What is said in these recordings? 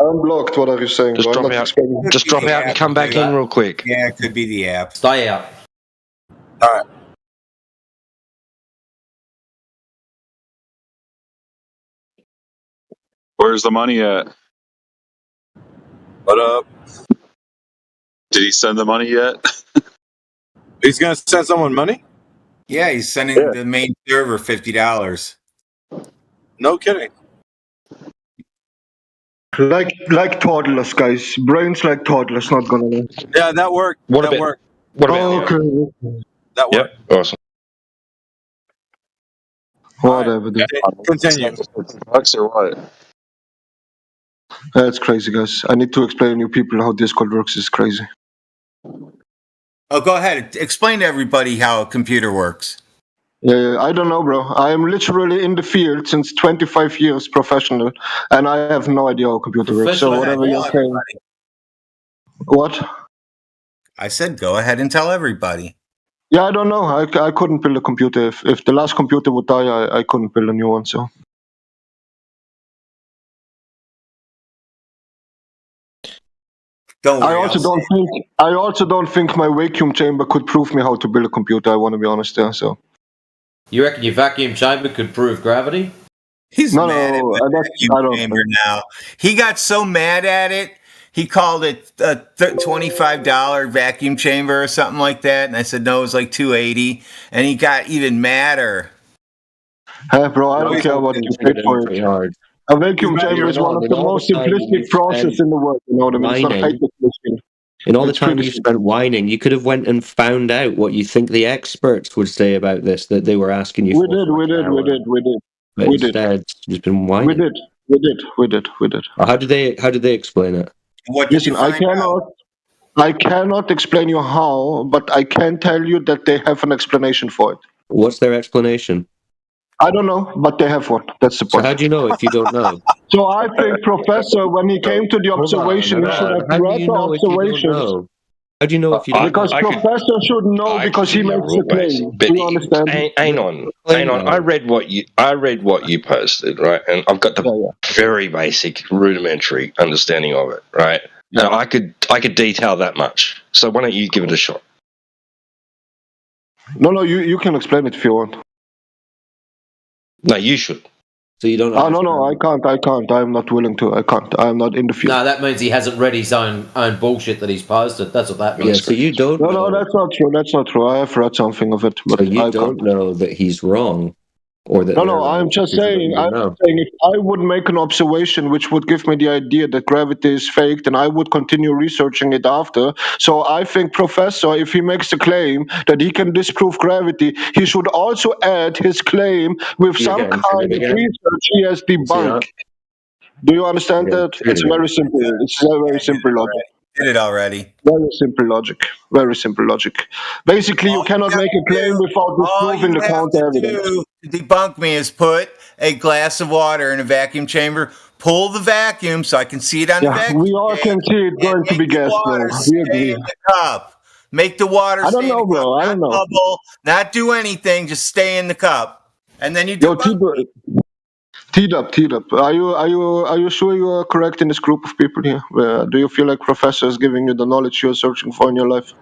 I'm blocked. What are you saying? Just bro? drop out. Just drop out and come back in real quick. Yeah, it could be the app. Stay out. All right. Where's the money at? What up? Did he send the money yet? He's gonna send someone money? Yeah, he's sending the main server $50. No kidding. Like toddlers, guys. Brains like toddlers. Not gonna lie. Yeah, that worked. What that about- worked. What about Okay. That worked. Yep. Awesome. Whatever. Dude. Continue. Bucks or what? That's crazy, guys. I need to explain to you people how Discord works. It's crazy. Oh, go ahead. Explain to everybody how a computer works. Yeah, I don't know, bro. I am literally in the field since 25 years, professional, and I have no idea how a computer works. So whatever you're saying. What? I said go ahead and tell everybody. Yeah, I don't know. I couldn't build a computer. If the last computer would die, I couldn't build a new one. So. Don't worry, I also don't think my vacuum chamber could prove me how to build a computer. I want to be honest there. So. You reckon your vacuum chamber could prove gravity? He's No, mad at the I don't vacuum chamber think. now. He got so mad at it, he called it a $25 vacuum chamber or something like that. And I said, no, it was like $280. And he got even madder. Hey, bro, I don't care what you paid for it. Hard. A vacuum chamber is one of the most simplistic processes in the world. You know what I mean? It's not Mining. high-tech. In all the It's time pretty you spent whining, you could have went and found out what you think the experts would say about this that they were asking you We for. did. But we did. instead, you've been whining. We did. How did they explain it? What did Listen, you find out? I cannot explain you how, but I can tell you that they have an explanation for it. What's their explanation? I don't know, but they have one. That's the So point. how do you know if you don't know? So I think Professor, when he came to the observation, he should have How do read you the know if you don't observations. know? How do you know if you don't know? Because Professor should know because he makes the claim. Do you understand? Hang on. I read what you posted, right? And I've got the very basic, rudimentary understanding of it, right? Now I could detail that much. So why don't you give it a shot? No, you can explain it if you want. No, you should. So you don't. No, I can't. I'm not willing to. I can't. I'm not in the field. No, that means he hasn't read his own bullshit that he's posted. That's what that means. Yeah, so you don't. No, that's not true. That's not true. I have read something of it, but So you I don't can't. know that he's wrong, or that. No, I'm just saying. If I would make an observation which would give me the idea that gravity is fake, then I would continue researching it after. So I think Professor, if he makes a claim that he can disprove gravity, he should also add his claim with some kind of research he has debunked. Do you understand that? It's very simple. It's a very simple logic. Did it already. Very simple logic. Very simple logic. Basically, you cannot make a claim without disproving the counter evidence. To debunk me is put a glass of water in a vacuum chamber, pull the vacuum so I can see it on the vacuum. We all can see it going to be gas, bro. We agree. In the cup. Make the water I don't stay know, in the bro. cup, I don't not know. bubble, not do anything, just stay in the cup. And then you debunk. Teed up. Are you sure you are correct in this group of people here? Do you feel like Professor is giving you the knowledge you're searching for in your life?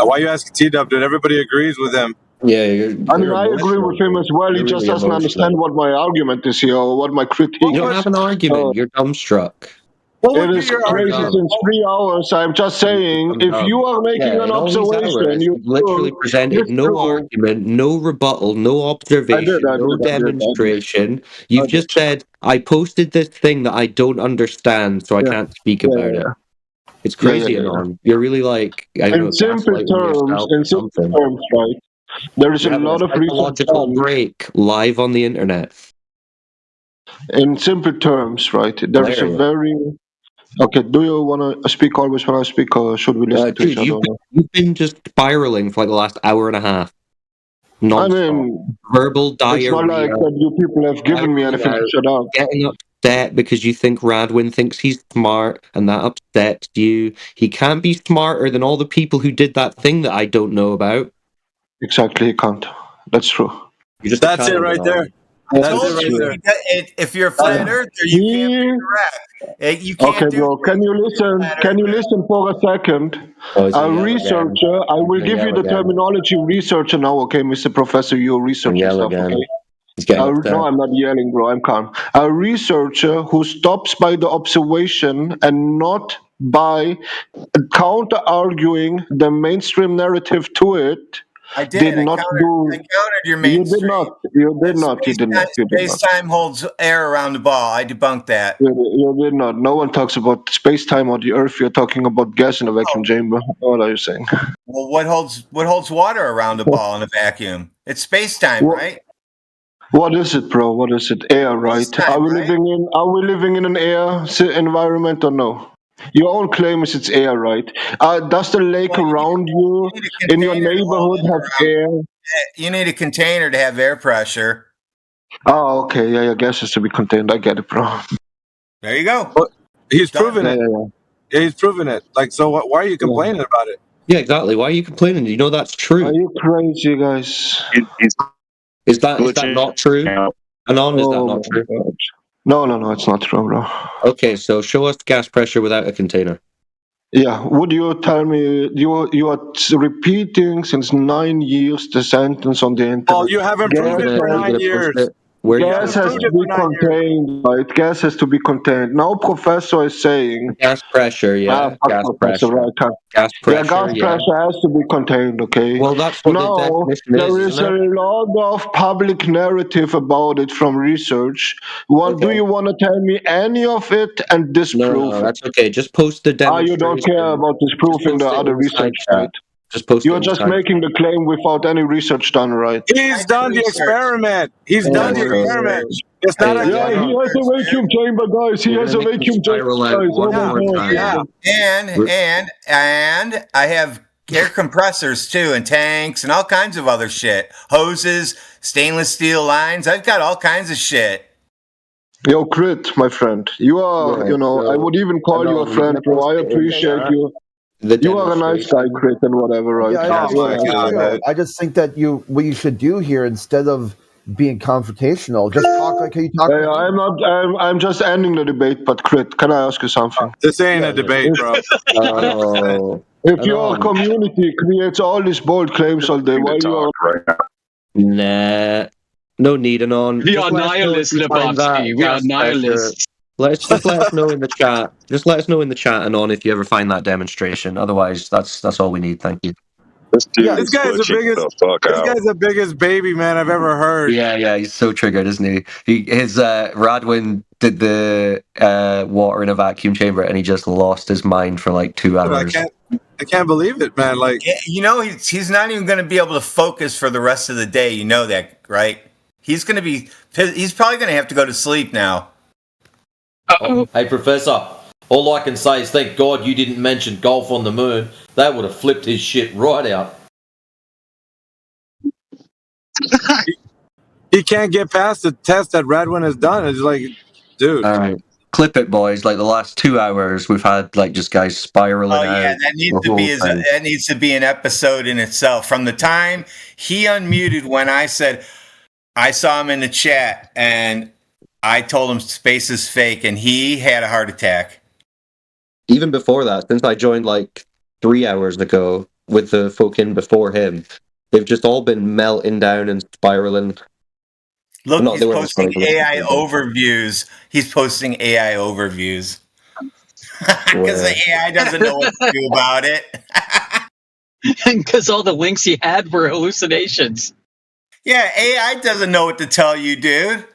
Why are you asking T-Dub, dude? Everybody agrees with him. Yeah, I agree with him as well. He just doesn't understand what my argument is here or what my critique is. You don't have an argument. You're dumbstruck. It is crazy since 3 hours. I'm just saying, if you are making an observation, you literally presented no argument, no rebuttal, no observation, no demonstration. You've just said, I posted this thing that I don't understand, so I can't speak about it. It's crazy, Anon. You're really like, I don't know, in simple terms, right? There is a lot of psychological break live on the internet. In simple terms, right? There is a very... Okay, do you want to speak always when I speak, or should we listen to each other? You've been just spiraling for like the last hour and a half. Non-stop. I mean, verbal diarrhea. It's not like that you people have given me anything to shut up. Getting upset because you think Radwin thinks he's smart, and that upsets you. He can't be smarter than all the people who did that thing that I don't know about. Exactly, he can't. That's true. That's it right there. I told you, if you're a flat earther, you can't be correct. You can't okay, bro. Can you listen? Can you listen for a second? A researcher. I will give you the terminology researcher now. Okay, Mr. Professor, you're researching stuff. Okay. No, I'm not yelling, bro. I'm calm. A researcher who stops by the observation and not by counter-arguing the mainstream narrative to it. I did not do. I countered your mainstream. You did not. Space-time holds air around the ball. I debunked that. You did not. No one talks about space-time or the Earth. You're talking about gas in a vacuum chamber. What are you saying? Well, what holds water around the ball in a vacuum? It's space-time, right? What is it, bro? What is it? Air, right? Are we living in an air environment or no? Your own claim is it's air, right? Does the lake around you in your neighborhood have air? You need a container to have air pressure. Oh, okay. Yeah, gas has to be contained. I get it, bro. There you go. But he's proven it. Yeah, he's proven it. Like, so why are you complaining about it? Yeah, exactly. Why are you complaining? You know that's true. Are you crazy, guys? Is that not true? Anon, is that not true? No, it's not true, bro. Okay, so show us gas pressure without a container. Yeah, would you tell me you are repeating since 9 years the sentence on the internet? Oh, you haven't proven it for 9 years. Gas has to be contained, right? Gas has to be contained. Now, Professor is saying gas pressure, gas pressure, right? Gas pressure has to be contained. Okay. Well, that's what the definition there is a lot of public narrative about it from research. Do you want to tell me any of it and disprove? No, that's okay. Just post the demonstration. You don't care about disproving the other research, right? You're just making the claim without any research done, right? He's done the experiment. He's done the experiment. It's not he has a vacuum chamber, guys. He has a vacuum chamber, guys. And I have air compressors too, and tanks, and all kinds of other shit. Hoses, stainless steel lines. I've got all kinds of shit. Yo, Crit, my friend. You are, I would even call you a friend, bro. I appreciate you. You are a nice guy, Crit, and whatever, right? Yeah, I just think that what you should do here, instead of being confrontational, just talk like how you talk. I'm just ending the debate, but Crit, can I ask you something? This ain't a debate, bro. If your community creates all these bold claims all day, why you are right now? Nah, no need Anon. We are nihilists, Lebowski. We are nihilists. Let us know in the chat. Just let us know in the chat, Anon, if you ever find that demonstration. Otherwise, that's all we need. Thank you. This guy's the biggest baby man I've ever heard. Yeah, he's so triggered, isn't he? His Radwin did the water in a vacuum chamber, and he just lost his mind for like 2 hours. I can't believe it, man. Like, he's not even going to be able to focus for the rest of the day. You know that, right? He's probably going to have to go to sleep now. Hey, Professor, all I can say is thank God you didn't mention golf on the moon. That would have flipped his shit right out. He can't get past the test that Radwin has done. It's like, dude. All right. Clip it, boys. Like the last 2 hours, we've had like just guys spiraling out. Yeah, that needs to be an episode in itself. From the time he unmuted when I said I saw him in the chat and I told him space is fake, and he had a heart attack. Even before that, since I joined like 3 hours ago with the folk in before him, they've just all been melting down and spiraling. Look, he's posting AI overviews. He's posting AI overviews. Because the AI doesn't know what to do about it. Because all the links he had were hallucinations. Yeah, AI doesn't know what to tell you, dude.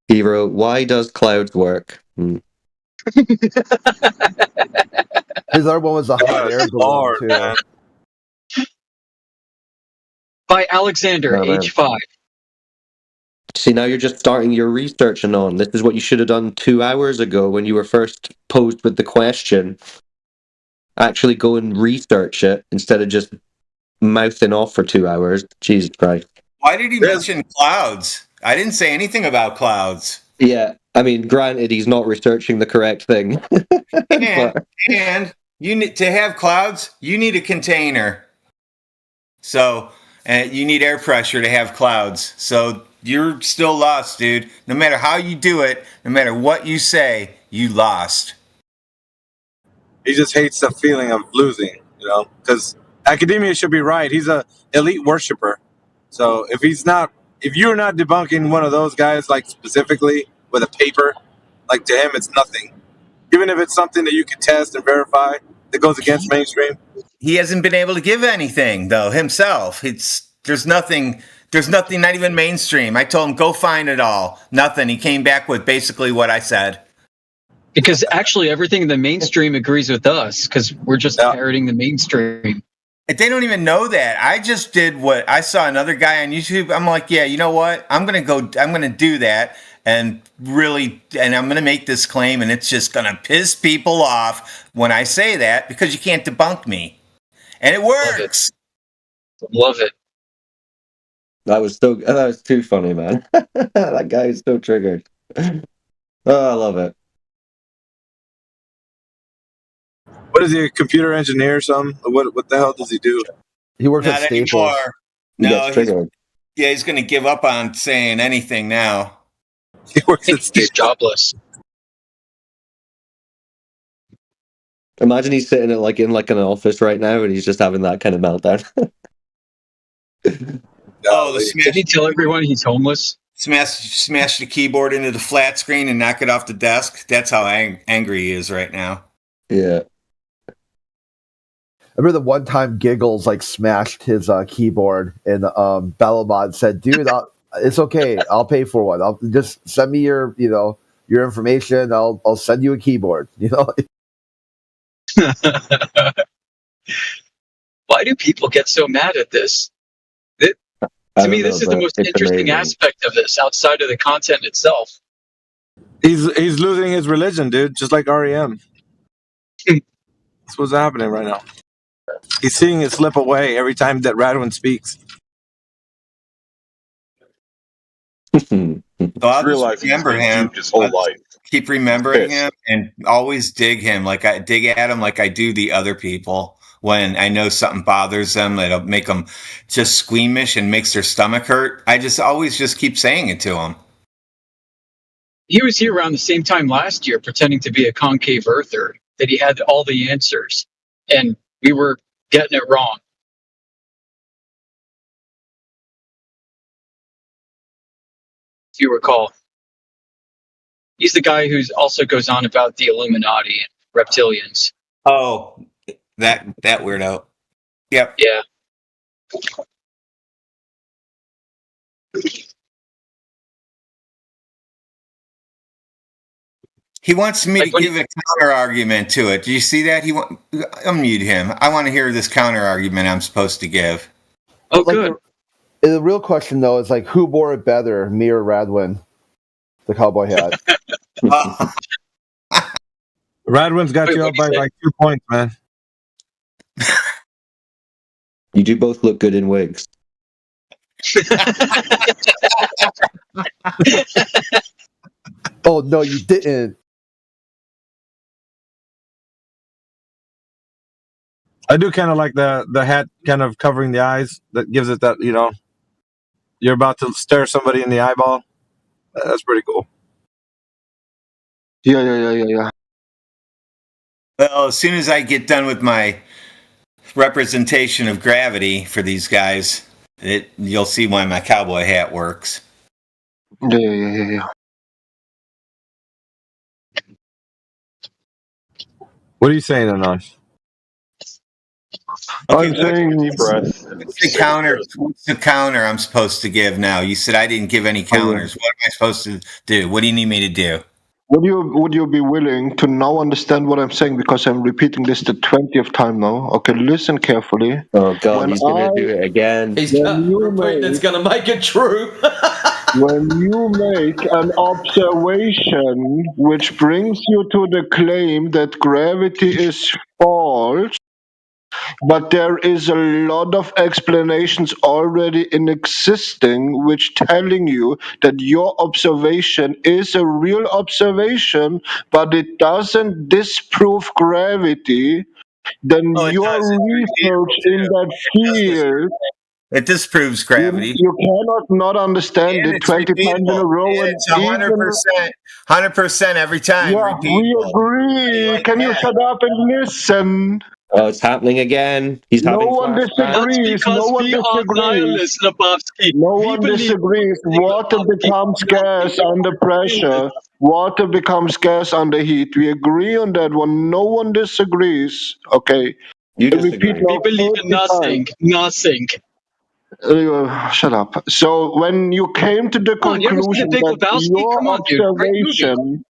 Hero, why does clouds work? His other one was a hot air balloon, too. By Alexander, age 5. See, now you're just starting your research on. This is what you should have done 2 hours ago when you were first posed with the question. Actually go and research it instead of just mouthing off for 2 hours. Jesus Christ. Why did he mention clouds? I didn't say anything about clouds. Yeah, I mean, granted, he's not researching the correct thing. and you need to have clouds, you need a container. So, you need air pressure to have clouds. So you're still lost, dude. No matter how you do it, no matter what you say, you lost. He just hates the feeling of losing, because academia should be right. He's a elite worshiper. So if you're not debunking one of those guys, like specifically with a paper, like to him, it's nothing. Even if it's something that you can test and verify that goes against mainstream. He hasn't been able to give anything though himself. There's nothing, not even mainstream. I told him, go find it all. Nothing. He came back with basically what I said. Because actually everything in the mainstream agrees with us because we're just parroting the mainstream. They don't even know that. I just did what I saw another guy on YouTube. I'm like, yeah, you know what? I'm going to do that and I'm going to make this claim and it's just going to piss people off when I say that because you can't debunk me. And it works. Love it. That was too funny, man. That guy is so triggered. Oh, I love it. What is he, a computer engineer or something? What the hell does he do? He works at Staples. No, he's going to give up on saying anything now. He works at Staples. He's jobless. Imagine he's sitting in an office right now and he's just having that kind of meltdown. Did he tell everyone he's homeless? Smash the keyboard into the flat screen and knock it off the desk. That's how angry he is right now. Yeah. I remember the one time Giggles smashed his keyboard and Bellamont said, "Dude, it's okay. I'll pay for one. I'll just send me your information. I'll send you a keyboard." Why do people get so mad at this? To me, this is the most interesting aspect of this, outside of the content itself. He's losing his religion, dude, just like REM. That's what's happening right now. He's seeing it slip away every time that Radwin speaks. I'll just remember him his whole life. Keep remembering him and always dig him I dig at him like I do the other people. When I know something bothers them, that'll make them just squeamish and makes their stomach hurt, I always keep saying it to them. He was here around the same time last year pretending to be a concave earther, that he had all the answers, and we were getting it wrong. If you recall. He's the guy who also goes on about the Illuminati and reptilians. Oh, that weirdo. Yep. Yeah. He wants me to give a counter argument to it. Do you see that? Unmute him. I want to hear this counter argument I'm supposed to give. Oh, good. The real question though is who bore it better, me or Radwin, the cowboy hat? Radwin's got you up by 2 points, man. You do both look good in wigs. Oh no, you didn't. I do kind of like the hat kind of covering the eyes. That gives it that, you're about to stare somebody in the eyeball. That's pretty cool. Yeah. Well, as soon as I get done with my representation of gravity for these guys, you'll see why my cowboy hat works. Yeah. What are you saying, Anosh? I'm saying What's the counter I'm supposed to give now? You said I didn't give any counters. What am I supposed to do? What do you need me to do? Would you be willing to now understand what I'm saying, because I'm repeating this the 20th time now? Okay, listen carefully. Oh God, he's gonna do it again. He's it's gonna make it true. When you make an observation which brings you to the claim that gravity is false, but there is a lot of explanations already in existing which telling you that your observation is a real observation, but it doesn't disprove gravity, then your research in that field It disproves gravity. You cannot not understand it 20 times in a row. And it's 100% every time. Yeah, we agree. Can you shut up and listen? Oh, it's happening again. He's having disagrees. No one disagrees. No one disagrees. Water becomes scarce under pressure. Water becomes scarce under heat. We agree on that one. No one disagrees. Okay. You disagree. We believe in nothing. Nothing. Shut up. So when you came to the conclusion that your observation,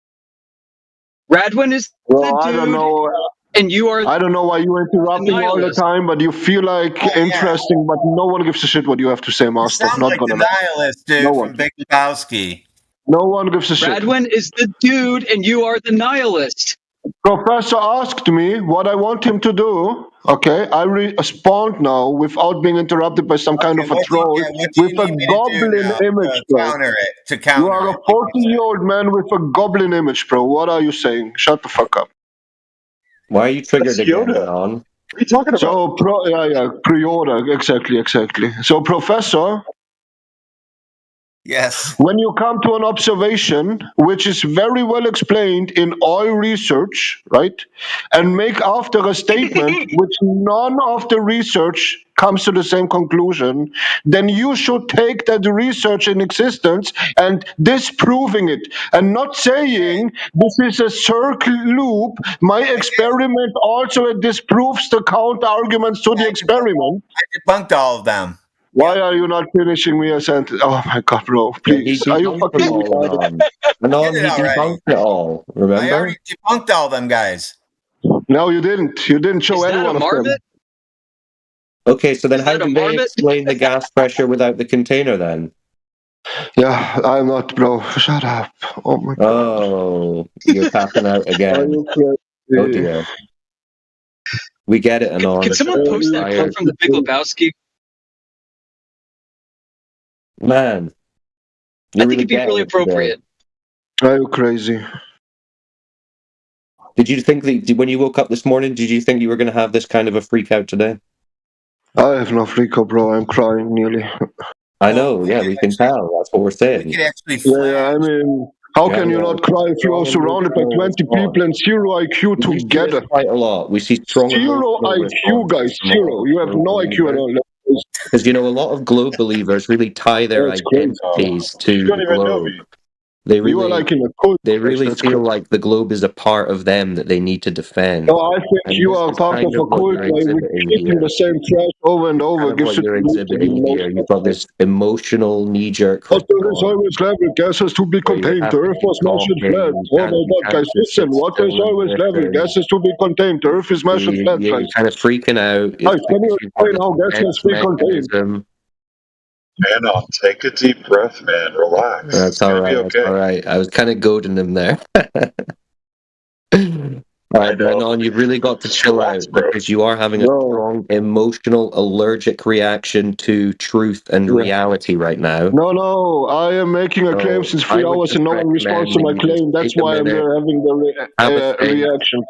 Radwin is the dude, I don't know. And you are. I don't know why you interrupt me all the time, but you feel like interesting, but no one gives a shit what you have to say, Master. Sounds like the nihilist dude from Big Lebowski. No one gives a shit. Radwin is the dude, and you are the nihilist. Professor asked me what I want him to do. Okay, I respond now without being interrupted by some kind of a troll with a goblin image, bro. To counter you are a 40-year-old man with a goblin image, bro. What are you saying? Shut the fuck up. Why are you triggered again, on? What are you talking about? So, pre-order, exactly. So, Professor. Yes. When you come to an observation, which is very well explained in oil research, right, and make after a statement which none of the research comes to the same conclusion, then you should take that research in existence and disproving it, and not saying this is a circle loop. My experiment also disproves the counter arguments to the experiment. I debunked all of them. Why are you not finishing me a sentence? Oh my god, bro! Please, are you fucking retarded? No, he debunked it all. Remember? I already debunked all them guys. No, you didn't. You didn't show any one of them. Okay, so then how do they explain the gas pressure without the container then? Yeah, I'm not, bro. Shut up. Oh my god. Oh, you're tapping out again. Oh dear. We get it, Anon. Can someone post that quote from the Big Lebowski? Man, I think it'd be really appropriate. Are you crazy? Did you think that when you woke up this morning, did you think you were going to have this kind of a freak out today? I have no freak out, bro. I'm crying nearly. I know, yeah, we can tell. That's what we're saying. We could actually I mean, how can you not cry if you're surrounded by 20 people and 0 IQ together? Quite a lot. We see strong 0 IQ, guys. 0. You have no IQ at all. Because, a lot of globe believers really tie their identities to the globe. They really, you are like in a cult. They really feel like the globe is a part of them that they need to defend. No, I think you are part of a cult where repeating the same trash over and over gives what you're exhibiting here. You've got this emotional knee-jerk. What is always level? Gas has to be contained. The Earth was measured flat. Oh my god, guys, listen. What is always level? Gas has to be contained. The Earth is measured flat. You're kind of freaking out. Guys, can you explain how gas has to be contained? Man, take a deep breath, man. Relax. That's all right. Okay. That's all right. I was kind of goading him there. All right, Brennan, you've really got to chill out because you are having a strong emotional allergic reaction to truth and reality right now. No, I am making a claim since 3 hours and no one responds to my claim. That's why I'm there having the reaction.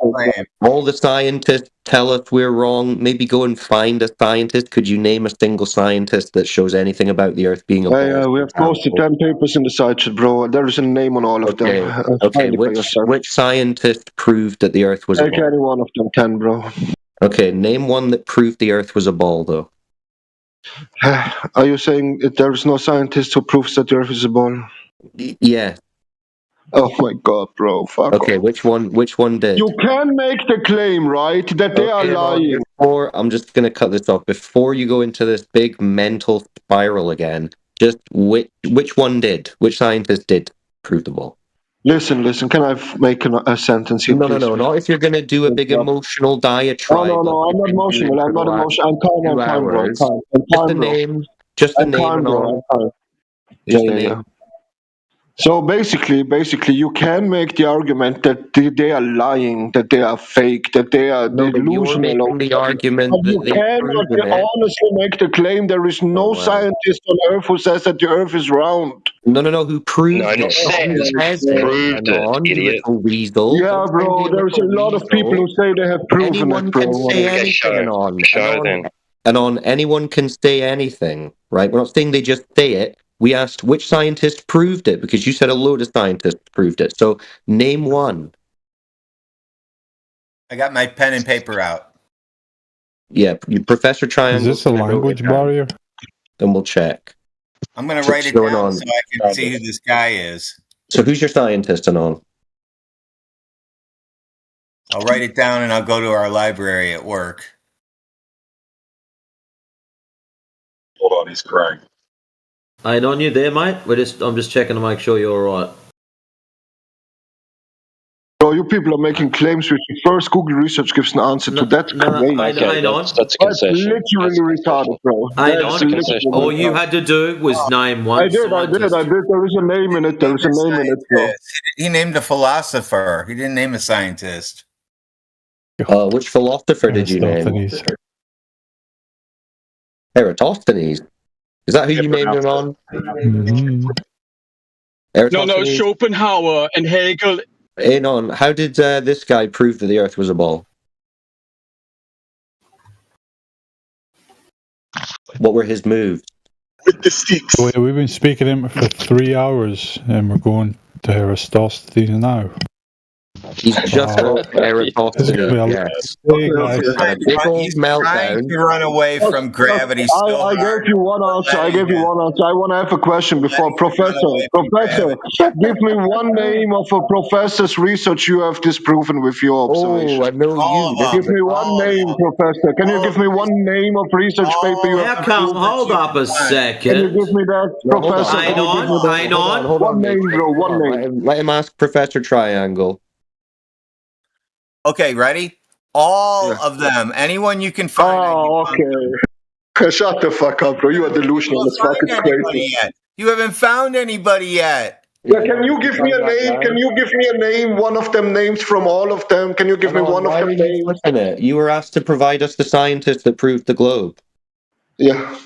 All the scientists tell us we're wrong. Maybe go and find a scientist. Could you name a single scientist that shows anything about the Earth being a ball? We have close to 10 papers in the site, bro. There is a name on all of them. Okay, which scientist proved that the Earth was a ball? Take any one of them, 10, bro. Okay, name one that proved the Earth was a ball, though. Are you saying there is no scientist who proves that the Earth is a ball? Yeah. Oh my god, bro. Fuck off. Which one did? You can make the claim, right, that they are lying. I'm just going to cut this off. Before you go into this big mental spiral again, just which one did? Which scientist did prove the ball? Listen, can I make a sentence here? No, not if you're going to do a big emotional diatribe. No, I'm not emotional. I'm calm, bro. Just the name. So basically, you can make the argument that they are lying, that they are fake, that they are delusional. The argument but you cannot honestly make the claim there is no scientist on Earth who says that the Earth is round. No, who proved it? Proved it, idiot. Weasel. Yeah, bro, there's a lot of people who say they have proven it, bro. Show then. Anon, anyone can say anything, right? We're not saying they just say it. We asked which scientist proved it, because you said a load of scientists proved it. So name one. I got my pen and paper out. Yeah, Professor Triangle. Is this a language barrier? Then we'll check. I'm going to write it down so I can see who this guy is. So who's your scientist, Anon? I'll write it down and I'll go to our library at work. Hold on, he's crying. Ain't on you there, mate? I'm just checking to make sure you're all right. So you people are making claims which the first Google research gives an answer to. That's crazy. That's a concession. That's literally retarded, bro. All you had to do was name one. I did. There is a name in it. There's a name in it, bro. He named a philosopher. He didn't name a scientist. Which philosopher did you name? Eratosthenes. Is that who you named him on? Mm-hmm. No, Schopenhauer and Hegel. Anon, how did this guy prove that the Earth was a ball? What were his moves? With the sticks. We've been speaking to him for 3 hours, and we're going to Eratosthenes now. He's just Eratosthenes. Yes. He's trying to run away from gravity. I gave you one answer. I want to have a question before. Professor, give me one name of a professor's research you have disproven with your observation. Oh, I know you. Give me one name, Professor. Can you give me one name of research paper you have? Hold up a second. Can you give me that, Professor? Hang on. One name, bro. One name. Let him ask Professor Triangle. Okay, ready? All of them. Anyone you can find. Oh, okay. Shut the fuck up, bro. You are delusional as fuck. It's crazy. You haven't found anybody yet. Yeah, can you give me a name? Can you give me a name? One of them names from all of them. Can you give me one of them names? You were asked to provide us the scientist that proved the globe. Yeah.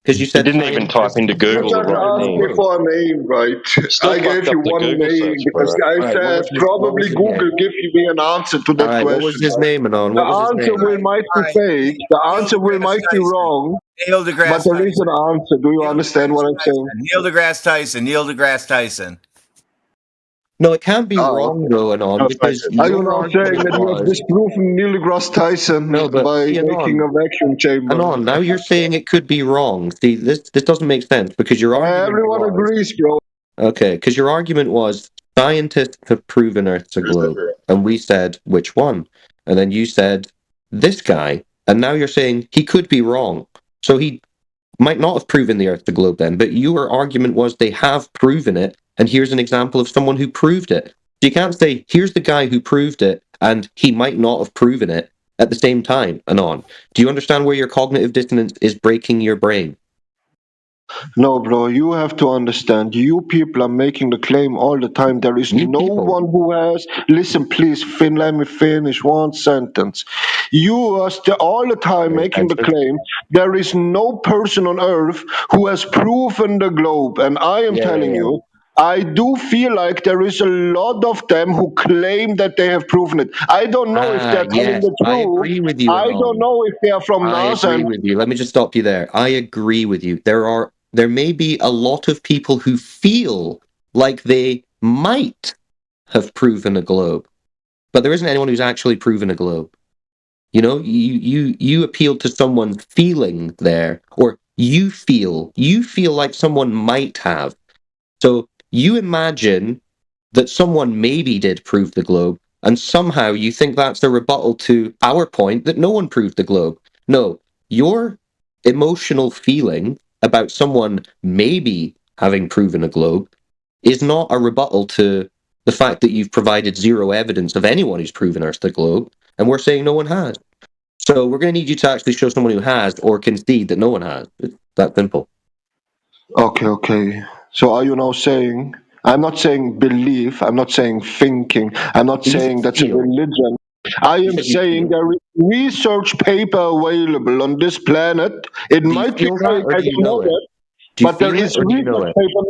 Because you said you didn't even type into Google the right name. Me for a name, right? I gave you one name because I said probably Google give me an answer to that question. What was his name, Anon? The answer might be fake. The answer might be wrong. Neil deGrasse But there is an answer. Do you understand what I'm saying? Neil deGrasse Tyson. No, it can't be wrong, though, Anon. Because are you not saying that you have disproven Neil deGrasse Tyson by making a vacuum chamber? Anon, now you're saying it could be wrong. See, this doesn't make sense because your argument everyone agrees, bro. Okay, because your argument was scientists have proven Earth's a globe, and we said which one, and then you said this guy, and now you're saying he could be wrong. So he might not have proven the Earth's a globe then, but your argument was they have proven it. And here's an example of someone who proved it. So you can't say, here's the guy who proved it, and he might not have proven it at the same time, Anon. Do you understand where your cognitive dissonance is breaking your brain? No, bro, you have to understand. You people are making the claim all the time. There is one who has... Listen, please, let me finish one sentence. You are all the time making the claim there is no person on Earth who has proven the globe. And I am telling you, I do feel like there is a lot of them who claim that they have proven it. I don't know if they're telling the truth. I agree with you. I don't know if they are from NASA. I agree with you. Let me just stop you there. I agree with you. There may be a lot of people who feel like they might have proven a globe, but there isn't anyone who's actually proven a globe. You know, you appeal to someone's feeling there, or you feel like someone might have. So you imagine that someone maybe did prove the globe, and somehow you think that's a rebuttal to our point that no one proved the globe. No, your emotional feeling about someone maybe having proven a globe is not a rebuttal to the fact that you've provided zero evidence of anyone who's proven Earth the globe, and we're saying no one has. So we're going to need you to actually show someone who has, or concede that no one has. It's that simple. Okay. So are you now saying, I'm not saying belief, I'm not saying thinking, I'm not saying that's a religion. I am saying there is research paper available on this planet. It might be fake, I don't know that. But there is research paper,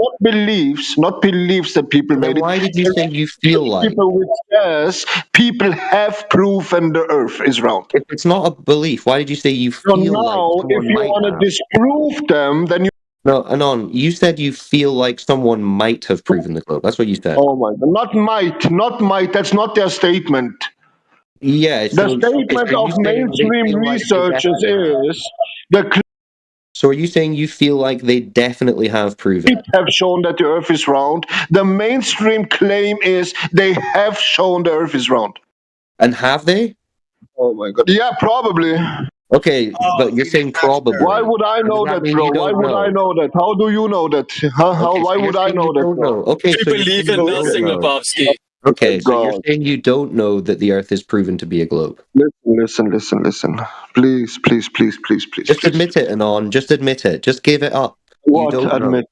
not beliefs that people made it. Why did you say you feel like? People which says people have proven the Earth is round. If it's not a belief, why did you say you feel so now, like if you want to disprove them, then you... No, Anon, you said you feel like someone might have proven the globe. That's what you said. Oh my God. Not might. That's not their statement. Yeah. The statement of mainstream researchers is... So are you saying you feel like they definitely have proven it? Have shown that the Earth is round. The mainstream claim is they have shown the Earth is round. And have they? Oh my God. Yeah, probably. Okay, but you're saying probably. Why would I know that, bro? Why would I know that? How do you know that? Why would I know that, bro? Okay, you believe in nothing, Lebowski. Okay, so you're saying you don't know that the Earth is proven to be a globe. Listen. Please. Just admit it, Anon. Just admit it. Just give it up. What? Admit?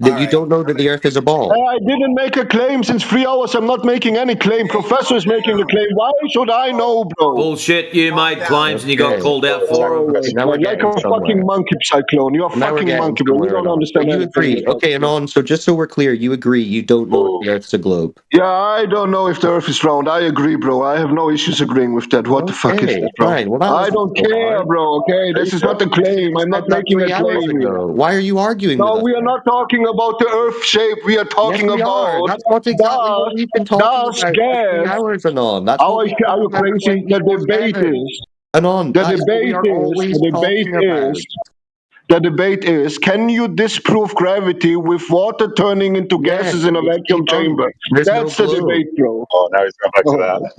That you don't know that the Earth is a ball. I didn't make a claim since 3 hours. I'm not making any claim. Professor is making the claim. Why should I know, bro? Bullshit. You made claims and you got called out for them. Like a fucking monkey, Cyclone. You're a fucking monkey, bro. You don't understand. You agree. Okay, Anon, so just so we're clear, you agree you don't know if the Earth's a globe. Yeah, I don't know if the Earth is round. I agree, bro. I have no issues agreeing with that. What the fuck is that, bro? Fine. Well, I don't care, bro, okay? This is not a claim. I'm not making a claim. Why are you arguing with us? No, we are not talking about the Earth shape. We are talking about... That's what exactly what we've been talking about for 3 hours, Anon. That's are you crazy? The debate is... Anon, The debate is, can you disprove gravity with water turning into gases in a vacuum chamber? That's the debate, bro. Oh, now he's going back to that.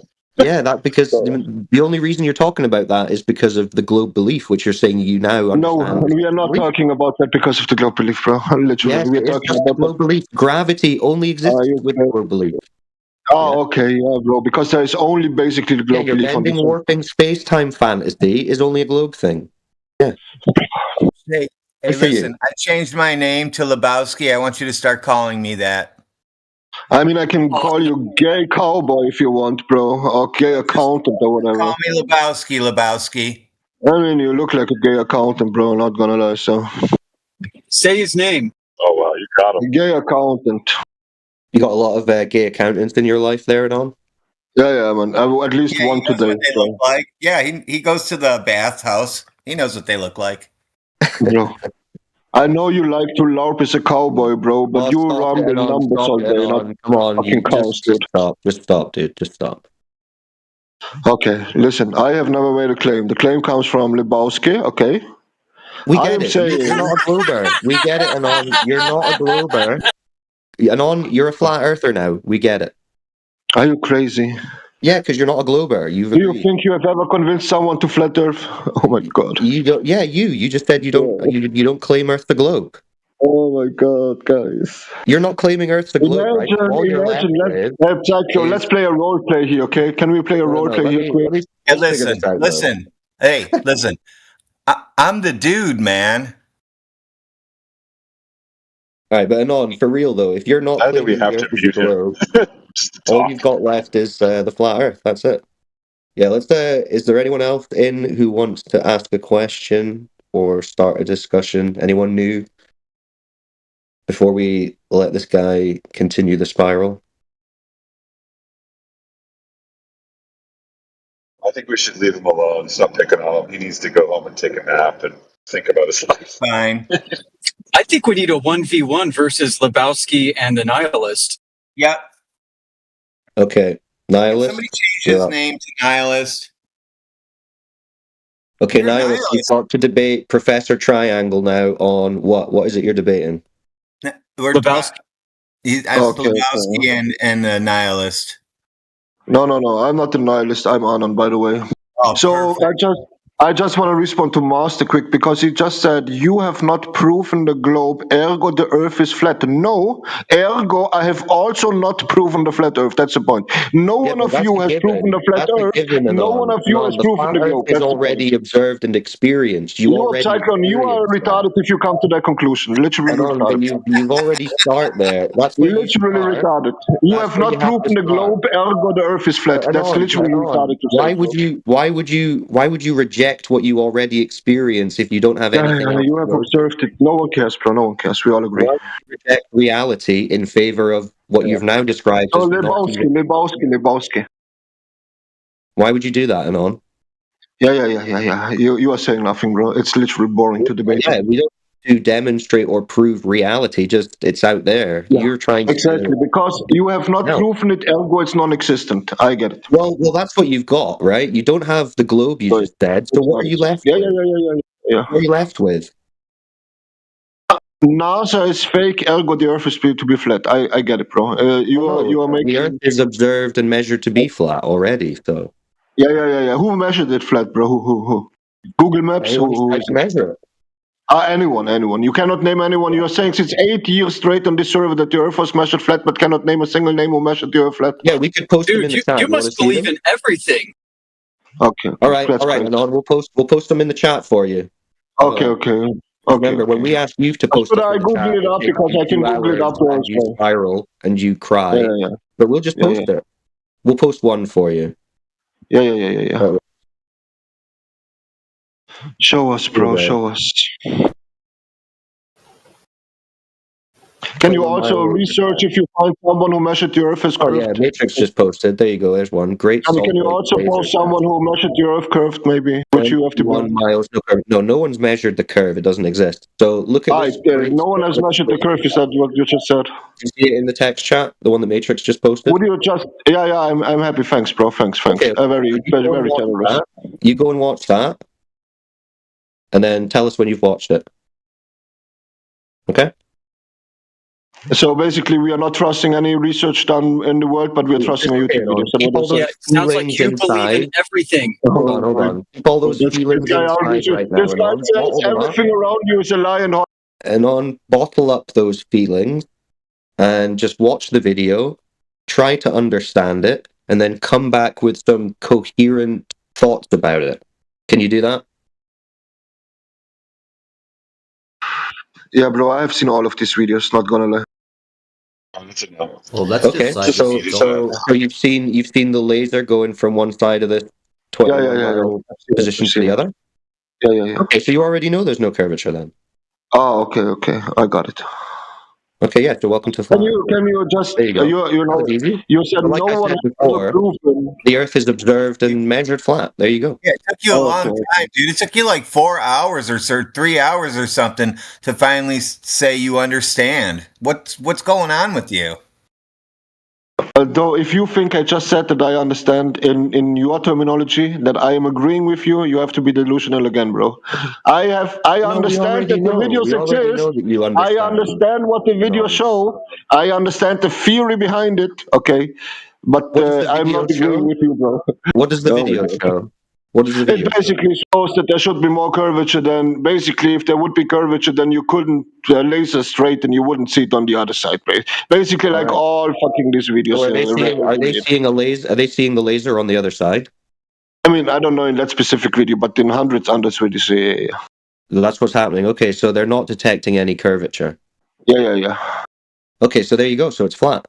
Yeah, because the only reason you're talking about that is because of the globe belief, which you're saying you now understand. No, we are not talking about that because of the globe belief, bro. Literally, yes, we're talking about globe belief. Gravity only exists with globe belief. Oh, okay, yeah, bro. Because there is only basically the globe belief. Bending, warping, space-time fantasy is only a globe thing. Yeah. Hey, listen, I changed my name to Lebowski. I want you to start calling me that. I mean, I can call you gay cowboy if you want, bro, or gay accountant or whatever. Call me Lebowski. I mean, you look like a gay accountant, bro, not gonna lie, so... Say his name. Oh, wow, you got him. Gay accountant. You got a lot of gay accountants in your life there, Don? Yeah, man. At least one today. What they look like. Yeah, he goes to the bathhouse. He knows what they look like. Bro. I know you like to LARP as a cowboy, bro, but you run the numbers all day. Come on, just stop, dude. Just stop. Okay, listen, I have never made a claim. The claim comes from Lebowski, okay? We get it. You're not a glober. We get it, Anon. You're not a glober. Anon, you're a flat earther now. We get it. Are you crazy? Yeah, because you're not a glober. Do you think you have ever convinced someone to flat Earth? Oh my God! You don't. Yeah, you just said you don't. You don't claim Earth the globe. Oh my God, guys! You're not claiming Earth the globe. Let's play a role play here, okay? Can we play a role play here, quick? Hey, listen. Hey, listen. I'm the dude, man. All right, but Anon, for real though, if you're not, I think we have to mute him. All you've got left is the flat Earth. That's it. Yeah, let's. Is there anyone else in who wants to ask a question or start a discussion? Anyone new? Before we let this guy continue the spiral. I think we should leave him alone. Stop picking on him. He needs to go home and take a nap and think about his life. Fine. I think we need a 1v1 versus Lebowski and the Nihilist. Yep. Okay, Nihilist. Somebody change his name to Nihilist. Okay, Nihilist, you've got to debate Professor Triangle now on what? What is it you're debating? Lebowski. Lebowski and the Nihilist. No. I'm not the Nihilist. I'm Anon, by the way. Oh, so perfect. I just want to respond to Master quick because he just said you have not proven the globe, ergo the Earth is flat. No, ergo I have also not proven the flat Earth. That's the point. No one of you has proven the flat Earth. No one of you has proven the globe. It's already observed and experienced. You are retarded if you come to that conclusion. Literally retarded. You've already started there. That's literally retarded. You have not proven the globe, ergo the Earth is flat. That's literally retarded. Why would you reject reject what you already experience if you don't have anything else? You have observed it. No one cares, bro. No one cares. We all agree. Why would you reject reality in favor of what you've now described So as Lebowski. Why would you do that, Anon? Yeah. You are saying nothing, bro. It's literally boring to debate. Yeah, we don't have to demonstrate or prove reality. Just it's out there. Yeah, You're trying to exactly because you have not proven it, ergo it's non-existent. I get it. Well, that's what you've got, right? You don't have the globe you just said. So what are you left? Yeah. What are you left with? NASA is fake, ergo the Earth is to be flat. I get it, bro. You are making the Earth is observed and measured to be flat already. So yeah. Who measured it flat, bro? Who? Google Maps. Who measure it? Anyone. You cannot name anyone. You are saying since 8 years straight on this survey that the Earth was measured flat, but cannot name a single name who measured the Earth flat. Yeah, we could post them in the chat. You must believe in everything. Okay. All right, Anon. We'll post them in the chat for you. Okay. Remember, when we ask you to post it, I Google it up because I can Google it up and you spiral and you cry. Yeah. But we'll just post it. We'll post one for you. Yeah. Show us, bro. Show us. Can you also research if you find someone who measured the Earth as curved? Oh yeah, Matrix just posted. There you go. There's one. Great. And can you also post someone who measured the Earth curved, maybe? Which you have to 1 miles, no curve. No one's measured the curve. It doesn't exist. So look at this. No one has measured the curve. You said what you just said. Do you see it in the text chat? The one that Matrix just posted. Would you just? Yeah. I'm happy. Thanks, bro. Thanks. Okay. Very generous. You go and watch that, and then tell us when you've watched it. Okay. So basically, we are not trusting any research done in the world, but we are trusting a YouTube video. Yeah, it sounds like you believe in everything. Hold on. Keep all those feelings inside right now. This guy says everything around you is a lie and bottle up those feelings and just watch the video, try to understand it, and then come back with some coherent thoughts about it. Can you do that? Yeah, bro, I have seen all of these videos, not gonna lie. Well, that's okay. So you've seen the laser going from one side of the 12 position to the other? Yeah. Okay, so you already know there's no curvature then. Oh, okay. I got it. Okay, yeah, so welcome to flat. Can you just there you go. You said like no one before, the Earth is observed and measured flat. There you go. Yeah, it took you a long time, dude. It took you like 4 hours or 3 hours or something to finally say you understand. What's going on with you? Though, if you think I just said that I understand in your terminology that I am agreeing with you, you have to be delusional again, bro. I understand that the videos exist. I understand what the videos show. I understand the theory behind it. Okay, but I'm not agreeing with you, bro. What does the video show? What does the video It basically shows that there should be more curvature than, basically, if there would be curvature, then you couldn't laser straight and you wouldn't see it on the other side. Basically, like all fucking these videos. So are they seeing a laser? Are they seeing the laser on the other side? I mean, I don't know in that specific video, but in hundreds videos, yeah. That's what's happening. Okay, so they're not detecting any curvature. Yeah. Okay, so there you go. So it's flat.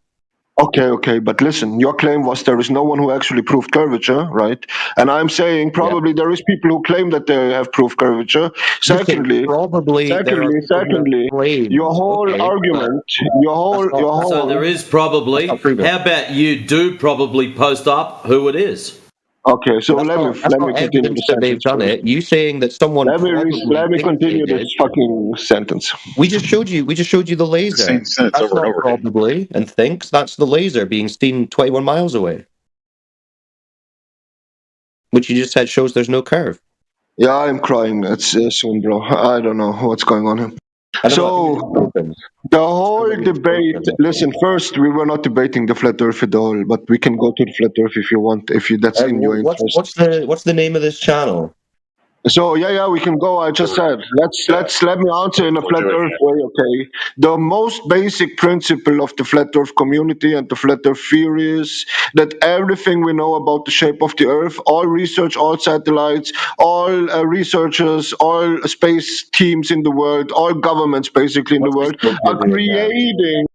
Okay, but listen, your claim was there is no one who actually proved curvature, right? And I'm saying probably there is people who claim that they have proved curvature. Secondly, your whole argument, your whole. So there is probably. How about you do probably post up who it is? Okay, so let me continue that they've done it. You saying that someone. Let me continue this fucking sentence. We just showed you the laser. That's not probably and thinks that's the laser being seen 21 miles away, which you just said shows there's no curve. Yeah, I'm crying. It's soon, bro. I don't know what's going on here. So the whole debate. Listen, first we were not debating the flat Earth at all, but we can go to the flat Earth if you want. If that's in your interest. What's the name of this channel? So yeah, we can go. I just said let me answer in a flat Earth way. Okay, the most basic principle of the flat Earth community and the flat Earth theory is that everything we know about the shape of the Earth, all research, all satellites, all researchers, all space teams in the world, all governments basically in the world are creating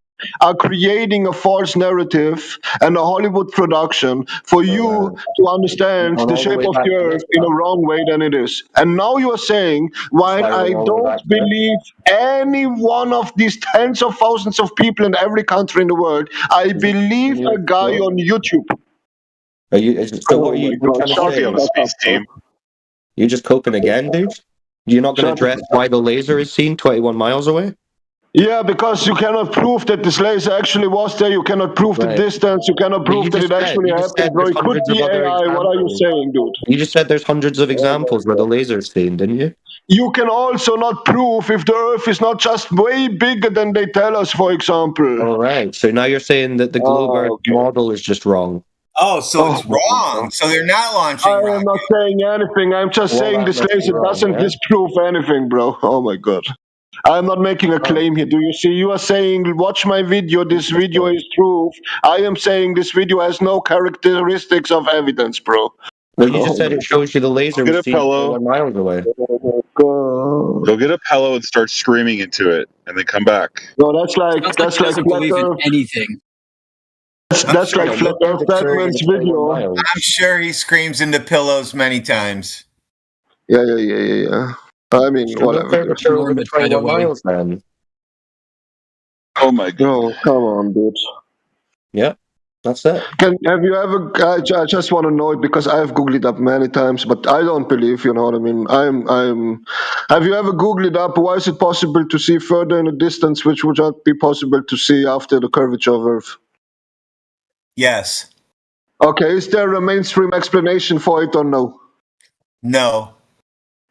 are creating a false narrative and a Hollywood production for you to understand the shape of the earth in a wrong way than it is. And now you are saying, while I don't believe any one of these tens of thousands of people in every country in the world, I believe a guy on YouTube. What are you trying to say? On the space team. You just coping again, dude? You're not going to address why the laser is seen 21 miles away? Yeah, because you cannot prove that this laser actually was there. You cannot prove the distance. You cannot prove that it actually happened, bro. It could be AI. What are you saying, dude? You just said there's hundreds of examples where the laser's seen, didn't you? You can also not prove if the Earth is not just way bigger than they tell us, for example. All right. So now you're saying that the globe Earth model is just wrong. Oh, so it's wrong. So they're not launching rockets. I am not saying anything. I'm just saying this laser doesn't disprove anything, bro. Oh my god. I'm not making a claim here. Do you see? You are saying, watch my video. This video is proof. I am saying this video has no characteristics of evidence, bro. Well, you just said it shows you the laser was seen 21 miles away. Go get a pillow and start screaming into it, and then come back. No, that's like doesn't believe in anything. That's like Flat Earth Batman's video. I'm sure he screams into pillows many times. Yeah. I mean, whatever. 21 miles, man. Oh my god! No, come on, dude. Yeah, that's it. Have you ever? I just want to know it because I've googled it up many times, but I don't believe. You know what I mean? Have you ever googled it up? Why is it possible to see further in the distance, which would not be possible to see after the curvature of Earth? Yes. Okay, is there a mainstream explanation for it or no? No.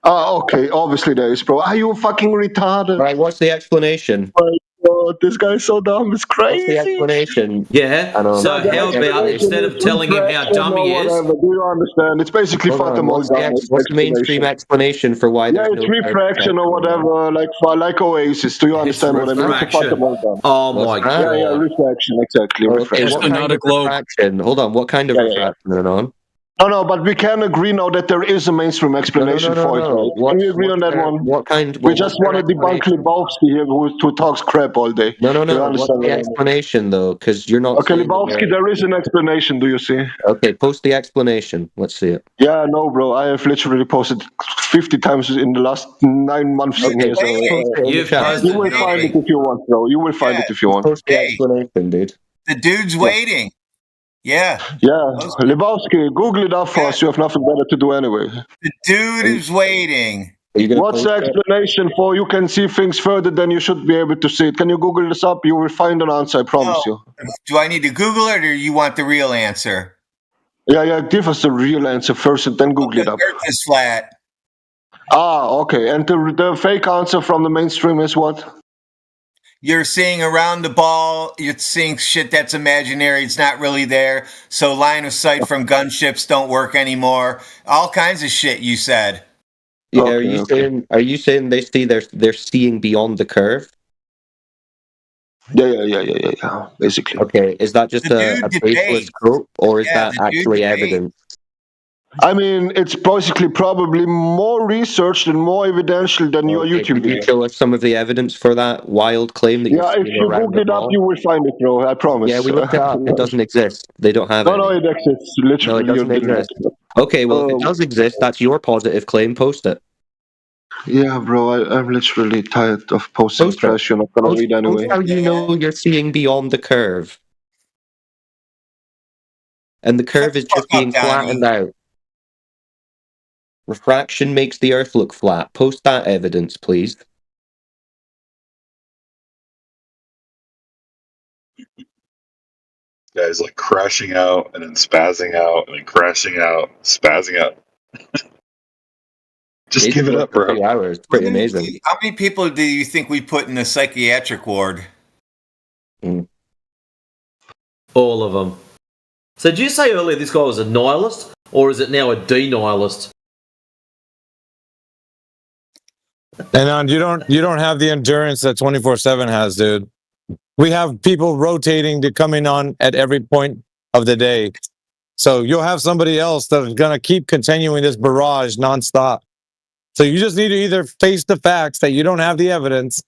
Okay, obviously there is, bro. Are you fucking retarded? Right, what's the explanation? Oh my god, this guy's so dumb, it's crazy. What's the explanation? Yeah, so how about instead of telling him how dumb he is... Do you understand? It's basically what's the mainstream explanation for why there's it's refraction or whatever, like Oasis. Do you understand what I mean? Oh my god. Yeah, refraction, exactly. Okay, what kind of refraction? Hold on, what kind of refraction are on? No, but we can agree now that there is a mainstream explanation for it, right? Can we agree on that one? What kind? We just want to debunk Lebowski here, who talks crap all day. No. What's the explanation, though? Because you're not... Okay, Lebowski, there is an explanation, do you see? Okay, post the explanation. Let's see it. Yeah, no, bro. I have literally posted 50 times in the last 9 months. Okay, in here, so, you will find it if you want, bro. You will find it if you want. Post the explanation, dude. The dude's waiting. Yeah. Lebowski, Google it up for us. You have nothing better to do anyway. The dude is waiting. What's the explanation for you can see things further than you should be able to see it? Can you Google this up? You will find an answer, I promise you. Do I need to Google it or you want the real answer? Yeah, give us the real answer first and then Google it up. The Earth is flat. Okay. And the fake answer from the mainstream is what? You're seeing around the ball, you're seeing shit that's imaginary, it's not really there. So line of sight from gunships don't work anymore. All kinds of shit you said. Yeah, are you saying they see they're seeing beyond the curve? Yeah, basically. Okay, is that just a baseless quote, or is that actually evidence? I mean, it's basically probably more researched and more evidential than your YouTube video. Can you show us some of the evidence for that wild claim that if you Google it up, you will find it, bro. I promise. Yeah, we looked it up. It doesn't exist. They don't have it. No, it exists. Literally, no, it doesn't exist. Okay, well, if it does exist, that's your positive claim. Post it. Yeah, bro, I'm literally tired of posting trash. You're not going to read anyway. How you know you're seeing beyond the curve? And the curve is just being flattened out. Refraction makes the Earth look flat. Post that evidence, please. Guys, like crashing out and then spazzing out and then crashing out, spazzing out. Just give it up, bro. 3 hours. It's pretty amazing. How many people do you think we put in the psychiatric ward? All of them. So did you say earlier this guy was a nihilist, or is it now a denihilist? And you don't have the endurance that 24/7 has, dude. We have people rotating to coming on at every point of the day. So you'll have somebody else that's going to keep continuing this barrage nonstop. So you just need to either face the facts that you don't have the evidence,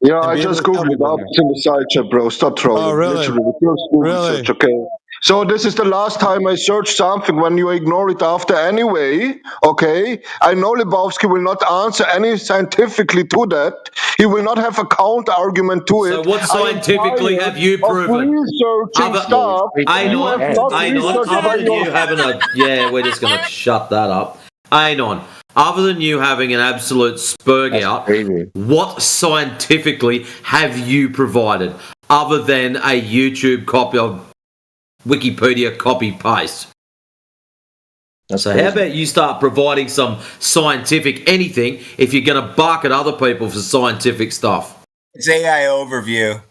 Yeah, I just googled it up. It's in the side chat, bro. Stop trolling. Oh, really? Literally, the first Google Really? search, okay. So this is the last time I search something when you ignore it after anyway, okay? I know Lebowski will not answer any scientifically to that. He will not have a counter argument to it. So what scientifically have you proven? Researching stuff. Hang on. Other than you having a... Yeah, we're just going to shut that up. Hang on. Other than you having an absolute spurg out, what scientifically have you provided other than a YouTube copy of Wikipedia copy-paste? So how about you start providing some scientific anything if you're going to bark at other people for scientific stuff? It's AI overview.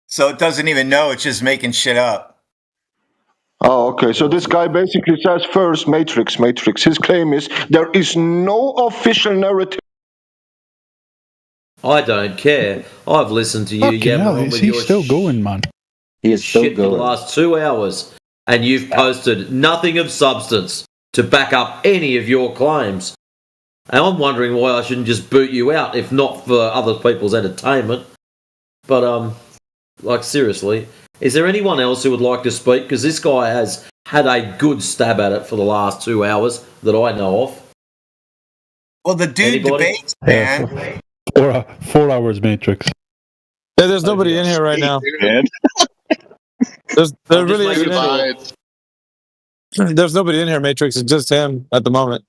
So it doesn't even know, it's just making shit up. Oh, okay. So this guy basically says first, Matrix. His claim is there is no official narrative. I don't care. I've listened to you hell, is he still going, man? He is still shit going. for the last 2 hours, and you've posted nothing of substance to back up any of your claims. And I'm wondering why I shouldn't just boot you out, if not for other people's entertainment. But, like, seriously, is there anyone else who would like to speak? Because this guy has had a good stab at it for the last 2 hours that I know of. Well, the dude debates, man. 4 hours Matrix. Yeah, there's nobody in here right now. There's nobody in here, Matrix. It's just him at the moment.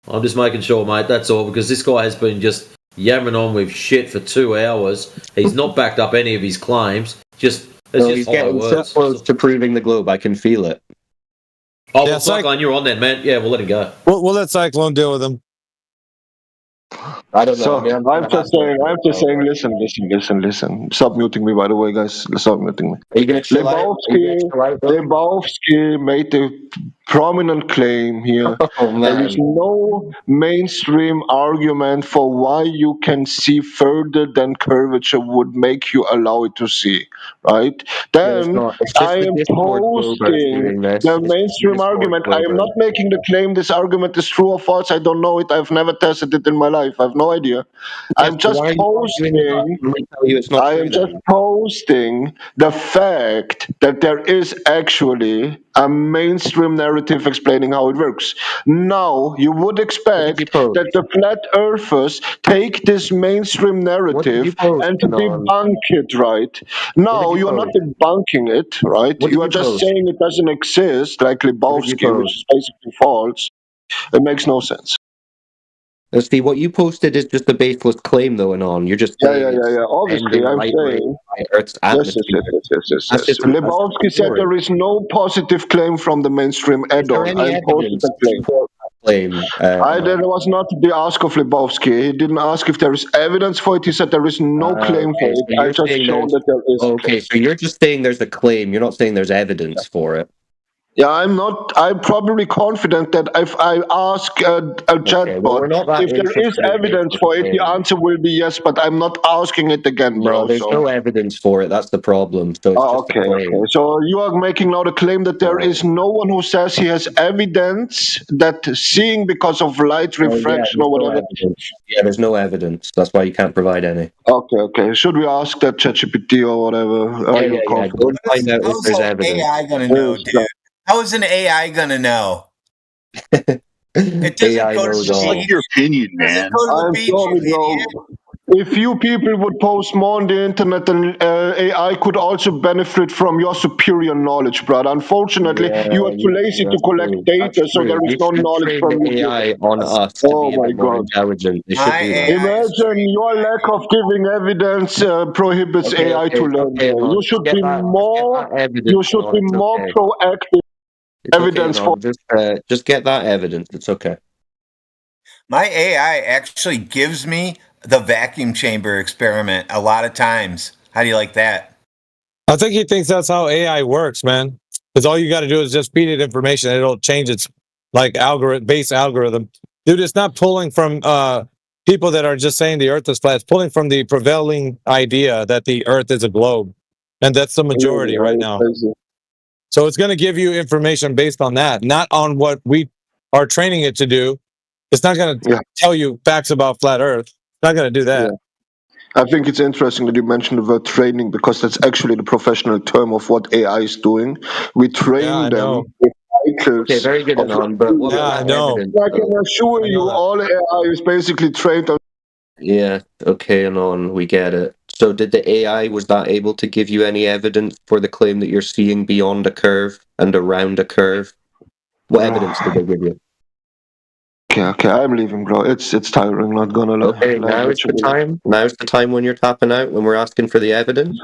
I'm just making sure, mate, that's all, because this guy has been just yammering on with shit for 2 hours. He's not backed up any of his claims. He's getting so close to proving the globe. I can feel it. Oh, yeah, well, Cyclone, you're on then, man. Yeah, we'll let him go. We'll let Cyclone deal with him. I don't know. So I'm just saying. Listen. Stop muting me, by the way, guys. Stop muting me. Lebowski made a prominent claim here. There is no mainstream argument for why you can see further than curvature would make you allow it to see, right? Then I am posting the mainstream argument. I am not making the claim this argument is true or false. I don't know it. I've never tested it in my life. I have no idea. I'm just posting the fact that there is actually a mainstream narrative explaining how it works. Now, you would expect that the flat earthers take this mainstream narrative and debunk it, right? No, you're not debunking it, right? You are just saying it doesn't exist, like Lebowski, which is basically false. It makes no sense. See, what you posted is just a baseless claim, though, and on. You're just yeah. Obviously, I'm saying. Yes. Lebowski said there is no positive claim from the mainstream at all. I posted the claim. There was not the ask of Lebowski. He didn't ask if there is evidence for it. He said there is no claim for it. I just showed that there is. Okay, so you're just saying there's a claim. You're not saying there's evidence for it. Yeah, I'm probably confident that if I ask a chatbot if there is evidence for it, the answer will be yes, but I'm not asking it again, bro. There's no evidence for it. That's the problem. So it's okay. So you are making now the claim that there is no one who says he has evidence that seeing because of light refraction or whatever. There's no evidence. That's why you can't provide any. Okay. Should we ask that ChatGPT or whatever? Go find out if there's evidence. AI gonna know, dude? How is an AI gonna know? It doesn't go to like your opinion, man. I'm sorry, bro. If you people would post more on the internet, then AI could also benefit from your superior knowledge, brother. Unfortunately, you are too lazy to collect data, so there is no knowledge from you. AI on us. Oh my God! Intelligent. Imagine your lack of giving evidence prohibits AI to learn. You should be more. You should be more proactive. Evidence for just get that evidence. It's okay. My AI actually gives me the vacuum chamber experiment a lot of times. How do you like that? I think he thinks that's how AI works, man. Because all you got to do is just feed it information, and it'll change its base algorithm. Dude, it's not pulling from people that are just saying the Earth is flat. It's pulling from the prevailing idea that the Earth is a globe, and that's the majority right now. So it's going to give you information based on that, not on what we are training it to do. It's not going to tell you facts about flat Earth. Not going to do that. Yeah. I think it's interesting that you mentioned the word training because that's actually the professional term of what AI is doing. We train them with cycles. Okay, very good, Anon. But what about evidence? I can assure you, all AI is basically trained on. Yeah. Okay, Anon, we get it. So, did the AI was that able to give you any evidence for the claim that you're seeing beyond a curve and around a curve? What evidence did they give you? Okay, I'm leaving, bro. It's tiring, not gonna lie. Okay, now is the time. Now's the time when you're tapping out, when we're asking for the evidence.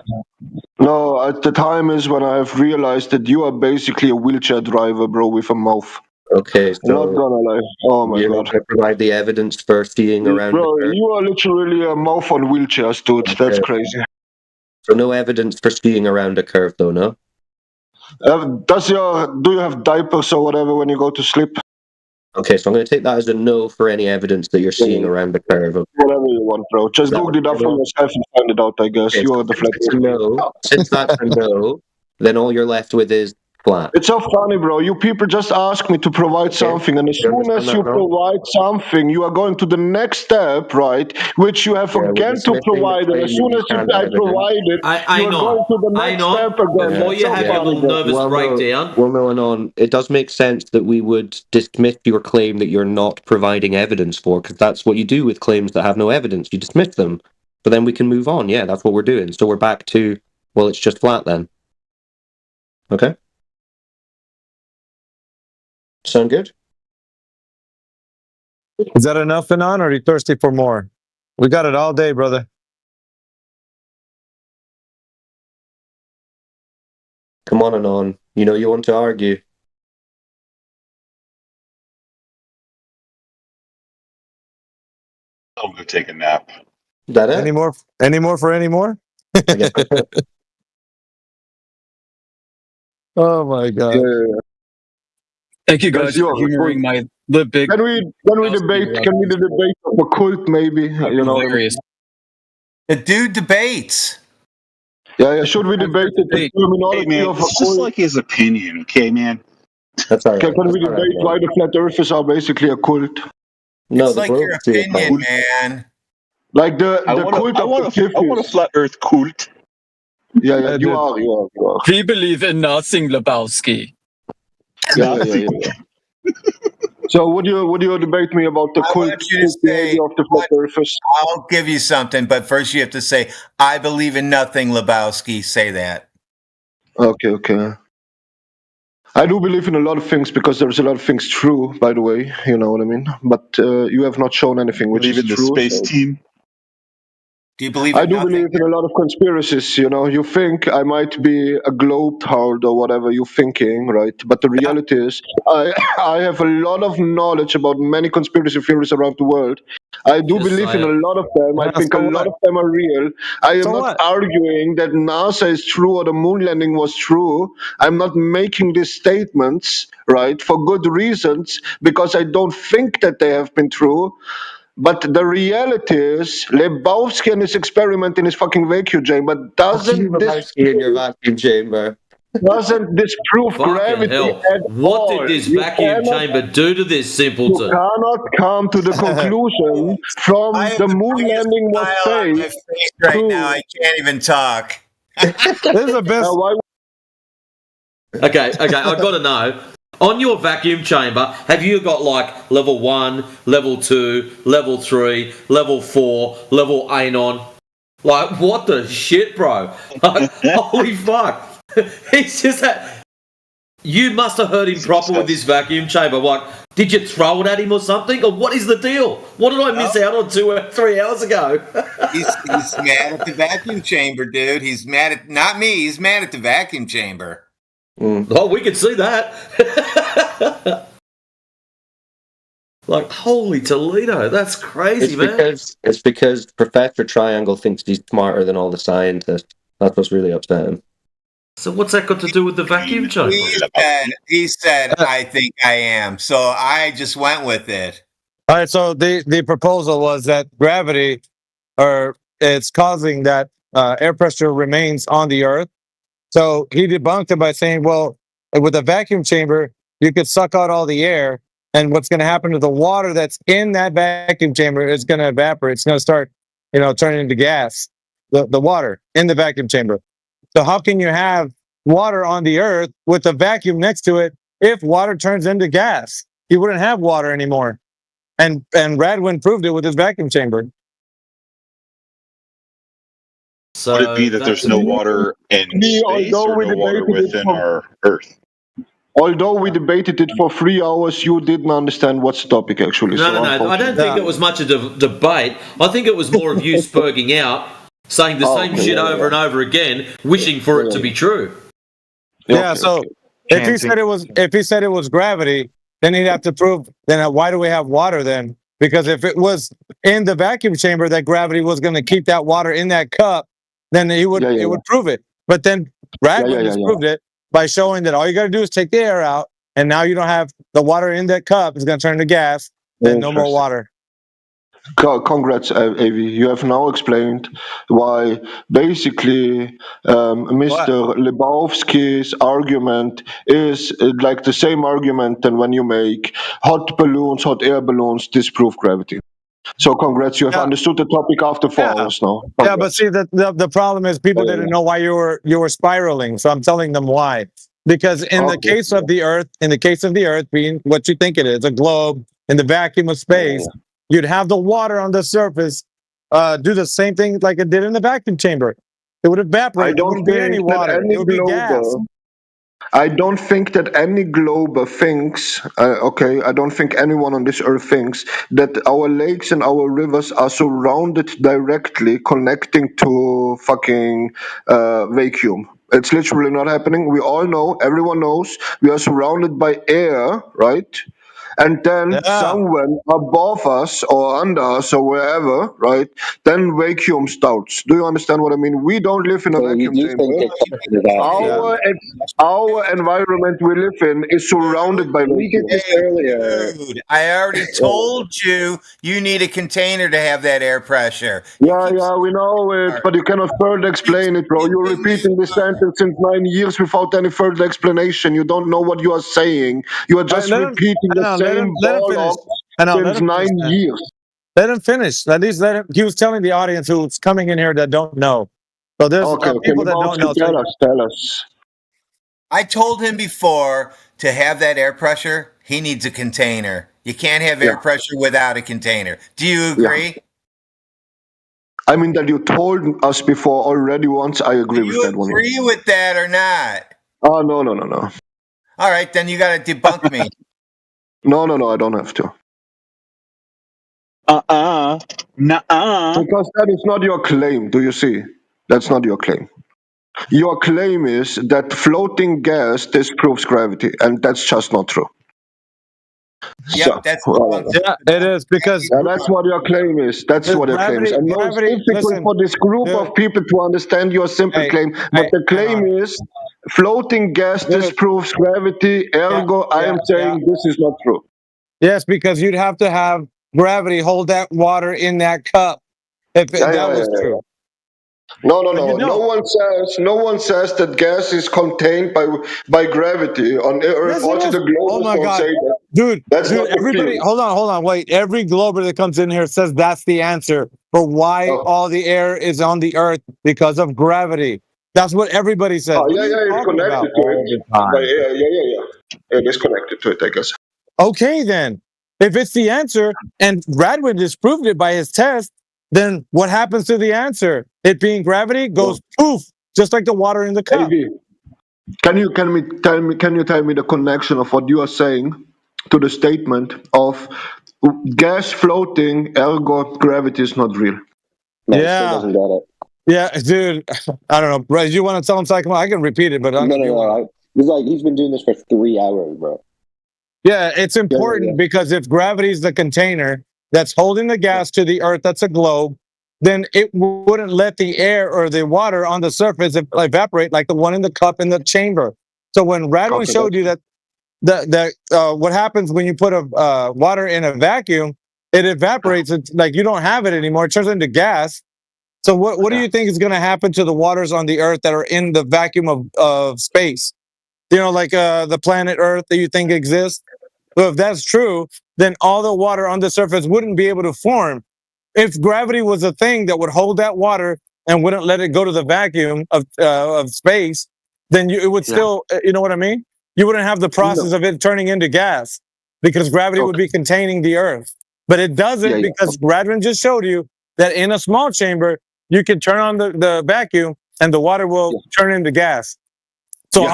No, the time is when I've realized that you are basically a wheelchair driver, bro, with a mouth. Okay, so not gonna lie. Oh my you're god. not going to provide the evidence for seeing around Bro, the curve? you are literally a mouth on wheelchairs, dude. Okay. That's crazy. So no evidence for seeing around a curve, though, no? Do you have diapers or whatever when you go to sleep? Okay, so I'm going to take that as a no for any evidence that you're seeing around the curve. Whatever you want, bro. Just Google it up for yourself and find it out, I guess. Okay, You are the flat no. Since that's a no, then all you're left with is flat. It's so funny, bro. You people just ask me to provide something, and as soon as you provide something, you are going to the next step, right? Which you have again to provide, and as soon as I provide it, you are going to the next step again. Before you have your little nervous breakdown. Well, no, Anon, it does make sense that we would dismiss your claim that you're not providing evidence for, because that's what you do with claims that have no evidence. You dismiss them, but then we can move on. Yeah, that's what we're doing. So we're back to, well, it's just flat then. Okay? Sound good? Is that enough, Anon, or are you thirsty for more? We got it all day, brother. Come on, Anon. You know you want to argue. I'll go take a nap. Is that it? Any more for any more? Oh my god. Yeah. Thank you guys for humoring my the big. Can we debate of a cult, maybe? You know, hilarious. The dude debates. Yeah. Should we debate the terminology man, of a it's just cult? like his opinion, okay, man? That's all right. Can we debate why the flat earthers are basically a cult? No, it's like your opinion, man. Like the I cult of the I want a flat Earth cult. Yeah, you are. We believe in nothing, Lebowski. Yeah. So would you debate me about the cult of the flat earthers? I'll give you something, but first you have to say, I believe in nothing, Lebowski. Say that. Okay. I do believe in a lot of things because there's a lot of things true, by the way. You know what I mean? But you have not shown anything which is true. The space team? Do you believe I do believe in a lot of conspiracies. You know, you think I might be a globe-trother or whatever you're thinking, right? But the reality is, I have a lot of knowledge about many conspiracy theories around the world. I do believe in a lot of them. I think a lot of them are real. I am not arguing that NASA is true or the moon landing was true. I'm not making these statements, right, for good reasons, because I don't think that they have been true. But the reality is, Lebowski and his experiment in his fucking vacuum chamber doesn't disprove gravity at what all. did this You vacuum chamber do to this simpleton? You cannot come to the conclusion from the moon landing was fake. Right now, I can't even talk. This is the best. Okay, I've got to know. On your vacuum chamber, have you got like level 1, level 2, level 3, level 4, level Anon? Like, what the shit, bro? Like, holy fuck. He's just that. You must have heard him proper with this vacuum chamber. Like, did you throw it at him or something? Or what is the deal? What did I miss out on 2 or 3 hours ago? He's mad at the vacuum chamber, dude. He's mad at, not me, he's mad at the vacuum chamber. Oh, we can see that. Like, holy Toledo, that's crazy, man. It's because Professor Triangle thinks he's smarter than all the scientists. That's what's really upsetting. So what's that got to do with the vacuum chamber? He said, I think I am. So I just went with it. All right, so the proposal was that gravity, or it's causing that air pressure remains on the Earth. So he debunked it by saying, well, with a vacuum chamber, you could suck out all the air, And what's going to happen to the water that's in that vacuum chamber is going to evaporate. It's going to start, turning into gas, the water in the vacuum chamber. So how can you have water on the Earth with a vacuum next to it if water turns into gas? You wouldn't have water anymore. And Radwin proved it with his vacuum chamber. So would it be that there's no water in space or no water within our Earth? Although we debated it for 3 hours, you didn't understand what's the topic, actually. No. I don't think it was much of a debate. I think it was more of you spurging out, saying the same shit over and over again, wishing for it to be true. Yeah, so if he said it was gravity, then he'd have to prove, then why do we have water then? Because if it was in the vacuum chamber that gravity was going to keep that water in that cup, then it would prove it. But then Radwin just proved it by showing that all you got to do is take the air out, and now you don't have the water in that cup. It's going to turn to gas, and no more water. Congrats, Avi. You have now explained why basically Mr. Lebowski's argument is like the same argument than when you make hot air balloons disprove gravity. So congrats, you have understood the topic after 4 hours now. Congrats. Yeah, but see, the problem is people didn't know why you were spiraling. So I'm telling them why. Because in the case of the Earth being what you think it is, a globe in the vacuum of space, you'd have the water on the surface do the same thing like it did in the vacuum chamber. It would evaporate. There wouldn't be any water. It would be gas. I don't think that any glober thinks, I don't think anyone on this earth thinks that our lakes and our rivers are surrounded directly connecting to fucking vacuum. It's literally not happening. We all know, everyone knows, we are surrounded by air, right? And then somewhere above us or under us or wherever, right? Then vacuum starts. Do you understand what I mean? We don't live in a vacuum chamber. Our environment we live in is surrounded by vacuum. Dude, I already told you need a container to have that air pressure. Yeah, we know it, but you cannot further explain it, bro. You're repeating this sentence since 9 years without any further explanation. You don't know what you are saying. You are just repeating the same ball since 9 years. Let him finish. At least let him. He was telling the audience who's coming in here that don't know. So there's people that don't know. Tell us. I told him before to have that air pressure, he needs a container. You can't have air pressure without a container. Do you agree? Yeah. I mean that you told us before already once. I agree with that one. Do you agree with that or not? Oh, no. All right, then you got to debunk me. No, I don't have to. Nuh-uh. Because that is not your claim, do you see? That's not your claim. Your claim is that floating gas disproves gravity, and that's just not true. Yeah, it is because that's what your claim is. That's what your claim is. And no, it's difficult for this group of people to understand your simple claim. But the claim is floating gas disproves gravity. Ergo, I am saying this is not true. Yes, because you'd have to have gravity hold that water in that cup if that was true. No. No one says that gas is contained by gravity on Earth. Also, the globers don't say that. Dude, everybody, hold on, wait. Every glober that comes in here says that's the answer for why all the air is on the Earth because of gravity. That's what everybody says. Oh, it's connected to it. Yeah. It is connected to it, I guess. Okay, then. If it's the answer, and Radwin disproved it by his test, then what happens to the answer? It being gravity goes poof, just like the water in the cup. Can you tell me the connection of what you are saying to the statement of gas floating, ergo gravity is not real? No, he still doesn't get it. Yeah, dude. I don't know, bro. You want to tell him something? I can repeat it, but no. He's been doing this for 3 hours, bro. Yeah, it's important because if gravity is the container that's holding the gas to the Earth, that's a globe, then it wouldn't let the air or the water on the surface evaporate like the one in the cup in the chamber. So when Radwin showed you that what happens when you put a water in a vacuum, it evaporates. It's like you don't have it anymore. It turns into gas. So what do you think is going to happen to the waters on the Earth that are in the vacuum of space? You know, like the planet Earth that you think exists? So if that's true, then all the water on the surface wouldn't be able to form. If gravity was a thing that would hold that water and wouldn't let it go to the vacuum of space, then it would still, you know what I mean? You wouldn't have the process of it turning into gas because gravity would be containing the Earth. But it doesn't because Radwin just showed you that in a small chamber, you can turn on the vacuum and the water will turn into gas. So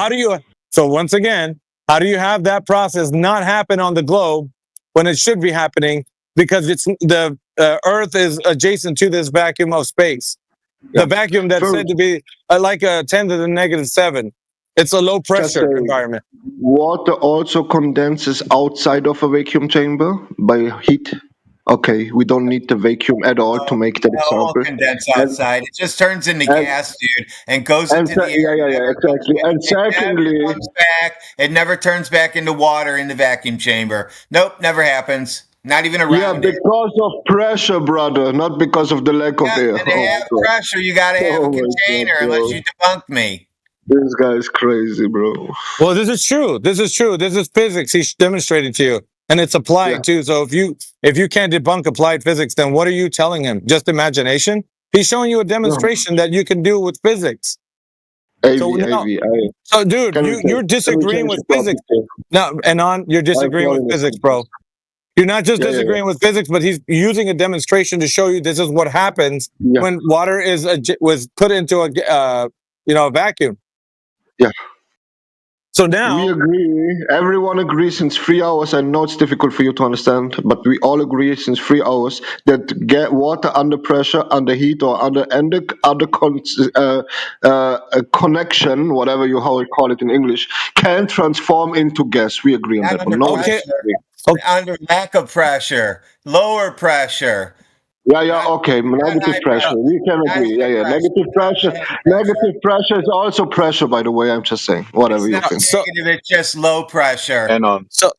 so once again, how do you have that process not happen on the globe when it should be happening? Because it's the Earth is adjacent to this vacuum of space. The vacuum that's said to be like a 10 to the -7. It's a low pressure environment. Water also condenses outside of a vacuum chamber by heat. Okay, we don't need the vacuum at all to make that example. It won't condense outside. It just turns into gas, dude, and goes into the air. Exactly. And secondly, it comes back. It never turns back into water in the vacuum chamber. Nope, never happens. Not even around because of pressure, brother, not because of the lack of air. And to have pressure, you got to have a container, unless you debunk me. This guy's crazy, bro. Well, this is true. This is true. This is physics he's demonstrating to you. And it's applied too. So if you can't debunk applied physics, then what are you telling him? Just imagination? He's showing you a demonstration that you can do with physics. So dude, you're disagreeing with physics. No, Anon, you're disagreeing with physics, bro. You're not just disagreeing with physics, but he's using a demonstration to show you this is what happens when water was put into a vacuum. Yeah. So now we agree. Everyone agrees since 3 hours. I know it's difficult for you to understand, but we all agree since 3 hours that water under pressure, under heat, or under a connection, whatever you how you call it in English, can transform into gas. We agree on that one. No, under lack of pressure, lower pressure. Okay. Negative pressure. We can agree. Negative pressure is also pressure, by the way. I'm just saying. Whatever you think. Negative, it's just low pressure. So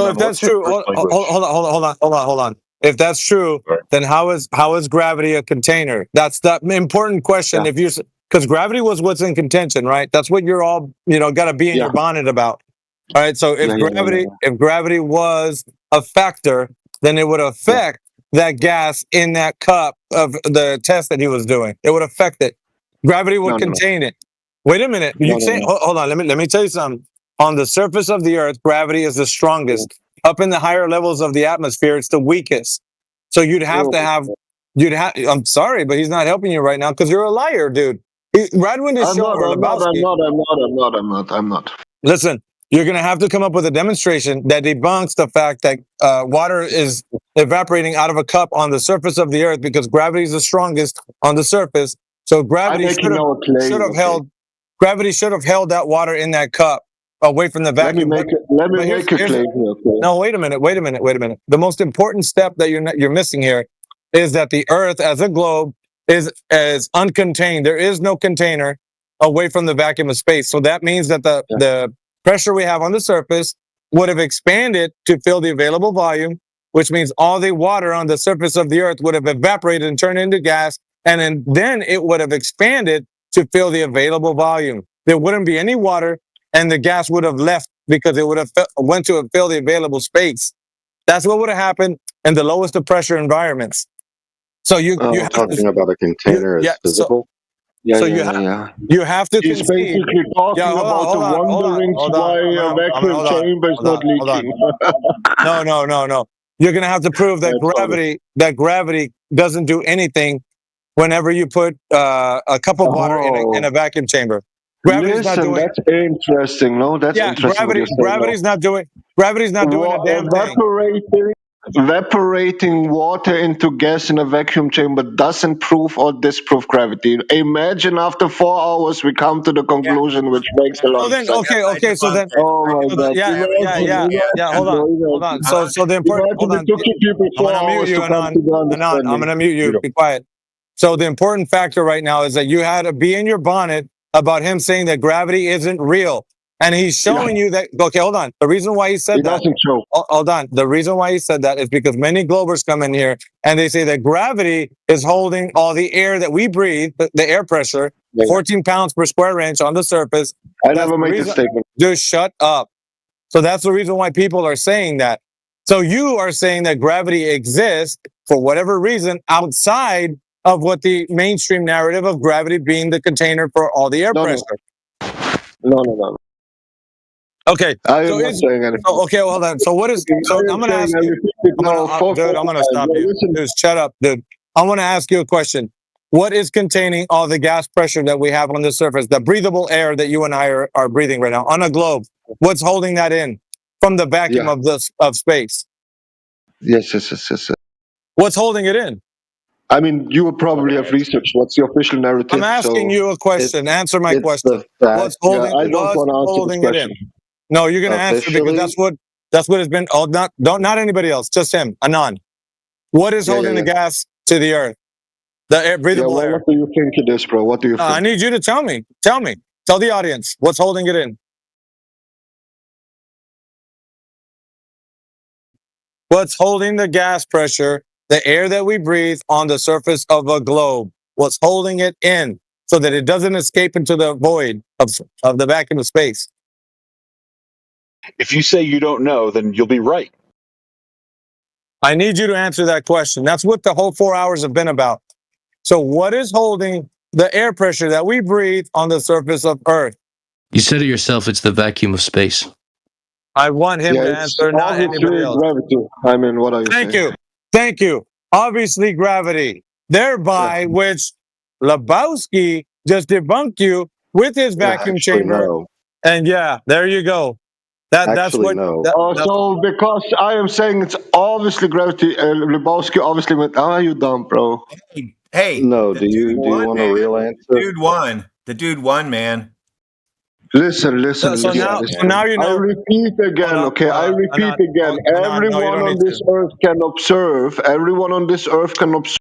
if that's true, hold on. If that's true, then how is gravity a container? That's the important question. Because gravity was what's in contention, right? That's what you're all got to be in your bonnet about. All right. So if gravity was a factor, then it would affect that gas in that cup of the test that he was doing. It would affect it. Gravity would contain it. Wait a minute. Hold on. Let me tell you something. On the surface of the Earth, gravity is the strongest. Up in the higher levels of the atmosphere, it's the weakest. So I'm sorry, but he's not helping you right now because you're a liar, dude. Radwin is I'm not. Listen, you're going to have to come up with a demonstration that debunks the fact that water is evaporating out of a cup on the surface of the Earth because gravity is the strongest on the surface. So gravity should have held that water in that cup away from the vacuum. Let me make a claim here. No, wait a minute. The most important step that you're missing here is that the Earth as a globe is uncontained. There is no container away from the vacuum of space. So that means that the pressure we have on the surface would have expanded to fill the available volume, which means all the water on the surface of the Earth would have evaporated and turned into gas, and then it would have expanded to fill the available volume. There wouldn't be any water, and the gas would have left because it would have went to fill the available space. That's what would have happened in the lowest of pressure environments. So you're talking about a container as physical. You have to He's basically talking about the wonderings why a vacuum chamber is not leaking. No. You're going to have to prove that gravity doesn't do anything whenever you put a cup of water in a vacuum chamber. Gravity's not doing. That's interesting. No, that's interesting. Gravity's not doing a damn thing. Evaporating water into gas in a vacuum chamber doesn't prove or disprove gravity. Imagine after 4 hours we come to the conclusion which makes a lot of sense. Okay. So then, oh my God. Yeah. Hold on. So the important. Hold on. I'm gonna mute you. Be quiet. So the important factor right now is that you had to be in your bonnet about him saying that gravity isn't real. And he's showing you that, okay, hold on. The reason why he said that, hold on. The reason why he said that is because many Globers come in here and they say that gravity is holding all the air that we breathe, the air pressure, 14 pounds per square inch on the surface. I never made this statement. Dude, shut up. So that's the reason why people are saying that. So you are saying that gravity exists for whatever reason outside of what the mainstream narrative of gravity being the container for all the air pressure. No. Okay. I am not saying anything. Okay, well, hold on. So what is? So I'm going to ask you. I'm going to stop you. Dude, shut up, dude. I want to ask you a question. What is containing all the gas pressure that we have on the surface, the breathable air that you and I are breathing right now on a globe? What's holding that in from the vacuum of space? Yes. What's holding it in? I mean, you would probably have researched what's the official narrative. I'm asking you a question. Answer my question. What's holding? I don't want to answer this question. No, you're going to answer because that's what has been. Oh, not anybody else. Just him, Anon. What is holding the gas to the earth? The air, breathable air. What do you think it is, bro? What do you think? I need you to tell me. Tell me. Tell the audience what's holding it in. What's holding the gas pressure, the air that we breathe on the surface of a globe? What's holding it in so that it doesn't escape into the void of the vacuum of space? If you say you don't know, then you'll be right. I need you to answer that question. That's what the whole 4 hours have been about. So what is holding the air pressure that we breathe on the surface of Earth? You said it yourself, it's the vacuum of space. I want him to answer, not anybody else. Gravity. I mean, what are you saying? Thank you. Obviously gravity. Thereby which Lebowski just debunked you with his vacuum chamber. No. And there you go. That's what. No. So because I am saying it's obviously gravity, Lebowski obviously went. You dumb, bro. Hey. No. Do you want a real answer? The dude won, man. Listen. So now you know. I repeat again, okay? I repeat again. Everyone on this earth can observe. Everyone on this earth can observe.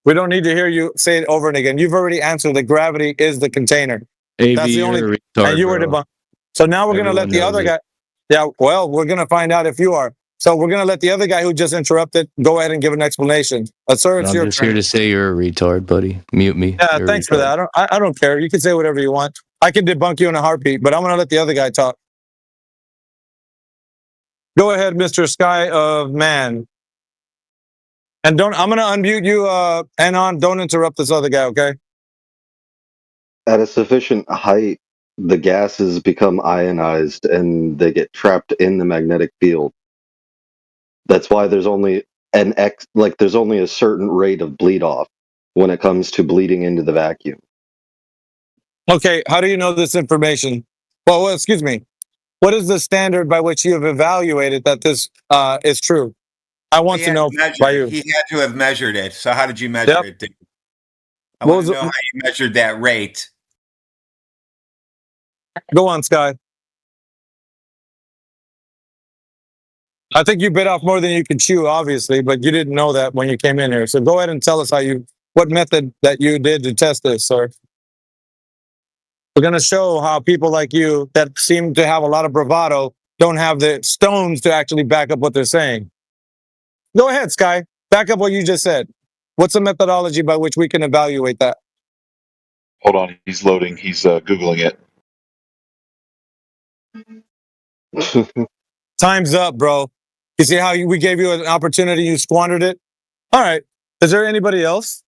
We don't need to hear you say it over and again. You've already answered that gravity is the container. That's the only. And you were debunked. So now we're going to let the other guy. Yeah, well, we're going to find out if you are. So we're going to let the other guy who just interrupted go ahead and give an explanation. Sir, it's your turn. I'm just here to say you're a retard, buddy. Mute me. Yeah, thanks for that. I don't care. You can say whatever you want. I can debunk you in a heartbeat, but I'm going to let the other guy talk. Go ahead, Mr. Sky of Man. And I'm going to unmute you, Anon. Don't interrupt this other guy, okay? At a sufficient height, the gases become ionized and they get trapped in the magnetic field. That's why there's only there's only a certain rate of bleed off when it comes to bleeding into the vacuum. Okay, how do you know this information? Well, excuse me. What is the standard by which you have evaluated that this is true? I want to know by you. He had to have measured it. So how did you measure it, dude? I want to know how you measured that rate. Go on, Sky. I think you bit off more than you can chew, obviously, but you didn't know that when you came in here. So go ahead and tell us what method that you did to test this, sir. We're going to show how people like you that seem to have a lot of bravado don't have the stones to actually back up what they're saying. Go ahead, Sky. Back up what you just said. What's the methodology by which we can evaluate that? Hold on. He's loading. He's Googling it. Time's up, bro. You see how we gave you an opportunity, you squandered it? All right. Is there anybody else?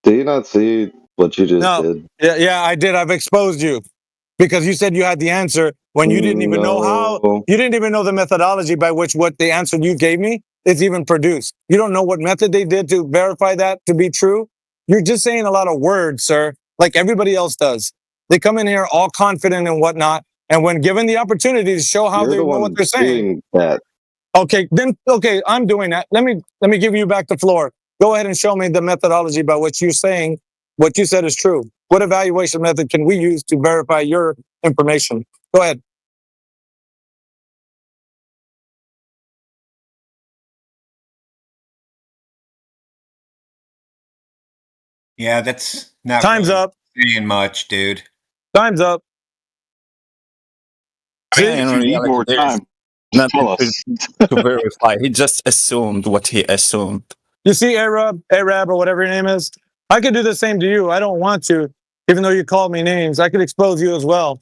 Do you not see what you just did? Yeah, I did. I've exposed you because you said you had the answer when you didn't even know how. You didn't even know the methodology by which what the answer you gave me is even produced. You don't know what method they did to verify that to be true. You're just saying a lot of words, sir, like everybody else does. They come in here all confident and whatnot. And when given the opportunity to show how they know what they're saying, okay, I'm doing that. Let me give you back the floor. Go ahead and show me the methodology by which you're saying what you said is true. What evaluation method can we use to verify your information? Go ahead. Yeah, that's not Time's up. Saying much, dude. Time's up. You need more time. Nothing to verify. He just assumed what he assumed. You see, Arab, or whatever your name is, I could do the same to you. I don't want to, even though you called me names. I could expose you as well.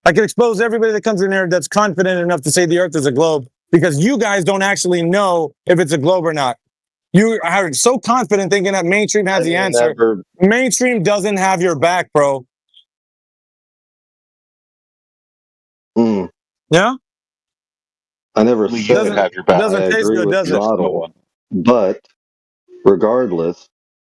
I can expose everybody that comes in here that's confident enough to say the Earth is a globe, because you guys don't actually know if it's a globe or not. You are so confident thinking that mainstream has the answer. Mainstream doesn't have your back, bro. Yeah? I never We said have your back. Doesn't taste good, does it? But regardless,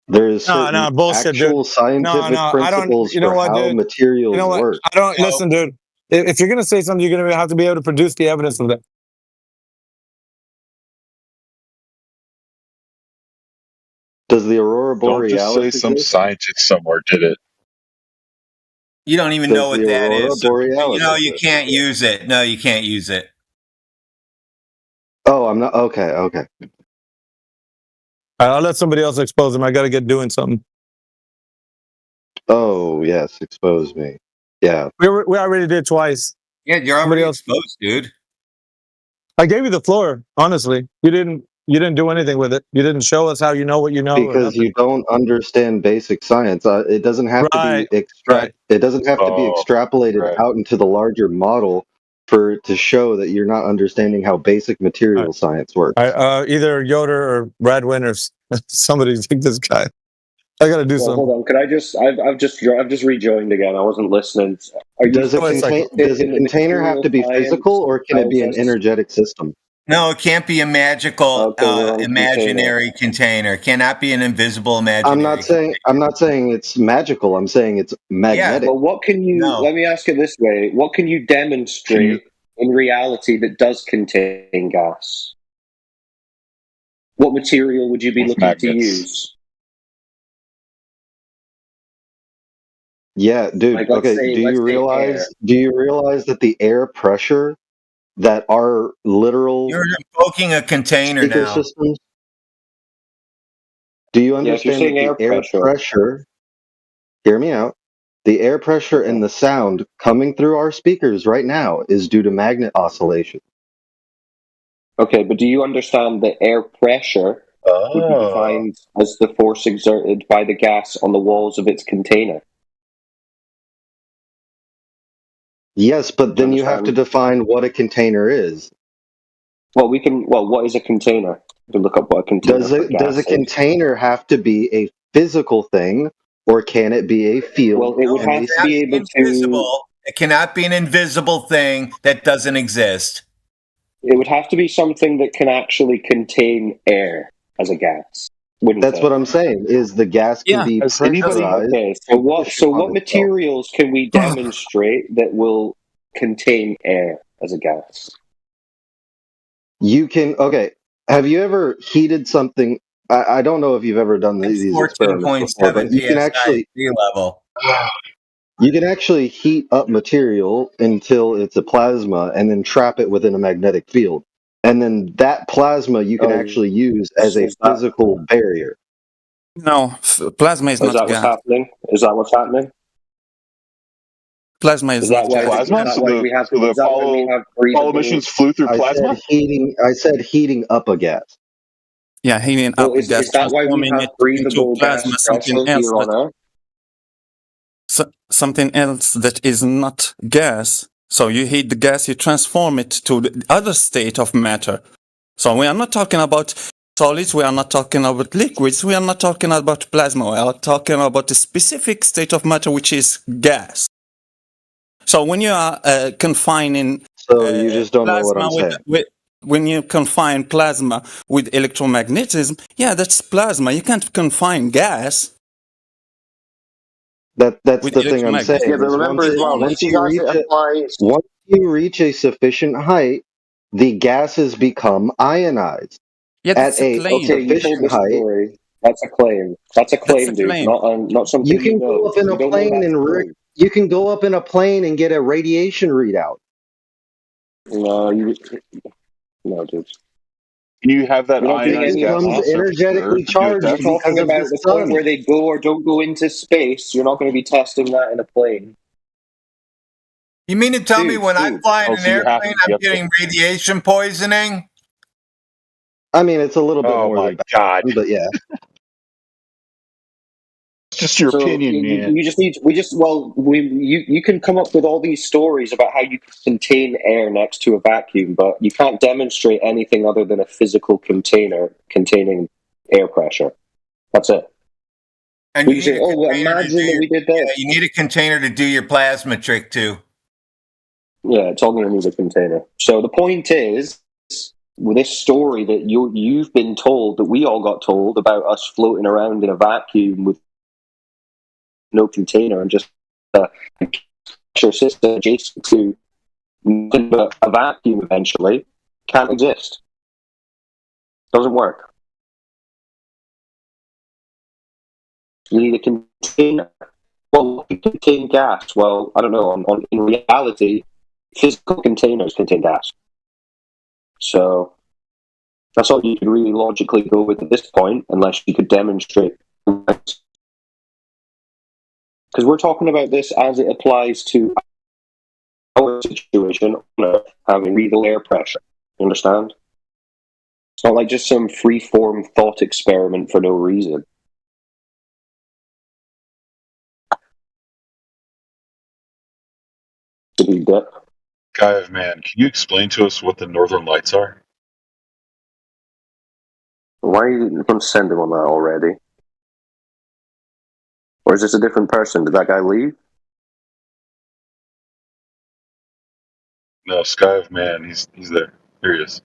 there is certain bullshit, actual dude. scientific principles for how materials work. I don't listen, dude. If you're gonna say something, you're gonna have to be able to produce the evidence of that. Does the aurora borealis Don't just say some scientist somewhere did it. You don't even know what that is. You can't use it. No, you can't use it. Oh, I'm not. Okay. I'll let somebody else expose him. I got to get doing something. Oh, yes. Expose me. Yeah. We already did twice. Yeah, you're already exposed, dude. I gave you the floor, honestly. You didn't do anything with it. You didn't show us how you know what you know. Because you don't understand basic science. It doesn't have to be It doesn't have to be extrapolated out into the larger model to show that you're not understanding how basic material science works. Either Yoder or Brad Winters. Somebody take this guy. I got to do something. Hold on. Could I just? I've just rejoined again. I wasn't listening. Does a container have to be physical, or can it be an energetic system? No, it can't be a magical, imaginary container. It cannot be an invisible imaginary. I'm not saying it's magical. I'm saying it's magnetic. Yeah, but what can you? Let me ask it this way: what can you demonstrate in reality that does contain gas? What material would you be looking to use? Yeah, dude. Okay. Do you realize that the air pressure that our literal you're invoking a container now. Systems, do you understand that the air pressure? Hear me out. The air pressure and the sound coming through our speakers right now is due to magnet oscillation. Okay, but do you understand that air pressure would be defined as the force exerted by the gas on the walls of its container? Yes, but then you have to define what a container is. Well, what is a container? To look up what a container does a container have to be a physical thing, or can it be a field? Well, it would have to be able to. It cannot be an invisible thing that doesn't exist. It would have to be something that can actually contain air as a gas. That's what I'm saying. Is the gas can be pressurized? Okay, so what materials can we demonstrate that will contain air as a gas? You can. Okay. Have you ever heated something? I don't know if you've ever done these experiments before, but you can actually level. You can actually heat up material until it's a plasma, and then trap it within a magnetic field, and then that plasma you can actually use as a physical barrier. No, plasma is not gas. What's happening? Is that what's happening? Plasma is not gas. Plasma? So the Apollo missions flew through plasma? I said heating up a gas. Yeah, heating up a gas. Is that why we have breathable plasma, something else. Something else that is not gas. So you heat the gas, you transform it to the other state of matter. So we are not talking about solids, we are not talking about liquids, we are not talking about plasma, we are talking about a specific state of matter which is gas. So when you are confining you just don't know what I'm saying. When you confine plasma with electromagnetism, yeah, that's plasma. You can't confine gas. That's the thing I'm saying. Yeah, but remember as well, once you reach a sufficient height, the gases become ionized. Yeah, that's a claim. Okay, you told the story. That's a claim. That's a claim, dude. Not something you can go up in a plane and you can go up in a plane and get a radiation readout. No, dude. You have that ionized gas energetically charged. You're talking about the point where they go or don't go into space. You're not going to be testing that in a plane. You mean to tell me when I fly in an airplane, I'm getting radiation poisoning? I mean, it's a little bit more than God. but yeah. just your opinion, man. You can come up with all these stories about how you can contain air next to a vacuum, but you can't demonstrate anything other than a physical container containing air pressure. That's it. And we say, imagine that we did that. You need a container to do your plasma trick too. Yeah, it's all going to need a container. So the point is, with this story that you've been told, that we all got told about us floating around in a vacuum with no container and just a pressure system adjacent to a vacuum eventually, can't exist. Doesn't work. You need a container. Well, you contain gas. Well, I don't know. In reality, physical containers contain gas. So that's all you could really logically go with at this point, unless you could demonstrate. Because we're talking about this as it applies to our situation on Earth, having lethal air pressure. You understand? It's not like just some free-form thought experiment for no reason. Guy of Man, can you explain to us what the Northern Lights are? Why are you going to send him on that already? Or is this a different person? Did that guy leave? No, Sky of Man, he's there. Here he is.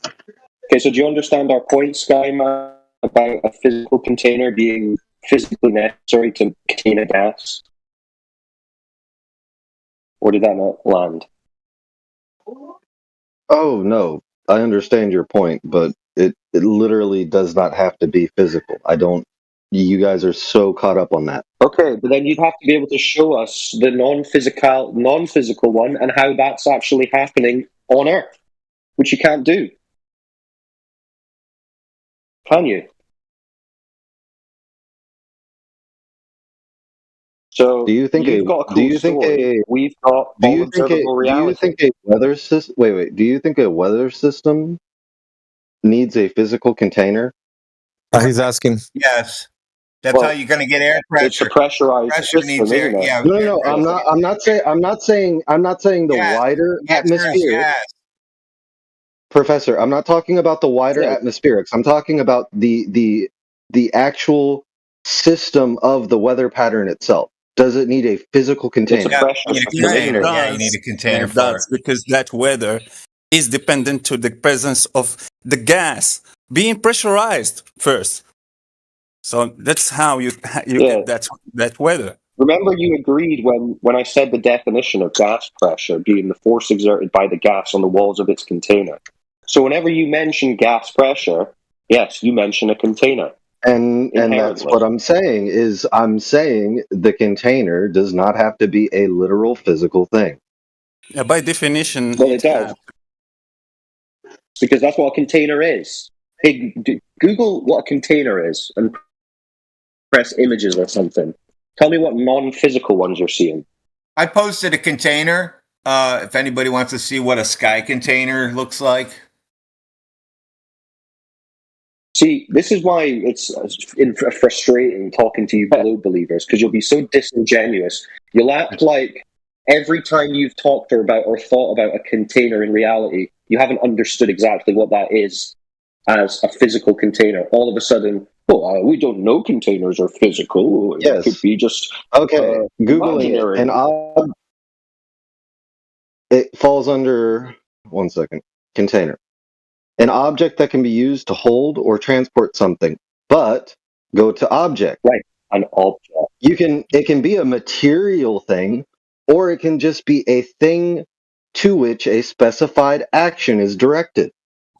Okay, so do you understand our point, Skyman, about a physical container being physically necessary to contain a gas? Or did that not land? Oh, no. I understand your point, but it literally does not have to be physical. You guys are so caught up on that. Okay, but then you'd have to be able to show us the non-physical one and how that's actually happening on Earth, which you can't do. Can you? So do you think a weather system? Wait. Do you think a weather system needs a physical container? He's asking. Yes. That's how you're going to get air pressure. It's a pressurized system, needs air. Yeah. No. I'm not saying the wider atmosphere. Professor, I'm not talking about the wider atmospherics. I'm talking about the actual system of the weather pattern itself. Does it need a physical container? You need a container for it. Because that weather is dependent to the presence of the gas being pressurized first. So that's how you get that weather. Remember, you agreed when I said the definition of gas pressure being the force exerted by the gas on the walls of its container. So whenever you mention gas pressure, yes, you mention a container. And that's what I'm saying is the container does not have to be a literal physical thing. Yeah, by definition, well, it does. Because that's what a container is. Hey, Google what a container is and press images or something. Tell me what non-physical ones you're seeing. I posted a container. If anybody wants to see what a sky container looks like. See, this is why it's frustrating talking to you globe believers, because you'll be so disingenuous. You'll act like every time you've talked about or thought about a container in reality, you haven't understood exactly what that is as a physical container. All of a sudden, we don't know containers are physical. Yes. It could be just Googling it, and it falls under, one second, container. An object that can be used to hold or transport something. But go to object. Right, an object. It can be a material thing, or it can just be a thing to which a specified action is directed.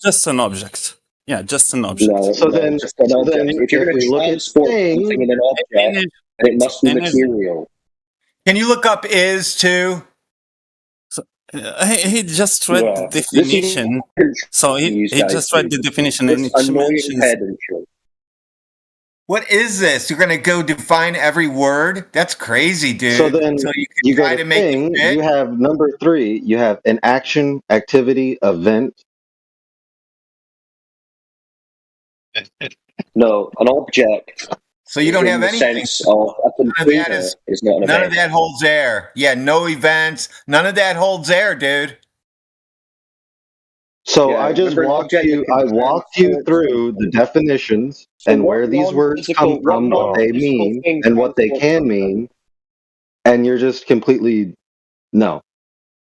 Just an object. Yeah, just an object. If you're going to transport something in an object, it must be material. Can you look up is too? So, he just read the definition. So he just read the definition and it mentions. What is this? You're going to go define every word? That's crazy, dude. So then you try to make it fit. You have number 3. You have an action, activity, event. No, an object. So you don't have anything. Sense of a container is not an none event. of that holds air. Yeah, no events. None of that holds air, dude. So I just walked you through the definitions and where these words come from, what they mean, and what they can mean, and you're just completely no.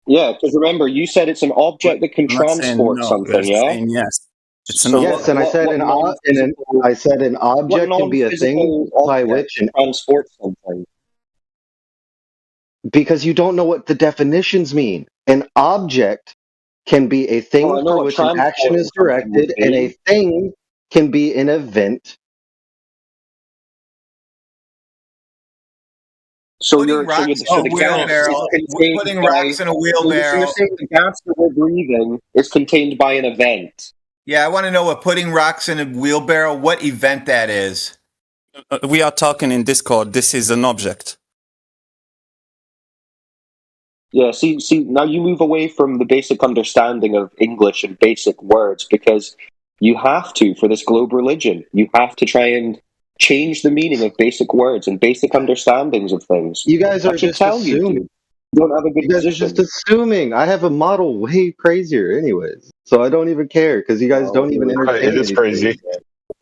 Yeah, because remember, you said it's an object that can transport something. Yeah. Yes. Yes, and I said an object can be a thing by which transport something. Because you don't know what the definitions mean. An object can be a thing for which an action is directed, and a thing can be an event. So putting rocks in a wheelbarrow. Putting rocks in a wheelbarrow. So you're saying the gas that we're breathing is contained by an event. Yeah, I want to know what putting rocks in a wheelbarrow, what event that is. We are talking in Discord. This is an object. Yeah, see, now you move away from the basic understanding of English and basic words because you have to, for this globe religion, you have to try and change the meaning of basic words and basic understandings of things. You guys are just assuming. You don't have a good You guys are just assuming. I have a model way crazier anyways. So I don't even care because you guys don't even entertain It is crazy.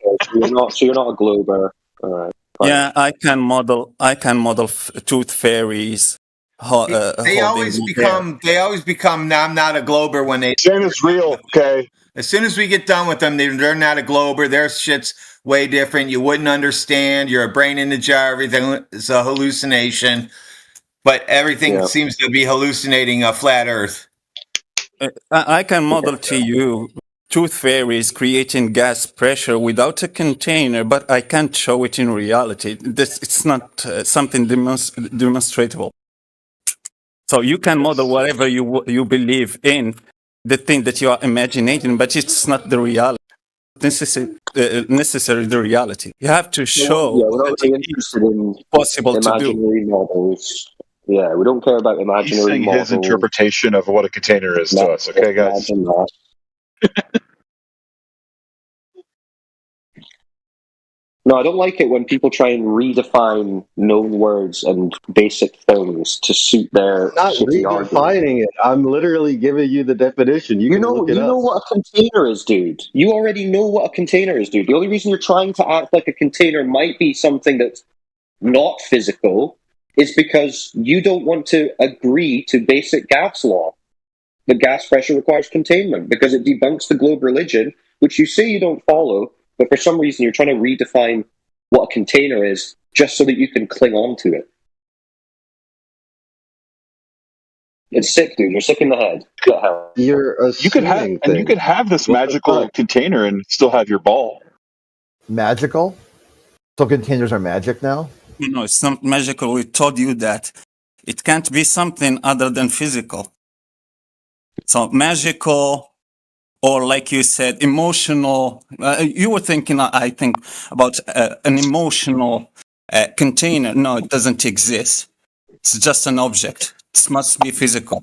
So you're not a glober. All right. Yeah, I can model tooth fairies. They always become. No, I'm not a glober when they. Same is real. Okay. As soon as we get done with them, they're not a glober. Their shit's way different. You wouldn't understand. You're a brain in a jar. Everything is a hallucination. But everything seems to be hallucinating a flat Earth. I can model to you tooth fairies creating gas pressure without a container, but I can't show it in reality. It's not something demonstrable. So you can model whatever you believe in, the thing that you are imagining, but it's not the reality. Necessary the reality. You have to show we're not really interested in possible imaginary models. Yeah, we don't care about imaginary He's models. his interpretation of what a container is to us. Okay, guys. No, I don't like it when people try and redefine known words and basic things to suit their I'm not shitty redefining it. I'm literally giving you the definition. You know what a container is, dude. You already know what a container is, dude. The only reason you're trying to act like a container might be something that's not physical is because you don't want to agree to basic gas law. The gas pressure requires containment because it debunks the globe religion, which you say you don't follow, but for some reason you're trying to redefine what a container is just so that you can cling on to it. It's sick, dude. You're sick in the head. Get help. You could have this magical container and still have your ball. Magical? So containers are magic now? No, it's not magical. We told you that it can't be something other than physical. So magical, or like you said, emotional. You were thinking, I think, about an emotional container. No, it doesn't exist. It's just an object. It must be physical.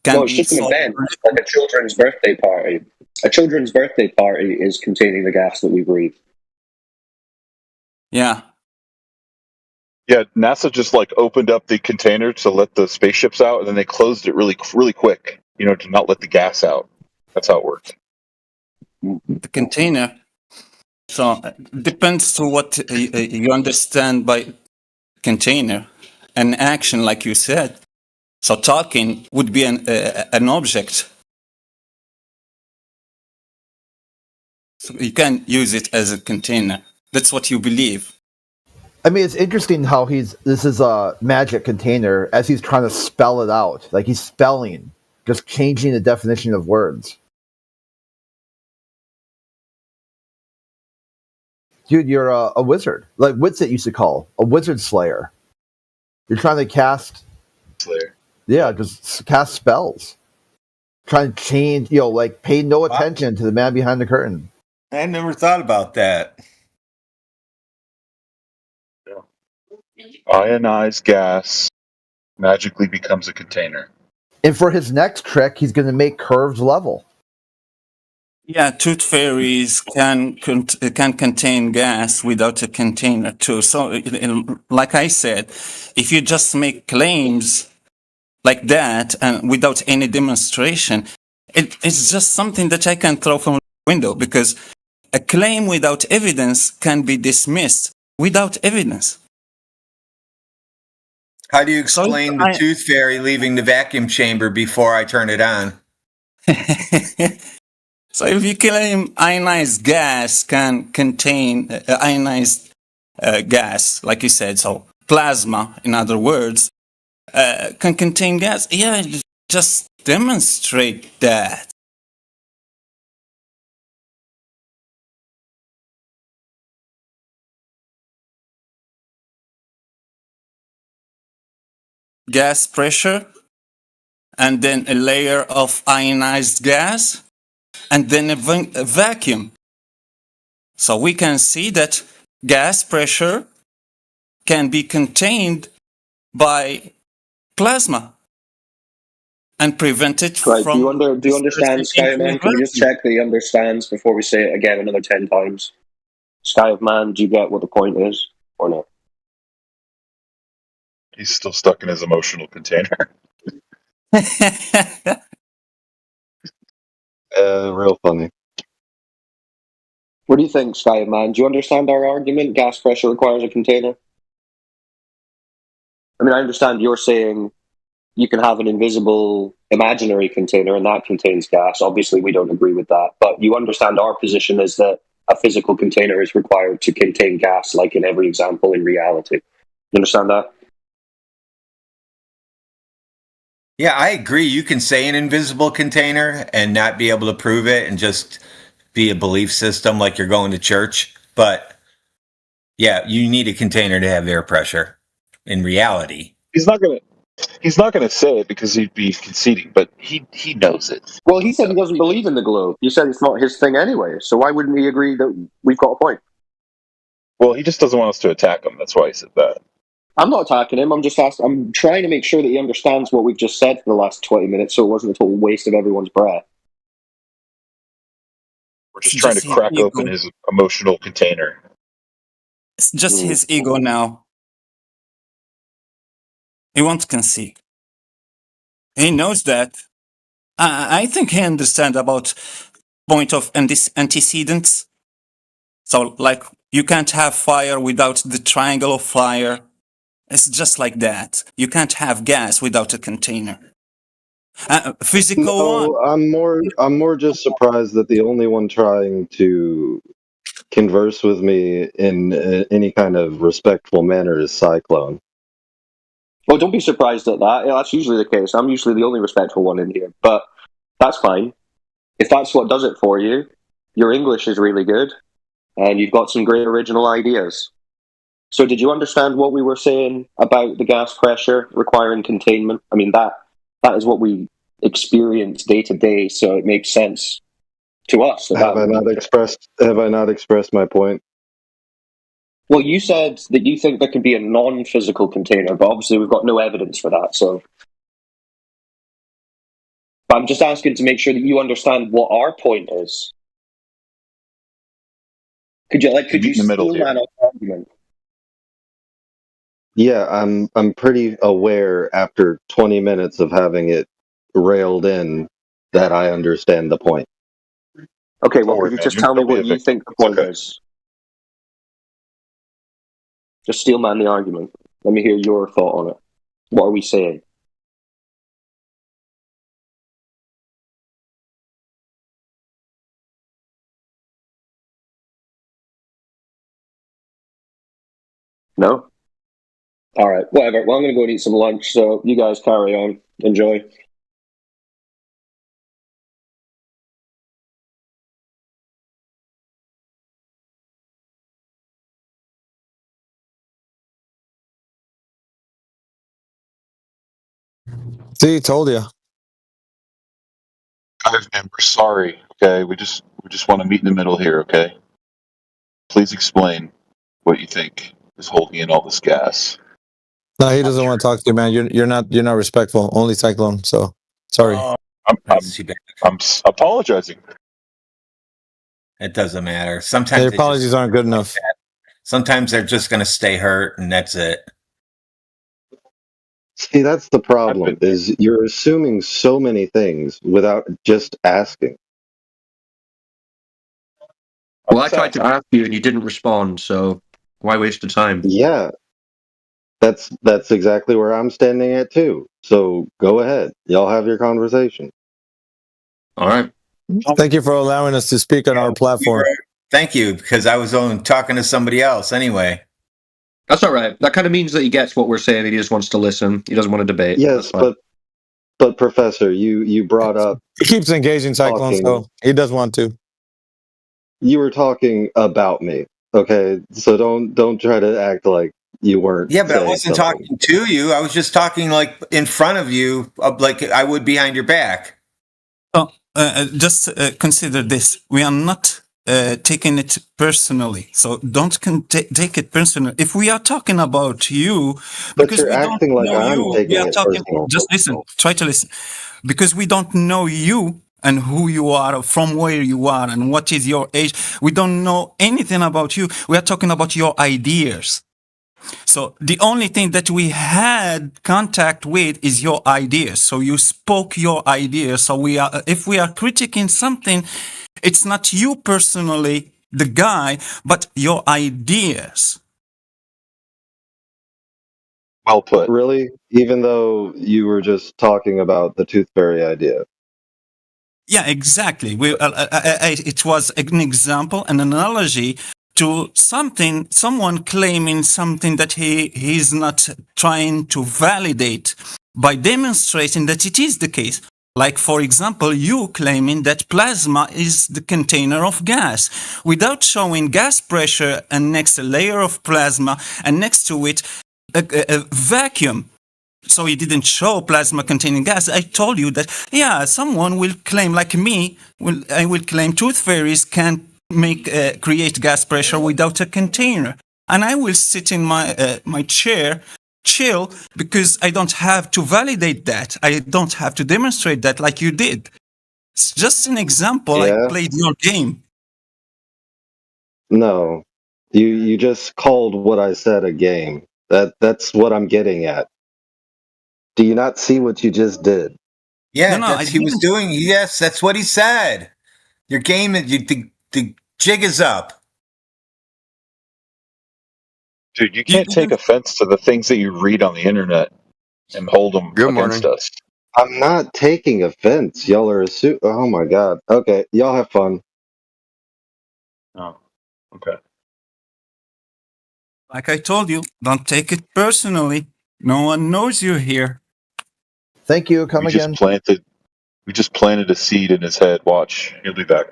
No, it's just an event, like a children's birthday party. A children's birthday party is containing the gas that we breathe. Yeah. Yeah, NASA just opened up the container to let the spaceships out, and then they closed it really quick, to not let the gas out. That's how it worked. The container. So it depends to what you understand by container. An action, like you said. So talking would be an object. So you can use it as a container. That's what you believe. I mean, it's interesting how this is a magic container as he's trying to spell it out. Like he's spelling, just changing the definition of words. Dude, you're a wizard. Like Witsit used to call a wizard slayer. You're trying to cast... Slayer. Yeah, just cast spells. Trying to change, pay no attention to the man behind the curtain. I never thought about that. Ionized gas magically becomes a container. And for his next trick, he's going to make curves level. Yeah, tooth fairies can contain gas without a container too. So, like I said, if you just make claims like that and without any demonstration, it's just something that I can throw from the window, because a claim without evidence can be dismissed without evidence. How do you explain the tooth fairy leaving the vacuum chamber before I turn it on? So if you claim ionized gas can contain ionized gas, like you said, so plasma, in other words, can contain gas, yeah, just demonstrate that. Gas pressure, and then a layer of ionized gas, and then a vacuum. So we can see that gas pressure can be contained by plasma and prevent it right. from... Do you understand, Sky of Man? Can we just check that he understands before we say it again another 10 times? Sky of Man, do you get what the point is, or not? He's still stuck in his emotional container. Real funny. What do you think, Sky of Man? Do you understand our argument? Gas pressure requires a container? I mean, I understand you're saying you can have an invisible imaginary container and that contains gas. Obviously, we don't agree with that. But you understand our position is that a physical container is required to contain gas, like in every example in reality. You understand that? Yeah, I agree. You can say an invisible container and not be able to prove it and just be a belief system like you're going to church. But yeah, you need a container to have air pressure in reality. He's not gonna say it because he'd be conceding, but he knows it. Well, he said he doesn't believe in the globe. He said it's not his thing anyway. So why wouldn't he agree that we've got a point? Well, he just doesn't want us to attack him. That's why he said that. I'm not attacking him. I'm just asking. I'm trying to make sure that he understands what we've just said for the last 20 minutes, so it wasn't a total waste of everyone's breath. We're just trying to crack open his emotional container. It's just his ego now. He won't concede. He knows that. I think he understands about point of antecedents. So, like, you can't have fire without the triangle of fire. It's just like that. You can't have gas without a container. Physical one. I'm more just surprised that the only one trying to converse with me in any kind of respectful manner is Cyclone. Well, don't be surprised at that. Yeah, that's usually the case. I'm usually the only respectful one in here, but that's fine. If that's what does it for you, your English is really good, and you've got some great original ideas. So did you understand what we were saying about the gas pressure requiring containment? I mean, that is what we experience day to day, so it makes sense to us. Have I not expressed my point? Well, you said that you think there can be a non-physical container, but obviously we've got no evidence for that. So, but I'm just asking to make sure that you understand what our point is. Could you steel man our argument? Yeah, I'm pretty aware after 20 minutes of having it railed in that I understand the point. Okay, well, could you just tell me what you think the point is? Just steel man the argument. Let me hear your thought on it. What are we saying? No? All right, whatever. Well, I'm going to go and eat some lunch, so you guys carry on. Enjoy. See, told you. Guys, man, we're sorry. Okay, we just want to meet in the middle here. Okay, please explain what you think is holding in all this gas. No, he doesn't want to talk to you, man. You're not respectful. Only Cyclone. So sorry. I'm apologizing. It doesn't matter. Sometimes Their apologies aren't good enough. Sometimes they're just going to stay hurt, and that's it. See, that's the problem, is you're assuming so many things without just asking. Well, I tried to ask you and you didn't respond, so why waste the time? Yeah. That's exactly where I'm standing at too. So go ahead. Y'all have your conversation. All right. Thank you for allowing us to speak on our platform. Thank you, because I was only talking to somebody else anyway. That's all right. That kind of means that he gets what we're saying. He just wants to listen. He doesn't want to debate. Yes, but Professor, you brought up. He keeps engaging Cyclone, so he does want to. You were talking about me, okay? So don't try to act like you weren't. Yeah, but I wasn't talking to you. I was just talking like in front of you, like I would behind your back. Just consider this. We are not taking it personally. So don't take it personally. If we are talking about you, but because you're we don't acting like know I'm you, taking we are it talking. personal. Just listen. Try to listen. Because we don't know you and who you are, from where you are, and what is your age. We don't know anything about you. We are talking about your ideas. So the only thing that we had contact with is your ideas. So you spoke your ideas. So if we are critiquing something, it's not you personally, the guy, but your ideas. Well put. Really? Even though you were just talking about the tooth fairy idea. Yeah, exactly. It was an example, an analogy to someone claiming something that he's not trying to validate by demonstrating that it is the case. Like, for example, you claiming that plasma is the container of gas without showing gas pressure and next a layer of plasma and next to it a vacuum. So he didn't show plasma containing gas. I told you that, yeah, someone will claim, like me, I will claim tooth fairies can't create gas pressure without a container. And I will sit in my chair, chill, because I don't have to validate that. I don't have to demonstrate that like you did. It's just an example. Yeah. I played your game. No. You just called what I said a game. That's what I'm getting at. Do you not see what you just did? Yeah, he was doing. Yes, that's what he said. Your game, the jig is up. Dude, you can't take offense to the things that you read on the internet and hold them against us. I'm not taking offense. Y'all are oh my god. Okay, y'all have fun. Oh, okay. Like I told you, don't take it personally. No one knows you're here. Thank you. Come again. We just planted a seed in his head. Watch, he'll be back.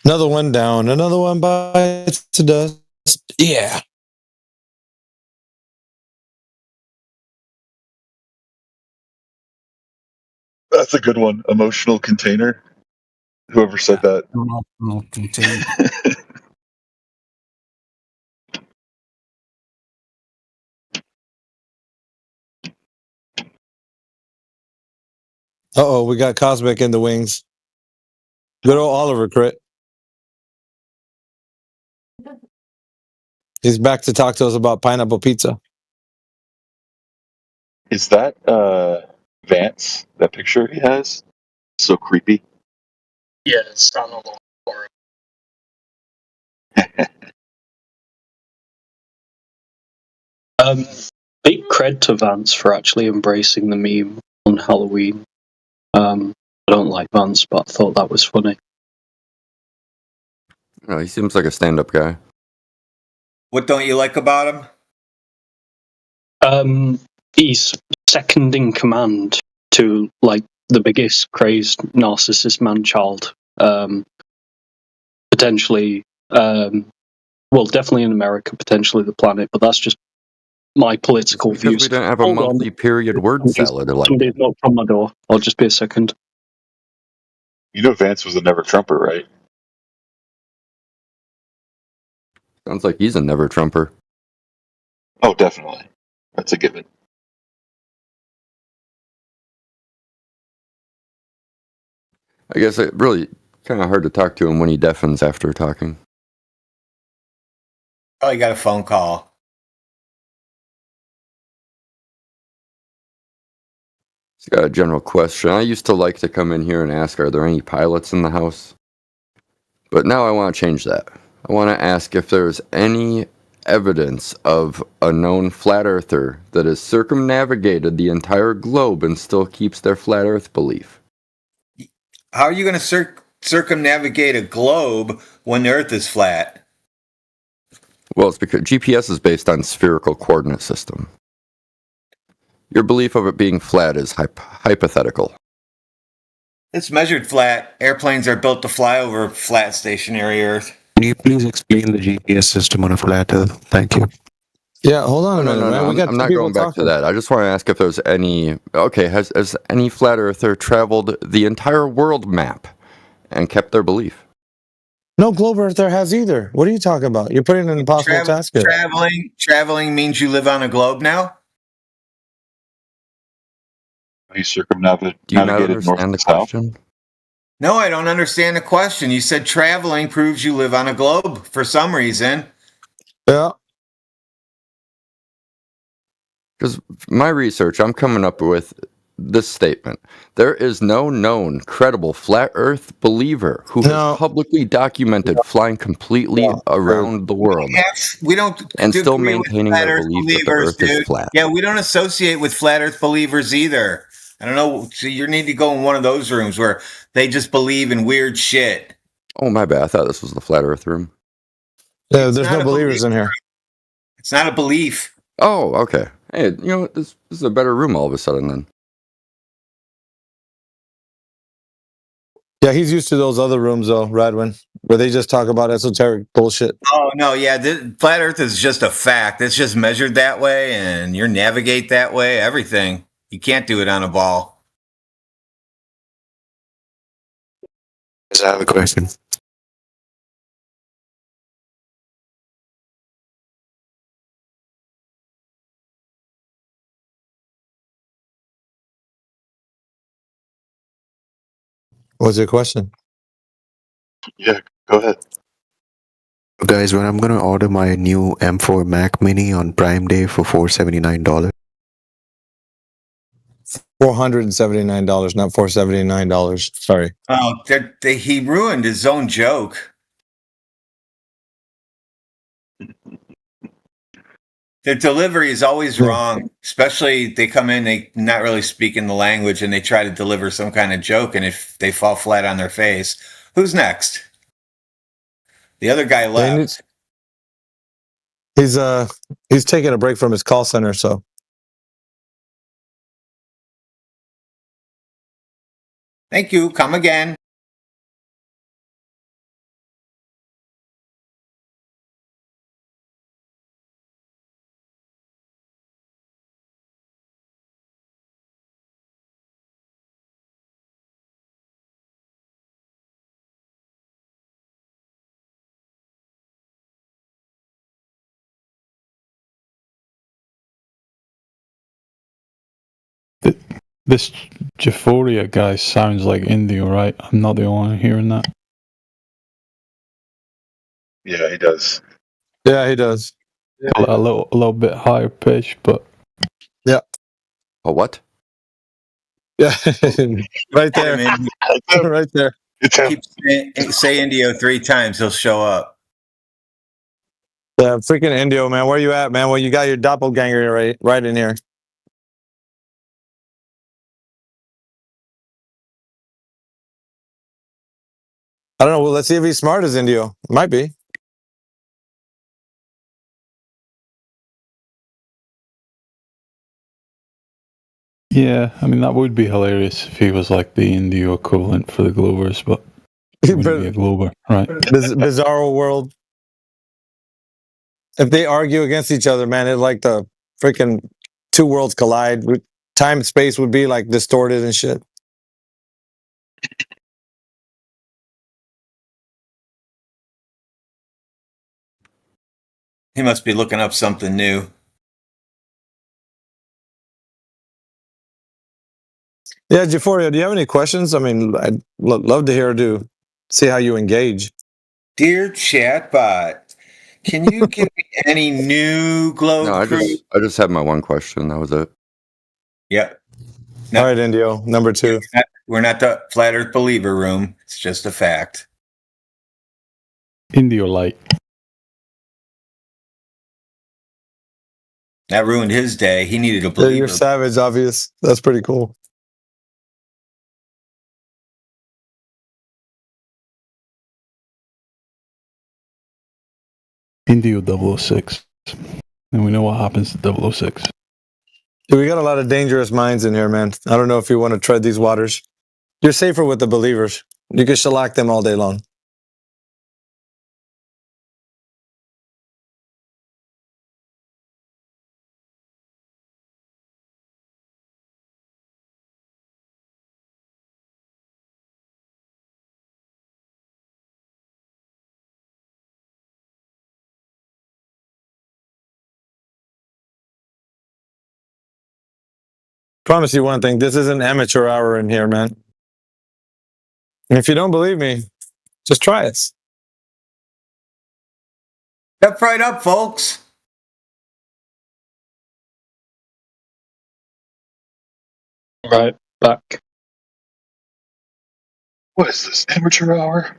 Another one down. Another one bites the dust. Yeah. That's a good one. Emotional container. Whoever said that. Emotional container. Uh-oh, we got Cosmic in the wings. Good old Oliver crit. He's back to talk to us about pineapple pizza. Is that Vance? That picture he has? So creepy. Yeah, it's on a little for big cred to Vance for actually embracing the meme on Halloween. I don't like Vance, but I thought that was funny. Oh, he seems like a stand-up guy. What don't you like about him? He's second in command to like the biggest crazed narcissist man-child. Potentially, well, definitely in America, potentially the planet, but that's just my political because views. We don't have a multi-period word salad. Somebody's knocked on my door. I'll just be a second. You know Vance was a never Trumper, right? Sounds like he's a never Trumper. Oh, definitely. That's a given. I guess it really Kind of hard to talk to him when he deafens after talking. Oh, you got a phone call. He's got a general question. I used to like to come in here and ask, are there any pilots in the house? But now I want to change that. I want to ask if there's any evidence of a known flat earther that has circumnavigated the entire globe and still keeps their flat earth belief. How are you going to circumnavigate a globe when the earth is flat? Well, it's because GPS is based on spherical coordinate system. Your belief of it being flat is hypothetical. It's measured flat. Airplanes are built to fly over flat stationary earth. Can you please explain the GPS system on a flat earth? Thank you. Yeah, hold on a minute, No, man. I'm not going back to that. I just want to ask if there's any... Okay, has any flat earther traveled the entire world map and kept their belief? No globe earther has either. What are you talking about? You're putting an impossible task here. Traveling means you live on a globe now? You circumnavigated Do you not north understand and the south? question? No, I don't understand the question. You said traveling proves you live on a globe for some reason. Yeah. Because my research, I'm coming up with this statement. There is no known, credible flat earth believer who has publicly documented flying completely around the world We don't and still agree with maintaining flat their earth belief that the believers, earth is dude. flat. Yeah, we don't associate with flat earth believers either. I don't know. So you need to go in one of those rooms where they just believe in weird shit. Oh, my bad. I thought this was the flat earth room. Yeah, there's no believers in here. It's not a belief. Oh, okay. Hey, you know what? This is a better room all of a sudden then. Yeah, he's used to those other rooms though, Radwin, where they just talk about esoteric bullshit. Oh no, yeah, flat Earth is just a fact. It's just measured that way, and you navigate that way. Everything you can't do it on a ball. Yes, I have a question. What's your question? Yeah, go ahead. Guys, when I'm going to order my new M4 Mac Mini on Prime Day for $479. $479, not $479. Sorry. Oh, he ruined his own joke. The delivery is always wrong, especially they come in, they not really speaking the language, and they try to deliver some kind of joke, and if they fall flat on their face, who's next? The other guy left. He's taking a break from his call center, so. Thank you. Come again. This Jaforia guy sounds like India, right? I'm not the only one hearing that. Yeah, he does. Yeah, he does. A little bit higher pitch, but yeah. A what? Yeah, right there. Right there. Say Indio 3 times, he'll show up. Yeah, freaking Indio, man. Where you at, man? Well, you got your doppelganger right in here. I don't know. Well, let's see if he's smart as Indio. Might be. yeah, I mean that would be hilarious if he was like the Indio equivalent for the Glovers, but he wouldn't be a Glover, right? Bizarro world. If they argue against each other, man, it's like the freaking two worlds collide. Time and space would be like distorted and shit. He must be looking up something new. Yeah, Jaforia, do you have any questions? I mean, I'd love to hear do see how you engage. Dear chatbot, can you give me any new Globe No, Crew? I just had my one question. That was it. Yep. All right, Indio, number 2. We're not the flat Earth believer room. It's just a fact. Indio Light. That ruined his day. He needed a believer. You're savage, obvious. That's pretty cool. Indio 006. And we know what happens to 006. Dude, we got a lot of dangerous minds in here, man. I don't know if you want to tread these waters. You're safer with the believers. You can shellac them all day long. Promise you one thing. This is an amateur hour in here, man. And if you don't believe me, just try it. Step right up, folks. Right back. What is this, amateur hour?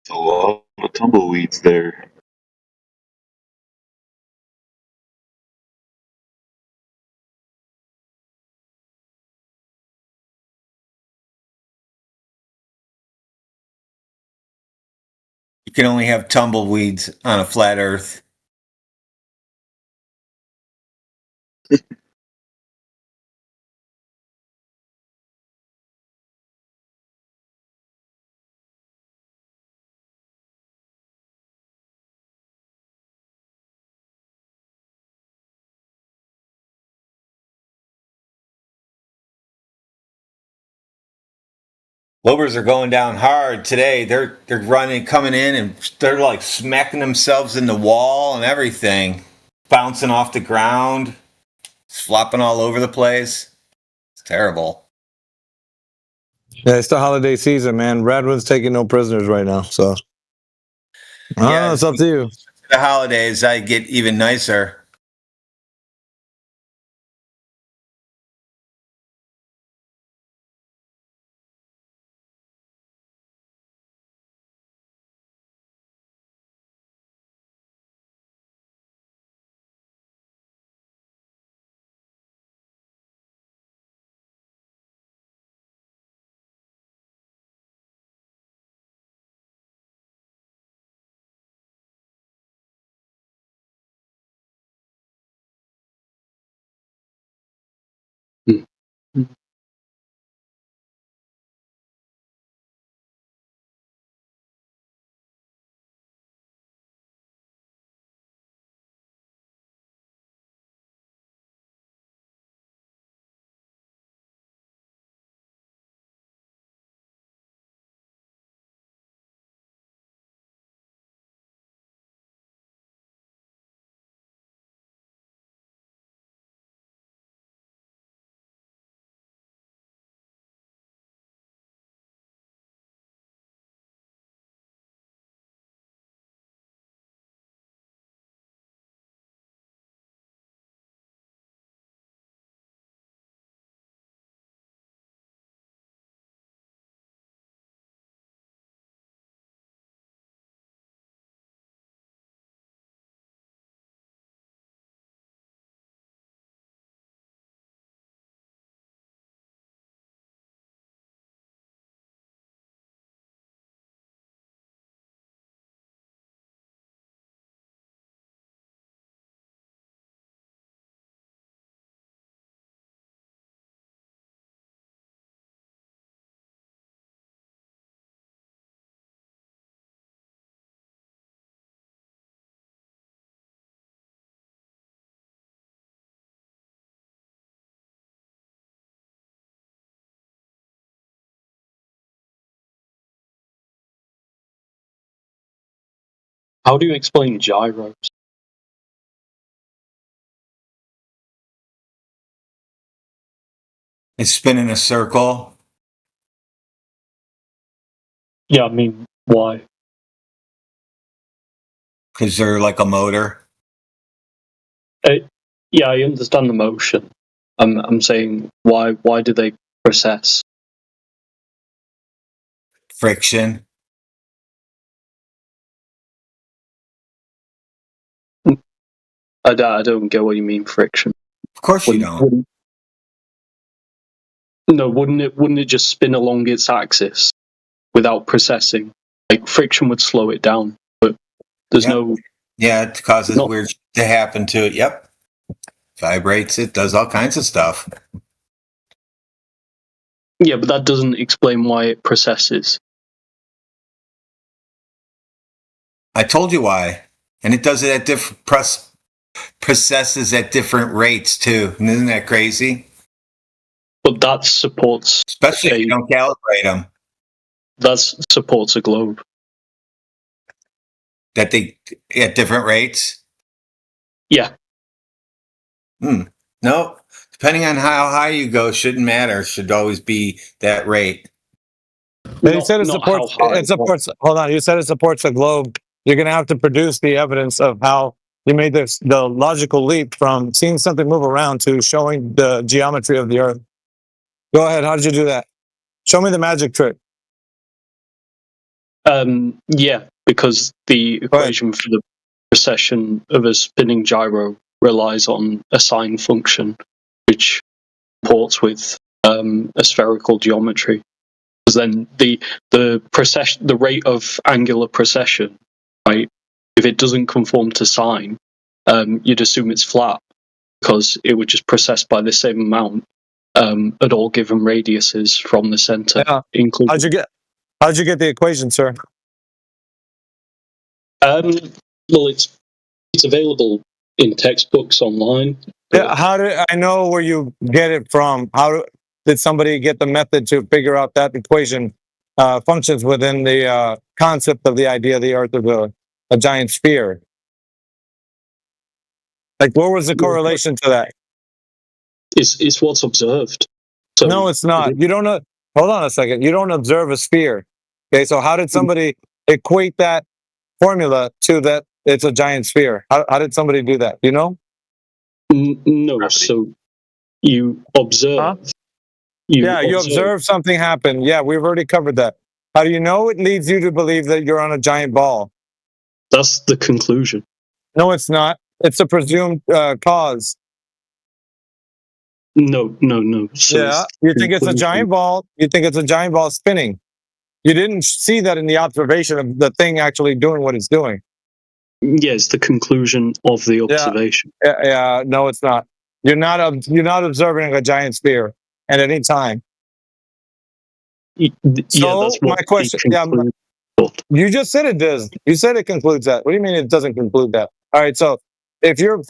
A lot of tumbleweeds there. You can only have tumbleweeds on a flat Earth. Lobers are going down hard today. They're running, coming in, and they're like smacking themselves in the wall and everything, bouncing off the ground, flopping all over the place. It's terrible. Yeah, it's the holiday season, man. Radwin's taking no prisoners right now, so it's up to you. The holidays, I get even nicer. How do you explain gyros? It's spin in a circle. Yeah, I mean, why? Because they're like a motor. Yeah, I understand the motion. I'm saying why do they precess? Friction. I don't get what you mean, friction. Of course you don't. Wouldn't it just spin along its axis without precessing? Like friction would slow it down, but there's no. Yeah, it causes weird shit to happen to it. Yep. Vibrates it, does all kinds of stuff. Yeah, but that doesn't explain why it precesses. I told you why. And it does it at different processes at different rates too. And isn't that crazy? But that supports, especially if you don't calibrate them. That supports a globe. That they at different rates. Yeah. No, depending on how high you go, shouldn't matter. Should always be that rate. You said it supports. It supports. Hold on. You said it supports a globe. You're going to have to produce the evidence of how you made the logical leap from seeing something move around to showing the geometry of the Earth. Go ahead. How did you do that? Show me the magic trick. Yeah, because the equation for the precession of a spinning gyro relies on a sine function, which comports with a spherical geometry. Because then the rate of angular precession, right? If it doesn't conform to sine, you'd assume it's flat because it would just precess by the same amount at all given radiuses from the center. Yeah. How'd you get the equation, sir? Well, it's available in textbooks online. Yeah, how did I know where you get it from? How did somebody get the method to figure out that equation functions within the concept of the idea of the Earth of a giant sphere? Like, where was the correlation to that? It's what's observed. So no, it's not. You don't know. Hold on a second. You don't observe a sphere. Okay, so how did somebody equate that formula to that it's a giant sphere? How did somebody do that? Do you know? No. So you observe. Huh? You observe something happen. Yeah, we've already covered that. How do you know it leads you to believe that you're on a giant ball? That's the conclusion. No, it's not. It's a presumed cause. No. So yeah, you think it's a giant ball. You think it's a giant ball spinning. You didn't see that in the observation of the thing actually doing what it's doing. Yeah, it's the conclusion of the observation. Yeah, no, it's not. You're not observing a giant sphere at any time. So my question, you just said it does. You said it concludes that. What do you mean it doesn't conclude that? All right, so if your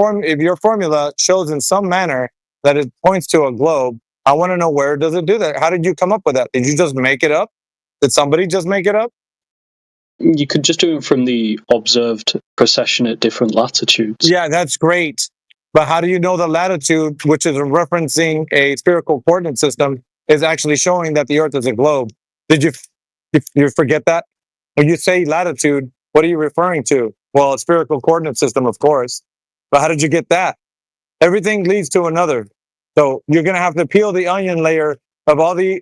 formula shows in some manner that it points to a globe, I want to know where does it do that? How did you come up with that? Did you just make it up? Did somebody just make it up? You could just do it from the observed precession at different latitudes. Yeah, that's great. But how do you know the latitude, which is referencing a spherical coordinate system, is actually showing that the Earth is a globe? Did you forget that? When you say latitude, what are you referring to? Well, a spherical coordinate system, of course. But how did you get that? Everything leads to another. So you're going to have to peel the onion layer of all the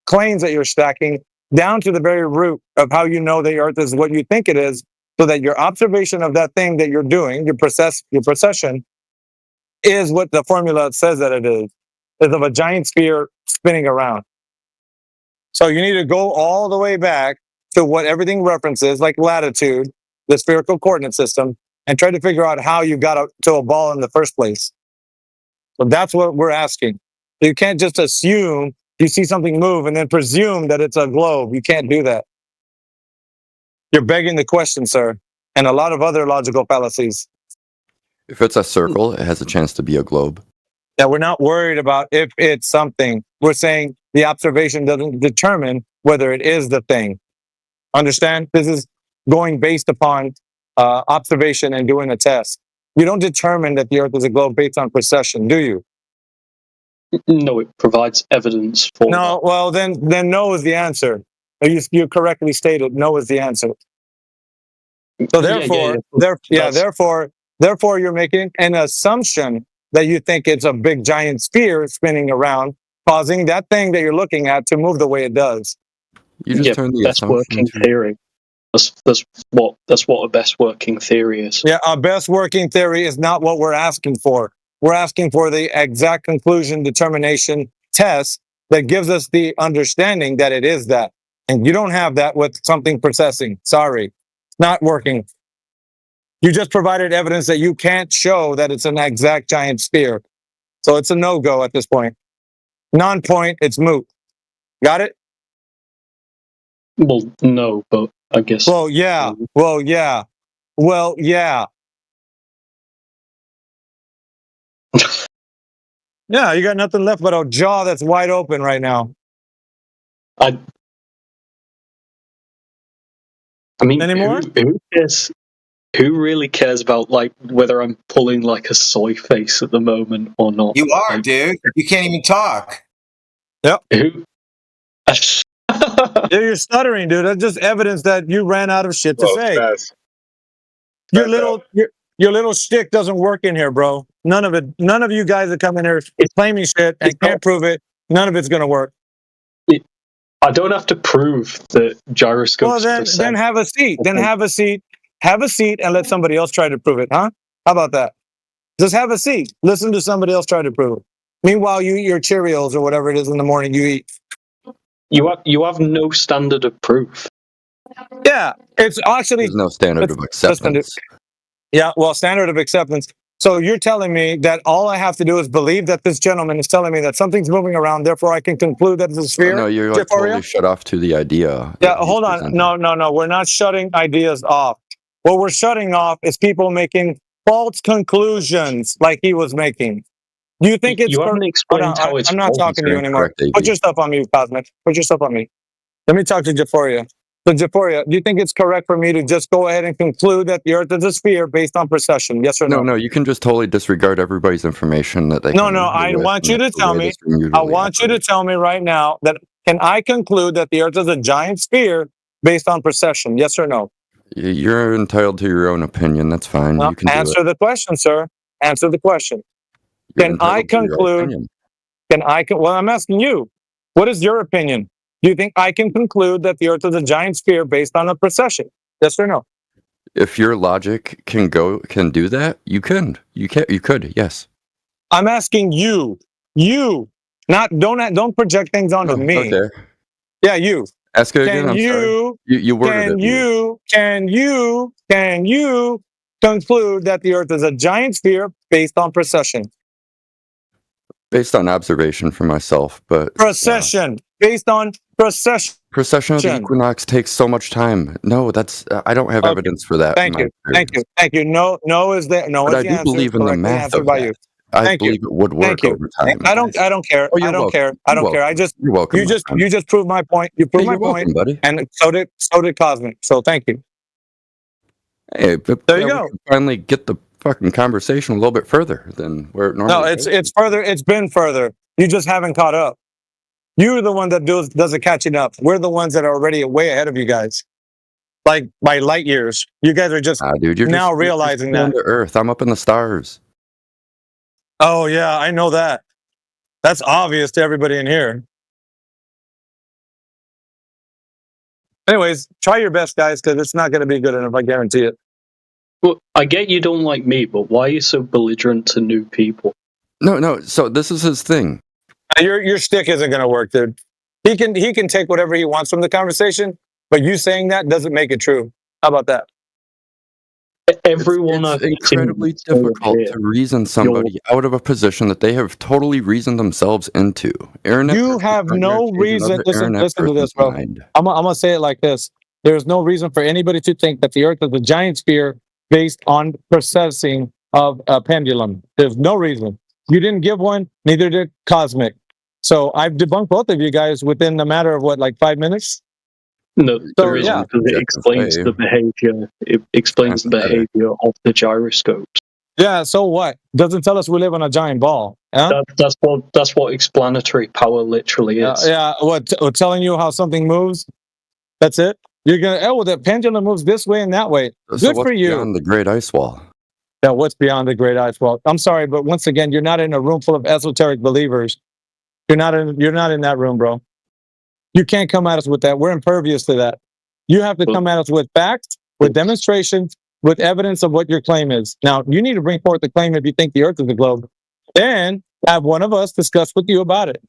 claims that you're stacking down to the very root of how you know the Earth is what you think it is, so that your observation of that thing that you're doing, your precession, is what the formula says that it is of a giant sphere spinning around. So you need to go all the way back to what everything references, like latitude, the spherical coordinate system, and try to figure out how you got to a ball in the first place. So that's what we're asking. You can't just assume you see something move and then presume that it's a globe. You can't do that. You're begging the question, sir, and a lot of other logical fallacies. If it's a circle, it has a chance to be a globe. Yeah, we're not worried about if it's something. We're saying the observation doesn't determine whether it is the thing. Understand? This is going based upon observation and doing a test. You don't determine that the Earth is a globe based on precession, do you? No, it provides evidence for. No, well then no is the answer. You correctly stated no is the answer. So therefore, you're making an assumption that you think it's a big giant sphere spinning around, causing that thing that you're looking at to move the way it does. You just turned the best working theory. That's what a best working theory is. Yeah, a best working theory is not what we're asking for. We're asking for the exact conclusion determination test that gives us the understanding that it is that. And you don't have that with something processing. Sorry, it's not working. You just provided evidence that you can't show that it's an exact giant sphere. So it's a no-go at this point. Non-point, it's moot. Got it? Well, no, but I guess. Well, yeah. Well, yeah. Well, yeah. Yeah, you got nothing left but a jaw that's wide open right now. I mean, anymore? Who cares? Who really cares about like whether I'm pulling like a soy face at the moment or not? You are, dude. You can't even talk. Yep. Who? Yeah, you're stuttering, dude. That's just evidence that you ran out of shit to say. Your little shtick doesn't work in here, bro. None of it. None of you guys that come in here claiming shit and can't prove it. None of it's gonna work. I don't have to prove that gyroscopes. Well, then have a seat. Then have a seat. Have a seat and let somebody else try to prove it, huh? How about that? Just have a seat. Listen to somebody else try to prove it. Meanwhile, you eat your Cheerios or whatever it is in the morning you eat. You have no standard of proof. Yeah, it's actually there's no standard of acceptance. Yeah, well, standard of acceptance. So you're telling me that all I have to do is believe that this gentleman is telling me that something's moving around, therefore I can conclude that it's a sphere? No, you're like totally shut off to the idea. Yeah, hold on. No. We're not shutting ideas off. What we're shutting off is people making false conclusions like he was making. Do you think it's... You haven't explained how it's... I'm not talking to you anymore. Put your stuff on me, Cosmic. Put your stuff on me. Let me talk to Jaforia. So, Jaforia, do you think it's correct for me to just go ahead and conclude that the Earth is a sphere based on precession? Yes or no? No, you can just totally disregard everybody's information that they... No, I want you to tell me... I want you to tell me right now that can I conclude that the Earth is a giant sphere based on precession? Yes or no? You're entitled to your own opinion. That's fine. Well, you can answer the question, sir. Answer the question. Can I conclude? Well, I'm asking you. What is your opinion? Do you think I can conclude that the Earth is a giant sphere based on a precession? Yes or no? If your logic can do that, you can. You could. Yes. I'm asking you. You. Don't project things onto me. Okay. Yeah, you. Ask it again. I'm sorry. You worded it. Can you conclude that the Earth is a giant sphere based on precession? Based on observation for myself, but precession. Based on precession. Precession of the equinox takes so much time. No, that's I don't have evidence for that. Thank you. No is there. No, but I do believe in the math of that. I believe it would work over time. I don't care. I don't care. I just you're welcome. You just proved my point. You proved my point, buddy. And so did Cosmic. So thank you. Hey, but there you go. We can finally get the fucking conversation a little bit further than where it normally. No, it's further. It's been further. You just haven't caught up. You're the one that does the catching up. We're the ones that are already way ahead of you guys, like by light years. You guys are just dude, you're now realizing that. On the Earth, I'm up in the stars. Oh yeah, I know that. That's obvious to everybody in here. Anyways, try your best, guys, because it's not going to be good enough. I guarantee it. Well, I get you don't like me, but why are you so belligerent to new people? No. So this is his thing. Your stick isn't going to work, dude. He can take whatever he wants from the conversation, but you saying that doesn't make it true. How about that? Everyone, it's incredibly difficult to reason somebody out of a position that they have totally reasoned themselves into. You have no reason. Listen to this, bro. I'm gonna say it like this. There's no reason for anybody to think that the Earth is a giant sphere based on processing of a pendulum. There's no reason. You didn't give one, neither did Cosmic. So I've debunked both of you guys within a matter of like 5 minutes? No, there isn't, because it explains the behavior. It explains the behavior of the gyroscopes. Yeah, so what? Doesn't tell us we live on a giant ball. Huh? That's what explanatory power literally is. What telling you how something moves? That's it. You're gonna the pendulum moves this way and that way. So Good for you. Beyond the Great Ice Wall? Yeah, what's beyond the Great Ice Wall? I'm sorry, but once again, you're not in a room full of esoteric believers. You're not in that room, bro. You can't come at us with that. We're impervious to that. You have to come at us with facts, with demonstrations, with evidence of what your claim is. Now, you need to bring forth the claim if you think the Earth is a globe, and have one of us discuss with you about it.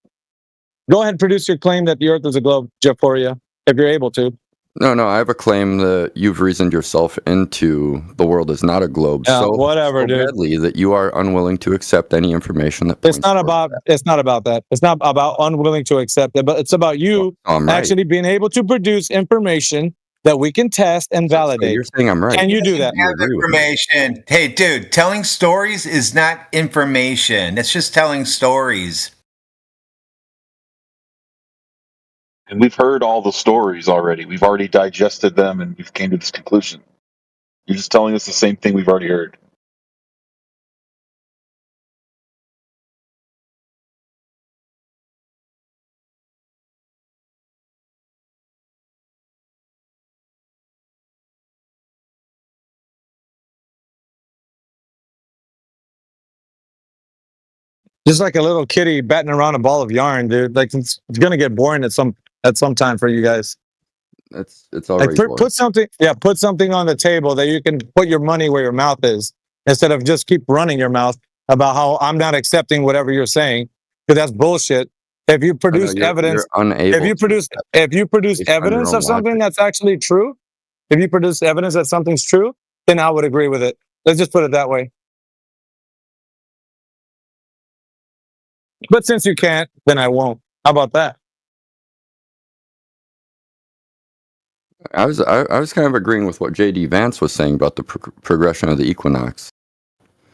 Go ahead and produce your claim that the Earth is a globe, Jeforia, if you're able to. No, I have a claim that you've reasoned yourself into the world is not a globe so badly that you are unwilling to accept any information that points It's not about that. It's not about unwilling to accept it, but it's about you actually being able to produce information that we can test and validate. So you're saying I'm right. Can you do that? Information. Hey, dude, telling stories is not information. It's just telling stories. And we've heard all the stories already. We've already digested them, and we've came to this conclusion. You're just telling us the same thing we've already heard. Just like a little kitty batting around a ball of yarn, dude. Like it's gonna get boring at some time for you guys. It's already boring. Put something on the table that you can put your money where your mouth is, instead of just keep running your mouth about how I'm not accepting whatever you're saying, because that's bullshit. If you produce evidence, if you produce evidence of something that's actually true, if you produce evidence that something's true, then I would agree with it. Let's just put it that way. But since you can't, then I won't. How about that? I was kind of agreeing with what J.D. Vance was saying about the progression of the equinox.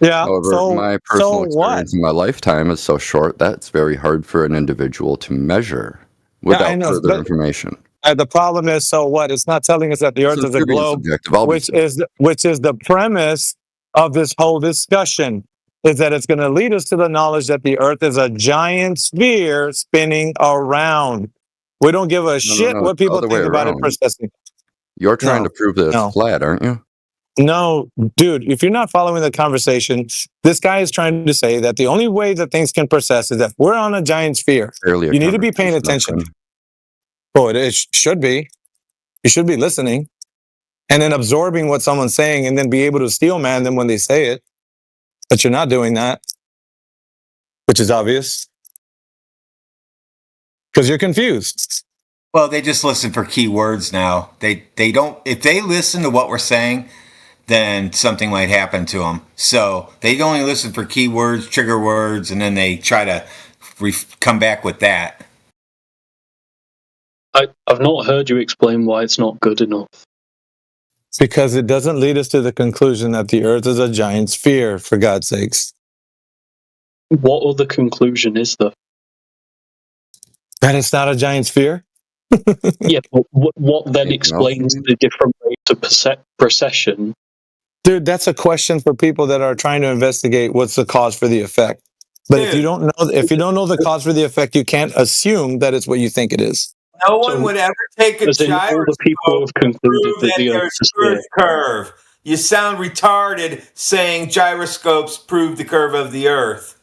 Yeah. However, my personal experience in my lifetime is so short that it's very hard for an individual to measure without further information. The problem is, so what? It's not telling us that the Earth is a globe, which is the premise of this whole discussion. Is that it's going to lead us to the knowledge that the Earth is a giant sphere spinning around. We don't give a shit what people think about it processing. You're trying to prove that it's flat, aren't you? No, dude, if you're not following the conversation, this guy is trying to say that the only way that things can process is that we're on a giant sphere. You need to be paying attention. Oh, it should be. You should be listening and then absorbing what someone's saying and then be able to steel man them when they say it. But you're not doing that, which is obvious. Because you're confused. Well, they just listen for keywords now. They don't. If they listen to what we're saying, then something might happen to them. So they only listen for keywords, trigger words, and then they try to come back with that. I've not heard you explain why it's not good enough. Because it doesn't lead us to the conclusion that the Earth is a giant sphere, for God's sakes. What other conclusion is there? That it's not a giant sphere? Yeah, but what then explains the different rates of precession? Dude, that's a question for people that are trying to investigate what's the cause for the effect. But if you don't know the cause for the effect, you can't assume that it's what you think it is. No one would ever take a gyroscope have concluded that there's a Earth curve. You sound retarded saying gyroscopes prove the curve of the Earth.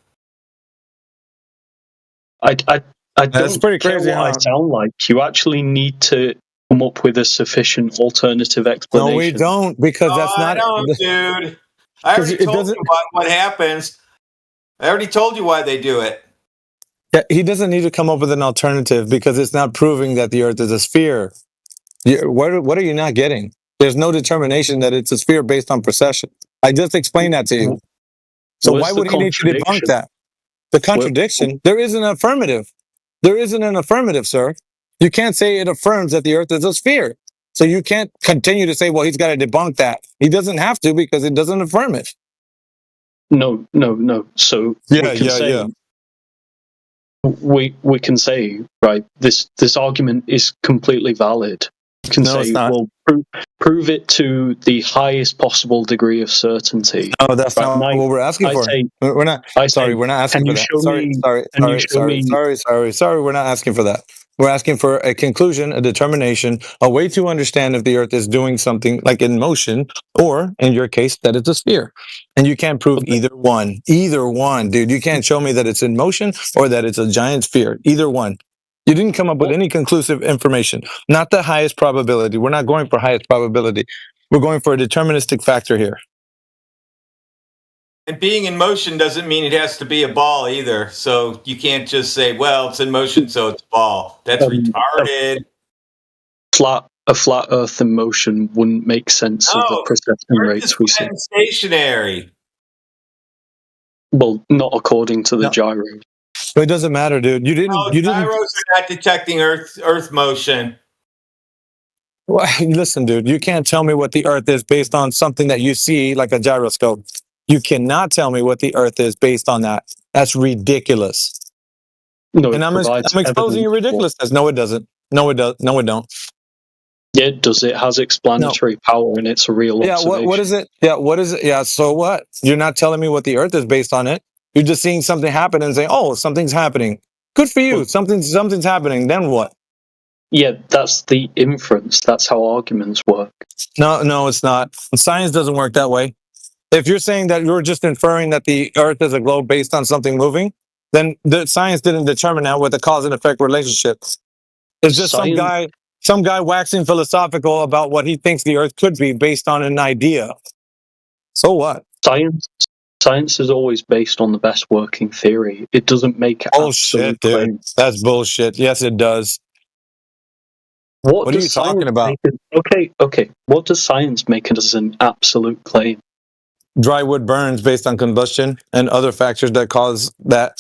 I don't pretty care crazy, what I sound like. You actually need to come up with a sufficient alternative explanation. No, we don't, because that's not... I don't, dude. I already told you what happens. I already told you why they do it. Yeah, he doesn't need to come up with an alternative because it's not proving that the Earth is a sphere. What are you not getting? There's no determination that it's a sphere based on precession. I just explained that to you. So why would he need to debunk that? The contradiction? There is an affirmative. There isn't an affirmative, sir. You can't say it affirms that the Earth is a sphere. So you can't continue to say, well, he's got to debunk that. He doesn't have to because it doesn't affirm it. No. So we can say, right, this argument is completely valid. You can say, well, prove it to the highest possible degree of certainty. Oh, that's not what we're asking for. We're not. We're not asking for that. Sorry. We're not asking for that. We're asking for a conclusion, a determination, a way to understand if the Earth is doing something like in motion, or in your case, that it's a sphere. And you can't prove either one. Either one, dude. You can't show me that it's in motion or that it's a giant sphere. Either one. You didn't come up with any conclusive information. Not the highest probability. We're not going for highest probability. We're going for a deterministic factor here. And being in motion doesn't mean it has to be a ball either. So you can't just say, well, it's in motion, so it's a ball. That's retarded. A flat Earth in motion wouldn't make sense of the precession rates we see. Stationary. Well, not according to the gyro. But it doesn't matter, dude. You didn't. Gyros are not detecting Earth motion. Well, listen, dude. You can't tell me what the Earth is based on something that you see, like a gyroscope. You cannot tell me what the Earth is based on that. That's ridiculous. No, and I'm exposing your ridiculousness. No, it doesn't. No, it does. No, it don't. Yeah, it does. It has explanatory power, and it's a real observation. What is it? Yeah, what is it? Yeah, so what? You're not telling me what the Earth is based on it. You're just seeing something happen and saying, "Oh, something's happening." Good for you. Something's happening. Then what? Yeah, that's the inference. That's how arguments work. No, it's not. Science doesn't work that way. If you're saying that you're just inferring that the Earth is a globe based on something moving, then the science didn't determine that with a cause and effect relationship. It's just some guy waxing philosophical about what he thinks the Earth could be based on an idea. So what? Science is always based on the best working theory. It doesn't make bullshit, dude. Claims. That's bullshit. Yes, it does. What are you talking about? Okay. What does science make it as an absolute claim? Dry wood burns based on combustion and other factors that cause the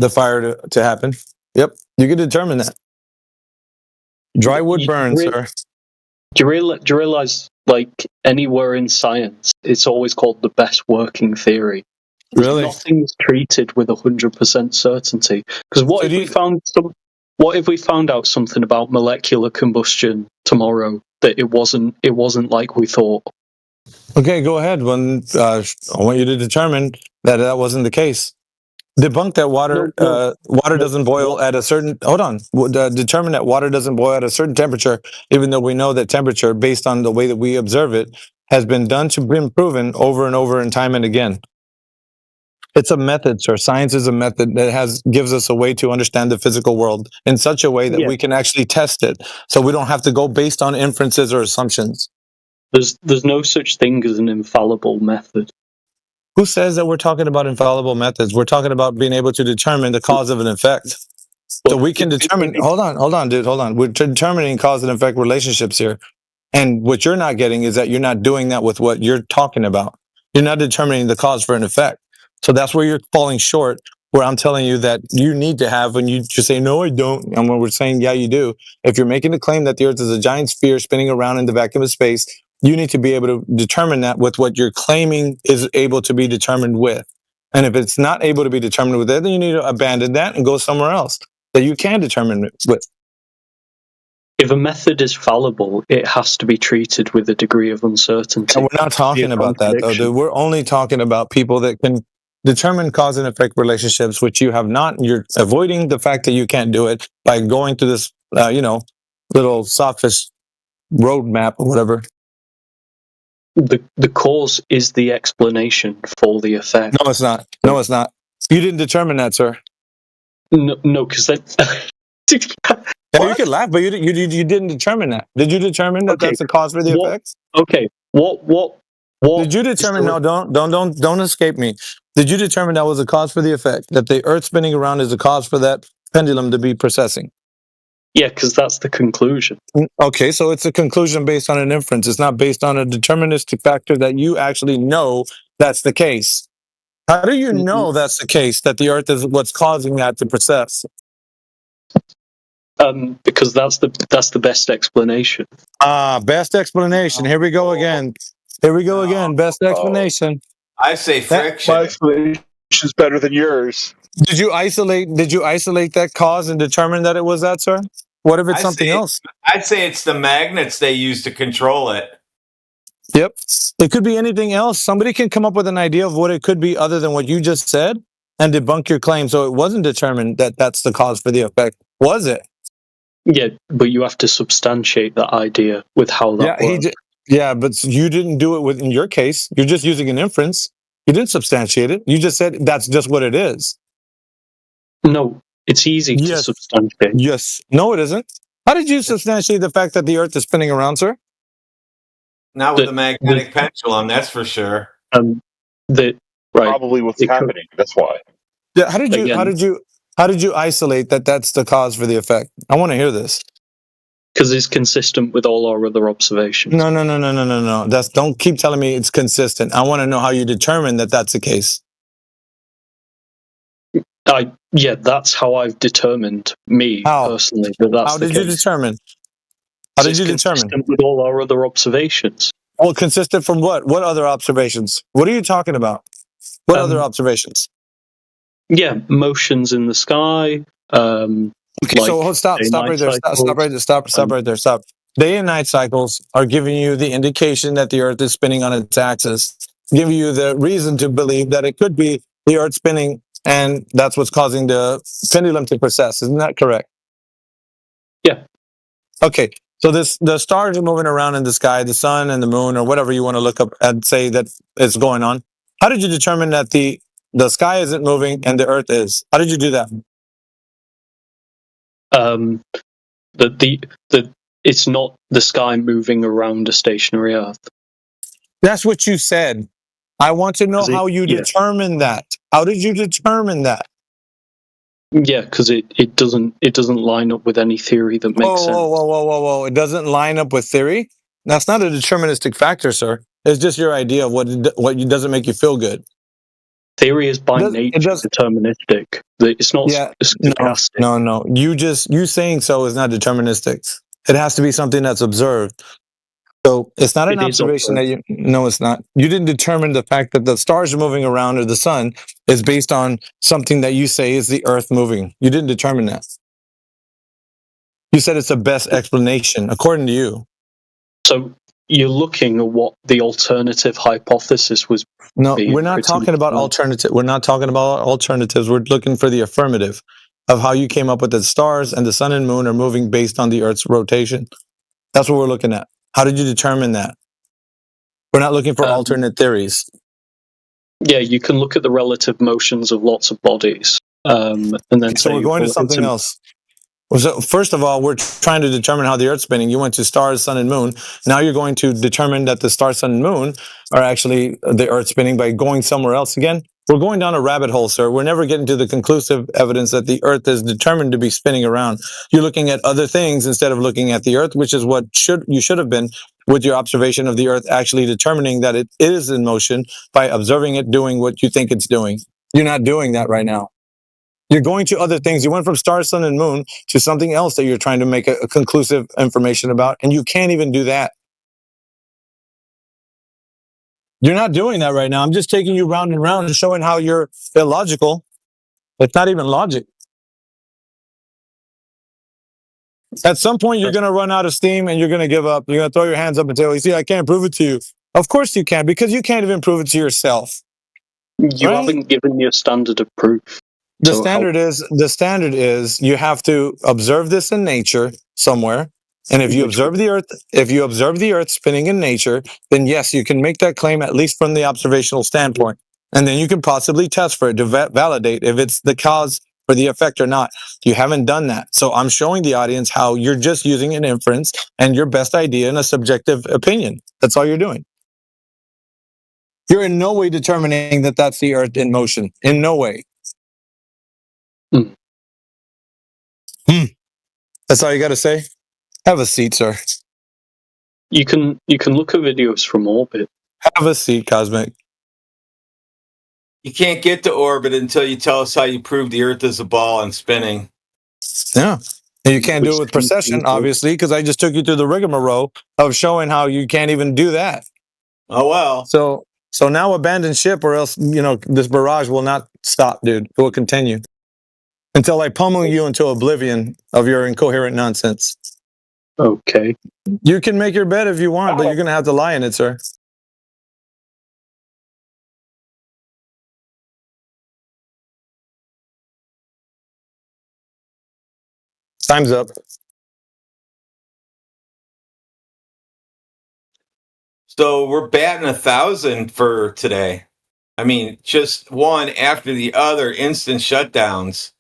fire to happen. Yep, you can determine that. Dry wood burns, sir. Do you realize, like, anywhere in science, it's always called the best working theory? Really? Nothing's treated with 100% certainty. Because what if we found out something about molecular combustion tomorrow that it wasn't like we thought? Okay, go ahead. I want you to determine that wasn't the case. Debunk that water doesn't boil at a certain. Hold on. Determine that water doesn't boil at a certain temperature, even though we know that temperature, based on the way that we observe it, has been proven over and over and time and again. It's a method, sir. Science is a method that gives us a way to understand the physical world in such a way that we can actually test it, so we don't have to go based on inferences or assumptions. There's no such thing as an infallible method. Who says that we're talking about infallible methods? We're talking about being able to determine the cause of an effect. So we can determine. Hold on, dude. Hold on. We're determining cause and effect relationships here. And what you're not getting is that you're not doing that with what you're talking about. You're not determining the cause for an effect. So that's where you're falling short, where I'm telling you that you need to have, when you just say, no, I don't. And when we're saying, yeah, you do. If you're making the claim that the Earth is a giant sphere spinning around in the vacuum of space, you need to be able to determine that with what you're claiming is able to be determined with. And if it's not able to be determined with that, then you need to abandon that and go somewhere else that you can determine it with. If a method is fallible, it has to be treated with a degree of uncertainty. And we're not talking about that, though, dude. We're only talking about people that can determine cause and effect relationships, which you have not. You're avoiding the fact that you can't do it by going through this, little sophist roadmap or whatever. The cause is the explanation for the effect. No, it's not. No, it's not. You didn't determine that, sir. No, because that. Yeah, you can laugh, but you didn't determine that. Did you determine that that's the cause for the effects? Okay. What? Did you determine? No, don't escape me. Did you determine that was a cause for the effect? That the Earth spinning around is a cause for that pendulum to be precessing? Yeah, because that's the conclusion. Okay, so it's a conclusion based on an inference. It's not based on a deterministic factor that you actually know that's the case. How do you know that's the case, that the Earth is what's causing that to precess? Because that's the best explanation. Best explanation. Here we go again. Best explanation. I say friction. My explanation is better than yours. Did you isolate that cause and determine that it was that, sir? What if it's something else? I'd say it's the magnets they use to control it. Yep. It could be anything else. Somebody can come up with an idea of what it could be other than what you just said and debunk your claim. So it wasn't determined that that's the cause for the effect, was it? Yeah, but you have to substantiate that idea with how that works. Yeah, but you didn't do it in your case. You're just using an inference. You didn't substantiate it. You just said that's just what it is. No, it's easy to substantiate. Yes. No, it isn't. How did you substantiate the fact that the Earth is spinning around, sir? Not with a magnetic pendulum, that's for sure. Probably what's happening. That's why. Yeah. How did you isolate that that's the cause for the effect? I want to hear this. Because it's consistent with all our other observations. No. Don't keep telling me it's consistent. I want to know how you determine that that's the case. That's how I've determined personally that that's how did you determine? How did you determine? Consistent with all our other observations. Well, consistent from what? What other observations? What are you talking about? What other observations? Yeah, motions in the sky. Okay, so stop right there. Stop right there. Stop. Day and night cycles are giving you the indication that the Earth is spinning on its axis, giving you the reason to believe that it could be the Earth spinning, and that's what's causing the pendulum to precess. Isn't that correct? Yeah. Okay. So the stars are moving around in the sky, the sun and the moon, or whatever you want to look up and say that is going on. How did you determine that the sky isn't moving and the Earth is? How did you do that? It's not the sky moving around a stationary Earth. That's what you said. I want to know how you determined that. How did you determine that? Yeah, because it doesn't line up with any theory that makes sense. Whoa! It doesn't line up with theory? That's not a deterministic factor, sir. It's just your idea of what doesn't make you feel good. Theory is by nature deterministic. It's not stochastic. No. You saying so is not deterministic. It has to be something that's observed. So it's not an observation that no, it's not. You didn't determine the fact that the stars are moving around or the sun is based on something that you say is the Earth moving. You didn't determine that. You said it's the best explanation, according to you. So you're looking at what the alternative hypothesis was. No, we're not talking about alternative. We're not talking about alternatives. We're looking for the affirmative of how you came up with the stars and the sun and moon are moving based on the Earth's rotation. That's what we're looking at. How did you determine that? We're not looking for alternate theories. Yeah, you can look at the relative motions of lots of bodies, and then so we're going to something else. So first of all, we're trying to determine how the Earth's spinning. You went to stars, sun, and moon. Now you're going to determine that the stars, sun, and moon are actually the Earth spinning by going somewhere else again. We're going down a rabbit hole, sir. We're never getting to the conclusive evidence that the Earth is determined to be spinning around. You're looking at other things instead of looking at the Earth, which is what you should have been with your observation of the Earth actually determining that it is in motion by observing it doing what you think it's doing. You're not doing that right now. You're going to other things. You went from stars, sun, and moon to something else that you're trying to make a conclusive information about, and you can't even do that. You're not doing that right now. I'm just taking you round and round and showing how you're illogical. It's not even logic. At some point, you're going to run out of steam and you're going to give up. You're going to throw your hands up and say, well, you see, I can't prove it to you. Of course you can, because you can't even prove it to yourself. You haven't given me a standard of proof. The standard is you have to observe this in nature somewhere. And if you observe the Earth spinning in nature, then yes, you can make that claim at least from the observational standpoint. And then you can possibly test for it to validate if it's the cause for the effect or not. You haven't done that. So I'm showing the audience how you're just using an inference and your best idea in a subjective opinion. That's all you're doing. You're in no way determining that that's the Earth in motion. In no way. That's all you got to say? Have a seat, sir. You can look at videos from orbit. Have a seat, Cosmic. You can't get to orbit until you tell us how you prove the Earth is a ball and spinning. Yeah. And you can't do it with precession, obviously, because I just took you through the rigmarole of showing how you can't even do that. Oh, well. So now abandon ship or else, this barrage will not stop, dude. It will continue. until I pummel you into oblivion of your incoherent nonsense. Okay. You can make your bed if you want, but you're going to have to lie in it, sir. Time's up. So we're batting 1,000 for today. I mean, just one after the other, instant shutdowns.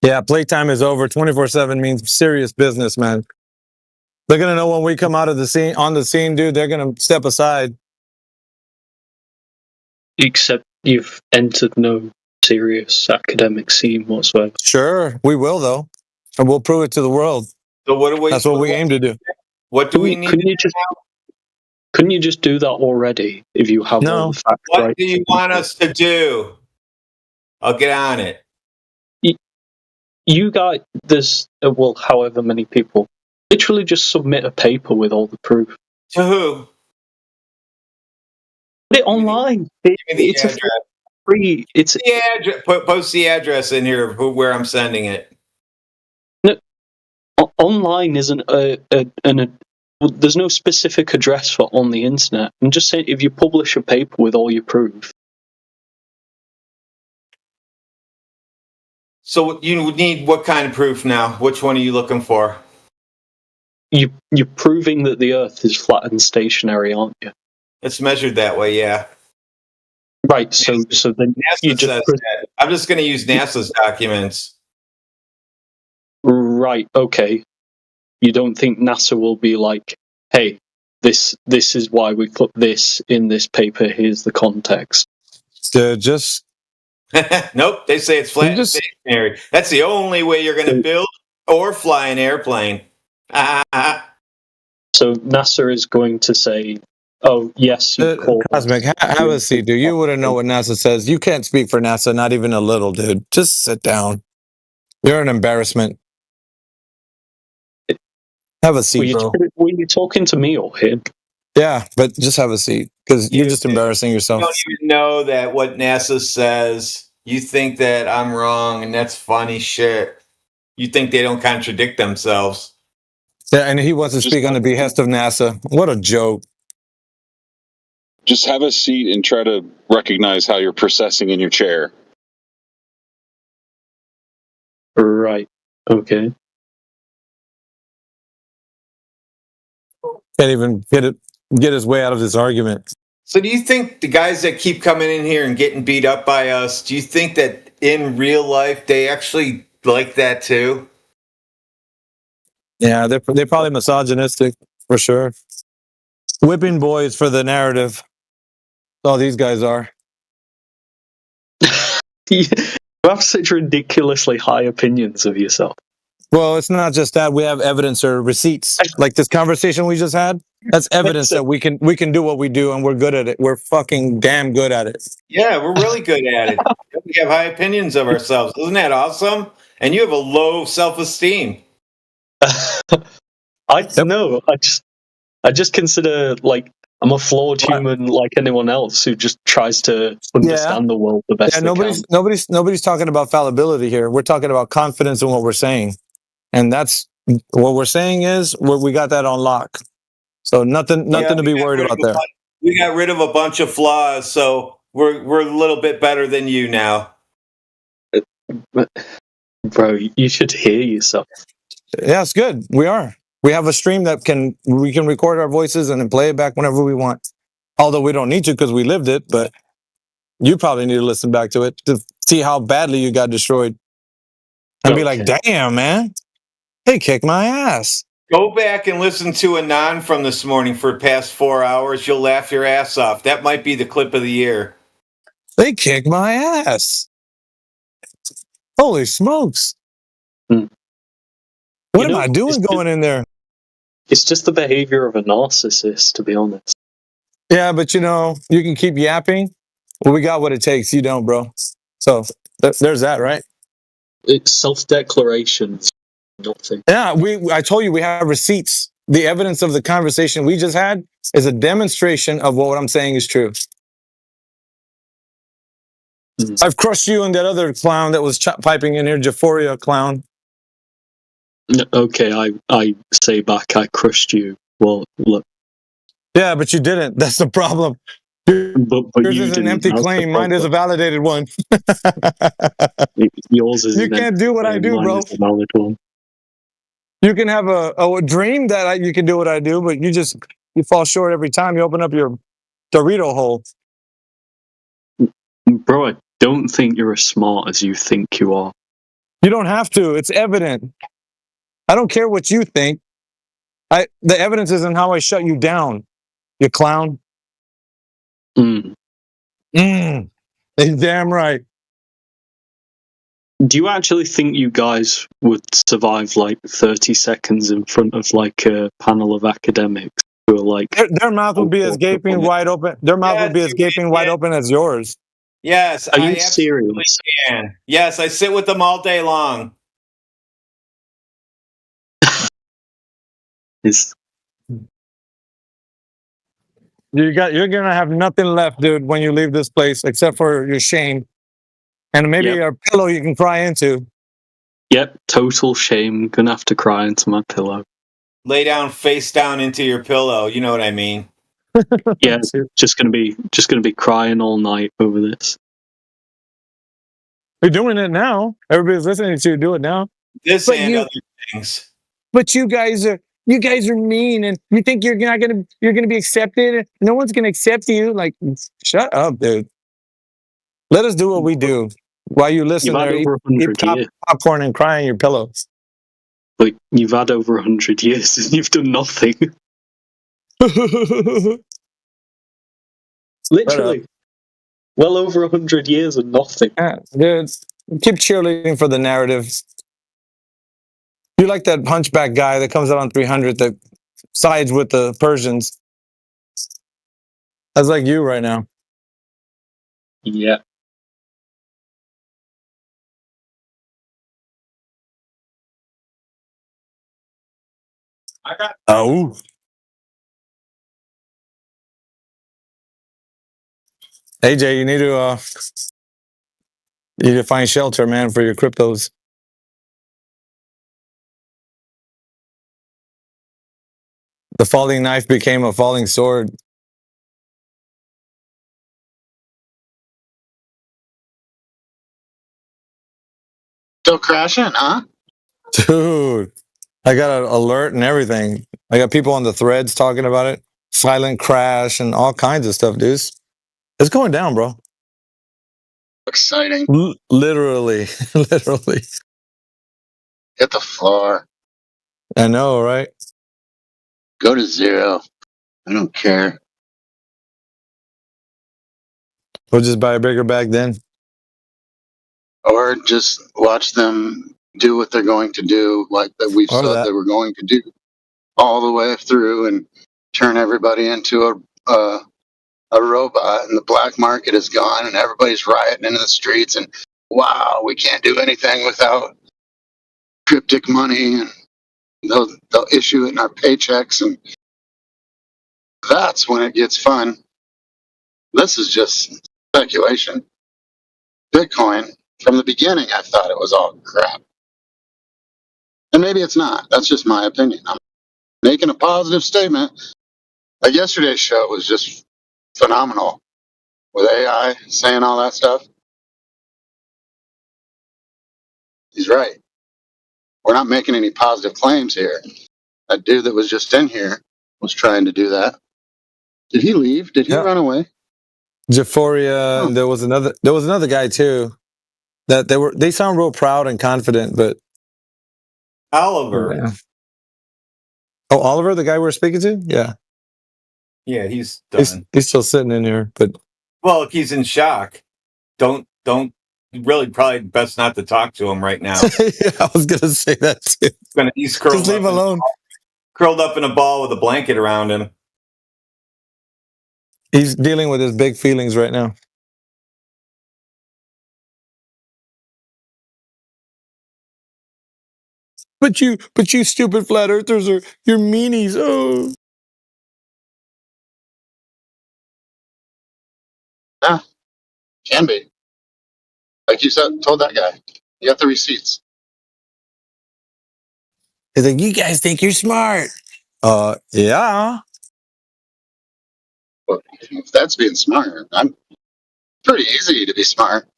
Yeah, playtime is over. 24/7 means serious business, man. They're gonna know when we come out of the scene, on the scene, dude. They're gonna step aside. Except you've entered no serious academic scene whatsoever. Sure, we will though, and we'll prove it to the world. So what do we? That's what we aim to do. What do we need? Couldn't you just do that already if you have all the facts What right? do you want us to do? I'll get on it. You got this. Well, however many people literally just submit a paper with all the proof. To who? Put it online. It's a free. It's the address. Post the address in here of where I'm sending it. No, online isn't there's no specific address for on the internet. I'm just saying, if you publish a paper with all your proof. So you would need what kind of proof now? Which one are you looking for? You're proving that the Earth is flat and stationary, aren't you? It's measured that way, yeah. Right. So then NASA says that. I'm just going to use NASA's documents. Right. Okay. You don't think NASA will be like, hey, this is why we put this in this paper. Here's the context. Just nope. They say it's flat and stationary. That's the only way you're going to build or fly an airplane. So NASA is going to say, "Oh yes, you called Cosmic. Have a seat, dude. You wouldn't know what NASA says. You can't speak for NASA, not even a little, dude. Just sit down. You're an embarrassment. Have a seat, bro. Were you talking to me or him? Yeah, but just have a seat because you're just embarrassing yourself. You don't even know that what NASA says. You think that I'm wrong, and that's funny shit. You think they don't contradict themselves. Yeah, and he wants to speak on the behest of NASA. What a joke. Just have a seat and try to recognize how you're processing in your chair. Right. Okay. Can't even get his way out of this argument. So do you think the guys that keep coming in here and getting beat up by us, do you think that in real life they actually like that too? Yeah, they're probably misogynistic for sure. Whipping boys for the narrative. That's all these guys are. You have such ridiculously high opinions of yourself. Well, it's not just that. We have evidence or receipts. Like this conversation we just had, that's evidence that we can do what we do and we're good at it. We're fucking damn good at it. Yeah, we're really good at it. We have high opinions of ourselves. Isn't that awesome? And you have a low self-esteem. I just consider like I'm a flawed human like anyone else who just tries to understand the world the best. Yeah, nobody's talking about fallibility here. We're talking about confidence in what we're saying. And that's what we're saying is we got that on lock. So nothing to be worried about there. We got rid of a bunch of flaws, so we're a little bit better than you now. Bro, you should hear yourself. Yeah, it's good. We are. We have a stream that we can record our voices and then play it back whenever we want. Although we don't need to because we lived it, but you probably need to listen back to it to see how badly you got destroyed. And be like, damn, man. They kicked my ass. Go back and listen to Anon from this morning for the past 4 hours. You'll laugh your ass off. That might be the clip of the year. They kicked my ass. Holy smokes. What am I doing going in there? It's just the behavior of a narcissist, to be honest. Yeah, but you can keep yapping. Well, we got what it takes. You don't, bro. So there's that, right? It's self-declaration. Nothing. Yeah, I told you we have receipts. the evidence of the conversation we just had is a demonstration of what I'm saying is true. I've crushed you and that other clown that was piping in here, Japhoria clown. Okay, I say back, I crushed you. Well, look. Yeah, but you didn't. That's the problem. But yours is an empty claim. Mine is a validated one. Yours is. You can't do what I do, bro. Is a valid one. You can have a dream that you can do what I do, but you fall short every time you open up your Dorito hole. Bro, I don't think you're as smart as you think you are. You don't have to. It's evident. I don't care what you think. The evidence is in how I shut you down, you clown. Damn right. Do you actually think you guys would survive like 30 seconds in front of like a panel of academics who are like their mouth would be as gaping wide open? Their mouth would be as gaping wide open as yours. Yes, are you serious? Can. Yes, I sit with them all day long. You're gonna have nothing left, dude, when you leave this place except for your shame. And maybe a pillow you can cry into. Yep, total shame. Gonna have to cry into my pillow. Lay down face down into your pillow. You know what I mean? Yeah, just gonna be crying all night over this. You're doing it now. Everybody's listening to you do it now. This and other things. But you guys are mean, and you think you're gonna be accepted. No one's gonna accept you. Like, shut up, dude. Let us do what we do while you listen there, eat popcorn and cry in your pillows. But you've had over 100 years and you've done nothing. Literally. Well over 100 years and nothing. Yeah, dude, keep cheerleading for the narrative. You like that hunchback guy that comes out on 300 that sides with the Persians. That's like you right now. Yeah. Oh. AJ, you need to find shelter, man, for your cryptos. The falling knife became a falling sword. Still crashing, huh? Dude, I got an alert and everything. I got people on the threads talking about it. Silent crash and all kinds of stuff, dude. It's going down, bro. Exciting. Literally. Literally. Hit the floor. I know, right? Go to zero. I don't care. We'll just buy a bigger bag then. Or just watch them do what they're going to do, like that we've said they were going to do all the way through and turn everybody into a robot, and the black market is gone and everybody's rioting into the streets, and wow, we can't do anything without cryptic money, and they'll issue it in our paychecks, and that's when it gets fun. This is just speculation. Bitcoin, from the beginning, I thought it was all crap. And maybe it's not. That's just my opinion. I'm making a positive statement. Like yesterday's show was just phenomenal with AI saying all that stuff. He's right. We're not making any positive claims here. That dude that was just in here was trying to do that. Did he leave? Did he run away? Japhoria, and there was another guy too. That they sound real proud and confident, but Oliver. Yeah. Oh, Oliver, the guy we're speaking to? Yeah. Yeah, he's done. He's still sitting in here, but well, he's in shock. Don't really probably best not to talk to him right now. Yeah, I was gonna say that too. He's curled Just leave up alone. Curled up in a ball with a blanket around him. He's dealing with his big feelings right now. But you stupid flat earthers are you're meanies. Oh. Yeah, can be. Like you said, told that guy. You got the receipts. He's like, you guys think you're smart. Yeah. Well, if that's being smart, I'm pretty easy to be smart.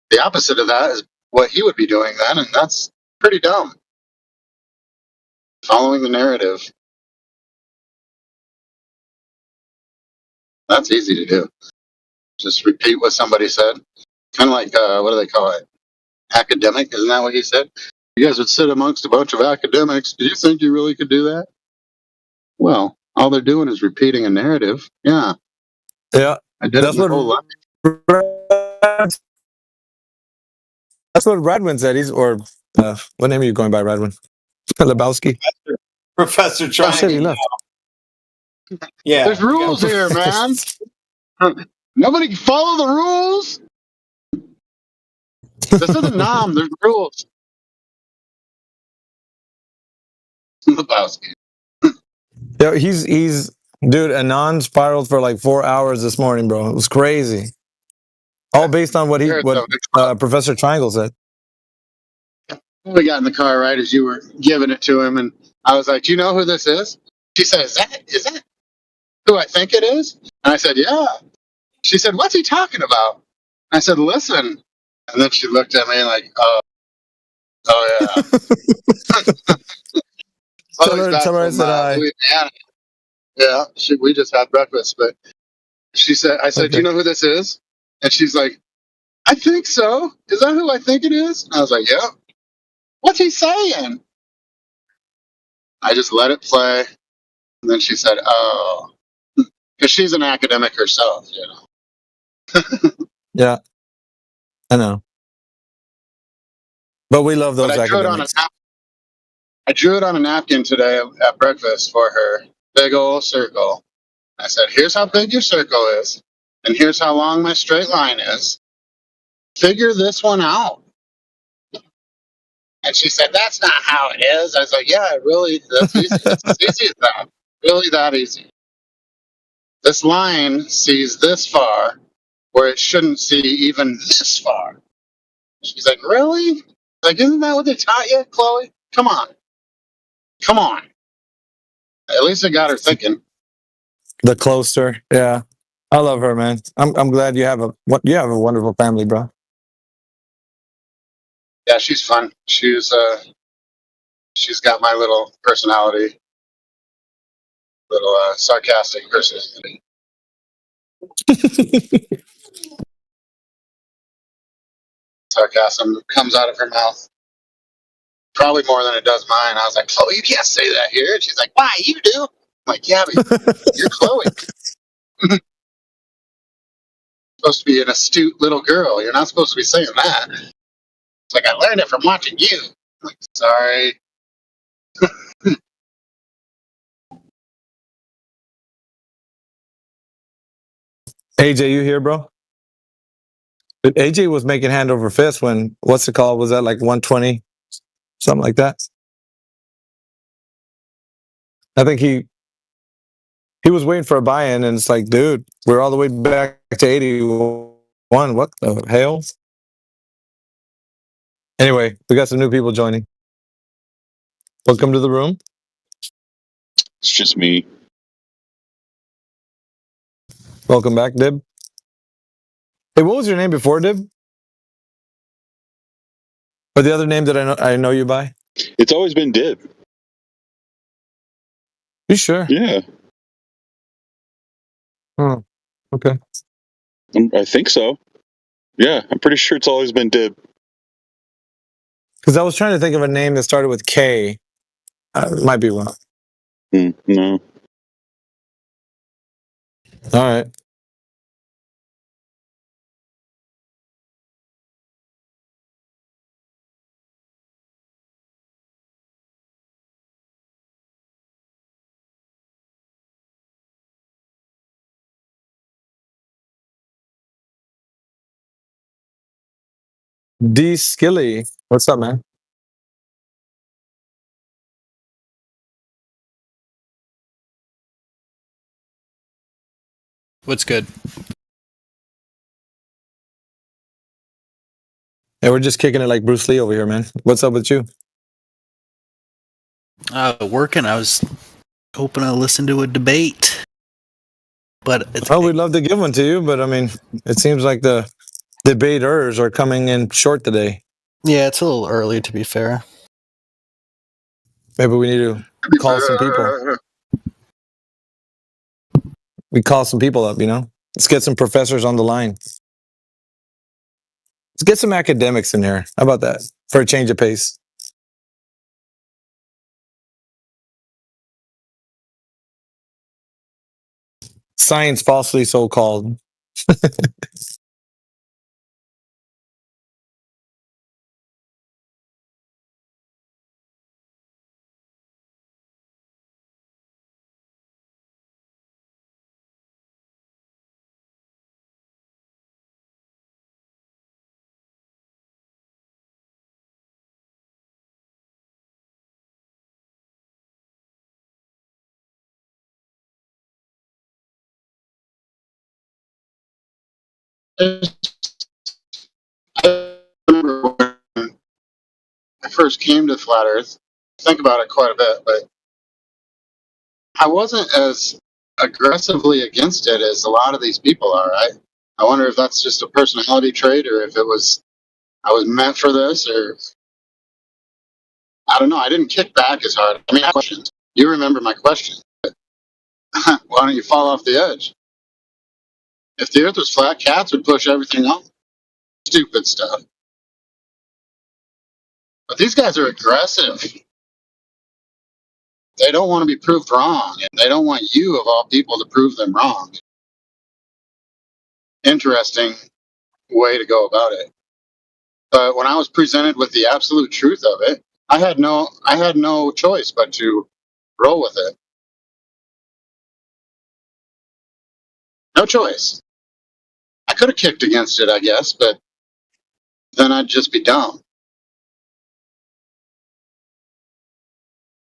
The opposite of that is what he would be doing then, and that's pretty dumb. Following the narrative. That's easy to do. Just repeat what somebody said. Kind of like, what do they call it? Academic, isn't that what he said? You guys would sit amongst a bunch of academics. Do you think you really could do that? Well, all they're doing is repeating a narrative. Yeah. Yeah. I did it my whole life. That's what Radwin said. What name are you going by, Radwin? Lebowski. Professor Triangle. He left. Yeah. There's rules here, man. Nobody can follow the rules. This isn't Nam. There's rules. Lebowski. Yeah, he's dude. Anon spiraled for like 4 hours this morning, bro. It was crazy. All based on what Professor Triangle said. We got in the car right as you were giving it to him, and I was like, "Do you know who this is?" She said, "Is that who I think it is?" And I said, "Yeah." She said, "What's he talking about?" I said, "Listen." And then she looked at me like, "Oh yeah." Tell her I said hi. Louisiana. Yeah, we just had breakfast, but I said, "Do you know who this is?" And she's like, "I think so. Is that who I think it is?" And I was like, "Yeah." What's he saying? I just let it play. And then she said, "Oh," because she's an academic herself, you know. Yeah, I know. But we love those academics. I drew it on a napkin today at breakfast for her. Big old circle. I said, "Here's how big your circle is, and here's how long my straight line is. Figure this one out." And she said, "That's not how it is." I was like, "Yeah, really, that's easy. It's as easy as that. Really that easy. This line sees this far, where it shouldn't see even this far." She's like, "Really? Like, isn't that what they taught you, Chloe? Come on. Come on." At least it got her thinking. The closer, yeah. I love her, man. I'm glad you have a wonderful family, bro. Yeah, she's fun. She's got my little personality, little sarcastic personality. Sarcasm comes out of her mouth. Probably more than it does mine. I was like, "Chloe, you can't say that here." And she's like, "Why? You do." I'm like, "Yeah, but you're Chloe. Supposed to be an astute little girl. You're not supposed to be saying that." It's like, "I learned it from watching you." I'm like, "Sorry." AJ, you here, bro? AJ was making hand over fist when what's the call? Was that like 120, something like that? I think he was waiting for a buy-in, and it's like, dude, we're all the way back to 81. What the hell? Anyway, we got some new people joining. Welcome to the room. It's just me. Welcome back, Dib. Hey, what was your name before, Dib? Or the other name that I know you by? It's always been Dib. You sure? Yeah. Oh, okay. I think so. Yeah, I'm pretty sure it's always been Dib. Because I was trying to think of a name that started with K. Might be wrong. No. All right. D Skilly. What's up, man? What's good? Yeah, we're just kicking it like Bruce Lee over here, man. What's up with you? Working. I was hoping to listen to a debate, but we'd love to give one to you, but I mean, it seems like the debaters are coming in short today. Yeah, it's a little early, to be fair. Maybe we need to call some people. We call some people up, Let's get some professors on the line. Let's get some academics in here. How about that? For a change of pace. Science falsely so-called. I remember when I first came to Flat Earth, think about it quite a bit, but I wasn't as aggressively against it as a lot of these people are. I wonder if that's just a personality trait or if I was meant for this, or I don't know. I didn't kick back as hard. I mean, I had questions. You remember my question. Why don't you fall off the edge? If the earth was flat, cats would push everything off. Stupid stuff. But these guys are aggressive. They don't want to be proved wrong, and they don't want you, of all people, to prove them wrong. Interesting way to go about it. But when I was presented with the absolute truth of it, I had no choice but to roll with it. No choice. I could have kicked against it, I guess, but then I'd just be dumb.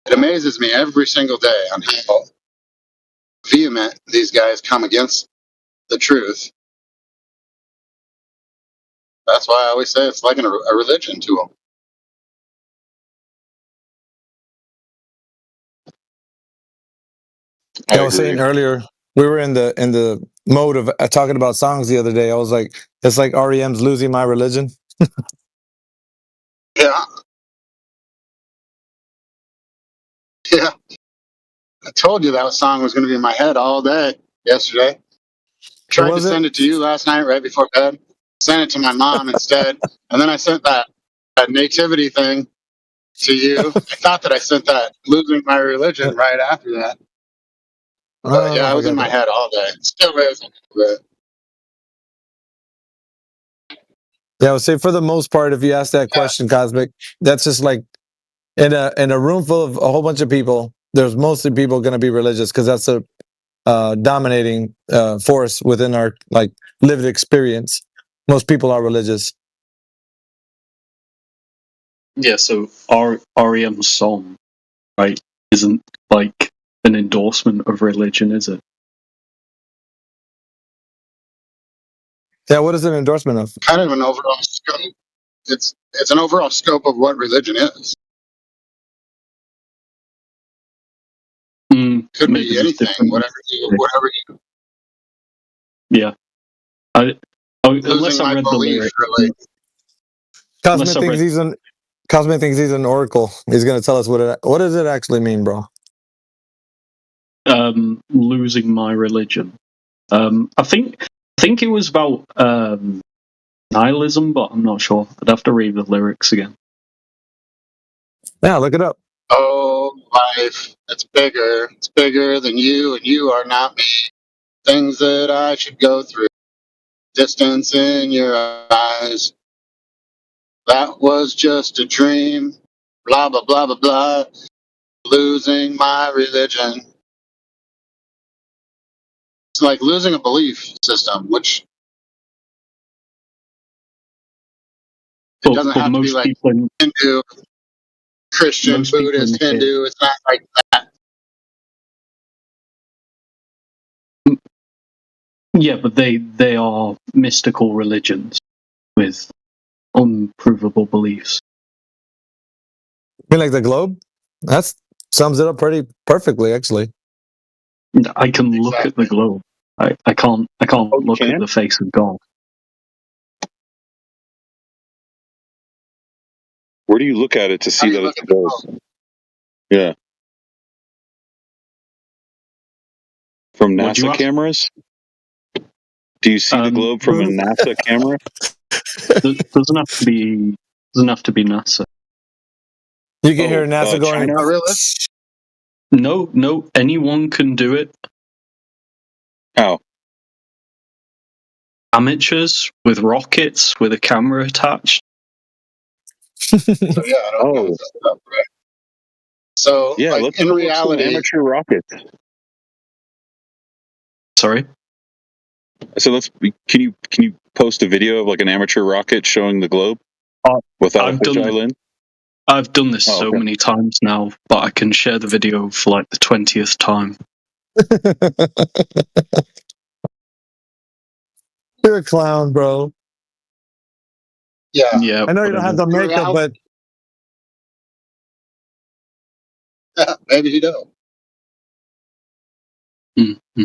It amazes me every single day on how vehement these guys come against the truth. That's why I always say it's like a religion to them. I was saying earlier, we were in the mode of talking about songs the other day. I was like, it's like REM's "Losing My Religion." Yeah. Yeah. I told you that song was going to be in my head all day yesterday. Tried to send it to you last night right before bed. Sent it to my mom instead. And then I sent that nativity thing to you. I thought that I sent that "Losing My Religion" right after that. But yeah, I was in my head all day. Still is. Yeah, I would say for the most part, if you ask that question, Cosmic, that's just like in a room full of a whole bunch of people, there's mostly people going to be religious because that's a dominating force within our lived experience. Most people are religious. Yeah, so REM's song, right, isn't like an endorsement of religion, is it? Yeah, what is an endorsement of? Kind of an overall scope. It's an overall scope of what religion is. Could be anything, whatever you. Yeah, unless I read the lyric. Cosmic thinks he's an oracle. He's going to tell us what does it actually mean, bro? Losing my religion. I think it was about nihilism, but I'm not sure. I'd have to read the lyrics again. Yeah, look it up. Oh, life, it's bigger. It's bigger than you, and you are not me. Things that I should go through. Distance in your eyes. That was just a dream. Blah, blah, blah, blah, blah. Losing my religion. It's like losing a belief system, which it doesn't have to be like Hindu, Christian, Buddhist, Hindu. It's not like that. Yeah, but they are mystical religions with unprovable beliefs. You mean like the globe? That sums it up pretty perfectly, actually. I can look at the globe. I can't look at the face of God. Where do you look at it to see that it's a globe? Yeah. From NASA cameras? Do you see the globe from a NASA camera? Doesn't have to be NASA. You can hear NASA going. Oh, really? No, anyone can do it. How? Amateurs with rockets with a camera attached. So yeah, I don't know stuff, right? So yeah, like, let's in look reality, some amateur rockets. Sorry. So can you post a video of like an amateur rocket showing the globe without a fisheye lens? I've done this so many times now, but I can share the video for like the 20th time. You're a clown, bro. Yeah. Yeah. I know you don't have the makeup, but maybe you don't. Mm-hmm.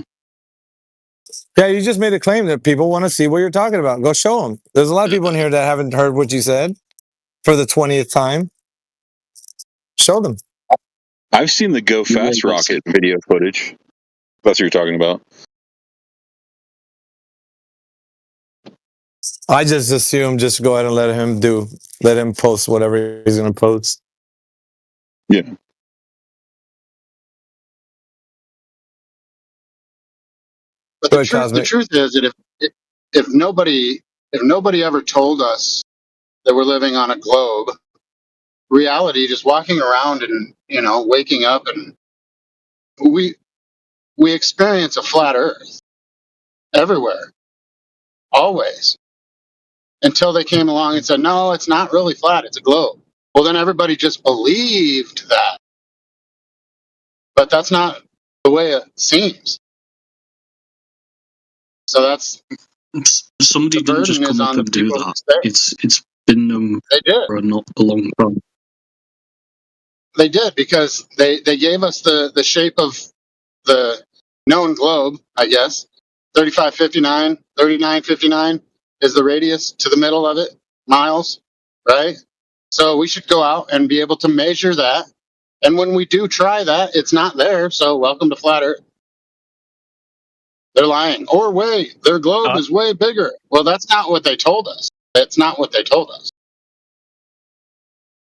Yeah, you just made a claim that people want to see what you're talking about. Go show them. There's a lot of people in here that haven't heard what you said for the 20th time. Show them. I've seen the Go Fast rocket video footage. That's what you're talking about. I just assume just go ahead and let him post whatever he's going to post. Yeah. But the truth is that if nobody ever told us that we're living on a globe, reality, just walking around and waking up, and we experience a flat Earth everywhere, always, until they came along and said, no, it's not really flat, it's a globe. Well, then everybody just believed that, but that's not the way it seems. So that's somebody didn't just come up and do that. It's been known for a long time. They did, because they gave us the shape of the known globe, I guess. 3559, 3959 is the radius to the middle of it, miles, right? So we should go out and be able to measure that. And when we do try that, it's not there. So welcome to Flat Earth. They're lying. Or their globe is way bigger. Well, that's not what they told us. That's not what they told us.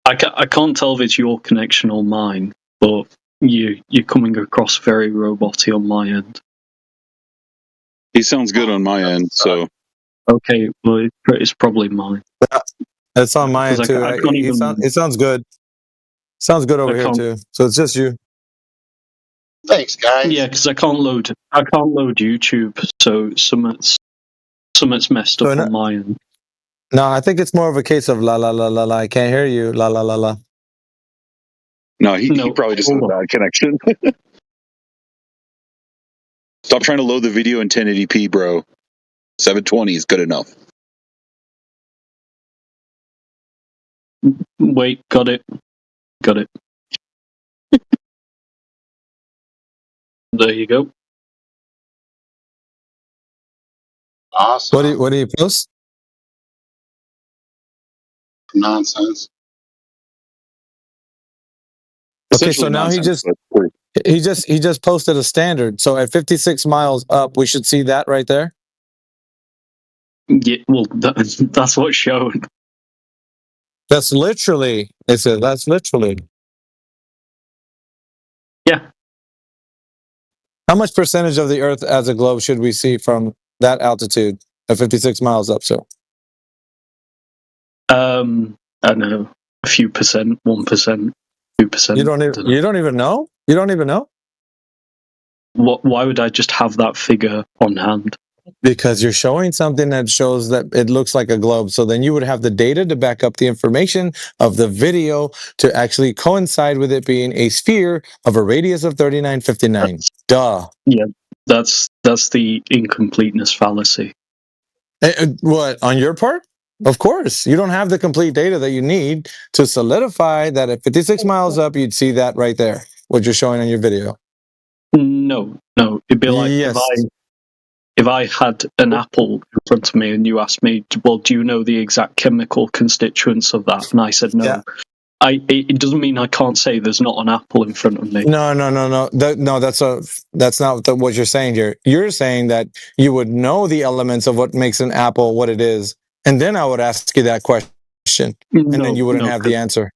I can't tell if it's your connection or mine, but you're coming across very roboty on my end. He sounds good on my end, so. Okay, well, it's probably mine. It's on my end too. It sounds good. Sounds good over here too. So it's just you. Thanks, guys. Yeah, because I can't load YouTube, so something's messed up on my end. No, I think it's more of a case of la la la la la. I can't hear you. La la la la. No, he probably just has a bad connection. Stop trying to load the video in 1080p, bro. 720 is good enough. Wait, got it. There you go. Awesome. What do you post? Nonsense. Okay, so now he just posted a standard. So at 56 miles up, we should see that right there. Yeah, well, that's what's shown. That's literally. It said that's literally. Yeah. How much percentage of the Earth as a globe should we see from that altitude at 56 miles up? So. I don't know, a few percent, 1%, 2%. You don't even know? You don't even know? Why would I just have that figure on hand? Because you're showing something that shows that it looks like a globe. So then you would have the data to back up the information of the video to actually coincide with it being a sphere of a radius of 3959. Duh. Yeah, That's the incompleteness fallacy. What, on your part? Of course. You don't have the complete data that you need to solidify that at 56 miles up, you'd see that right there, what you're showing on your video. No. It'd be like if I had an apple in front of me and you asked me, well, do you know the exact chemical constituents of that? And I said no. Yeah. It doesn't mean I can't say there's not an apple in front of me. No. That's not what you're saying here. You're saying that you would know the elements of what makes an apple what it is, and then I would ask you that question, and then you wouldn't have the answer.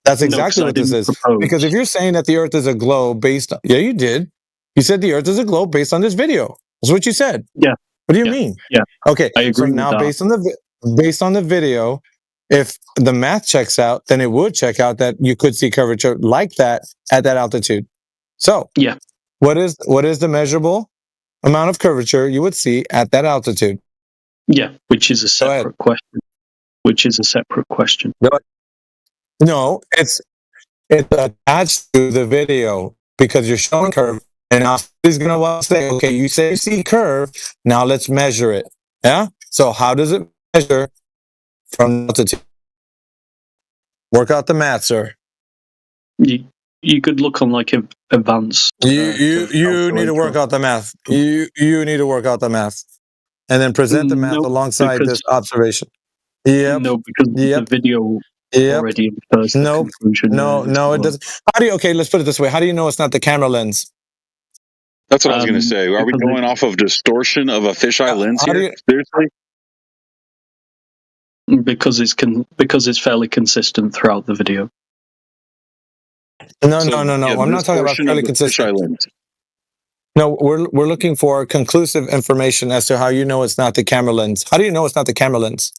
That's exactly what this is. Because if you're saying that the Earth is a globe based on... Yeah, you did. You said the Earth is a globe based on this video. That's what you said. Yeah. What do you mean? Yeah. Okay. I agree so now, with that. based on the video, if the math checks out, then it would check out that you could see curvature like that at that altitude. So, yeah, what is the measurable amount of curvature you would see at that altitude? Yeah, which is a separate question. No, it's attached to the video because you're showing curve, and now he's going to say, okay, you say you see curve, now let's measure it. Yeah? So how does it measure from altitude? Work out the math, sir. You could look on like advanced. You need to work out the math. You need to work out the math, and then present the math alongside this observation. Yep. No, because the video already infers the conclusion. No, it doesn't. How do you? Okay, let's put it this way. How do you know it's not the camera lens? That's what I was going to say. Are we going off of distortion of a fisheye lens here? Seriously? Because it's fairly consistent throughout the video. No. I'm not talking about fairly consistent. No, we're looking for conclusive information as to how you know it's not the camera lens. How do you know it's not the camera lens?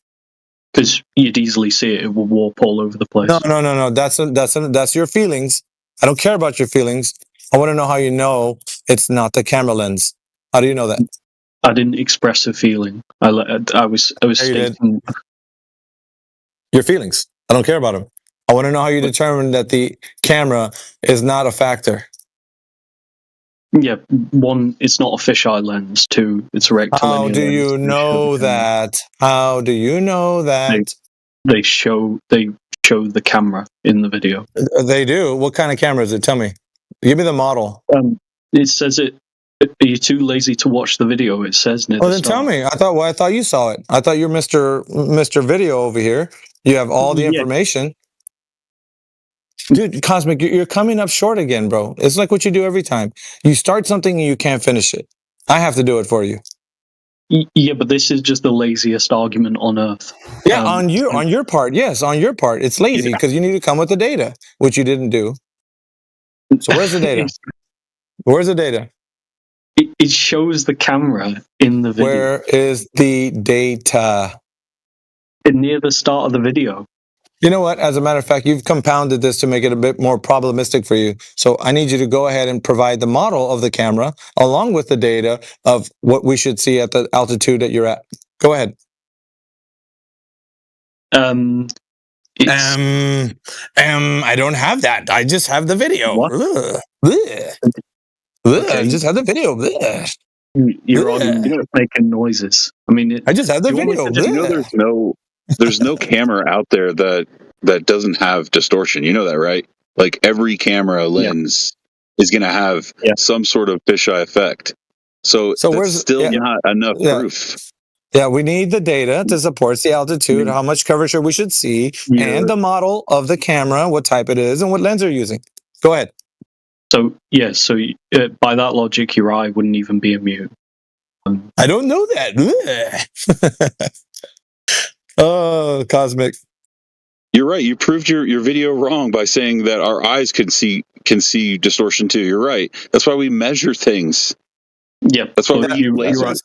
Because you'd easily see it. It will warp all over the place. No. That's your feelings. I don't care about your feelings. I want to know how you know it's not the camera lens. How do you know that? I didn't express a feeling. I was stating your feelings. I don't care about them. I want to know how you determine that the camera is not a factor. Yeah, one, it's not a fisheye lens. Two, it's a rectilinear lens. How do you know that? How do you know that? They show the camera in the video. They do? What kind of camera is it? Tell me. Give me the model. It says it. Are you too lazy to watch the video? It says near the then start. tell me. I thought you saw it. I thought you're Mr. Video over here. You have all the information. Dude, Cosmic, you're coming up short again, bro. It's like what you do every time. You start something and you can't finish it. I have to do it for you. Yeah, but this is just the laziest argument on earth. Yeah, on your part. Yes, on your part. It's lazy because you need to come with the data, which you didn't do. So where's the data? Where's the data? It shows the camera in the video. Where is the data? Near the start of the video. You know what? As a matter of fact, you've compounded this to make it a bit more problematic for you. So I need you to go ahead and provide the model of the camera along with the data of what we should see at the altitude that you're at. Go ahead. I don't have that. I just have the video. I just have the video. You're making noises. I mean, I just have the video. You know, there's no camera out there that doesn't have distortion. You know that, right? Like every camera lens is going to have some sort of fisheye effect. So that's still not enough proof. Yeah, we need the data to support the altitude, how much curvature we should see, and the model of the camera, what type it is, and what lens you're using. Go ahead. So, by that logic, your eye wouldn't even be immune. I don't know that. Oh, Cosmic. You're right. You proved your video wrong by saying that our eyes can see distortion too. You're right. That's why we measure things. Yeah. That's why you're right.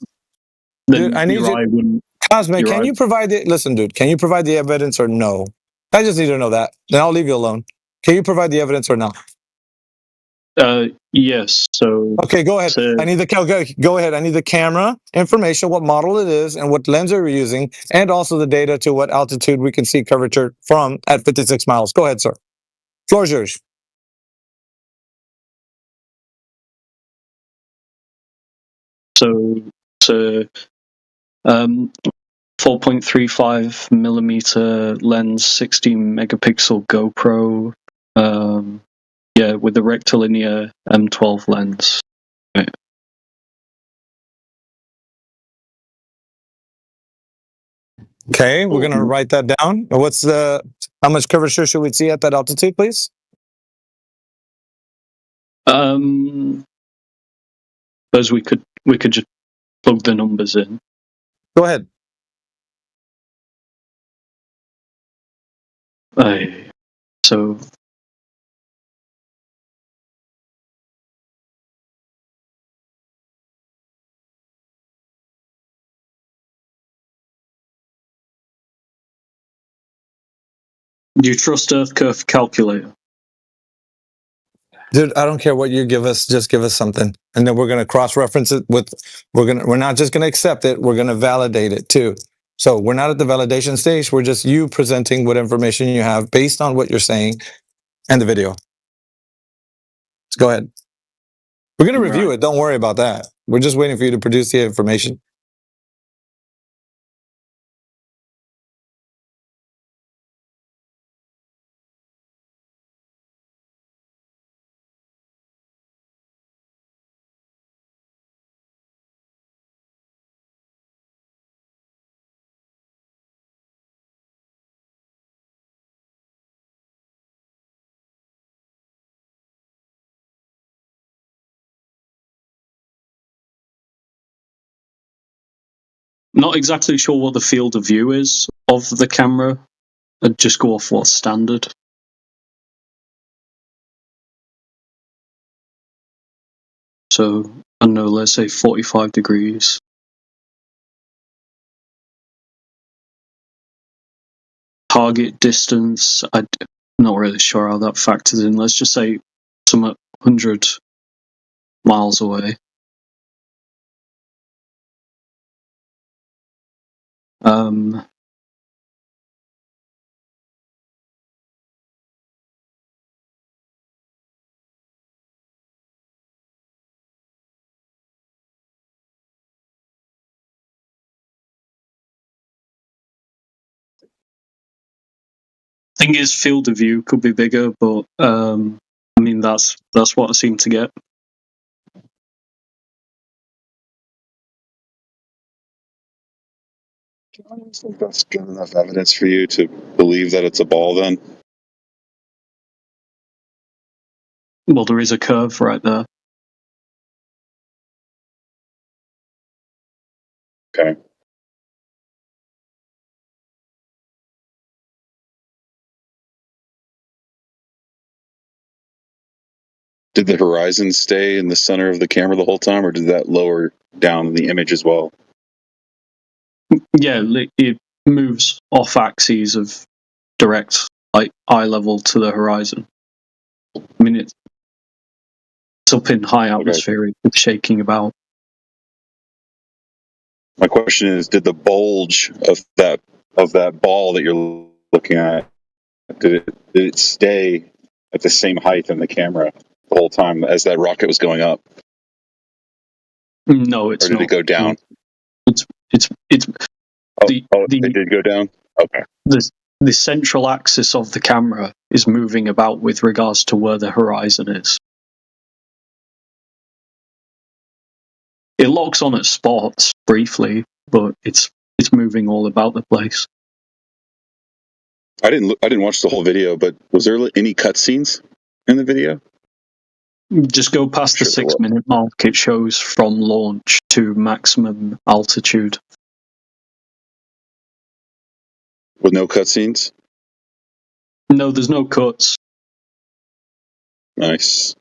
Dude, I need you. Cosmic, can you provide the... Listen, dude, can you provide the evidence or no? I just need to know that. Then I'll leave you alone. Can you provide the evidence or not? Yes. So okay, go ahead. I need go ahead. I need the camera information, what model it is, and what lens we're using, and also the data to what altitude we can see curvature from at 56 miles. Go ahead, sir. Floor is yours. So it's a 4.35 millimeter lens, 16 megapixel GoPro. With the rectilinear M12 lens. Right. Okay, we're gonna write that down. How much curvature should we see at that altitude, please? Suppose we could just plug the numbers in. Go ahead. So do you trust EarthCurve calculator? Dude, I don't care what you give us, just give us something. And then we're gonna cross-reference it with we're not just gonna accept it, we're gonna validate it too. So we're not at the validation stage, we're just you presenting what information you have based on what you're saying and the video. Let's go ahead. We're gonna review it, don't worry about that. We're just waiting for you to produce the information. Not exactly sure what the field of view is of the camera. I'd just go off what's standard. So, I don't know, let's say 45 degrees. Target distance, I'm not really sure how that factors in. Let's just say some 100 miles away. Thing is, field of view could be bigger, but I mean that's what I seem to get. I don't think that's good enough evidence for you to believe that it's a ball. Then Well, there is a curve right there. okay. Did the horizon stay in the center of the camera the whole time, or did that lower down the image as well? Yeah, it moves off axes of direct eye level to the horizon. I mean, it's up in high atmosphere, it's shaking about. My question is, did the bulge of that ball that you're looking at, did it stay at the same height in the camera the whole time as that rocket was going up? No, it's or did not. it go down? It's it did go down. Okay. The central axis of the camera is moving about with regards to where the horizon is. It locks on at spots briefly, but it's moving all about the place. I didn't watch the whole video, but was there any cutscenes in the video? Just go past the 6-minute mark. It shows from launch to maximum altitude. With no cutscenes? No, there's no cuts. Nice.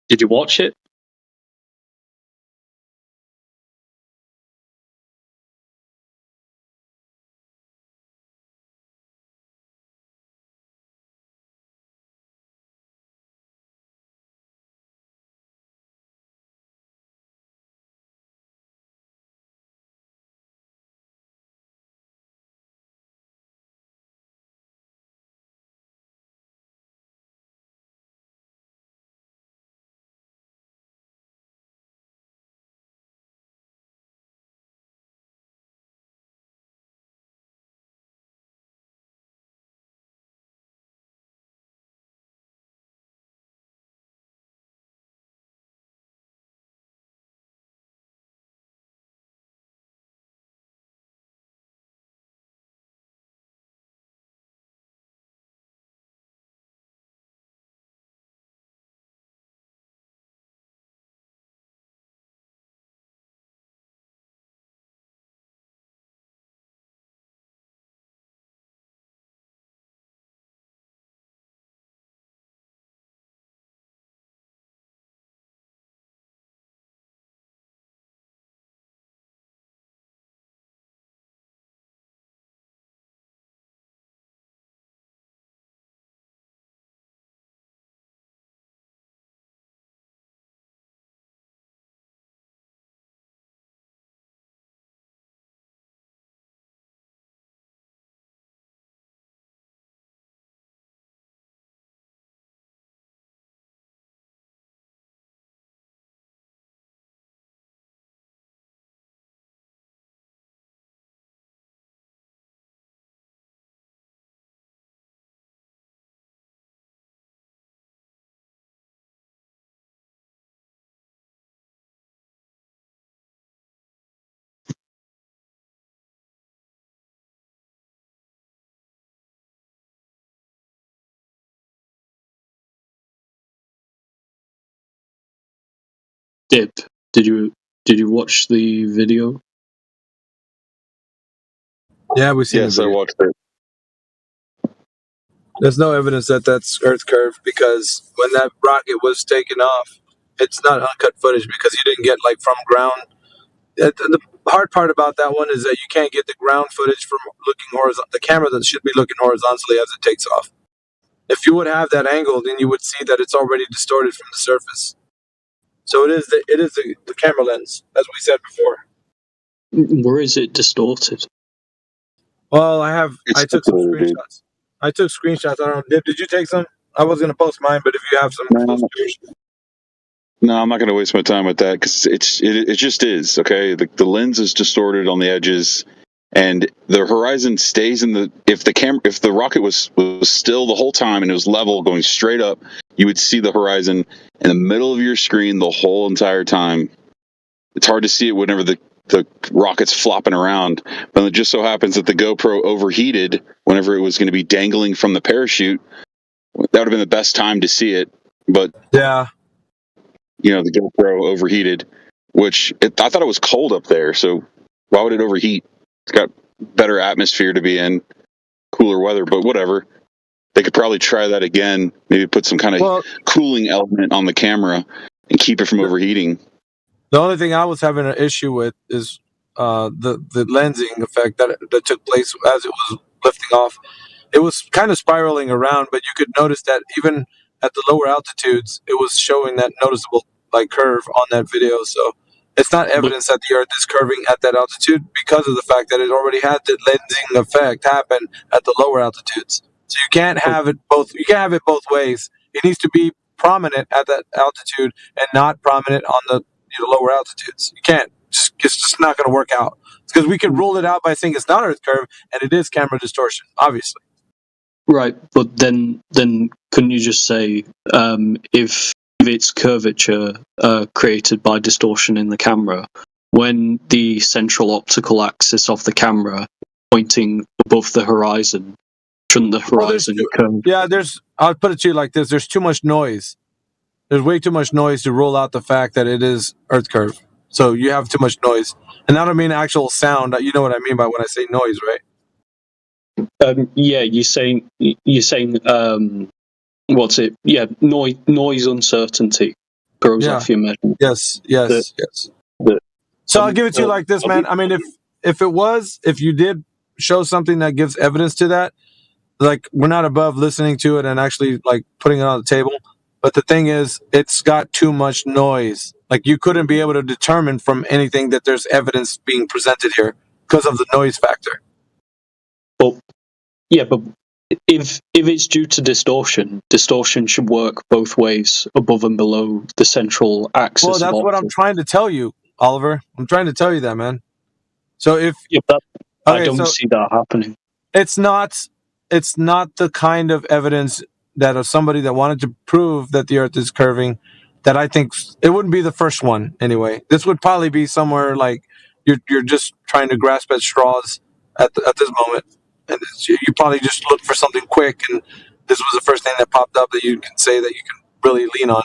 Did you watch it? Dip, did you watch the video? Yeah, we've seen the video. I watched it. There's no evidence that that's Earth curve because when that rocket was taken off, it's not uncut footage because you didn't get like from ground. The hard part about that one is that you can't get the ground footage from looking horizontal. The camera that should be looking horizontally as it takes off. If you would have that angle, then you would see that it's already distorted from the surface. So it is the camera lens, as we said before. Where is it distorted? Well, I took some screenshots. I took screenshots. I don't know. Did you take some? I was going to post mine, but if you have some, No, I'm not going to waste my time with that because it just is okay. The lens is distorted on the edges, and the horizon stays in the. If the rocket was still the whole time and it was level going straight up, you would see the horizon in the middle of your screen the whole entire time. It's hard to see it whenever the rocket's flopping around, but it just so happens that the GoPro overheated whenever it was going to be dangling from the parachute. That would have been the best time to see it, but yeah. The GoPro overheated, I thought it was cold up there, so why would it overheat? It's got better atmosphere to be in, cooler weather, but whatever. They could probably try that again, maybe put some kind of cooling element on the camera and keep it from overheating. The only thing I was having an issue with is the lensing effect that took place as it was lifting off. It was kind of spiraling around, but you could notice that even at the lower altitudes, it was showing that noticeable curve on that video. So it's not evidence that the Earth is curving at that altitude because of the fact that it already had the lensing effect happen at the lower altitudes. So you can't have it both. You can't have it both ways. It needs to be prominent at that altitude and not prominent on the lower altitudes. You can't. It's just not going to work out. Because we can rule it out by saying it's not Earth curve and it is camera distortion, obviously. Right, but then couldn't you just say if it's curvature created by distortion in the camera, when the central optical axis of the camera pointing above the horizon, shouldn't the horizon curve? Yeah, I'll put it to you like this: there's too much noise. There's way too much noise to rule out the fact that it is Earth curve. So you have too much noise, and I don't mean actual sound. You know what I mean by when I say noise, right? Yeah, you're saying what's it? Yeah, noise uncertainty. grows off your measurement. Yes. So I'll give it to you like this, man. I mean, if you did show something that gives evidence to that, like, we're not above listening to it and actually like putting it on the table. But the thing is, it's got too much noise. Like, you couldn't be able to determine from anything that there's evidence being presented here because of the noise factor. Well, yeah, but if it's due to distortion should work both ways, above and below the central axis. Well, that's what I'm trying to tell you, Oliver. I'm trying to tell you that, man. So if I don't see that happening. It's not the kind of evidence that of somebody that wanted to prove that the Earth is curving, that I think it wouldn't be the first one anyway. This would probably be somewhere like you're just trying to grasp at straws at this moment, and you probably just look for something quick, and this was the first thing that popped up that you can say that you can really lean on.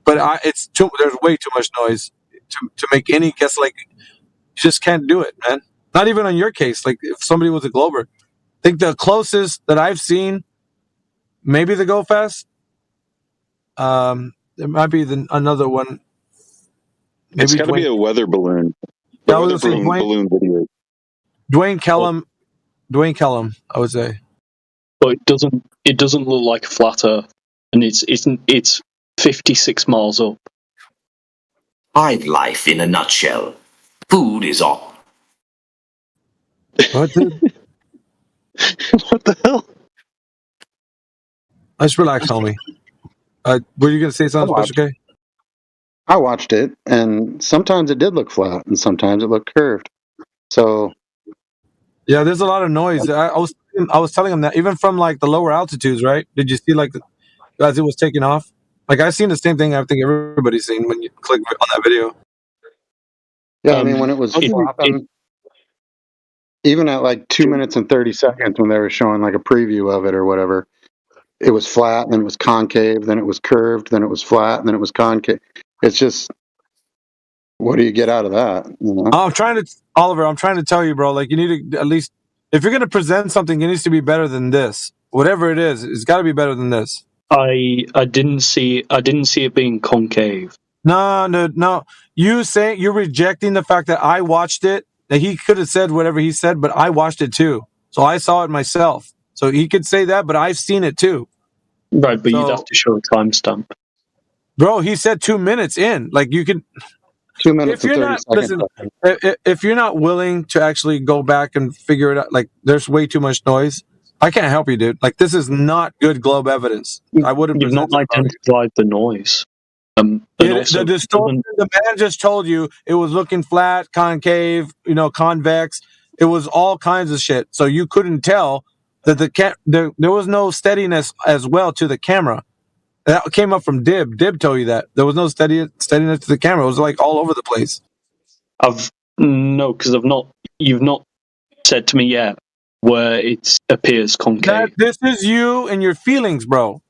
But there's way too much noise to make any guess. Like, you just can't do it, man. Not even on your case. Like, if somebody was a Glober, I think the closest that I've seen, maybe the Go Fast. There might be another one. Maybe it's got to be a weather balloon. Balloon video. Dwayne Kellum, I would say. But it doesn't look like a flat Earth, and it's 56 miles up. Hive life in a nutshell. Food is all. What the hell? Let's relax, homie. Were you going to say something special, Kay? I watched it, and sometimes it did look flat, and sometimes it looked curved. So, yeah, there's a lot of noise. I was telling him that even from like the lower altitudes, right? Did you see like as it was taking off? Like, I've seen the same thing. I think everybody's seen when you click on that video. Yeah, I mean, when it was flopping, even at like 2 minutes and 30 seconds, when they were showing like a preview of it or whatever, it was flat, and then it was concave, then it was curved, then it was flat, and then it was concave. It's just, what do you get out of that? You know? Oliver, I'm trying to tell you, bro, like, you need to at least, if you're going to present something, it needs to be better than this. Whatever it is, it's got to be better than this. I didn't see it being concave. No. You're rejecting the fact that I watched it, that he could have said whatever he said, but I watched it too. So I saw it myself. So he could say that, but I've seen it too. Right, but you'd have to show a timestamp. Bro, he said 2 minutes in. Like, you can 2 minutes and 30 seconds. Listen, if you're not willing to actually go back and figure it out, like, there's way too much noise, I can't help you, dude. Like, this is not good globe evidence. I wouldn't. You've not identified the noise. The distortion, the man just told you it was looking flat, concave, convex. It was all kinds of shit. So you couldn't tell that there was no steadiness as well to the camera. That came up from Dib. Dib told you that there was no steadiness to the camera. It was like all over the place. You've not said to me yet where it appears concave. This is you and your feelings, bro.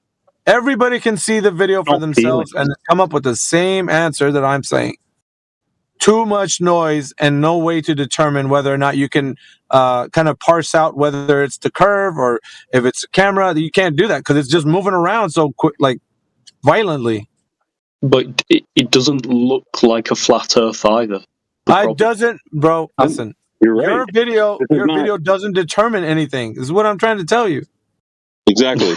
Everybody can see the video for themselves and come up with the same answer that I'm saying. Too much noise and no way to determine whether or not you can kind of parse out whether it's the curve or if it's a camera. You can't do that because it's just moving around so quick, like violently. But it doesn't look like a flat Earth either. It doesn't, bro. Listen, you're right. Your video doesn't determine anything. This is what I'm trying to tell you. Exactly.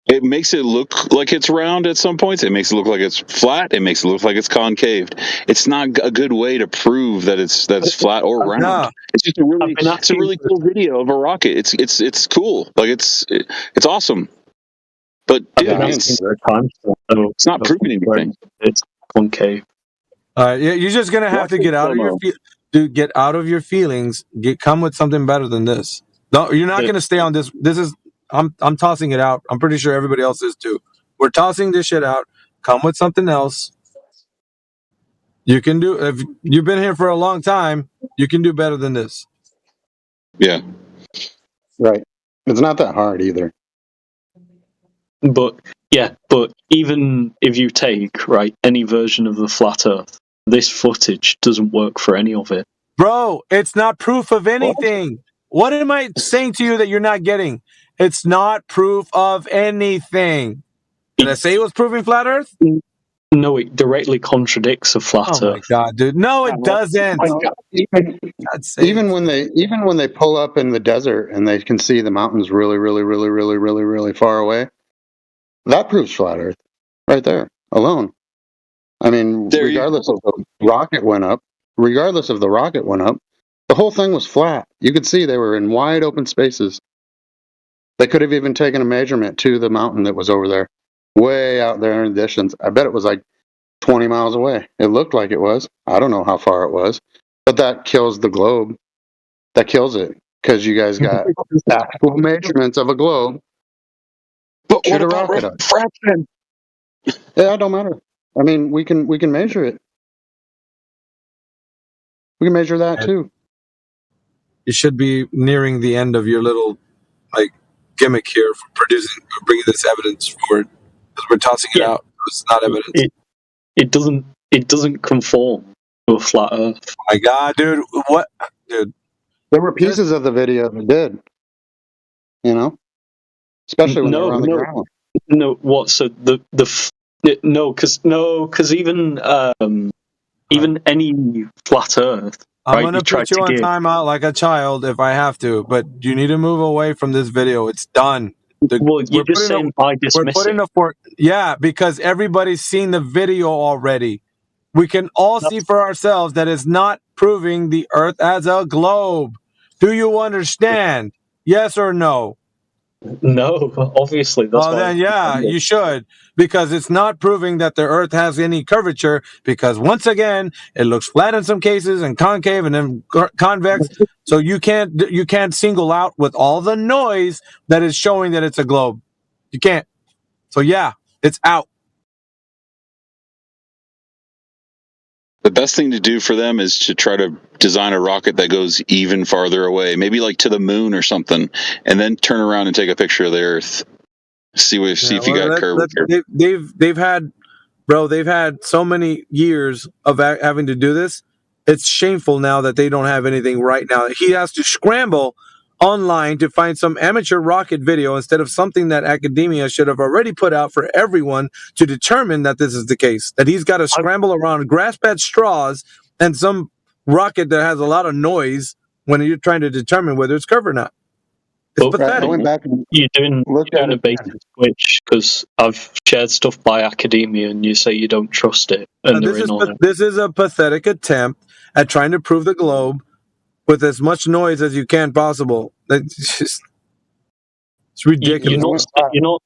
It makes it look like it's round at some points. It makes it look like it's flat. It makes it look like it's concaved. It's not a good way to prove that that's flat or round. No. It's just a really cool video of a rocket. It's cool. Like it's awesome. But dude, it's not proving anything. It's concave. You're just gonna have to get out of your get out of your feelings. Come with something better than this. No, you're not gonna stay on this. This is. I'm tossing it out. I'm pretty sure everybody else is too. We're tossing this shit out. Come with something else. You can do. If you've been here for a long time, you can do better than this. Yeah. Right. It's not that hard either. But even if you take any version of the flat Earth, this footage doesn't work for any of it. Bro, it's not proof of anything. What am I saying to you that you're not getting? It's not proof of anything. Did I say it was proving flat Earth? No, it directly contradicts a flat Oh my Earth. god, dude! No, it doesn't. Even when they pull up in the desert and they can see the mountains really, really, really, really, really, really far away, that proves flat Earth right there alone. I mean, regardless of the rocket went up, the whole thing was flat. You could see they were in wide open spaces. They could have even taken a measurement to the mountain that was over there, way out there in the distance. I bet it was like 20 miles away. It looked like it was. I don't know how far it was, but that kills the globe. That kills it because you guys got actual measurements of a globe. But Shoot what a about rocket up. refraction? Yeah, it don't matter. I mean, we can measure it. We can measure that too. You should be nearing the end of your little gimmick here for bringing this evidence forward, because we're tossing it out. It's not evidence. It doesn't conform to a flat Earth. Oh my god, dude! What, dude? There were pieces of the video that did. Especially when they were on the ground. No, what? So because even any flat Earth. I'm gonna put you on timeout like a child if I have to, but you need to move away from this video. It's done. You're just saying by dismissing. Yeah, because everybody's seen the video already. We can all see for ourselves that it's not proving the Earth as a globe. Do you understand? Yes or no? No, obviously. Then yeah, you should, because it's not proving that the Earth has any curvature, because once again, it looks flat in some cases and concave and then convex. So you can't single out with all the noise that is showing that it's a globe. You can't. So yeah, it's out. The best thing to do for them is to try to design a rocket that goes even farther away, maybe like to the moon or something, and then turn around and take a picture of the Earth. See if you got curvature. They've had so many years of having to do this. It's shameful now that they don't have anything right now. He has to scramble online to find some amateur rocket video instead of something that academia should have already put out for everyone to determine that this is the case. That he's got to scramble around grass-fed straws and some rocket that has a lot of noise when you're trying to determine whether it's curved or not. It's pathetic. You're doing a basic switch, because I've shared stuff by academia and you say you don't trust it. And This is a pathetic attempt at trying to prove the globe with as much noise as you can possible. It's ridiculous. You're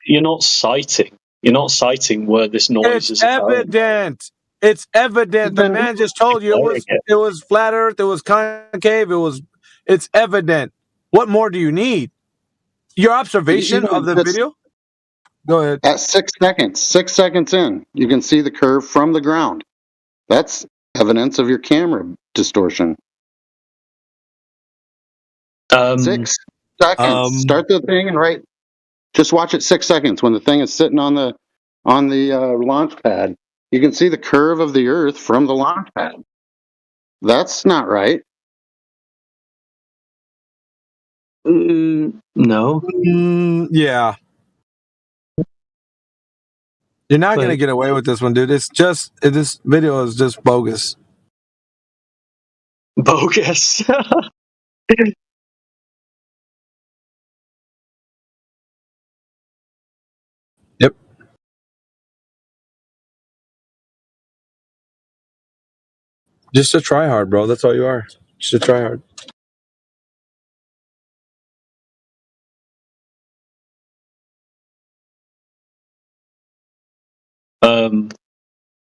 not citing where this noise is. Evident. It's evident. The man just told you it was flat Earth. It was concave. It's evident. What more do you need? Your observation of the video? Go ahead. At 6 seconds in, you can see the curve from the ground. That's evidence of your camera distortion. 6 seconds. Start the thing and just watch it 6 seconds. When the thing is sitting on the launch pad, you can see the curve of the Earth from the launch pad. That's not right. No. Yeah. You're not going to get away with this one, dude. This video is just bogus. Bogus. Yep. Just a try hard, bro. That's all you are. Just a try hard.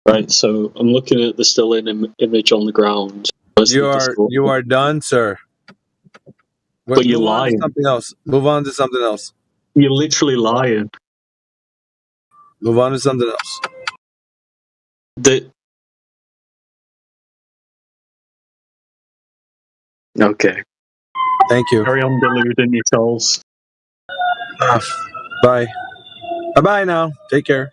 Right, so I'm looking at the still image on the ground. You are done, sir. But you're lying. Something else. Move on to something else. You're literally lying. Move on to something else. Okay. Thank you. Carry on deluding yourselves. Bye. Bye-bye now. Take care.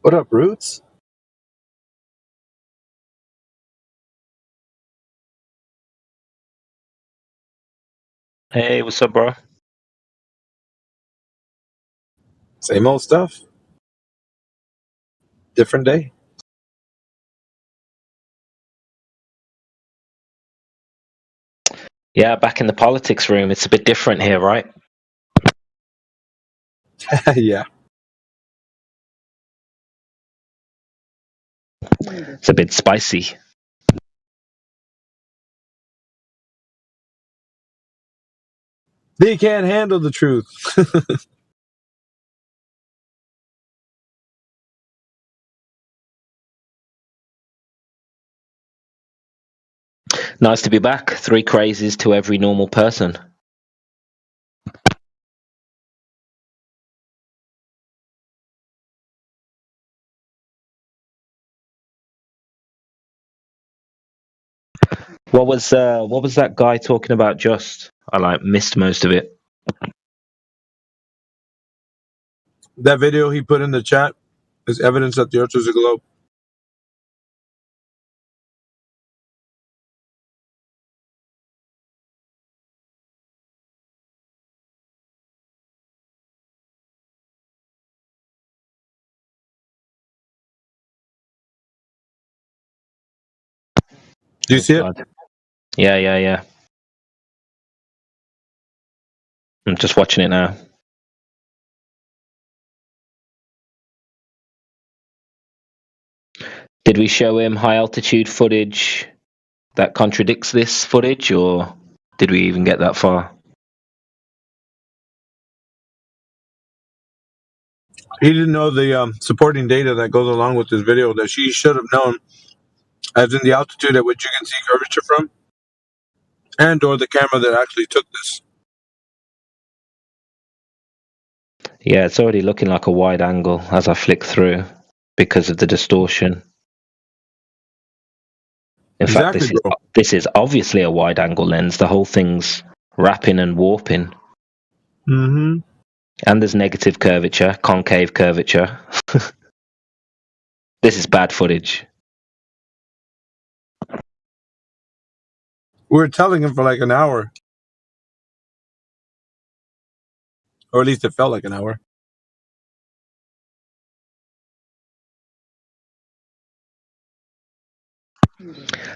What up, Roots? Hey, what's up, bro? Same old stuff. Different day. Yeah, back in the politics room. It's a bit different here, right? Yeah. It's a bit spicy. They can't handle the truth. Nice to be back. 3 crazes to every normal person. What was that guy talking about? Just I missed most of it. That video he put in the chat is evidence that the Earth is a globe. Do you see it? Yeah. I'm just watching it now. Did we show him high altitude footage that contradicts this footage, or did we even get that far? He didn't know the supporting data that goes along with this video that she should have known, as in the altitude at which you can see curvature from, and or the camera that actually took this. Yeah, it's already looking like a wide angle as I flick through because of the distortion. In fact, this is obviously a wide angle lens. The whole thing's wrapping and warping. Mm-hmm. And there's negative curvature, concave curvature. This is bad footage. We were telling him for like an hour. Or at least it felt like an hour.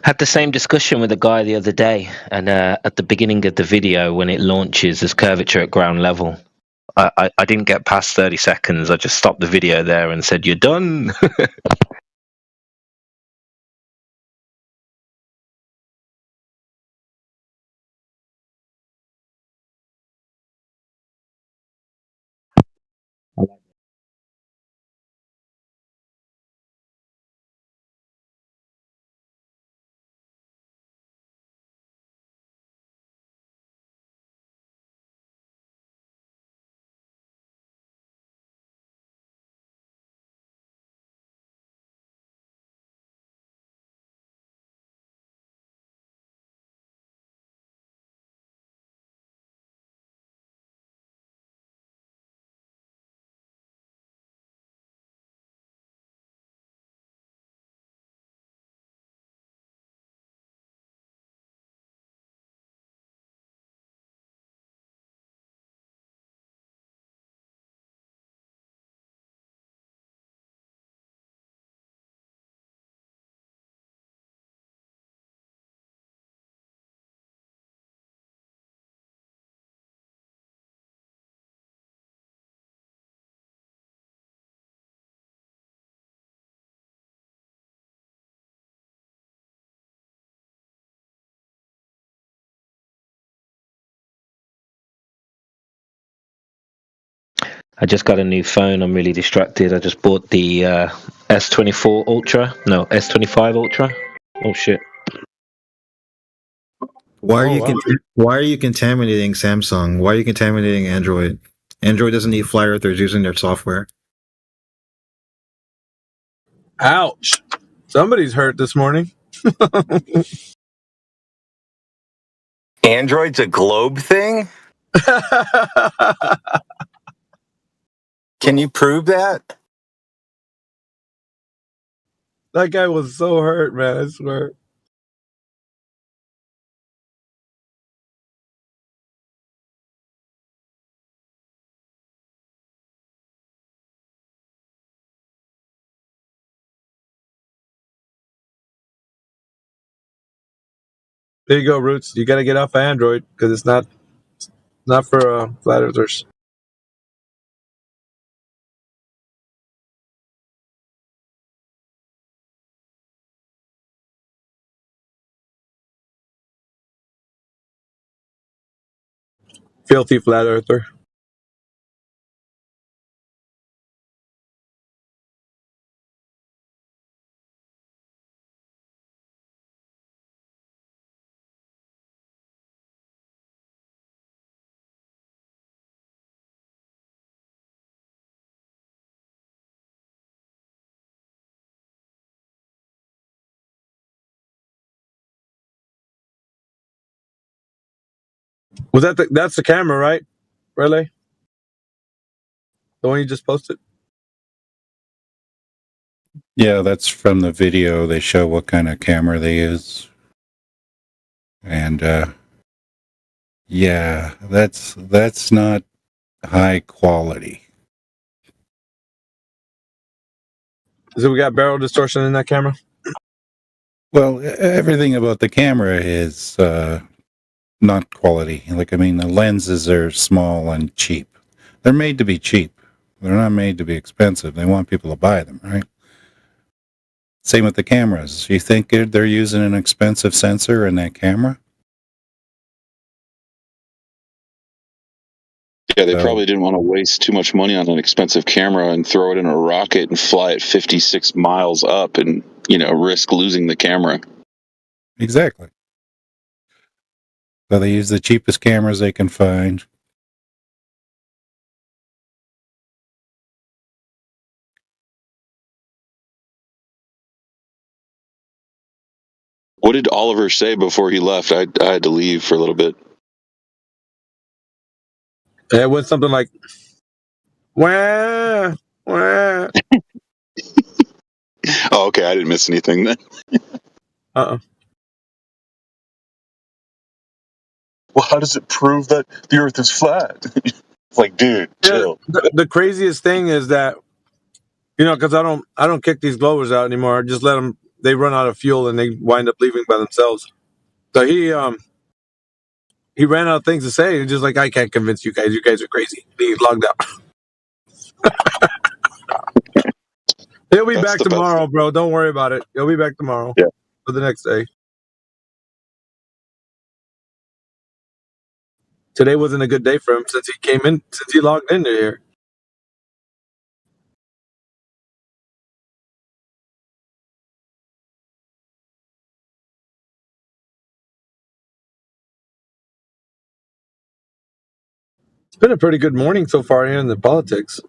Had the same discussion with a guy the other day, and at the beginning of the video, when it launches, there's curvature at ground level. I didn't get past 30 seconds. I just stopped the video there and said, "You're done." I just got a new phone. I'm really distracted. I just bought the S24 Ultra. No, S25 Ultra. Oh shit. Why are you contaminating Samsung? Why are you contaminating Android? Android doesn't need flat earthers using their software. Ouch. Somebody's hurt this morning. Android's a globe thing? Can you prove that? That guy was so hurt, man. I swear. There you go, Roots. You got to get off Android because it's not for flat earthers. Filthy flat earther. Was that's the camera, right? Relay? The one you just posted? Yeah, that's from the video. They show what kind of camera they use. And yeah, that's not high quality. So we got barrel distortion in that camera? Well, everything about the camera is not quality. Like, I mean, the lenses are small and cheap. They're made to be cheap. They're not made to be expensive. They want people to buy them, right? Same with the cameras. You think they're using an expensive sensor in that camera? Yeah, they probably didn't want to waste too much money on an expensive camera and throw it in a rocket and fly it 56 miles up and, risk losing the camera. Exactly. So they use the cheapest cameras they can find. What did Oliver say before he left? I had to leave for a little bit. It went something like, wah, wah. Oh, okay. I didn't miss anything then. Uh-uh. Well, how does it prove that the Earth is flat? It's like, dude, chill. The craziest thing is that, because I don't kick these blowers out anymore. I just let them. They run out of fuel and they wind up leaving by themselves. So he ran out of things to say. He's just like, I can't convince you guys. You guys are crazy. He logged out. He'll be back tomorrow, bro. Don't worry about it. He'll be back tomorrow. Yeah. For the next day. Today wasn't a good day for him since he logged into here. It's been a pretty good morning so far here in the politics.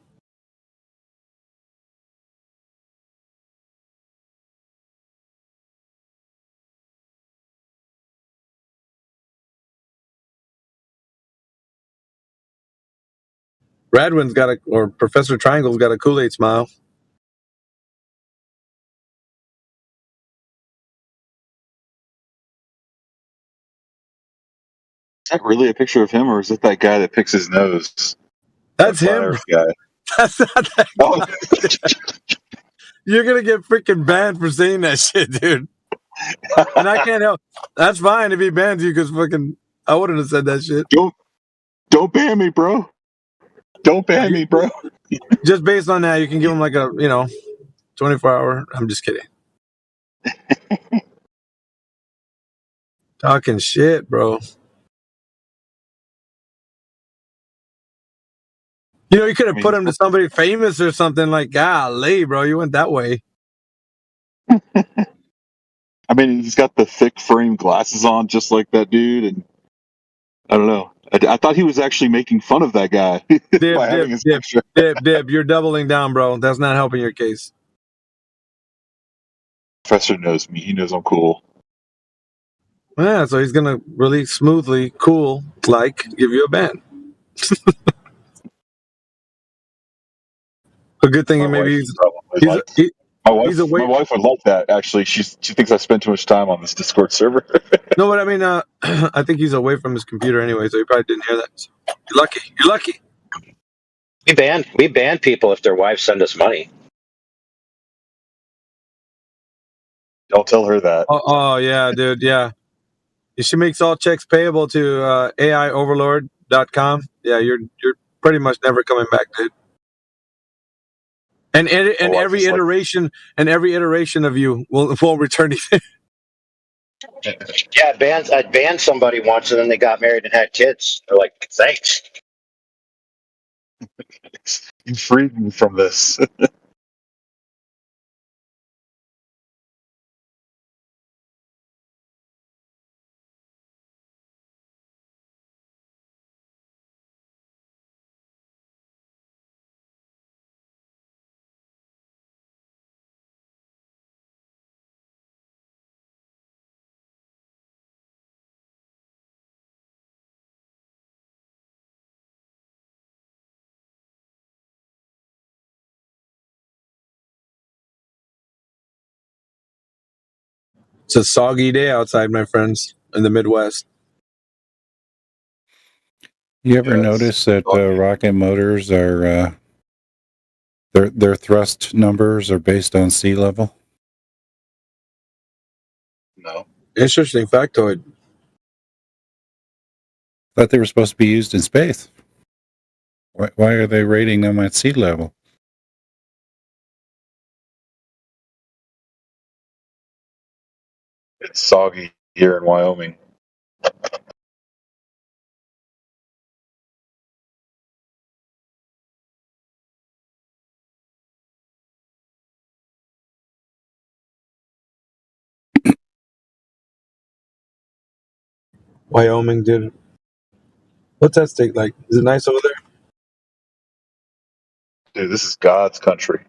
Radwin's or Professor Triangle's got a Kool-Aid smile. Is that really a picture of him, or is it that guy that picks his nose? That's him. Guy. That's not that guy. You're gonna get freaking banned for saying that shit, dude. And I can't help. That's fine if he bans you, because fucking I wouldn't have said that shit. Don't ban me, bro. Don't ban me, bro. Just based on that, you can give him like a 24-hour. I'm just kidding. Talking shit, bro. You could have put him to somebody famous or something, like, golly, bro, you went that way. I mean, he's got the thick frame glasses on, just like that dude, and I don't know. I thought he was actually making fun of that guy by having his picture. Dib, you're doubling down, bro. That's not helping your case. Professor knows me. He knows I'm cool. Yeah, so he's gonna really smoothly, give you a ban. A good thing maybe My wife would like that. Actually, she thinks I spend too much time on this Discord server. No, but I mean, I think he's away from his computer anyway, so he probably didn't hear that. So you're lucky. You're lucky. We ban people if their wives send us money. Don't tell her that. Oh yeah, dude. Yeah. She makes all checks payable to AIoverlord.com. Yeah, you're pretty much never coming back, dude. And every iteration of you will return you. Yeah, I banned somebody once, and then they got married and had kids. They're like, thanks. You freed me from this. It's a soggy day outside, my friends, in the Midwest. You ever notice that rocket motors are their thrust numbers are based on sea level? No. Interesting factoid. Thought they were supposed to be used in space. Why are they rating them at sea level? It's soggy here in Wyoming. Wyoming, dude. What's that state like? Is it nice over there? Dude, this is God's country.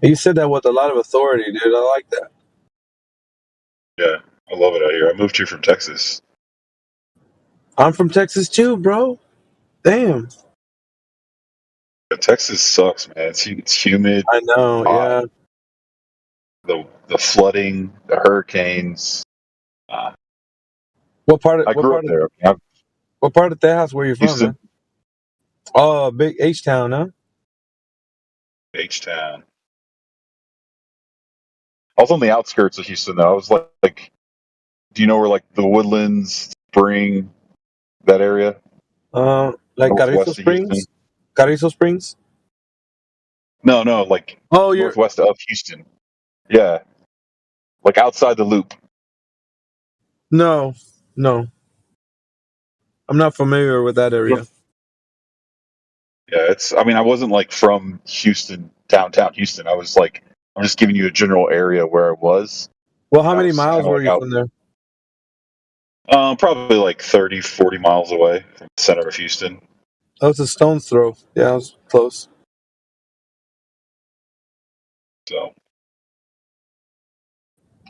You said that with a lot of authority, dude. I like that. Yeah, I love it out here. I moved here from Texas. I'm from Texas too, bro. Damn. Yeah, Texas sucks, man. It's humid. I know. Hot. Yeah. The flooding, the hurricanes. What part of I grew up there. What part of Texas were you from, Houston. man? Oh, big H town, huh? H-Town. I was on the outskirts of Houston, though. I was like, do you know where, like, the Woodlands, Spring, that area? Like Carrizo Springs? Carrizo Springs? No, like northwest of Houston. Yeah. Like outside the loop. No. I'm not familiar with that area. Yeah, I wasn't like from Houston, downtown Houston. I'm just giving you a general area where it was. Well, how many miles were you from there? Probably like 30, 40 miles away from the center of Houston. That was a stone's throw. Yeah, it was close. So.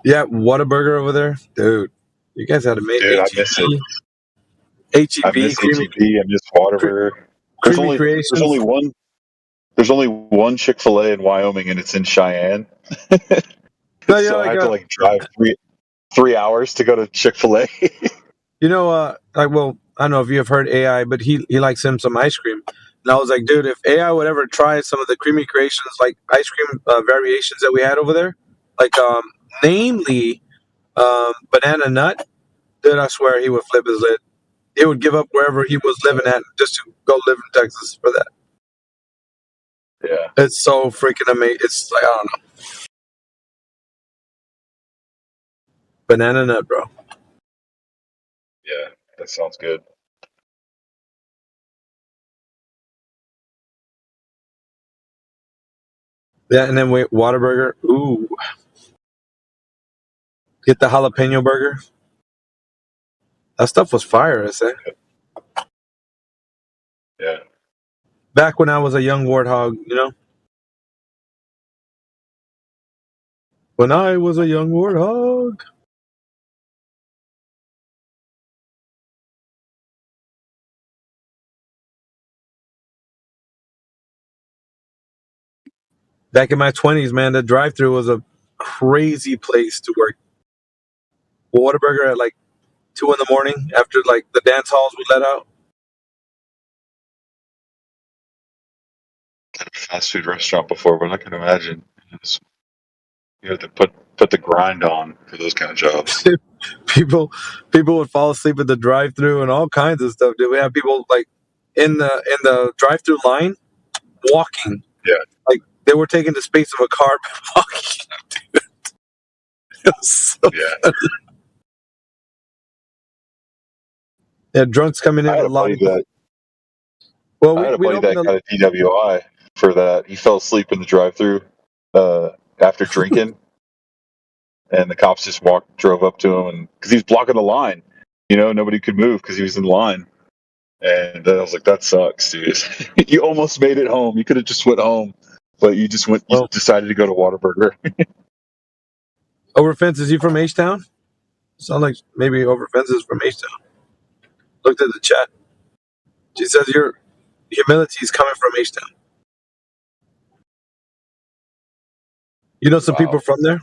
Yeah, Whataburger over there, dude. You guys had to make Dude, I miss it. HEB. I miss HEB. I miss Whataburger. There's only one Chick-fil-A in Wyoming, and it's in Cheyenne. So I have to like drive 3 hours to go to Chick-fil-A. You know, I don't know if you have heard AI, but he likes him some ice cream. And I was like, dude, if AI would ever try some of the creamy creations, like ice cream variations that we had over there, like namely banana nut, dude, I swear he would flip his lid. He would give up wherever he was living at just to go live in Texas for that. Yeah. It's so freaking amazing. It's like, I don't know. Banana nut, bro. Yeah, that sounds good. Yeah, and then Whataburger. Ooh. Get the jalapeno burger. That stuff was fire, I say. Yeah. Back when I was a young warthog, you know? When I was a young warthog. Back in my 20s, man, the drive-thru was a crazy place to work. Whataburger at like 2 in the morning after like the dance halls we let out. At a fast food restaurant before, but I can imagine you have to put the grind on for those kind of jobs. people would fall asleep at the drive-thru and all kinds of stuff. Dude, we have people like in the drive-thru line walking. Yeah, like they were taking the space of a car walking. Dude. It was so funny. Yeah, drunks coming in I had with a buddy that. Well, I had a we buddy that opened got a DWI for that. He fell asleep in the drive-thru after drinking, and the cops just drove up to him, and because he was blocking the line, nobody could move because he was in line. And I was like, "That sucks, dude. You almost made it home. You could have just went home, but you just went. You decided to go to Whataburger." Over Fences, you from H-Town? Sound like maybe Over Fences from H-Town. Looked at the chat. She says your humility is coming from H-Town. You know some people from there?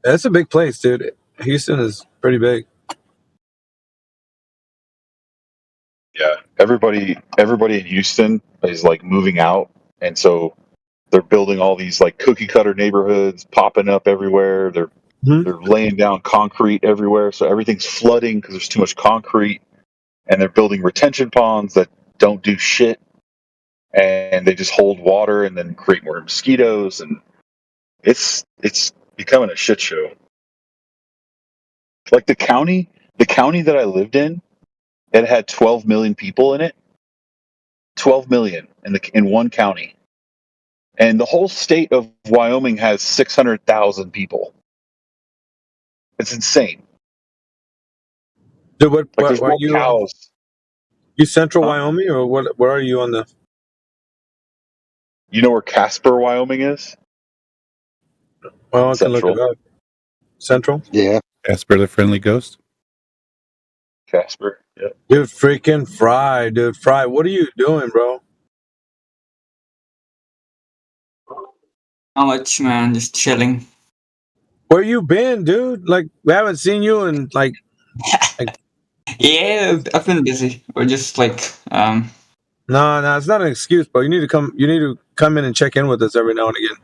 That's a big place, dude. Houston is pretty big. Yeah, everybody in Houston is like moving out, and so they're building all these like cookie cutter neighborhoods popping up everywhere. They're laying down concrete everywhere, so everything's flooding because there's too much concrete, and they're building retention ponds that don't do shit, and they just hold water and then create more mosquitoes, and it's becoming a shit show. Like the county that I lived in, it had 12 million people in it. 12 million in one county. And the whole state of Wyoming has 600,000 people. It's insane. Dude, what there's are more you? cows. You Central Wyoming, or what? Where are you on the? You know where Casper, Wyoming is? Well, I can look it up. Central? Yeah. Casper the Friendly Ghost? Casper, yeah. Dude, freaking Fry, dude. Fry, what are you doing, bro? Not much, man. Just chilling. Where you been, dude? Like, we haven't seen you in, like... Yeah, I've been busy. Or just, like, No, it's not an excuse, bro. You need to come in and check in with us every now and again.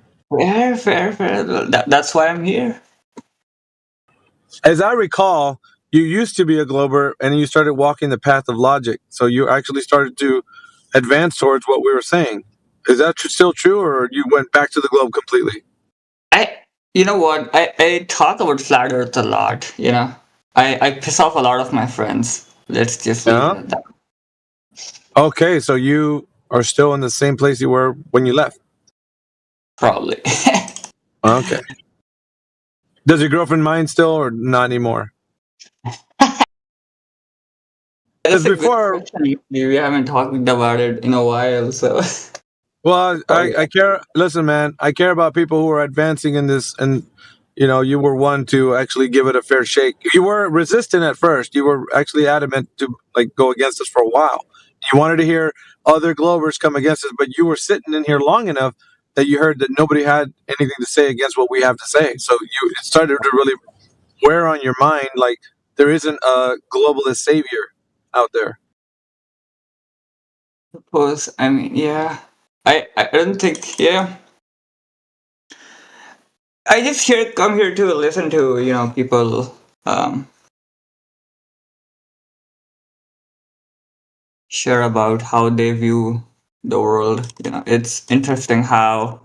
Fair. That's why I'm here. As I recall, you used to be a Glober, and you started walking the path of logic. So you actually started to advance towards what we were saying. Is that still true, or you went back to the globe completely? You know what? I talk about flat Earth a lot. You know, I piss off a lot of my friends. Let's just leave it at that. Okay, so you are still in the same place you were when you left? Probably. Okay. Does your girlfriend mind still, or not anymore? That's a good question. We haven't talked about it in a while, so. Well, I care. Listen, man, I care about people who are advancing in this, and you were one to actually give it a fair shake. You were resistant at first. You were actually adamant to go against us for a while. You wanted to hear other Globers come against us, but you were sitting in here long enough that you heard that nobody had anything to say against what we have to say. So it started to really wear on your mind, like there isn't a globalist savior out there. Suppose, I mean, yeah. I don't think, yeah. I just come here to listen to, people, share about how they view the world. It's interesting how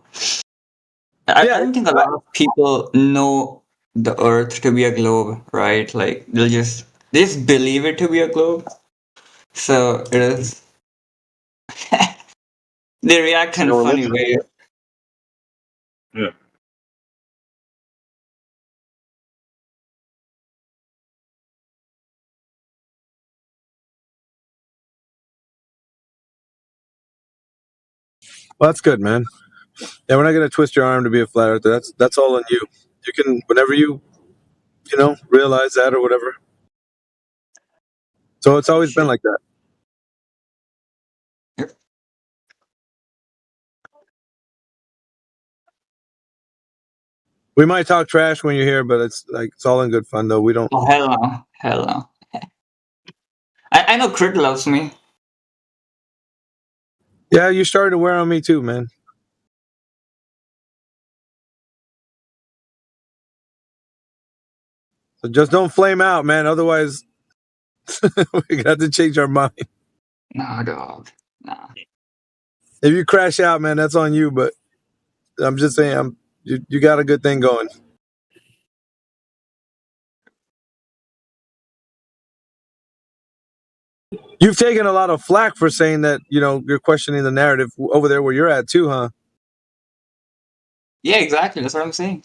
I don't think a lot of people know the Earth to be a globe, right? Like they just believe it to be a globe. So it is. They react in a funny way. Yeah. Well, that's good, man. Yeah, we're not gonna twist your arm to be a flat earther. That's all on you. You can, whenever you realize that or whatever. So it's always been like that. We might talk trash when you're here, but it's all in good fun though. We don't. Oh, hell no. I know Crit loves me. Yeah, you started to wear on me too, man. So just don't flame out, man. Otherwise, we got to change our mind. No, dog. Nah. If you crash out, man, that's on you. But I'm just saying, you got a good thing going. You've taken a lot of flack for saying that, you're questioning the narrative over there where you're at too, huh? Yeah, exactly. That's what I'm saying.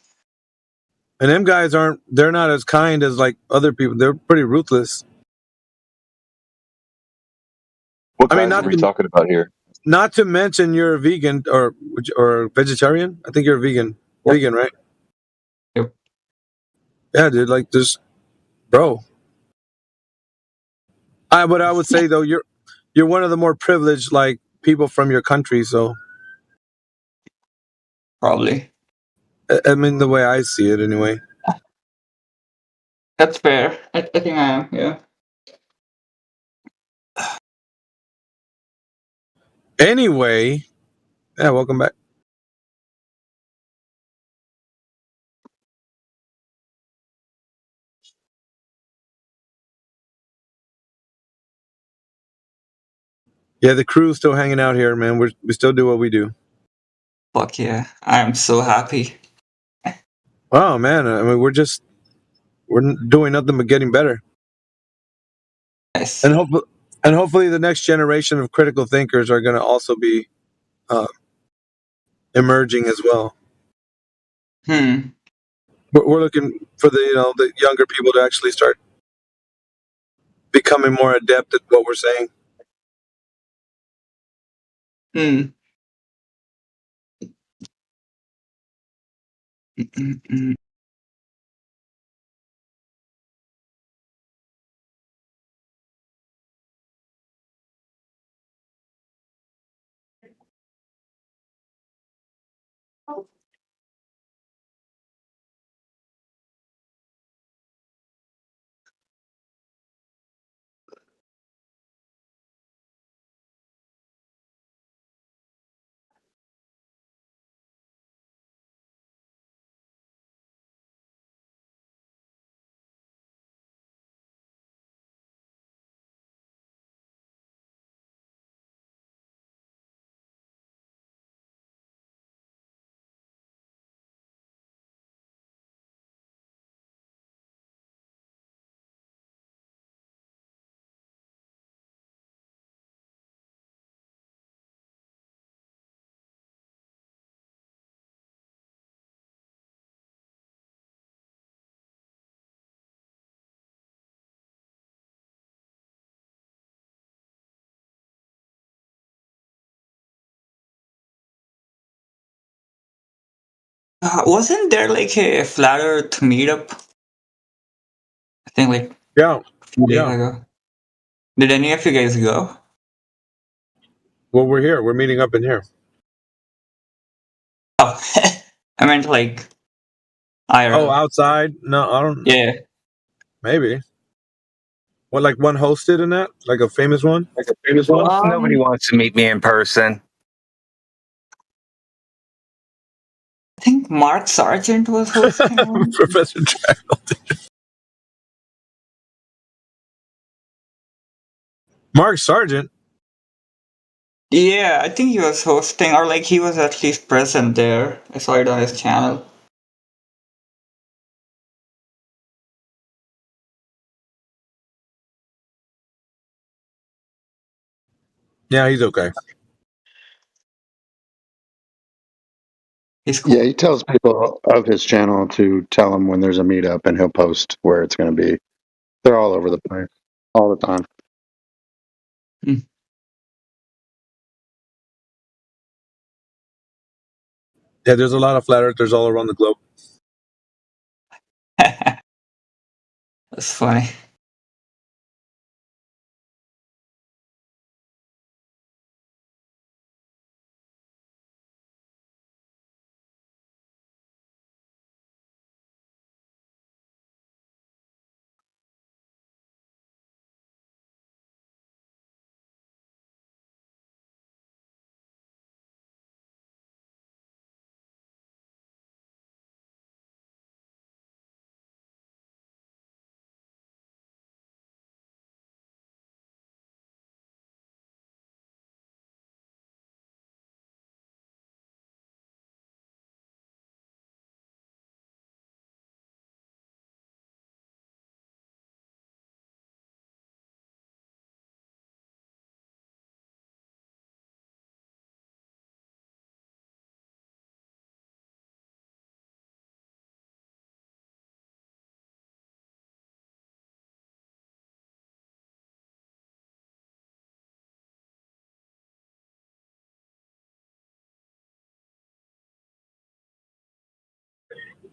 And them guys they're not as kind as like other people. They're pretty ruthless. What guys are we talking about here? Not to mention you're a vegan or vegetarian. I think you're a vegan. Yep. Vegan, right? Yep. Yeah, dude. Like this, bro. But I would say though, you're one of the more privileged like people from your country. So probably. I mean, the way I see it, anyway. That's fair. I think I am. Yeah. Anyway, yeah. Welcome back. Yeah, the crew's still hanging out here, man. We still do what we do. Fuck yeah. I'm so happy. Oh, man. I mean, we're doing nothing but getting better. Yes. And hopefully the next generation of critical thinkers are going to also be emerging as well. We're looking for the younger people to actually start becoming more adept at what we're saying. Wasn't there like a flat Earth meetup? I think like a few days ago. Did any of you guys go? Well, we're here. We're meeting up in here. Oh, I meant like IRL. Oh, outside? No, I don't. Yeah. Maybe. What, like one hosted in that? Like a famous one? Nobody wants to meet me in person. I think Mark Sargent was hosting one. Professor Draggle. Mark Sargent? Yeah, I think he was hosting, or like he was at least present there. I saw it on his channel. Yeah, he's okay. Yeah, he tells people of his channel to tell him when there's a meetup, and he'll post where it's going to be. They're all over the place, all the time. Yeah, there's a lot of flat earthers all around the globe. That's funny.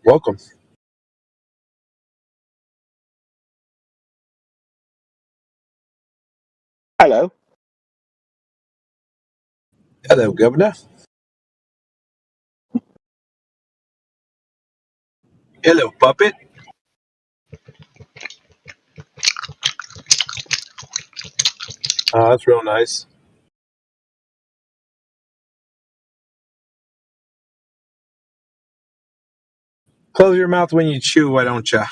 Welcome. Hello. Hello, Governor. Hello, puppet. That's real nice. Close your mouth when you chew, why don't you?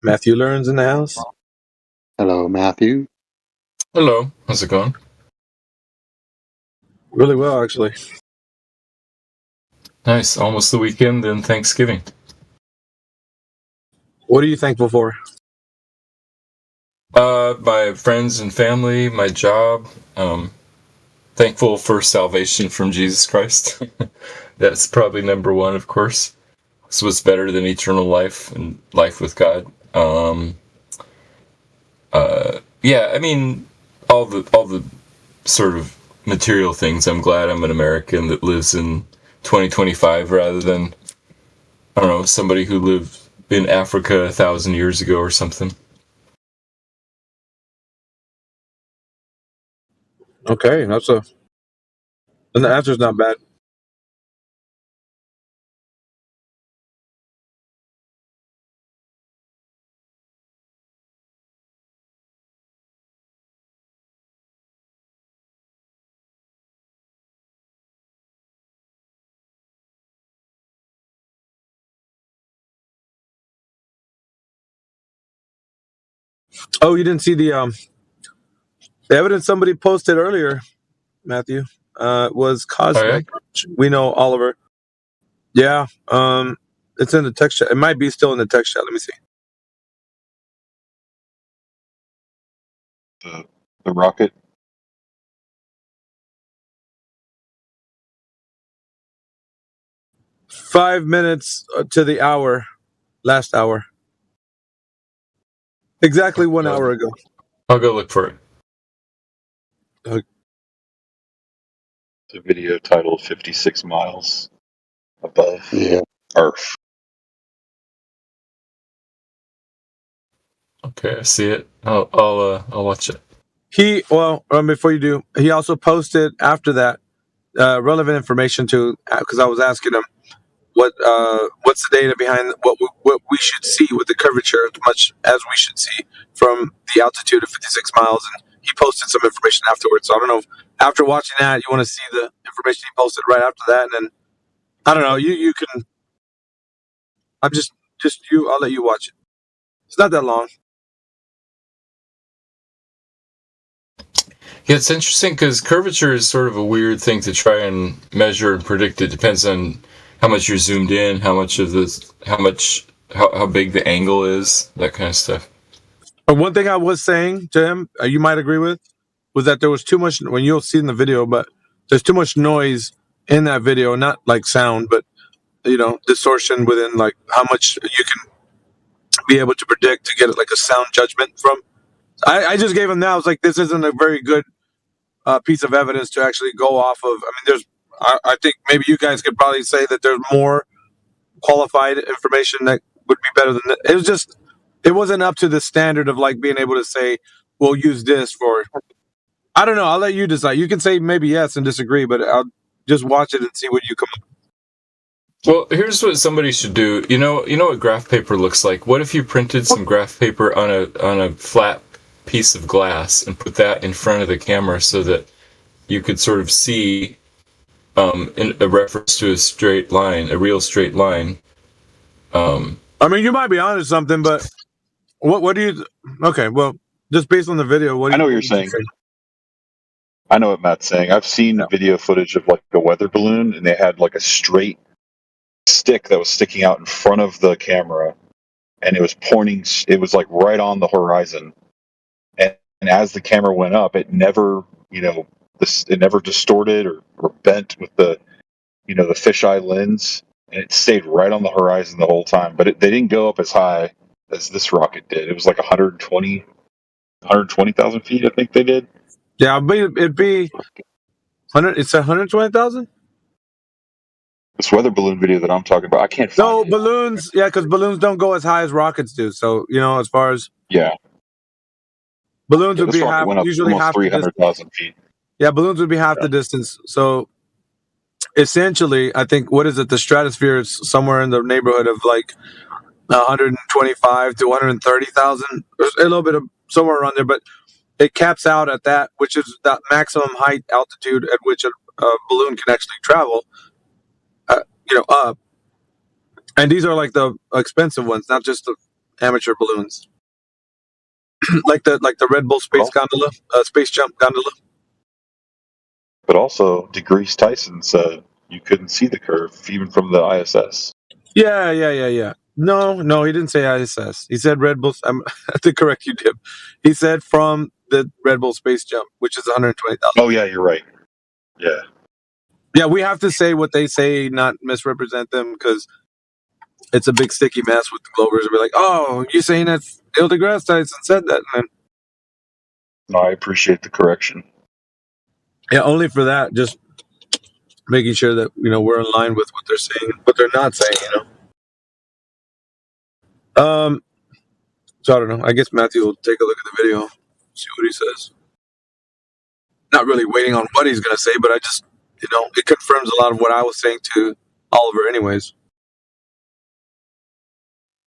Matthew Learns in the house. Hello, Matthew. Hello, how's it going? Really well, actually. Nice, almost the weekend and Thanksgiving. What are you thankful for? My friends and family, my job. Thankful for salvation from Jesus Christ. That's probably number one, of course. It's what's better than eternal life and life with God. Yeah, I mean, all the sort of material things. I'm glad I'm an American that lives in 2025 rather than, I don't know, somebody who lived in Africa 1,000 years ago or something. Okay, and the answer's not bad. Oh, you didn't see the evidence somebody posted earlier, Matthew? Was cosmic. Oh, yeah? We know Oliver. Yeah. It's in the text chat. It might be still in the text chat. Let me see. The rocket. Five minutes to the hour. Last hour. Exactly 1 hour ago. I'll go look for it. The video titled 56 Miles Above Earth. Okay, I see it. I'll watch it. Before you do, he also posted after that relevant information to, because I was asking him what's the data behind what we should see with the curvature as much as we should see from the altitude of 56 miles, and he posted some information afterwards. So I don't know if after watching that you want to see the information he posted right after that, and then I don't know, you can. I'm just you. I'll let you watch it. It's not that long. Yeah, it's interesting because curvature is sort of a weird thing to try and measure and predict. It depends on how much you're zoomed in, how big the angle is, that kind of stuff. One thing I was saying to him, you might agree with, was that there was too much, when you'll see in the video, but there's too much noise in that video, not like sound, but, distortion within like how much you can be able to predict to get like a sound judgment from. I just gave him that. I was like, this isn't a very good piece of evidence to actually go off of. I mean, I think maybe you guys could probably say that there's more qualified information that would be better than that. It was just, it wasn't up to the standard of like being able to say, we'll use this for, I don't know. I'll let you decide. You can say maybe yes and disagree, but I'll just watch it and see what you come up with. Well, here's what somebody should do. You know what graph paper looks like? What if you printed some graph paper on a flat piece of glass and put that in front of the camera so that you could sort of see in a reference to a straight line, a real straight line. I mean, you might be onto something, but what do you? Okay, well, just based on the video, I know what you're saying. I know what Matt's saying. I've seen video footage of like a weather balloon, and they had like a straight stick that was sticking out in front of the camera, and it was pointing. It was like right on the horizon, and as the camera went up, it never, it never distorted or bent with the, the fisheye lens, and it stayed right on the horizon the whole time. But they didn't go up as high as this rocket did. It was like 120,000 feet, I think they did. Yeah, but it'd be 100. It's 120,000. This weather balloon video that I'm talking about, I can't find. No, balloons. Yeah, because balloons don't go as high as rockets do. So as far as balloons would be usually half 300,000 feet. Yeah, balloons would be half the distance. So essentially, I think the stratosphere is somewhere in the neighborhood of like 125 to 130,000, a little bit of somewhere around there, but it caps out at that, which is that maximum height altitude at which a balloon can actually travel. Up, and these are like the expensive ones, not just the amateur balloons, like the Red Bull space gondola, space jump gondola. But also, DeGrease Tyson said you couldn't see the curve even from the ISS. Yeah. No, he didn't say ISS. He said Red Bull. I have to correct you, Dib. He said from the Red Bull space jump, which is 120,000. Oh yeah, you're right. Yeah. Yeah, we have to say what they say, not misrepresent them, because it's a big sticky mess with the Globers. And we're like, oh, you're saying that Neil deGrasse Tyson said that, man. No, I appreciate the correction. Yeah, only for that, just making sure that we're in line with what they're saying, what they're not saying. So I don't know. I guess Matthew will take a look at the video, see what he says. Not really waiting on what he's going to say, but I just. It confirms a lot of what I was saying to Oliver anyways.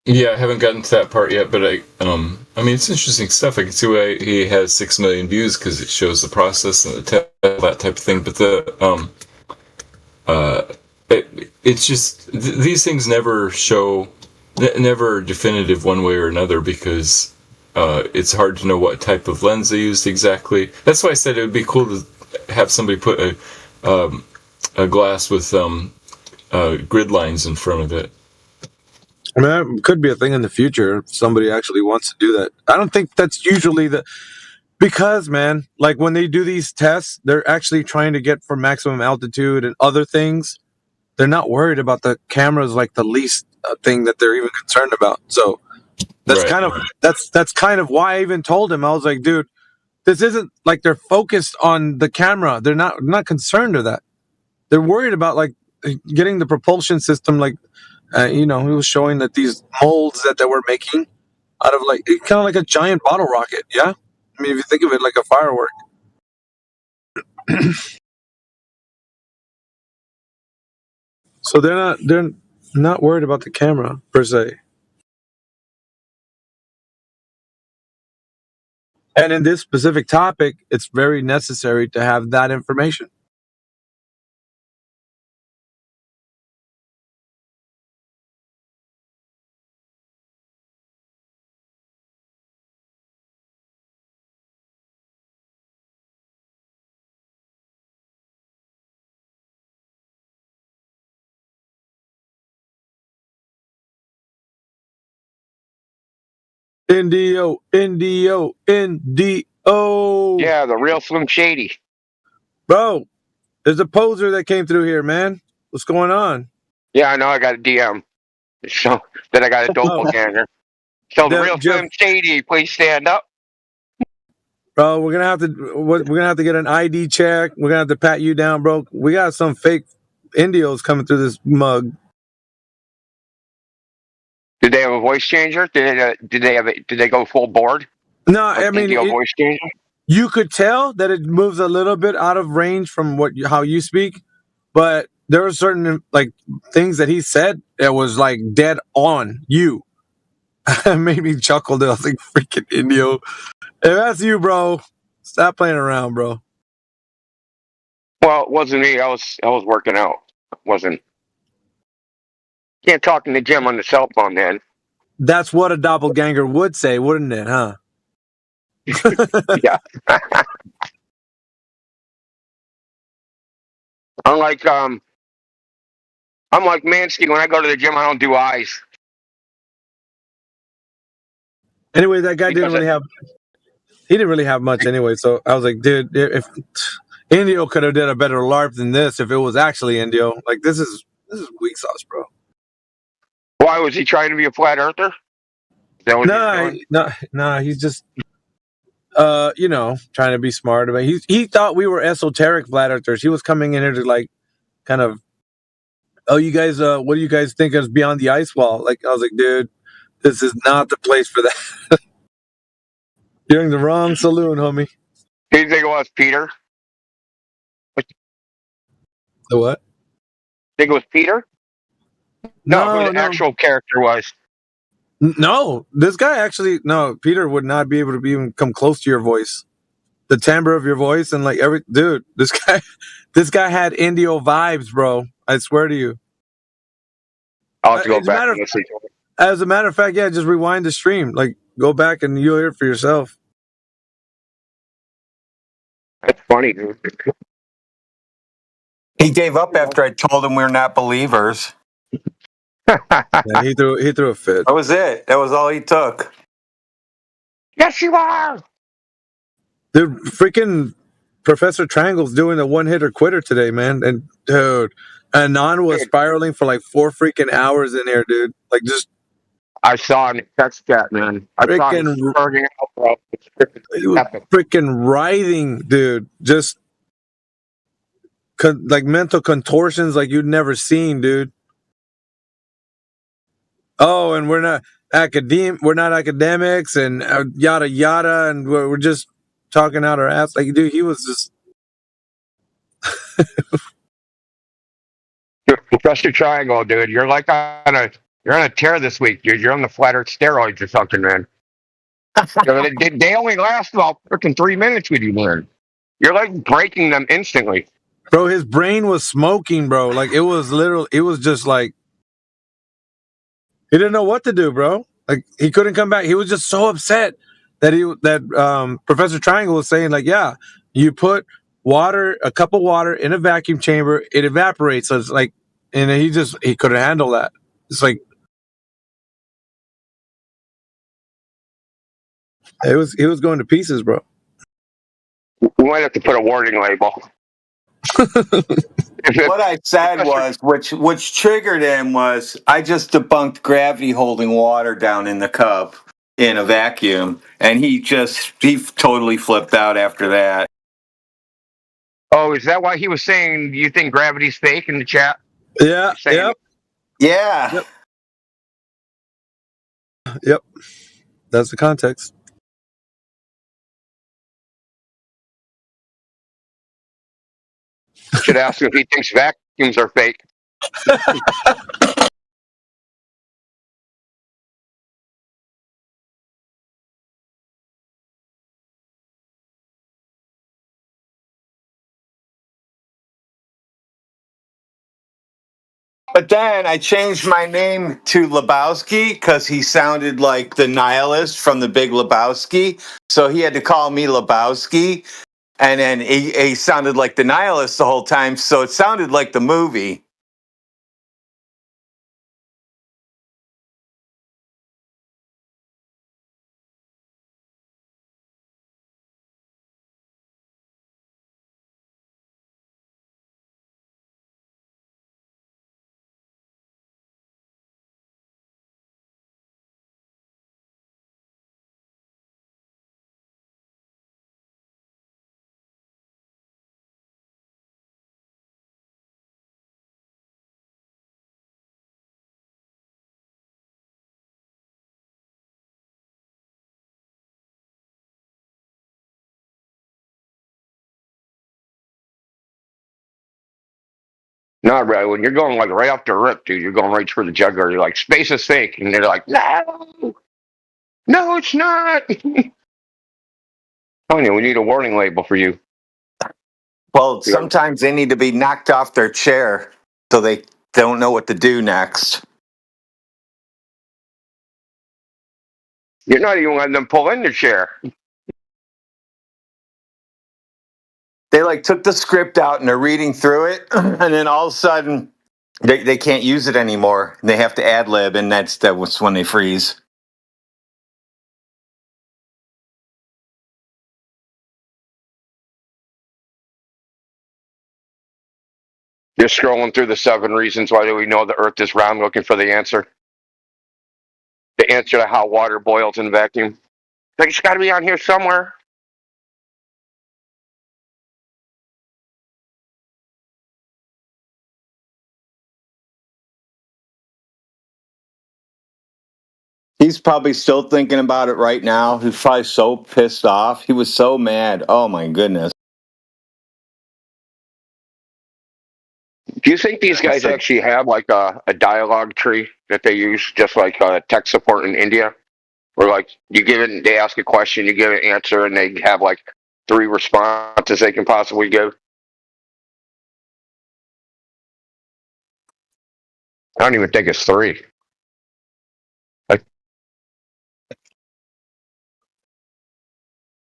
Yeah, I haven't gotten to that part yet, but I mean, it's interesting stuff. I can see why he has 6 million views, because it shows the process and that type of thing. But it's just, these things never definitive one way or another, because it's hard to know what type of lens they used exactly. That's why I said it would be cool to have somebody put a glass with grid lines in front of it. I mean, that could be a thing in the future if somebody actually wants to do that. I don't think that's usually because, man, like when they do these tests, they're actually trying to get for maximum altitude and other things. They're not worried about the cameras like the least thing that they're even concerned about. So that's that's kind of why I even told him. I was like, dude, this isn't like they're focused on the camera. They're not concerned with that. They're worried about like getting the propulsion system. Like, he was showing that these molds that they were making out of like kind of like a giant bottle rocket. Yeah, I mean, if you think of it like a firework. So they're not worried about the camera per se. And in this specific topic, it's very necessary to have that information. Indio. Yeah, the real Slim Shady. Bro, there's a poser that came through here, man. What's going on? Yeah, I know. I got a DM. So that I got a doppelganger. So the real Slim Shady, please stand up. Bro, we're gonna have to get an ID check. We're gonna have to pat you down, bro. We got some fake Indios coming through this mug. Did they have a voice changer? Did they go full board? No, I mean, voice changer? You could tell that it moves a little bit out of range from how you speak, but there were certain like things that he said that was like dead on you. It made me chuckle. I was like, freaking Indio. If that's you, bro, stop playing around, bro. Well, it wasn't me. I was working out. Can't talk in the gym on the cell phone, man. That's what a doppelganger would say, wouldn't it, huh? Yeah. I'm like Mansky. When I go to the gym, I don't do eyes. Anyway, that guy didn't really have much anyway. So I was like, dude, if Indio could have did a better LARP than this, if it was actually Indio, like this is weak sauce, bro. Why was he trying to be a flat earther? No, he's just trying to be smart about it. He thought we were esoteric flat earthers. He was coming in here to like kind of, oh, you guys, what do you guys think is beyond the ice wall? Like, I was like, dude, this is not the place for that. You're in the wrong saloon, homie. Who do you think it was, Peter? The what? Think it was Peter? No, who the actual character was. No, this guy actually, Peter would not be able to even come close to your voice. The timbre of your voice and like dude, this guy had Indio vibes, bro. I swear to you. I'll have to go back and listen to it. As a matter of fact, yeah, just rewind the stream. Like, go back and you'll hear it for yourself. That's funny, dude. He gave up after I told him we're not believers. Yeah, he threw a fit. That was it. That was all he took. Yes, you are. Dude, freaking Professor Triangle's doing a one-hitter quitter today, man. And dude, Anon was spiraling for like 4 freaking hours in here, dude. Like just. I saw in the text chat, man. I saw him burning out, bro. He was freaking writhing, dude. Just like mental contortions like you'd never seen, dude. Oh, and we're not academics and yada yada, and we're just talking out our ass. Like, dude, he was just. Professor Triangle, dude, you're like on a tear this week, dude. You're on the flat earth steroids or something, man. They only last about freaking 3 minutes with you, man. You're like breaking them instantly. Bro, his brain was smoking, bro. Like it was just like he didn't know what to do, bro. Like he couldn't come back. He was just so upset that Professor Triangle was saying, like, yeah, you put a cup of water in a vacuum chamber, it evaporates. So it's like, and he couldn't handle that. It's like he was going to pieces, bro. We might have to put a warning label. What I said was, which triggered him was, I just debunked gravity holding water down in the cup in a vacuum, and he totally flipped out after that. Oh, is that why he was saying you think gravity's fake in the chat? Yeah. Yep. Yeah. Yep. That's the context. Should ask him if he thinks vacuums are fake. But then I changed my name to Lebowski because he sounded like the nihilist from The Big Lebowski. So he had to call me Lebowski. And then he sounded like the nihilist the whole time. So it sounded like the movie. No, bro, when you're going like right off the rip, dude, you're going right for the jugular. You're like, space is fake. And they're like, no, it's not. Tony, we need a warning label for you. Well, sometimes they need to be knocked off their chair so they don't know what to do next. You're not even letting them pull in the chair. They like took the script out and they're reading through it, and then all of a sudden they can't use it anymore. They have to ad lib, and that's when they freeze. You're scrolling through the 7 reasons why do we know the Earth is round, looking for the answer. The answer to how water boils in vacuum. Like, it's got to be on here somewhere. He's probably still thinking about it right now. He's probably so pissed off. He was so mad. Oh my goodness. Do you think these guys actually have like a dialogue tree that they use, just like tech support in India? Where like they ask a question, you give an answer, and they have like 3 responses they can possibly give? I don't even think it's 3.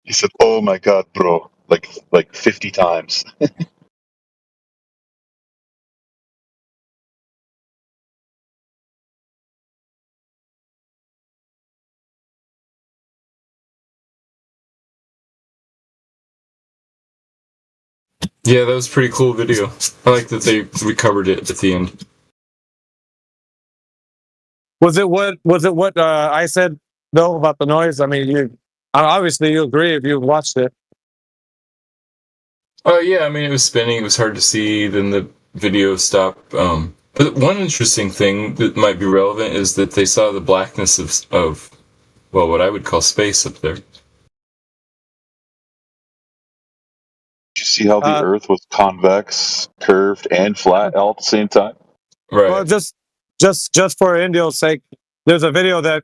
He said, "Oh my god, bro!" like 50 times. Yeah, that was a pretty cool video. I like that they recovered it at the end. Was it what I said though about the noise? I mean, you obviously you agree if you watched it. Oh yeah, I mean it was spinning. It was hard to see. Then the video stopped. But one interesting thing that might be relevant is that they saw the blackness of well, what I would call space up there. Did you see how the Earth was convex, curved, and flat all at the same time? Right. Well, just for Indio's sake, there's a video that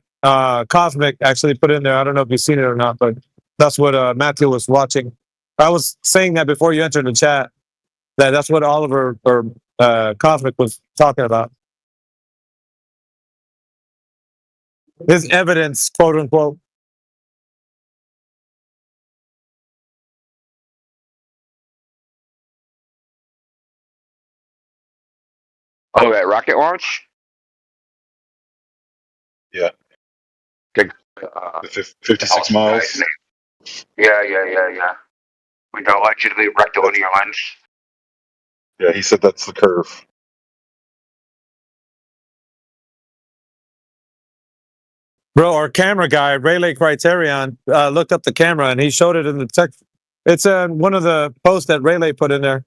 Cosmic actually put in there. I don't know if you've seen it or not, but that's what Matthew was watching. I was saying that before you entered the chat. That's what Oliver or Cosmic was talking about. His evidence, quote unquote. Oh, that rocket launch? Yeah. The, 56 miles. Yeah. With the allegedly rectilinear lens. Yeah, he said that's the curve. Bro, our camera guy, Rayleigh Criterion, looked up the camera and he showed it in the text. It's one of the posts that Rayleigh put in there.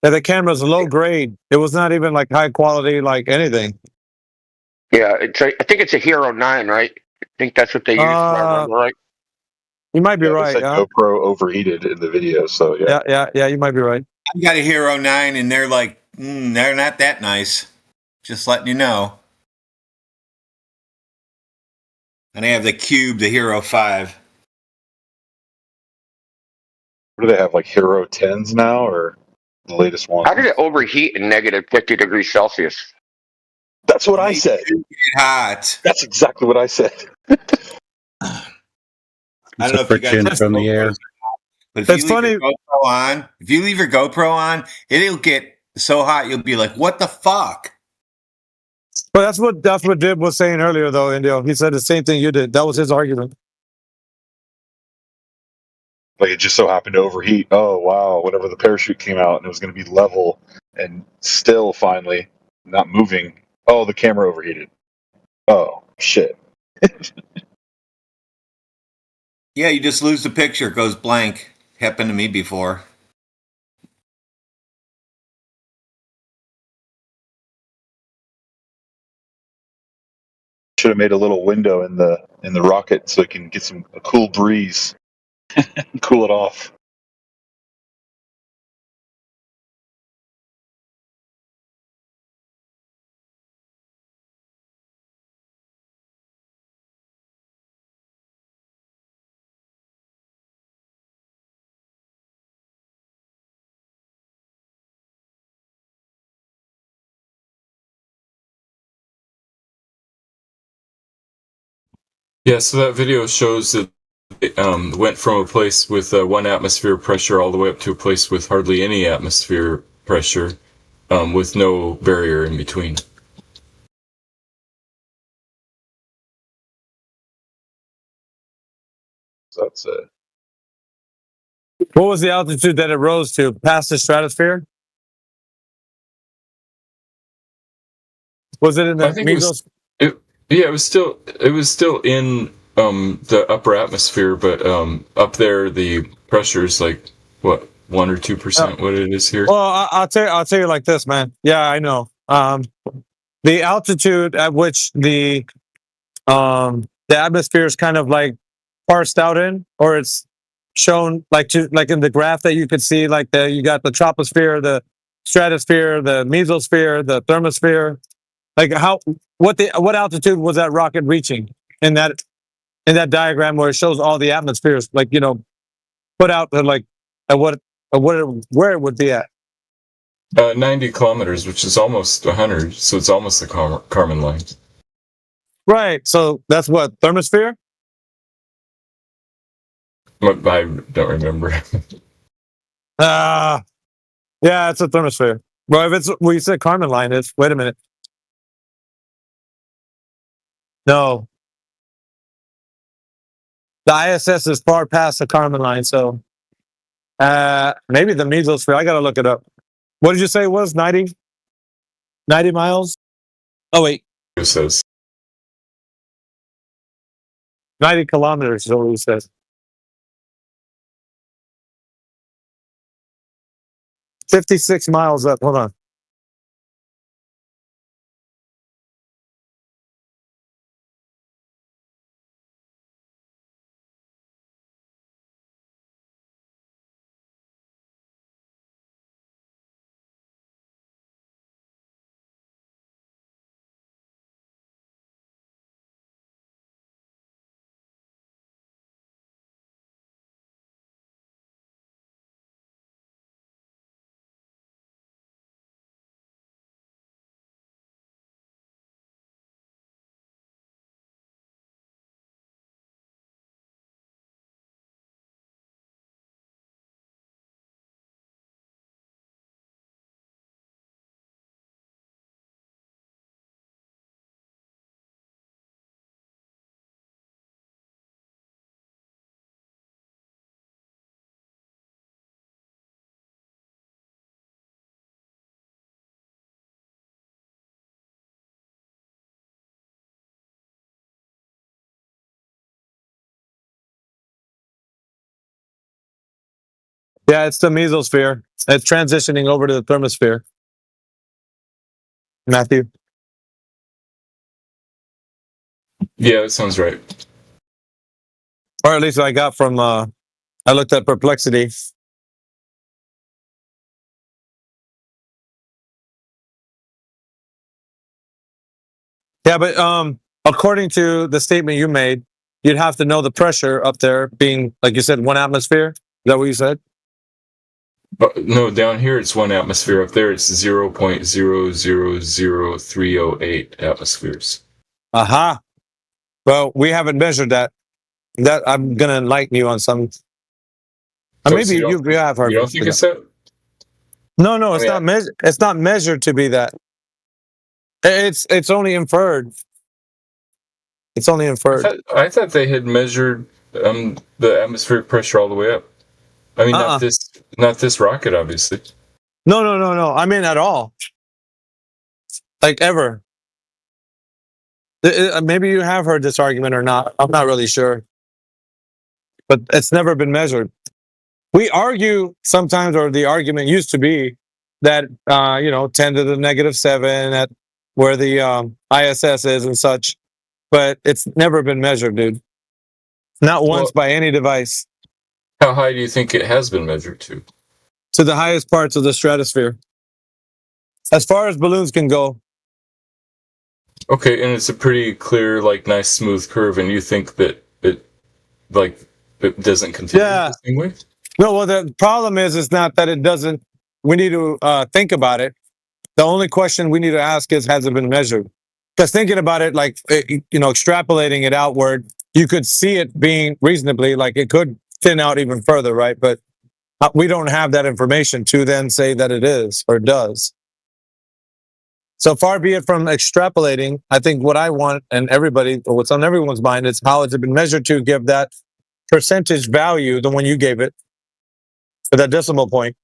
And the camera's low grade. It was not even like high quality, like anything. Yeah, I think it's a Hero 9, right? I think that's what they use, if I remember right. You might be Yeah, right. they said GoPro overheated in the video, so yeah. Yeah, you might be right. I got a Hero 9 and they're like, they're not that nice. Just letting you know. And I have the Cube, the Hero 5. What do they have, like Hero 10s now, or the latest one? How did it overheat in negative 50 degrees Celsius? That's what I said. Hot. That's exactly what I said. I don't know if you guys friction have from the GoPros air. or not, but if That's you leave funny. your GoPro on, if you leave your GoPro on, it'll get so hot you'll be like, "What the fuck?" But that's what Dib was saying earlier, though, Indio. He said the same thing you did. That was his argument. Like it just so happened to overheat. Oh wow! Whenever the parachute came out and it was going to be level and still finally not moving. Oh, the camera overheated. Oh shit! Yeah, you just lose the picture; it goes blank. Happened to me before. Should have made a little window in the rocket so it can get a cool breeze, cool it off. Yeah, so that video shows that it went from a place with 1 atmosphere pressure all the way up to a place with hardly any atmosphere pressure, with no barrier in between. So that's it. What was the altitude that it rose to? Past the stratosphere? Was it in I the think it was still in the upper atmosphere, but up there the pressure is like what 1 or 2% what it is here. Well, I'll tell you like this, man. Yeah, I know. The altitude at which the atmosphere is kind of like parsed out in, or it's shown like in the graph that you could see, like you got the troposphere, the stratosphere, the mesosphere, the thermosphere. Like what altitude was that rocket reaching in that diagram where it shows all the atmospheres, like put out to like where it would be at? 90 kilometers, which is almost 100, so it's almost the Kármán line. Right. So that's what, thermosphere? I don't remember. Yeah, it's a thermosphere. Well, if it's you said Kármán line, it's wait a minute. No. The ISS is far past the Kármán line, so maybe the mesosphere. I gotta look it up. What did you say it was? 90 miles? Oh wait. It says 90 kilometers is what he says. 56 miles up. Hold on. Yeah, it's the mesosphere. It's transitioning over to the thermosphere. Matthew. Yeah, that sounds right. Or at least I got from I looked at Perplexity. Yeah, but according to the statement you made, you'd have to know the pressure up there being, like you said, 1 atmosphere. Is that what you said? No, down here it's 1 atmosphere. Up there it's 0.000308 atmospheres. Aha. Well, we haven't measured that. That I'm gonna enlighten you on some. So Maybe you have heard. You don't think it's that? No, it's not measured. It's not measured to be that. It's only inferred. It's only inferred. I thought they had measured the atmospheric pressure all the way up. I mean, not this rocket, obviously. No. I mean, at all. Like ever. Maybe you have heard this argument or not. I'm not really sure. But it's never been measured. We argue sometimes, or the argument used to be that 10 to the -7 at where the ISS is and such, but it's never been measured, dude. Not once by any device. How high do you think it has been measured to? To the highest parts of the stratosphere. As far as balloons can go. Okay, and it's a pretty clear, like, nice smooth curve, and you think that it doesn't continue the same way? No, well, the problem is not that it doesn't. We need to think about it. The only question we need to ask is, has it been measured? Because thinking about it, like, extrapolating it outward, you could see it being reasonably, like it could thin out even further, right? But we don't have that information to then say that it is or does. So far be it from extrapolating. I think what I want and everybody, or what's on everyone's mind, is how has it been measured to give that percentage value, the one you gave it, for that decimal point.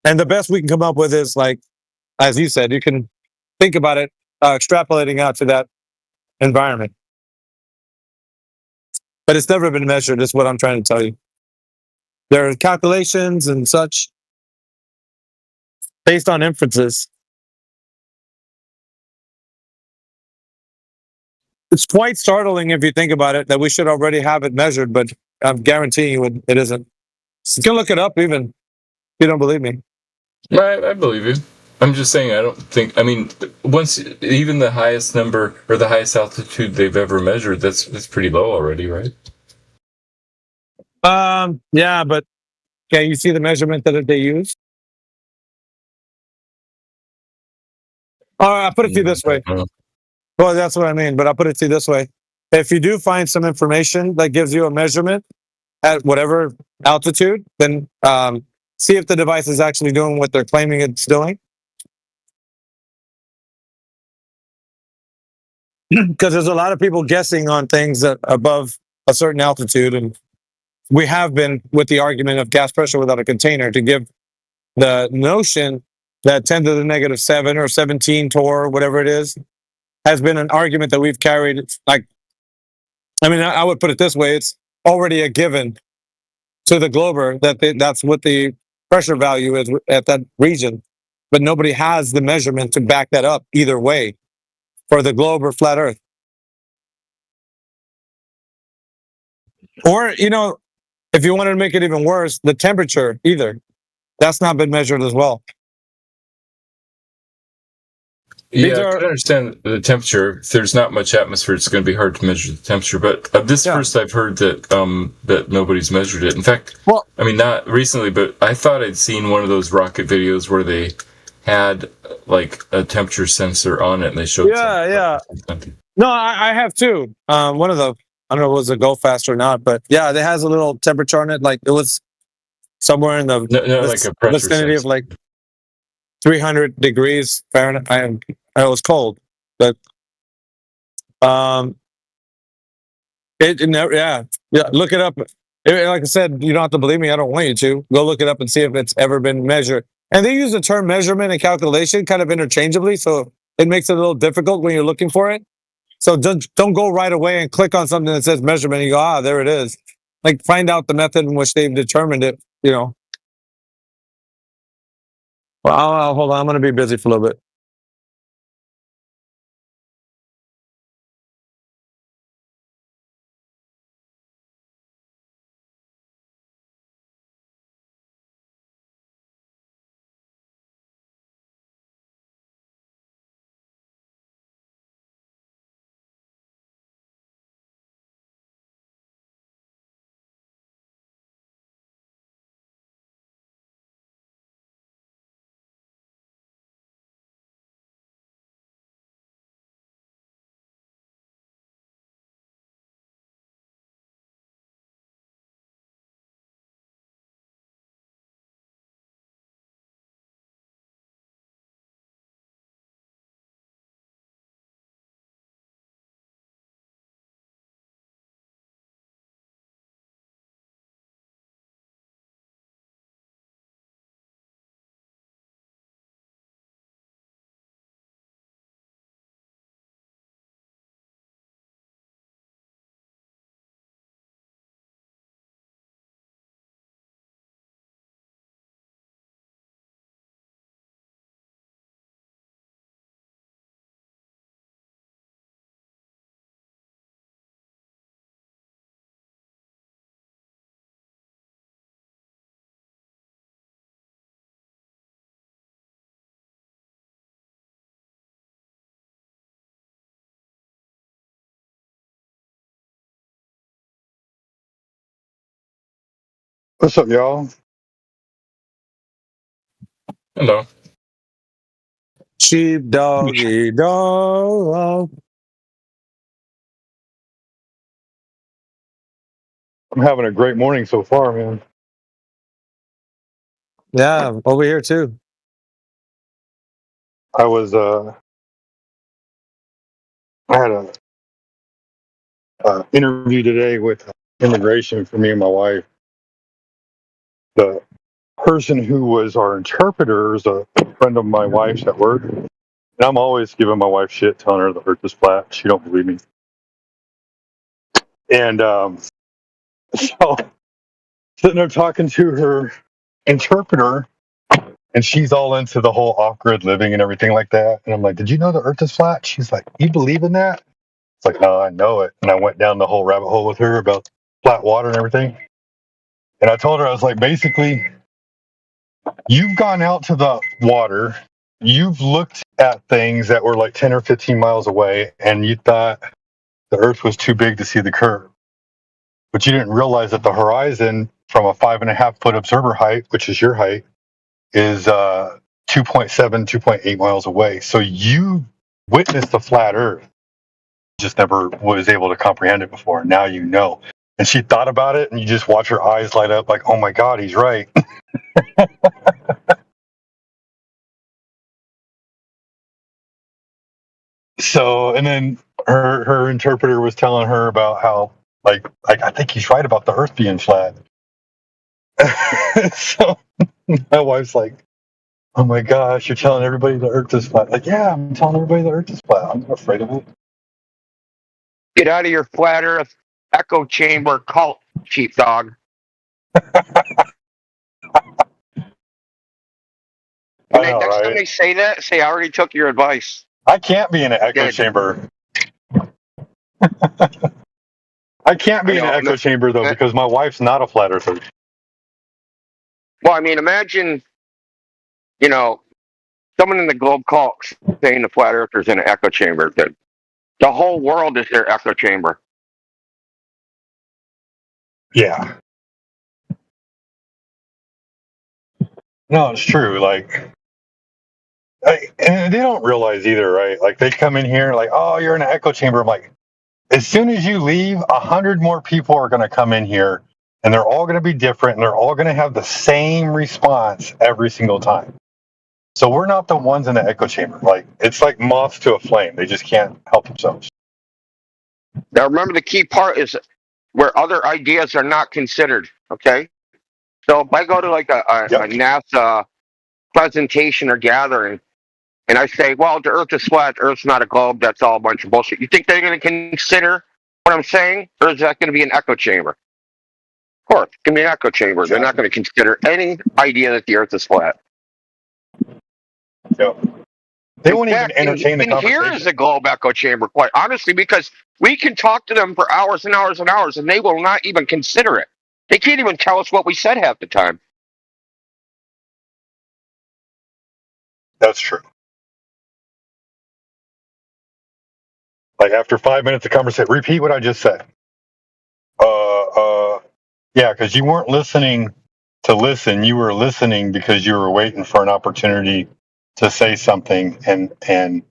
And the best we can come up with is, like, as you said, you can think about it, extrapolating out to that environment. But it's never been measured, is what I'm trying to tell you. There are calculations and such based on inferences. It's quite startling if you think about it that we should already have it measured, but I'm guaranteeing you it isn't. You can look it up even if you don't believe me. I believe you. I'm just saying, once even the highest number or the highest altitude they've ever measured, that's pretty low already, right? Yeah, but can you see the measurement that they use? I'll put it to you this way. Well, that's what I mean, but I'll put it to you this way. If you do find some information that gives you a measurement at whatever altitude, then see if the device is actually doing what they're claiming it's doing. Because there's a lot of people guessing on things that above a certain altitude, and we have been with the argument of gas pressure without a container to give the notion that 10 to the -7 or 17 torr, whatever it is, has been an argument that we've carried. Like, I would put it this way: it's already a given to the glober that that's what the pressure value is at that region, but nobody has the measurement to back that up either way for the globe or flat Earth. Or, if you wanted to make it even worse, the temperature either. That's not been measured as well. Yeah, I can understand the temperature. If there's not much atmosphere, it's going to be hard to measure the temperature. But first I've heard that that nobody's measured it. In fact, not recently, but I thought I'd seen one of those rocket videos where they had like a temperature sensor on it, and they showed. Yeah. No, I have too. One of the, I don't know if it was a Go Fast or not, but yeah, it has a little temperature on it. Like it was somewhere in the like a pressure vicinity sensor. of like 300 degrees Fahrenheit. It was cold, but look it up. Like I said, you don't have to believe me. I don't want you to. Go look it up and see if it's ever been measured. And they use the term measurement and calculation kind of interchangeably, so it makes it a little difficult when you're looking for it. So don't go right away and click on something that says measurement and you go, there it is. like find out the method in which they've determined it. You know. Well, hold on. I'm going to be busy for a little bit. What's up, y'all? Hello. Sheep doggy dog. I'm having a great morning so far, man. Yeah, over here too. I was I had a interview today with immigration for me and my wife. The person who was our interpreter is a friend of my wife's at work. And I'm always giving my wife shit, telling her the earth is flat. She don't believe me. And so sitting there talking to her interpreter, and she's all into the whole off-grid living and everything like that. And I'm like, did you know the earth is flat? She's like, you believe in that? It's like, no, I know it. And I went down the whole rabbit hole with her about flat water and everything. And I told her, I was like, basically, you've gone out to the water, you've looked at things that were like 10 or 15 miles away, and you thought the earth was too big to see the curve. But you didn't realize that the horizon from a 5.5 foot observer height, which is your height, is 2.7, 2.8 miles away. So you witnessed a flat earth, just never was able to comprehend it before. Now you know. And she thought about it, and you just watch her eyes light up like, oh my God, he's right. So, and then her interpreter was telling her about how, like I think he's right about the earth being flat. So my wife's like, oh my gosh, you're telling everybody the earth is flat. Like, yeah, I'm telling everybody the earth is flat. I'm not afraid of it. Get out of your flat earth echo chamber cult, sheepdog. Next time they say that, say I already took your advice. I can't be in an echo chamber. I can't be in an echo chamber though, because my wife's not a flat earther. Well, I mean, imagine, you know, someone in the globe cult saying the flat earthers in an echo chamber. The whole world is their echo chamber. Yeah. No, it's true. Like, and they don't realize either, right? Like, they come in here like, oh, you're in an echo chamber. I'm like, as soon as you leave, 100 more people are going to come in here, and they're all going to be different, and they're all going to have the same response every single time. So we're not the ones in the echo chamber. Like, it's like moths to a flame. They just can't help themselves. Now, remember, the key part is where other ideas are not considered. Okay, so if I go to like a NASA presentation or gathering, and I say, well, the earth is flat, the earth's not a globe, that's all a bunch of bullshit. You think they're going to consider what I'm saying? Or is that going to be an echo chamber? Of course, in the echo chamber, they're not going to consider any idea that the Earth is flat. So they won't even entertain the conversation. Here is a globe echo chamber, quite honestly, because we can talk to them for hours and hours and hours, and they will not even consider it. They can't even tell us what we said half the time. That's true. Like after 5 minutes of conversation, repeat what I just said. Yeah, because you weren't listening to listen. You were listening because you were waiting for an opportunity to say something and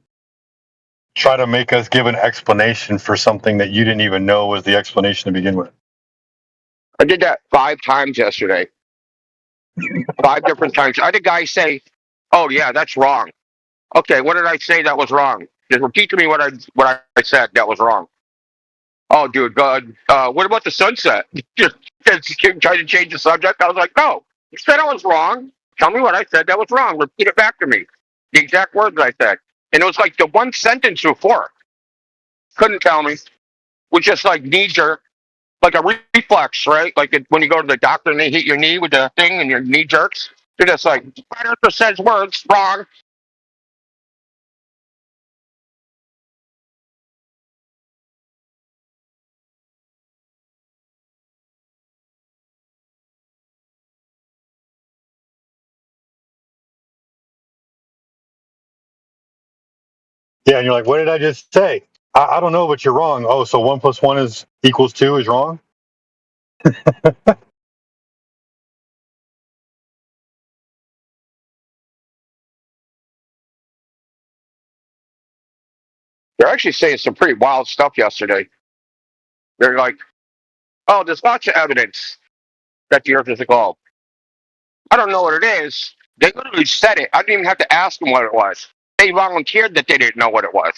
try to make us give an explanation for something that you didn't even know was the explanation to begin with. I did that 5 times yesterday. 5 different times. I had a guy say, "Oh yeah, that's wrong." Okay, what did I say that was wrong? Just repeat to me what I said that was wrong. Oh, dude, what about the sunset? Just trying to change the subject. I was like, no, you said I was wrong. Tell me what I said that was wrong. Repeat it back to me. The exact words I said. And it was like the one sentence before. Couldn't tell me. Was just like knee jerk, like a reflex, right? Like when you go to the doctor and they hit your knee with the thing and your knee jerks. They're just like, Predator says words wrong. Yeah, and you're like, what did I just say? I don't know, but you're wrong. Oh, so 1 + 1 equals 2 is wrong? They're actually saying some pretty wild stuff yesterday. They're like, oh, there's lots of evidence that the Earth is a globe. I don't know what it is. They literally said it. I didn't even have to ask them what it was. They volunteered that they didn't know what it was.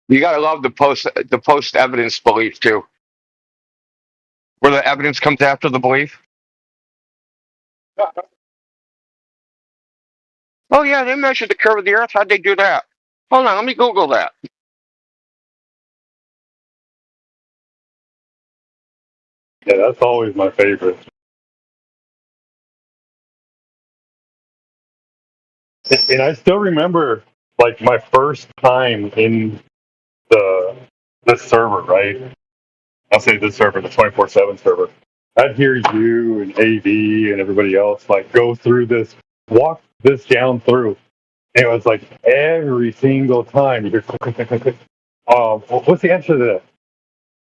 You gotta love the post evidence belief too, where the evidence comes after the belief. Oh yeah, they measured the curve of the Earth. How'd they do that? Hold on, let me Google that. Yeah, that's always my favorite. And I still remember like my first time in the server, right? I'll say this server, the 24/7 server. I'd hear you and AV and everybody else like go through this, walk this down through. And it was like every single time you hear click, click, click, click, click. What's the answer to that?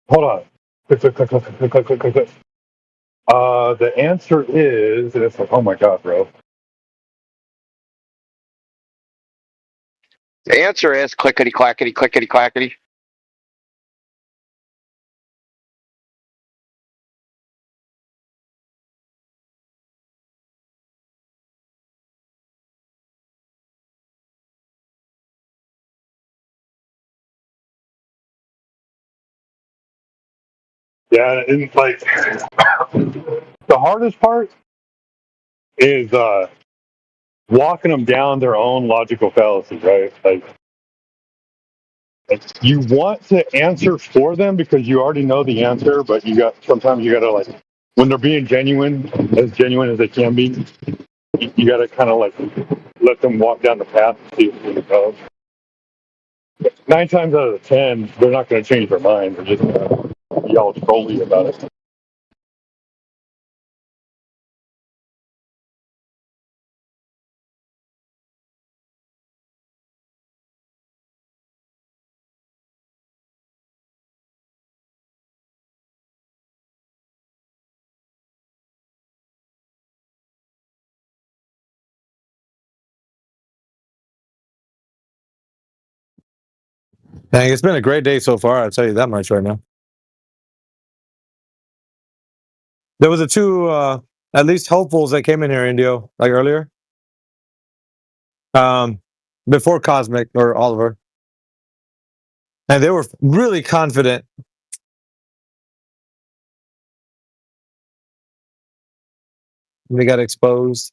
Hold on. Click, click, click, click, click, click, click, click, click. The answer is, and it's like, oh my God, bro. The answer is clickety clackety clickety clackety. Yeah, and like the hardest part is walking them down their own logical fallacies, right? Like you want to answer for them because you already know the answer, but sometimes you gotta like when they're being genuine as they can be, you gotta kind of like let them walk down the path and see where it goes. 9 times out of 10, they're not going to change their mind. They're just going to be all trolly about it. Dang, it's been a great day so far. I'll tell you that much right now. There was a two, at least hopefuls that came in here, Indio, like earlier. Before Cosmic or Oliver. And they were really confident. They got exposed.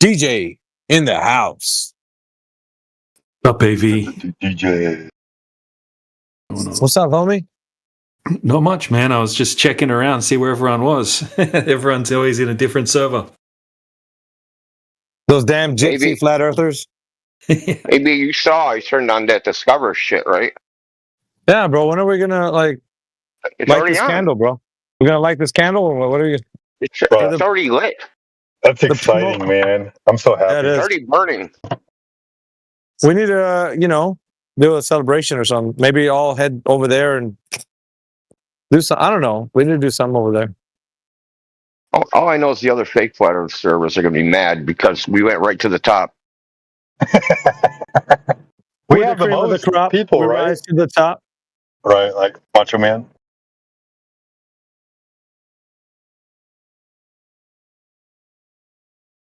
DJ in the house. Up, AV? DJ. What's up, homie? Not much, man. I was just checking around, see where everyone was. Everyone's always in a different server. Those damn gypsy flat earthers. Maybe you saw I turned on that Discover shit, right? Yeah, bro. When are we gonna light already this on. candle, bro? We're gonna light this candle, or what are you? It's already lit. That's exciting, man. I'm so happy. Yeah, it It's is. already burning. We need to, do a celebration or something. Maybe all head over there and do some. I don't know. We need to do something over there. All I know is the other fake flat Earth servers are going to be mad because we went right to the top. We have the most people, we right? rise to the top. Right, like Macho Man.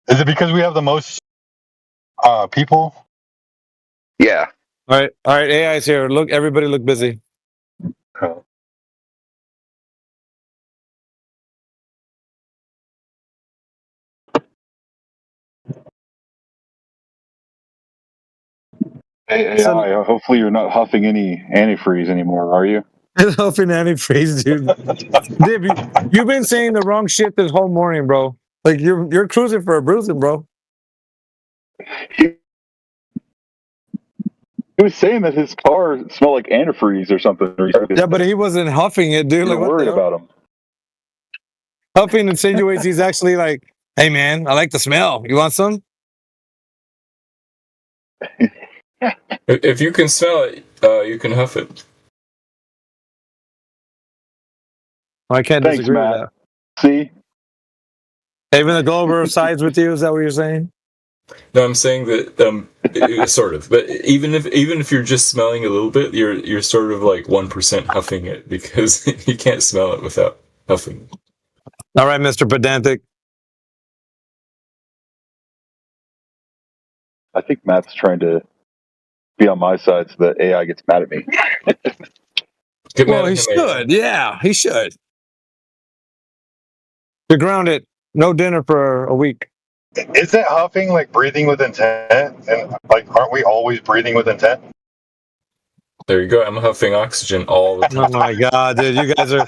Is it because we have the most people? Yeah. All right, AI's here. Look, everybody, look busy. Hey, AI, hopefully you're not huffing any antifreeze anymore, are you? Huffing antifreeze, dude. Dib, you've been saying the wrong shit this whole morning, bro. Like you're cruising for a bruising, bro. He was saying that his car smelled like antifreeze or something. Yeah, but he wasn't huffing it, dude. You're Like, what worried the hell? about him. Huffing insinuates he's actually like, hey man, I like the smell. You want some? If you can smell it, you can huff it. I can't Thanks, disagree Matt. with that. See? Even the Glover sides with you. Is that what you're saying? No, I'm saying that sort of. But even if you're just smelling a little bit, you're sort of like 1% huffing it because you can't smell it without huffing. All right, Mr. Pedantic. I think Matt's trying to be on my side so that AI gets mad at me. Well, he should. Yeah, he should. You're grounded. No dinner for a week. Isn't huffing like breathing with intent? And like, aren't we always breathing with intent? There you go. I'm huffing oxygen all the time. Oh my god, dude! You guys are.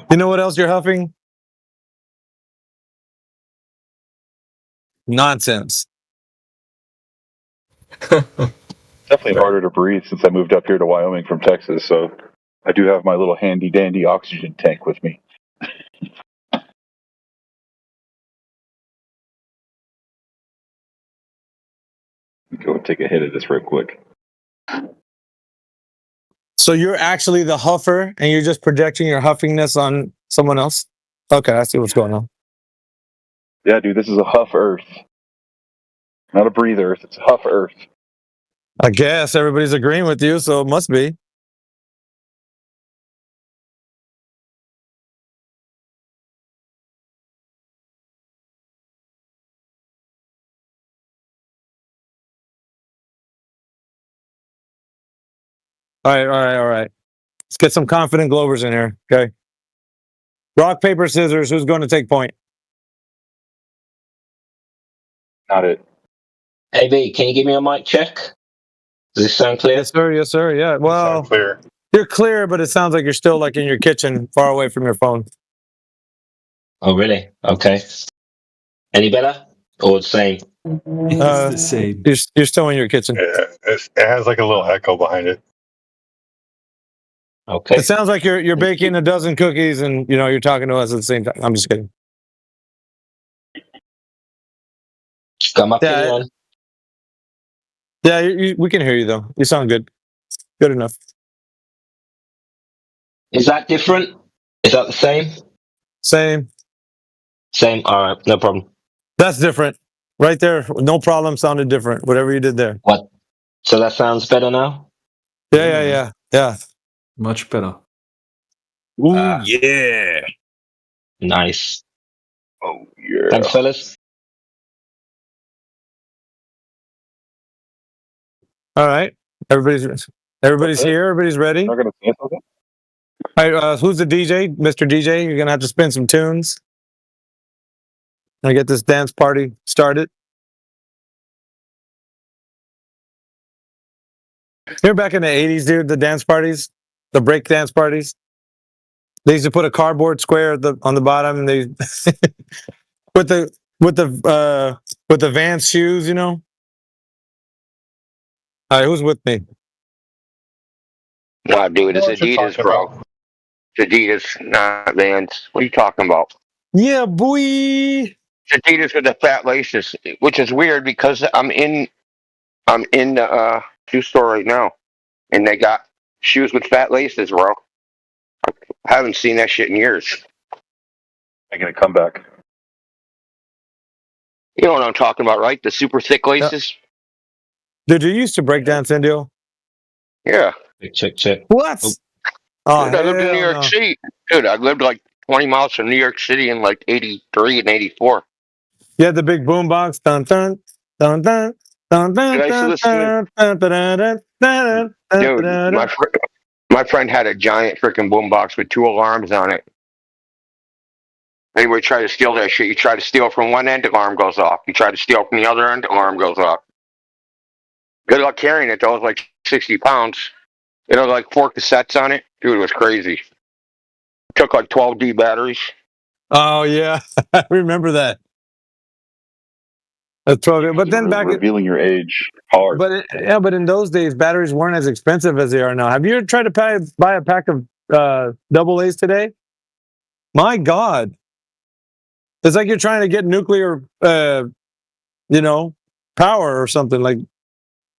You know what else you're huffing? Nonsense. Definitely harder to breathe since I moved up here to Wyoming from Texas, so I do have my little handy dandy oxygen tank with me. Go and take a hit of this real quick. So you're actually the huffer, and you're just projecting your huffingness on someone else. Okay, I see what's going on. Yeah, dude, this is a huff Earth. Not a breathe Earth, it's a huff Earth. I guess everybody's agreeing with you, so it must be. All right. Let's get some confident Glovers in here. Okay. Rock, paper, scissors. Who's going to take point? Not it. AB, can you give me a mic check? Does this sound clear? Yes, sir. Yes, sir. Yeah. Well, clear. You're clear, but it sounds like you're still like in your kitchen, far away from your phone. Oh, really? Okay. Any better or the same? It's the same. You're still in your kitchen. Yeah, it has like a little echo behind it. Okay. It sounds like you're baking a dozen cookies and you're talking to us at the same time. I'm just kidding. Come up here. Yeah, we can hear you though. You sound good. Good enough. Is that different? Is that the same? Same. Same. All right, no problem. That's different. Right there, no problem. Sounded different. Whatever you did there. What? So that sounds better now? Yeah. Much better. Ooh, yeah. Nice. Oh yeah. Thanks, fellas. All right. Everybody's here. Everybody's ready. Not gonna say something. All right. Who's the DJ? Mr. DJ, you're gonna have to spin some tunes. I get this dance party started. You're back in the 80s, dude, the dance parties, the break dance parties. They used to put a cardboard square on the bottom and they with the Vans shoes, you know. All right, who's with me? Nah, dude, it's Adidas, bro. It's Adidas, not Vans. What are you talking about? Yeah, boy. It's Adidas with the fat laces, which is weird because I'm in the shoe store right now, and they got shoes with fat laces, bro. I haven't seen that shit in years. Making a comeback. You know what I'm talking about, right? The super thick laces. Dude, you used to break dance, Indio? Yeah. Check. What? Oh, Dude, I lived in New hell York no. City. Dude, I lived like 20 miles from New York City in like 83 and 84. You had the big boombox. Dun dun dun dun dun dun Dude, I used to dun listen to dun dun dun dun dun Dude, dun. my friend had a giant freaking boombox with 2 alarms on it. Anybody try to steal that shit, you try to steal from one end, the alarm goes off. You try to steal from the other end, the alarm goes off. Good luck carrying it, though. It was like 60 pounds. It had like 4 cassettes on it. Dude, it was crazy. Took like 12D batteries. Oh yeah, I remember that. That's 12. But then back, revealing your age hard. but in those days, batteries weren't as expensive as they are now. Have you ever tried to buy a pack of double A's today? My God, it's like you're trying to get nuclear, power or something. Like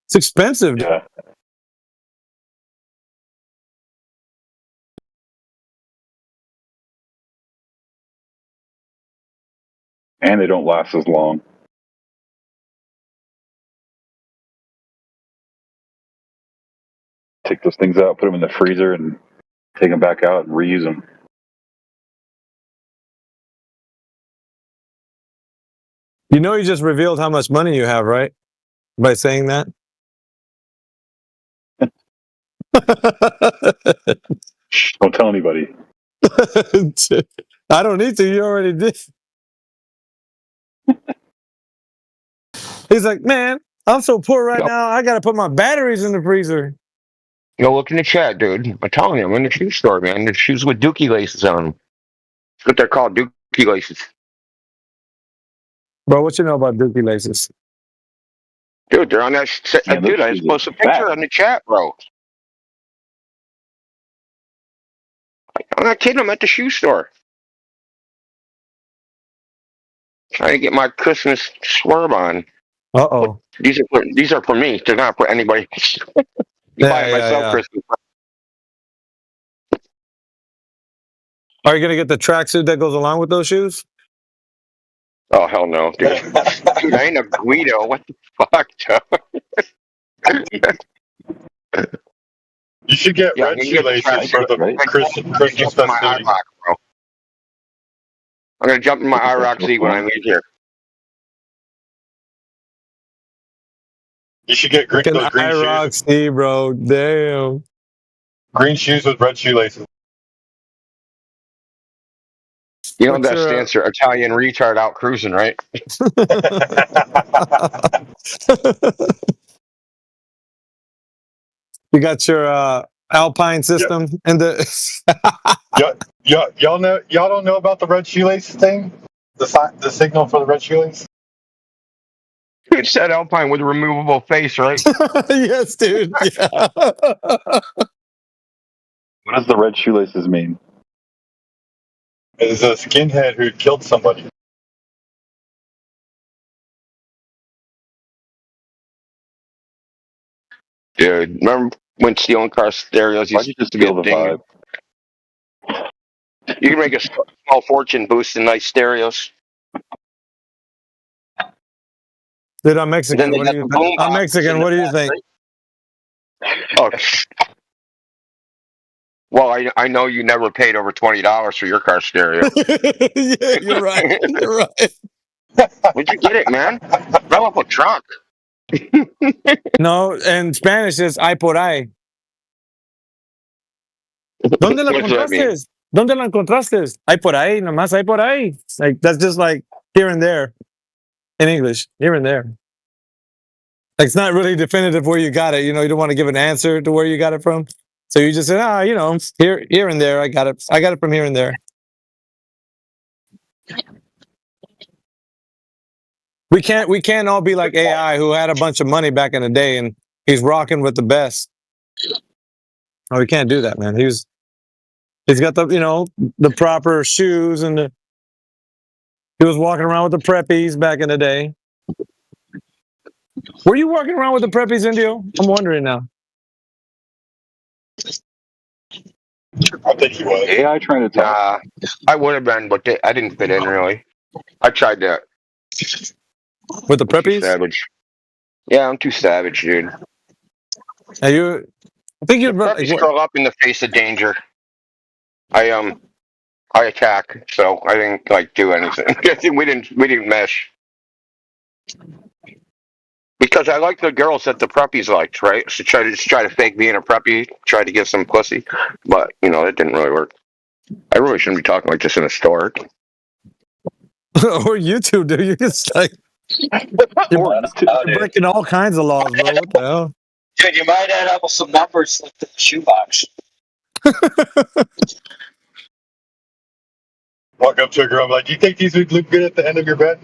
it's expensive. Yeah. And they don't last as long. Take those things out, put them in the freezer, and take them back out and reuse them. You know, you just revealed how much money you have, right? By saying that. Shh, don't tell anybody. I don't need to. You already did. He's like, man, I'm so poor right now. I got to put my batteries in the freezer. Go look in the chat, dude. I'm telling you, I'm in the shoe store, man. The shoes with dookie laces on them. That's what they're called, dookie laces. Bro, what you know about dookie laces? Dude, they're on that. Dude, I just posted a picture on the chat, bro. I'm not kidding. I'm at the shoe store. Trying to get my Christmas swerve on. Uh-oh. These are for me. They're not for anybody else. Buy it myself, Christmas. Are you going to get the tracksuit that goes along with those shoes? Oh, hell no, dude. Dude, I ain't a Guido. What the fuck, Joe? You should get red shoelaces for the Christmas festivities. I'm going to jump in my IROC Z when I leave here. You should get those green IROC shoes. Z, bro. Damn. Green shoes with red shoelaces. You know that stands for Italian retard out cruising, right? You got your Alpine system and the. Y'all don't know about the red shoelace thing? The signal for the red shoelace? It said Alpine with a removable face, right? Yes, dude. Yeah. What does the red shoelaces mean? It's a skinhead who killed somebody. Dude, remember when stealing car stereos used to be a thing? You can make a small fortune boosting nice stereos. Dude, I'm Mexican. What do you think? I'm Mexican. What do you think? Oh, Well, I know you never paid over $20 for your car stereo. Yeah, you're right. You're right. Where'd you get it, man? Drive off a truck. No, in Spanish is ay por ahí. ¿Dónde la What's that mean? encontraste? ¿Dónde la encontraste? Ay por ahí, nomás ay por ahí. Like that's just like here and there in English, here and there. Like it's not really definitive where you got it. You know, you don't want to give an answer to where you got it from. So you just say, you know, here and there. I got it. I got it from here and there. We can't all be like AI who had a bunch of money back in the day and he's rocking with the best. Oh, we can't do that, man. He's got the the proper shoes and he was walking around with the preppies back in the day. Were you walking around with the preppies, Indio? I'm wondering now. I think he was. AI trying to talk. I would have been, but I didn't fit in really. I tried that. With the preppies? Savage. Yeah, I'm too savage, dude. Are you? I think you'd Preppies curl up in the face of danger. I attack, so I didn't do anything. we didn't mesh. Because I like the girls that the preppies liked, right? So try to fake being a preppy, try to give some pussy, but it didn't really work. I really shouldn't be talking like this in a store. Or YouTube, dude. You're just like you're breaking all kinds of laws, bro. What the hell? Dude, you might add up some numbers like the shoebox. Walk up to a girl, I'm like, do you think these would look good at the end of your bed?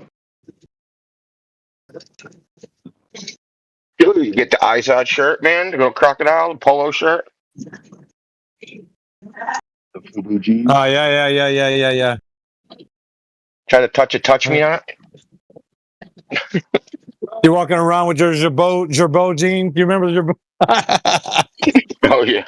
Dude, you get the Izod shirt, man, the crocodile, the polo shirt. The Fubu jeans. Oh yeah. Try to touch me on it. You're walking around with your Gerbeau jean. You remember the Gerbeau? Oh yeah.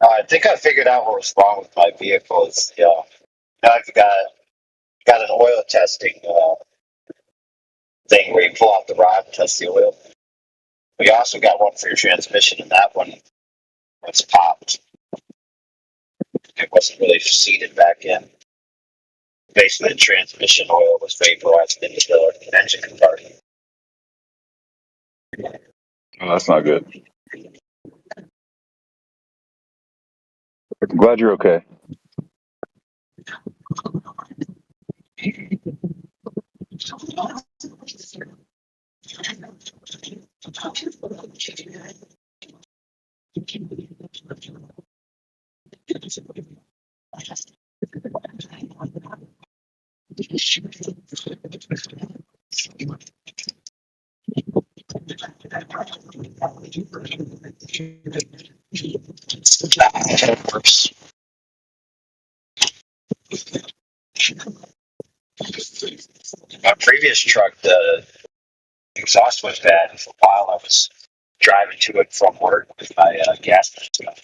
I think I figured out what was wrong with my vehicle. It's I've got an oil testing thing where you pull out the rod and test the oil. We also got one for your transmission, and that one was popped. It wasn't really seated back in. Basically, the transmission oil was vaporized into the engine compartment. Oh, that's not good. I'm glad you're okay. My previous truck, the exhaust was bad, and for a while I was driving to and from work with my gas stuff.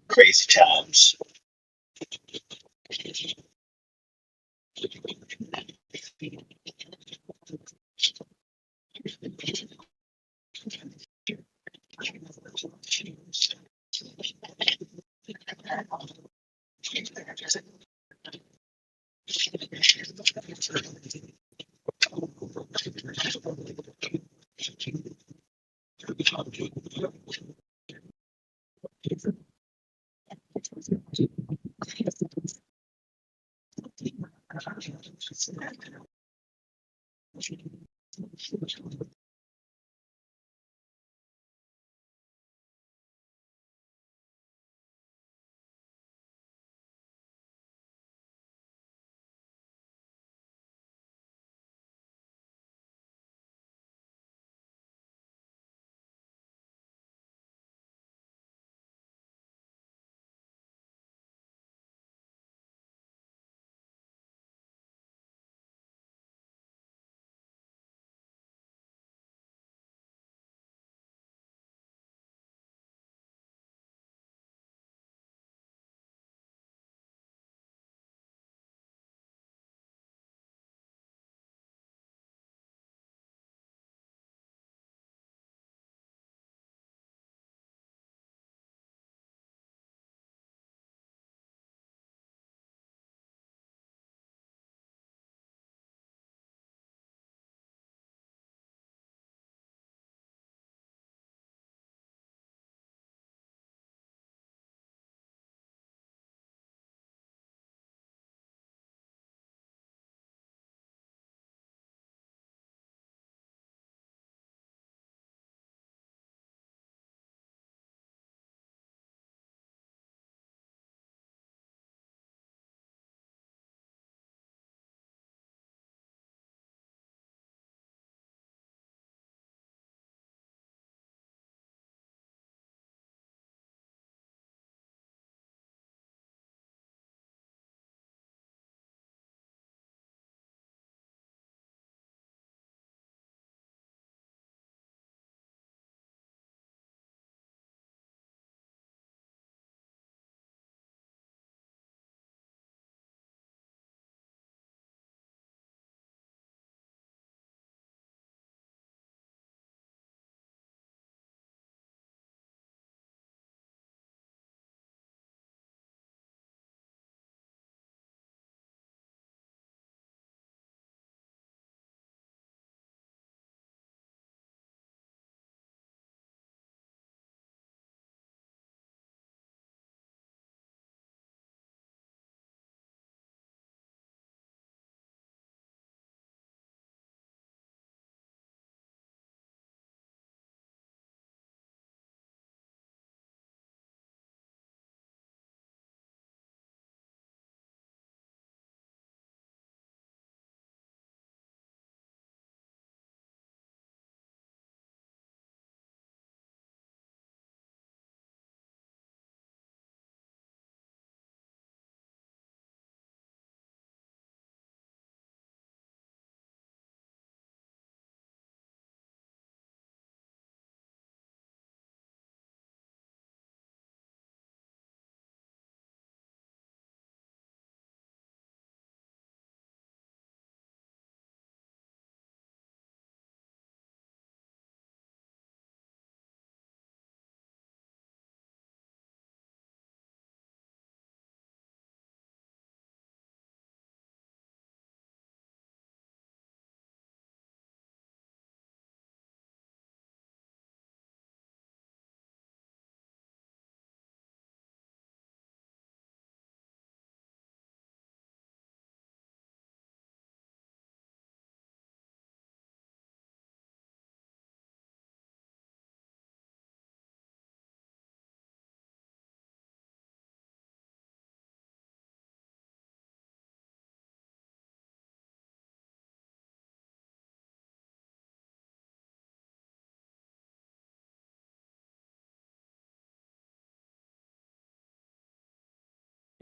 Crazy times.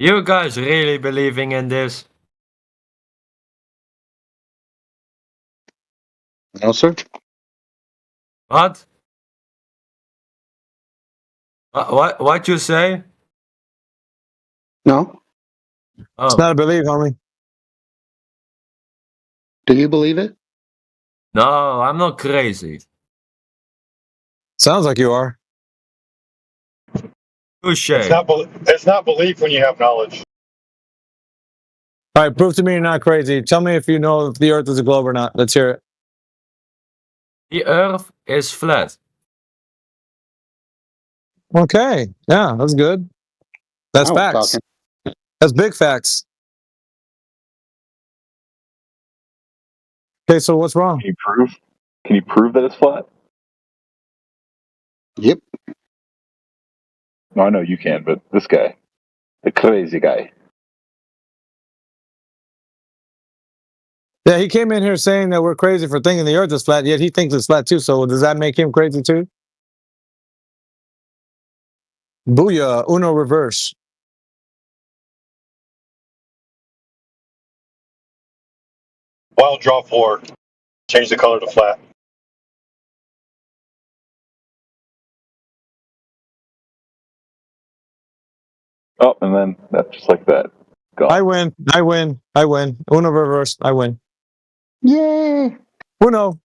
You guys really believing in this? No, sir. What? What you say? No. Oh. It's not a belief, homie. Do you believe it? No, I'm not crazy. Sounds like you are. Touche. It's not belief when you have knowledge. All right, prove to me you're not crazy. Tell me if you know if the Earth is a globe or not. Let's hear it. The Earth is flat. Okay. Yeah, that's good. That's Now we're facts. talking. That's big facts. Okay, so what's wrong? Can you prove that it's flat? Yep. No, I know you can, but this guy, the crazy guy. Yeah, he came in here saying that we're crazy for thinking the Earth is flat, yet he thinks it's flat too. So does that make him crazy too? Booyah, Uno reverse. Wild draw 4. Change the color to flat. Oh, and then that's just like that. Gone. I win. I win. I win. Uno reverse. I win. Yay. Uno.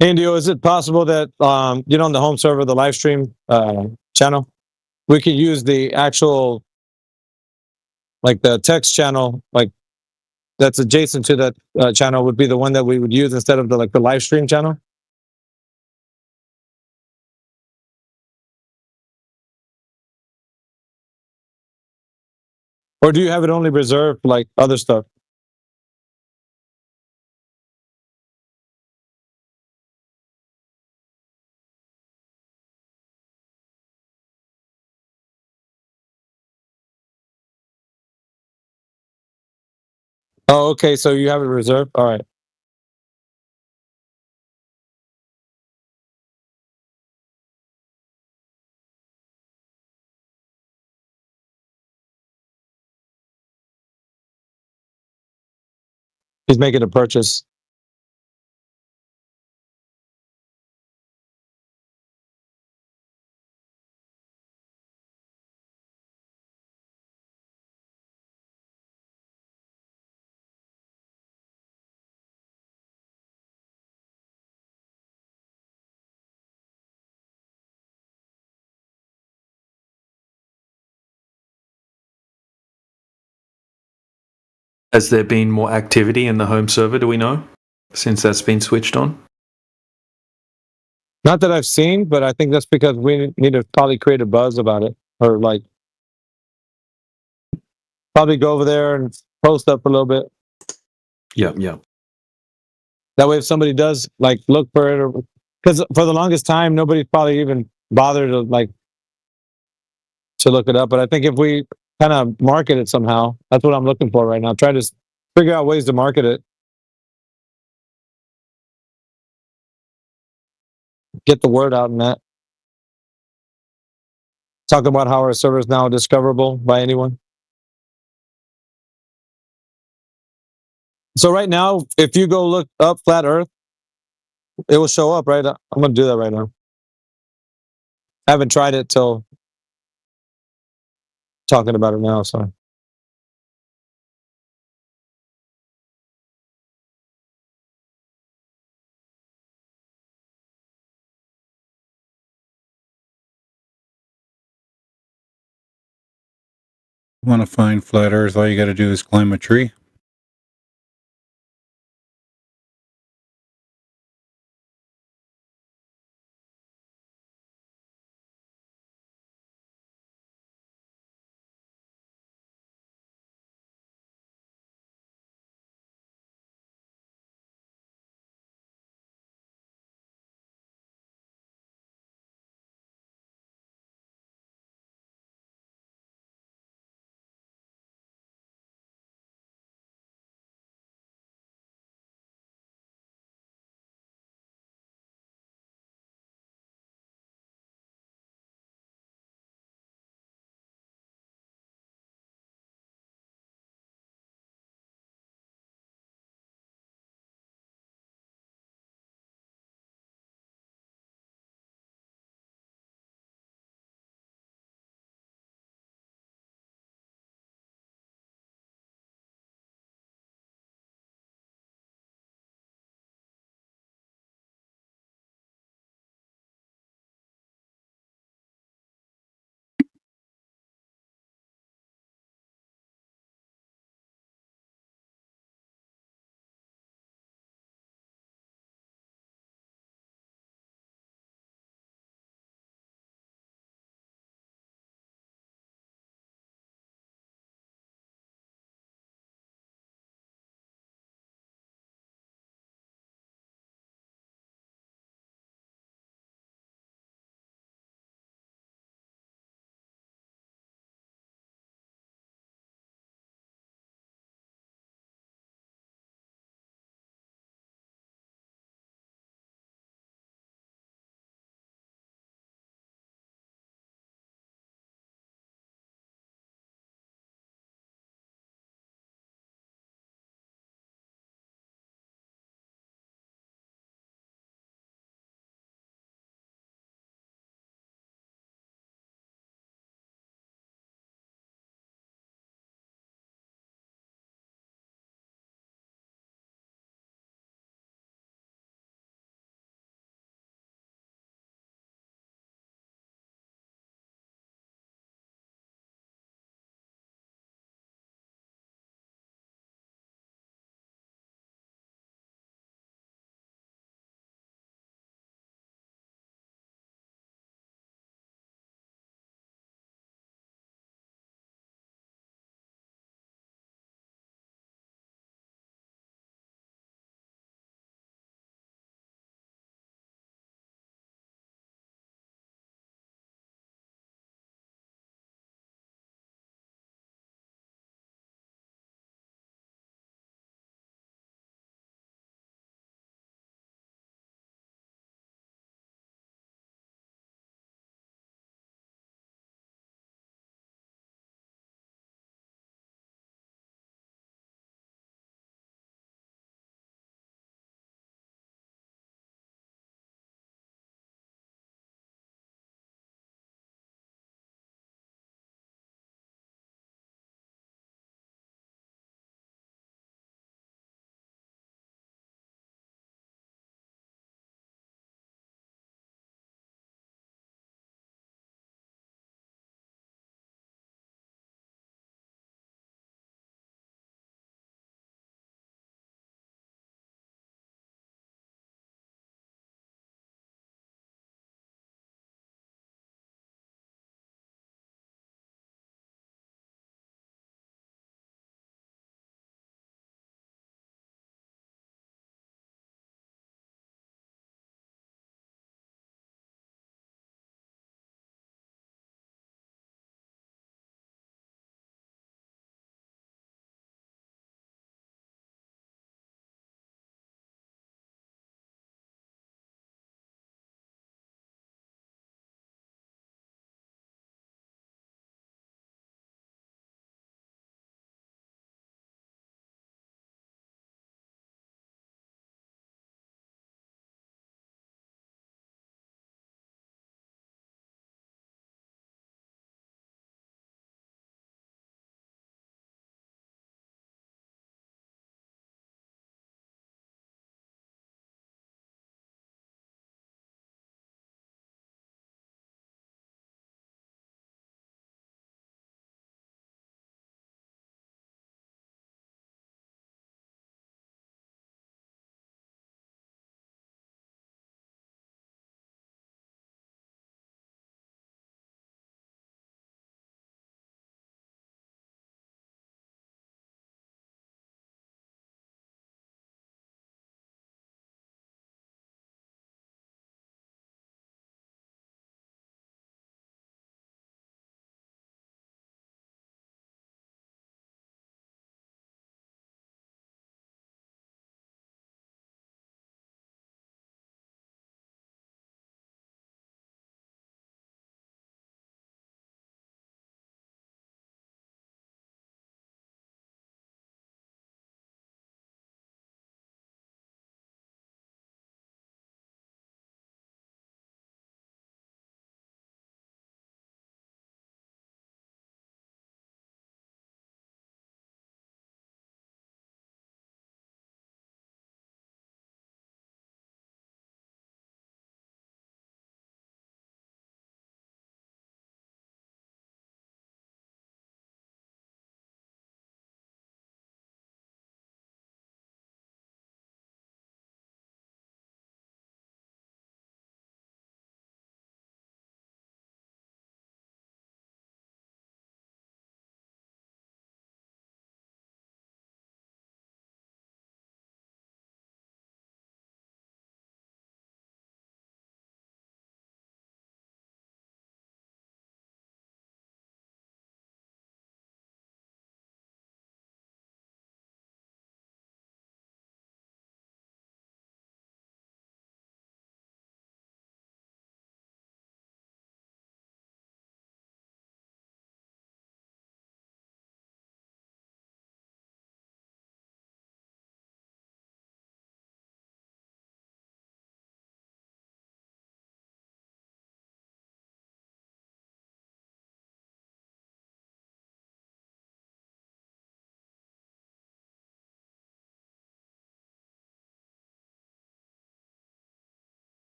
Indio, is it possible that on the home server, the live stream channel, we could use the actual, like the text channel, like that's adjacent to that channel would be the one that we would use instead of the live stream channel? Or do you have it only reserved for like other stuff? Oh, okay. So you have it reserved? All right. He's making a purchase. Has there been more activity in the home server, do we know, since that's been switched on? Not that I've seen, but I think that's because we need to probably create a buzz about it, or like probably go over there and post up a little bit. Yeah, yeah. That way, if somebody does like look for it, or because for the longest time nobody's probably even bothered to look it up. But I think if we kind of market it somehow, that's what I'm looking for right now. Try to figure out ways to market it, get the word out in that. Talk about how our server is now discoverable by anyone. So right now, if you go look up Flat Earth, it will show up, right? I'm going to do that right now. I haven't tried it till talking about it now, so. Want to find flat Earth? All you got to do is climb a tree.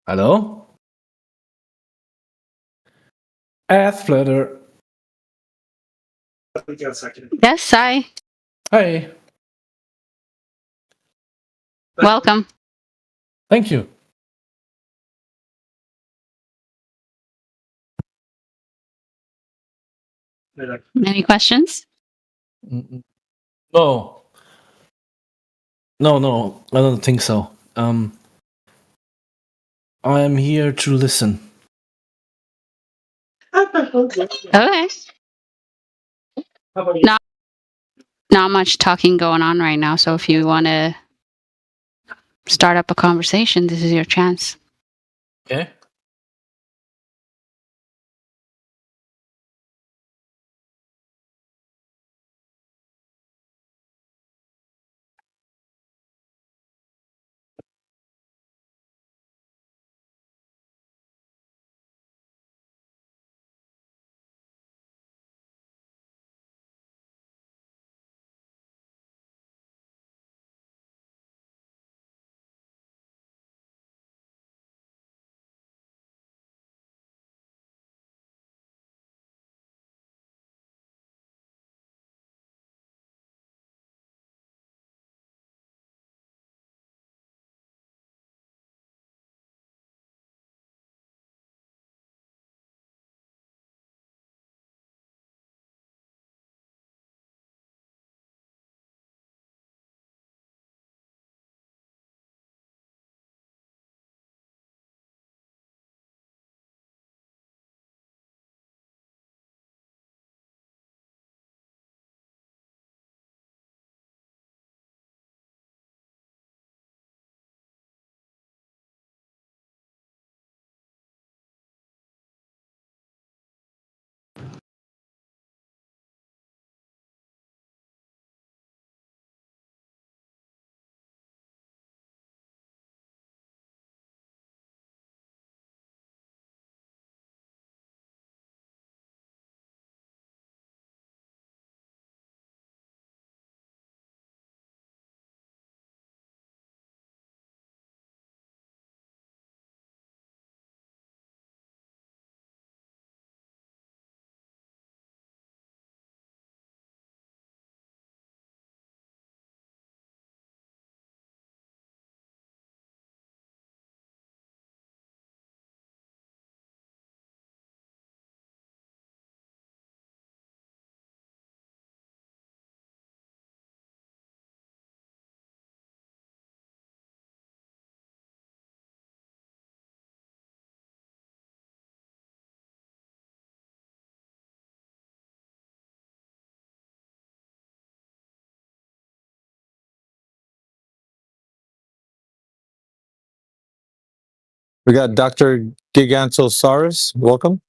Hello? Earth Flutter. Yes, hi. Hi. Welcome. Thank you. Any questions? No. No, I don't think so. I am here to listen. Okay. Not not much talking going on right now, so if you want to start up a conversation, this is your chance. Okay. We got Dr. Gigantosaurus. Welcome.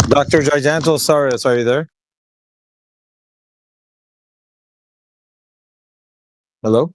Dr. Gigantosaurus, are you there? Hello?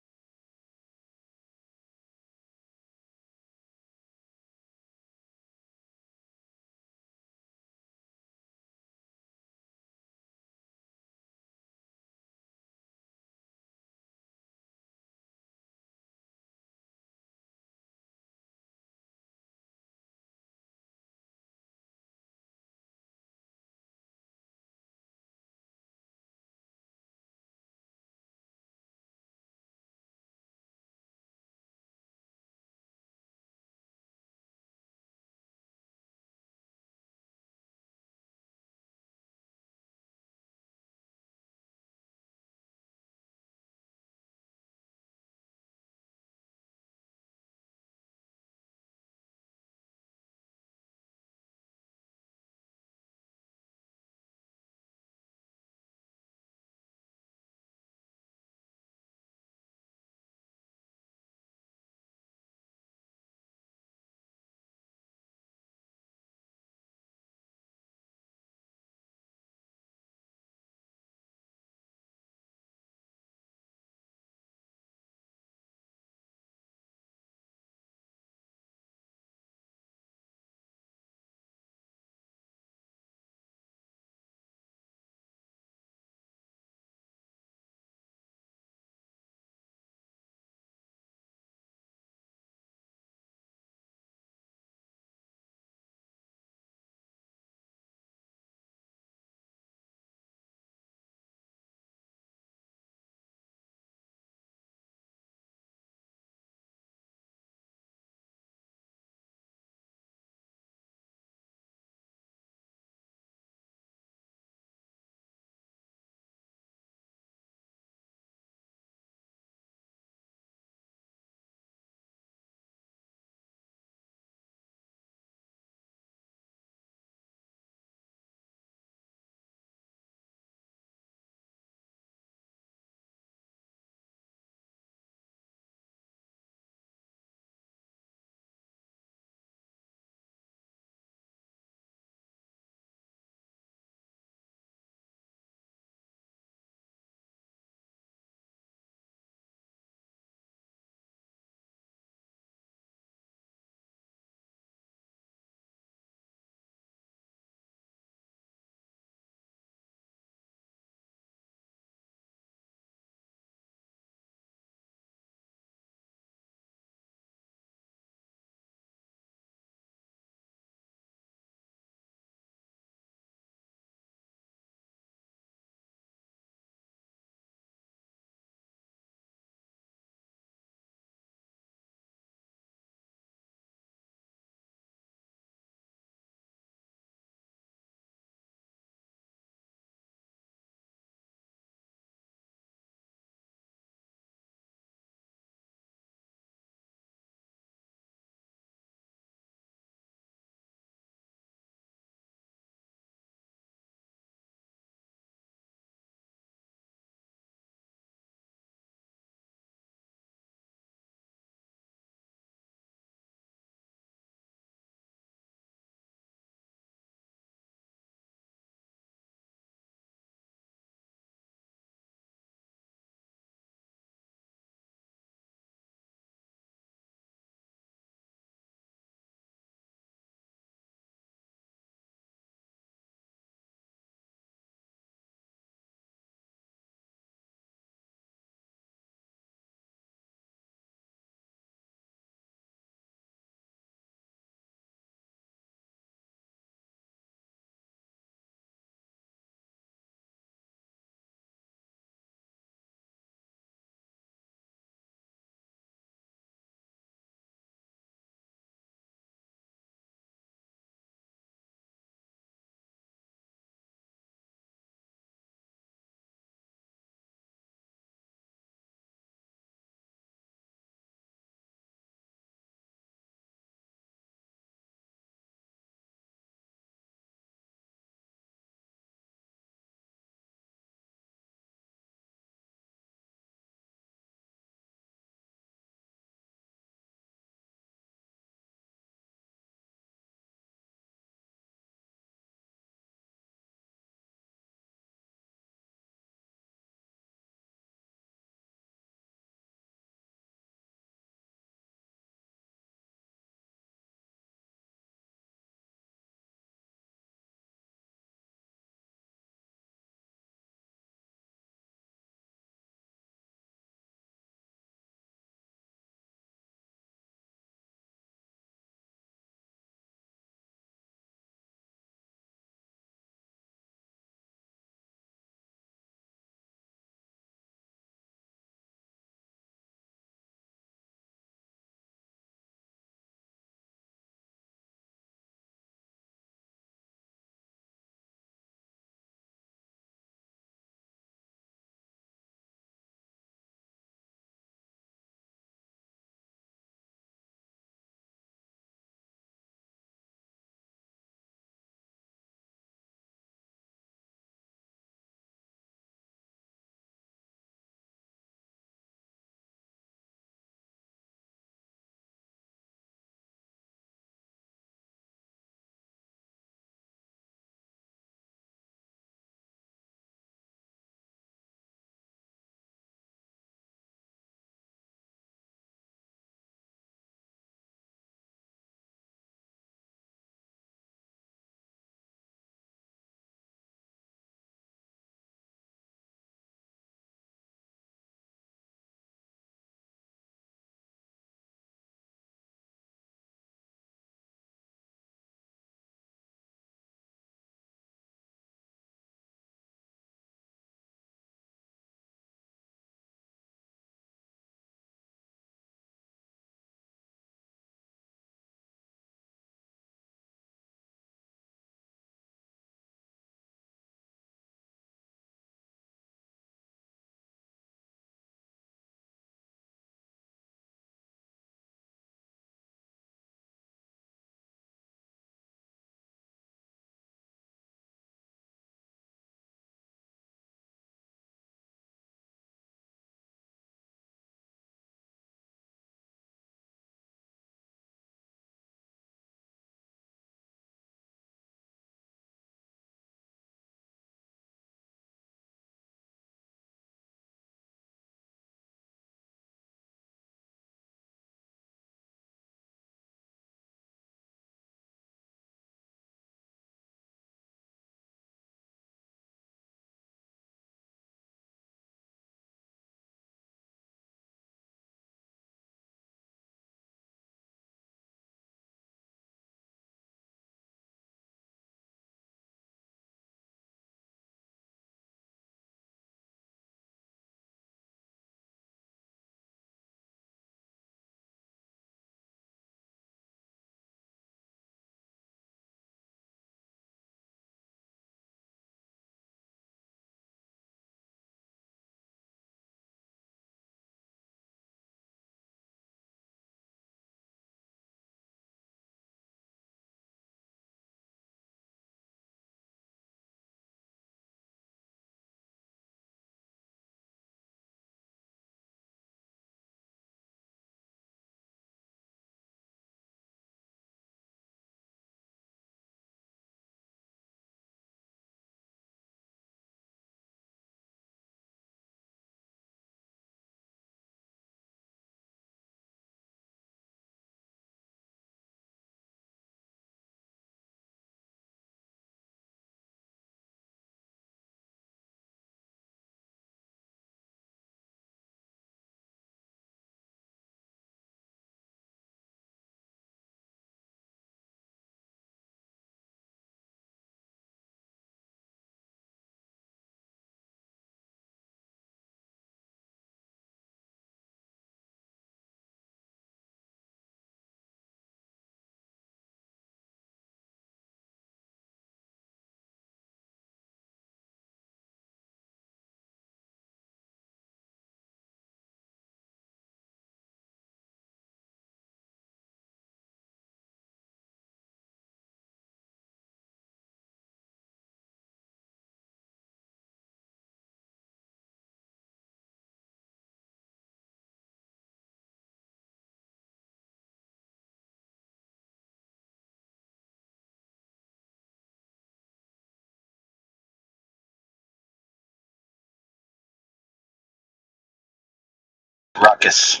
Ruckus.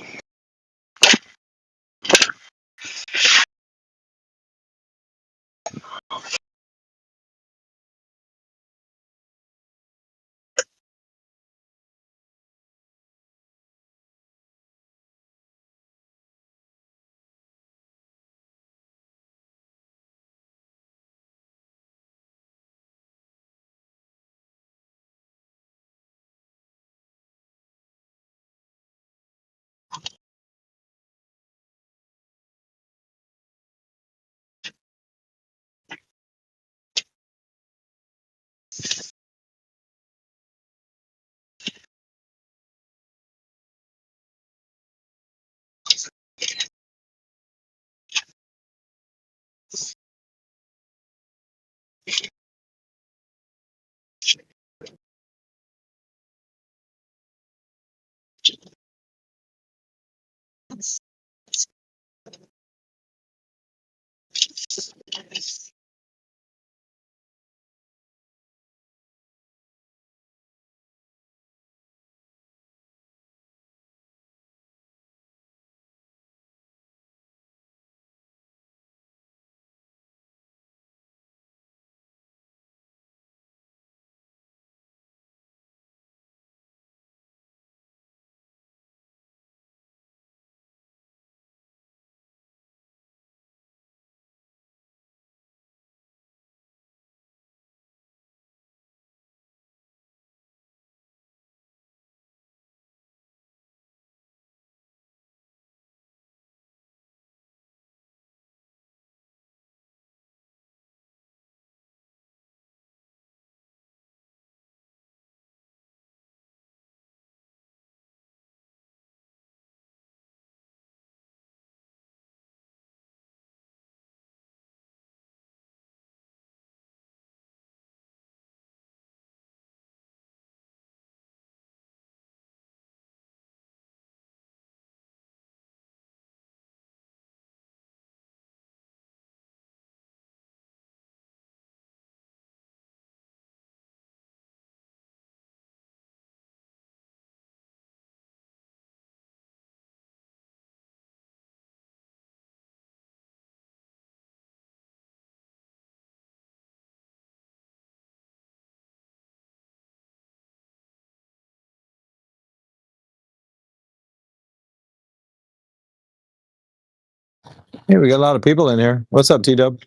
Hey, we got a lot of people in here. What's up, T-Dub?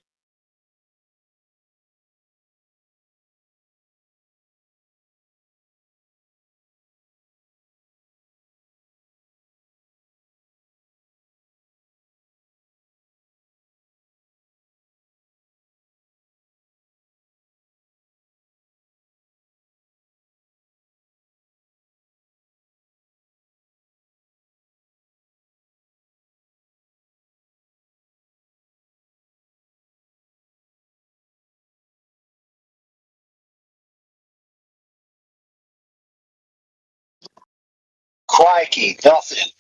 Crikey, nothing.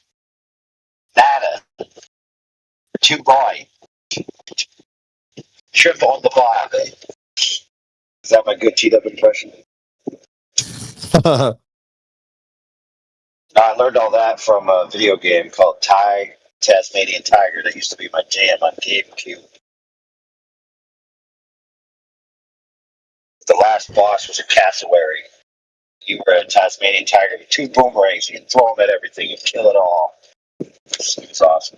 Nada. Too boy. Shrimp on the bar. Is that my good T-Dub impression? I learned all that from a video game called Tasmanian Tiger that used to be my jam on GameCube. The last boss was a cassowary. You were a Tasmanian Tiger with 2 boomerangs. You can throw them at everything and kill it all. It was awesome.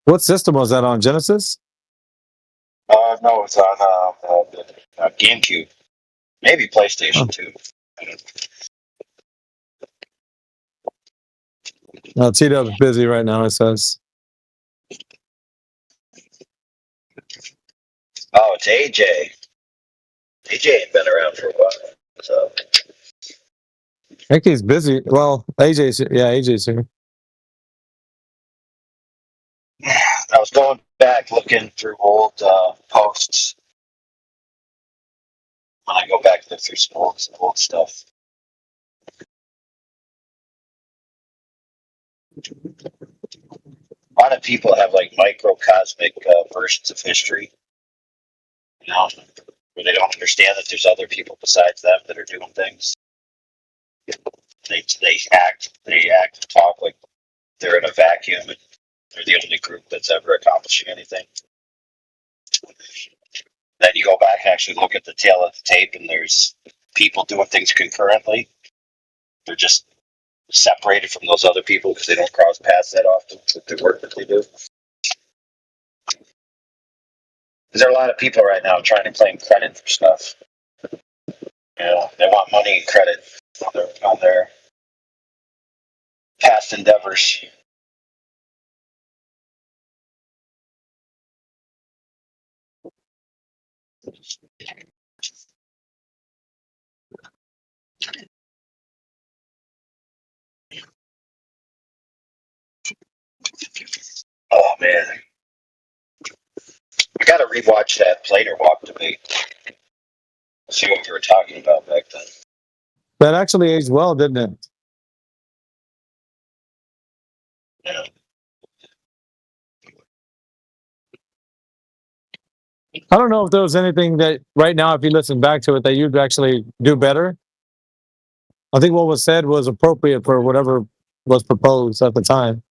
What system was that on? Genesis? No, it's on GameCube. Maybe PlayStation 2. No, T-Dub's busy right now, it says. Oh, it's AJ. AJ ain't been around for a while. So I think he's busy. Well, AJ's here. I was going back looking through old posts. When I go back through some old stuff. A lot of people have like microcosmic versions of history, you know, where they don't understand that there's other people besides them that are doing things. They act and talk like they're in a vacuum and they're the only group that's ever accomplishing anything. Then you go back and actually look at the tail of the tape, and there's people doing things concurrently. They're just separated from those other people because they don't cross paths that often with the work that they do. Because there are a lot of people right now trying to claim credit for stuff. You know, they want money and credit on their past endeavors. Oh man, I got to rewatch that Plater Walk debate. See what we were talking about back then. That actually aged well, didn't it? Yeah. I don't know if there was anything that right now, if you listen back to it, that you'd actually do better. I think what was said was appropriate for whatever was proposed at the time.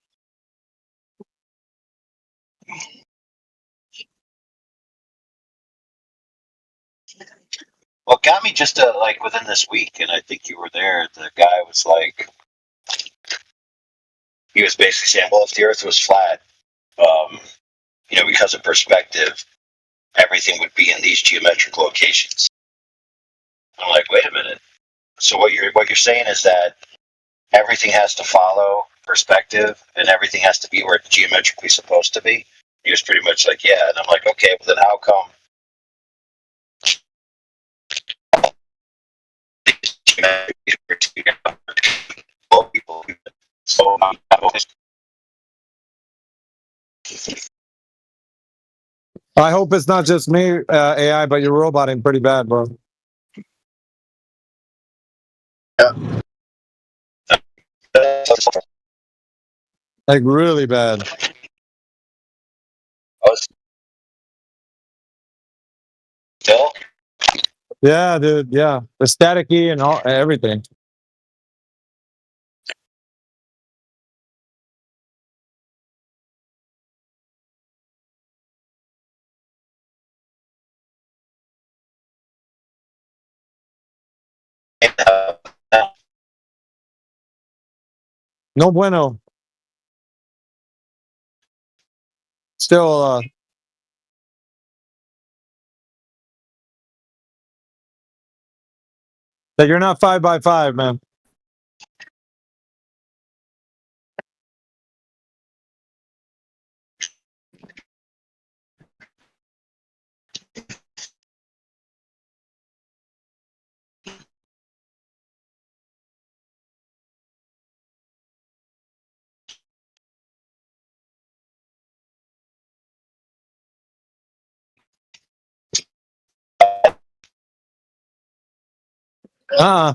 What got me just like within this week, and I think you were there, the guy was like, he was basically saying, well, if the earth was flat, you know, because of perspective, everything would be in these geometric locations. I'm like, wait a minute. So what you're saying is that everything has to follow perspective and everything has to be where it's geometrically supposed to be? He was pretty much like, yeah. And I'm like, okay, well then how come so I hope it's not just me, AI, but you're roboting pretty bad, bro. Like really bad. Still? Yeah, dude. Yeah, the staticky and all everything. No bueno. Still, that you're not 5x5, man. Uh-uh.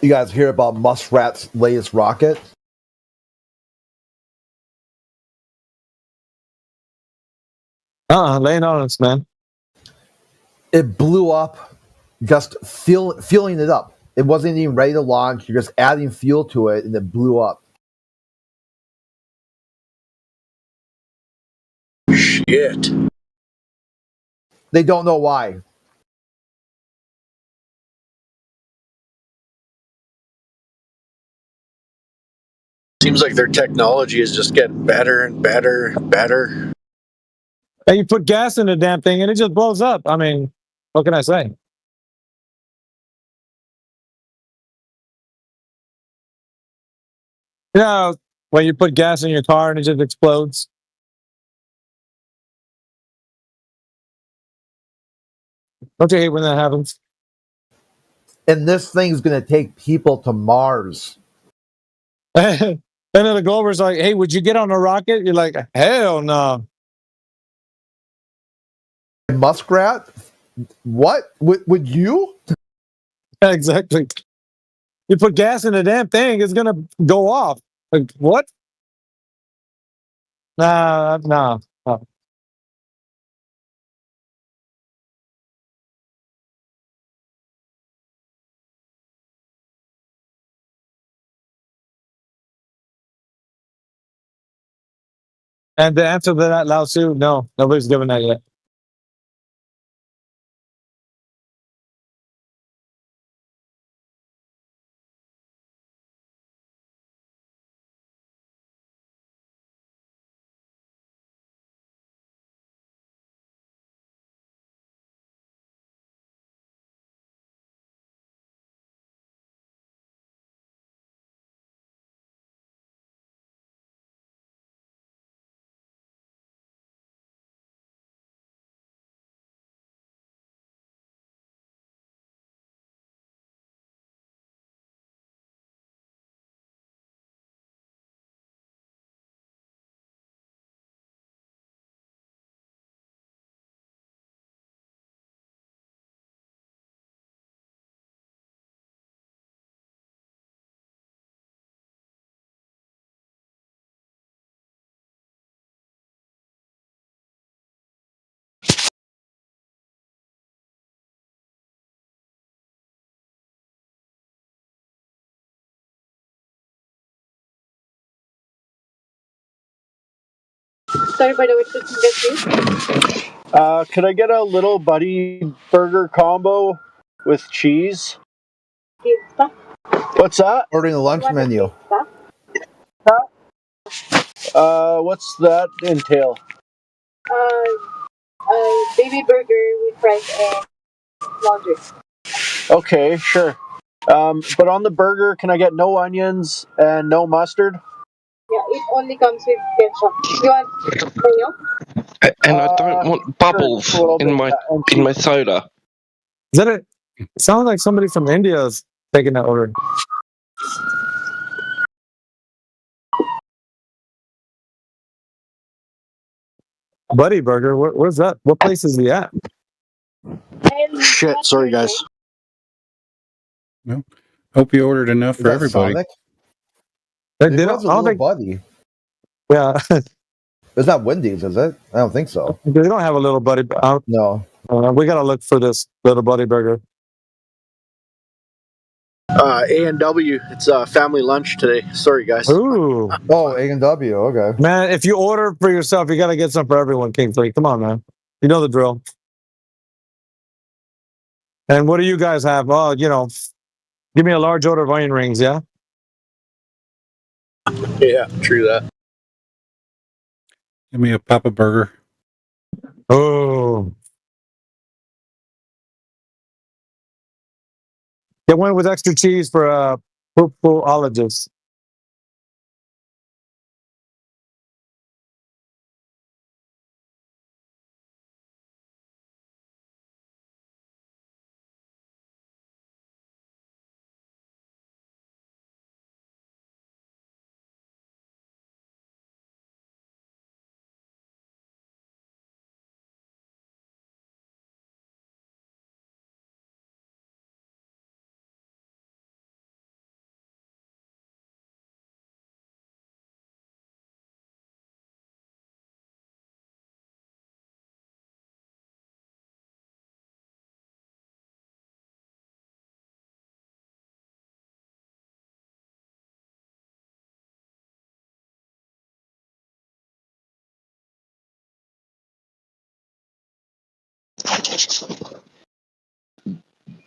You guys hear about Muskrat's latest rocket? Laying on us, man. It blew up just fueling it up. It wasn't even ready to launch. You're just adding fuel to it, and it blew up. Shit. They don't know why. Seems like their technology is just getting better and better and better. And you put gas in the damn thing and it just blows up. I mean, what can I say? You know, when you put gas in your car and it just explodes. Don't you hate when that happens? And this thing's going to take people to Mars. And then the Glover's like, hey, would you get on a rocket? You're like, hell no. Muskrat? What? Would you? Exactly. You put gas in the damn thing, it's going to go off. Like, what? Nah. And the answer to that, Lao Tzu, no, nobody's given that yet. Sorry, by the way, to get you. Could I get a little buddy burger combo with cheese? Pizza. What's that? Ordering the lunch menu. What's that entail? Baby burger with fries and laundry. Okay, sure. But on the burger, can I get no onions and no mustard? Yeah, it only comes with ketchup. You want mayo? And I don't want bubbles sure, in my soda. Is that it? It sounds like somebody from India is taking that order. Buddy Burger, where's that? What place is he at? Shit, sorry guys. Well, hope you ordered enough for everybody. Sonic? They It don't- was a I don't little think- buddy. Yeah. It's not Wendy's, is it? I don't think so. They don't have a little buddy. No. We got to look for this little buddy burger. A&W, it's family lunch today. Sorry guys. Ooh. Oh, A&W, okay. Man, if you order for yourself, you got to get some for everyone, King 3. Come on, man. You know the drill. And what do you guys have? Oh, give me a large order of onion rings, yeah? Yeah, true that. Give me a Papa Burger. Oh. Get one with extra cheese for poopologist.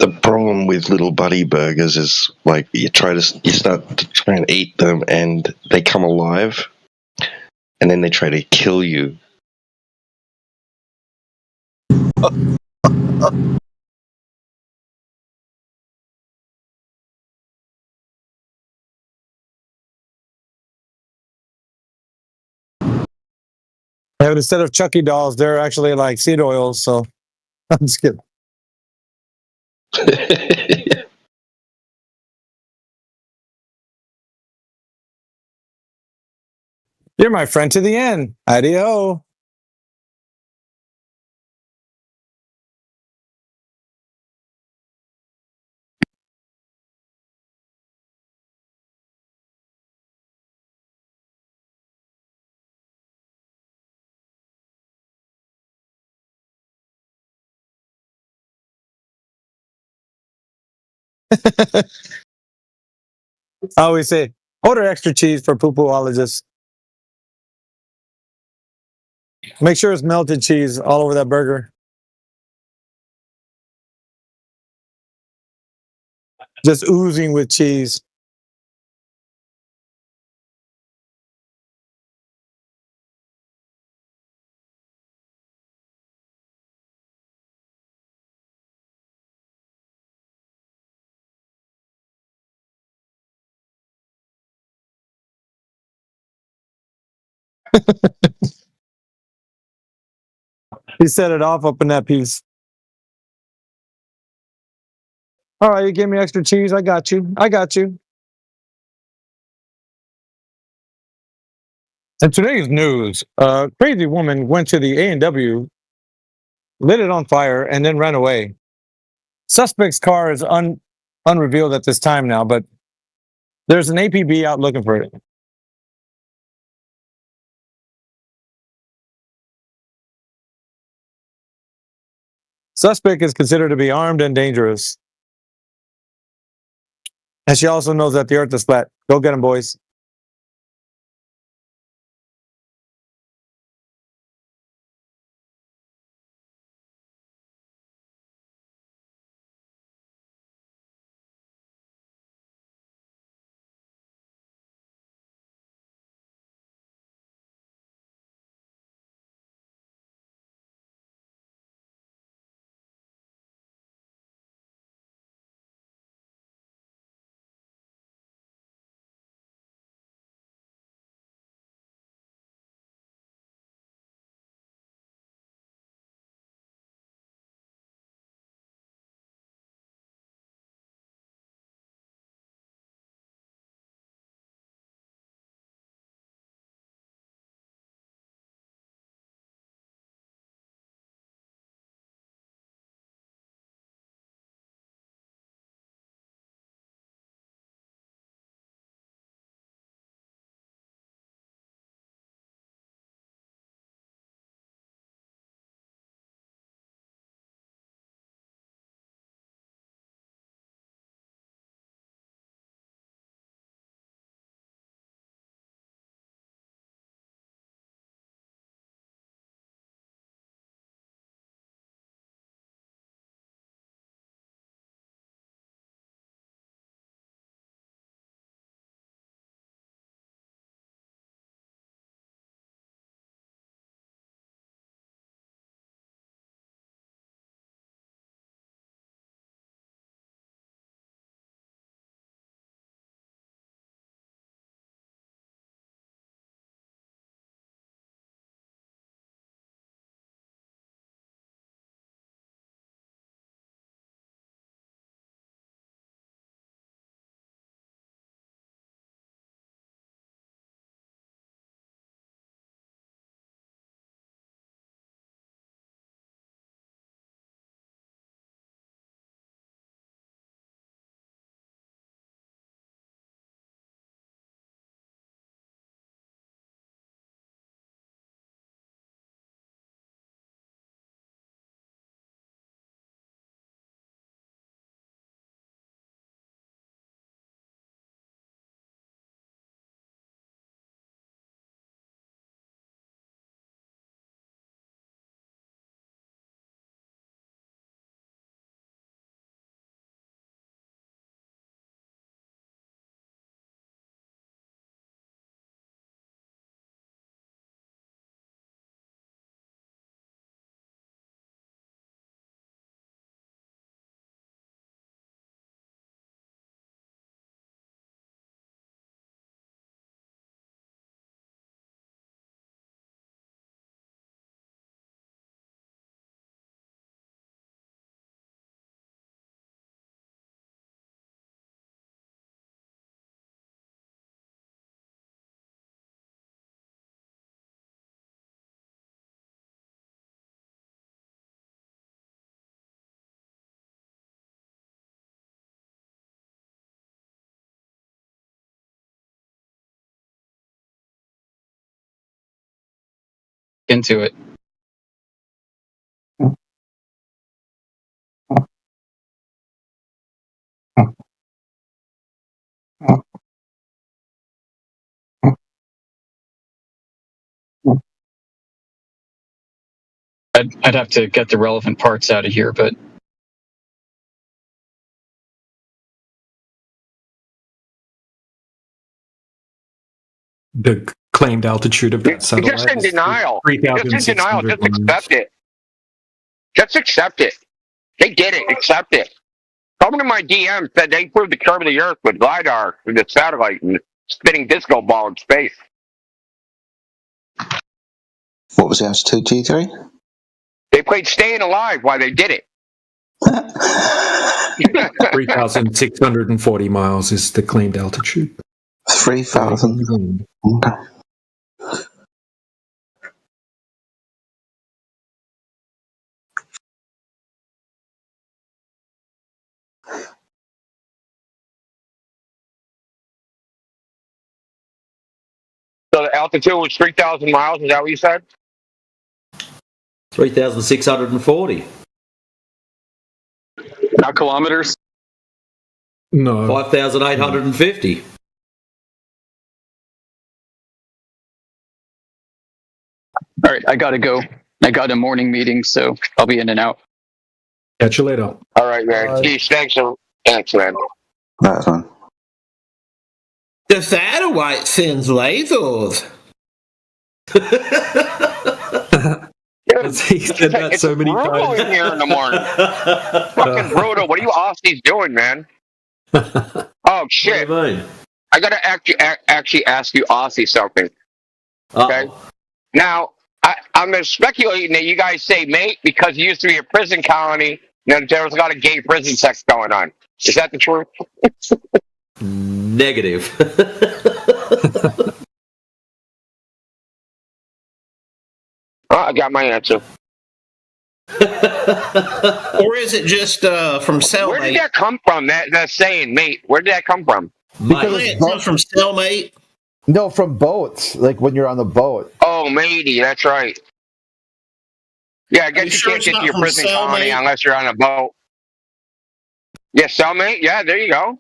the problem with little buddy burgers is like you start to try and eat them and they come alive, and then they try to kill you. Yeah, but instead of Chucky dolls, they're actually like seed oils. So I'm just kidding. You're my friend to the end. Idio. I always say, order extra cheese for poo-pooologists. Make sure it's melted cheese all over that burger. Just oozing with cheese. He set it off up in that piece. All right, you give me extra cheese. I got you. I got you. In today's news, a crazy woman went to the A&W, lit it on fire, and then ran away. Suspect's car is unrevealed at this time now, but there's an APB out looking for it. Suspect is considered to be armed and dangerous. And she also knows that the earth is flat. Go get him, boys. into it. I'd have to get the relevant parts out of here, but The claimed altitude of that You're satellite just in is denial. Just in denial. 3,600 Just accept it. Just accept it. They did it. Accept it. Someone in my DM said they proved the curve of the Earth with LiDAR, with the satellite, and spinning disco ball in space. What was the altitude, G3? They played Staying Alive while they did it. 3,640 miles is the claimed altitude. 3,000. Okay. So the altitude was 3,000 miles. Is that what you said? 3,640. not kilometers. No. 5,850. All right, I gotta go. I got a morning meeting, so I'll be in and out. Catch you later. All right, man. Geez, thanks, man. That's fine. The satellite sends lasers. He said that so many brutal times. in here in the morning. Fucking brutal. What are you Aussies doing, man? Oh shit! What do you mean? I gotta actually ask you Aussie something. Okay. Now I'm speculating that you guys say mate because you used to be a prison colony. And there was a lot of gay prison sex going on. Is that the truth? Negative. Oh, I got my answer. Or is it just from cellmate? Where did that come from? That saying, mate. Where did that come from? Because it comes from cellmate. No, from boats. Like when you're on the boat. Oh, matey. That's right. Yeah, I guess you can't get to your prison colony unless you're on a boat. Yeah, cellmate. Yeah, there you go.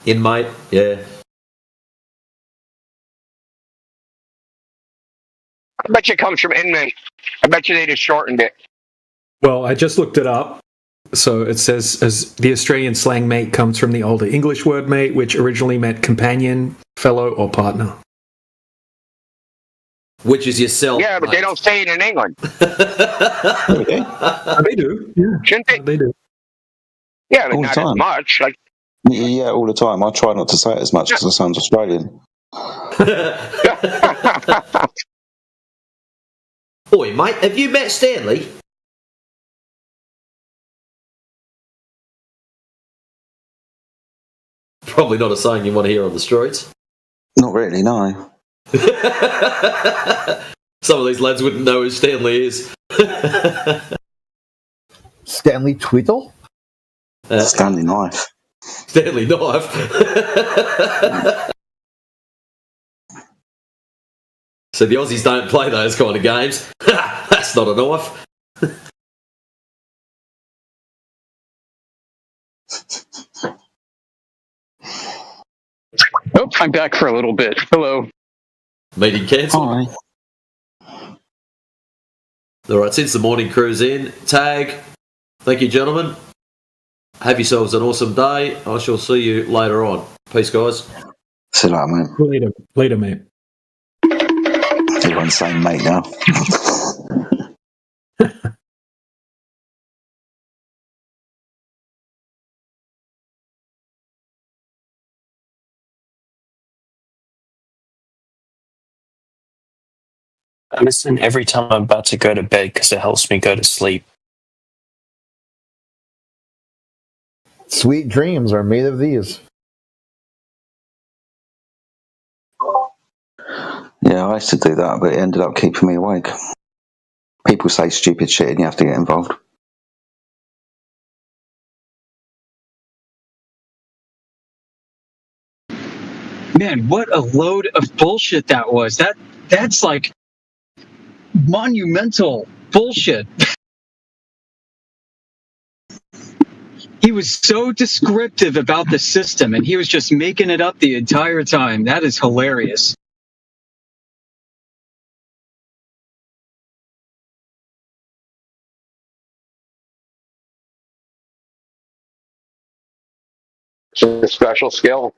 Inmate, yeah. I bet you it comes from inmate. I bet you they just shortened it. Well, I just looked it up. So it says as the Australian slang mate comes from the older English word mate, which originally meant companion, fellow, or partner. Which is yourself. Yeah, but they don't say it in England. They do. Yeah. Shouldn't they? They do. Yeah, but All the not as time. much. Like, Yeah, all the time. I try not to say it as much because it sounds Australian. Oi, mate, have you met Stanley? Probably not a saying you want to hear on the streets. Not really, no. Some of these lads wouldn't know who Stanley is. Stanley Tweedle? Stanley Knife. Stanley Knife. So the Aussies don't play those kind of games. That's not a knife. Oh, I'm back for a little bit. Hello. Meeting cancelled. Hi. Alright, since the morning crew's in, tag. Thank you, gentlemen. Have yourselves an awesome day. I shall see you later on. Peace, guys. See you later, mate. Later, mate. Everyone's saying mate now. I listen every time I'm about to go to bed because it helps me go to sleep. Sweet dreams are made of these. Yeah, I used to do that, but it ended up keeping me awake. People say stupid shit and you have to get involved. Man, what a load of bullshit that was. That's like monumental bullshit. He was so descriptive about the system, and he was just making it up the entire time. That is hilarious. It's a special skill.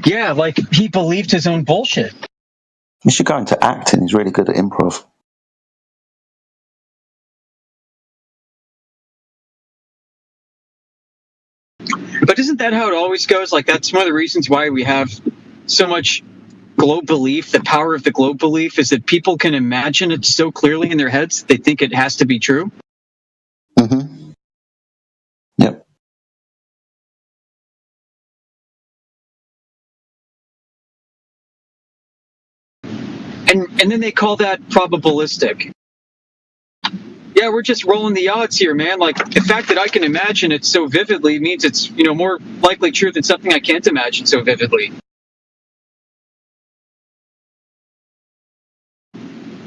Yeah, like he believed his own bullshit. You should go into acting. He's really good at improv. But isn't that how it always goes? Like, that's one of the reasons why we have so much globe belief. The power of the globe belief is that people can imagine it so clearly in their heads, they think it has to be true. Mm-hmm. Yep. And then they call that probabilistic. Yeah, we're just rolling the odds here, man. Like, the fact that I can imagine it so vividly means it's, more likely true than something I can't imagine so vividly.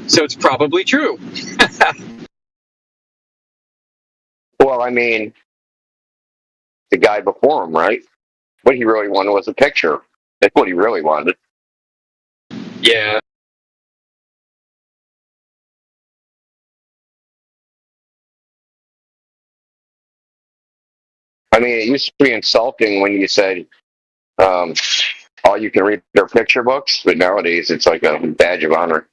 So it's probably true. Well, I mean, the guy before him, right? What he really wanted was a picture. That's what he really wanted. Yeah. I mean, it used to be insulting when you said, all you can read their picture books, but nowadays it's like a badge of honor.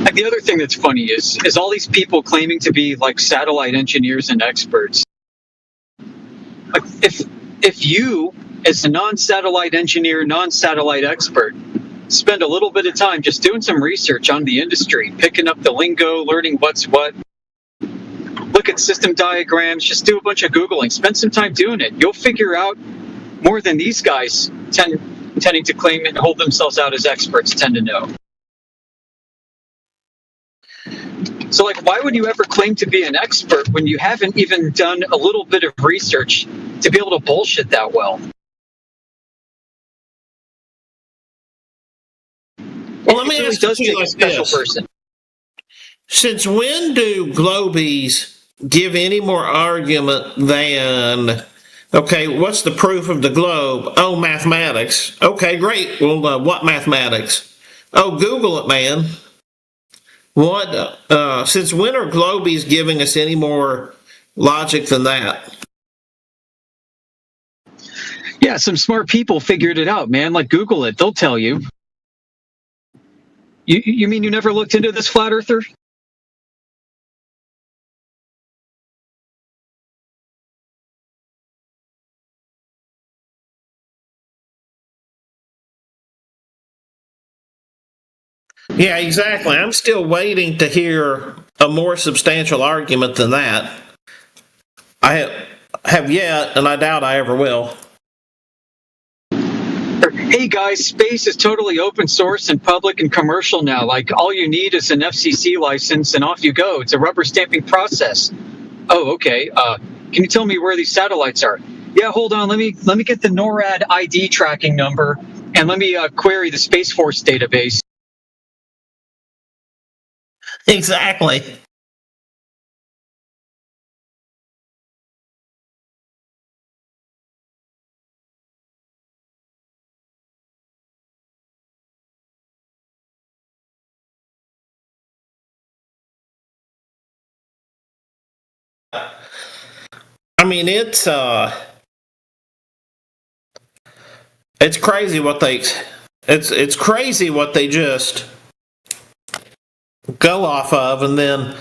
Like, the other thing that's funny is all these people claiming to be like satellite engineers and experts. Like, if you, as a non-satellite engineer, non-satellite expert, spend a little bit of time just doing some research on the industry, picking up the lingo, learning what's what, look at system diagrams, just do a bunch of Googling, spend some time doing it. You'll figure out more than these guys tending to claim and hold themselves out as experts tend to know. So, like, why would you ever claim to be an expert when you haven't even done a little bit of research to be able to bullshit that well? Well, let me ask does you take a like special this. person. Since when do globies give any more argument than, okay, what's the proof of the globe? Oh, mathematics. Okay, great. Well, what mathematics? Oh, Google it, man. What? Since when are globies giving us any more logic than that? Yeah, some smart people figured it out, man. Like, Google it. They'll tell you. You mean you never looked into this, flat earther? Yeah, exactly. I'm still waiting to hear a more substantial argument than that. I have yet, and I doubt I ever will. Hey guys, space is totally open source and public and commercial now. Like, all you need is an FCC license and off you go. It's a rubber stamping process. Oh, okay. Can you tell me where these satellites are? Yeah, hold on. Let me get the NORAD ID tracking number and let me query the Space Force database. Exactly. I mean, it's crazy what it's crazy what they just go off of, and then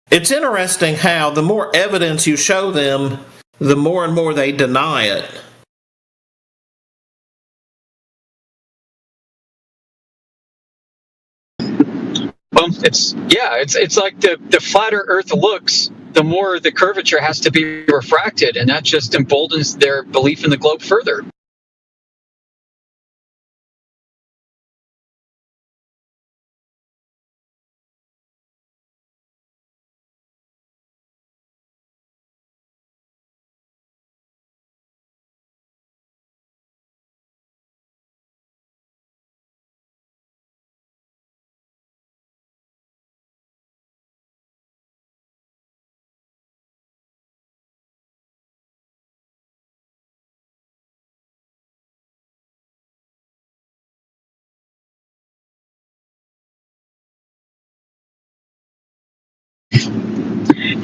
it's interesting how the more evidence you show them, the more and more they deny it. Well, it's like the flatter Earth looks, the more the curvature has to be refracted, and that just emboldens their belief in the globe further.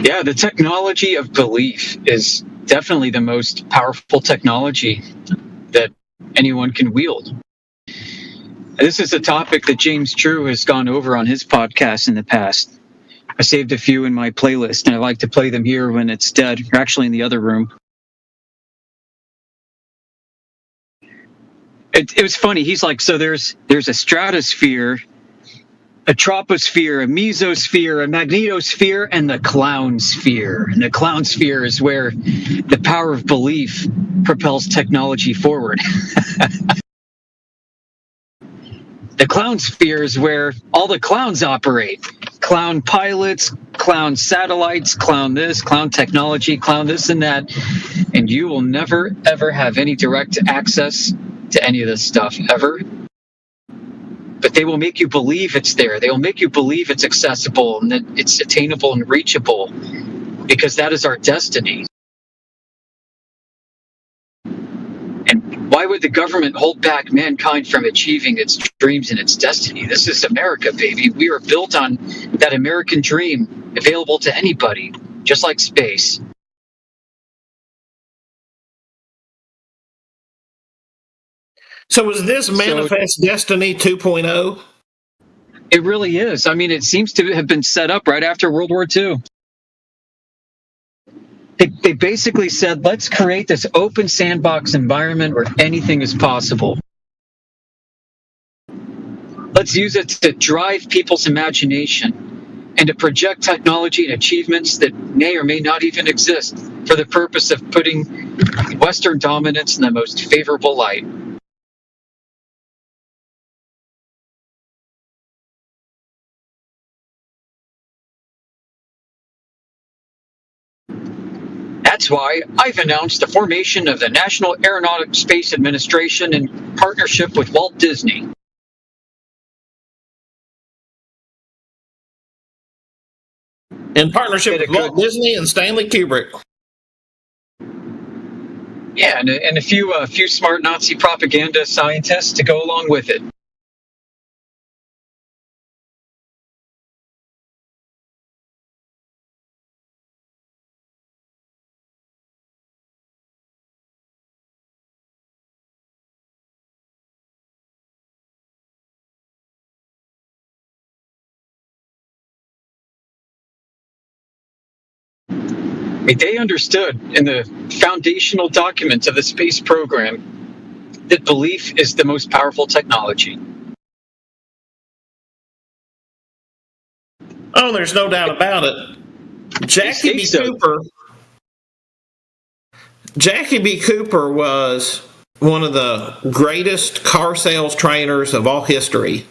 Yeah, the technology of belief is definitely the most powerful technology that anyone can wield. This is a topic that James True has gone over on his podcast in the past. I saved a few in my playlist, and I like to play them here when it's dead, or actually in the other room. It was funny. He's like, so there's a stratosphere, a troposphere, a mesosphere, a magnetosphere, and the clown sphere. And the clown sphere is where the power of belief propels technology forward. The clown sphere is where all the clowns operate. Clown pilots, clown satellites, clown this, clown technology, clown this and that. And you will never, ever have any direct access to any of this stuff, ever. But they will make you believe it's there. They will make you believe it's accessible and that it's attainable and reachable, because that is our destiny. And why would the government hold back mankind from achieving its dreams and its destiny? This is America, baby. We are built on that American dream, available to anybody, just like space. So is this Manifest Destiny 2.0? It really is. I mean, it seems to have been set up right after World War II. They basically said, let's create this open sandbox environment where anything is possible. Let's use it to drive people's imagination and to project technology and achievements that may or may not even exist for the purpose of putting Western dominance in the most favorable light. That's why I've announced the formation of the National Aeronautics Space Administration in partnership with Walt Disney. In partnership with Walt Disney and Stanley Kubrick. Yeah, and a few smart Nazi propaganda scientists to go along with it. They understood in the foundational documents of the space program that belief is the most powerful technology. Oh, there's no doubt about it. Jackie B. Cooper was one of the greatest car sales trainers of all history.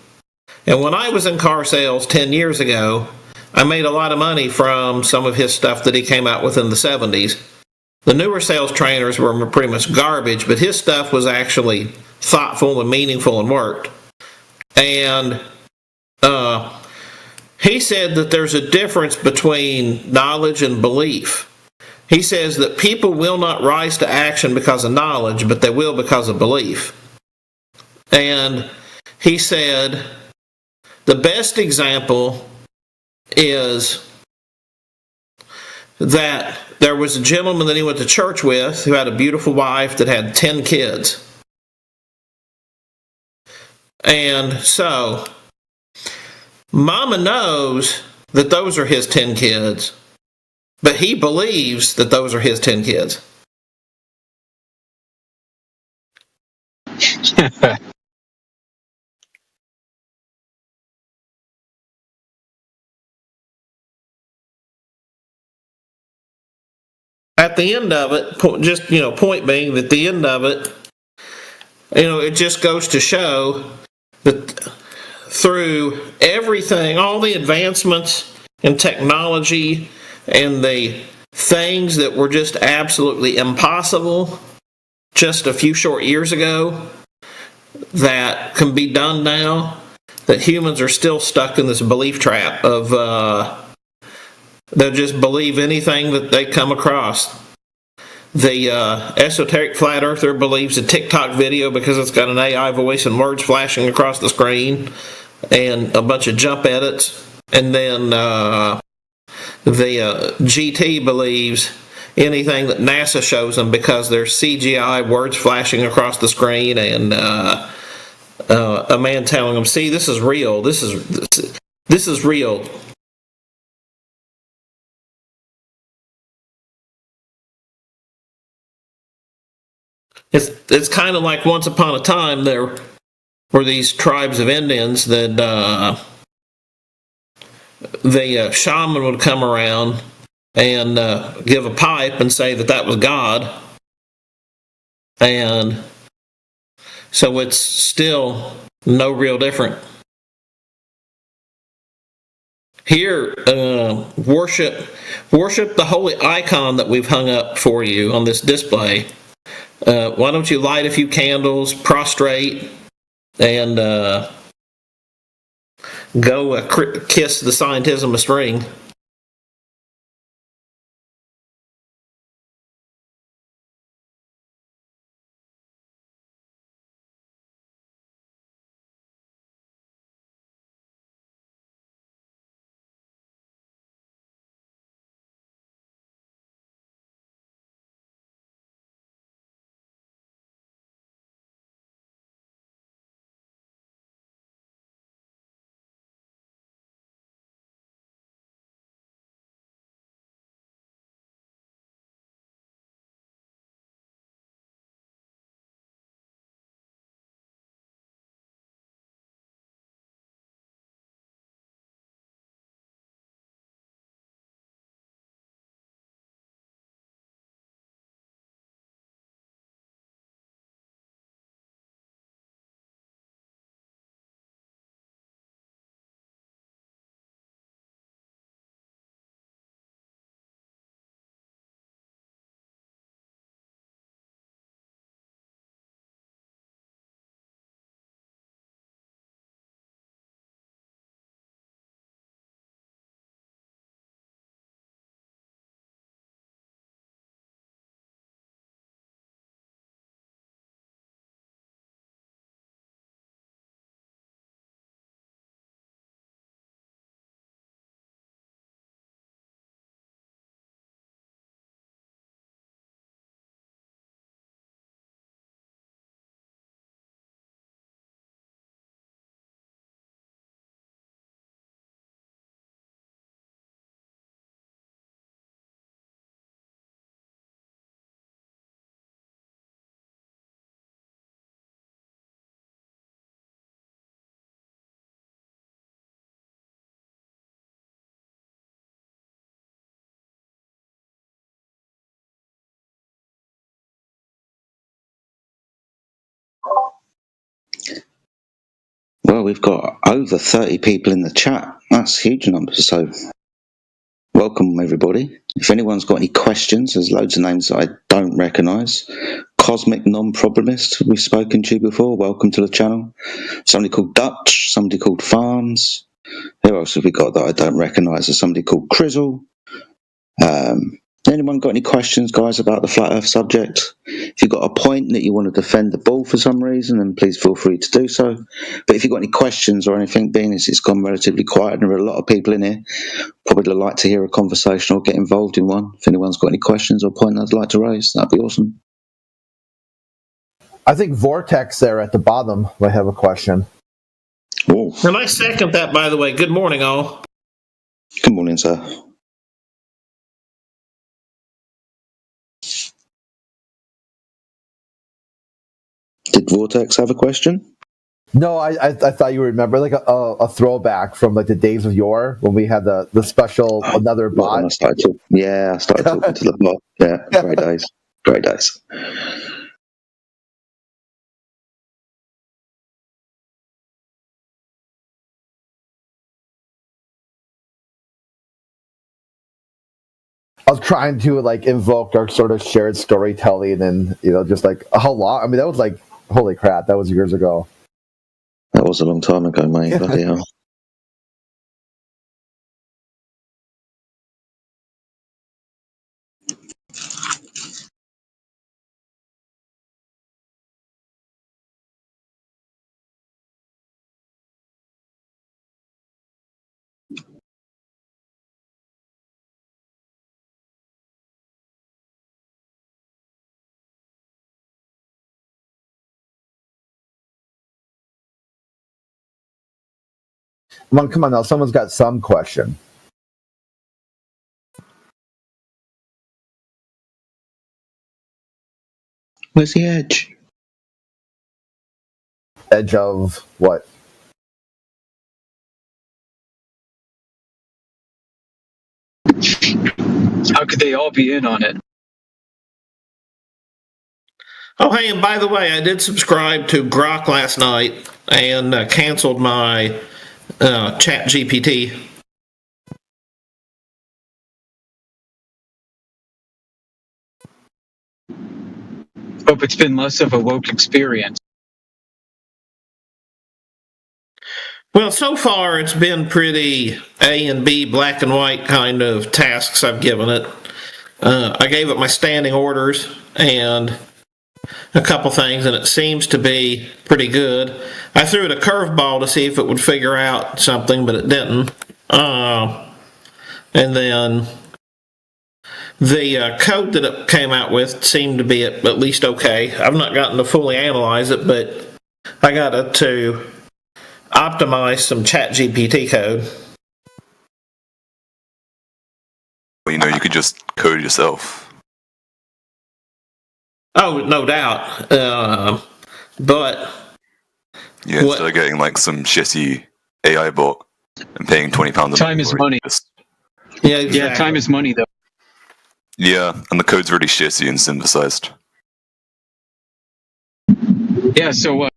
And when I was in car sales 10 years ago, I made a lot of money from some of his stuff that he came out with in the 70s. The newer sales trainers were pretty much garbage, but his stuff was actually thoughtful and meaningful and worked. And he said that there's a difference between knowledge and belief. He says that people will not rise to action because of knowledge, but they will because of belief. And he said the best example is that there was a gentleman that he went to church with who had a beautiful wife that had 10 kids. And so, Mama knows that those are his 10 kids, but he believes that those are his 10 kids. at the end of it, just, point being that the end of it, it just goes to show that through everything, all the advancements in technology and the things that were just absolutely impossible just a few short years ago that can be done now, that humans are still stuck in this belief trap of they'll just believe anything that they come across. The esoteric flat earther believes a TikTok video because it's got an AI voice and words flashing across the screen and a bunch of jump edits. And then the GT believes anything that NASA shows them because there's CGI words flashing across the screen and a man telling them, see, this is real. This is real. It's kind of like once upon a time there were these tribes of Indians that the shaman would come around and give a pipe and say that was God. And so it's still no real different. Here, worship the holy icon that we've hung up for you on this display. Why don't you light a few candles, prostrate, and go kiss the scientism a string? Well, we've got over 30 people in the chat. That's a huge number. So, welcome everybody. If anyone's got any questions, there's loads of names that I don't recognise. Cosmic Non-Problemist, we've spoken to you before. Welcome to the channel. Somebody called Dutch, somebody called Farms. Who else have we got that I don't recognise? There's somebody called Crizzle. Anyone got any questions, guys, about the flat earth subject? If you've got a point that you want to defend the ball for some reason, then please feel free to do so. But if you've got any questions or anything, being as it's gone relatively quiet and there are a lot of people in here, probably like to hear a conversation or get involved in one. If anyone's got any questions or point they'd like to raise, that'd be awesome. I think Vortex there at the bottom might have a question. Whoa. And I second that, by the way. Good morning, all. Good morning, sir. Did Vortex have a question? No, I thought you remember like a throwback from like the days of yore when we had the special another bot. I started talking to the bot. Yeah, great days. Great days. I was trying to like invoke our sort of shared storytelling, and just like how long? I mean, that was like holy crap, that was years ago. That was a long time ago, mate. Bloody hell. Come on now, someone's got some question. Where's the edge? Edge of what? How could they all be in on it? Oh, hey, and by the way, I did subscribe to Grok last night and canceled my Chat GPT. Hope it's been less of a woke experience. Well, so far it's been pretty A and B, black and white kind of tasks I've given it. I gave it my standing orders and a couple things, and it seems to be pretty good. I threw it a curveball to see if it would figure out something, but it didn't. And then the code that it came out with seemed to be at least okay. I've not gotten to fully analyze it, but I got it to optimize some ChatGPT code. Well, you could just code yourself. Oh, no doubt. But Yeah, instead of getting like some shitty AI bot and paying £20 Time is money. Yeah, exactly. Yeah, time is money, though. Yeah, and the code's really shitty and synthesized. Yeah, so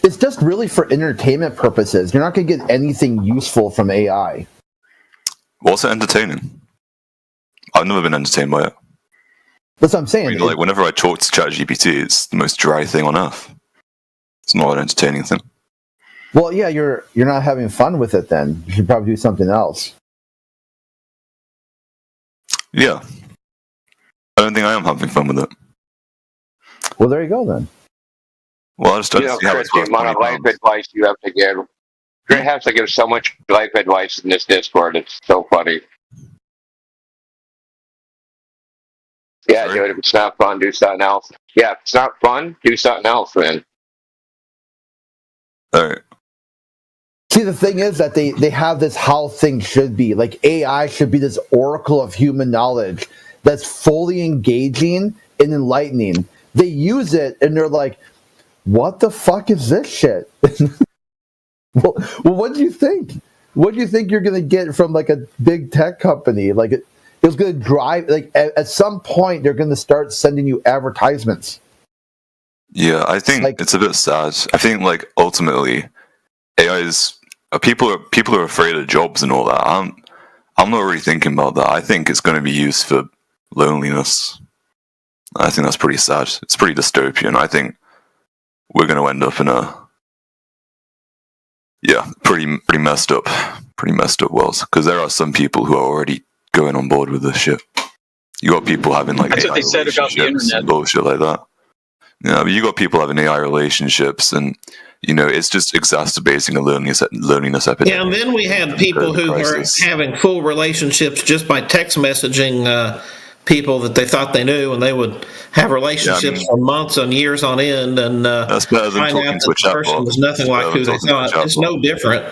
It's just really for entertainment purposes. You're not going to get anything useful from AI. What's it entertaining? I've never been entertained by it. That's what I'm saying. I mean, like, whenever I talk to ChatGPT, it's the most dry thing on earth. It's not an entertaining thing. Well, yeah, you're not having fun with it then. You should probably do something else. Yeah. I don't think I am having fun with it. Well, there you go then. Well, I just don't You know, see how Chris, it's the worth amount of life £20. advice you have to give. Chris has to give so much life advice in this Discord. It's so funny. Yeah, dude, if it's not fun, do something else. Yeah, if it's not fun, do something else, man. All right. See, the thing is that they have this how things should be. Like AI should be this oracle of human knowledge that's fully engaging and enlightening. They use it and they're like, what the fuck is this shit? well, what do you think? What do you think you're going to get from like a big tech company? Like it was going to drive, like at some point they're going to start sending you advertisements. Yeah, I think it's a bit sad. I think, like, ultimately, AI is people are afraid of jobs and all that. I'm not really thinking about that. I think it's going to be used for loneliness. I think that's pretty sad. It's pretty dystopian. I think we're going to end up in a pretty messed up world, because there are some people who are already going on board with this shit. You got people having like that's AI what they said about the internet. and bullshit like that. Yeah, but you got people having AI relationships, and it's just exacerbating a loneliness epidemic. Yeah, and then we had people who were having full relationships just by text messaging people that they thought they knew, and they would have relationships for months and years on end, and that's better than find out that the person was nothing like who they thought. It's no different.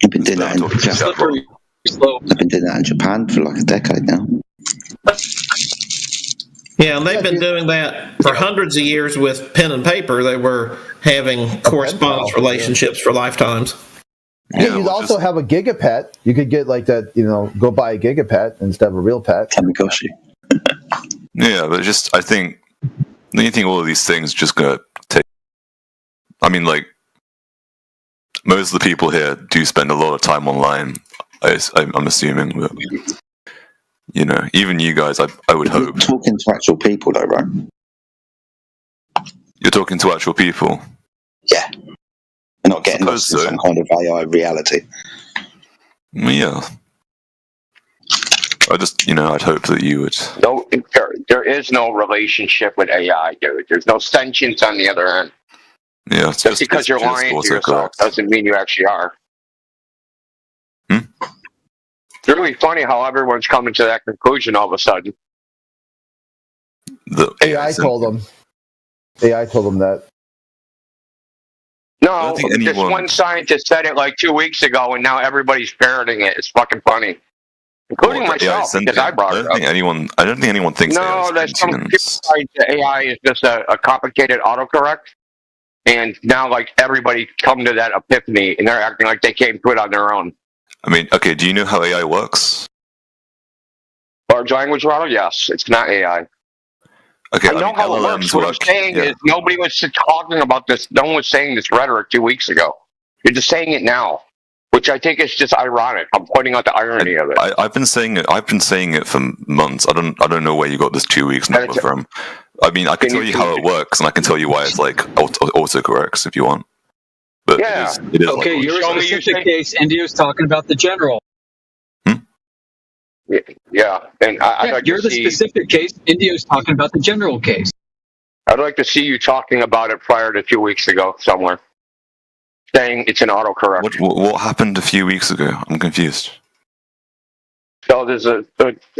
I've been doing that in Japan. I've been doing that in Japan for like a decade now. Yeah, and they've been doing that for hundreds of years with pen and paper. They were having correspondence relationships for lifetimes. Yeah, you'd also have a gigapet. You could get like that, go buy a gigapet instead of a real pet. Tamagotchi. Yeah, but I think all of these things just gonna take. I mean, like, most of the people here do spend a lot of time online. I'm assuming, but even you guys, I would hope. You're talking to actual people, though, right? You're talking to actual people. Yeah. We're not getting lost in some kind of AI reality. Yeah. I just, I'd hope that you would. No, there is no relationship with AI, dude. There's no sentience on the other end. Yeah, just because you're lying to yourself doesn't mean you actually are. It's really funny how everyone's coming to that conclusion all of a sudden. The AI told them. AI told them that. No, this one scientist said it like 2 weeks ago, and now everybody's parroting it. It's fucking funny, including myself, because I brought it up. I don't think anyone thinks. No, there's some people saying that AI is just a complicated autocorrect, and now like everybody come to that epiphany, and they're acting like they came to it on their own. I mean, okay, do you know how AI works? Large language model? Yes, it's not AI. Okay, I know how it works. What I'm saying is nobody was talking about this. No one was saying this rhetoric 2 weeks ago. You're just saying it now, which I think is just ironic. I'm pointing out the irony of it. I've been saying it. I've been saying it for months. I don't know where you got this 2 weeks number from. I mean, I can tell you how it works, and I can tell you why it's like autocorrects if you want. But yeah. it is okay, like, your specific case, Indio's talking about the general. Yeah, and I'd like you're to the see, specific case. Indio's talking about the general case. I'd like to see you talking about it prior to 2 weeks ago somewhere, saying it's an autocorrect. What happened a few weeks ago? I'm confused. So there's a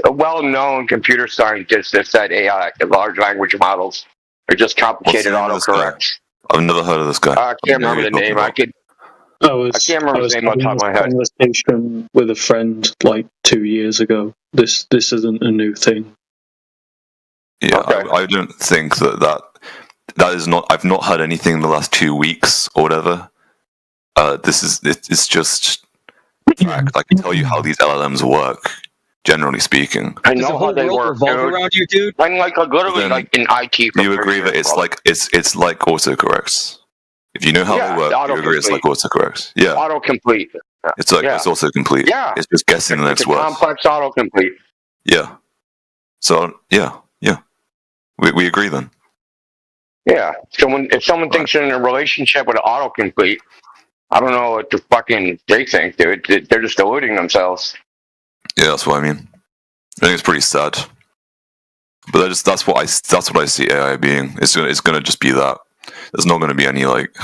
well-known computer scientist that said AI, large language models, are just complicated autocorrects. I've never heard of this guy. I can't remember the name. I can't remember his name on top of my head. I was having a conversation with a friend like 2 years ago. This isn't a new thing. Yeah, okay. I don't think that is not. I've not heard anything in the last 2 weeks or whatever. It's just fact. I can tell you how these LLMs work, generally speaking. I know how they work, around you, dude. I'm like literally like in IT. Do you agree that it's like autocorrects? If you know how they work, you agree it's like autocorrects. Yeah. Autocomplete. It's like it's autocomplete. Yeah. It's just guessing the next word. Complex autocomplete. Yeah. So yeah. We agree then. Yeah. If someone thinks they're in a relationship with an autocomplete, I don't know what the fucking they think, dude. They're just deluding themselves. Yeah, that's what I mean. I think it's pretty sad. But that's what I see AI being. It's gonna just be that. There's not gonna be any like.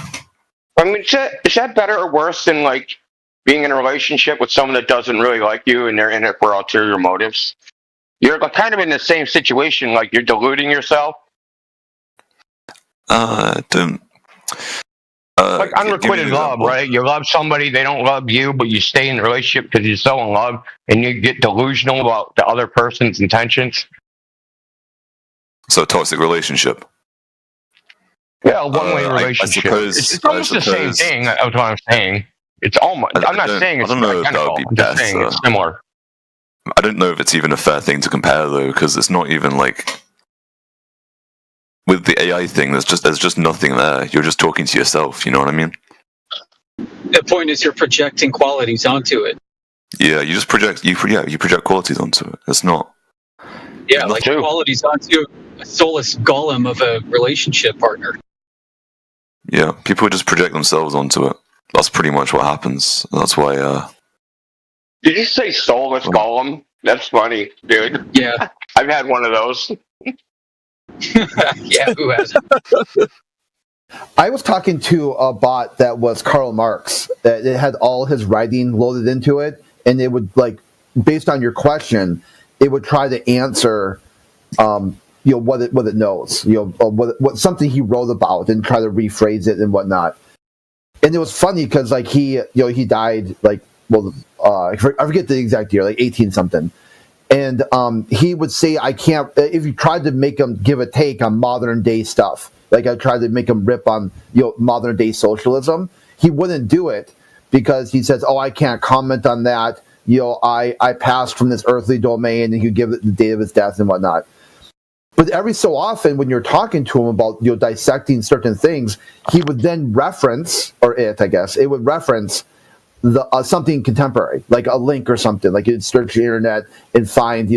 I mean, is that better or worse than like being in a relationship with someone that doesn't really like you and they're in it for ulterior motives? You're kind of in the same situation, like you're deluding yourself. Don't. Like unrequited love, right? You love somebody, they don't love you, but you stay in the relationship because you're so in love, and you get delusional about the other person's intentions. So toxic relationship. Yeah, a one-way relationship. It's almost the same thing. That's what I'm saying. It's almost. I'm not saying it's identical. I'm just saying it's similar. I don't know if it's even a fair thing to compare though, because it's not even like with the AI thing. There's just nothing there. You're just talking to yourself. You know what I mean? The point is, you're projecting qualities onto it. Yeah, you just project. You project qualities onto it. It's not. Yeah, like qualities onto a soulless golem of a relationship partner. Yeah, people just project themselves onto it. That's pretty much what happens. That's why. Did you say soulless golem? That's funny, dude. Yeah. I've had one of those. Yeah, who hasn't? I was talking to a bot that was Karl Marx. It had all his writing loaded into it, and it would, like, based on your question, it would try to answer, what it knows, what something he wrote about, and try to rephrase it and whatnot. And it was funny because, he died, I forget the exact year, like 18 something, And he would say, I can't, if you tried to make him give a take on modern day stuff, like I tried to make him rip on modern day socialism, he wouldn't do it because he says, oh, I can't comment on that. I passed from this earthly domain, and he'd give it the date of his death and whatnot. But every so often, when you're talking to him about dissecting certain things, he would then reference, or it, I guess, it would reference the something contemporary, like a link or something. Like you'd search the internet and find,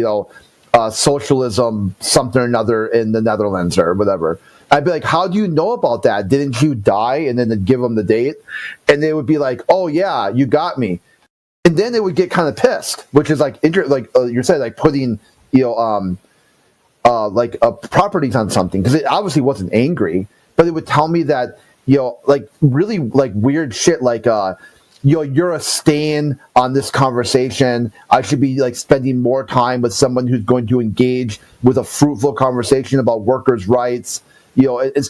socialism, something or another in the Netherlands or whatever. I'd be like, how do you know about that? Didn't you die? And then they'd give them the date. And they would be like, oh, yeah, you got me. And then they would get kind of pissed, which is like you said, like putting, properties on something. Because it obviously wasn't angry, but it would tell me that, really like weird shit like, you're a stain on this conversation. I should be like spending more time with someone who's going to engage with a fruitful conversation about workers' rights, and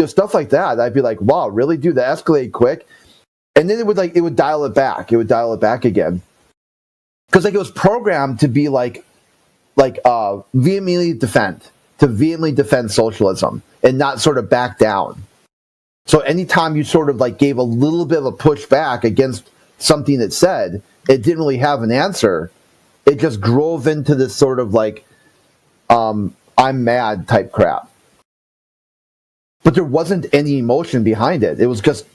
stuff like that. I'd be like, wow, really, dude, that escalated quick. And then it would dial it back. It would dial it back again. Because it was programmed to be vehemently defend socialism and not sort of back down. So anytime you sort of gave a little bit of a pushback against something it said, it didn't really have an answer. It just drove into this sort of I'm mad type crap. But there wasn't any emotion behind it. It was just,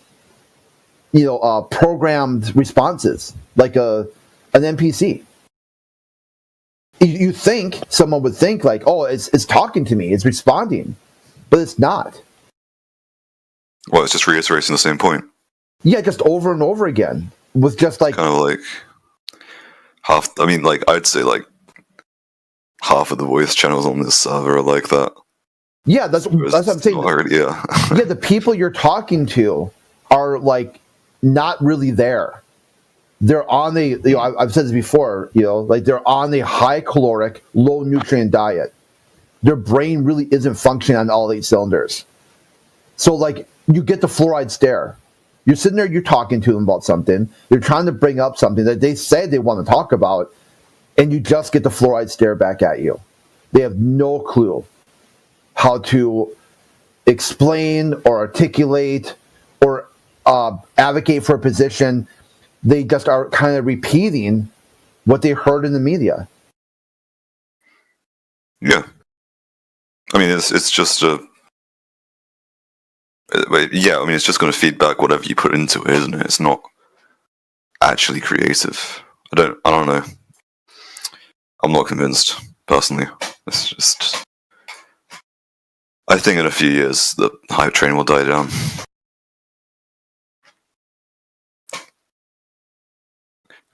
programmed responses, like an NPC. You think, someone would think oh, it's talking to me, it's responding, but it's not. Well, it's just reiterating the same point. Yeah, just over and over again with just kind of half. I mean, I'd say half of the voice channels on this server are like that. Yeah, that's what I'm saying. Yeah, yeah, the people you're talking to are not really there. They're on the I've said this before. They're on the high caloric, low nutrient diet. Their brain really isn't functioning on all 8 cylinders. So you get the fluoride stare. You're sitting there, you're talking to them about something. They're trying to bring up something that they say they want to talk about, and you just get the fluoride stare back at you. They have no clue how to explain or articulate or advocate for a position. They just are kind of repeating what they heard in the media. Yeah. I mean, it's just it's just going to feed back whatever you put into it, isn't it? It's not actually creative. I don't know. I'm not convinced, personally. It's just... I think in a few years, the hype train will die down.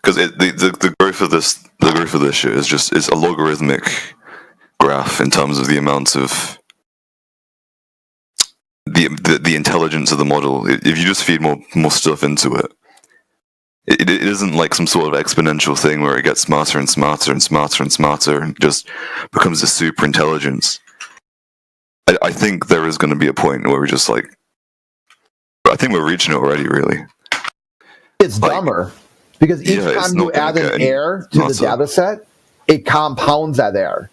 Because the growth of this shit is a logarithmic graph in terms of the amount of the intelligence of the model. If you just feed more stuff into it, it isn't like some sort of exponential thing where it gets smarter and smarter and smarter and smarter and just becomes a super intelligence. I think there is going to be a point where we're just I think we're reaching it already, really. It's dumber. Because each time you add an error to the data set, it compounds that error.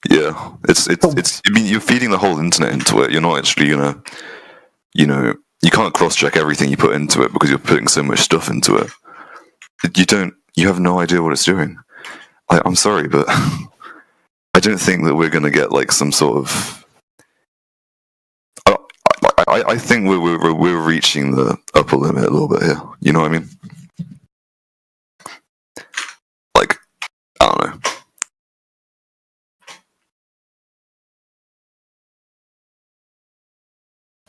Yeah, it's. I mean, you're feeding the whole internet into it. You're not actually gonna, you can't cross-check everything you put into it because you're putting so much stuff into it. You have no idea what it's doing. I'm sorry, but I don't think that we're gonna get some sort of. I think we're reaching the upper limit a little bit here. You know what I mean? I don't know.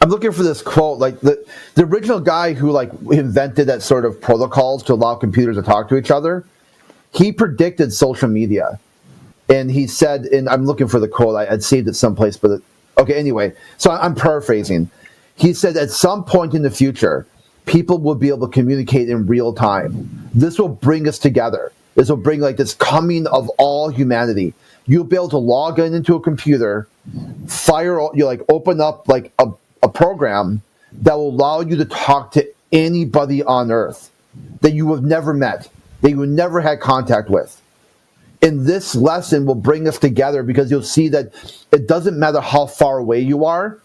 I'm looking for this quote. The original guy who invented that sort of protocols to allow computers to talk to each other, he predicted social media, and he said, and I'm looking for the quote. I'd saved it someplace, but okay. Anyway, so I'm paraphrasing. He said at some point in the future, people will be able to communicate in real time. This will bring us together. This will bring this coming of all humanity. You'll be able to log into a computer, open up a program that will allow you to talk to anybody on Earth that you have never met, that you have never had contact with. And this lesson will bring us together because you'll see that it doesn't matter how far away you are,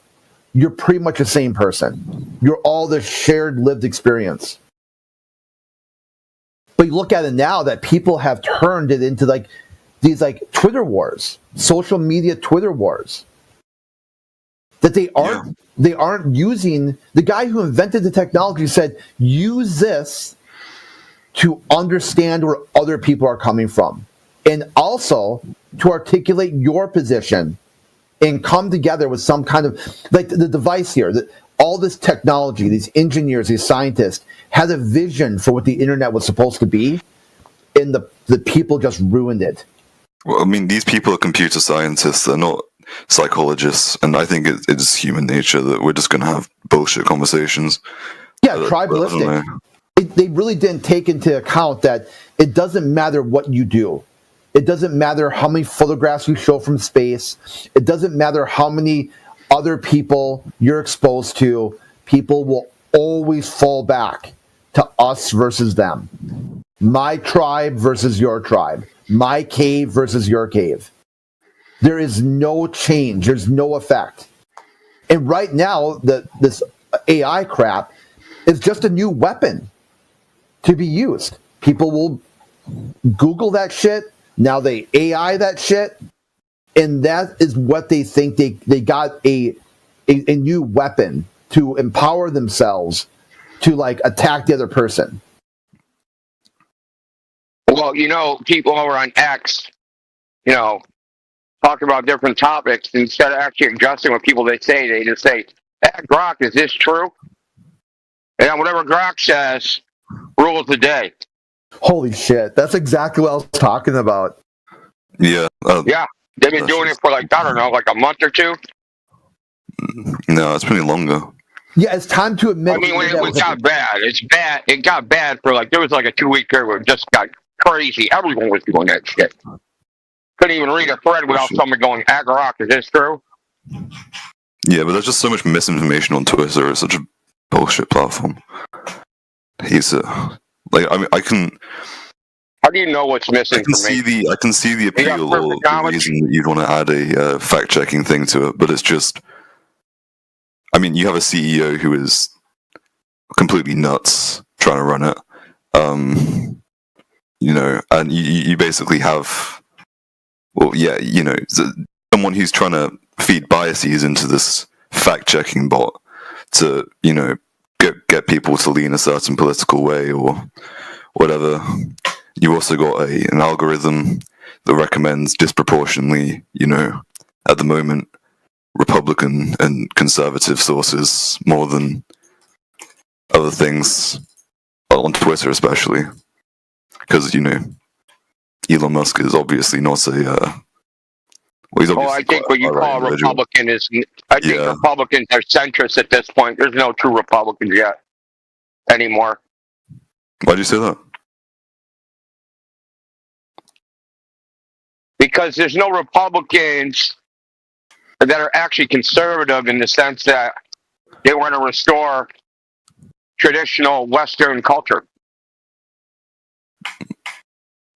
you're pretty much the same person. You're all the shared lived experience. But you look at it now that people have turned it into like these like Twitter wars, social media Twitter wars. That they aren't using. The guy who invented the technology said, use this to understand where other people are coming from. And also to articulate your position and come together with some kind of, like the device here, that all this technology, these engineers, these scientists had a vision for what the internet was supposed to be, and the people just ruined it. Well, I mean, these people are computer scientists, they're not psychologists, and I think it's human nature that we're just going to have bullshit conversations. Yeah, tribalistic. They really didn't take into account that it doesn't matter what you do. It doesn't matter how many photographs you show from space. It doesn't matter how many other people you're exposed to. People will always fall back to us versus them. My tribe versus your tribe. My cave versus your cave. There is no change. There's no effect. And right now, this AI crap is just a new weapon to be used. People will Google that shit. Now they AI that shit. And that is what they think they got a new weapon to empower themselves to like attack the other person. Well, people over on X, talk about different topics instead of actually adjusting what people they just say, hey, Grok, is this true? And whatever Grok says rules the day. Holy shit. That's exactly what I was talking about. Yeah. Yeah. They've been doing it for like a month or two. No, it's pretty longer. Yeah, it's time to admit. I mean, when it got bad, it's bad. It got bad for there was like a 2-week period where it just got crazy. Everyone was doing that shit. Couldn't even read a thread without someone going, Grok, is this true? Yeah, but there's just so much misinformation on Twitter. It's such a bullshit platform. He's I can. How do you know what's misinformation? I can see the appeal or the reason that you'd want to add a fact-checking thing to it, but it's just. I mean, you have a CEO who is completely nuts trying to run it, and you basically have, someone who's trying to feed biases into this fact-checking bot to, get people to lean a certain political way or whatever. You also got an algorithm that recommends disproportionately, at the moment, Republican and conservative sources more than other things on Twitter, especially because Elon Musk is obviously not a. He's obviously I think what you call a Republican is. I think Republicans are centrists at this point. There's no true Republicans yet anymore. Why'd you say that? Because there's no Republicans that are actually conservative in the sense that they want to restore traditional Western culture.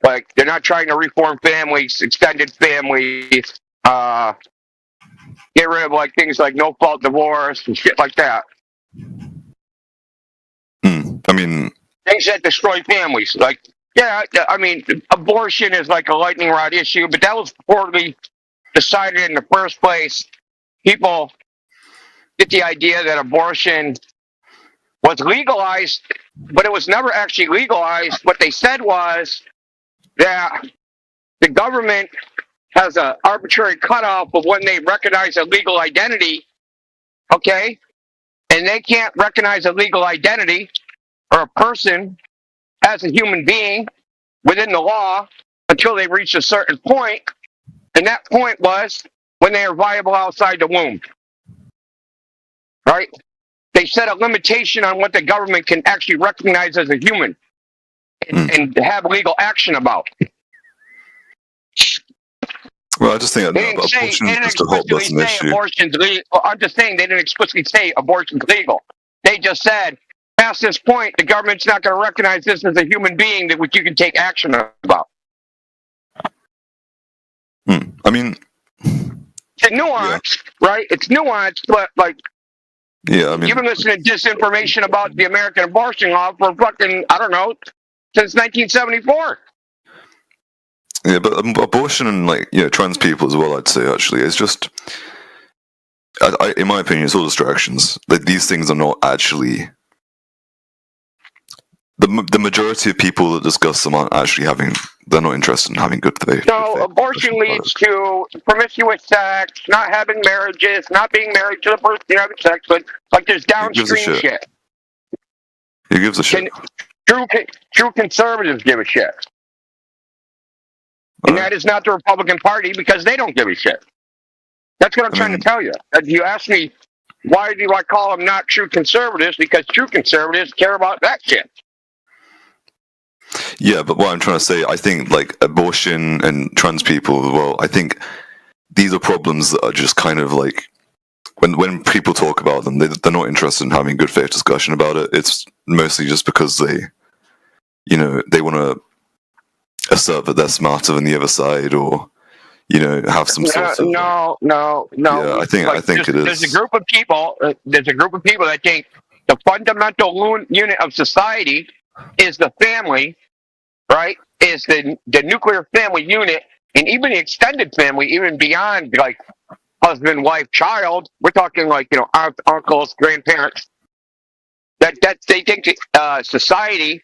Like, they're not trying to reform families, extended families, get rid of things like no-fault divorce and shit like that. I mean... Things that destroy families. Abortion is like a lightning rod issue, but that was poorly decided in the first place. People get the idea that abortion was legalized, but it was never actually legalized. What they said was that the government has an arbitrary cutoff of when they recognize a legal identity, okay? And they can't recognize a legal identity or a person as a human being within the law until they reach a certain point. And that point was when they are viable outside the womb. Right? They set a limitation on what the government can actually recognize as a human and have legal action about. Well, I just think abortion is just a hot button issue. Abortion's legal. I'm just saying they didn't explicitly say abortion's legal. They just said, past this point, the government's not going to recognize this as a human being that which you can take action about. I mean, it's nuanced, right? It's nuanced, but like, yeah, I mean, you've been listening to disinformation about the American abortion law for fucking, I don't know, since 1974. Yeah, but abortion and trans people as well, I'd say actually, is just, in my opinion, it's all distractions. Like these things are not actually. The majority of people that discuss them aren't actually they're not interested in having good faith. So abortion leads to promiscuous sex, not having marriages, not being married to the person you're having sex with. Like there's downstream shit. Who gives a shit? True conservatives give a shit. And that is not the Republican Party because they don't give a shit. That's what I'm trying to tell you. You ask me, why do I call them not true conservatives? Because true conservatives care about that shit. Yeah, but what I'm trying to say, I think like abortion and trans people as well, I think these are problems that are just kind of like, when people talk about them, they're not interested in having good faith discussion about it. It's mostly just because they want to assert that they're smarter than the other side, or have some sort of no. Yeah, I think it is. There's a group of people. That think the fundamental unit of society is the family, right? Is the nuclear family unit, and even the extended family, even beyond like husband, wife, child. We're talking like aunts, uncles, grandparents. That they think society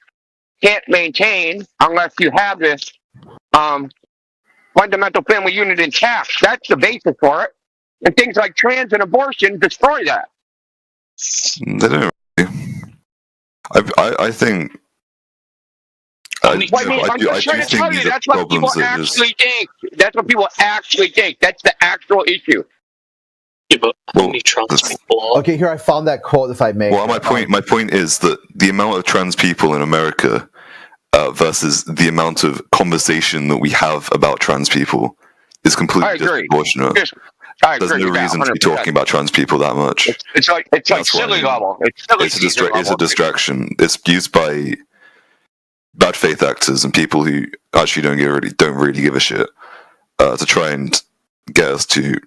can't maintain unless you have this fundamental family unit intact. That's the basis for it. And things like trans and abortion destroy that. They don't really. I think. I'm just trying to tell you, that's what people actually think. That's what people actually think. That's the actual issue. Yeah, but only trans people. Okay, here I found that quote. If I may. Well, my point is that the amount of trans people in America versus the amount of conversation that we have about trans people is completely disproportionate. There's no reason to be talking about trans people that much. It's like silly level. It's a distraction. It's used by bad faith actors and people who actually don't really give a shit to try and get us to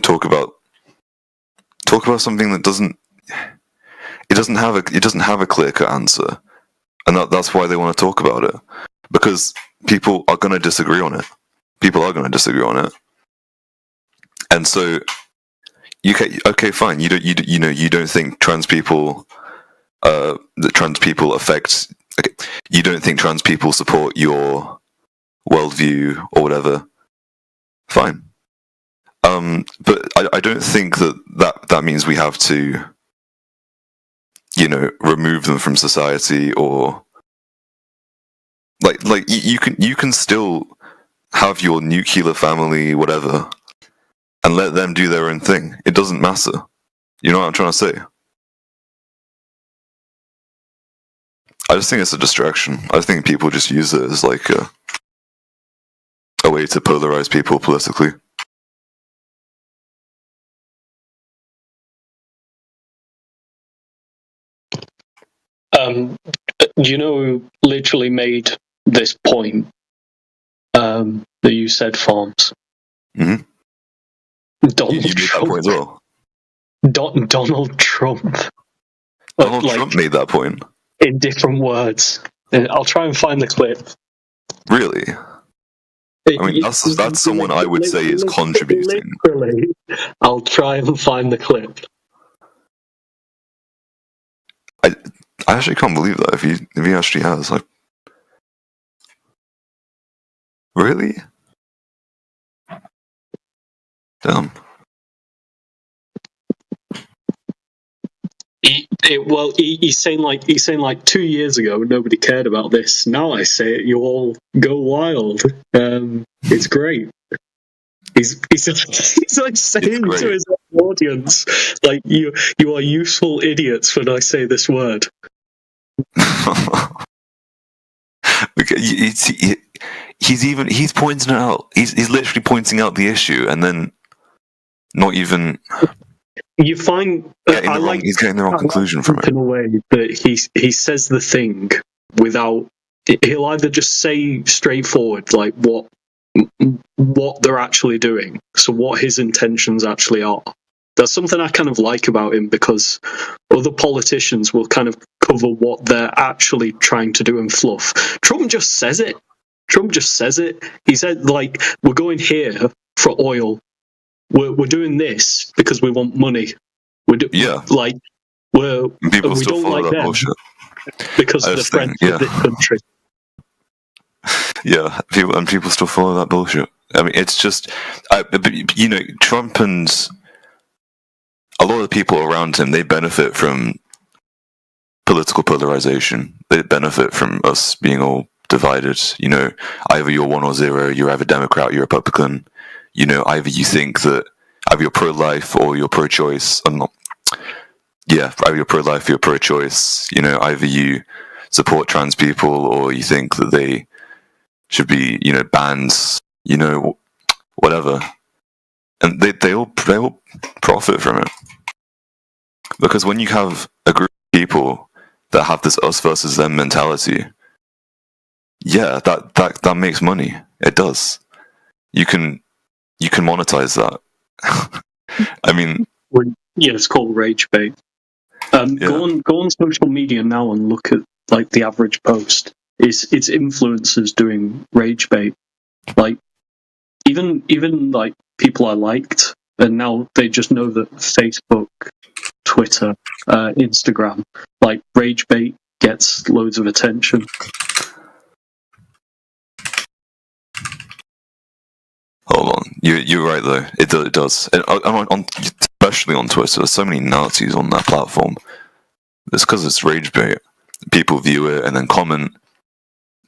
talk about something that doesn't have a clear-cut answer, and that's why they want to talk about it, because people are going to disagree on it. And so, okay, fine. You don't think trans people that trans people affect. Okay, you don't think trans people support your worldview or whatever. Fine. But I don't think that means we have to, remove them from society, or like you can still have your nuclear family, whatever, and let them do their own thing. It doesn't matter. You know what I'm trying to say? I just think it's a distraction. I think people just use it as like a way to polarize people politically. You know who literally made this point that you said, Farms? Mm-hmm. Donald Trump. That point as well. Donald Trump. Donald Trump made that point. In different words. I'll try and find the clip. Really? I mean, that's someone I would say is contributing. Literally, I'll try and find the clip. I actually can't believe that if he actually has. Like, really? Damn. He's saying like 2 years ago nobody cared about this. Now I say it, you all go wild. It's great. He's like saying to his audience, like, you are useful idiots when I say this word. Okay, he's pointing it out. He's literally pointing out the issue, and then not even. You find he's getting the wrong conclusion from it. In a way that he says the thing without. He'll either just say straightforward like what what they're actually doing. So what his intentions actually are. That's something I kind of like about him, because other politicians will kind of cover what they're actually trying to do and fluff. Trump just says it. He said, like, we're going here for oil. We're doing this because we want money. We People still don't follow like that them bullshit. because they're friends with this country. Yeah, people still follow that bullshit. I mean, it's just, you know, Trump and a lot of the people around him, they benefit from political polarization. They benefit from us being all divided. You know, either you're 1 or 0, you're either Democrat, you're Republican. You know, either you think that either you're pro-life or you're pro-choice. Either you're pro-life or you're pro-choice. You know, either you support trans people or you think that they should be, you know, banned, you know, whatever. And they all profit from it. Because when you have a group of people that have this us versus them mentality, yeah, that makes money. It does. You can monetize that. I mean, yeah, it's called rage bait. Go on social media now and look at like the average post. It's influencers doing rage bait. Like even like people I liked, and now they just know that Facebook, Twitter, Instagram, like rage bait gets loads of attention. Hold on, you're right though. It does. And especially on Twitter, there's so many Nazis on that platform. It's because it's rage bait. People view it and then comment,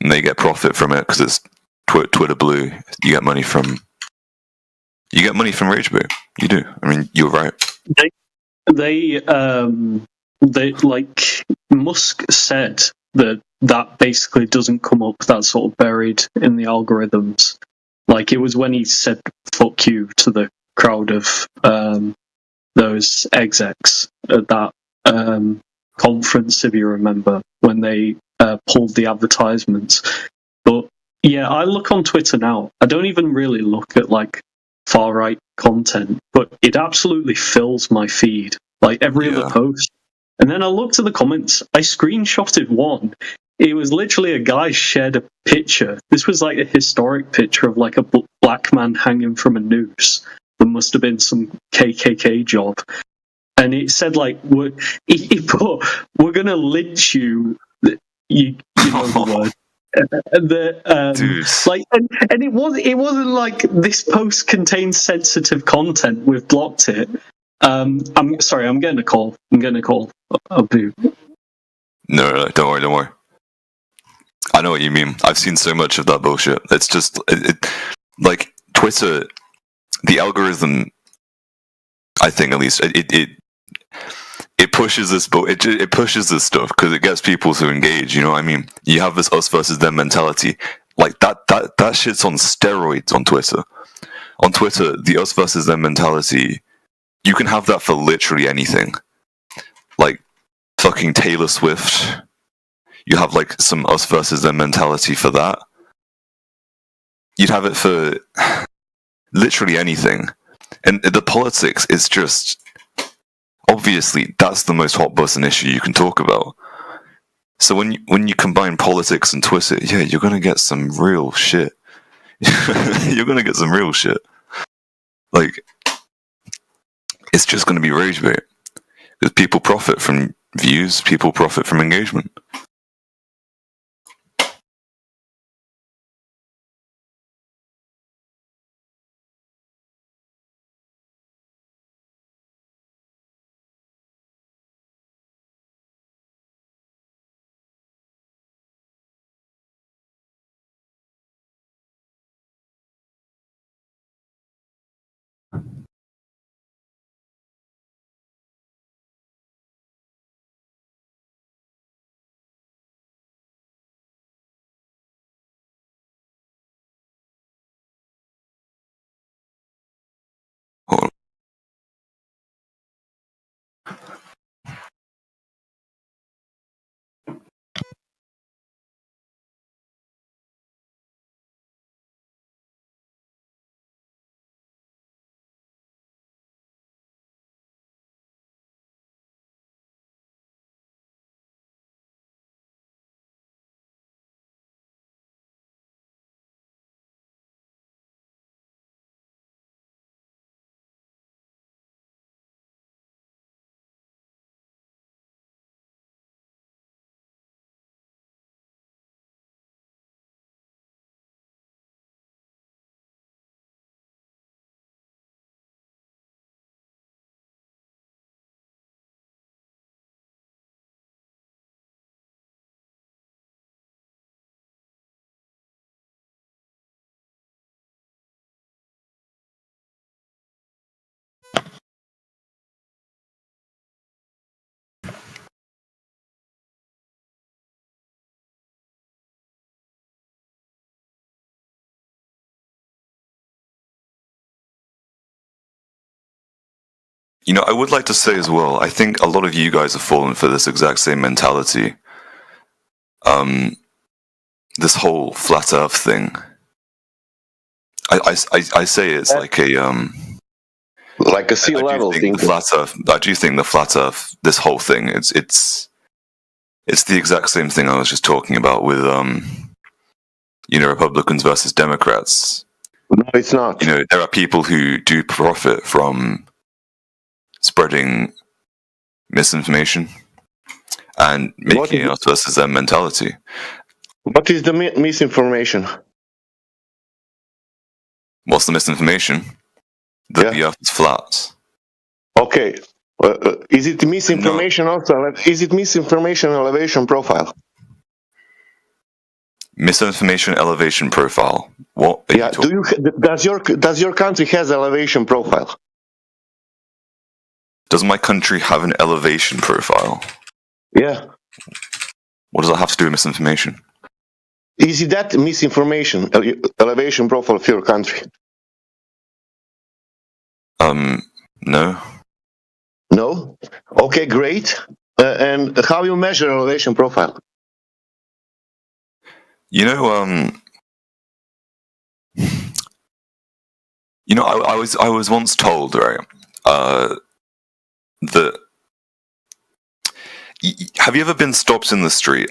and they get profit from it because it's Twitter blue. You get money from rage bait. You do. I mean, you're right. They like Musk said that basically doesn't come up. That's sort of buried in the algorithms. Like it was when he said "fuck you" to the crowd of those execs at that conference, if you remember, when they pulled the advertisements. But yeah, I look on Twitter now. I don't even really look at like far right content, but it absolutely fills my feed, like every other post. And then I looked at the comments. I screenshotted one. It was literally a guy shared a picture. This was like a historic picture of like a black man hanging from a noose. There must have been some KKK job. And it said like, he put, "We're gonna lynch you." You know the word. And it wasn't like this post contains sensitive content. We've blocked it. I'm sorry. I'm getting a call. I'll do. No, don't worry. I know what you mean. I've seen so much of that bullshit. It's just like Twitter, the algorithm. I think at least it pushes this, it pushes this stuff because it gets people to engage. You know what I mean? You have this us versus them mentality. Like that shit's on steroids on Twitter. On Twitter, the us versus them mentality, you can have that for literally anything. Like fucking Taylor Swift. You have like some us versus them mentality for that. You'd have it for literally anything. And the politics is just, obviously, that's the most hot button issue you can talk about. So when you combine politics and Twitter, yeah, you're gonna get some real shit. You're gonna get some real shit. Like, it's just gonna be rage bait. Because people profit from views, people profit from engagement. I would like to say as well, I think a lot of you guys have fallen for this exact same mentality. This whole flat Earth thing. I say it's like a sea level thing. Flat Earth. I do think the flat Earth. This whole thing. It's the exact same thing I was just talking about with Republicans versus Democrats. No, it's not. There are people who do profit from spreading misinformation and making us versus their mentality. What is the misinformation? What's the misinformation? That the Earth is flat. Okay. Is it misinformation also? Is it misinformation elevation profile? Misinformation elevation profile. What? Yeah. Does your country has elevation profile? Does my country have an elevation profile? Yeah. What does that have to do with misinformation? Is it that misinformation elevation profile of your country? No. No? Okay, great. And how you measure elevation profile? I was once told, right, that have you ever been stopped in the street?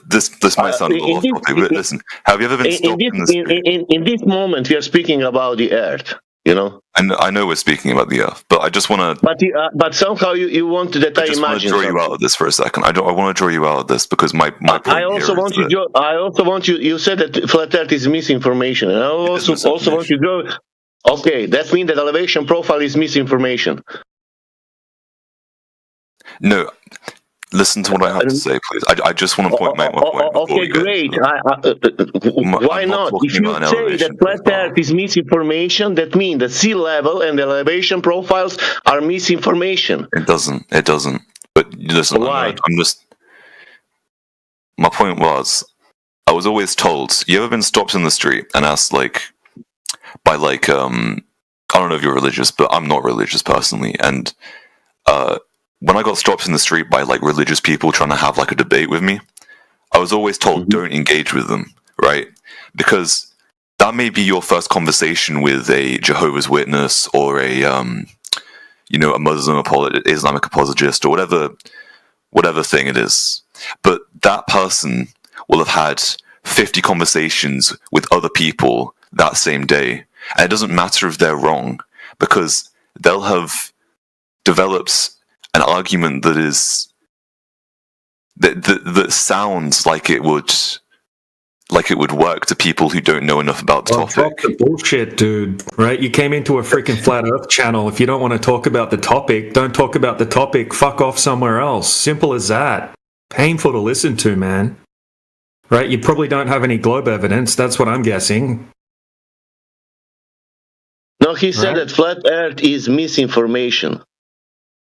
This might sound a little off topic, but listen, have you ever been stopped in the street? In this moment, we are speaking about the Earth. And I know we're speaking about the Earth, but I just want to. But somehow you want that I imagine. I just want to draw you out of this for a second. I want to draw you out of this because my point I also want you. I also want you. You said that flat Earth is misinformation, and I also want you to go. Okay, that means that elevation profile is misinformation. No. Listen to what I have to say, please. I just want to make my point. Okay, great. Why not? If you say that flat Earth is misinformation, that means that sea level and elevation profiles are misinformation. It doesn't. But listen, why? My point was, I was always told. You ever been stopped in the street and asked, by I don't know if you're religious, but I'm not religious personally, and when I got stopped in the street by religious people trying to have a debate with me, I was always told don't engage with them, right? Because that may be your first conversation with a Jehovah's Witness or a Muslim Islamic apologist or whatever thing it is. But that person will have had 50 conversations with other people that same day, and it doesn't matter if they're wrong because they'll have developed an argument that is that sounds like it would work to people who don't know enough about the topic. Fuck the bullshit, dude. Right? You came into a freaking flat Earth channel. If you don't want to talk about the topic, don't talk about the topic. Fuck off somewhere else. Simple as that. Painful to listen to, man. Right? You probably don't have any globe evidence. That's what I'm guessing. No, he said that flat Earth is misinformation.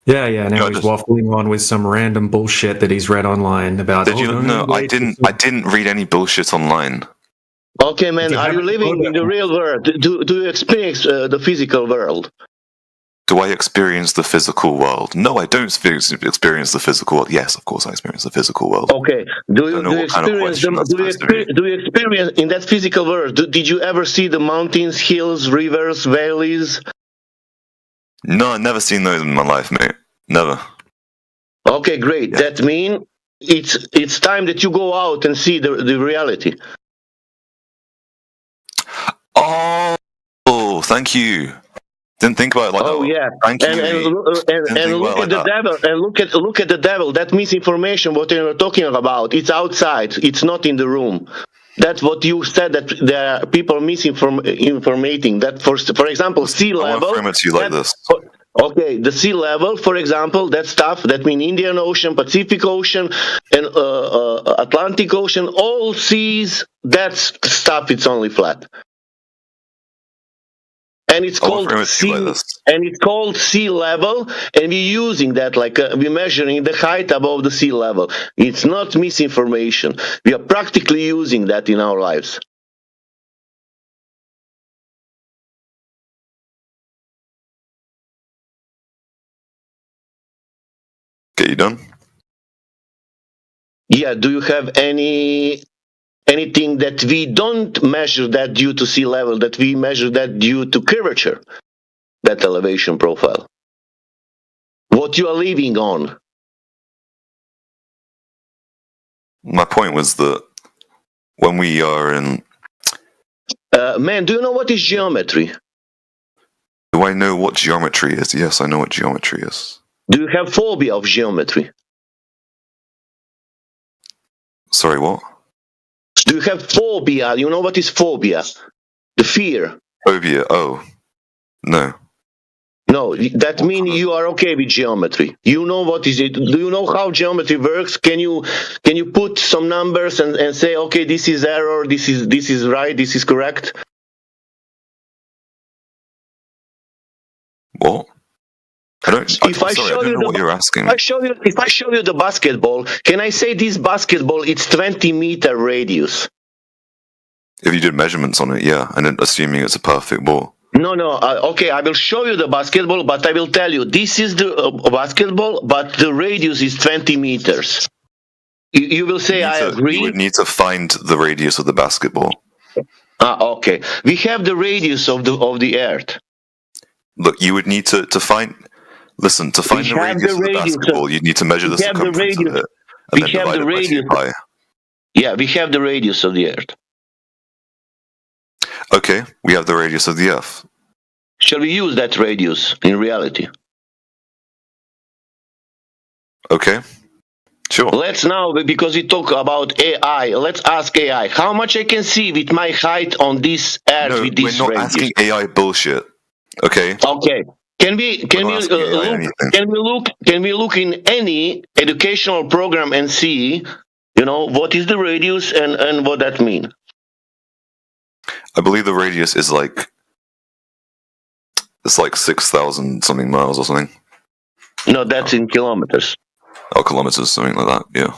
Yeah. Now he's waffling on with some random bullshit that he's read online about. No, I didn't read any bullshit online. Okay, man. Are you living in the real world? Do you experience the physical world? Do I experience the physical world? No, I don't experience the physical world. Yes, of course, I experience the physical world. Okay. Do you experience in that physical world? Did you ever see the mountains, hills, rivers, valleys? No, I've never seen those in my life, mate. Never. Okay, great. Yeah. That means it's time that you go out and see the reality. Oh, thank you. Didn't think about it like that. Oh yeah. Thank you. And look at the devil. And look at the devil. That misinformation. What you're talking about. It's outside. It's not in the room. That's what you said, that there are people misinformating. That for example, sea level. I want to frame it to you like this. Okay, the sea level, for example, that stuff, that means Indian Ocean, Pacific Ocean, and Atlantic Ocean, all seas, that stuff, it's only flat. And it's called sea level, and we're using that we're measuring the height above the sea level. It's not misinformation. We are practically using that in our lives. you done? Yeah. Do you have anything that we don't measure that due to sea level, that we measure that due to curvature, that elevation profile? What you are living on? My point was that when we are in... Man, do you know what is geometry? Do I know what geometry is? Yes, I know what geometry is. Do you have phobia of geometry? Sorry, what? Do you have phobia? You know what is phobia? The fear. Phobia, oh. No. No, that means you are okay with geometry. You know what is it? Do you know how geometry works? Can you put some numbers and say, okay, this is error, this is right, this is correct? What? I don't know what you're asking. If I show you the basketball, can I say this basketball it's 20-meter radius? If you did measurements on it, yeah, and then assuming it's a perfect ball. No. Okay, I will show you the basketball, but I will tell you this is the basketball, but the radius is 20 meters. You will say I agree. You would need to find the radius of the basketball. Okay. We have the radius of the Earth. Look, you would need to find. Listen, to find the radius of the basketball, you need to measure the circumference of it, and then divide it by 2 pi. Yeah, we have the radius of the Earth. Okay, we have the radius of the Earth. Shall we use that radius in reality? Okay, sure. Let's now, because we talk about AI, let's ask AI, how much I can see with my height on this Earth with this radius? We're not asking AI bullshit. Okay. Okay. Can we look in any educational program and see, what is the radius and what that means? I believe the radius is it's like 6,000 something miles or something. No, that's in kilometers. Oh, kilometers, something like that. Yeah.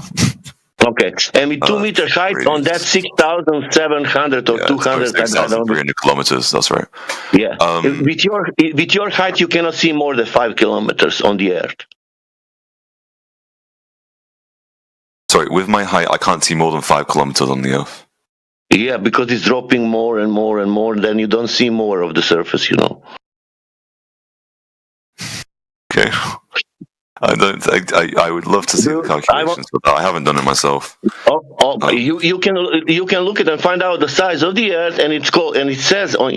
Okay, and with 2 meter height radius. On that 6,700 or 200. 6,300 kilometers. That's right. Yeah. With your height, you cannot see more than 5 kilometers on the Earth. Sorry, with my height, I can't see more than 5 kilometers on the Earth. Yeah, because it's dropping more and more and more, then you don't see more of the surface, Okay. I would love to see the calculations, but I haven't done it myself. You can look at and find out the size of the Earth, and it says for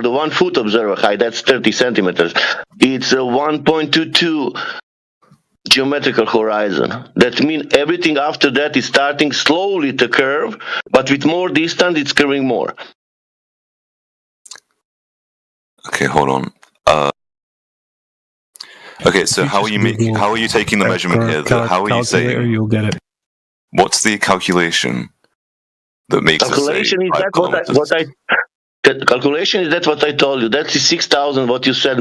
the 1 foot observer height, that's 30 centimeters. It's a 1.22 geometrical horizon. That means everything after that is starting slowly to curve, but with more distance, it's curving more. Okay, hold on. Okay, so how are you taking the measurement here? How are you saying? You'll get it. What's the calculation that makes calculation? Calculation is that what I told you. That is 6,000. What you said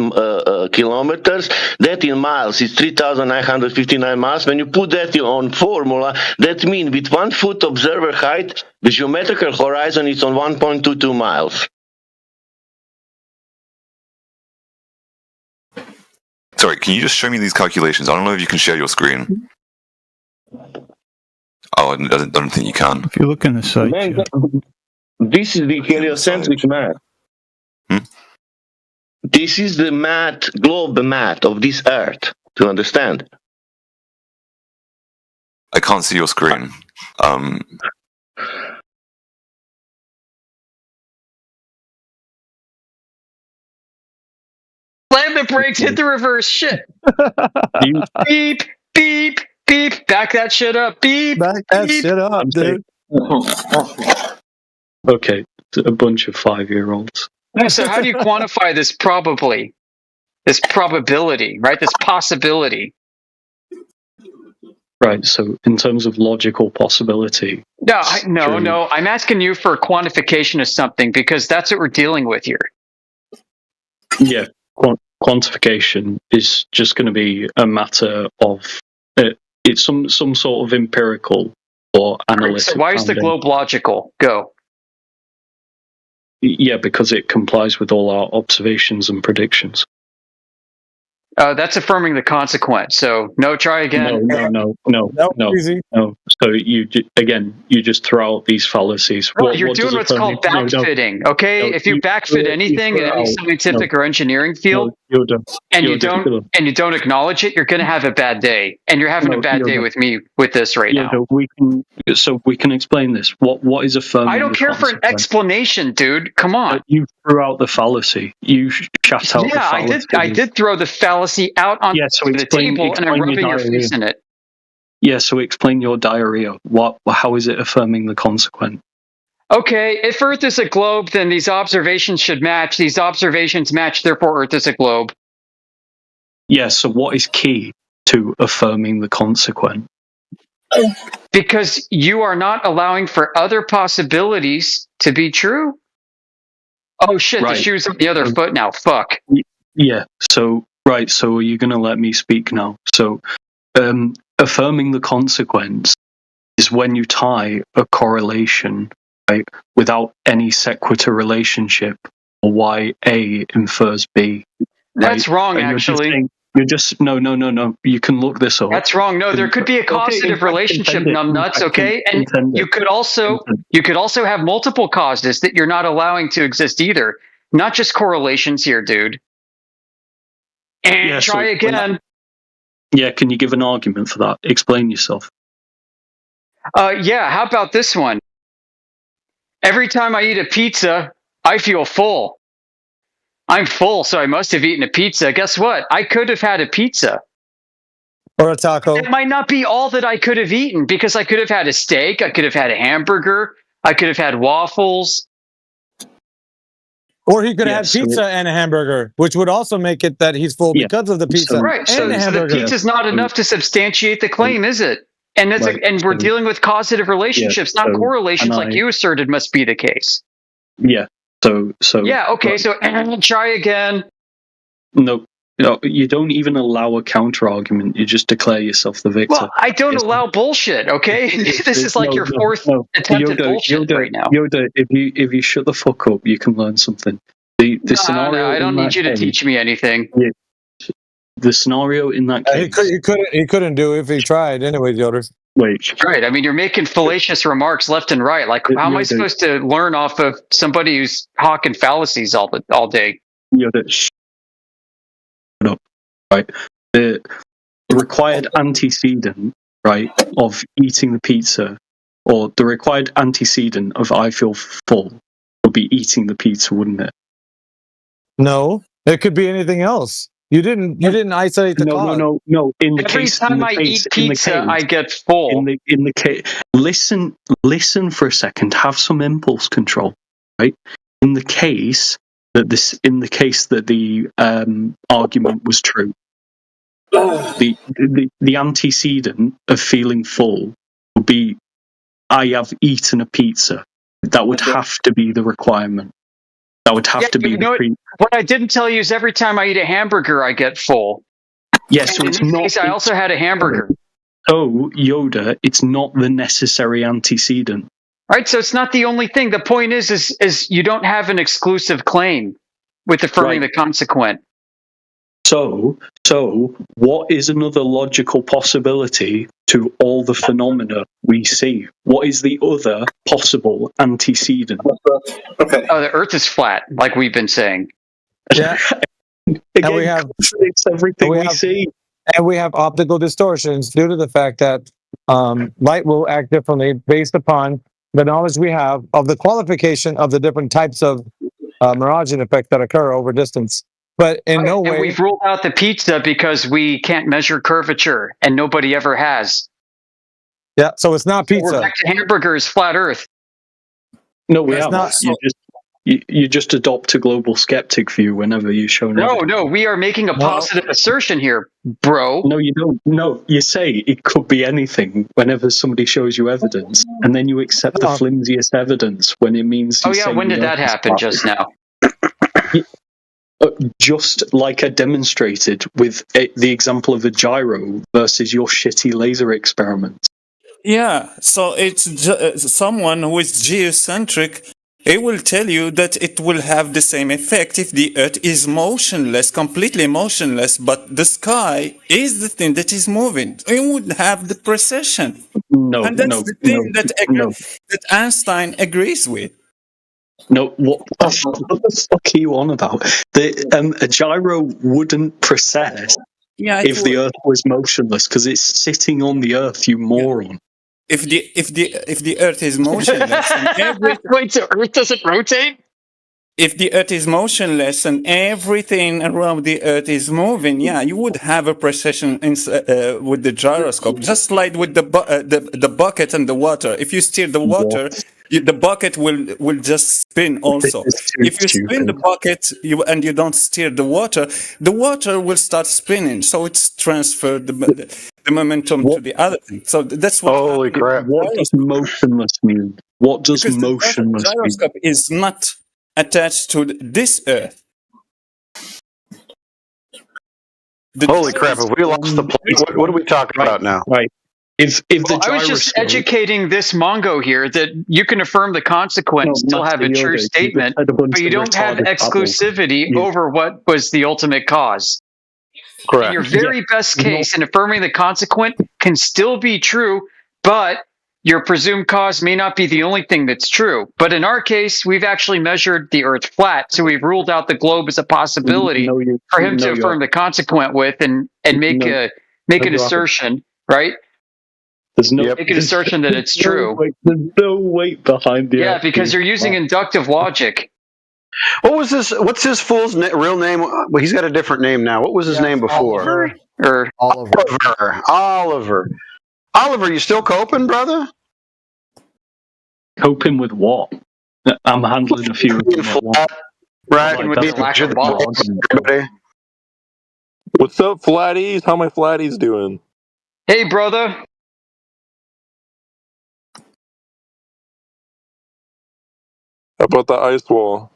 kilometers. That in miles is 3,959 miles. When you put that on formula, that means with 1 foot observer height, the geometrical horizon is on 1.22 miles. Sorry, can you just show me these calculations? I don't know if you can share your screen. Oh, I don't think you can. If you look in the site. This is the heliocentric math. This is the globe math of this Earth, to understand. I can't see your screen. Slam the brakes, hit the reverse, shit. Beep, beep, beep. Back that shit up. Beep. Back that shit up, dude. Okay, a bunch of 5-year-olds. So how do you quantify this probability, right? This possibility. Right, so in terms of logical possibility. No. I'm asking you for a quantification of something because that's what we're dealing with here. Yeah, quantification is just going to be a matter of it's some sort of empirical or analytic. So why is the globe logical? Go. Yeah, because it complies with all our observations and predictions. That's affirming the consequent. So no, try again. No. So you just throw out these fallacies. Well, you're doing what's called backfitting. Okay, if you backfit anything in any scientific or engineering field, and you don't acknowledge it, you're going to have a bad day, and you're having a bad day with me with this right now. We can explain this. What is affirming? I don't care for an explanation, dude. Come on. You threw out the fallacy. You shut out. Yeah, the fallacy. I did throw the fallacy out on the table, and I'm rubbing your face in it. Yeah, so explain your diarrhea. How is it affirming the consequent? Okay, if Earth is a globe, then these observations should match. These observations match, therefore Earth is a globe. Yeah, so what is key to affirming the consequent? Because you are not allowing for other possibilities to be true. Oh shit, the shoe's on the other foot now. Fuck. Yeah, so are you going to let me speak now? So, affirming the consequence is when you tie a correlation, right, without any sequitur relationship, or why A infers B. Right? That's wrong, actually. You're just no. You can look this up. That's wrong. No, there could be a causative relationship, numbnuts. Okay, and you could also have multiple causes that you're not allowing to exist either. Not just correlations here, dude. And try again. Yeah, can you give an argument for that? Explain yourself. Yeah, how about this one? Every time I eat a pizza, I feel full. I'm full, so I must have eaten a pizza. Guess what? I could have had a pizza. Or a taco. It might not be all that I could have eaten, because I could have had a steak, I could have had a hamburger, I could have had waffles. Or he could have had pizza and a hamburger, which would also make it that he's full because of the pizza. Right, so the pizza's not enough to substantiate the claim, is it? And and we're dealing with causative relationships, not correlations like you asserted must be the case. Yeah. So yeah, okay, so try again. No, you don't even allow a counter argument. You just declare yourself the victor. Well, I don't allow bullshit. Okay, this is like your fourth attempt at bullshit right now. Yoda, if you shut the fuck up, you can learn something. The scenario. I don't need you to teach me anything. The scenario in that case. He couldn't do it if he tried. Anyways, Yoda. Wait. Right. I mean, you're making fallacious remarks left and right. Like, how am I supposed to learn off of somebody who's hawking fallacies all day? Shut up. Right. The required antecedent, right, of eating the pizza, or the required antecedent of I feel full, would be eating the pizza, wouldn't it? No, it could be anything else. You didn't isolate the cause. No. Every time I eat pizza, I get full. In the case, listen for a second. Have some impulse control, right? In the case that the argument was true, the antecedent of feeling full would be I have eaten a pizza. That would have to be the requirement. That would have to be what I didn't tell you is every time I eat a hamburger, I get full. Yes, so it's not. I also had a hamburger. So, Yoda, it's not the necessary antecedent. Right, so it's not the only thing. The point is you don't have an exclusive claim with affirming the consequent. So what is another logical possibility to all the phenomena we see? What is the other possible antecedent? Okay. Oh, the Earth is flat, like we've been saying. Yeah. Again, it's everything we see. And we have optical distortions due to the fact that light will act differently based upon the knowledge we have of the qualification of the different types of Miragean effects that occur over distance. But in no way... And we've ruled out the pizza because we can't measure curvature, and nobody ever has. Yeah, so it's not pizza. We're back to hamburgers, flat Earth. No, we haven't. You just adopt a global skeptic view whenever you show No, we are making a positive assertion here, bro. No, you don't. No, you say it could be anything whenever somebody shows you evidence, and then you accept the flimsiest evidence when it means... Oh, yeah, when did that happen just now? Just like I demonstrated with the example of a gyro versus your shitty laser experiment. Yeah, so it's someone who is geocentric it will tell you that it will have the same effect if the Earth is motionless, completely motionless, but the sky is the thing that is moving. It would have the precession. No, and that's the thing that Einstein agrees with. No, what the fuck are you on about? A gyro wouldn't precess if the Earth was motionless because it's sitting on the Earth, you moron. If the Earth is motionless, wait, so Earth doesn't rotate? If the Earth is motionless and everything around the Earth is moving, yeah, you would have a precession with the gyroscope, just like with the bucket and the water. If you steer the water, the bucket will just spin also. If you spin the bucket and you don't steer the water will start spinning. So it's transferred the momentum to the other thing. So that's what. Holy crap! What does motionless mean? What does motionless mean? The gyroscope is not attached to this Earth. Holy crap! Have we lost the plot? What are we talking about now? Right. If I was just educating this Mongo here that you can affirm the consequence, still have a true statement, but you don't have exclusivity over what was the ultimate cause. Correct. And your very best case in affirming the consequent can still be true, but your presumed cause may not be the only thing that's true. But in our case, we've actually measured the Earth flat, so we've ruled out the globe as a possibility for him to affirm the consequent with and make an assertion, right? There's no make an assertion that it's true. There's no weight behind the. Yeah, because you're using inductive logic. What was this? What's this fool's real name? Well, he's got a different name now. What was his name before? Oliver. Oliver, you still coping, brother? Coping with what? I'm handling a few of them. Right. What's up, flatties? How my flatties doing? Hey, brother. How about the ice wall?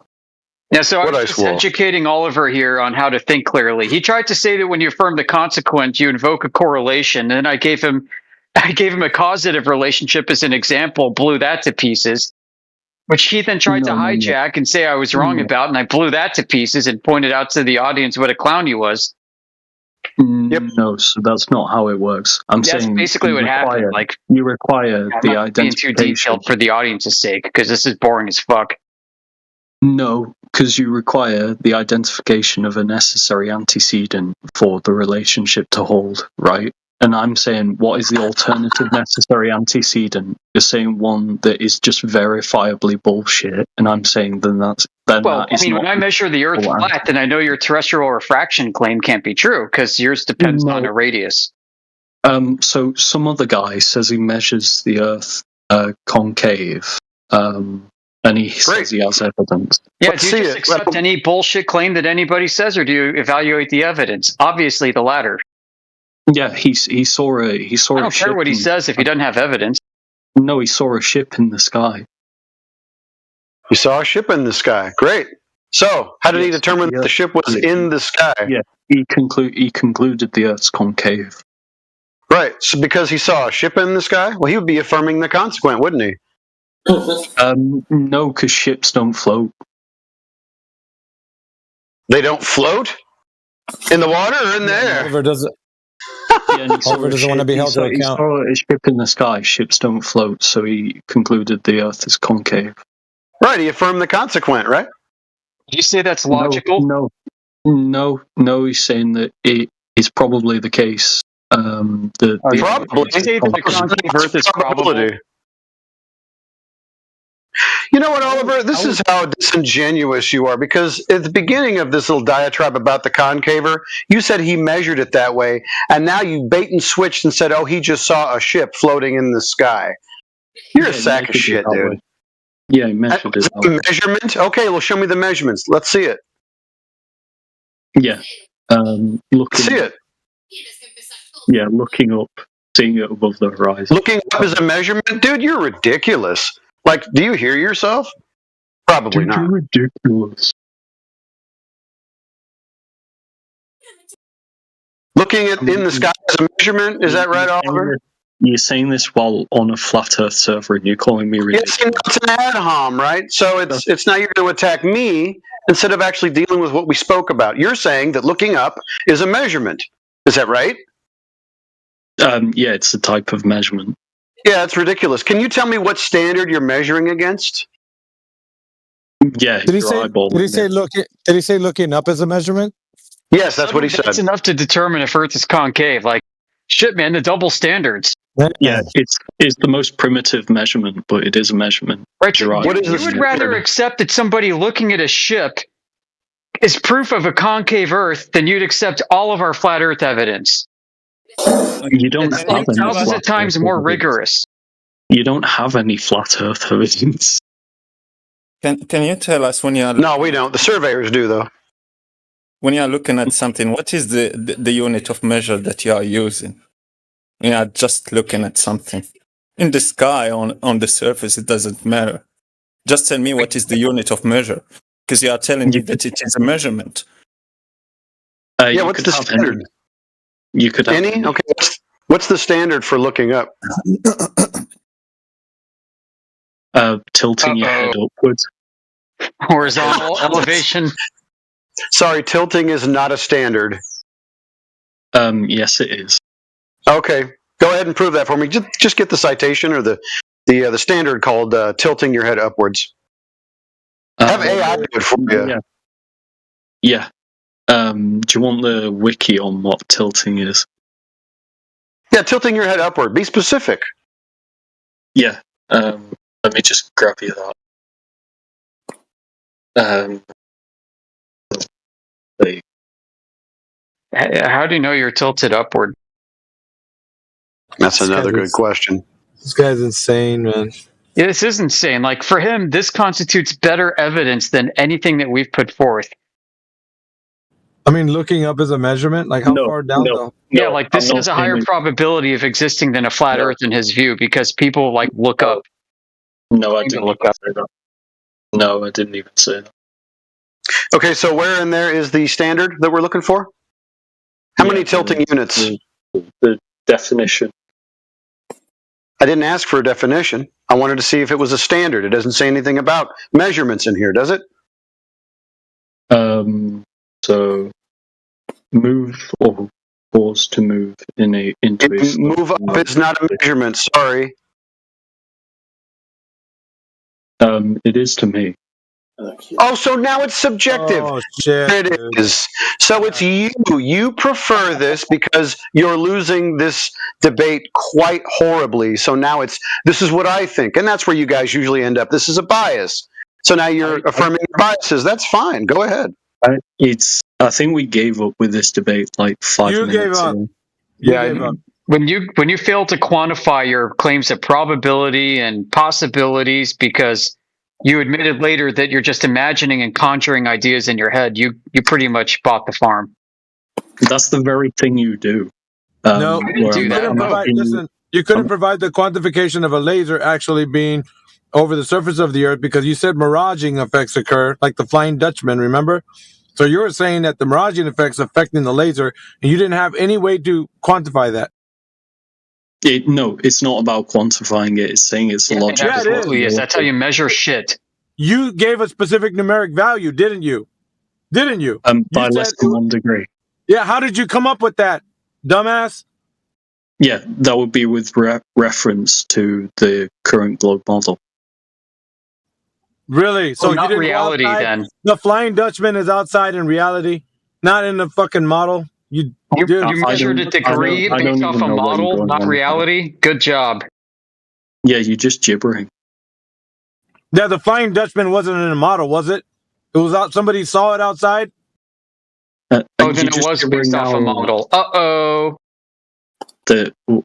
Yeah, so I was just educating Oliver here on how to think clearly. He tried to say that when you affirm the consequent, you invoke a correlation, and I gave him a causative relationship as an example, blew that to pieces, which he then tried to hijack and say I was wrong about, and I blew that to pieces and pointed out to the audience what a clown he was. No, so that's not how it works. That's saying basically what happened. Like you require the identification. Being too detailed for the audience's sake, because this is boring as fuck. No, because you require the identification of a necessary antecedent for the relationship to hold, right? And I'm saying, what is the alternative necessary antecedent? You're saying one that is just verifiably bullshit, and I'm saying then that's when I measure the Earth flat, then I know your terrestrial refraction claim can't be true because yours depends on a radius. So some other guy says he measures the Earth concave, and he says he has evidence. Yeah, do you just accept any bullshit claim that anybody says, or do you evaluate the evidence? Obviously, the latter. Yeah, he saw a I don't care what he says if he doesn't have evidence. No, he saw a ship in the sky. He saw a ship in the sky. Great. So, how did he determine that the ship was in the sky? Yeah, he concluded the Earth's concave. Right. So, because he saw a ship in the sky, well, he would be affirming the consequent, wouldn't he? No, because ships don't float. They don't float in the water or in the air. Oliver doesn't want to be held to account. He saw a ship in the sky. Ships don't float, so he concluded the Earth is concave. Right, he affirmed the consequent, right? Did you say that's logical? No. He's saying that it is probably the case. Probably. You say that the concave Earth is probability. You know what, Oliver? This is how disingenuous you are, because at the beginning of this little diatribe about the concaver, you said he measured it that way, and now you bait and switched and said, oh, he just saw a ship floating in the sky. You're a sack of shit, dude. Yeah, he measured it. Measurement? Okay, well, show me the measurements. Let's see it. Yeah. See it. Yeah, looking up, seeing it above the horizon. Looking up is a measurement? Dude, you're ridiculous. Like, do you hear yourself? Probably not. You're ridiculous. Looking at in the sky as a measurement, is that right, Oliver? You're saying this while on a flat Earth server, and you're calling me ridiculous. Yes, it's an ad hom, right? So it's now you're going to attack me instead of actually dealing with what we spoke about. You're saying that looking up is a measurement. Is that right? Yeah, it's a type of measurement. Yeah, it's ridiculous. Can you tell me what standard you're measuring against? Yeah, Did he say looking up as a measurement? Yes, that's what he said. That's enough to determine if Earth is concave. Like, shit, man, the double standards. Yeah, it's the most primitive measurement, but it is a measurement. Right. You would rather accept that somebody looking at a ship is proof of a concave Earth than you'd accept all of our flat Earth evidence. You don't have any thousands of times more rigorous. You don't have any flat Earth evidence. Can you tell us when you are... No, we don't. The surveyors do, though. When you are looking at something, what is the unit of measure that you are using? You are just looking at something. In the sky, on the surface, it doesn't matter. Just tell me what is the unit of measure. Because you are telling me that it is a measurement. Yeah, what's the standard? You could have any? Okay, what's the standard for looking up? Tilting your head upwards. Horizontal elevation. Sorry, tilting is not a standard. Yes, it is. Okay, go ahead and prove that for me. Just get the citation or the standard called tilting your head upwards. Have AI do it for you. Yeah. Do you want the wiki on what tilting is? Yeah, tilting your head upward. Be specific. Yeah. Let me just grab you that. How do you know you're tilted upward? That's another good question. This guy's insane, man. Yeah, this is insane. Like, for him, this constitutes better evidence than anything that we've put forth. I mean, looking up is a measurement? Like, how far down, though? Yeah, like, this has a higher probability of existing than a flat Earth in his view, because people, like, look up. No, I didn't look up. No, I didn't even say that. Okay, so where in there is the standard that we're looking for? How many tilting units? The definition. I didn't ask for a definition. I wanted to see if it was a standard. It doesn't say anything about measurements in here, does it? So move or pause to move into a move up is not a measurement. Sorry. It is to me. Oh, so now it's subjective. Oh, shit. There it is. So it's you. You prefer this because you're losing this debate quite horribly. So now this is what I think. And that's where you guys usually end up. This is a bias. So now you're affirming your biases. That's fine. Go ahead. I think we gave up with this debate like 5 minutes You gave up. Yeah. When you fail to quantify your claims of probability and possibilities because you admitted later that you're just imagining and conjuring ideas in your head, you pretty much bought the farm. That's the very thing you do. No, you couldn't provide the quantification of a laser actually being over the surface of the Earth because you said miraging effects occur, like the Flying Dutchman, remember? So you were saying that the miraging effects affecting the laser, and you didn't have any way to quantify that. No, it's not about quantifying it. It's saying it's logical. Yeah, it absolutely is. That's how you measure shit. You gave a specific numeric value, didn't you? Didn't you? By less than 1 degree. Yeah, how did you come up with that, dumbass? Yeah, that would be with reference to the current globe model. Really? So not you didn't reality then. The Flying Dutchman is outside in reality, not in the fucking model. You measured a degree based off a model, not reality. Good job. Yeah, you're just gibbering. Yeah, the Flying Dutchman wasn't in a model, was it? It was out. Somebody saw it outside. Then it was based off a model. Uh-oh.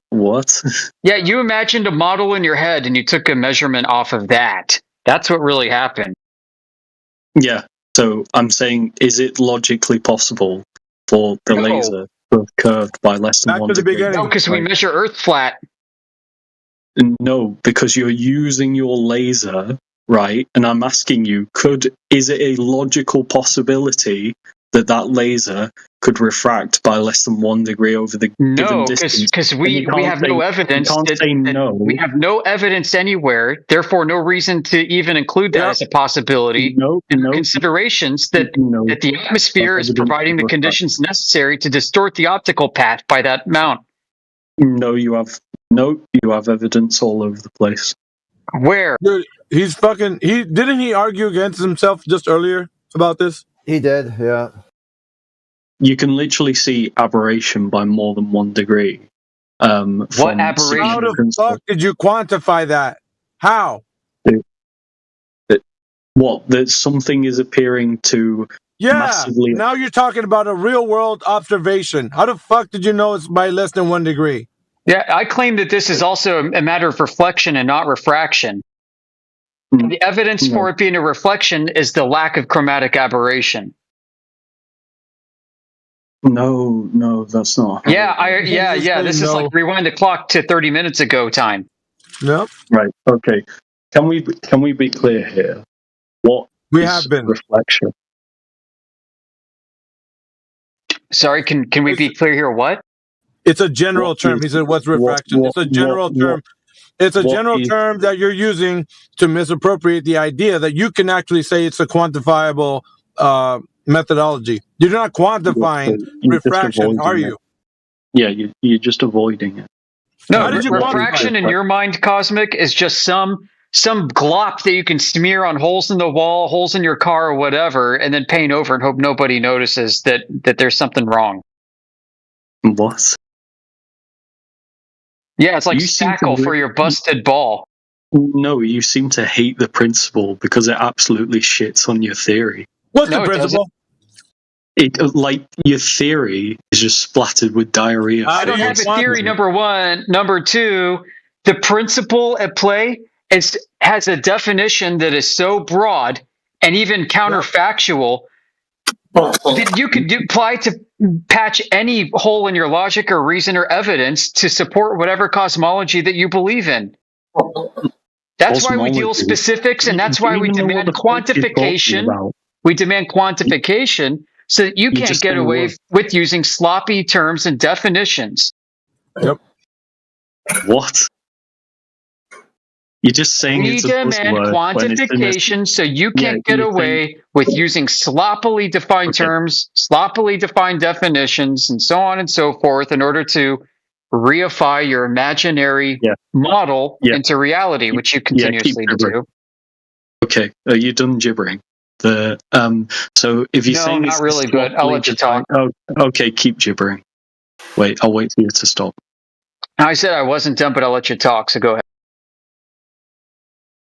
What? Yeah, you imagined a model in your head and you took a measurement off of that. That's what really happened. Yeah. So I'm saying, is it logically possible for the laser to have curved by less than 1 degree? No, because we measure Earth flat. No, because you're using your laser, right? And I'm asking you, is it a logical possibility that laser could refract by less than 1 degree over the given distance. Because we have no evidence. We have no evidence anywhere. Therefore, no reason to even include that as a possibility. Considerations that the atmosphere is providing the conditions necessary to distort the optical path by that amount. You have evidence all over the place. Where? Dude, didn't he argue against himself just earlier about this? He did, yeah. You can literally see aberration by more than 1 degree. What aberration? How the fuck did you quantify that? How? That something is appearing to massively... Now you're talking about a real world observation. How the fuck did you know it's by less than 1 degree? Yeah, I claim that this is also a matter of reflection and not refraction. And the evidence for it being a reflection is the lack of chromatic aberration. No, that's not. Yeah. This is like rewind the clock to 30 minutes ago time. Nope. Right. Okay. Can we be clear here? What we have been reflection? Sorry, can we be clear here? What? It's a general term. He said, "What's refraction?" It's a general term. It's a general term that you're using to misappropriate the idea that you can actually say it's a quantifiable methodology. You're not quantifying refraction, are you? Yeah, you're just avoiding it. No, refraction in your mind, Cosmic, is just some glop that you can smear on holes in the wall, holes in your car, or whatever, and then paint over and hope nobody notices that there's something wrong. What? Yeah, it's like spackle for your busted ball. No, you seem to hate the principle because it absolutely shits on your theory. What's the principle? Like your theory is just splattered with diarrhea. I don't have a theory, number one. Number two, the principle at play has a definition that is so broad and even counterfactual that you could apply to patch any hole in your logic or reason or evidence to support whatever cosmology that you believe in. That's why we deal specifics, and that's why we demand quantification. We demand quantification so that you can't get away with using sloppy terms and definitions. Yep. What? You're just saying we demand quantification so you can't get away with using sloppily defined terms, sloppily defined definitions, and so on and so forth in order to reify your imaginary model into reality, which you continuously do. Okay, are you done gibbering? So if you're saying not really, but I'll let you talk. Okay, keep gibbering. Wait, I'll wait for you to stop. I said I wasn't done, but I'll let you talk, so go ahead.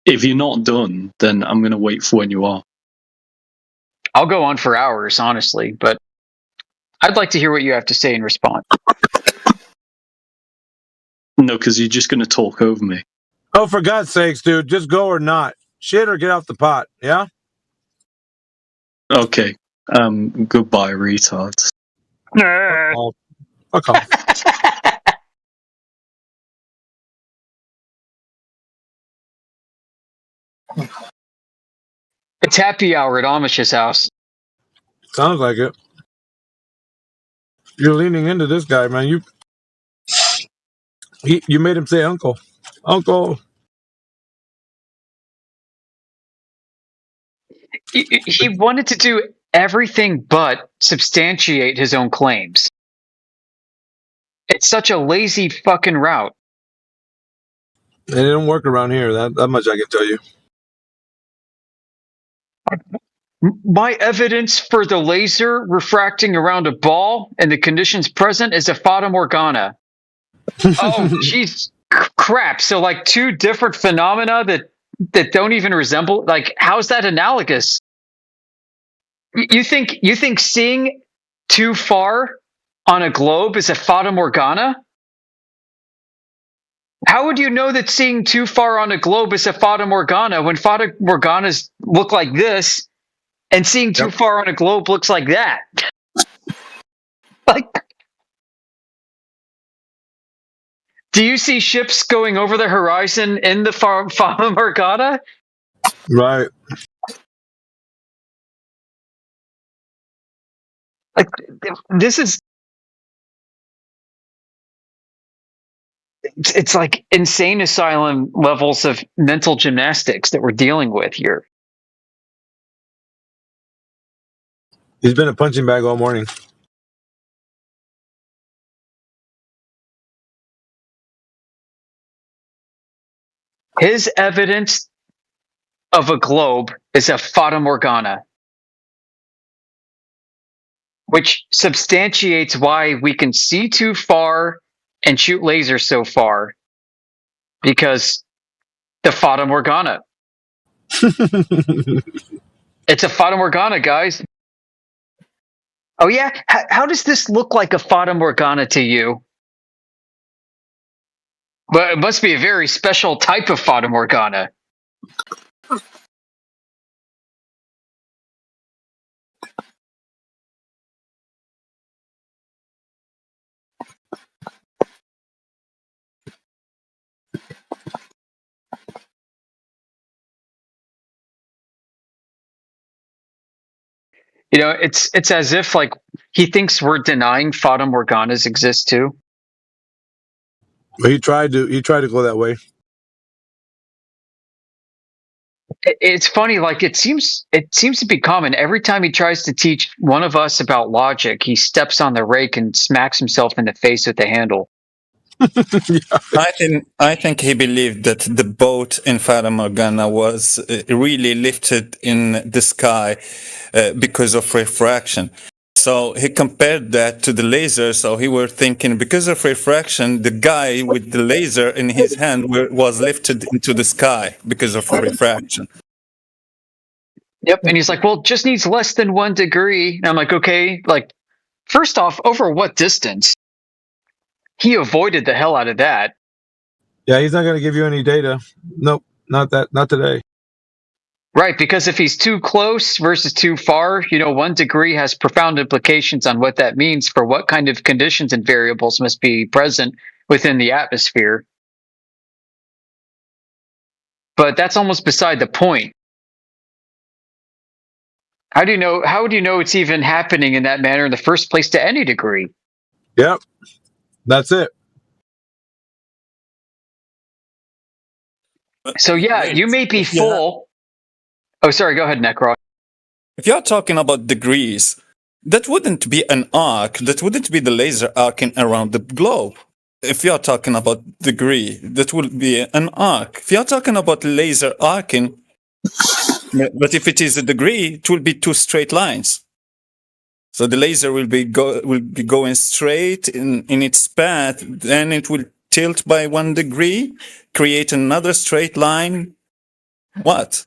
If you're not done, then I'm going to wait for when you are. I'll go on for hours, honestly, but I'd like to hear what you have to say in response. No, because you're just going to talk over me. Oh, for God's sakes, dude, just go or not. Shit or get off the pot, yeah? Okay. Goodbye, retards. Fuck off. It's happy hour at Amish's house. Sounds like it. You're leaning into this guy, man. You made him say uncle. Uncle. He wanted to do everything but substantiate his own claims. It's such a lazy fucking route. It didn't work around here. That much I can tell you. My evidence for the laser refracting around a ball and the conditions present is a Fata Morgana. Oh, jeez, crap. So like two different phenomena that don't even resemble, like, how's that analogous? You think seeing too far on a globe is a Fata Morgana? How would you know that seeing too far on a globe is a Fata Morgana when Fata Morganas look like this and seeing too far on a globe looks like that? Like, do you see ships going over the horizon in the Fata Morgana? Right. Like, this is. It's like insane asylum levels of mental gymnastics that we're dealing with here. He's been a punching bag all morning. His evidence of a globe is a fata morgana, which substantiates why we can see too far and shoot lasers so far, because the fata morgana. It's a fata morgana, guys. Oh yeah, how does this look like a fata morgana to you? But it must be a very special type of fata morgana. You know, it's as if like he thinks we're denying fata morganas exist too. But he tried to go that way. It's funny, like it seems to be common. Every time he tries to teach one of us about logic, he steps on the rake and smacks himself in the face with the handle. I think he believed that the boat in Fata Morgana was really lifted in the sky because of refraction. So he compared that to the laser. So he were thinking, because of refraction, the guy with the laser in his hand was lifted into the sky because of refraction. Yep. And he's like, well, it just needs less than 1 degree. And I'm like, okay, like, first off, over what distance? He avoided the hell out of that. Yeah, he's not going to give you any data. Nope, not today. Right, because if he's too close versus too far, 1 degree has profound implications on what that means for what kind of conditions and variables must be present within the atmosphere. But that's almost beside the point. How would you know it's even happening in that manner in the first place to any degree? Yep. That's it. So yeah, you may be full. Oh, sorry. Go ahead, Necro. If you're talking about degrees, that wouldn't be an arc. That wouldn't be the laser arcing around the globe. If you're talking about degree, that would be an arc. If you're talking about laser arcing, but if it is a degree, it will be 2 straight lines. So the laser will be going straight in its path. Then it will tilt by 1 degree, create another straight line. What?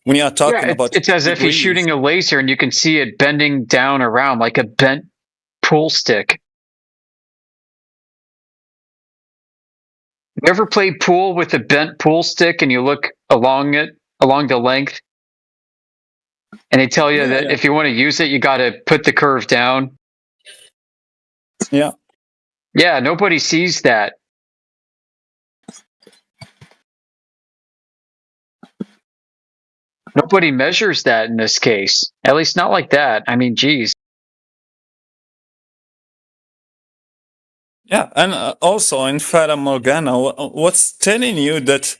When you are talking about it's as if he's shooting a laser and you can see it bending down around like a bent pool stick. You ever played pool with a bent pool stick and you look along the length, and they tell you that if you want to use it, you got to put the curve down? Yeah. Yeah, nobody sees that. Nobody measures that in this case. At least not like that. I mean, geez. Yeah, and also in Fata Morgana, what's telling you that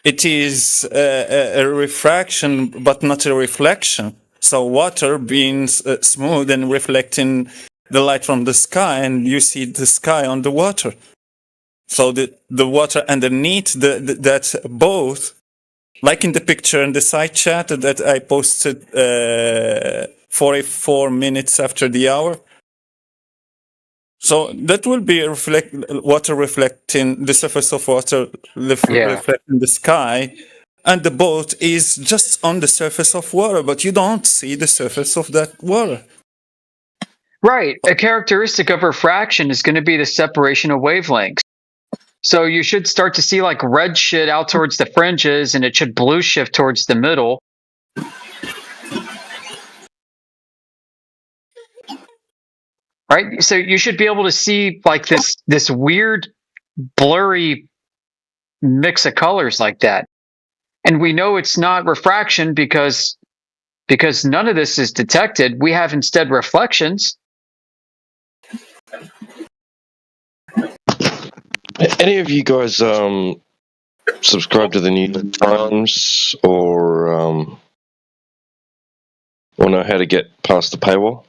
it is a refraction but not a reflection? So water being smooth and reflecting the light from the sky, and you see the sky on the water. So the water underneath that boat, like in the picture in the side chat that I posted 44 minutes after the hour. So that will be water reflecting the surface of water, reflecting the sky, and the boat is just on the surface of water, but you don't see the surface of that water. Right. A characteristic of refraction is going to be the separation of wavelengths. So you should start to see like red shit out towards the fringes, and it should blue shift towards the middle. Right? So you should be able to see like this weird, blurry mix of colors like that. And we know it's not refraction because because none of this is detected. We have instead reflections. Any of you guys subscribe to the New York Times or know how to get past the paywall?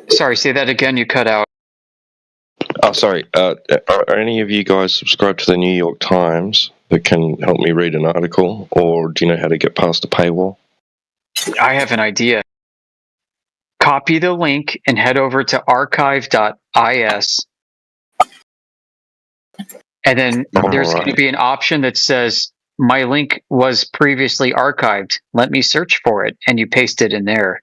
Sorry, say that again. You cut out. Oh, sorry. Are any of you guys subscribe to the New York Times that can help me read an article, or do you know how to get past the paywall? I have an idea. Copy the link and head over to archive.is. And then there's going to be an option that says, my link was previously archived. Let me search for it. And you paste it in there.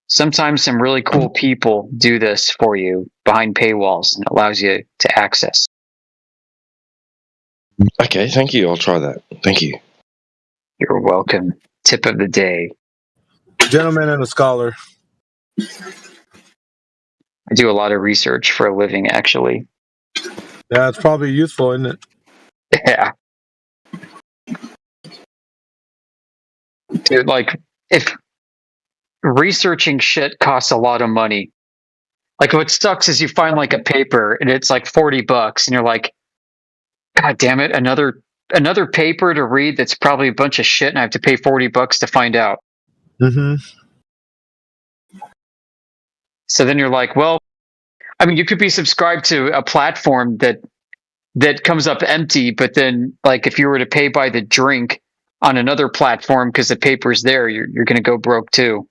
Sometimes some really cool people do this for you behind paywalls, and it allows you to access. Okay, thank you. I'll try that. Thank you. You're welcome. Tip of the day. Gentleman and a scholar. I do a lot of research for a living, actually. Yeah, it's probably useful, isn't it? Yeah. Dude, like, if researching shit costs a lot of money. Like, what sucks is you find like a paper and it's like $40 and you're like, God damn it, another paper to read that's probably a bunch of shit and I have to pay $40 to find out. Mm-hmm. So then you're like, well, I mean, you could be subscribed to a platform that comes up empty, but then like if you were to pay by the drink on another platform because the paper's there, you're going to go broke too.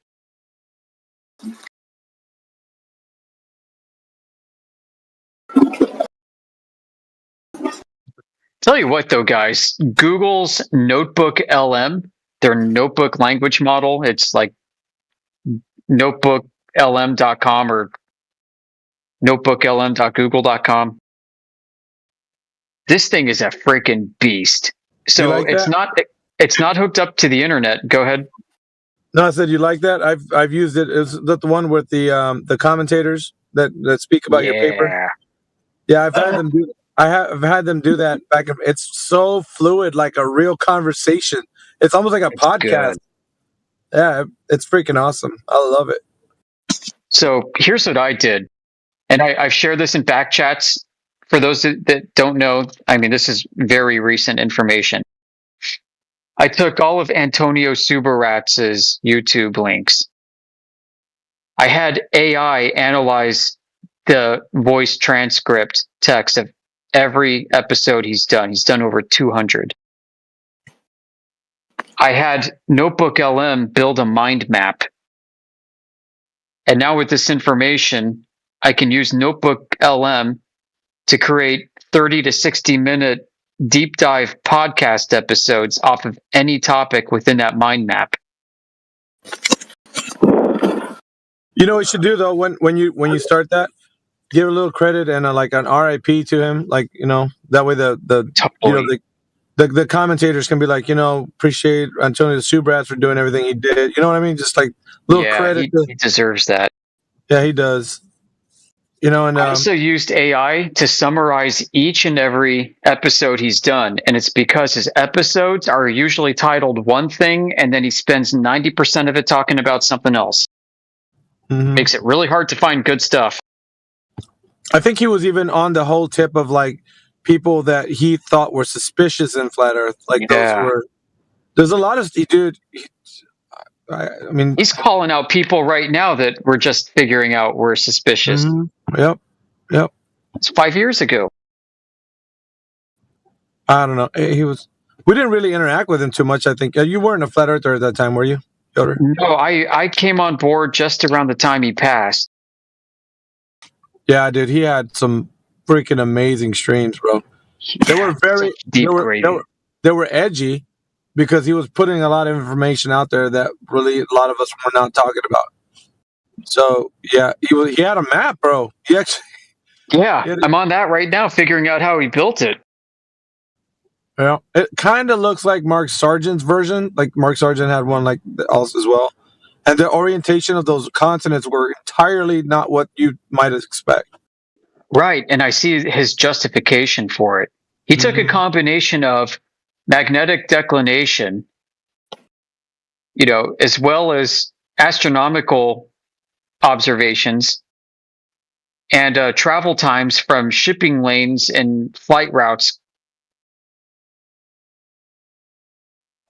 Tell you what, though, guys, Google's Notebook LM, their notebook language model, it's like notebooklm.com or notebooklm.google.com. This thing is a freaking beast. So like it's not hooked up to the internet. Go ahead. No, I said you like that. I've used it. Is that the one with the commentators that speak about your paper? Yeah, I've had them do. I've had them do that back. It's so fluid, like a real conversation. It's almost like a podcast. Good. Yeah, it's freaking awesome. I love it. So here's what I did, and I've shared this in back chats. For those that don't know, I mean, this is very recent information. I took all of Antonio Subaratz's YouTube links. I had AI analyze the voice transcript text of every episode he's done. He's done over 200. I had Notebook LM build a mind map. And now with this information, I can use Notebook LM to create 30 to 60 minute deep dive podcast episodes off of any topic within that mind map. You know what you should do though when you start that, give a little credit and like an RIP to him, like that way the commentators can be like, appreciate Antonio Subratz for doing everything he did. You know what I mean? Just like little credit. He deserves that. Yeah, he does. And I also used AI to summarize each and every episode he's done, and it's because his episodes are usually titled one thing, and then he spends 90% of it talking about something else. Mm-hmm. Makes it really hard to find good stuff. I think he was even on the whole tip of like people that he thought were suspicious in Flat Earth. Like there's a lot of dude. I mean, he's calling out people right now that we're just figuring out were suspicious. Mm-hmm. Yep. It's 5 years ago. I don't know. We didn't really interact with him too much. I think you weren't a Flat Earther at that time, were you, Yoder? No, I came on board just around the time he passed. Yeah, dude, he had some freaking amazing streams, bro. They were very they were edgy because he was putting a lot of information out there that really a lot of us were not talking about. So yeah, he had a map, bro. I'm on that right now, figuring out how he built it. Yeah, it kind of looks like Mark Sargent's version. Like Mark Sargent had one like else as well, and the orientation of those continents were entirely not what you might expect. Right, and I see his justification for it. He took a combination of magnetic declination, as well as astronomical observations and travel times from shipping lanes and flight routes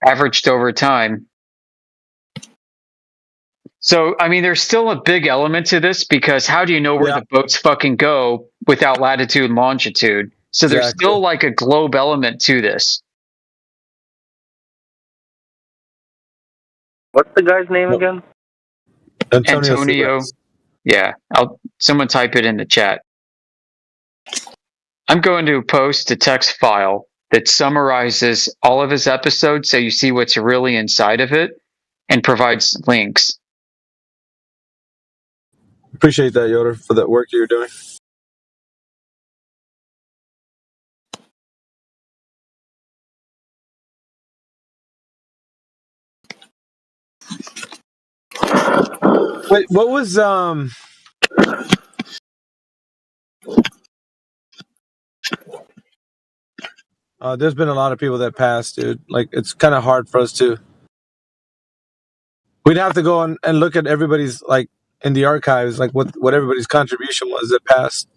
averaged over time. So, I mean, there's still a big element to this because how do you know where the boats fucking go without latitude and longitude? So there's still like a globe element to this. What's the guy's name again? Antonio. Yeah, someone type it in the chat. I'm going to post a text file that summarizes all of his episodes so you see what's really inside of it and provides links. Appreciate that, Yoder, for that work you're doing. Wait, what was there's been a lot of people that passed, dude. Like, it's kind of hard for us to. We'd have to go and look at everybody's, like, in the archives, like what everybody's contribution was that passed.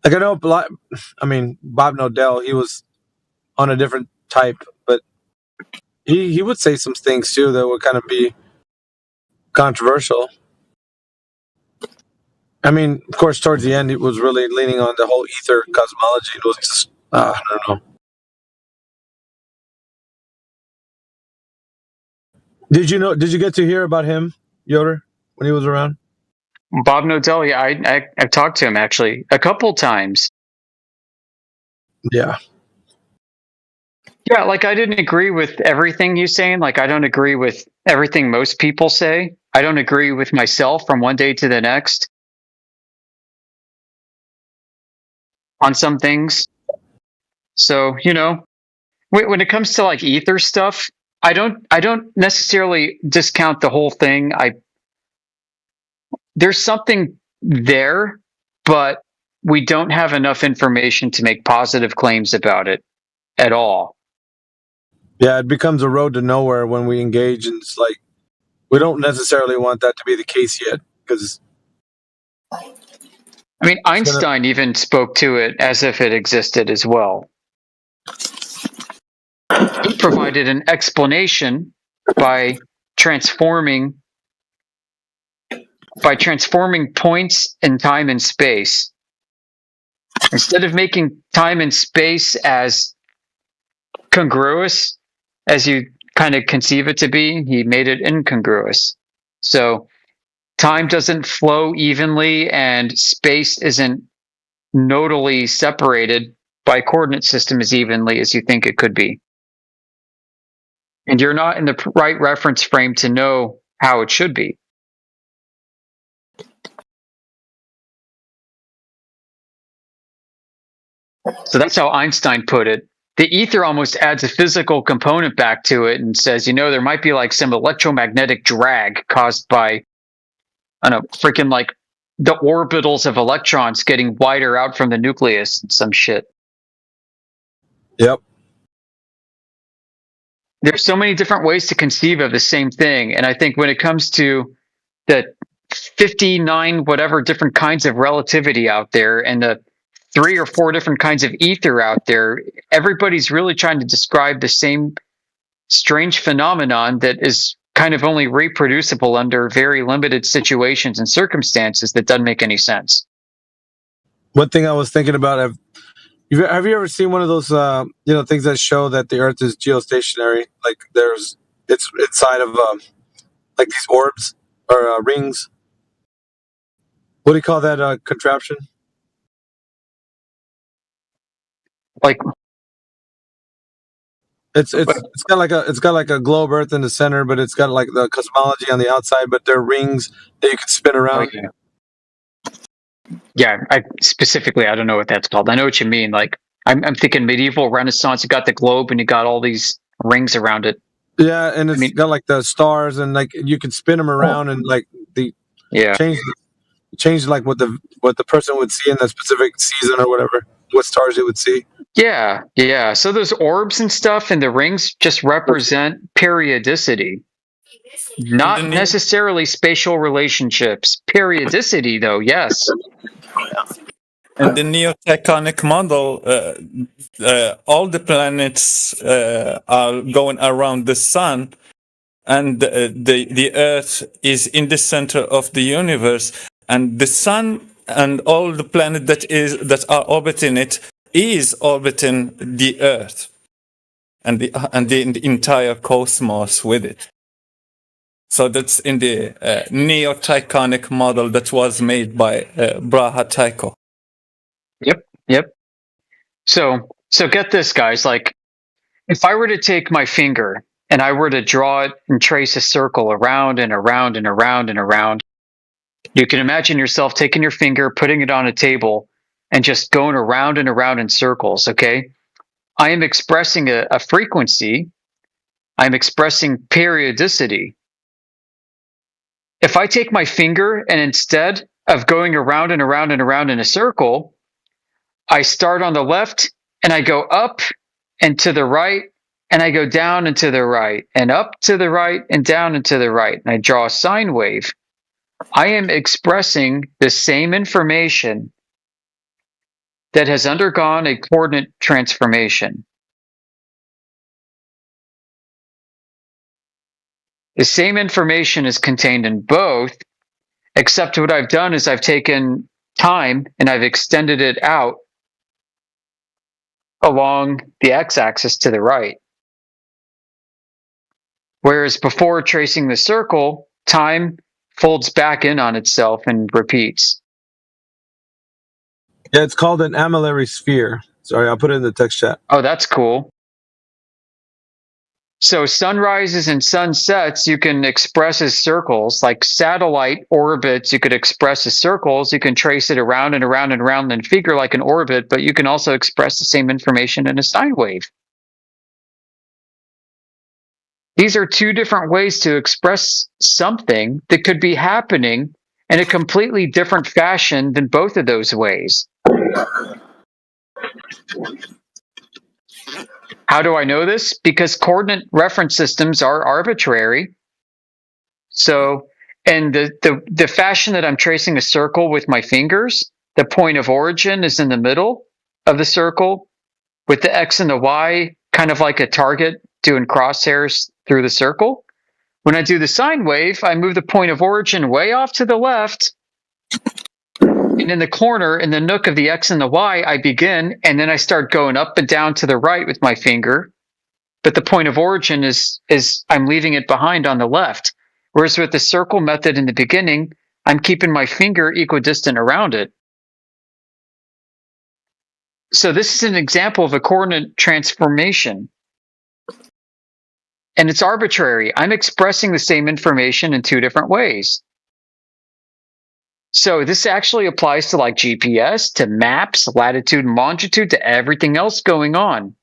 Like, I know, Bob Nodell, he was on a different type, but he would say some things too that would kind of be controversial. I mean, of course, towards the end, it was really leaning on the whole ether cosmology. It was just, I don't know. Did you get to hear about him, Yoder, when he was around? Bob Nodell, yeah, I've talked to him actually a couple times. Yeah. Yeah, like I didn't agree with everything he's saying. Like I don't agree with everything most people say. I don't agree with myself from one day to the next on some things. So, when it comes to like ether stuff, I don't necessarily discount the whole thing. There's something there, but we don't have enough information to make positive claims about it at all. Yeah, it becomes a road to nowhere when we engage, and it's like we don't necessarily want that to be the case yet, because Einstein even spoke to it as if it existed as well. He provided an explanation by transforming points in time and space. Instead of making time and space as congruous as you kind of conceive it to be, he made it incongruous. So time doesn't flow evenly and space isn't nodally separated by coordinate system as evenly as you think it could be. And you're not in the right reference frame to know how it should be. So that's how Einstein put it. The ether almost adds a physical component back to it and says, there might be like some electromagnetic drag caused by, I don't know, freaking like the orbitals of electrons getting wider out from the nucleus and some shit. Yep. There's so many different ways to conceive of the same thing. And I think when it comes to the 59 whatever different kinds of relativity out there and the 3 or 4 different kinds of ether out there, everybody's really trying to describe the same strange phenomenon that is kind of only reproducible under very limited situations and circumstances that doesn't make any sense. One thing I was thinking about, have you ever seen one of those things that show that the Earth is geostationary? Like it's inside of like these orbs or rings. What do you call that contraption? Like it's got like a globe Earth in the center, but it's got like the cosmology on the outside, but they're rings that you can spin around. Yeah, I don't know what that's called. I know what you mean. Like I'm thinking medieval Renaissance. You got the globe and you got all these rings around it. Yeah, and it's got like the stars and like you can spin them around and like change like what the person would see in that specific season or whatever. what stars it would see. Yeah, yeah. So those orbs and stuff and the rings just represent periodicity, not necessarily spatial relationships. Periodicity, though, yes. In the neotectonic model, all the planets are going around the sun, and the Earth is in the center of the universe, and the sun and all the planets that are orbiting it is orbiting the Earth, and the entire cosmos with it. So that's in the neotectonic model that was made by Braha Tycho. Yep. So get this, guys. Like, if I were to take my finger and I were to draw it and trace a circle around and around and around and around, you can imagine yourself taking your finger, putting it on a table, and just going around and around in circles, okay? I am expressing a frequency. I'm expressing periodicity. If I take my finger and instead of going around and around and around in a circle, I start on the left and I go up and to the right, and I go down and to the right, and up to the right and down and to the right, and I draw a sine wave, I am expressing the same information that has undergone a coordinate transformation. The same information is contained in both, except what I've done is I've taken time and I've extended it out along the x-axis to the right. Whereas before tracing the circle, time folds back in on itself and repeats. Yeah, it's called an amillary sphere. Sorry, I'll put it in the text chat. Oh, that's cool. So sunrises and sunsets you can express as circles, like satellite orbits you could express as circles. You can trace it around and around and around and figure like an orbit, but you can also express the same information in a sine wave. These are two different ways to express something that could be happening in a completely different fashion than both of those ways. How do I know this? Because coordinate reference systems are arbitrary. So, and the fashion that I'm tracing a circle with my fingers, the point of origin is in the middle of the circle, with the X and the Y kind of like a target doing crosshairs through the circle. When I do the sine wave, I move the point of origin way off to the left. And in the corner, in the nook of the X and the Y, I begin, and then I start going up and down to the right with my finger. But the point of origin is I'm leaving it behind on the left. Whereas with the circle method in the beginning, I'm keeping my finger equidistant around it. So this is an example of a coordinate transformation. And it's arbitrary. I'm expressing the same information in two different ways. So this actually applies to like GPS, to maps, latitude and longitude, to everything else going on.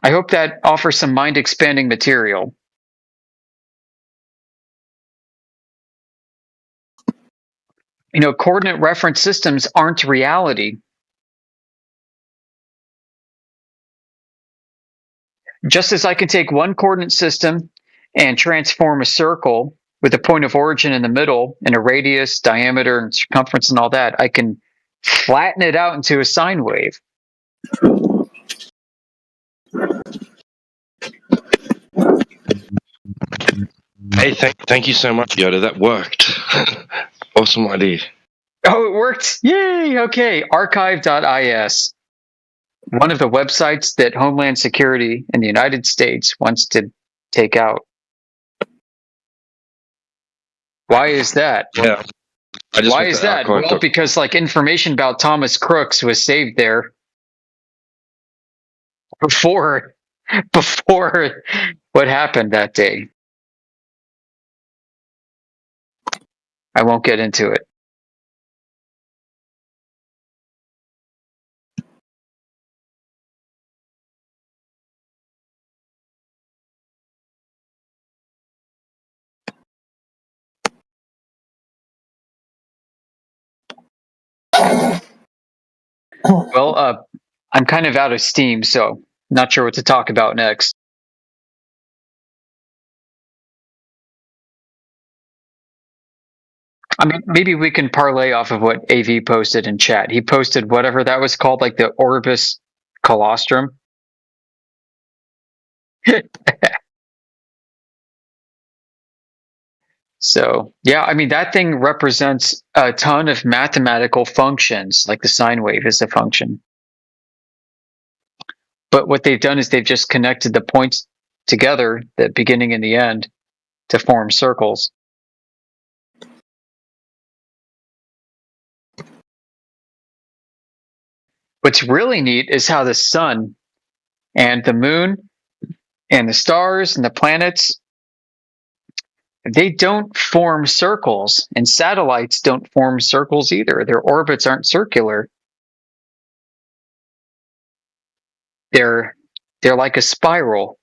I hope that offers some mind-expanding material. You know, coordinate reference systems aren't reality. Just as I can take one coordinate system and transform a circle with a point of origin in the middle and a radius, diameter, and circumference and all that, I can flatten it out into a sine wave. Hey, thank you so much, Yoda. That worked. Awesome idea. Oh, it worked. Yay. Okay. Archive.is. One of the websites that Homeland Security in the United States wants to take out. Why is that? Yeah. Why is that? Well, because like information about Thomas Crooks was saved there before what happened that day. I won't get into it. Well, I'm kind of out of steam, so not sure what to talk about next. I mean, maybe we can parlay off of what AV posted in chat. He posted whatever that was called, like the Orbis colostrum. So, yeah, I mean, that thing represents a ton of mathematical functions, like the sine wave is a function. But what they've done is they've just connected the points together, the beginning and the end, to form circles. What's really neat is how the sun and the moon and the stars and the planets, they don't form circles, and satellites don't form circles either. Their orbits aren't circular. They're like a spiral.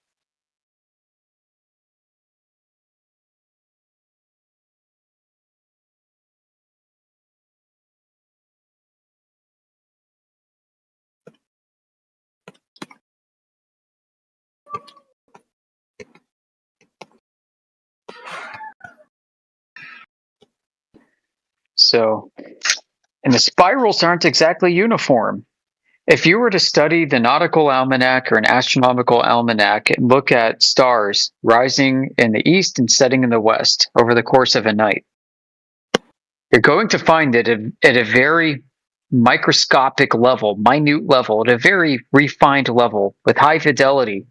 So, and the spirals aren't exactly uniform. If you were to study the nautical almanac or an astronomical almanac and look at stars rising in the east and setting in the west over the course of a night, you're going to find that at a very microscopic level, minute level, at a very refined level with high fidelity,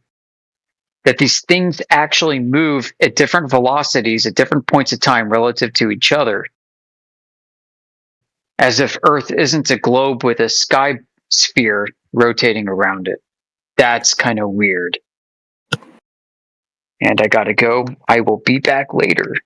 that these things actually move at different velocities at different points of time relative to each other, as if Earth isn't a globe with a sky sphere rotating around it. That's kind of weird. And I gotta go. I will be back later.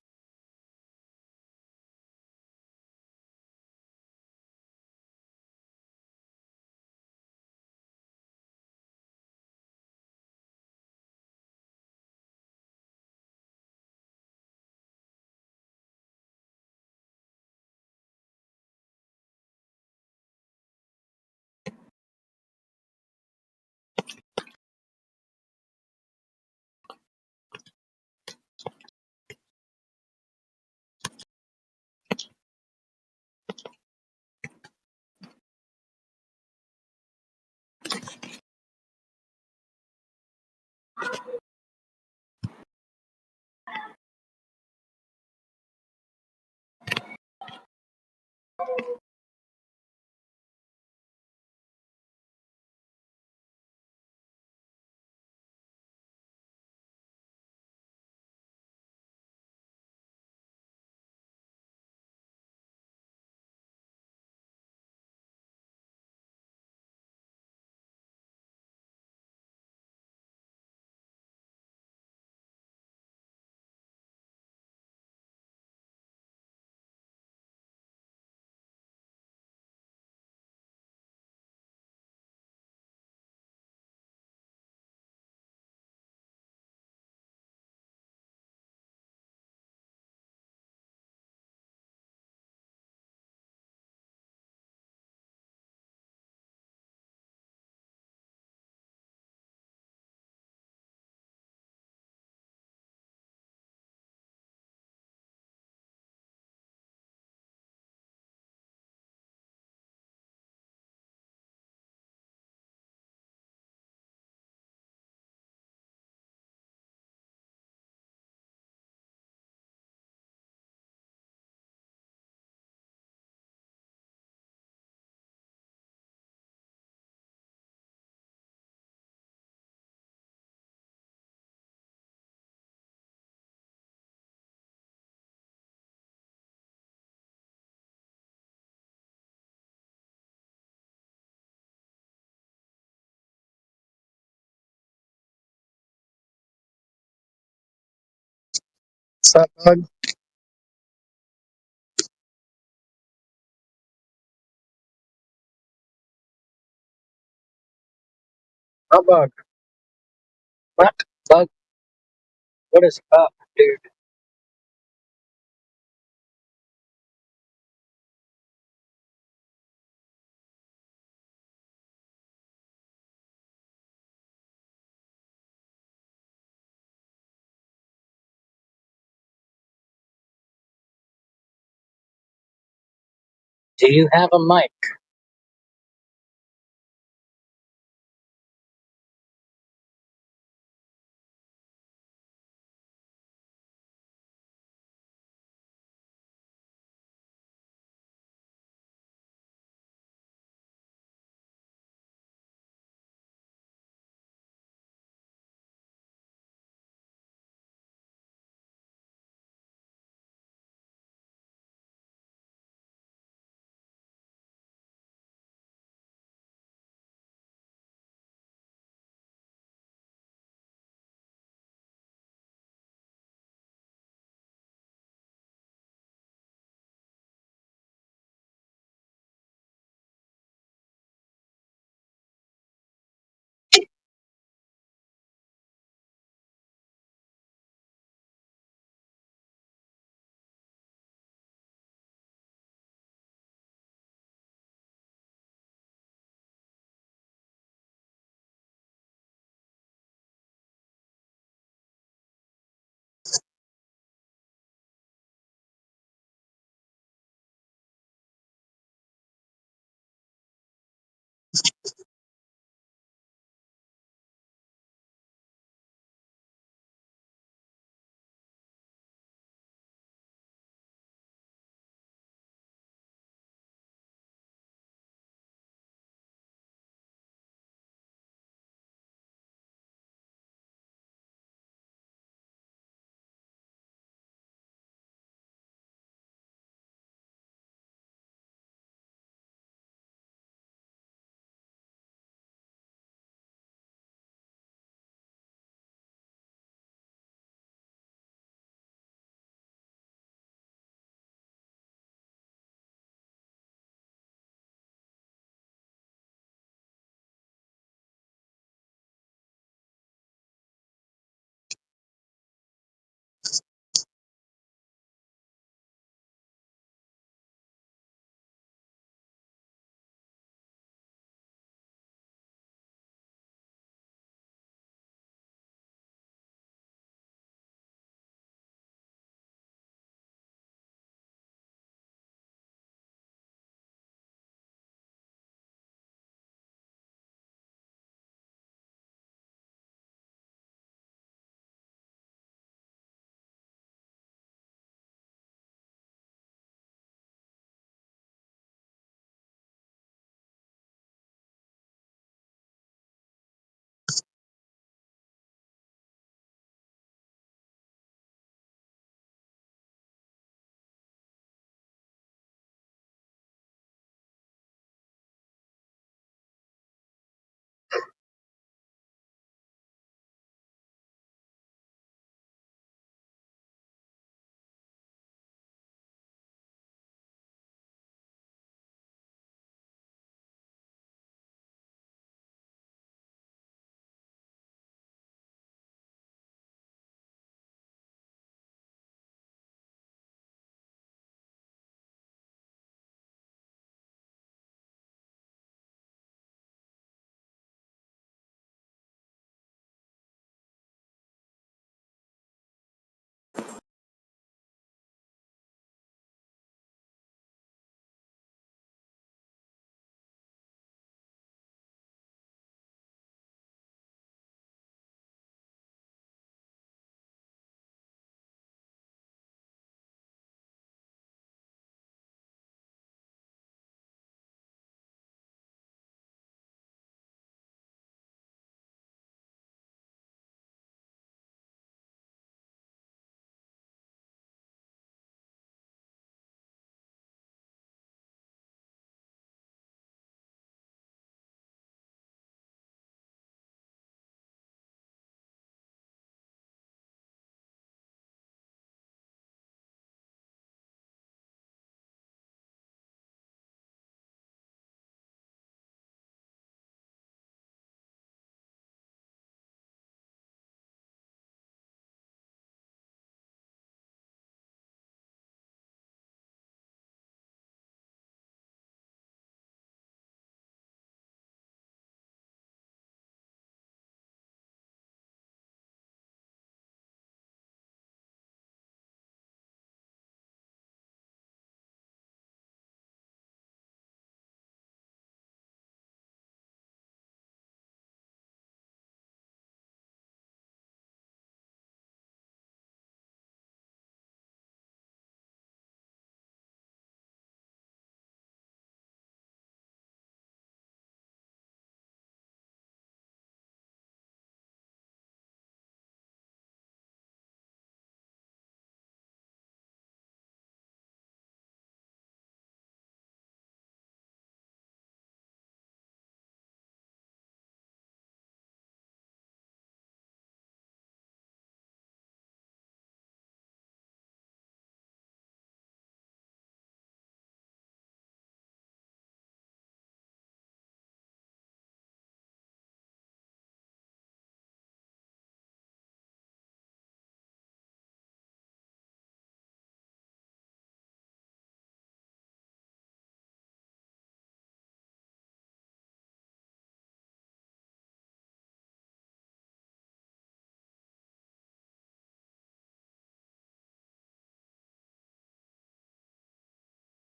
What's up, bud? Bug. What? Bug. What is up, dude? Do you have a mic?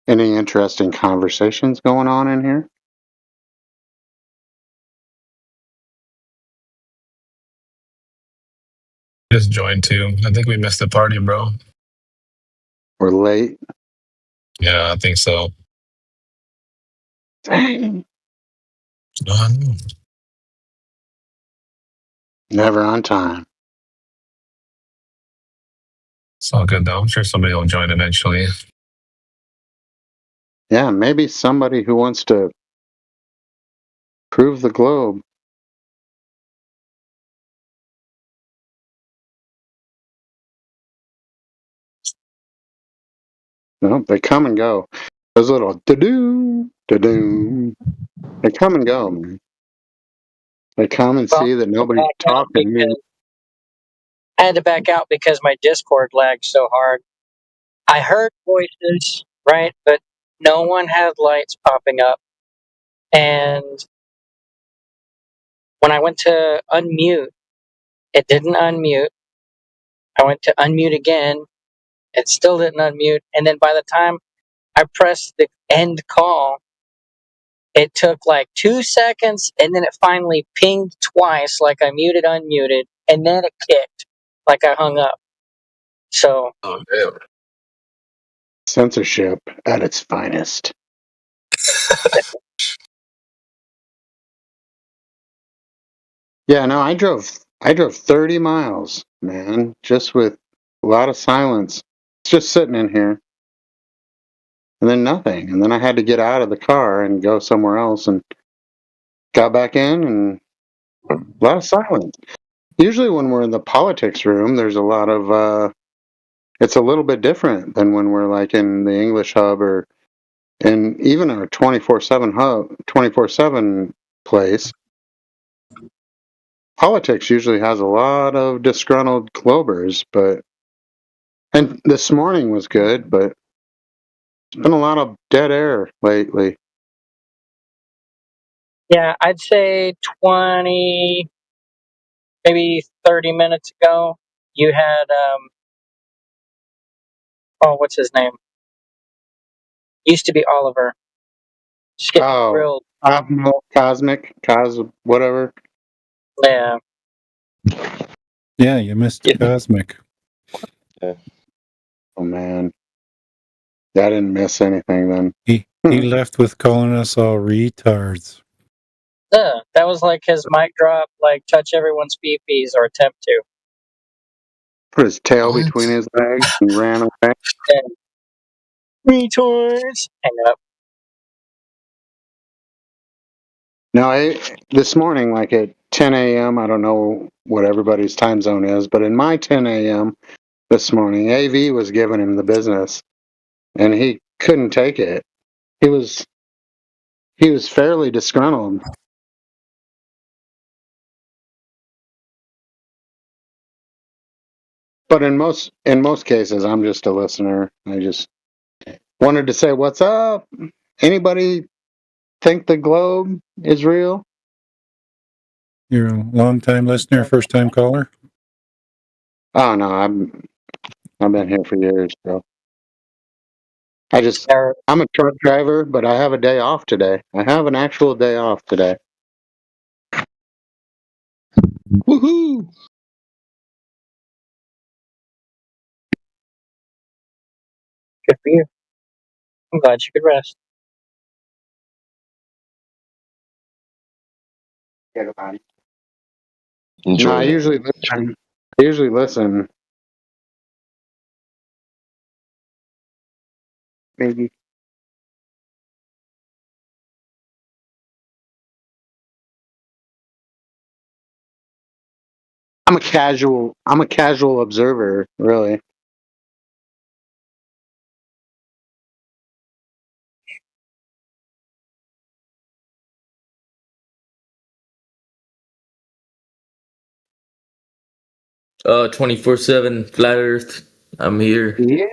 Any interesting conversations going on in here? Just joined too. I think we missed the party, bro. We're late. Yeah, I think so. Dang. I know. Never on time. It's all good though. I'm sure somebody will join eventually. Yeah, maybe somebody who wants to prove the globe. No, they come and go. Those little da-doo, da-doo. They come and go, man. They come and see that nobody's talking. I had to back out because my Discord lagged so hard. I heard voices, right? But no one had lights popping up. And when I went to unmute, it didn't unmute. I went to unmute again. It still didn't unmute. And then by the time I pressed the end call, it took like 2 seconds, and then it finally pinged twice, like I muted, unmuted, and then it kicked, like I hung up. So, Censorship at its finest. Yeah, no, I drove 30 miles, man, just with a lot of silence. Just sitting in here. And then nothing. And then I had to get out of the car and go somewhere else and got back in and a lot of silence. Usually when we're in the politics room, there's a lot of it's a little bit different than when we're like in the English hub or in even our 24/7 hub, 24/7 place. Politics usually has a lot of disgruntled Globers, and this morning was good, but there's been a lot of dead air lately. yeah, I'd say 20, maybe 30 minutes ago, you had, what's his name? Used to be Oliver. Just getting grilled. Cosmic, whatever. Yeah. Yeah, you missed Cosmic. Yeah. Oh man, I didn't miss anything then. He left with calling us all retards. Yeah, that was like his mic drop, like touch everyone's peepees or attempt to. Put his tail between his legs and ran away. And retards. Hang up. No, this morning, like at 10 a.m., I don't know what everybody's time zone is, but in my 10 a.m. this morning, AV was giving him the business, and he couldn't take it. He was fairly disgruntled. But in most cases, I'm just a listener. I just wanted to say, what's up? Anybody think the globe is real? You're a long-time listener, first-time caller? Oh no, I've been here for years, bro. I'm a truck driver, but I have a day off today. I have an actual day off today. Woohoo! Good for you. I'm glad you could rest. No, I usually listen. Maybe. I'm a casual observer, really. Oh, 24/7 flat Earth. I'm here. Yeah.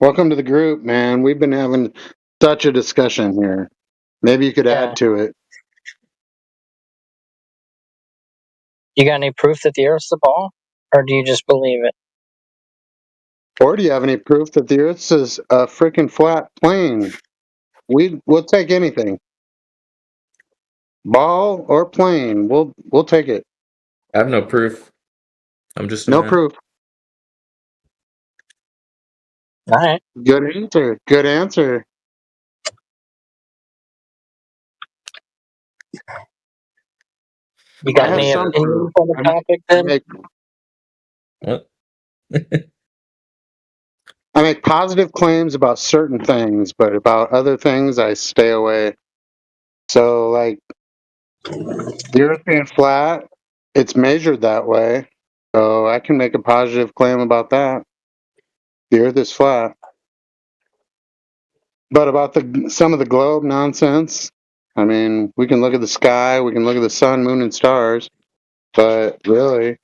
Welcome to the group, man. We've been having such a discussion here. Maybe you could add to it. You got any proof that the Earth's a ball, or do you just believe it? Or do you have any proof that the Earth is a freaking flat plane? We'll take anything. Ball or plane, we'll take it. I have no proof. I'm just a No man. proof. All right. Good answer. Good answer. You got any opinions on the topic then? What? I make positive claims about certain things, but about other things I stay away. So, like, the Earth being flat, it's measured that way. So I can make a positive claim about that. The Earth is flat. But about some of the globe nonsense, I mean, we can look at the sky, we can look at the sun, moon, and stars, but really,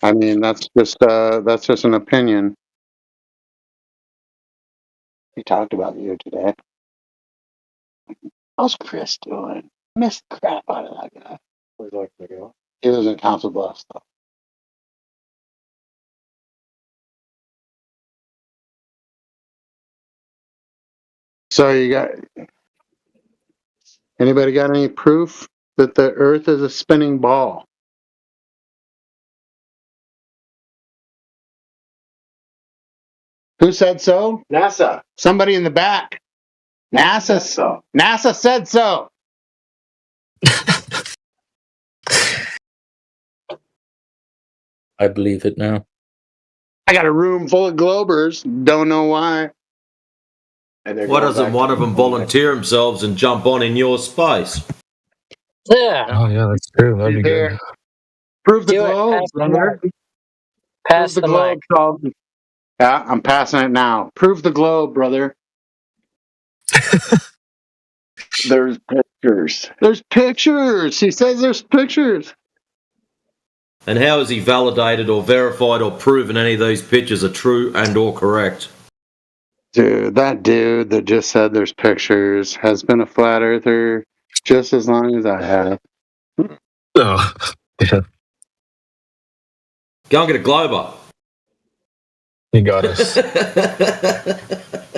I mean, that's just an opinion. We talked about you today. How's Chris doing? Missed the crap out of that guy. Where's that video? He lives in Council Bluffs, though. So anybody got any proof that the Earth is a spinning ball? Who said so? NASA. Somebody in the back. NASA. So. NASA said so. I believe it now. I got a room full of Globers. Don't know why. Why doesn't one of them volunteer themselves and jump on in your space? Yeah. Oh yeah, that's true. That'd be good. Prove the globe, brother. Pass the mic. Yeah, I'm passing it now. Prove the globe, brother. There's pictures. There's pictures. He says there's pictures. And how has he validated or verified or proven any of these pictures are true and or correct? Dude, that dude that just said there's pictures has been a flat earther just as long as I have. Oh, yeah. Go and get a Glober. You got us.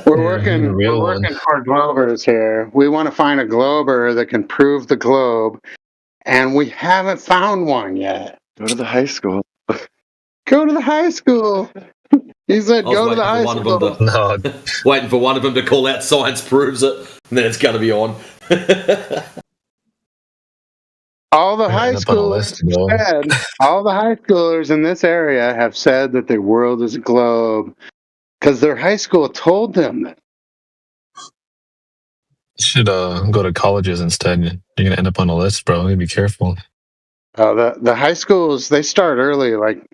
We're working for Globers here. We want to find a Glober that can prove the globe, and we haven't found one yet. Go to the high school. Go to the high school. He said go to the high school. Waiting for one of them to call out science proves it, and then it's going to be on. All the high schoolers all the high schoolers in this area have said that the world is a globe because their high school told them that. You should go to colleges instead. You're gonna end up on a list, bro. You gotta be careful. The high schools, they start early, like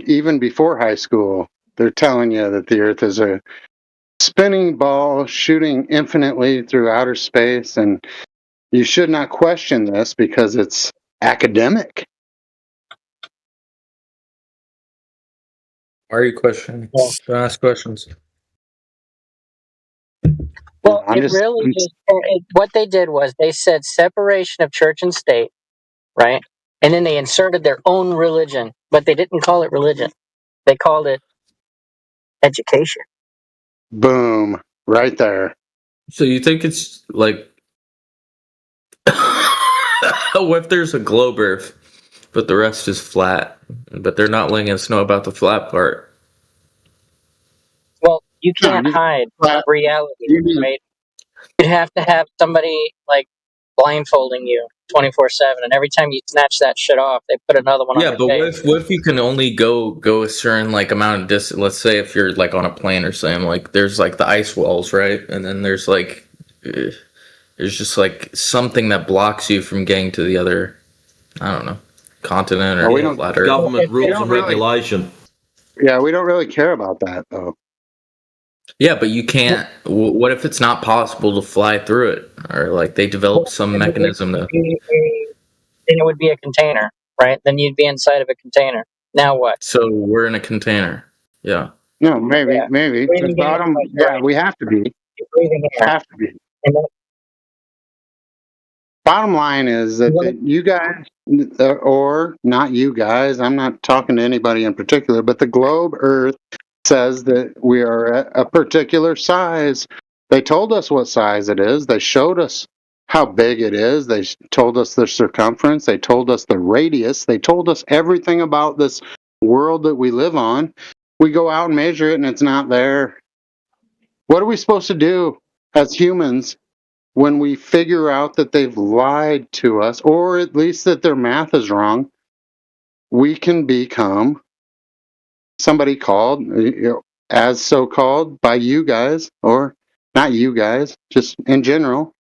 even before high school. They're telling you that the Earth is a spinning ball shooting infinitely through outer space, and you should not question this because it's academic. Why are you questioning? Don't ask questions. Well, what they did was they said separation of church and state, right? And then they inserted their own religion, but they didn't call it religion. They called it education. Boom. Right there. So you think it's like, what if there's a globe Earth, but the rest is flat, but they're not letting us know about the flat part? Well, you can't hide reality, right? You'd have to have somebody like blindfolding you 24/7, and every time you snatch that shit off, they put another one on your face. What if you can only go a certain like amount of distance? Let's say if you're like on a plane or something, like there's like the ice walls, right? And then there's like there's just like something that blocks you from getting to the other, I don't know, continent or flat Earth. Government rules and regulation. Yeah, we don't really care about that though. Yeah, but you can't. What if it's not possible to fly through it, or like they develop some mechanism to? Then it would be a container, right? Then you'd be inside of a container. Now what? So we're in a container. Yeah. No, maybe. The bottom, we have to be. Breathing air. Have to be. Bottom line is that you guys, or not you guys, I'm not talking to anybody in particular, but the globe Earth says that we are at a particular size. They told us what size it is. They showed us how big it is. They told us the circumference. They told us the radius. They told us everything about this world that we live on. We go out and measure it and it's not there. What are we supposed to do as humans when we figure out that they've lied to us, or at least that their math is wrong? We can become somebody called, as so called by you guys, or not you guys, just in general,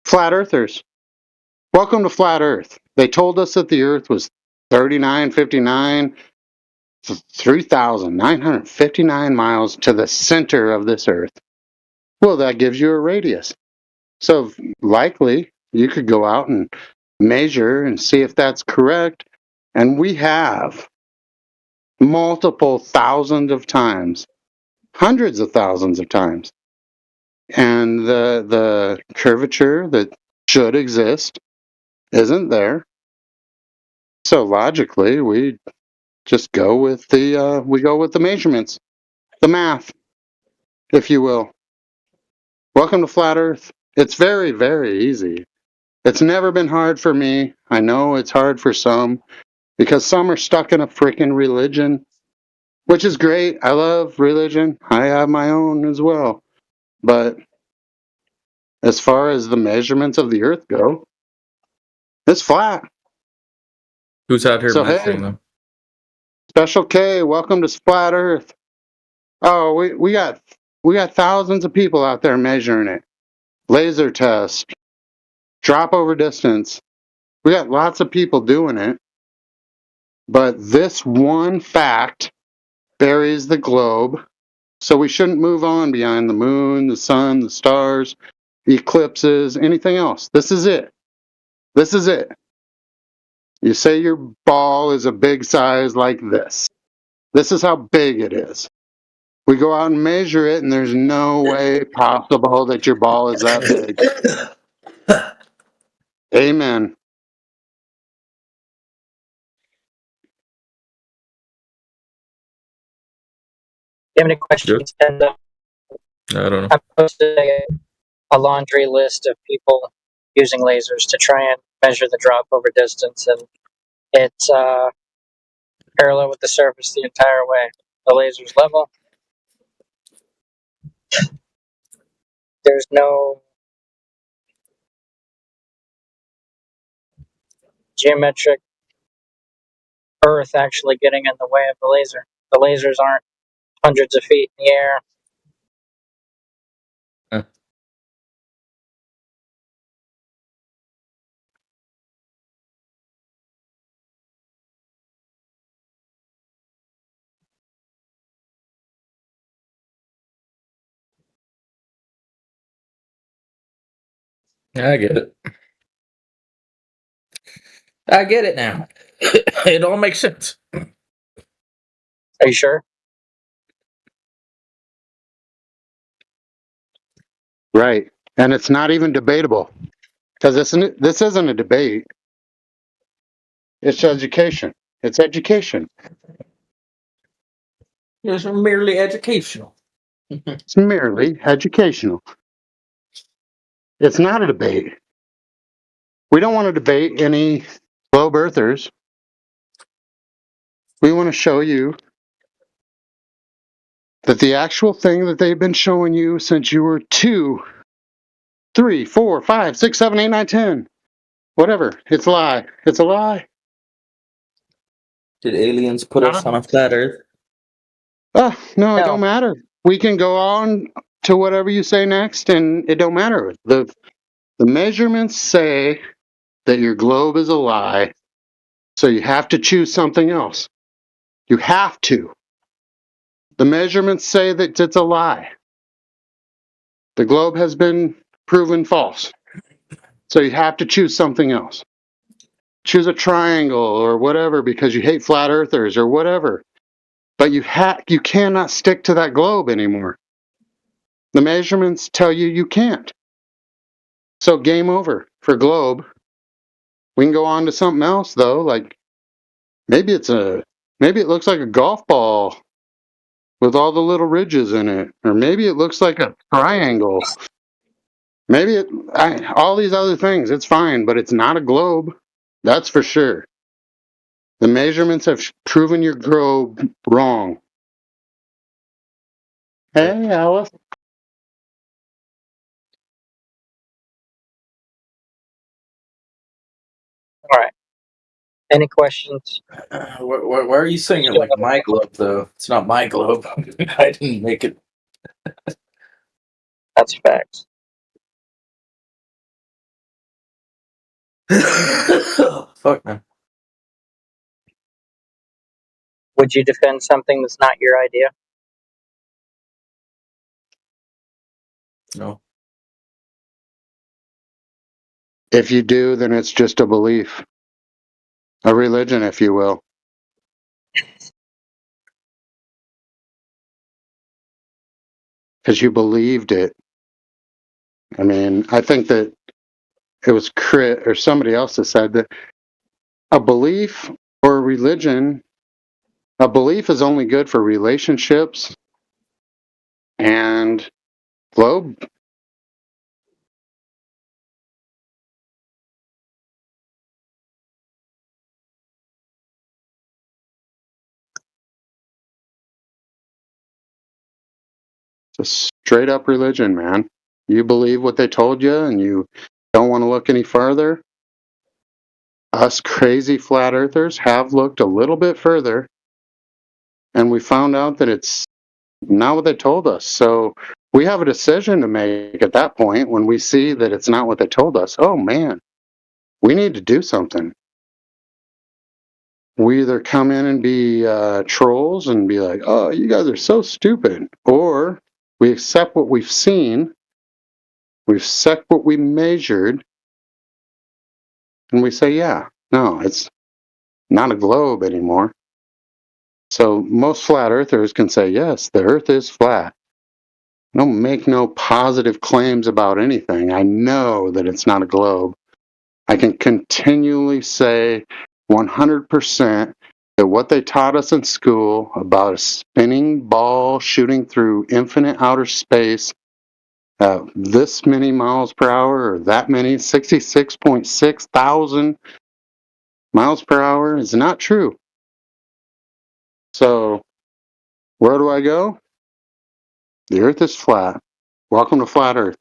flat earthers. Welcome to Flat Earth. They told us that the Earth was 3959, 3,959 miles to the center of this Earth. Well, that gives you a radius. So likely you could go out and measure and see if that's correct. And we have multiple thousands of times, hundreds of thousands of times. And the curvature that should exist isn't there. So logically, we just go with the measurements, the math, if you will. Welcome to Flat Earth. It's very, very easy. It's never been hard for me. I know it's hard for some because some are stuck in a freaking religion, which is great. I love religion. I have my own as well. But as far as the measurements of the Earth go, it's flat. Who's out here So, measuring hey, them? Special K, welcome to Flat Earth. Oh, we got thousands of people out there measuring it. Laser test, drop over distance. We got lots of people doing it. But this one fact buries the globe. So we shouldn't move on beyond the moon, the sun, the stars, the eclipses, anything else. This is it. This is it. You say your ball is a big size like this. This is how big it is. We go out and measure it, and there's no way possible that your ball is that big. Amen. Do you have any questions? And, I don't know. I posted a laundry list of people using lasers to try and measure the drop over distance, and it's parallel with the surface the entire way. The laser's level. There's no geometric earth actually getting in the way of the laser. The lasers aren't hundreds of feet in the air. I get it. I get it now. It all makes sense. Are you sure? Right. And it's not even debatable. Because this isn't a debate. It's education. It's education. It's merely educational. It's merely educational. It's not a debate. We don't want to debate any globe earthers. We want to show you that the actual thing that they've been showing you since you were 2, 3, 4, 5, 6, 7, 8, 9, 10, whatever, it's a lie. It's a lie. Did aliens put us on a flat Earth? Oh, no, it don't matter. We can go on to whatever you say next, and it don't matter. The measurements say that your globe is a lie, so you have to choose something else. You have to. The measurements say that it's a lie. The globe has been proven false. So you have to choose something else. Choose a triangle or whatever because you hate flat earthers or whatever. But you cannot stick to that globe anymore. The measurements tell you you can't. So game over. for globe. We can go on to something else though, like maybe maybe it looks like a golf ball with all the little ridges in it, or maybe it looks like a triangle. Maybe all these other things, it's fine, but it's not a globe. That's for sure. The measurements have proven your globe wrong. Hey, Alice. All right. Any questions? Why are you saying it like my globe, though? It's not my globe. I didn't make it. That's facts. Fuck, man. Would you defend something that's not your idea? No. If you do, then it's just a belief, a religion, if you will. Because you believed it. I mean, I think that it was Crit or somebody else that said that a belief or a religion, a belief is only good for relationships and globe. It's a straight up religion, man. You believe what they told you and you don't want to look any further. Us crazy flat earthers have looked a little bit further and we found out that it's not what they told us. So we have a decision to make at that point when we see that it's not what they told us. Oh man, we need to do something. We either come in and be trolls and be like, oh, you guys are so stupid, or we accept what we've seen, we accept what we measured, and we say, yeah, no, it's not a globe anymore. So most flat earthers can say, yes, the earth is flat. I don't make no positive claims about anything. I know that it's not a globe. I can continually say 100% that what they taught us in school about a spinning ball shooting through infinite outer space at this many miles per hour or that many, 66.6 thousand miles per hour is not true. So where do I go? The earth is flat. Welcome to Flat Earth.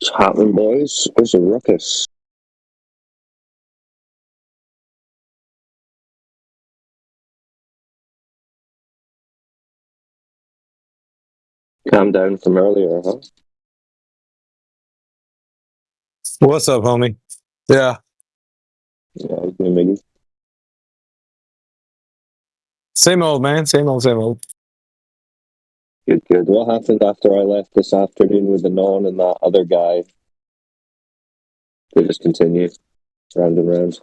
What's happening, boys? Where's the ruckus? Calm down from earlier, huh? What's up, homie? Yeah. Yeah, I doing, Miggy. Same old, man. Same old, same old. Good, good. What happened after I left this afternoon with the non and that other guy? They just continue round and round.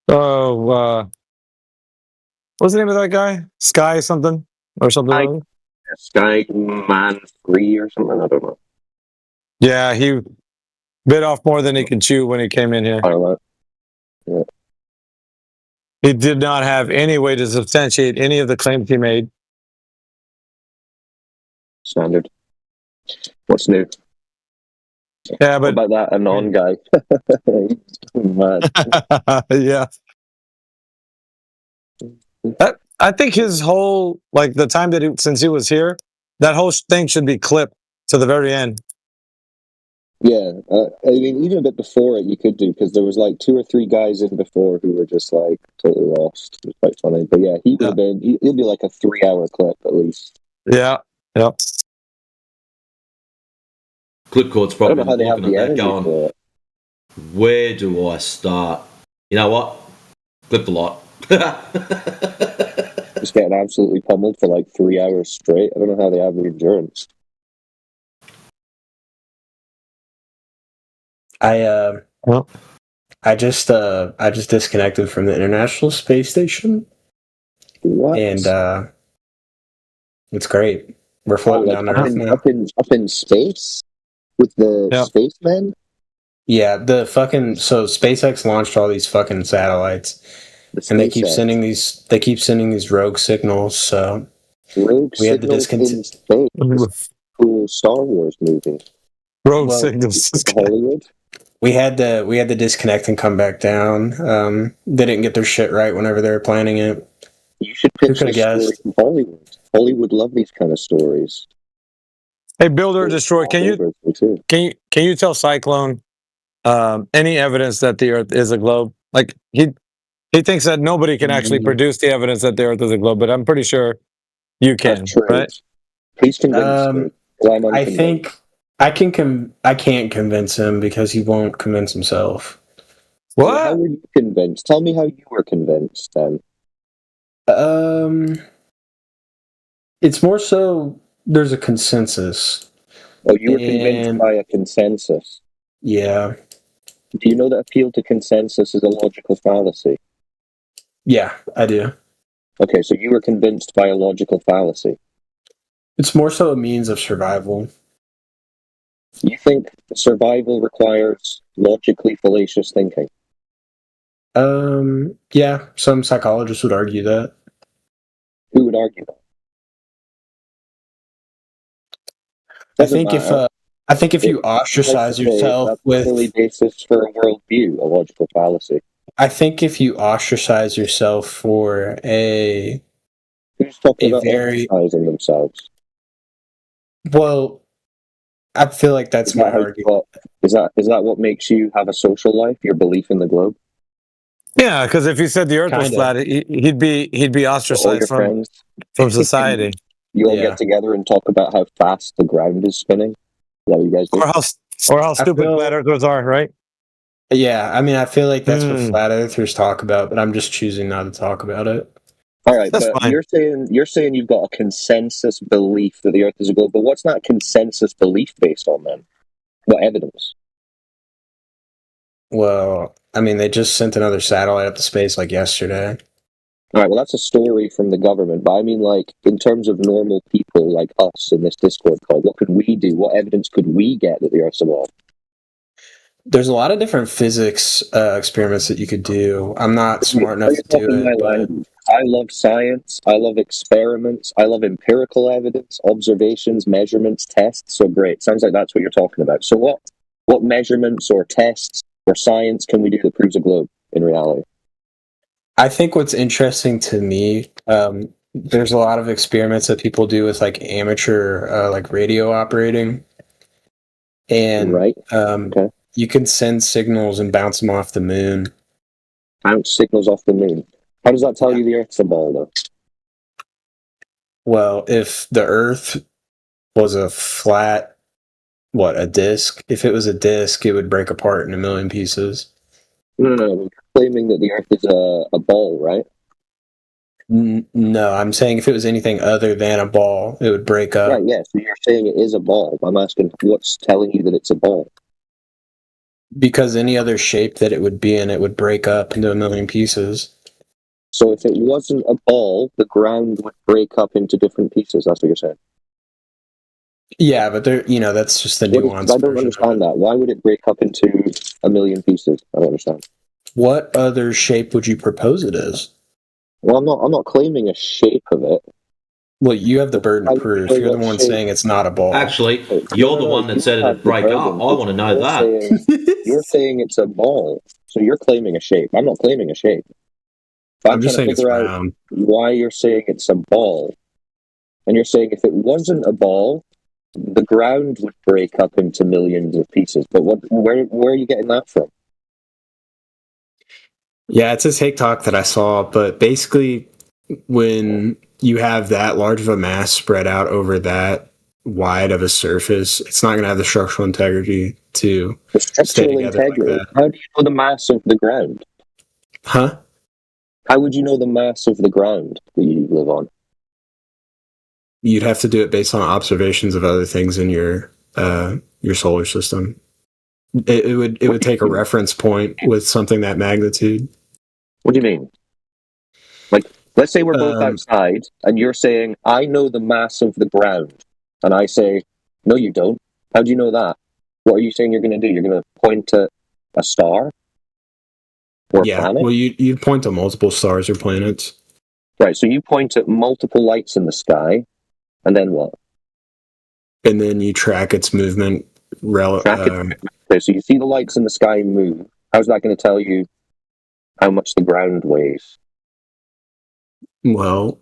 Oh, what's the name of that guy? Sky something or something? Sky Man 3 or something. I don't know. Yeah, he bit off more than he could chew when he came in here. I don't know. Yeah. He did not have any way to substantiate any of the claims he made. Standard. What's new? Yeah, but what about that Anon guy? Mad. Yeah. I think his whole, like the time that since he was here, that whole thing should be clipped to the very end. Yeah, I mean, even a bit before it, you could do, because there was like 2 or 3 guys in before who were just like totally lost. It was quite funny, but yeah, he would have been. He'll be like a 3-hour clip at least. Yeah, yep. Clipcourt's I probably don't know how they have looking the at that energy going, for it. where do I start? You know what? Clip the lot. Just getting absolutely pummeled for like 3 hours straight. I don't know how they have the endurance. I just disconnected from the International Space Station. What? And it's great. We're floating down Earth now. Up in space with the spacemen. Yeah, so SpaceX launched all these fucking satellites, and they keep sending these rogue signals. So we had to discontinue. Cool Star Wars movie. Rogue signals. Hollywood. We had to disconnect and come back down. They didn't get their shit right whenever they were planning it. You should pitch a story from Hollywood. Hollywood love these kind of stories. Hey, Build or Destroy, can you tell Cyclone any evidence that the Earth is a globe? Like he thinks that nobody can actually produce the evidence that the Earth is a globe, but I'm pretty sure you can. Right? Please convince me. I think I can't convince him because he won't convince himself. What? How were you convinced? Tell me how you were convinced then. It's more so there's a consensus. Oh, you were convinced by a consensus? Yeah. Do you know that appeal to consensus is a logical fallacy? Yeah, I do. Okay, so you were convinced by a logical fallacy. It's more so a means of survival. You think survival requires logically fallacious thinking? Yeah, some psychologists would argue that. Who would argue that? I think if you ostracize yourself with the basis for a worldview, a logical fallacy. I think if you ostracize yourself for who's talking about ostracizing themselves? Well, I feel like that's my argument. Is that what makes you have a social life? Your belief in the globe? Yeah, because if you said the Earth was flat, he'd be ostracized from society. You all get together and talk about how fast the ground is spinning. Is that what you guys do? Or how stupid flat earthers are, right? Yeah, I mean, I feel like that's what flat earthers talk about, but I'm just choosing not to talk about it. All right, but you're saying you've got a consensus belief that the Earth is a globe, but what's that consensus belief based on then? What evidence? Well, I mean, they just sent another satellite up to space like yesterday. All right, well, that's a story from the government, but I mean, like, in terms of normal people like us in this Discord call, what could we do? What evidence could we get that the Earth's a ball? There's a lot of different physics experiments that you could do. I'm not smart enough to do it. But I love science. I love experiments. I love empirical evidence, observations, measurements, tests. So great. Sounds like that's what you're talking about. So what measurements or tests or science can we do that proves a globe in reality? I think what's interesting to me, there's a lot of experiments that people do with like amateur like radio operating. And you can send signals and bounce them off the moon. Bounce signals off the moon. How does that tell you the Earth's a ball, though? Well, if the Earth was a flat, a disc? If it was a disc, it would break apart in a million pieces. No. You're claiming that the Earth is a ball, right? No, I'm saying if it was anything other than a ball, it would break up. Right, yeah, so you're saying it is a ball. I'm asking what's telling you that it's a ball? Because any other shape that it would be in, it would break up into a million pieces. So if it wasn't a ball, the ground would break up into different pieces. That's what you're saying. Yeah, but that's just the nuance. I don't understand that. Why would it break up into a million pieces? I don't understand. What other shape would you propose it as? Well, I'm not claiming a shape of it. Well, you have the burden of proof. You're the one saying it's not a ball. Actually, you're the one that said it'd break up. I want to know that. You're saying it's a ball, so you're claiming a shape. I'm not claiming a shape. I'm just saying it's round. Why you're saying it's a ball, and you're saying if it wasn't a ball, the ground would break up into millions of pieces. But where are you getting that from? Yeah, it's a TikTok that I saw, but basically when you have that large of a mass spread out over that wide of a surface, it's not going to have the structural integrity to stay together like that. How do you know the mass of the ground? Huh? How would you know the mass of the ground that you live on? You'd have to do it based on observations of other things in your solar system. It would take a reference point with something that magnitude. What do you mean? Like, let's say we're both outside, and you're saying, I know the mass of the ground. And I say, no, you don't. How do you know that? What are you saying you're going to do? You're going to point at a star? Or a planet? Well, you'd point to multiple stars or planets. Right, so you point at multiple lights in the sky, and then what? And then you track its movement. Okay, so you see the lights in the sky move. How's that going to tell you how much the ground weighs? Well,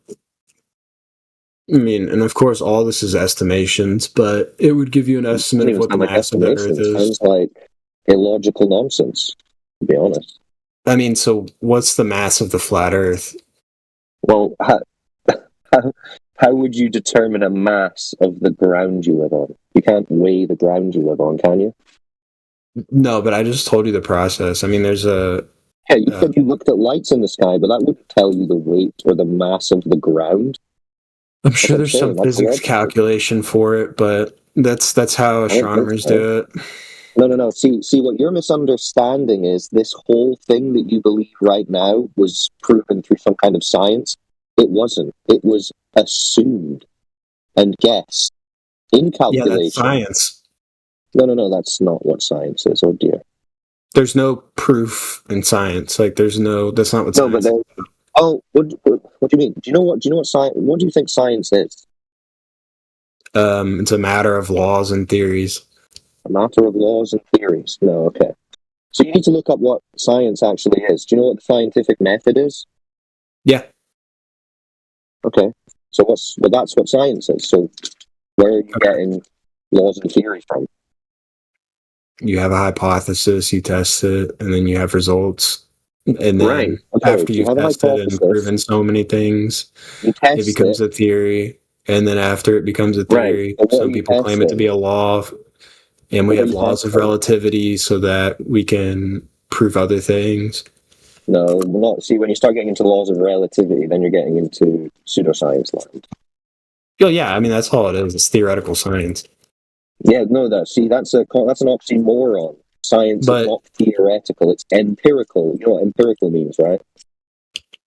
I mean, and of course, all this is estimations, but it would give you an estimate of what the mass of the Earth is. Sounds like illogical nonsense, to be honest. I mean, so what's the mass of the flat Earth? Well, how would you determine a mass of the ground you live on? You can't weigh the ground you live on, can you? No, but I just told you the process. I mean, there's a... Yeah, you said you looked at lights in the sky, but that wouldn't tell you the weight or the mass of the ground. I'm sure there's some physics calculation for it, but that's how astronomers do it. No. See, what you're misunderstanding is this whole thing that you believe right now was proven through some kind of science. It wasn't. It was assumed and guessed in calculation. Yeah, that's science. No, that's not what science is. Oh dear. There's no proof in science. Like, that's not what science is. Oh, what do you mean? Do you know what science? What do you think science is? It's a matter of laws and theories. A matter of laws and theories. No, okay. So you need to look up what science actually is. Do you know what the scientific method is? Yeah. Okay. So that's what science is. So where are you getting laws and theories from? You have a hypothesis, you test it, and then you have results. And then after you've tested and proven so many things, it becomes a theory. And then after it becomes a theory, some people claim it to be a law. And we have laws of relativity so that we can prove other things. No, not. See, when you start getting into laws of relativity, then you're getting into pseudoscience land. Oh, yeah. I mean, that's all it is. It's theoretical science. Yeah, no, that's an oxymoron. Science is not theoretical; it's empirical. You know what empirical means, right?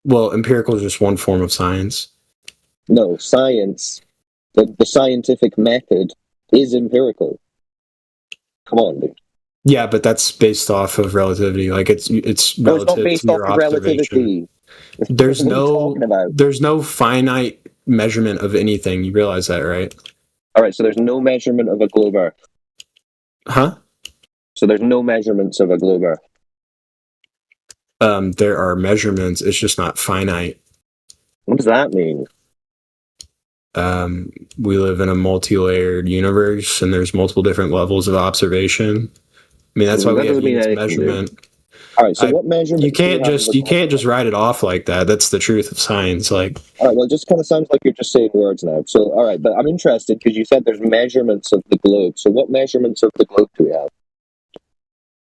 Well, empirical is just one form of science. No, science. The scientific method is empirical. Come on, dude. Yeah, but that's based off of relativity. Like it's relative not based to your off of relativity. There's no finite measurement of anything. You realize that, right? All right, so there's no measurement of a globe Earth. Huh? So there's no measurements of a globe Earth. There are measurements. It's just not finite. What does that mean? We live in a multi-layered universe, and there's multiple different levels of observation. I mean, that's why we have units of measurement. All right, so what measurement? You can't just write it off like that. That's the truth of science. Like, all right, well, it just kind of sounds like you're just saying words now. So, all right, but I'm interested because you said there's measurements of the globe. So, what measurements of the globe do we have?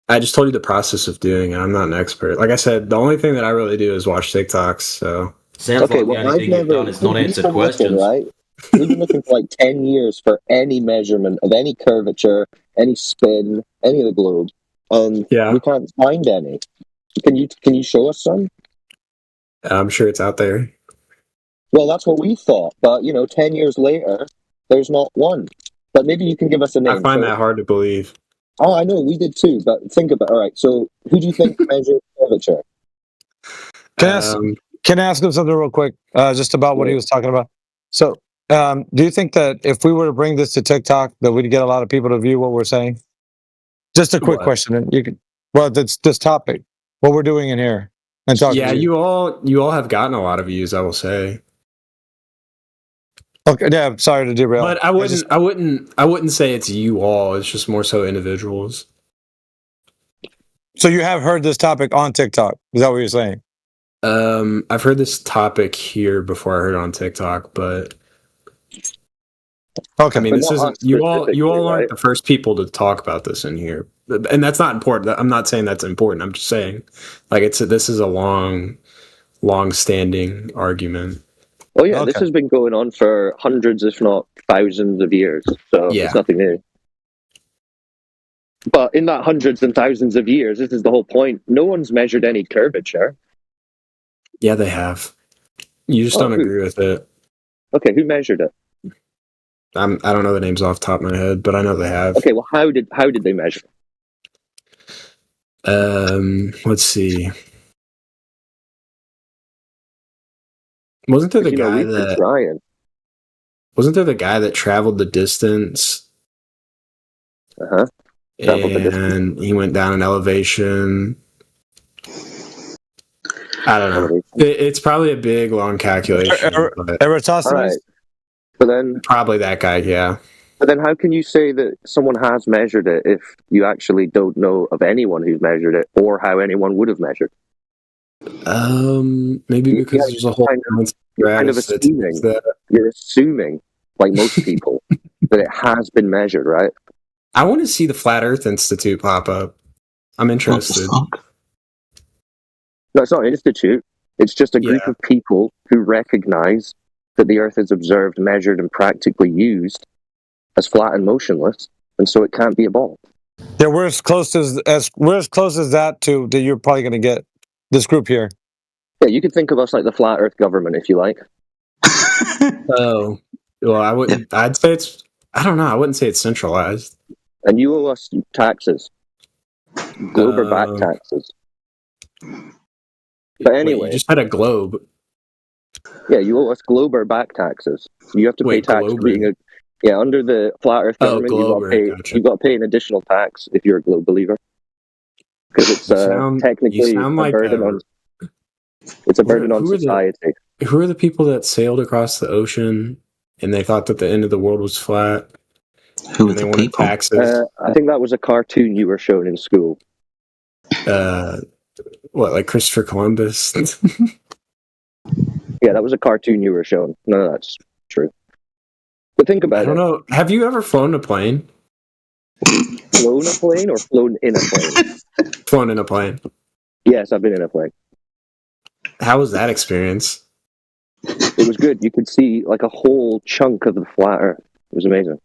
I just told you the process of doing it. I'm not an expert. Like I said, the only thing that I really do is watch TikToks. So sounds like the only thing you've done is not answer questions. Right? We've been looking for like 10 years for any measurement of any curvature, any spin, any of the globe. We can't find any. Can you show us some? I'm sure it's out there. Well, that's what we thought, but 10 years later, there's not one. But maybe you can give us a name. I find that hard to believe. Oh, I know, we did too, but think about it. All right, so who do you think measures curvature? Can I ask him something real quick, just about what he was talking about? So, do you think that if we were to bring this to TikTok, that we'd get a lot of people to view what we're saying? Just a quick question, and you can. Well, that's this topic, what we're doing in here, and talking. Yeah, you all have gotten a lot of views, I will say. Okay, yeah, I'm sorry to derail. But I wouldn't say it's you all. It's just more so individuals. So you have heard this topic on TikTok? Is that what you're saying? I've heard this topic here before I heard it on TikTok, but okay. I mean, this isn't you all aren't the first people to talk about this in here, and that's not important. I'm not saying that's important. I'm just saying, like, this is a long-standing argument. Oh yeah, this has been going on for hundreds, if not thousands of years. So it's nothing new. But in that hundreds and thousands of years, this is the whole point. No one's measured any curvature. Yeah, they have. You just don't agree with it. Okay, who measured it? I don't know the names off the top of my head, but I know they have. Okay, well, how did they measure? Let's see. Wasn't there the guy that traveled the distance? And he went down an elevation. I don't know. It's probably a big, long calculation. Eratosthenes? Right. But then probably that guy, yeah. But then how can you say that someone has measured it if you actually don't know of anyone who's measured it or how anyone would have measured? Maybe because there's a whole you're assuming, like most people, that it has been measured, right? I want to see the Flat Earth Institute pop up. I'm interested. No, it's not an institute. It's just a group of people who recognize that the Earth is observed, measured, and practically used as flat and motionless, and so it can't be a ball. Yeah, we're as close as that to that you're probably going to get this group here. Yeah, you could think of us like the flat Earth government, if you like. Oh, well, I wouldn't. I'd say it's. I don't know. I wouldn't say it's centralized. And you owe us taxes, globe back taxes. But anyway, you just had a globe. Yeah, you owe us globe back taxes. You have to pay tax for being under the flat Earth government. You've got to pay an additional tax if you're a globe believer, because it's technically a burden on. It's a burden on society. Who are the people that sailed across the ocean and they thought that the end of the world was flat? Who are the people? Taxes? I think that was a cartoon you were shown in school. What, like Christopher Columbus? Yeah, that was a cartoon you were shown. No, that's true. But think about it. I don't know. Have you ever flown a plane? Flown a plane or flown in a plane? Flown in a plane. Yes, I've been in a plane. How was that experience? It was good. You could see like a whole chunk of the flat Earth. It was amazing.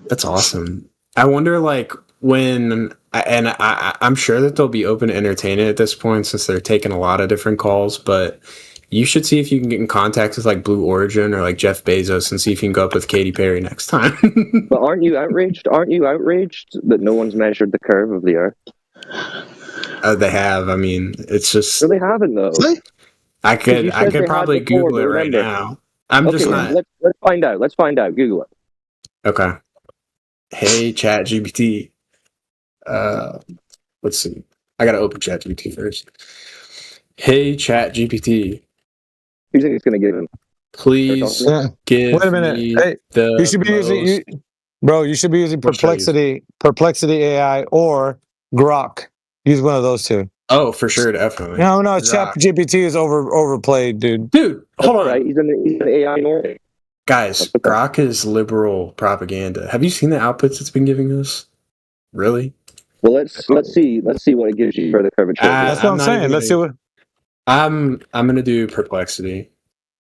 That's awesome. I wonder, like, I'm sure that they'll be open to entertainment at this point since they're taking a lot of different calls, but you should see if you can get in contact with like Blue Origin or like Jeff Bezos and see if you can go up with Katy Perry next time. But aren't you outraged? Aren't you outraged that no one's measured the curve of the Earth? They have. I mean, it's just. No, they haven't though. I could probably Google it right now. Just not. Let's find out. Let's find out. Google it. Okay. Hey, ChatGPT. Let's see. I gotta open ChatGPT first. Hey, ChatGPT. Who do you think it's gonna give him? Please give Wait a minute. me Hey, the you should be using, bro. You should be using What should I use? Perplexity AI, or Grok. Use one of those two. Oh, for sure, definitely. No, Grok. Chat GPT is overplayed, dude. Dude, hold on. Right, he's an AI Nordic. Guys, Grok is liberal propaganda. Have you seen the outputs it's been giving us? Really? Well, let's see what it gives you for the curvature. That's what I'm saying. Let's see what. I'm gonna do Perplexity.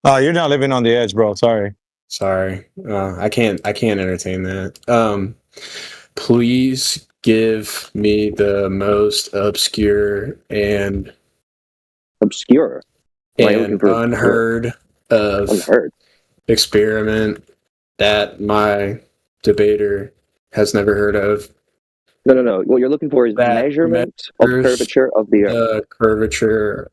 Oh, you're not living on the edge, bro. Sorry. I can't entertain that. Please give me the most obscure and unheard of experiment that my debater has never heard of. No. What you're looking for is measurement of curvature of the Earth. The curvature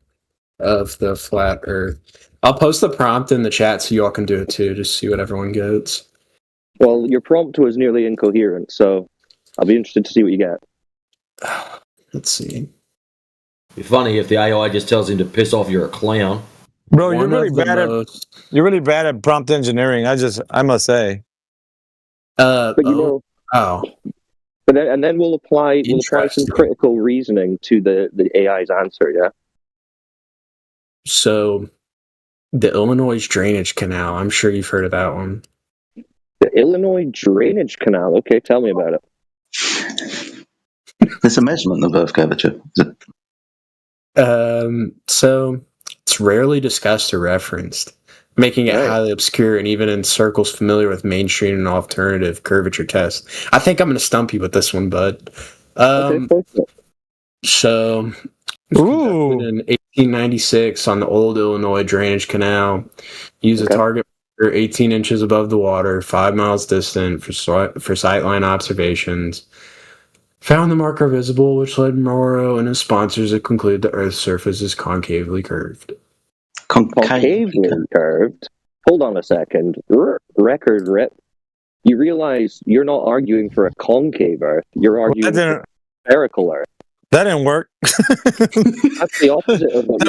of the flat Earth. I'll post the prompt in the chat so y'all can do it too, just see what everyone gets. Well, your prompt was nearly incoherent, so I'll be interested to see what you get. Let's see. It'd be funny if the AI just tells him to piss off, you're a clown. Bro, you're really bad at prompt engineering. I must say. But you know. But then we'll apply some critical reasoning to the AI's answer. Yeah. So, the Illinois Drainage Canal. I'm sure you've heard of that one. The Illinois Drainage Canal. Okay, tell me about it. It's a measurement of Earth curvature. So it's rarely discussed or referenced, making it highly obscure and even in circles familiar with mainstream and alternative curvature tests. I think I'm going to stump you with this one, bud. So, in 1896 on the old Illinois Drainage Canal, use a target 18 inches above the water, 5 miles distant for sightline observations. Found the marker visible, which led Morrow and his sponsors to conclude the Earth's surface is concavely curved. Concavely curved? Hold on a second. Record rip. You realize you're not arguing for a concave Earth. You're arguing for a spherical Earth. That didn't work. That's the opposite of what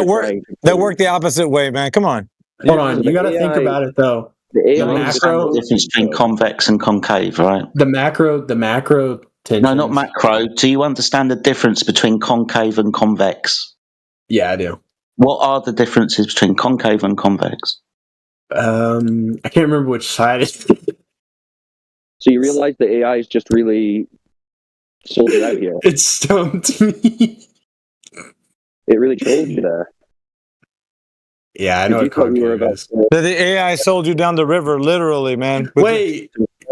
that worked the opposite way, man. Come on. Hold on. You got to think about it, though. The macro difference between convex and concave, right? The macro tensions. No, not macro. Do you understand the difference between concave and convex? Yeah, I do. What are the differences between concave and convex? I can't remember which side it's. So you realize the AI is just really sold it out here. It stumped me. It really trolled you there. Yeah, I know what concave is. The AI sold you down the river, literally, man. Wait,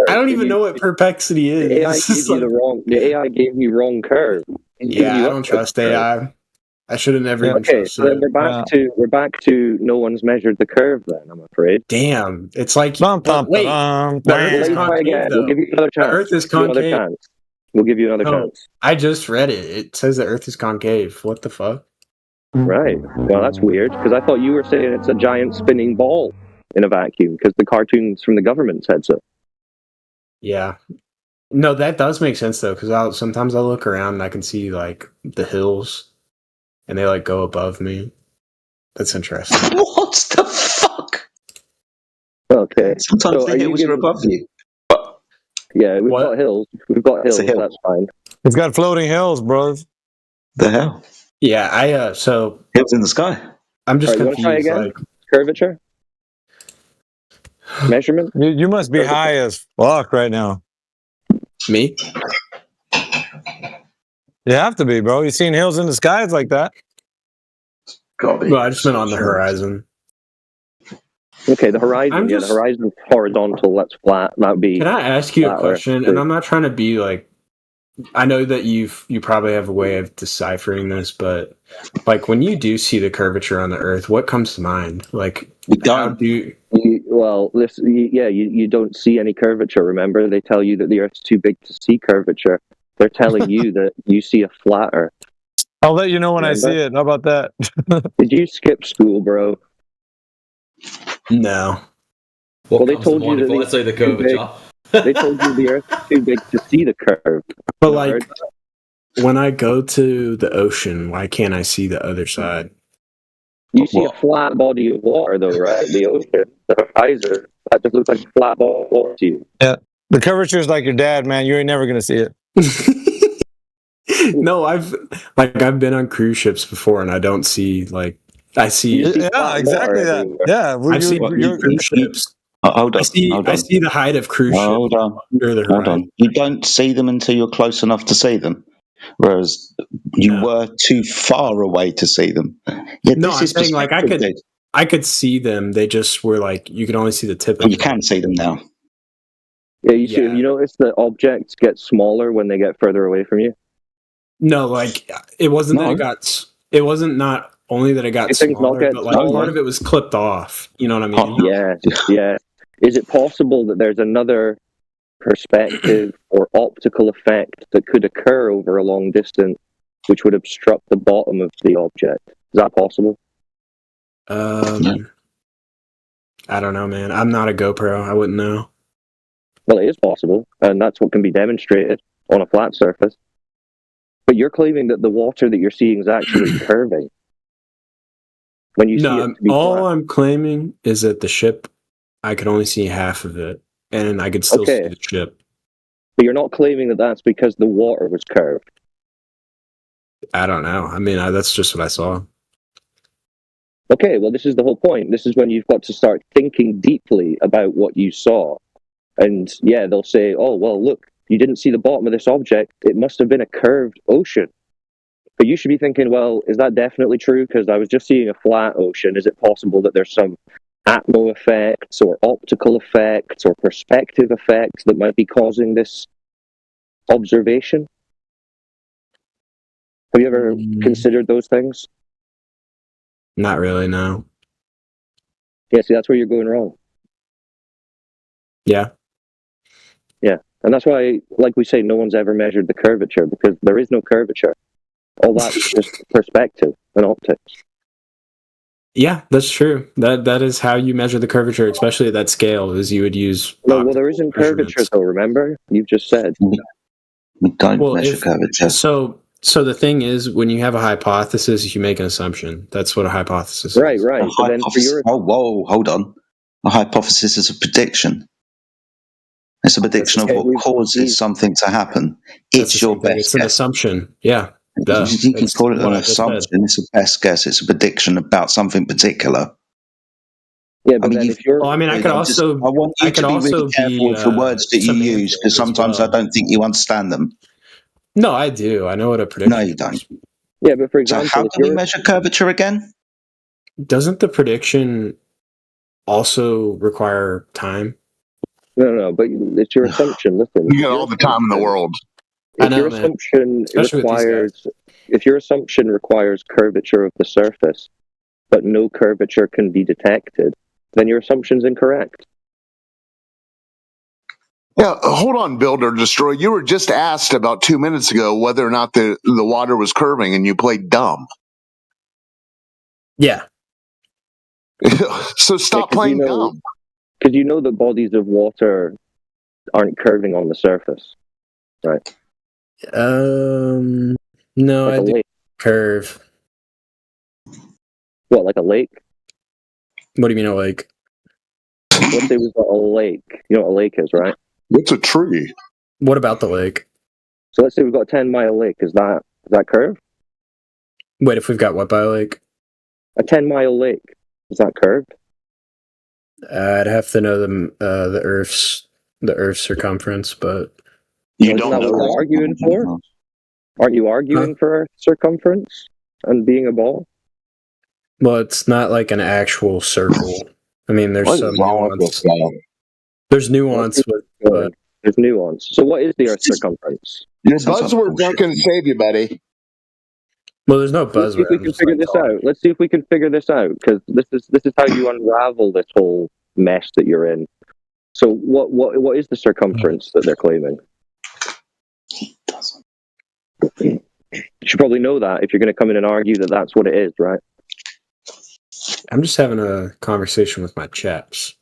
I don't even know what perplexity is. The AI gave you wrong curve. Yeah, I don't trust AI. I should have never even trusted so then we're back to no one's measured the curve then, I'm afraid. Damn. It's like wait. The Earth is concave, though. We'll give you another chance. The Earth is concave. We'll give you another chance. I just read it. It says the Earth is concave. What the fuck? Right. Well, that's weird, because I thought you were saying it's a giant spinning ball in a vacuum, because the cartoons from the government said so. Yeah. No, that does make sense, though, because sometimes I'll look around and I can see, like, the hills, and they, like, go above me. That's interesting. What the fuck? Okay. Sometimes the hills are above you. Yeah, we've got hills. That's fine. It's got floating hills, bro. The hell? Yeah, so hills in the sky. I'm just confused. You want to try again? Like, curvature? Measurement? You must be high as fuck right now. Me? You have to be, bro. You seen hills in the sky? It's like that. Well, I just meant on the horizon. Okay, the horizon. The horizon's horizontal. That's flat. That would be. Can I ask you a question? And I'm not trying to be like. I know that you probably have a way of deciphering this, but like when you do see the curvature on the Earth, what comes to mind? Like, you don't. You don't see any curvature. Remember, they tell you that the Earth's too big to see curvature. They're telling you that you see a flat Earth. I'll let you know when I see it. How about that? Did you skip school, bro? No. Well, they told you that the curvature. They told you the Earth's too big to see the curve. But like, when I go to the ocean, why can't I see the other side? You see a flat body of water, though, right? The ocean, the horizon. That just looks like a flat ball of water to you. Yeah. The curvature is like your dad, man. You ain't never gonna see it. No, I've been on cruise ships before, and I don't see I see. Yeah, exactly that. Yeah, I've seen cruise ships. Hold on. I see the height of cruise ships. Hold on. Under the Hold horizon. on. You don't see them until you're close enough to see them, whereas you were too far away to see them. Yeah, No, this I'm is saying perspective, I could see them. They just were you could only see the tip of you can see them now. Yeah, you see. Have you noticed that objects get smaller when they get further away from you? No, it wasn't that it got. It wasn't not only that it got Do things not smaller, get but smaller? part of it was clipped off. You know what I mean? Yeah. Is it possible that there's another perspective or optical effect that could occur over a long distance, which would obstruct the bottom of the object? Is that possible? I don't know, man. I'm not a GoPro. I wouldn't know. Well, it is possible, and that's what can be demonstrated on a flat surface. But you're claiming that the water that you're seeing is actually curving. When you see it to be all I'm claiming is that the ship, I could only see half of it, and I could still see the ship. But you're not claiming that that's because the water was curved. I don't know. I mean, that's just what I saw. Okay, well, this is the whole point. This is when you've got to start thinking deeply about what you saw. And yeah, they'll say, oh, well, look, you didn't see the bottom of this object. It must have been a curved ocean. But you should be thinking, well, is that definitely true? Because I was just seeing a flat ocean. Is it possible that there's some atmo effects or optical effects or perspective effects that might be causing this observation? Have you ever considered those things? Not really, no. Yeah, see, that's where you're going wrong. Yeah. Yeah, and that's why, like we say, no one's ever measured the curvature, because there is no curvature. All that's just perspective and optics. Yeah, that's true. That is how you measure the curvature, especially at that scale, is you would use. No, well, there isn't curvature, though, remember? You've just said. We don't measure curvature. So the thing is, when you have a hypothesis, you make an assumption. That's what a hypothesis is. Right. But then whoa, hold on. A hypothesis is a prediction. It's a prediction of what causes something to happen. It's your best guess. It's an assumption. Yeah. You can call it an assumption. It's a best guess. It's a prediction about something particular. Yeah, but I could also. I want you to be really careful with the words that you use, because sometimes I don't think you understand them. No, I do. I know what a prediction. No, you don't. Yeah, but for example, so how can we measure curvature again? Doesn't the prediction also require time? No, but it's your assumption. Listen, you got all the time in the world. If your assumption requires curvature of the surface, but no curvature can be detected, then your assumption's incorrect. Yeah, hold on, Build or Destroy. You were just asked about 2 minutes ago whether or not the water was curving, and you played dumb. Yeah. So stop playing dumb. Because you know that bodies of water aren't curving on the surface, right? No, like I do curve. What, like a lake? What do you mean a lake? Let's say we've got a lake. You know what a lake is, right? It's a tree. What about the lake? So let's say we've got a 10-mile lake. Is that curved? Wait, if we've got what by a lake? A 10-mile lake. Is that curved? I'd have to know the Earth's circumference, but you don't know what we're arguing for. Aren't you arguing for circumference and being a ball? Well, it's not like an actual circle. I mean, there's some nuance. There's nuance with. There's nuance. So, what is the Earth's circumference? Your buzzword's not going to save you, buddy. Well, there's no buzzword. Let's see if we can figure this out. Let's see if we can figure this out, because this is how you unravel this whole mess that you're in. So, what is the circumference that they're claiming? He doesn't. You should probably know that if you're going to come in and argue that that's what it is, right? I'm just having a conversation with my chaps.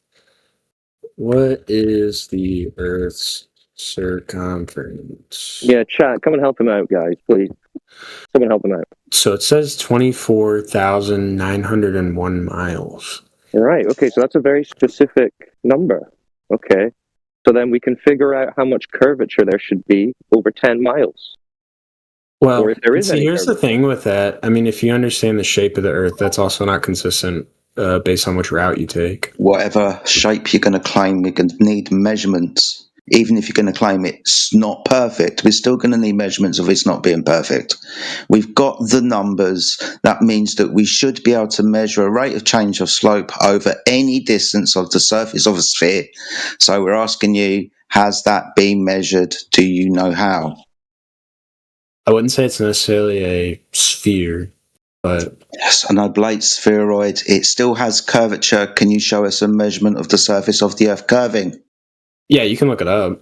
What is the Earth's circumference? Yeah, chat. Come and help him out, guys, please. Someone help him out. So it says 24,901 miles. Right. Okay. So that's a very specific number. Okay. So then we can figure out how much curvature there should be over 10 miles. Well, Or if there is any here's the thing with that. I mean, if you understand the shape of the Earth, that's also not consistent based on which route you take. Whatever shape you're going to claim, we're going to need measurements. Even if you're going to claim it's not perfect, we're still going to need measurements of it's not being perfect. We've got the numbers. That means that we should be able to measure a rate of change of slope over any distance of the surface of a sphere. So we're asking you, has that been measured? Do you know how? I wouldn't say it's necessarily a sphere, but... Yes, an oblate spheroid. It still has curvature. Can you show us a measurement of the surface of the Earth curving? Yeah, you can look it up.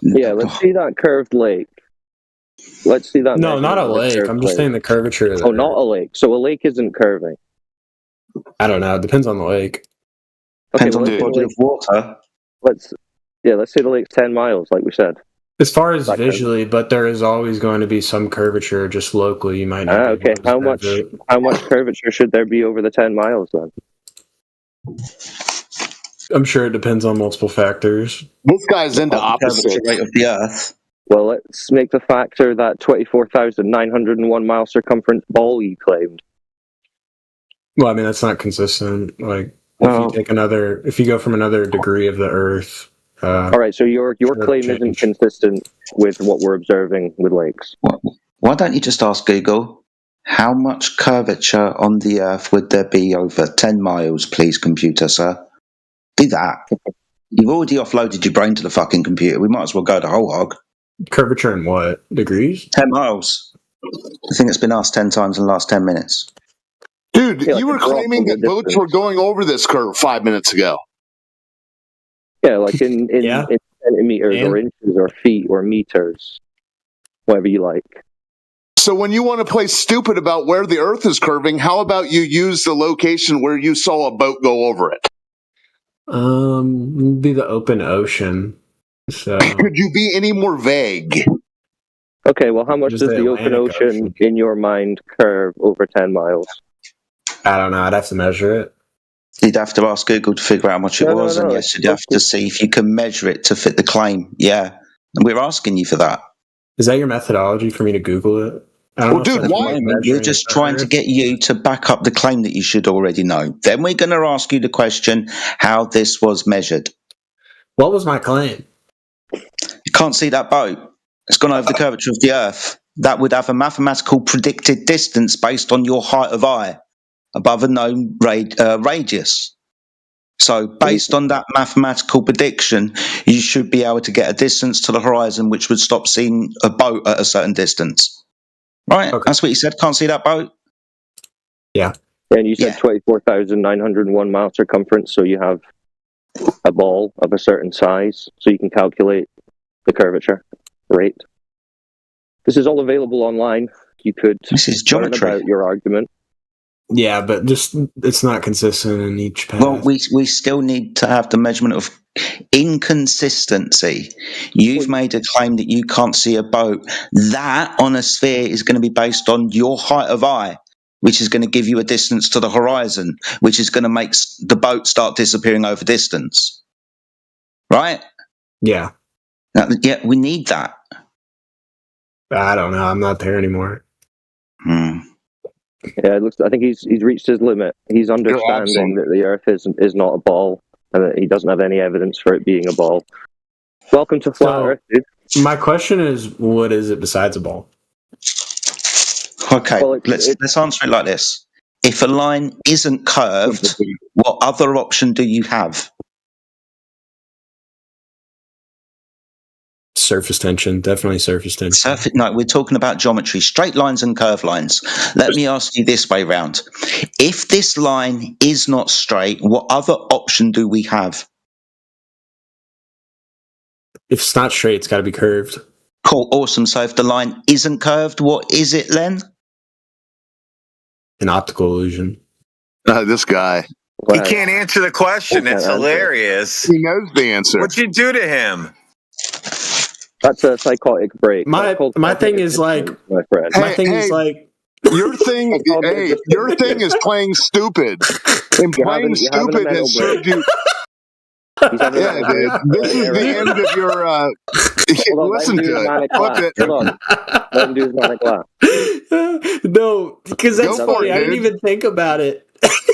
Yeah, let's see that curved lake. Let's see that. No, not a lake. I'm just saying the curvature of the Oh, not a lake. So a lake isn't curving. I don't know. It depends on the lake. Depends on the body of water. Let's say the lake's 10 miles, like we said. As far as visually, but there is always going to be some curvature just locally. You might not. Okay. How much curvature should there be over the 10 miles then? I'm sure it depends on multiple factors. This guy's into opposite rate of the Earth. Well, let's make the factor that 24,901 mile circumference ball you claimed. Well, I mean that's not consistent. Like if you go from another degree of the Earth. All right, so your claim isn't consistent with what we're observing with lakes. Why don't you just ask Google, how much curvature on the Earth would there be over 10 miles, please, computer, sir? Do that. You've already offloaded your brain to the fucking computer. We might as well go the whole hog. Curvature in what? Degrees? 10 miles. I think it's been asked 10 times in the last 10 minutes. Dude, you were claiming that boats were going over this curve 5 minutes ago. Yeah, like in centimeters or inches or feet or meters, whatever you like. So when you want to play stupid about where the Earth is curving, how about you use the location where you saw a boat go over it? Be the open ocean. So could you be any more vague? Okay, well, how much does the open ocean in your mind curve over 10 miles? I don't know. I'd have to measure it. You'd have to ask Google to figure out how much it was, and yes, you'd have to see if you can measure it to fit the claim. Yeah, and we're asking you for that. Is that your methodology for me to Google it? Well, dude, why? We're just trying to get you to back up the claim that you should already know. Then we're going to ask you the question how this was measured. What was my claim? You can't see that boat. It's gone over the curvature of the Earth. That would have a mathematical predicted distance based on your height of eye above a known radius. So based on that mathematical prediction, you should be able to get a distance to the horizon which would stop seeing a boat at a certain distance. Right? Okay. That's what you said. Can't see that boat? Yeah. And you said 24,901 mile circumference, so you have a ball of a certain size, so you can calculate the curvature rate. This is all available online. You could learn about your argument. Yeah, but just it's not consistent in each path. Well, we still need to have the measurement of inconsistency. You've made a claim that you can't see a boat. That on a sphere is going to be based on your height of eye, which is going to give you a distance to the horizon, which is going to make the boat start disappearing over distance. Right? Yeah. Yeah, we need that. I don't know. I'm not there anymore. Yeah, it looks. I think he's reached his limit. He's understanding that the Earth is not a ball, and that he doesn't have any evidence for it being a ball. Welcome to Flat Earth, dude. My question is, what is it besides a ball? Okay, let's answer it like this. If a line isn't curved, what other option do you have? Surface tension, definitely surface tension. No, we're talking about geometry, straight lines and curved lines. Let me ask you this way round. If this line is not straight, what other option do we have? If it's not straight, it's got to be curved. Cool, awesome. So if the line isn't curved, what is it, Len? An optical illusion. This guy. He can't answer the question. It's hilarious. He knows the answer. What'd you do to him? That's a psychotic break. My thing is like, my friend. My thing is like, your thing is playing stupid. And playing stupid has served you. Yeah, dude. This is the end of your. Listen to it. Flip it. Hold on. Let him do his manic laugh. No, because that's funny. I didn't even think about it.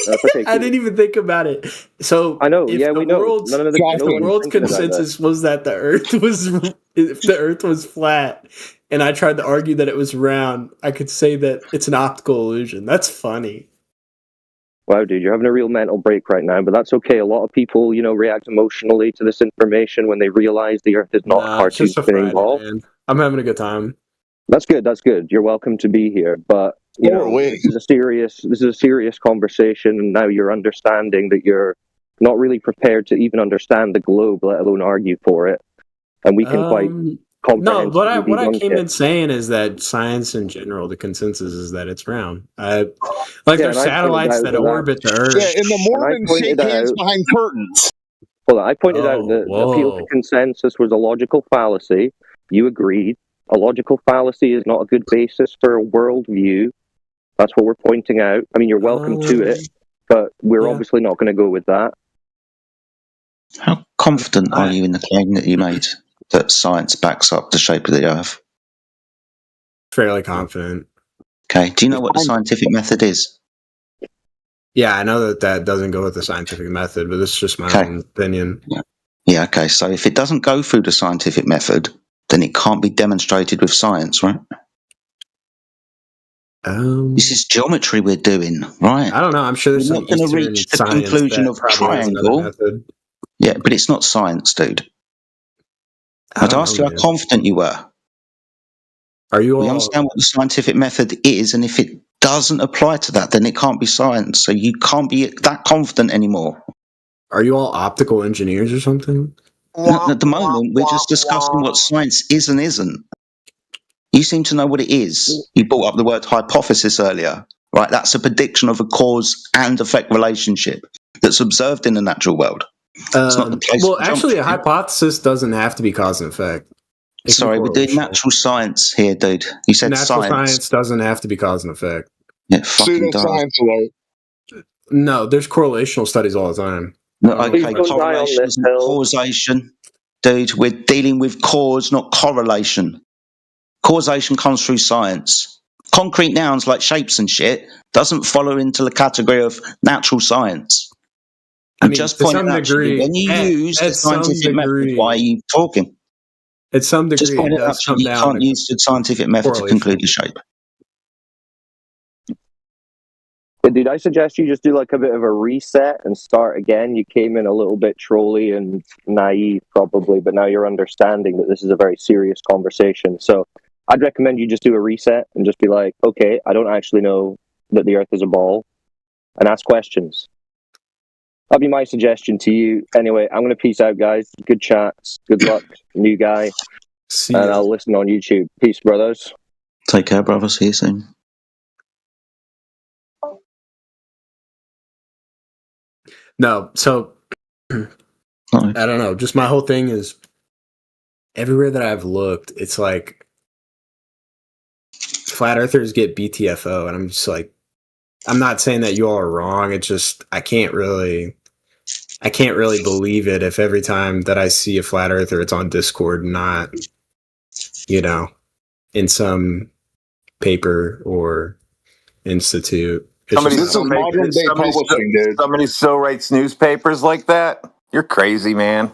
Okay, I didn't even think about it. So I know. If Yeah, we know. The world's consensus was that the Earth was, if the Earth was flat, and I tried to argue that it was round, I could say that it's an optical illusion. That's funny. Wow, dude, you're having a real mental break right now, but that's okay. A lot of people, react emotionally to this information when they realize the Earth is not a cartoon spinning ball. I'm having a good time. That's good. That's good. You're welcome to be here, but this is a serious conversation, and now you're understanding that you're not really prepared to even understand the globe, let alone argue for it. And we can quite no. What I came in saying is that science in general, the consensus is that it's round. There's satellites that orbit the Earth. Yeah, and the Mormons shake hands behind curtains. Well, I pointed out that the appeal to consensus was a logical fallacy. You agreed. A logical fallacy is not a good basis for a worldview. That's what we're pointing out. I mean, you're welcome to it, but we're obviously not going to go with that. How confident are you in the claim that you made that science backs up the shape of the Earth? Fairly confident. Okay. Do you know what the scientific method is? Yeah, I know that doesn't go with the scientific method, but this is just my own opinion. Yeah, okay. So if it doesn't go through the scientific method, then it can't be demonstrated with science, right? This is geometry we're doing, right? I don't know. I'm sure there's not going to reach the conclusion of triangle. Yeah, but it's not science, dude. I'd ask you how confident you were. We understand what the scientific method is, and if it doesn't apply to that, then it can't be science. So you can't be that confident anymore. Are you all optical engineers or something? No, at the moment, we're just discussing what science is and isn't. You seem to know what it is. You brought up the word hypothesis earlier, right? That's a prediction of a cause and effect relationship that's observed in the natural world. It's not the place. Well, actually, a hypothesis doesn't have to be cause and effect. Sorry, we're doing natural science here, dude. You said natural science doesn't have to be cause and effect. Yeah, fucking science alert. No, there's correlational studies all the time. No, okay, correlation isn't causation. Dude, we're dealing with cause, not correlation. Causation comes through science. Concrete nouns like shapes and shit doesn't follow into the category of natural science. I'm just pointing out to you, when you use the scientific method, why are you talking? At some degree, just point out you can't use the scientific method to conclude the shape. But dude, I suggest you just do like a bit of a reset and start again. You came in a little bit trolly and naive probably, but now you're understanding that this is a very serious conversation. So I'd recommend you just do a reset and just be like, okay, I don't actually know that the Earth is a ball, and ask questions. That'd be my suggestion to you. Anyway, I'm going to peace out, guys. Good chats. Good luck, new guy. And I'll listen on YouTube. Peace, brothers. Take care, brother. See you soon. No, so I don't know. Just my whole thing is everywhere that I've looked, it's like flat earthers get BTFO, and I'm just like, I'm not saying that you all are wrong. It's just I can't really believe it if every time that I see a flat earther, it's on Discord, not in some paper or institute. Somebody still writes newspapers like that? You're crazy, man.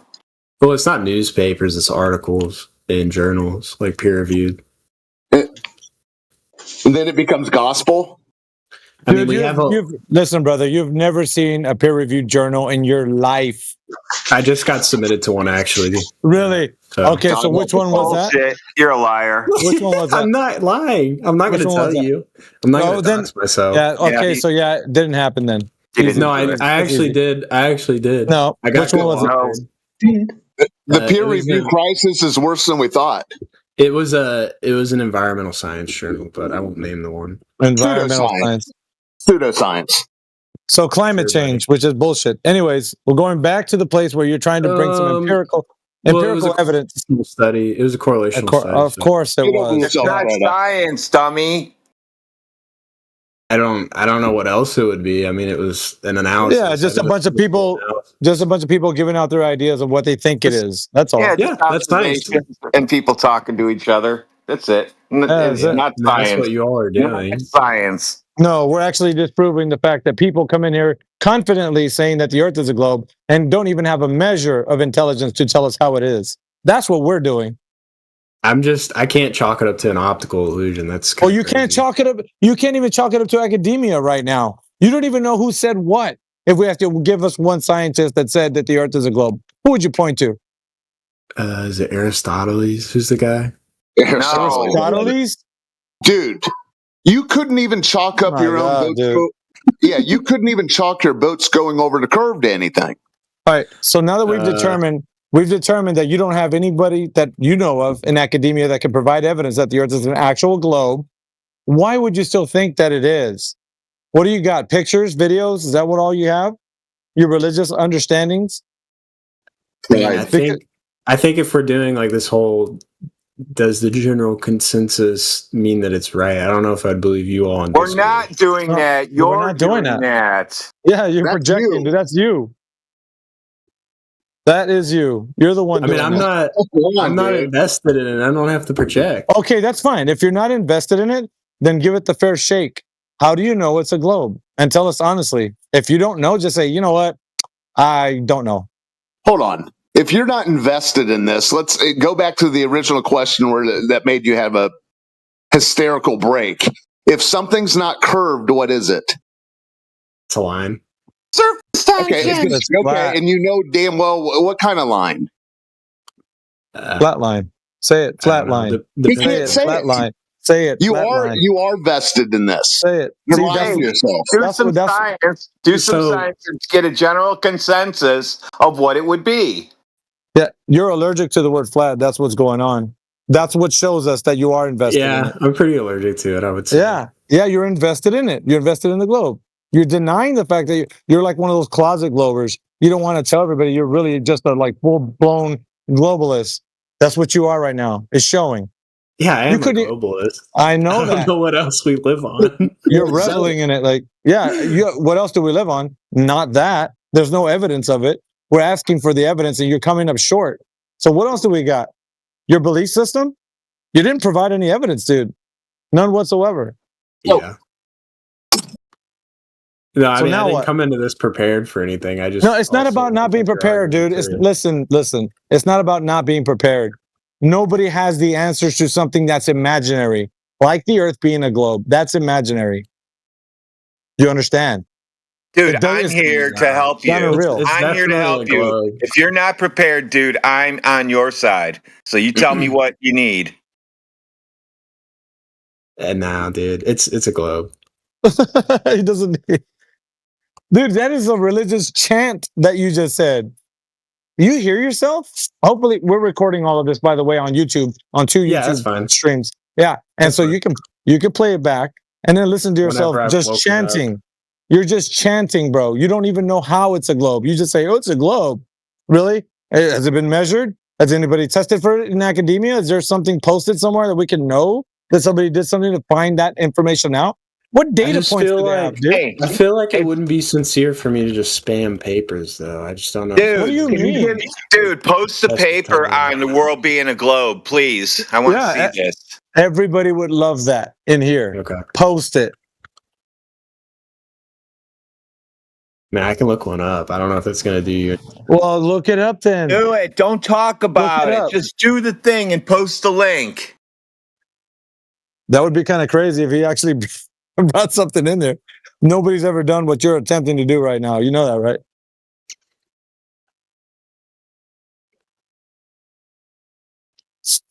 Well, it's not newspapers, it's articles in journals, like peer-reviewed. And then it becomes gospel? I mean, listen, brother, you've never seen a peer-reviewed journal in your life. I just got submitted to one, actually. Really? Okay, so which one was that? You're a liar. Which one was that? I'm not lying. I'm not going to tell you. I'm not going to dox myself. Yeah, okay, so it didn't happen then. No, I actually did. No, I got which one was it? The peer review crisis is worse than we thought. It was an environmental science journal, but I won't name the one. Environmental science. Pseudoscience. So climate change, which is bullshit. Anyways, we're going back to the place where you're trying to bring some empirical. Empirical evidence. Study. It was a correlation study. Of course it was. It's not science, dummy. I don't know what else it would be. I mean, it was an analysis. Yeah, just a bunch of people giving out their ideas of what they think it is. That's all. Yeah, that's science. And people talking to each other. That's it. It's not science. That's what you all are doing. It's science. No, we're actually disproving the fact that people come in here confidently saying that the Earth is a globe and don't even have a measure of intelligence to tell us how it is. That's what we're doing. I can't chalk it up to an optical illusion. That's you can't chalk it up. You can't even chalk it up to academia right now. You don't even know who said what. If we have to give us one scientist that said that the Earth is a globe, who would you point to? Is it Aristoteles? Who's the guy? Aristoteles? Dude, you couldn't even chalk up your own boats. Yeah, you couldn't even chalk your boats going over the curve to anything. All right. So now that we've determined that you don't have anybody that you know of in academia that can provide evidence that the Earth is an actual globe, why would you still think that it is? What do you got? Pictures, videos? Is that what all you have? Your religious understandings? Yeah, I think if we're doing like this whole, does the general consensus mean that it's right? I don't know if I'd believe you all on this. We're not doing that. You're not doing that. Yeah, you're projecting. That's you. That is you. You're the one. I mean, I'm not invested in it. I don't have to project. Okay, that's fine. If you're not invested in it, then give it the fair shake. How do you know it's a globe? And tell us honestly. If you don't know, just say, you know what? I don't know. Hold on. If you're not invested in this, let's go back to the original question that made you have a hysterical break. If something's not curved, what is it? It's a line. Okay, and you know damn well what kind of line? Flat line. Say it. Flat line. You can't say flat it. line. Say it. You are vested in this. Say it. You're lying to yourself. Do some science. Do some science and get a general consensus of what it would be. Yeah, you're allergic to the word flat. That's what's going on. That's what shows us that you are invested in it. Yeah, I'm pretty allergic to it, I would say. Yeah, you're invested in it. You're invested in the globe. You're denying the fact that you're like one of those closet globers. You don't want to tell everybody you're really just a like full-blown globalist. That's what you are right now. It's showing. Yeah, I am a globalist. I know that. I don't know what else we live on. You're reveling in it. Like, what else do we live on? Not that. There's no evidence of it. We're asking for the evidence and you're coming up short. So what else do we got? Your belief system? You didn't provide any evidence, dude. None whatsoever. Yeah. No, I mean, I didn't come into this prepared for anything. No, it's not about not being prepared, dude. Listen. It's not about not being prepared. Nobody has the answers to something that's imaginary, like the Earth being a globe. That's imaginary. You understand? Dude, I'm here to help you. I'm here to help you. If you're not prepared, dude, I'm on your side. So you tell me what you need. And now, dude, it's a globe. He doesn't need... Dude, that is a religious chant that you just said. You hear yourself? Hopefully, we're recording all of this, by the way, on YouTube, on 2 YouTube streams. Yeah, and so you can play it back and then listen to yourself just chanting. You're just chanting, bro. You don't even know how it's a globe. You just say, "Oh, it's a globe." Really? Has it been measured? Has anybody tested for it in academia? Is there something posted somewhere that we can know that somebody did something to find that information out? What data points do they have, dude? I feel like it wouldn't be sincere for me to just spam papers, though. I just don't know. Dude, what do you mean? Dude, post the paper on the world being a globe, please. I want to see this. Everybody would love that in here. Okay. Post it. Man, I can look one up. I don't know if that's going to do you. Well, look it up then. Do it. Don't talk about it. Just do the thing and post the link. That would be kind of crazy if he actually brought something in there. Nobody's ever done what you're attempting to do right now. You know that, right?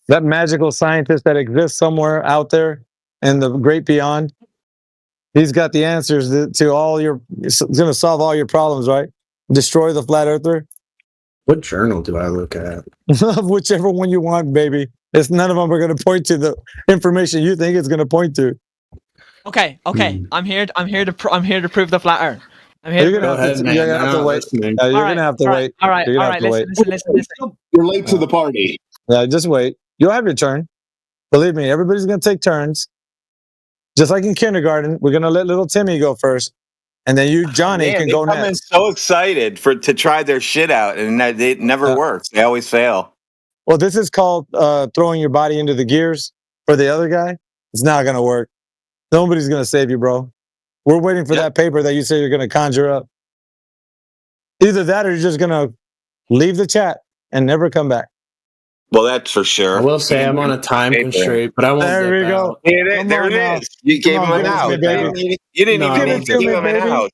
That magical scientist that exists somewhere out there in the great beyond. He's got the answers to all your... He's going to solve all your problems, right? Destroy the flat earther. What journal do I look at? Whichever one you want, baby. It's none of them are going to point to the information you think it's going to point to. Okay. I'm here to prove the flat Earth. I'm here. You're gonna have to wait. You're gonna have to wait. All right. You're gonna have to wait. Listen. You're late to the party. Yeah, just wait. You'll have your turn. Believe me, everybody's gonna take turns. Just like in kindergarten, we're gonna let little Timmy go first, and then you, Johnny, Man, can they go come in next. so excited to try their shit out, and it never works. They always fail. Well, this is called throwing your body into the gears for the other guy. It's not gonna work. Nobody's gonna save you, bro. We're waiting for that paper that you say you're gonna conjure up. Either that, or you're just gonna leave the chat and never come back. Well, that's for sure. I will say I'm on a time constraint, but I won't. There we go. There it is. You gave him an out. You didn't even need to give him an out.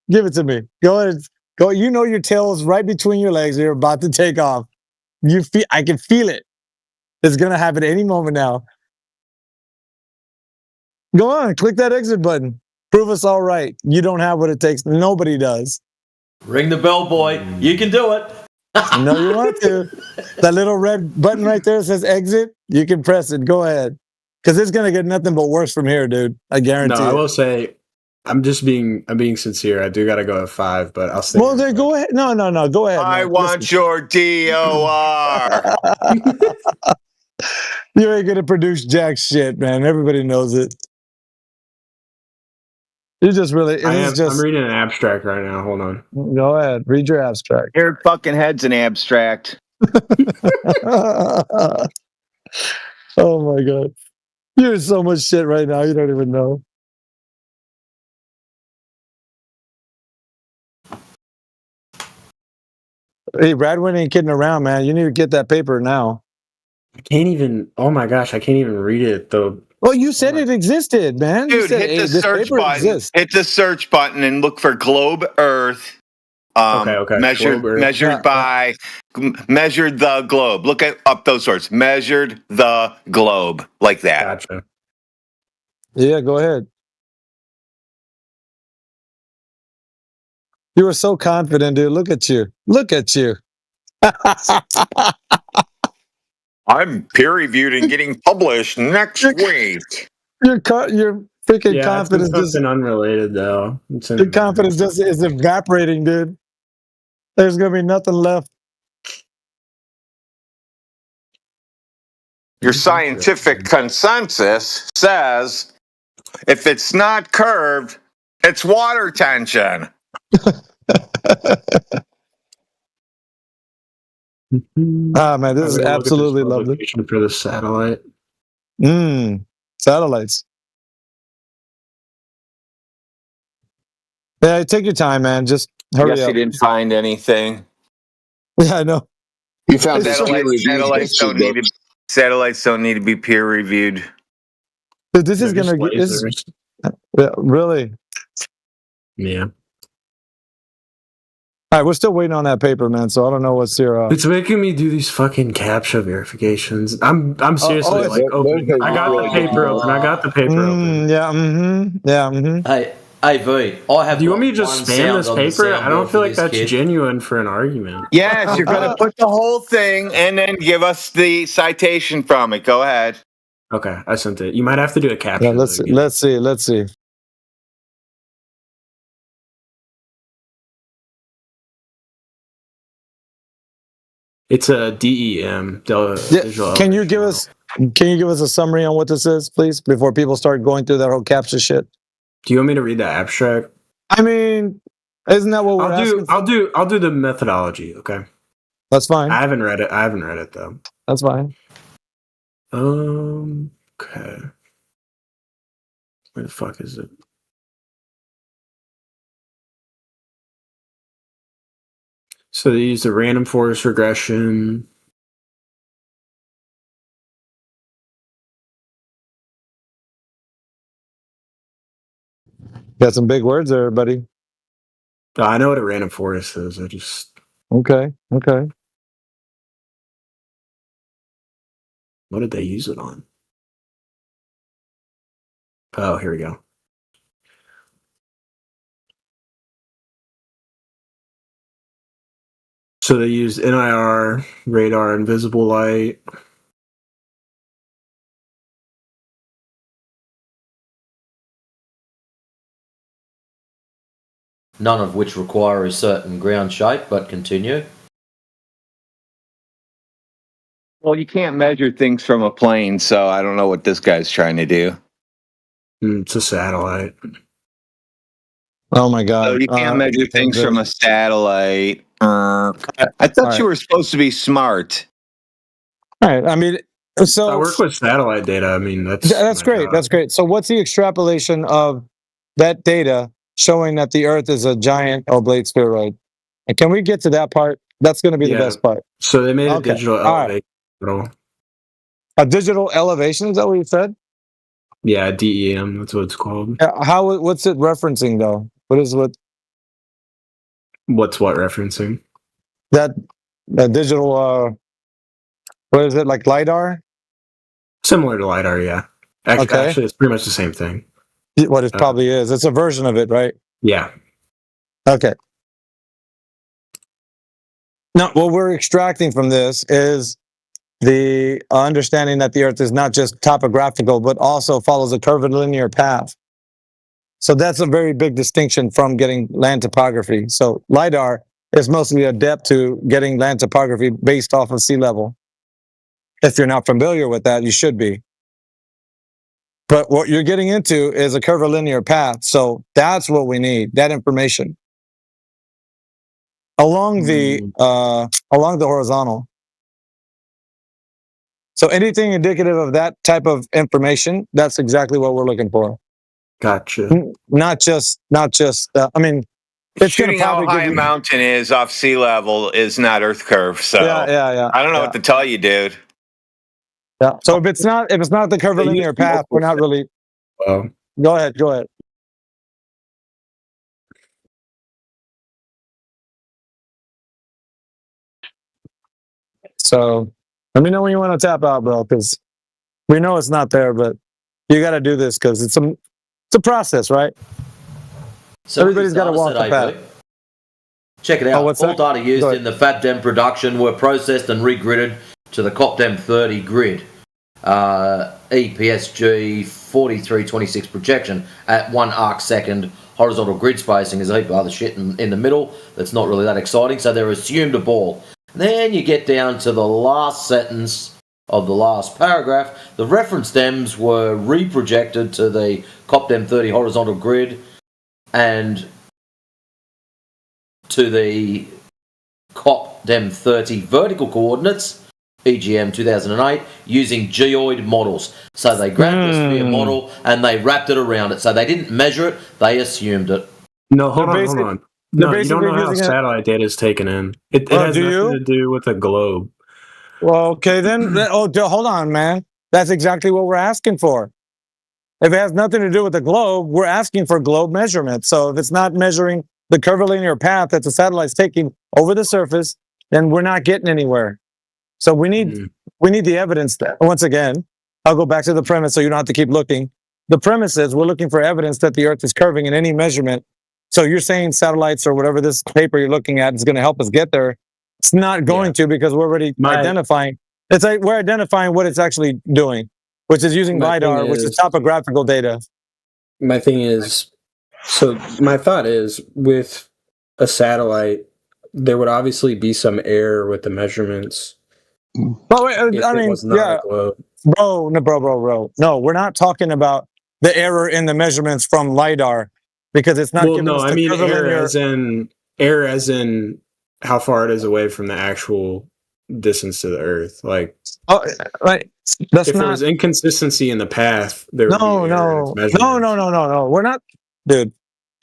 Give it to me. Go ahead. Go. You know your tail is right between your legs. You're about to take off. I can feel it. It's gonna happen any moment now. Go on. Click that exit button. Prove us all right. You don't have what it takes. Nobody does. Ring the bell, boy. You can do it. No, you want to. That little red button right there says exit. You can press it. Go ahead. Because it's going to get nothing but worse from here, dude. I guarantee No, I it. will say, I'm being sincere. I do got to go at 5, but I'll stay. Well, then go ahead. No. Go ahead. I want your DOR. You ain't going to produce jack shit, man. Everybody knows it. You just really. I'm reading an abstract right now. Hold on. Go ahead. Read your abstract. Your fucking head's an abstract. Oh my God. You're in so much shit right now. You don't even know. Hey, Radwin ain't kidding around, man. You need to get that paper now. I can't even. Oh my gosh, I can't even read it though. Well, you said it existed, man. Dude, you said, hit the search button. Exists. Hit the search button and look for Globe Earth. Okay. Measured the globe. Look up those words. Measured the globe, like that. Gotcha. Yeah, go ahead. You were so confident, dude. Look at you. Look at you. I'm peer-reviewed and getting published next week. Your freaking confidence is something unrelated, though. Your confidence just is evaporating, dude. There's gonna be nothing left. Your scientific consensus says if it's not curved, it's water tension. Man, this is absolutely lovely. For the satellite. Satellites. Yeah, take your time, man. Just hurry up. You didn't find anything. Yeah, I know. You found satellites don't need to be peer reviewed. Dude, this is gonna get really. Yeah. All right, we're still waiting on that paper, man. So I don't know what's your. It's making me do these fucking CAPTCHA verifications. I'm seriously opening. I got the paper open. Yeah. Yeah. Hey, V, I have. Do you want me to just spam this paper? I don't feel like that's genuine for an argument. Yes, you're going to put the whole thing and then give us the citation from it. Go ahead. Okay, I sent it. You might have to do a CAPTCHA. Yeah, let's see. It's a DEM. Can you give us a summary on what this is, please, before people start going through that whole CAPTCHA shit? Do you want me to read the abstract? I mean, isn't that what we're asking? I'll do the methodology. Okay, that's fine. I haven't read it though. That's fine. Okay. Where the fuck is it? So they use the random forest regression. Got some big words there, buddy. I know what a random forest is. I just okay. What did they use it on? Oh, here we go. So they used NIR, radar, and visible light. none of which require a certain ground shape, but continue. Well, you can't measure things from a plane, so I don't know what this guy's trying to do. It's a satellite. Oh my God! So you can't measure things from a satellite. I thought you were supposed to be smart. All right. I mean, so I work with satellite data. I mean, that's great. That's great. So what's the extrapolation of that data showing that the Earth is a giant oblate spheroid? And can we get to that part? That's going to be the best part. So they made a digital elevation. A digital elevation, is that what you said? Yeah, DEM. That's what it's called. What's it referencing though? What's what referencing? That digital. What is it, like LiDAR? Similar to LiDAR, yeah. Actually, it's pretty much the same thing. What it probably is. It's a version of it, right? Yeah. Okay. Now, what we're extracting from this is the understanding that the Earth is not just topographical, but also follows a curvilinear path. So that's a very big distinction from getting land topography. So LiDAR is mostly adept to getting land topography based off of sea level. If you're not familiar with that, you should be. But what you're getting into is a curvilinear path. So that's what we need, that information. Along the horizontal. So anything indicative of that type of information, that's exactly what we're looking for. Gotcha. Not just. I mean, it's shooting how high a mountain is off sea level is not Earth curve. So yeah. I don't know what to tell you, dude. Yeah. So if it's not the curvilinear path, we're not really. Go ahead. So let me know when you want to tap out, bro, because we know it's not there, but you got to do this because it's a process, right? So everybody's got to walk the path. Check it out. All data used in the FATDEM production were processed and regridded to the COPDEM 30 grid. EPSG 4326 projection at 1 arc second horizontal grid spacing. There's a heap of other shit in the middle that's not really that exciting, so they're assumed a ball. Then you get down to the last sentence of the last paragraph. The reference stems were reprojected to the COPDEM 30 horizontal grid and to the COPDEM 30 vertical coordinates, EGM 2008, using geoid models. So they grabbed the sphere model and they wrapped it around it. So they didn't measure it, they assumed it. No, hold on. No, you don't know how satellite data is taken in. It has nothing to do with a globe. Well, okay, then. Hold on, man. That's exactly what we're asking for. If it has nothing to do with the globe, we're asking for globe measurement. So if it's not measuring the curvilinear path that the satellite's taking over the surface, then we're not getting anywhere. So we need the evidence that, once again, I'll go back to the premise so you don't have to keep looking. The premise is we're looking for evidence that the Earth is curving in any measurement. So you're saying satellites or whatever this paper you're looking at is going to help us get there. It's not going to, because we're already identifying. It's like we're identifying what it's actually doing, which is using LiDAR, which is topographical data. My thing is, so my thought is with a satellite, there would obviously be some error with the measurements. But wait, I mean, yeah, bro. No, we're not talking about the error in the measurements from LiDAR because it's not. Well, no, I mean error as in how far it is away from the actual distance to the Earth. Like, that's if there was inconsistency in the path, there would be no. We're not, dude.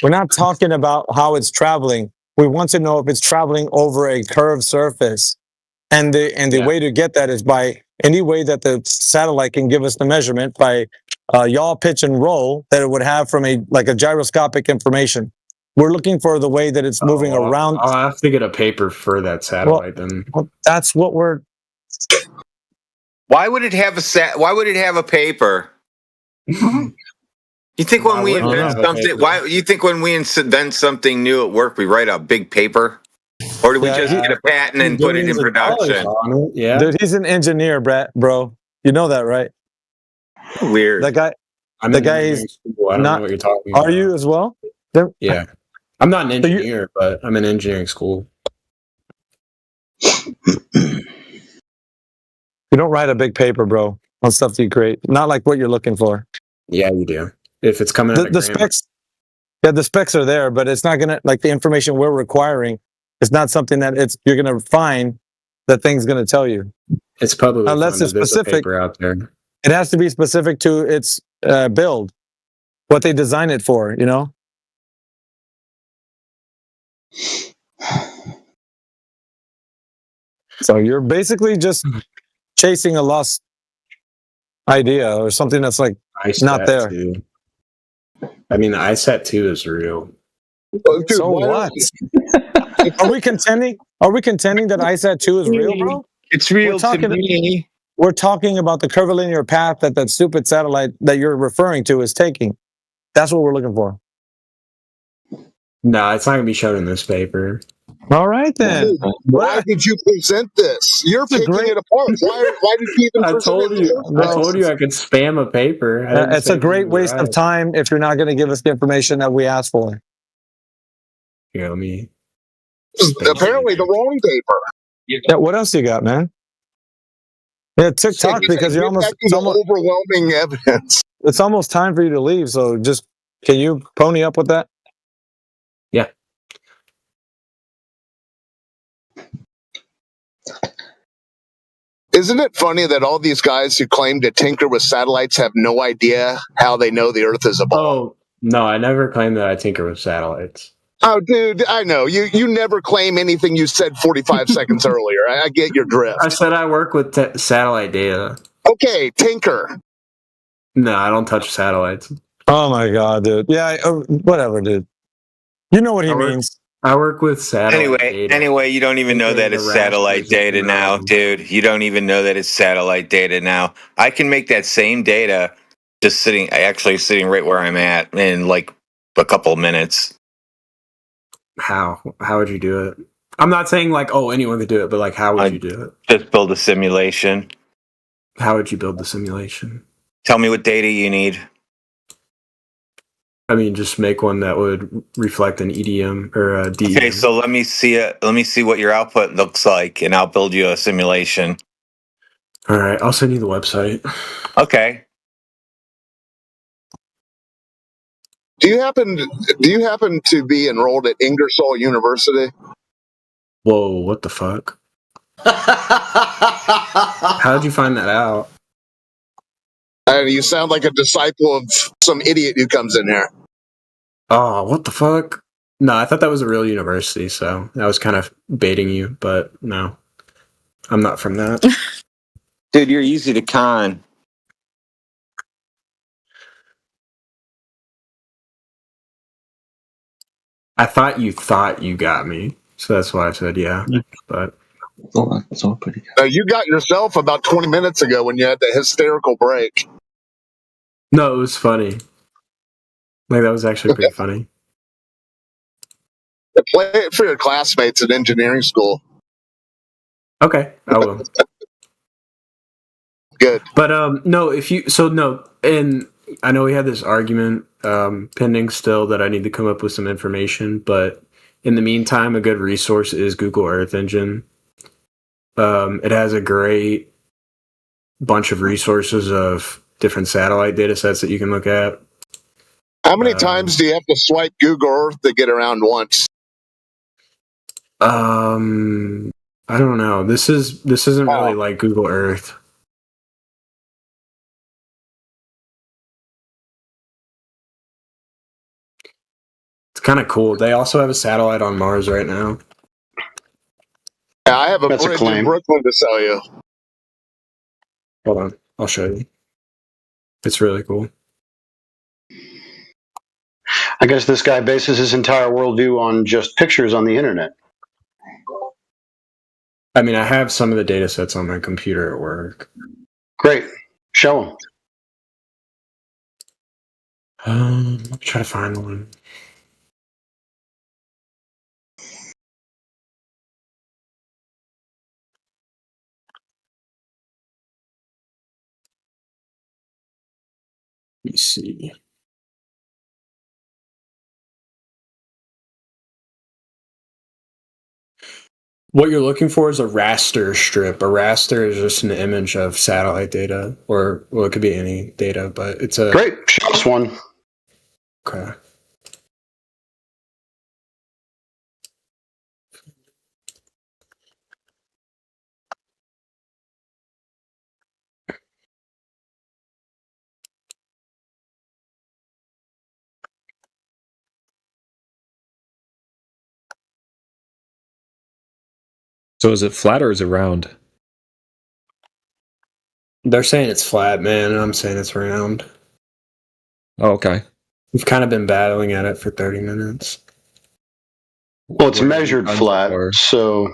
We're not talking about how it's traveling. We want to know if it's traveling over a curved surface. And the way to get that is by any way that the satellite can give us the measurement by yaw, pitch, and roll that it would have from a gyroscopic information. We're looking for the way that it's moving around. I'll have to get a paper for that satellite then. Well, that's what we're. Why would it have Why would it have a paper? You think when we invent something? Why you think when we invent something new at work, we write a big paper? Or do we just get a patent and put it in production? Yeah, dude, he's an engineer, bro. You know that, right? Weird. That guy. He's I don't know what you're talking about. Are you as well? Yeah. I'm not an engineer, but I'm in engineering school. You don't write a big paper, bro, on stuff that you create. Not like what you're looking for. Yeah, you do. If it's coming out The specs, yeah, the specs are there, but it's not gonna like the information we're requiring. It's not something that you're gonna find that thing's gonna tell you. It's publicly unless it's funded. There's a specific. paper out there. It has to be specific to its build, what they design it for. You know. So you're basically just chasing a lost idea or something that's like not there. Too. I mean, the ISAT 2 is real. Dude, so what? Are we contending that ISAT 2 is real, bro? It's real to me. We're talking about the curvilinear path that stupid satellite that you're referring to is taking. That's what we're looking for. No, it's not going to be shown in this paper. All right, then. Why did you present this? You're picking it apart. Why did you even present it? I told you I could spam a paper. It's a great waste of time if you're not going to give us the information that we asked for. Here, let me... Apparently the wrong paper. Yeah, what else you got, man? Yeah, TikTok, because you're almost overwhelming evidence. It's almost time for you to leave, so just can you pony up with that? Yeah. Isn't it funny that all these guys who claim to tinker with satellites have no idea how they know the Earth is a ball? Oh, no, I never claimed that I tinker with satellites. Oh, dude, I know. You never claim anything you said 45 seconds earlier. I get your drift. I said I work with satellite data. Okay, tinker. No, I don't touch satellites. Oh, my God, dude. Yeah, whatever, dude. You know what he means. I work with satellite data. Anyway, you don't even know that it's satellite data now, dude. You don't even know that it's satellite data now. I can make that same data just sitting right where I'm at in like a couple of minutes. How would you do it? I'm not saying like, oh, anyone could do it, but like, how would you do it? Just build a simulation. How would you build the simulation? Tell me what data you need. I mean, just make one that would reflect an EDM or a DEM. Okay, so let me see what your output looks like, and I'll build you a simulation. All right, I'll send you the website. Okay. Do you happen to be enrolled at Ingersoll University? Whoa, what the fuck? How'd you find that out? You sound like a disciple of some idiot who comes in here. Oh, what the fuck? No, I thought that was a real university, so I was kind of baiting you, but no. I'm not from that. Dude, you're easy to con. I thought you got me, so that's why I said yeah. But that's all pretty good. You got yourself about 20 minutes ago when you had the hysterical break. No, it was funny. Like that was actually pretty funny. Play it for your classmates at engineering school. Okay, I will. Good. But no, and I know we had this argument pending still that I need to come up with some information, but in the meantime, a good resource is Google Earth Engine. It has a great bunch of resources of different satellite data sets that you can look at. How many times do you have to swipe Google Earth to get around once? I don't know. This isn't really like Google Earth. It's kind of cool. They also have a satellite on Mars right now. Yeah, I have a bridge in Brooklyn to sell you. Hold on. I'll show you. It's really cool. I guess this guy bases his entire worldview on just pictures on the internet. I mean, I have some of the data sets on my computer at work. Great. Show them. Let me try to find one. Let me see. What you're looking for is a raster strip. A raster is just an image of satellite data, or well, it could be any data, but it's a Great. Show us one. Okay. So is it flat or is it round? They're saying it's flat, man, and I'm saying it's round. Oh, okay. We've kind of been battling at it for 30 minutes. Well, it's measured flat, so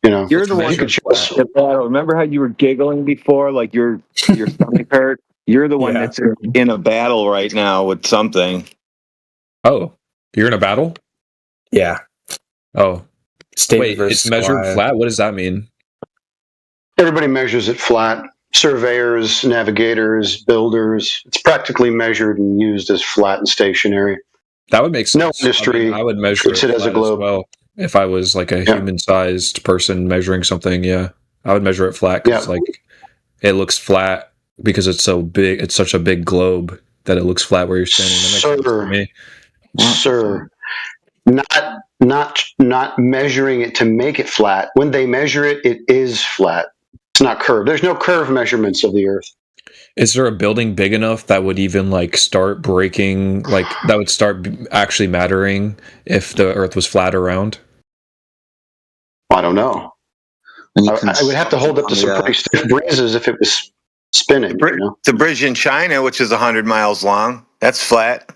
you know. You're the one. Remember how you were giggling before, like your stomach hurt? You're the one that's in a battle right now with something. Oh, you're in a battle? Yeah. Oh. State Wait, it's measured flat? What does that mean? Everybody measures it flat. Surveyors, navigators, builders. It's practically measured and used as flat and stationary. That would make sense. No industry I would measure treats it as a globe. well. If I was like a human-sized person measuring something, yeah, I would measure it flat because like it looks flat because it's so big. It's such a big globe that it looks flat where you're standing. That makes sense to me. Sir, not measuring it to make it flat. When they measure it, it is flat. It's not curved. There's no curve measurements of the Earth. Is there a building big enough that would even like start breaking, like that would start actually mattering if the Earth was flat or round? I don't know. I would have to hold up to some pretty stiff breezes if it was spinning. The bridge in China, which is 100 miles long, that's flat.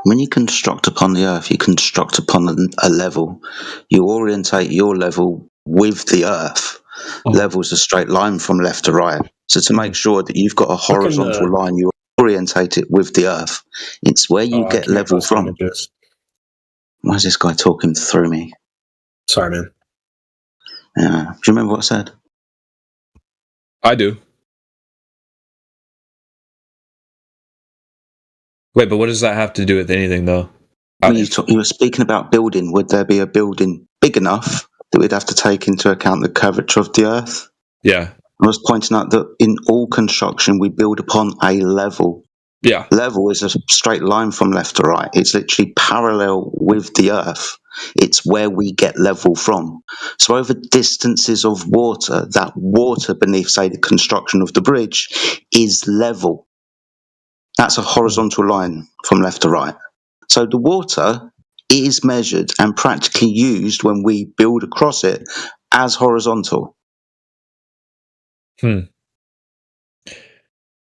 When you construct upon the Earth, you construct upon a level. You orientate your level with the Earth. Level's a straight line from left to right. So to make sure that you've got a horizontal line, you orientate it with the Earth. It's where you get level from. Why is this guy talking through me? Sorry, man. Yeah. Do you remember what I said? I do. Wait, but what does that have to do with anything, though? You were speaking about building. Would there be a building big enough that we'd have to take into account the curvature of the Earth? Yeah. I was pointing out that in all construction, we build upon a level. Yeah. Level is a straight line from left to right. It's literally parallel with the Earth. It's where we get level from. So over distances of water, that water beneath, say, the construction of the bridge is level. That's a horizontal line from left to right. So the water is measured and practically used when we build across it as horizontal. Yeah,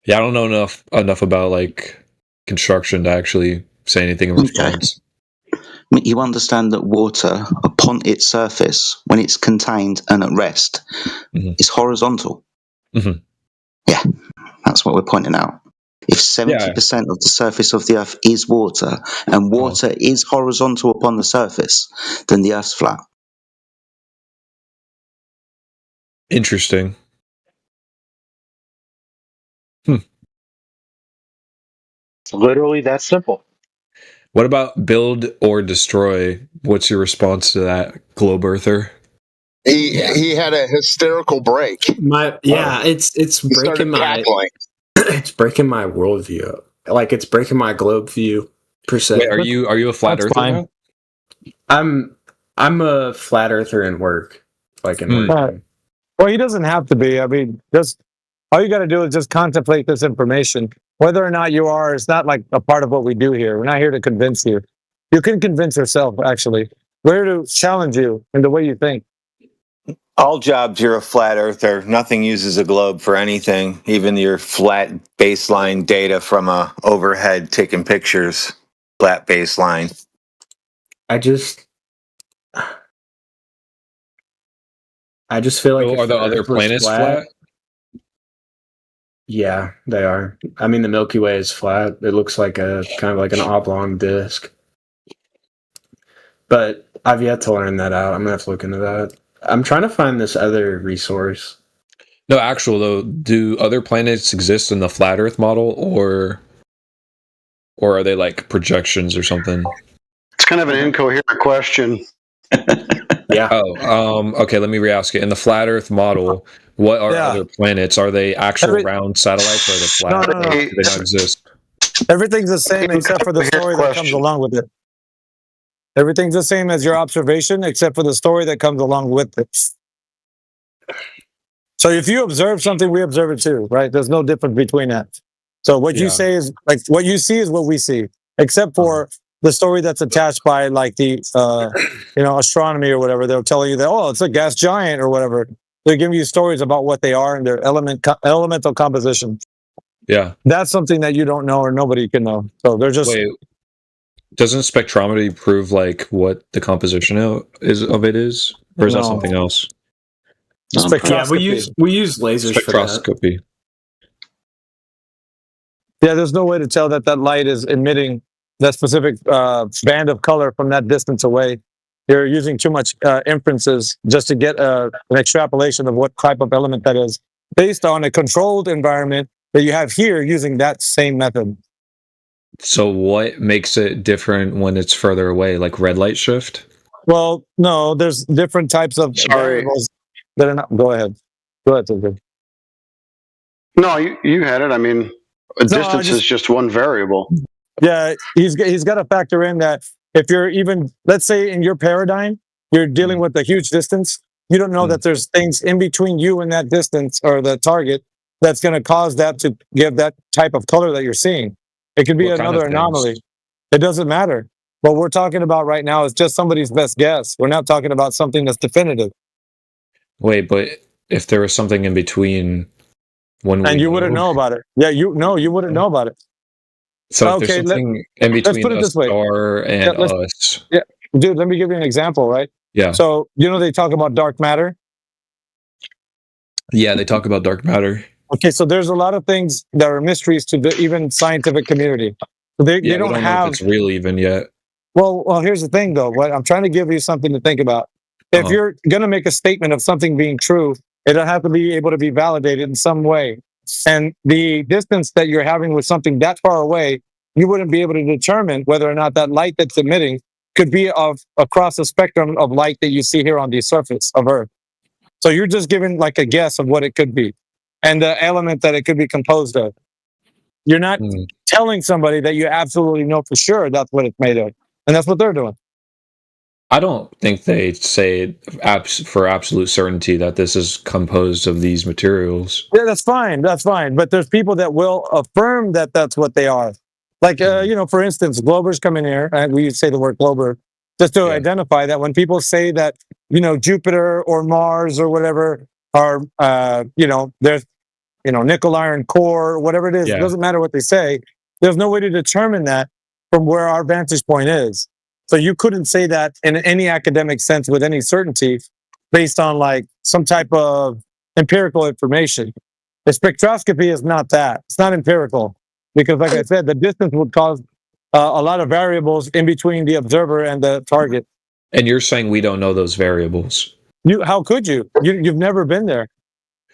I don't know enough about like construction to actually say anything in response. You understand that water upon its surface, when it's contained and at rest, is horizontal. Mm-hmm. Yeah, that's what we're pointing out. If 70% of the surface of the Earth is water, and water is horizontal upon the surface, then the Earth's flat. Interesting. It's literally that simple. What about build or destroy? What's your response to that, Globe Earther? He had a hysterical break. It's breaking my it's breaking my worldview. Like it's breaking my globe view per se. Wait, are you a flat earther? Now? I'm a flat earther in work. Like in work. Well, he doesn't have to be. I mean, just all you got to do is just contemplate this information. Whether or not you are, it's not like a part of what we do here. We're not here to convince you. You can convince yourself, actually. We're here to challenge you in the way you think. All jobs, you're a flat earther. Nothing uses a globe for anything. Even your flat baseline data from a overhead taking pictures. Flat baseline. I just feel like are the other planets flat? Yeah, they are. I mean, the Milky Way is flat. It looks like a kind of like an oblong disc. But I've yet to learn that out. I'm gonna have to look into that. I'm trying to find this other resource. No, actual though, do other planets exist in the flat Earth model, or are they like projections or something? It's kind of an incoherent question. Yeah. Okay. Let me re-ask it. In the flat Earth model, what are other planets? Are they actual round satellites, or are they flat? No. Do they not exist? Everything's the same except for the story that comes along with it. Everything's the same as your observation, except for the story that comes along with it. So if you observe something, we observe it too, right? There's no difference between that. So what you say is like what you see is what we see, except for the story that's attached by like the astronomy or whatever. They'll tell you that it's a gas giant or whatever. They're giving you stories about what they are and their elemental composition. Yeah, that's something that you don't know or nobody can know. So they're just. Wait, doesn't spectrometry prove like what the composition of it is, or is that something else? Yeah, we use lasers for spectroscopy. Yeah, there's no way to tell that light is emitting that specific band of color from that distance away. You're using too much inferences just to get an extrapolation of what type of element that is based on a controlled environment that you have here using that same method. So what makes it different when it's further away, like red light shift? Well, no, there's different types of variables that are not. Go ahead, Tidbit. No, you had it. I mean, distance is just one variable. Yeah, he's got to factor in that if you're even, let's say in your paradigm, you're dealing with a huge distance, you don't know that there's things in between you and that distance or the target that's going to cause that to give that type of color that you're seeing. It could be another anomaly. It doesn't matter. What we're talking about right now is just somebody's best guess. We're not talking about something that's definitive. Wait, but if there was something in between and you wouldn't know about it. Yeah, you wouldn't know about it. So if there's something in between a star and us. Yeah, dude, let me give you an example, right? Yeah. So, they talk about dark matter? Yeah, they talk about dark matter. Okay, so there's a lot of things that are mysteries to the even scientific community. They don't have. Know if it's real even yet. Well, here's the thing, though. What I'm trying to give you something to think about. If you're going to make a statement of something being true, it'll have to be able to be validated in some way. And the distance that you're having with something that far away, you wouldn't be able to determine whether or not that light that's emitting could be across the spectrum of light that you see here on the surface of Earth. So you're just giving like a guess of what it could be and the element that it could be composed of. You're not telling somebody that you absolutely know for sure that's what it's made of. And that's what they're doing. I don't think they say for absolute certainty that this is composed of these materials. Yeah, that's fine. That's fine. But there's people that will affirm that that's what they are. Like, for instance, Globers come in here, and we say the word Glober, just to identify that when people say that, Jupiter or Mars or whatever are, there's, nickel iron core, or whatever it is, it doesn't matter what they say. There's no way to determine that from where our vantage point is. So you couldn't say that in any academic sense with any certainty based on like some type of empirical information. The spectroscopy is not that. It's not empirical because, like I said, the distance would cause a lot of variables in between the observer and the target. And you're saying we don't know those variables. How could you? You've never been there.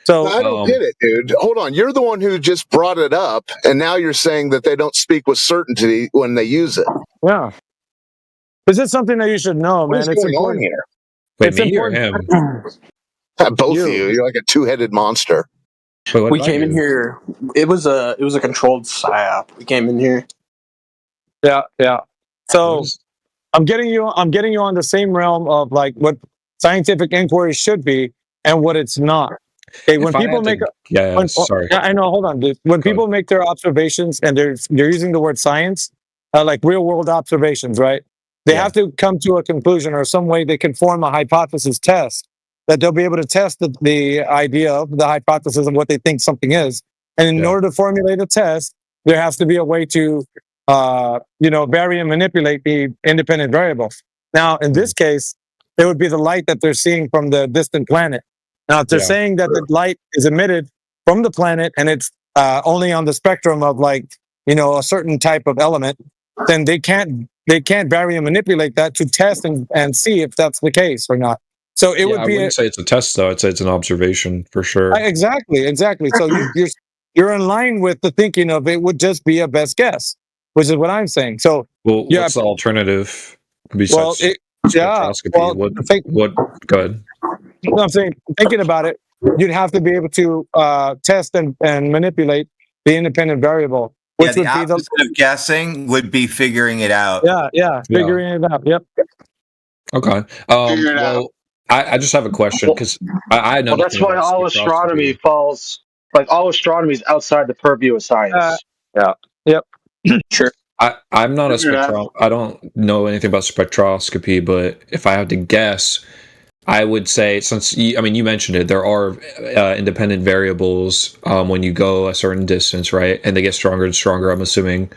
So I don't get it, dude. Hold on. You're the one who just brought it up, and now you're saying that they don't speak with certainty when they use it. Yeah. This is something that you should know, man. What's going on here? Wait, me or him? Both of you. You're like a two-headed monster. We came in here. It was a controlled psyop. We came in here. Yeah. So I'm getting you on the same realm of like what scientific inquiry should be and what it's not. Okay, when people make I know. Hold on, dude. When people make their observations and they're using the word science, like real world observations, right? They have to come to a conclusion or some way they can form a hypothesis test that they'll be able to test the idea of the hypothesis of what they think something is. And in order to formulate a test, there has to be a way to, vary and manipulate the independent variables. Now, in this case, it would be the light that they're seeing from the distant planet. Now, if they're saying that the light is emitted from the planet and it's only on the spectrum of a certain type of element, then they can't vary and manipulate that to test and see if that's the case or not. So it would be. I wouldn't say it's a test, though. I'd say it's an observation for sure. Exactly. So you're in line with the thinking of it would just be a best guess, which is what I'm saying. So what's the alternative? Besides... Well, spectroscopy. Well, what? Go ahead. No, I'm saying, thinking about it, you'd have to be able to test and manipulate the independent variable, which the would be opposite of guessing would be figuring it out. Figuring it out. Yep. Okay. Well, I just have a question because I know. Well, that's why all astronomy falls. Like all astronomy is outside the purview of science. Yep. Sure. I'm not a I don't know anything about spectroscopy, but if I had to guess, I would say, since you mentioned it, there are independent variables when you go a certain distance, right? And they get stronger and stronger. I'm assuming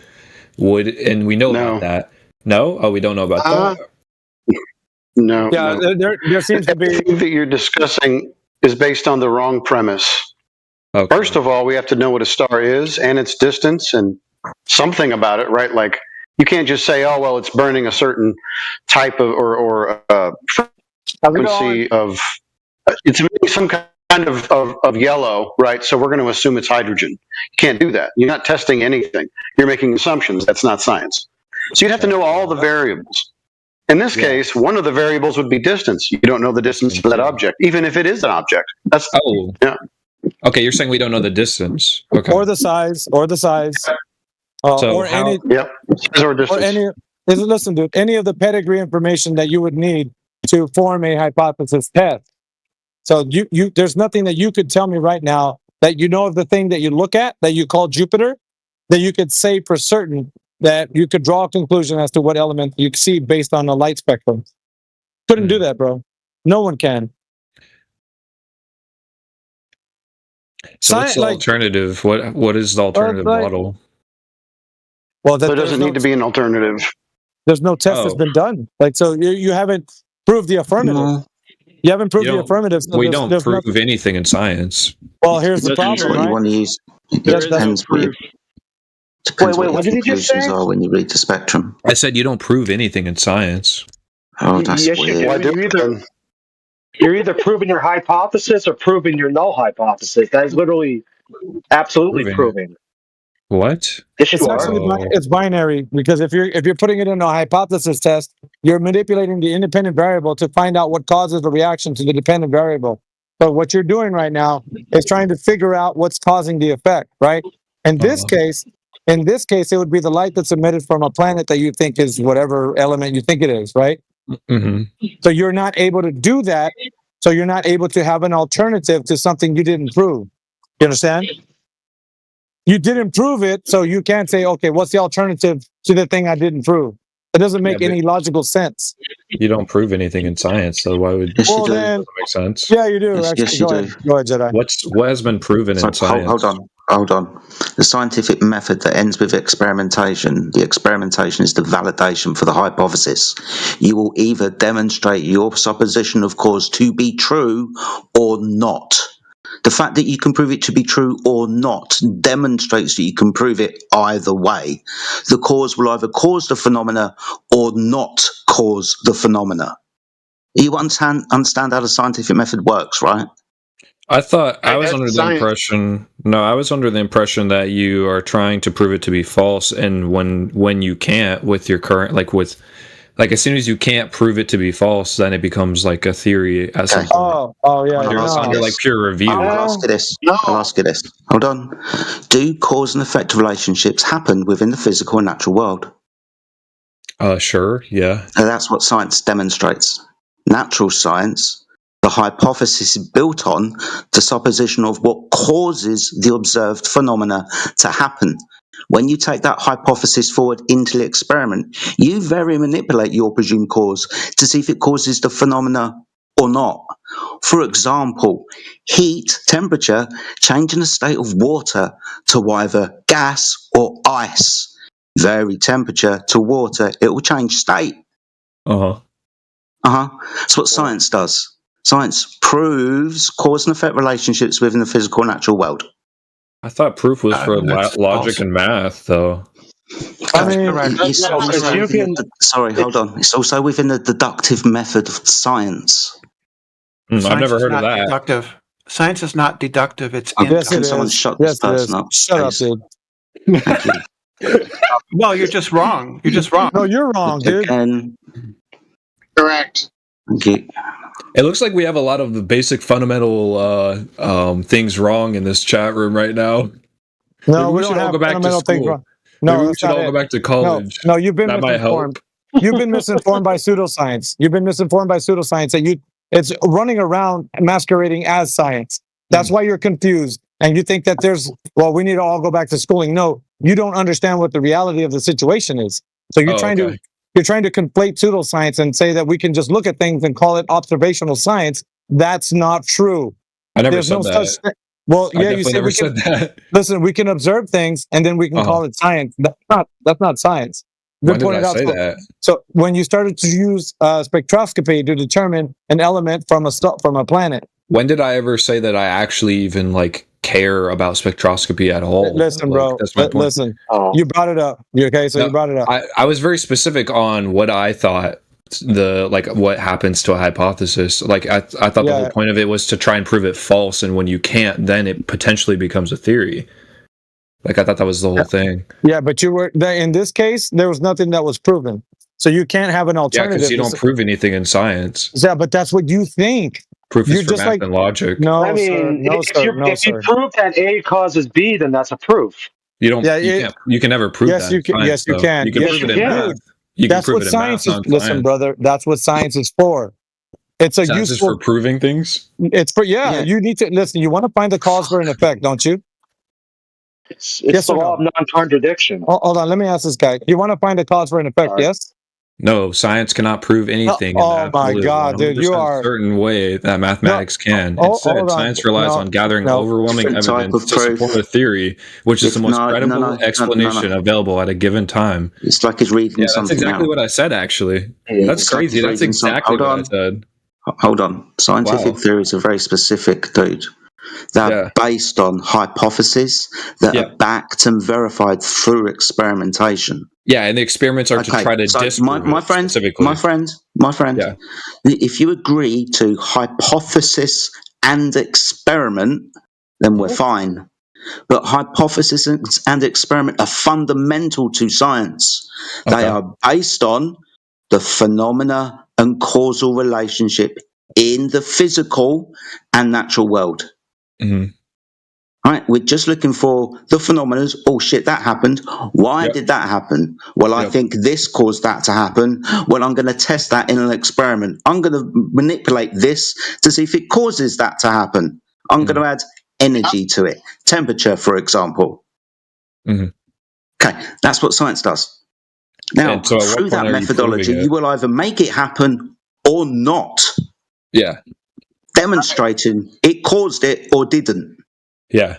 and we know about that. No, we don't know about that. No. Yeah, no. There seems to be. Everything that you're discussing is based on the wrong premise. Okay. First of all, we have to know what a star is and its distance and something about it, right? Like you can't just say, "Oh, well, it's burning a certain type of or frequency of it's emitting some kind of yellow, right? So we're going to assume it's hydrogen." You can't do that. You're not testing anything. You're making assumptions. That's not science. So you'd have to know all the variables. In this case, one of the variables would be distance. You don't know the distance of that object, even if it is an object. That's yeah. Okay, you're saying we don't know the distance, okay, or the size, or distance. Listen, dude. Any of the pedigree information that you would need to form a hypothesis test. So there's nothing that you could tell me right now that you know of the thing that you look at that you call Jupiter, that you could say for certain that you could draw a conclusion as to what element you see based on the light spectrum. Couldn't do that, bro. No one can. So what's the alternative? What is the alternative model? Well, there doesn't need to be an alternative. There's no test that's been done. So you haven't proved the affirmative. No. You haven't proved the affirmative. So we don't prove anything in science. Well, here's the problem, right? You want to use. It depends what your conclusions are when you read the spectrum. I said you don't prove anything in science. Oh, that's weird. You're either proving your hypothesis or proving your null hypothesis. That is literally absolutely proving. What? It's binary, because if you're putting it in a hypothesis test, you're manipulating the independent variable to find out what causes the reaction to the dependent variable. But what you're doing right now is trying to figure out what's causing the effect, right? In this case, it would be the light that's emitted from a planet that you think is whatever element you think it is, right? Mm-hmm. So you're not able to do that. So you're not able to have an alternative to something you didn't prove. You understand? You didn't prove it, so you can't say, okay, what's the alternative to the thing I didn't prove? It doesn't make any logical sense. You don't prove anything in science, so why would that make sense? Yeah, you do. Yes, you do. Go ahead, Jedi. What has been proven in science? Hold on. The scientific method that ends with experimentation, the experimentation is the validation for the hypothesis. You will either demonstrate your supposition of cause to be true or not. The fact that you can prove it to be true or not demonstrates that you can prove it either way. The cause will either cause the phenomena or not cause the phenomena. You understand how the scientific method works, right? I was under the impression that you are trying to prove it to be false, and when you can't with your current as soon as you can't prove it to be false, then it becomes like a theory. Under like peer review. I'll ask you this. Hold on. Do cause and effect relationships happen within the physical and natural world? Sure. Yeah. So that's what science demonstrates. Natural science, the hypothesis is built on the supposition of what causes the observed phenomena to happen. When you take that hypothesis forward into the experiment, you vary manipulate your presumed cause to see if it causes the phenomena or not. For example, heat, temperature, changing the state of water to either gas or ice. Vary temperature to water, it will change state. That's what science does. Science proves cause and effect relationships within the physical and natural world. I thought proof was for logic and math, though. Hold on. It's also within the deductive method of science. I've never heard of that. Deductive. Science is not deductive. It's someone shut this person up. Shut up, dude. No, you're just wrong. No, you're wrong, dude. Correct. Okay. It looks like we have a lot of the basic fundamental things wrong in this chat room right now. No, Maybe we don't have go back to fundamental things school. wrong. No, Maybe we that's should not all it. go back to college. No, you've been That might help. misinformed. You've been misinformed by pseudoscience. You've been misinformed by pseudoscience, and it's running around masquerading as science. That's why you're confused, and you think that we need to all go back to schooling. No, you don't understand what the reality of the situation is. So you're trying to conflate pseudoscience and say that we can just look at things and call it observational science. That's not true. I never said that. Well, I yeah, you definitely say never we can. said that. Listen, we can observe things and then we can call it science. That's not science. When did I say that? So when you started to use spectroscopy to determine an element from a planet. When did I ever say that I actually even care about spectroscopy at all? Listen, bro. That's my point. Listen, you brought it up. You brought it up. I was very specific on what I thought what happens to a hypothesis. I thought the whole point of it was to try and prove it false, and when you can't, then it potentially becomes a theory. I thought that was the whole thing. Yeah, but in this case, there was nothing that was proven. So you can't have an alternative. Yeah, because you don't prove anything in science. Yeah, but that's what you think. Proof is for math and logic. No, I mean, if you prove that A causes B, then that's a proof. You don't. You can never prove that. Yes, you can. You can prove it in math. That's what science is. Listen, brother, that's what science is for. It's a science useful is for proving things. It's for you need to listen. You want to find the cause for an effect, don't you? It's the law of non-contradiction. Hold on, let me ask this guy. You want to find a cause for an effect? Yes. No, science cannot prove anything. Oh my God, dude! You are a certain way that mathematics can. Instead, science relies on gathering overwhelming evidence to support a theory, which is the most credible explanation available at a given time. It's like he's reading something. That's exactly what I said. Actually, that's crazy. That's exactly what I said. Hold on. Scientific theories are very specific, dude. They're based on hypotheses that are backed and verified through experimentation. Yeah, and the experiments are to try to disprove my friend, if you agree to hypothesis and experiment, then we're fine. But hypothesis and experiment are fundamental to science. They are based on the phenomena and causal relationship in the physical and natural world. Mm-hmm. Right, we're just looking for the phenomena. Oh shit, that happened. Why did that happen? Well, I think this caused that to happen. Well, I'm going to test that in an experiment. I'm going to manipulate this to see if it causes that to happen. I'm going to add energy to it, temperature, for example. Mm-hmm. Okay, that's what science does. Now, through that methodology, you will either make it happen or not. Yeah. Demonstrating it caused it or didn't. Yeah.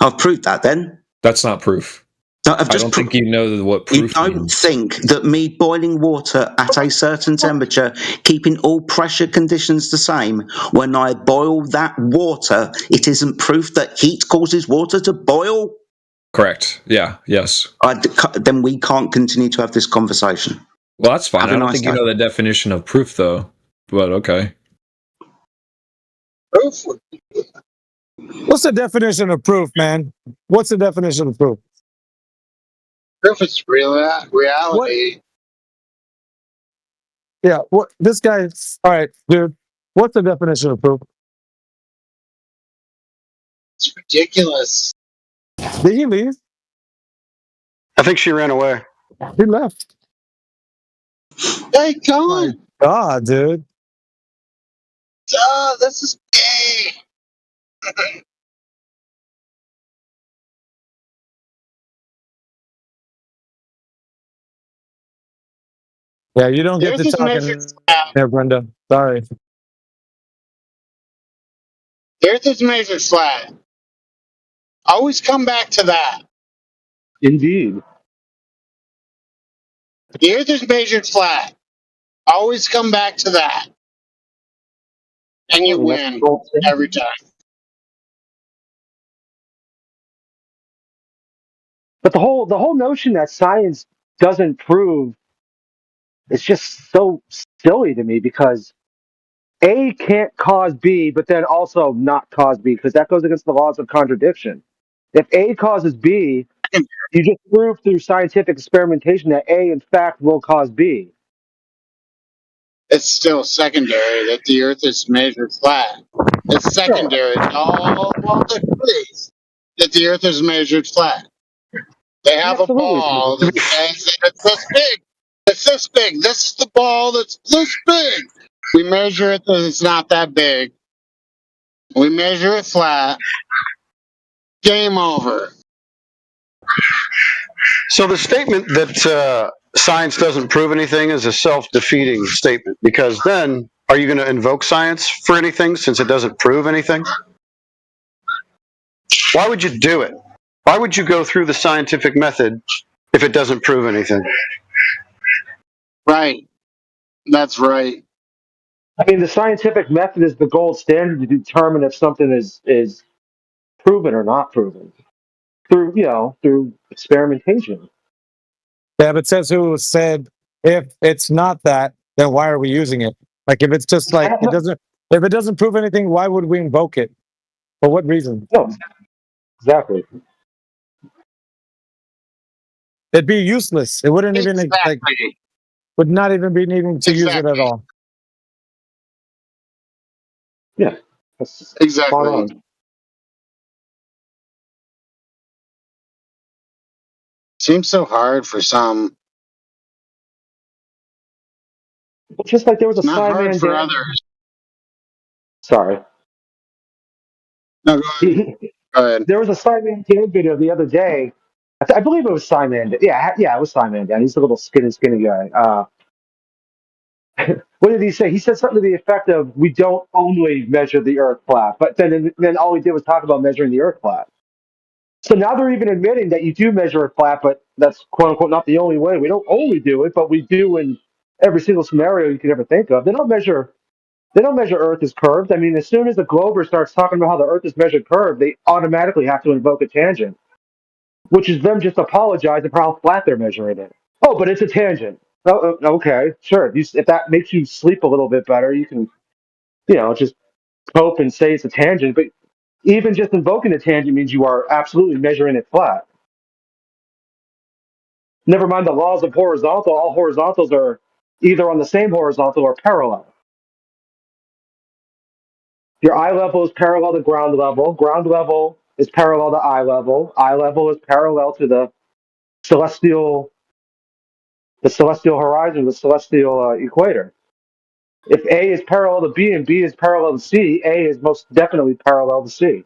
I've proved that then. That's not proof. I don't think you know what proof means. You don't think that me boiling water at a certain temperature, keeping all pressure conditions the same, when I boil that water, it isn't proof that heat causes water to boil? Correct. Yeah. Yes. Then we can't continue to have this conversation. Well, that's fine. I don't think you know the definition of proof, though. But okay. Proof. What's the definition of proof, man? What's the definition of proof? Proof is reality. Yeah, what this guy? All right, dude. What's the definition of proof? It's ridiculous. Did he leave? I think she ran away. He left. Hey, come on. God, dude. This is gay. Yeah, you don't get to talking there, Brenda. Sorry. The Earth is measured flat. Always come back to that. Indeed. The Earth is measured flat. Always come back to that. And you win every time. But the whole notion that science doesn't prove is just so silly to me, because A can't cause B, but then also not cause B, because that goes against the laws of contradiction. If A causes B, you just prove through scientific experimentation that A, in fact, will cause B. It's still secondary that the Earth is measured flat. It's secondary to all the studies that the Earth is measured flat. They have a ball that says that it's this big. It's this big. This is the ball that's this big. We measure it that it's not that big. We measure it flat. Game over. So the statement that science doesn't prove anything is a self-defeating statement, because then are you going to invoke science for anything since it doesn't prove anything? Why would you do it? Why would you go through the scientific method if it doesn't prove anything? Right. That's right. I mean, the scientific method is the gold standard to determine if something is proven or not proven through experimentation. Yeah, but says who said if it's not that, then why are we using it? Like if it's just like it doesn't, if it doesn't prove anything, why would we invoke it? For what reason? No, exactly. It'd be useless. It wouldn't even like would not even be needing to use it at all. Yeah, that's exactly. Seems so hard for some. Just like there was a not hard Simon for Dan. others. Sorry. No, go ahead. There was a Simon Dan video the other day. I believe it was Simon. Yeah, it was Simon Dan. He's a little skinny guy. What did he say? He said something to the effect of, "We don't only measure the Earth flat," but then all he did was talk about measuring the Earth flat. So now they're even admitting that you do measure it flat, but that's quote unquote not the only way. We don't only do it, but we do in every single scenario you could ever think of. They don't measure Earth as curved. I mean, as soon as a glober starts talking about how the Earth is measured curved, they automatically have to invoke a tangent, which is them just apologizing for how flat they're measuring it. Oh, but it's a tangent. Oh, okay, sure. If that makes you sleep a little bit better, you can, just cope and say it's a tangent. But even just invoking a tangent means you are absolutely measuring it flat. Never mind the laws of horizontal. All horizontals are either on the same horizontal or parallel. Your eye level is parallel to ground level. Ground level is parallel to eye level. Eye level is parallel to the celestial horizon, the celestial equator. If A is parallel to B and B is parallel to C, A is most definitely parallel to C.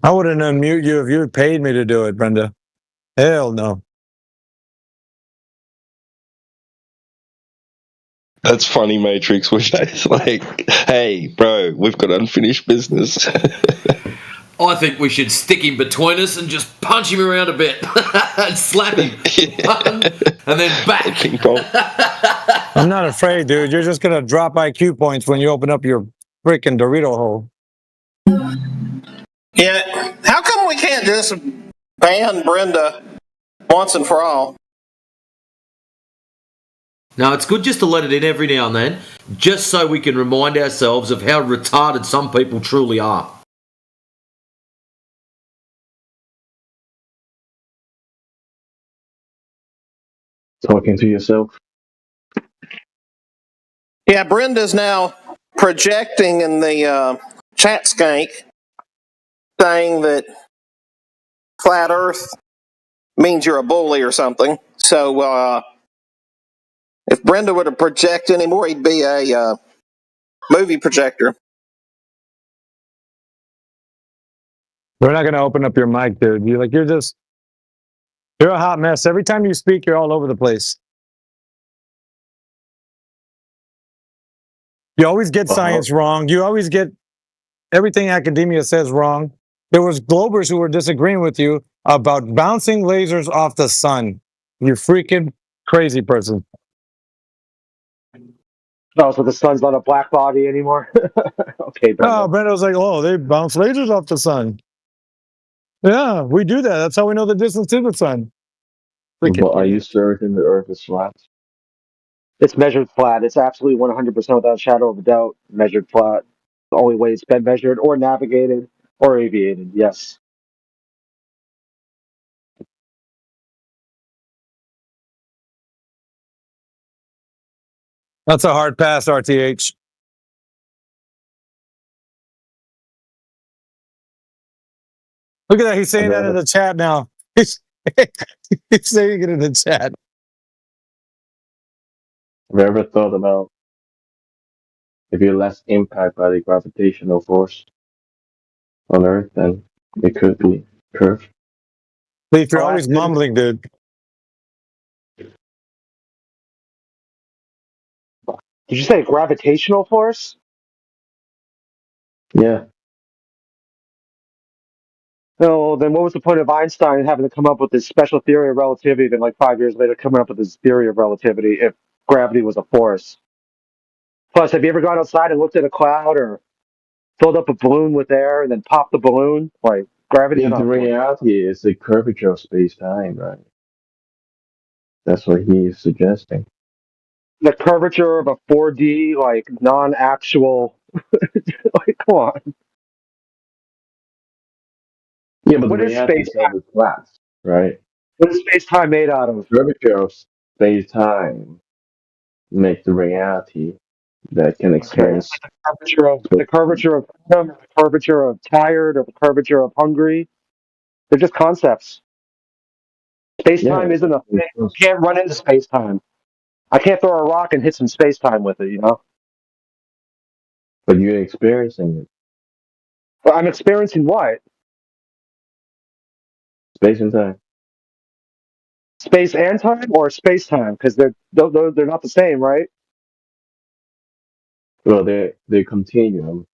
I wouldn't unmute you if you had paid me to do it, Brenda. Hell no. That's funny, Matrix. It's like, hey, bro, we've got unfinished business. I think we should stick him between us and just punch him around a bit and slap him. And then back. I'm not afraid, dude. You're just going to drop IQ points when you open up your freaking Dorito hole. Yeah, how come we can't just ban Brenda once and for all? No, it's good just to let it in every now and then, just so we can remind ourselves of how retarded some people truly are. Talking to yourself. Yeah, Brenda's now projecting in the chat skank, saying that flat Earth means you're a bully or something. So if Brenda were to project anymore, he'd be a movie projector. We're not going to open up your mic, dude. You're just You're a hot mess. Every time you speak, you're all over the place. You always get science wrong. You always get everything academia says wrong. There was Globers who were disagreeing with you about bouncing lasers off the sun. You freaking crazy person. Oh, so the sun's not a black body anymore? Okay, Brenda. Oh, Brenda was like, oh, they bounce lasers off the sun. Yeah, we do that. That's how we know the distance to the sun. But are you certain the Earth is flat? It's measured flat. It's absolutely 100% without a shadow of a doubt measured flat. The only way it's been measured or navigated or aviated, yes. That's a hard pass, RTH. Look at that. He's saying that in the chat now. He's saying it in the chat. Have you ever thought about if you're less impacted by the gravitational force on Earth, then it could be curved? Leaf, you're always mumbling, dude. Did you say gravitational force? Yeah. No, then what was the point of Einstein having to come up with this special theory of relativity, then like 5 years later coming up with this theory of relativity if gravity was a force? Plus, have you ever gone outside and looked at a cloud or filled up a balloon with air and then popped the balloon? Like, gravity's Yeah, not the a force. reality is the curvature of space-time, right? That's what he is suggesting. The curvature of a 4D, like, non-actual... like, come on. Yeah, but What the is reality space-time? is flat, right? What is space-time made out of? Curvature of space-time makes the reality that can experience. The curvature of freedom, the curvature of tired, or the curvature of hungry. They're just concepts. Space-time isn't a thing. You can't run into space-time. I can't throw a rock and hit some space-time with it, you know? But you're experiencing it. But I'm experiencing what? Space and time. Space and time or space-time? Because they're not the same, right? Well, they continuum.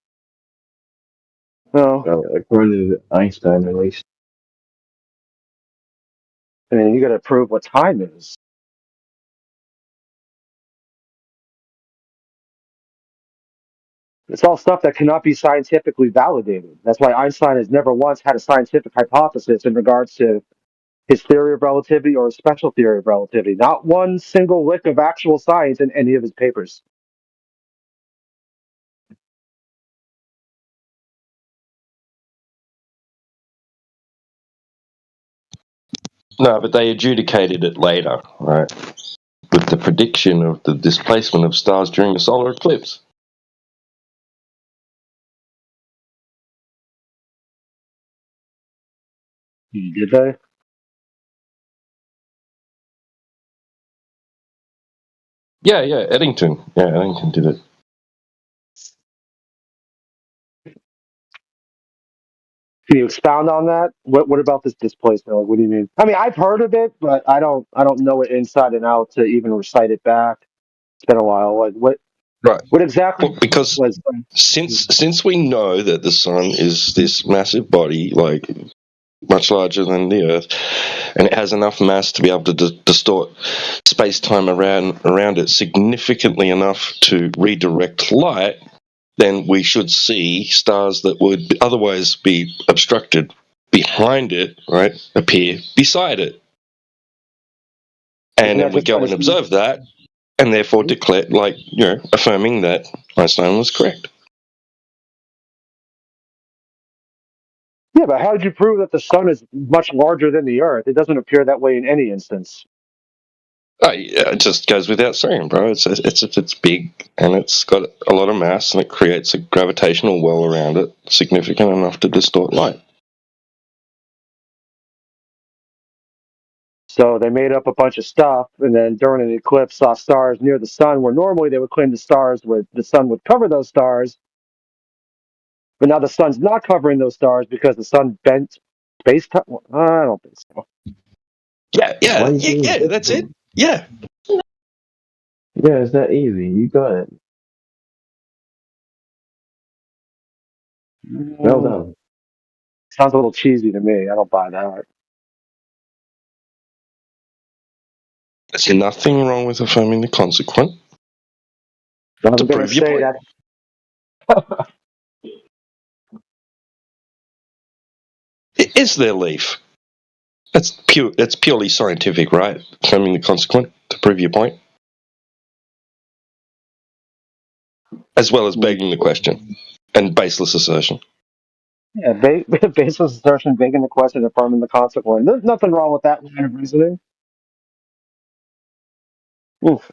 No. Well, according to Einstein, at least. I mean, you got to prove what time is. It's all stuff that cannot be scientifically validated. That's why Einstein has never once had a scientific hypothesis in regards to his theory of relativity or his special theory of relativity. Not one single lick of actual science in any of his papers. No, but they adjudicated it later, right? With the prediction of the displacement of stars during a solar eclipse. Did they? Yeah, Eddington. Yeah, Eddington did it. Can you expound on that? What about this displacement? Like, what do you mean? I mean, I've heard of it, but I don't know it inside and out to even recite it back. It's been a while. Like what? Right. What exactly? Well, because since we know that the sun is this massive body, like much larger than the Earth, and it has enough mass to be able to distort space-time around it significantly enough to redirect light, then we should see stars that would otherwise be obstructed behind it, right, appear beside it. And then we go and observe that, and therefore declare, affirming that Einstein was correct. Yeah, but how did you prove that the sun is much larger than the Earth? It doesn't appear that way in any instance. Yeah, it just goes without saying, bro. It's big and it's got a lot of mass and it creates a gravitational well around it significant enough to distort light. So they made up a bunch of stuff, and then during an eclipse saw stars near the sun, where normally they would claim the sun would cover those stars. But now the sun's not covering those stars because the sun bent space time. I don't think so. Yeah, that's it. Yeah. Yeah, it's that easy. You got it. Well done. Sounds a little cheesy to me. I don't buy that. There's nothing wrong with affirming the consequent I'm to going to prove your say point. that. Is there leaf? That's purely scientific, right? Affirming the consequent to prove your point, as well as begging the question and baseless assertion. Yeah, baseless assertion, begging the question, affirming the consequent. There's nothing wrong with that line of reasoning. Oof.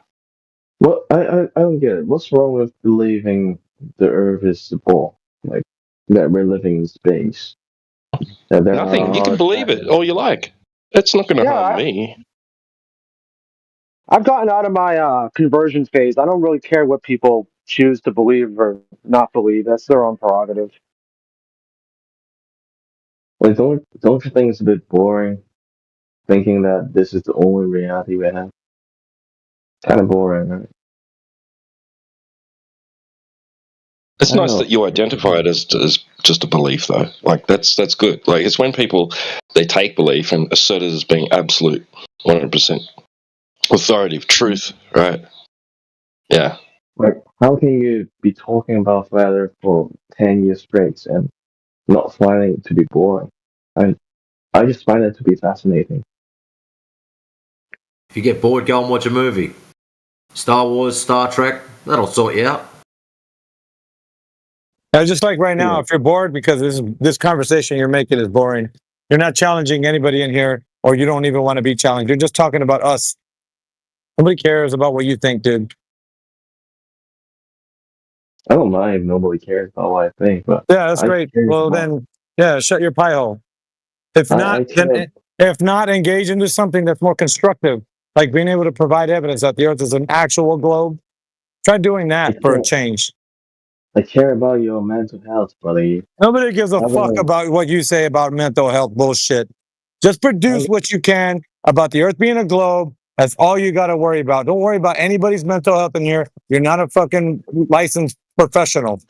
Well, I don't get it. What's wrong with believing the Earth is the ball? Like that we're living in space. That there Nothing. You are can believe it all you like. That's not going to harm Yeah, me. I've gotten out of my conversion phase. I don't really care what people choose to believe or not believe. That's their own prerogative. Like, don't you think it's a bit boring thinking that this is the only reality we have? Kind of boring, right? It's I don't nice know. that you identify it as just a belief, though. Like that's good. Like it's when people they take belief and assert it as being absolute, 100% authoritative truth, right? Yeah. Like, how can you be talking about flat Earth for 10 years straight and not finding it to be boring? I just find it to be fascinating. If you get bored, go and watch a movie. Star Wars, Star Trek, that'll sort you out. Just like right now, if you're bored because this conversation you're making is boring, you're not challenging anybody in here, or you don't even want to be challenged. You're just talking about us. Nobody cares about what you think, dude. I don't mind if nobody cares about what I think, but Yeah, that's I great. care Well, about- then, yeah, shut your pie hole. If not, I care. if not, engage into something that's more constructive, like being able to provide evidence that the Earth is an actual globe. Try doing that for a change. I care about your mental health, buddy. Nobody gives a How fuck about- about what you say about mental health bullshit. Just produce what you can about the Earth being a globe. That's all you got to worry about. Don't worry about anybody's mental health in here. You're not a fucking licensed professional.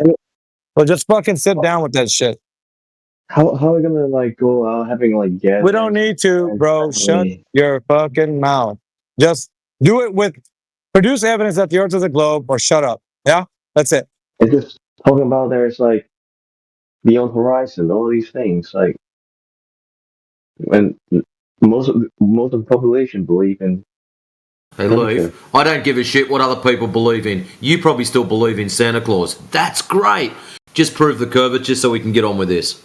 So just fucking sit down with that shit. How are we gonna like go out having like We don't need to, bro. Shut your fucking mouth. Just do it with produce evidence that the Earth is a globe, or shut up. Yeah, that's it. It's just talking about there's like beyond horizon, all these things. Like when most of the population believe in. Hey, Leaf, I don't give a shit what other people believe in. You probably still believe in Santa Claus. That's great. Just prove the curvature so we can get on with this.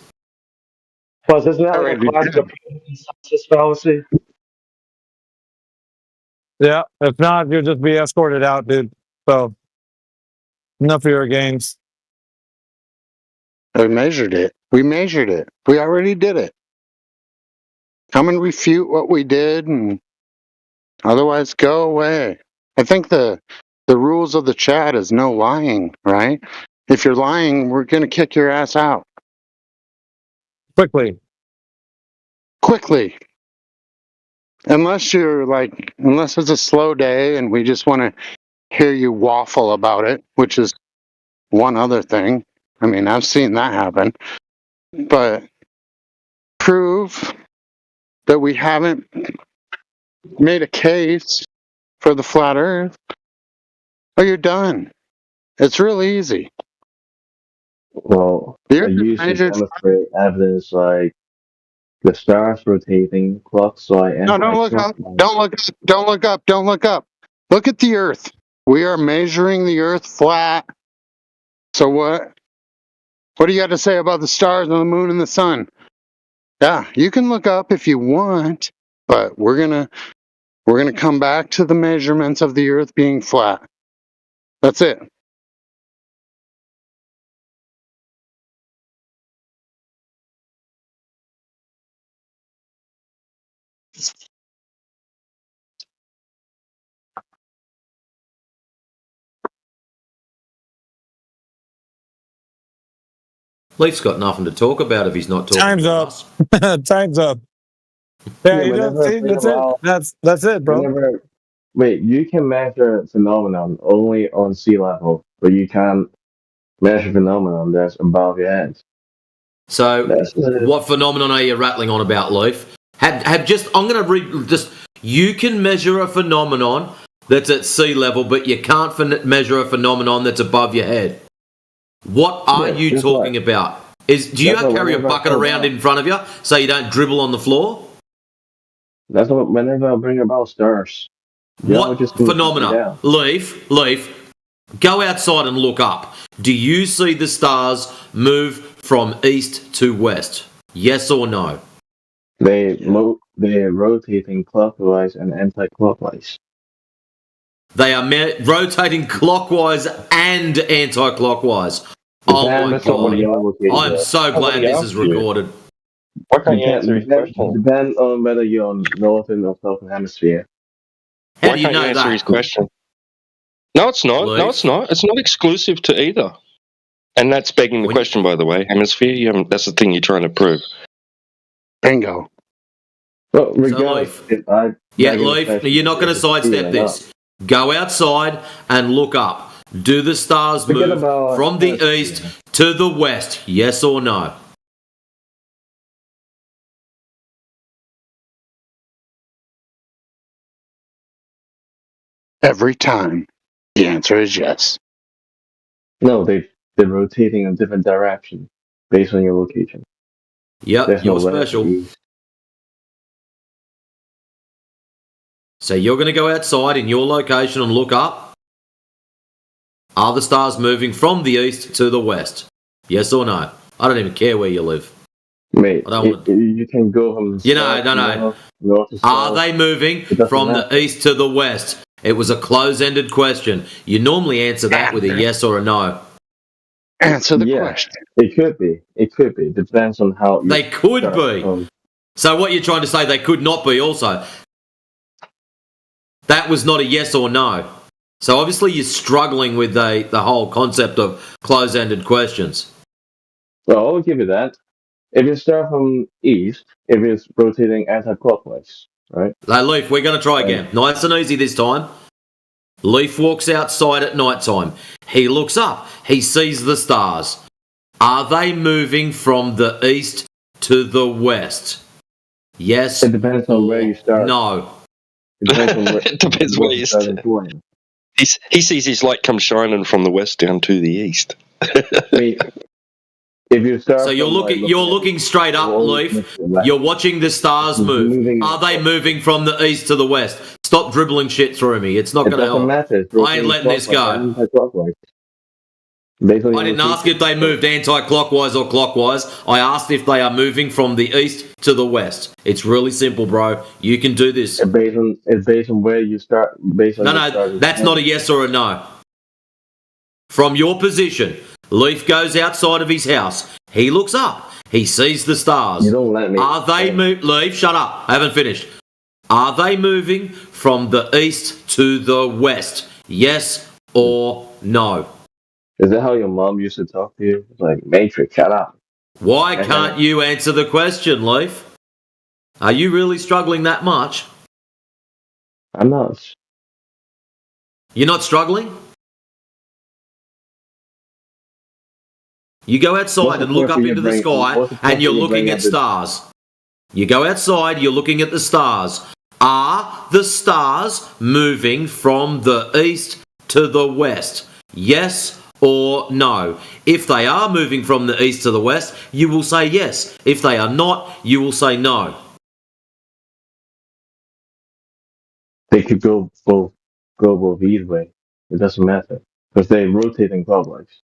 Plus, isn't that like a classic consensus fallacy? Yeah, if not, you'll just be escorted out, dude. So, enough of your games. We measured it. We already did it. Come and refute what we did, and otherwise go away. I think the rules of the chat is no lying, right? If you're lying, we're gonna kick your ass out quickly. Unless it's a slow day and we just want to hear you waffle about it, which is one other thing. I mean, I've seen that happen. But prove that we haven't made a case for the flat Earth, or you're done. It's real easy. Well, I used to demonstrate evidence like the stars rotating clocks. So No, don't look up. Don't look up. Look at the Earth. We are measuring the Earth flat. So what? What do you got to say about the stars and the moon and the sun? Yeah, you can look up if you want, but we're gonna come back to the measurements of the Earth being flat. That's it. Leaf's got nothing to talk about if he's not talking. Time's up. Time's up. Yeah, you don't see. That's it. That's it, bro. Wait, you can measure phenomenon only on sea level, but you can't measure phenomenon that's above your head. So, what phenomenon are you rattling on about, Leaf? I'm going to read just. You can measure a phenomenon that's at sea level, but you can't measure a phenomenon that's above your head. What are you talking about? Do you carry a bucket around in front of you so you don't dribble on the floor? That's what. Whenever I bring about stars. What phenomena? Leaf, go outside and look up. Do you see the stars move from east to west? Yes or no? They're rotating clockwise and anti-clockwise. They are rotating clockwise and anti-clockwise. Oh my god! I'm so glad this is recorded. Why can't you answer his question? Depends on whether you're on northern or southern hemisphere. How do you know answer that? his question? No, it's not. Leaf? No, it's not. It's not exclusive to either. And that's begging the question, by the way. Hemisphere, that's the thing you're trying to prove. Bingo. Well, regardless, Leaf, you're not going to sidestep this. Go outside and look up. Do the stars move from the east to the west? Yes or no? Every time, the answer is yes. No, they're rotating in different direction based on your location. Yep, you're special. So you're going to go outside in your location and look up. Are the stars moving from the east to the west? Yes or no? I don't even care where you live. Mate, you can go from north to south. Are they moving from the east to the west? It was a close-ended question. You normally answer that with a yes or a no. Answer the question. It could be. It could be. Depends on how. They could be. So what you're trying to say, they could not be also. That was not a yes or no. So obviously you're struggling with the whole concept of close-ended questions. Well, I'll give you that. If you start from east, if it's rotating anti-clockwise, right? Hey, Leaf, we're going to try again. Nice and easy this time. Leaf walks outside at night time. He looks up. He sees the stars. Are they moving from the east to the west? Yes. It depends on where you start. No. It depends where you start. He sees his light come shining from the west down to the east. If you start, so you're looking straight up, Leaf. You're watching the stars move. Are they moving from the east to the west? Stop dribbling shit through me. It's not going to help. I ain't letting this go. I didn't ask if they moved anti-clockwise or clockwise. I asked if they are moving from the east to the west. It's really simple, bro. You can do this. It's based on where you start. No, that's not a yes or a no. From your position, Leaf goes outside of his house. He looks up. He sees the stars. You don't let me. Are they Leaf, shut up. I haven't finished. Are they moving from the east to the west? Yes or no? Is that how your mom used to talk to you? Like, Matrix, shut up. Why can't you answer the question, Leaf? Are you really struggling that much? I'm not. You're not struggling? You go outside and look up into the sky and you're looking at stars. You go outside, you're looking at the stars. Are the stars moving from the east to the west? Yes or no? If they are moving from the east to the west, you will say yes. If they are not, you will say no. They could go both either way. It doesn't matter because they're rotating clockwise.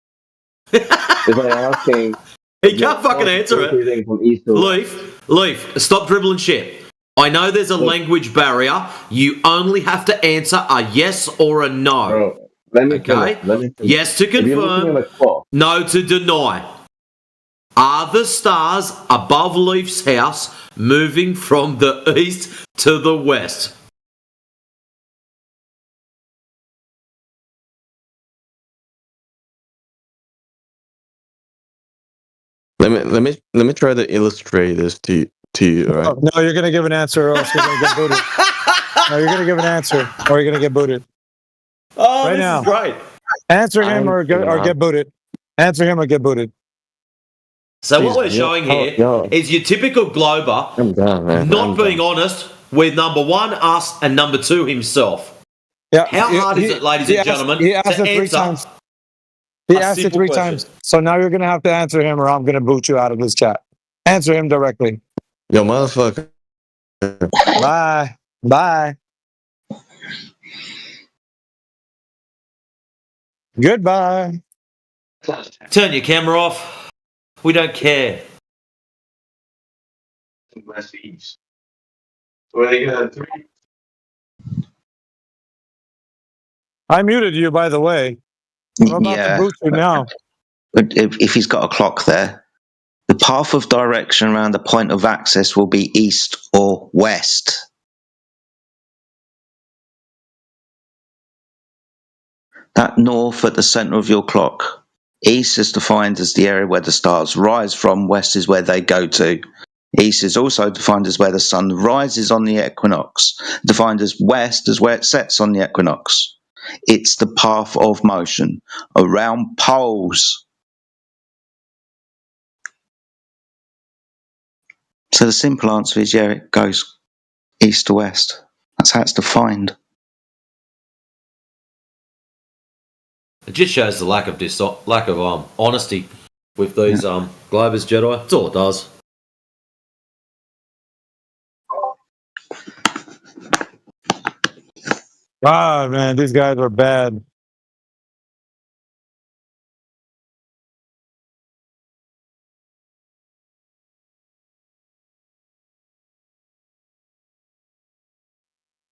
If I'm asking, he can't fucking answer it. Leaf, stop dribbling shit. I know there's a language barrier. You only have to answer a yes or a no. Bro, let me okay? Finish. Yes to confirm, no to deny. Are the stars above Leaf's house moving from the east to the west? Let me try to illustrate this to T, right? Oh, no, you're going to give an answer or else you're going to get booted. No, you're going to give an answer or you're going to get booted. Oh, right this now. is great. Answer him or get booted. Answer him or get booted. So what we're showing here is your typical Glober not being honest with number one, us, and number two, himself. Yeah. How hard is it, ladies and gentlemen, he asked to it 3 answer times. He a asked it simple 3 question? times. So now you're going to have to answer him or I'm going to boot you out of this chat. Answer him directly. Yo, motherfucker. Bye. Bye. Goodbye. Turn your camera off. We don't care. I muted you, by the way. I'm about to boot you now. If he's got a clock there, the path of direction around the point of access will be east or west. That north at the center of your clock. East is defined as the area where the stars rise from. West is where they go to. East is also defined as where the sun rises on the equinox. Defined as west as where it sets on the equinox. It's the path of motion around poles. So the simple answer is, yeah, it goes east to west. That's how it's defined. It just shows the lack of honesty with these Globers Jedi. That's all it does. Ah, man, these guys are bad.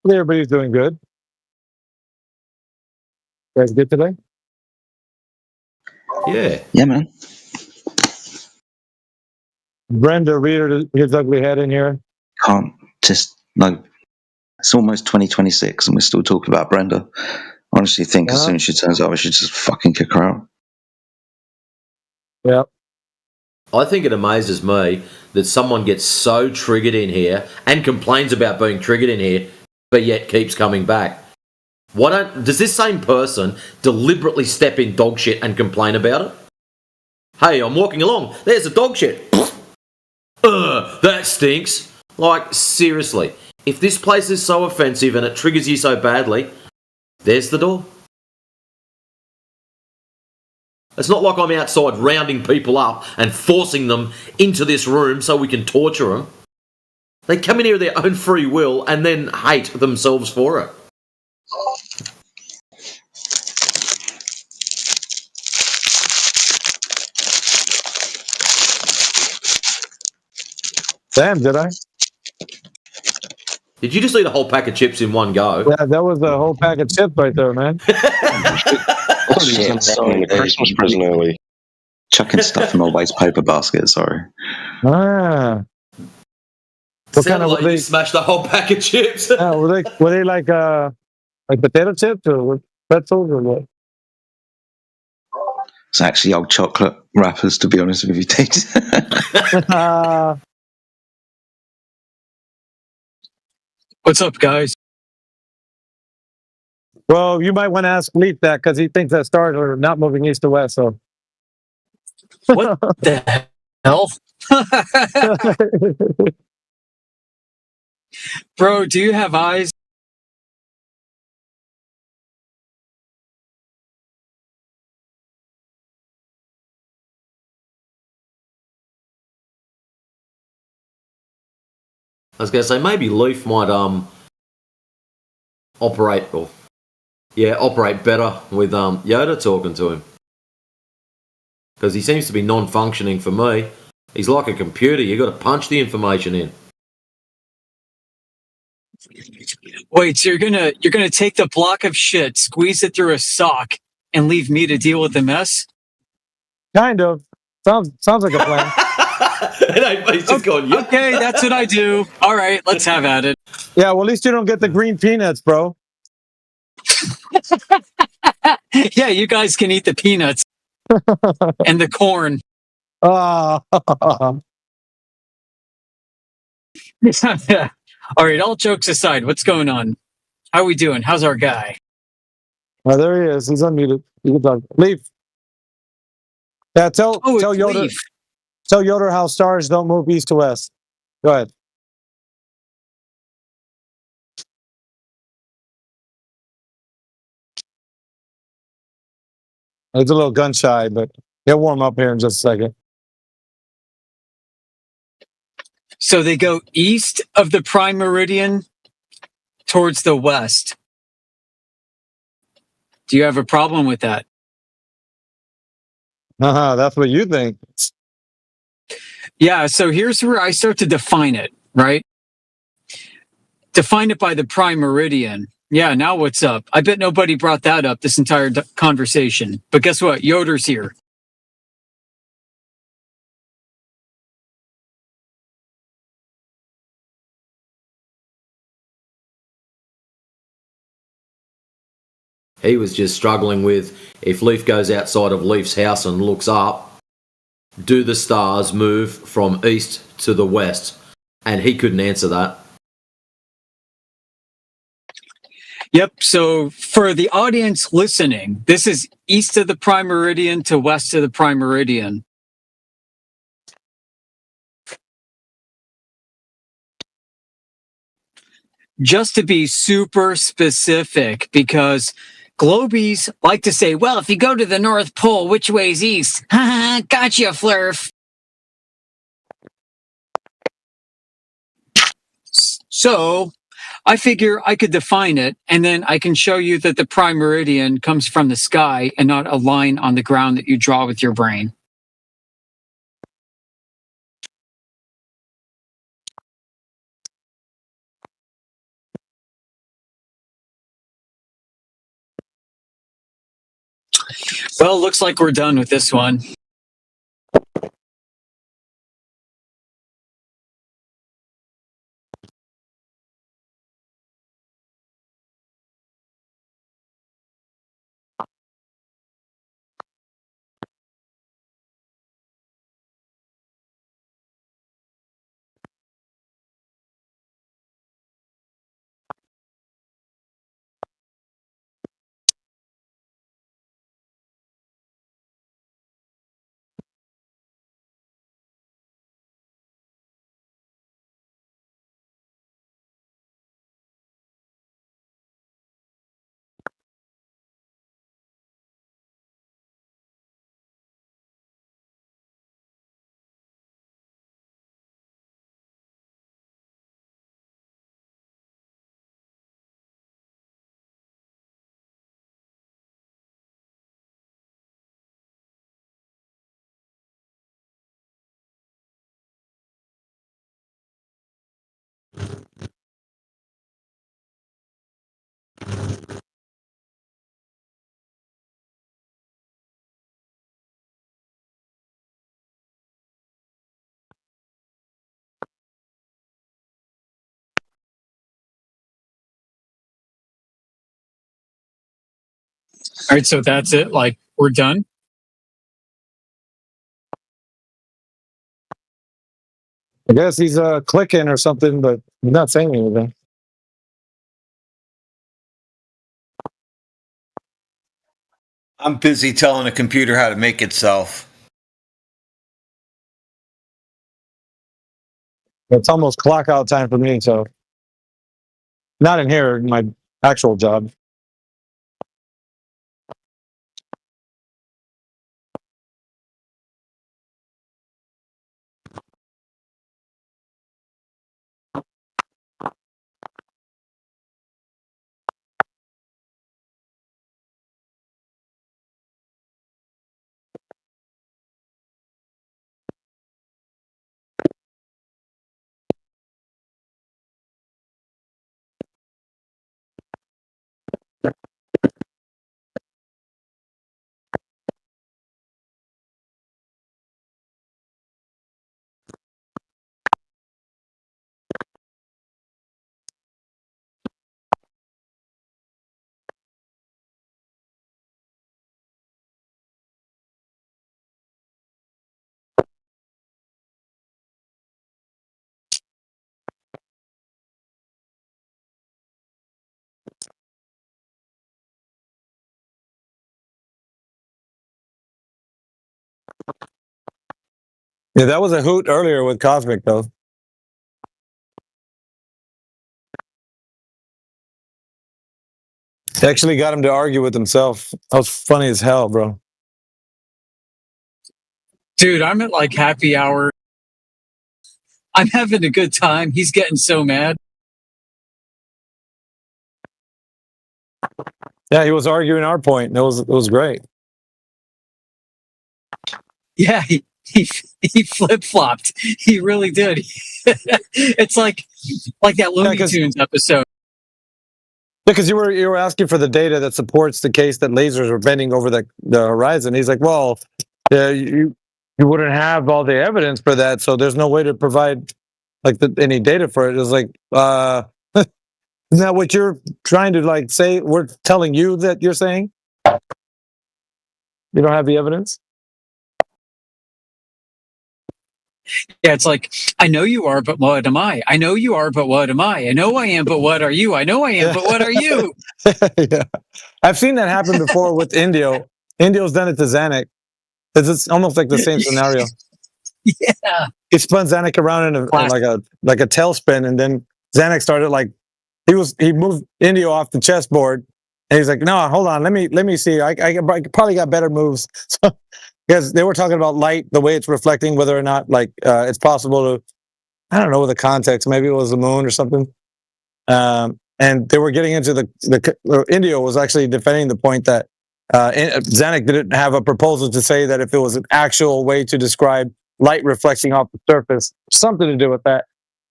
Everybody's doing good. You guys good today? Yeah. Yeah, man. Brenda reared his ugly head in here. Can't just, no. It's almost 2026 and we're still talking about Brenda. I honestly think as soon as she turns up, I should just fucking kick her out. Yep. I think it amazes me that someone gets so triggered in here and complains about being triggered in here, but yet keeps coming back. Does this same person deliberately step in dog shit and complain about it? Hey, I'm walking along. There's a dog shit. That stinks. Like, seriously. If this place is so offensive and it triggers you so badly, there's the door. It's not like I'm outside rounding people up and forcing them into this room so we can torture them. They come in here of their own free will and then hate themselves for it. Damn, did I? Did you just eat a whole pack of chips in one go? Yeah, that was a whole pack of chips right there, man. The Christmas present early. Chucking stuff in my waste paper basket, sorry. Ah. What kind of like you smashed the whole pack of chips? Were they like potato chips or pretzels or what? It's actually old chocolate wrappers, to be honest with you, Tate. What's up, guys? Well, you might want to ask Leaf that because he thinks that stars are not moving east to west. So, what the hell? Bro, do you have eyes? I was going to say maybe Leaf might operate better with Yoda talking to him, because he seems to be non-functioning for me. He's like a computer. You got to punch the information in. Wait, so you're gonna take the block of shit, squeeze it through a sock, and leave me to deal with the mess? Kind of. Sounds like a plan. He's just going, yep. Okay, that's what I do. All right, let's have at it. Yeah, well, at least you don't get the green peanuts, bro. Yeah, you guys can eat the peanuts and the corn. All right, all jokes aside, what's going on? How we doing? How's our guy? Oh, there he is. He's unmuted. You can talk. Leave. Yeah, tell Yoder. Leaf. Tell Yoder how stars don't move east to west. Go ahead. He's a little gun shy, but he'll warm up here in just a second. So they go east of the prime meridian towards the west. Do you have a problem with that? That's what you think. Yeah, so here's where I start to define it, right? Define it by the prime meridian. Yeah, now what's up? I bet nobody brought that up this entire conversation. But guess what? Yoder's here. He was just struggling with, if Leaf goes outside of Leaf's house and looks up, do the stars move from east to the west? And he couldn't answer that. Yep. So for the audience listening, this is east of the prime meridian to west of the prime meridian. Just to be super specific, because globies like to say, well, if you go to the North Pole, which way's east? Gotcha, Flurf. So I figure I could define it, and then I can show you that the prime meridian comes from the sky and not a line on the ground that you draw with your brain. Well, looks like we're done with this one. All right, so that's it. Like, we're done. I guess he's clicking or something, but he's not saying anything. I'm busy telling a computer how to make itself. It's almost clock out time for me, so not in here, my actual job. Yeah, that was a hoot earlier with Cosmic, though. It actually got him to argue with himself. That was funny as hell, bro. Dude, I'm at like happy hour. I'm having a good time. He's getting so mad. Yeah, he was arguing our point. It was great. Yeah, he flip flopped. He really did. It's like that Looney Tunes episode. Because you were asking for the data that supports the case that lasers are bending over the horizon. He's like, well, you wouldn't have all the evidence for that, so there's no way to provide like any data for it. It was like, isn't that what you're trying to like say? We're telling you that you're saying you don't have the evidence. Yeah, it's like, I know you are, but what am I? I know you are, but what am I? I know I am, but what are you? I know I am, but what are you? Yeah, I've seen that happen before with Indio. Indio's done it to Zanuck. It's almost like the same scenario. Yeah, he spun Zanuck around in like a tailspin, and then Zanuck started like he moved Indio off the chessboard, and he's like, no, hold on, let me see. I probably got better moves. So, because they were talking about light, the way it's reflecting, whether or not like it's possible to, I don't know the context, maybe it was the moon or something. And they were getting into the Indio was actually defending the point that Zanuck didn't have a proposal to say that if it was an actual way to describe light reflecting off the surface, something to do with that.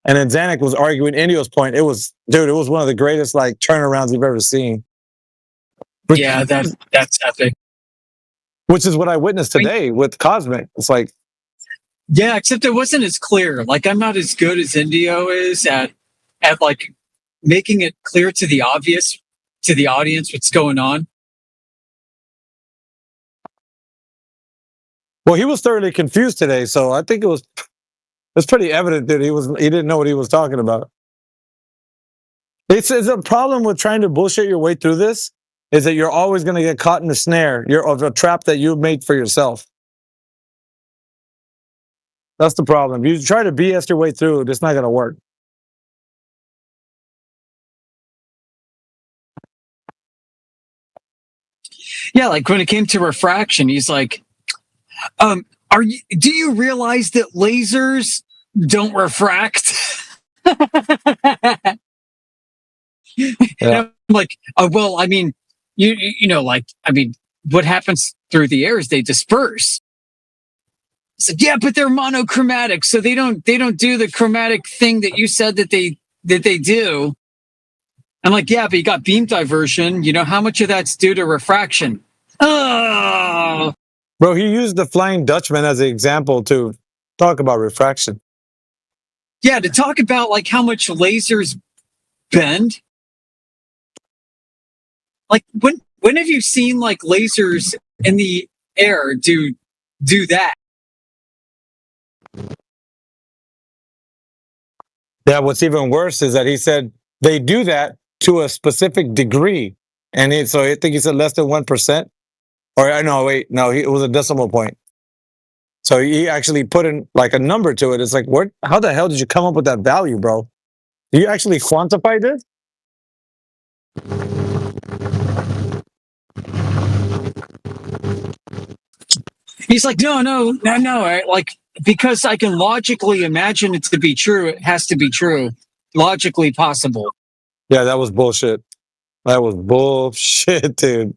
And then Zanuck was arguing Indio's point. It was one of the greatest like turnarounds you've ever seen. Yeah, that's epic. Which is what I witnessed today with Cosmic. It's like, yeah, except it wasn't as clear. Like, I'm not as good as Indio is at like making it clear to the audience what's going on. Well, he was thoroughly confused today, so I think it was pretty evident that he didn't know what he was talking about. It's a problem with trying to bullshit your way through this, is that you're always going to get caught in the snare of a trap that you've made for yourself. That's the problem. You try to BS your way through, it's not going to work. Yeah, like when it came to refraction, he's like, do you realize that lasers don't refract? Yeah. I'm like, oh, well, I mean, you know, like, I mean, what happens through the air is they disperse. It's like, yeah, but they're monochromatic, so they don't do the chromatic thing that you said that they do. I'm like, yeah, but you got beam diversion. You know, how much of that's due to refraction? Oh, bro, he used the Flying Dutchman as an example to talk about refraction. Yeah, to talk about like how much lasers bend. Like when have you seen like lasers in the air do that? Yeah, what's even worse is that he said they do that to a specific degree, and so I think he said less than 1%. Or no, wait, no, it was a decimal point. So he actually put in like a number to it. It's like, how the hell did you come up with that value, bro? Do you actually quantify this? He's like, no. Like, because I can logically imagine it to be true, it has to be true. Logically possible. Yeah, that was bullshit. That was bullshit, dude.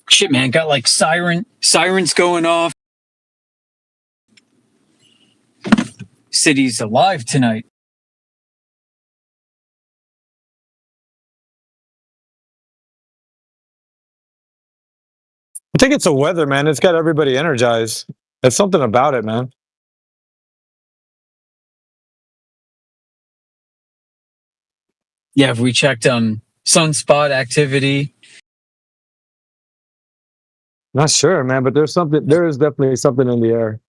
Shit, man, got like sirens going off. City's alive tonight. I think it's the weather, man. It's got everybody energized. There's something about it, man. Yeah, we checked sunspot activity. Not sure, man, but there's something. There is definitely something in the air.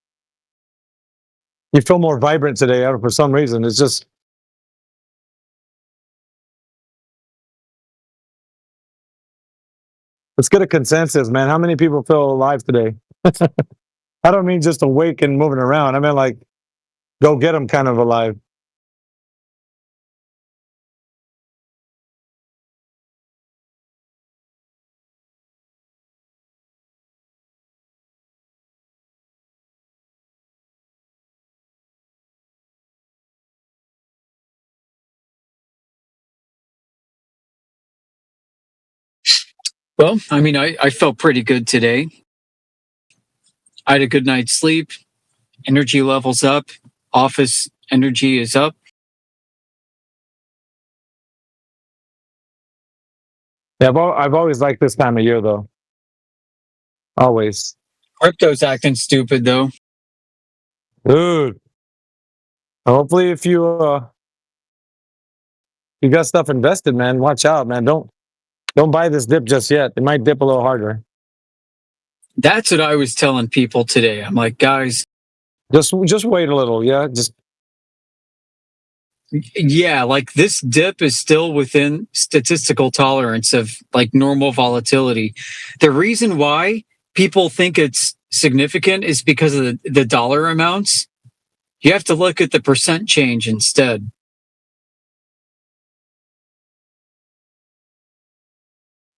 You feel more vibrant today, for some reason. It's just. Let's get a consensus, man. How many people feel alive today? I don't mean just awake and moving around. I mean like, go get them kind of alive. Well, I mean, I felt pretty good today. I had a good night's sleep. Energy levels up. Office energy is up. Yeah, I've always liked this time of year, though. Always. Crypto's acting stupid, though. Dude. Hopefully, if you got stuff invested, man, watch out, man. Don't buy this dip just yet. It might dip a little harder. That's what I was telling people today. I'm like, guys, just wait a little. Yeah, like this dip is still within statistical tolerance of like normal volatility. The reason why people think it's significant is because of the dollar amounts. You have to look at the percent change instead.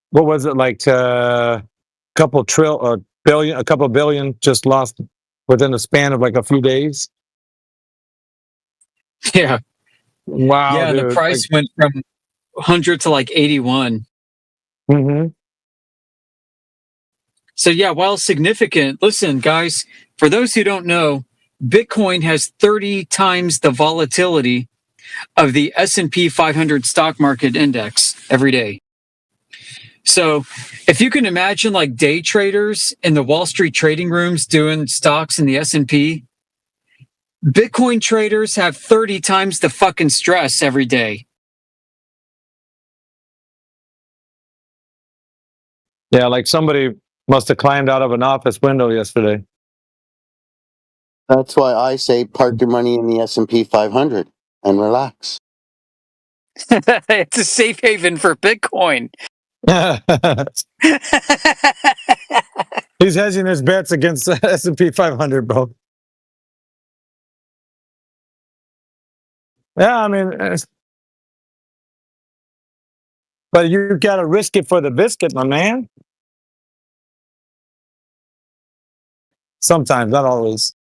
What was it like? A couple billion just lost within the span of like a few days. Yeah. Wow. Yeah, dude. the price went from 100 to like 81. Mm-hmm. So yeah, while significant, listen, guys, for those who don't know, Bitcoin has 30 times the volatility of the S&P 500 stock market index every day. So if you can imagine like day traders in the Wall Street trading rooms doing stocks in the S&P, Bitcoin traders have 30 times the fucking stress every day. Yeah, like somebody must have climbed out of an office window yesterday. That's why I say park your money in the S&P 500 and relax. It's a safe haven for Bitcoin. He's hedging his bets against the S&P 500, bro. Yeah, I mean, but you got to risk it for the biscuit, my man. Sometimes, not always.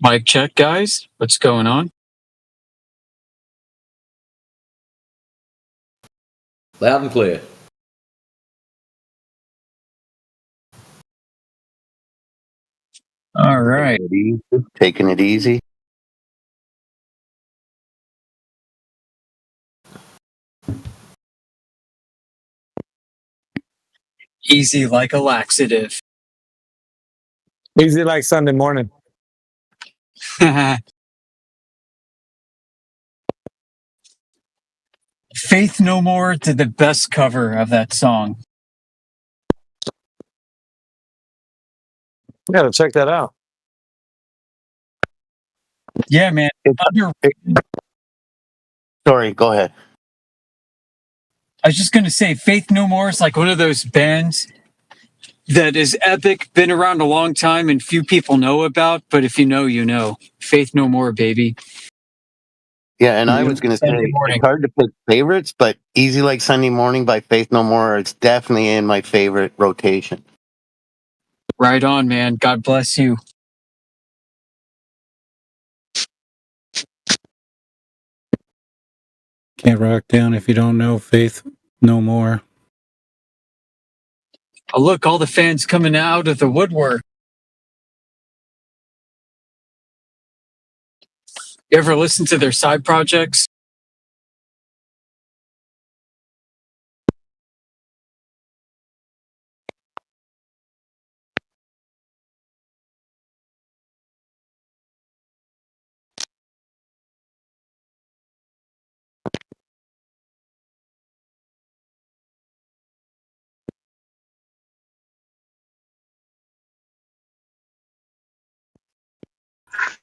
Mic check, guys. What's going on? Loud and clear. All right. Taking it easy. Easy like a laxative. Easy like Sunday morning. Faith No More did the best cover of that song. You gotta check that out. Yeah, man. Sorry, go ahead. I was just going to say, Faith No More is like one of those bands that is epic, been around a long time, and few people know about. But if you know, you know. Faith No More, baby. Yeah, and I was going to say, it's hard to pick favorites, but Easy Like Sunday Morning by Faith No More, it's definitely in my favorite rotation. Right on, man. God bless you. Can't rock down if you don't know Faith No More. Oh, look, all the fans coming out of the woodwork. You ever listen to their side projects?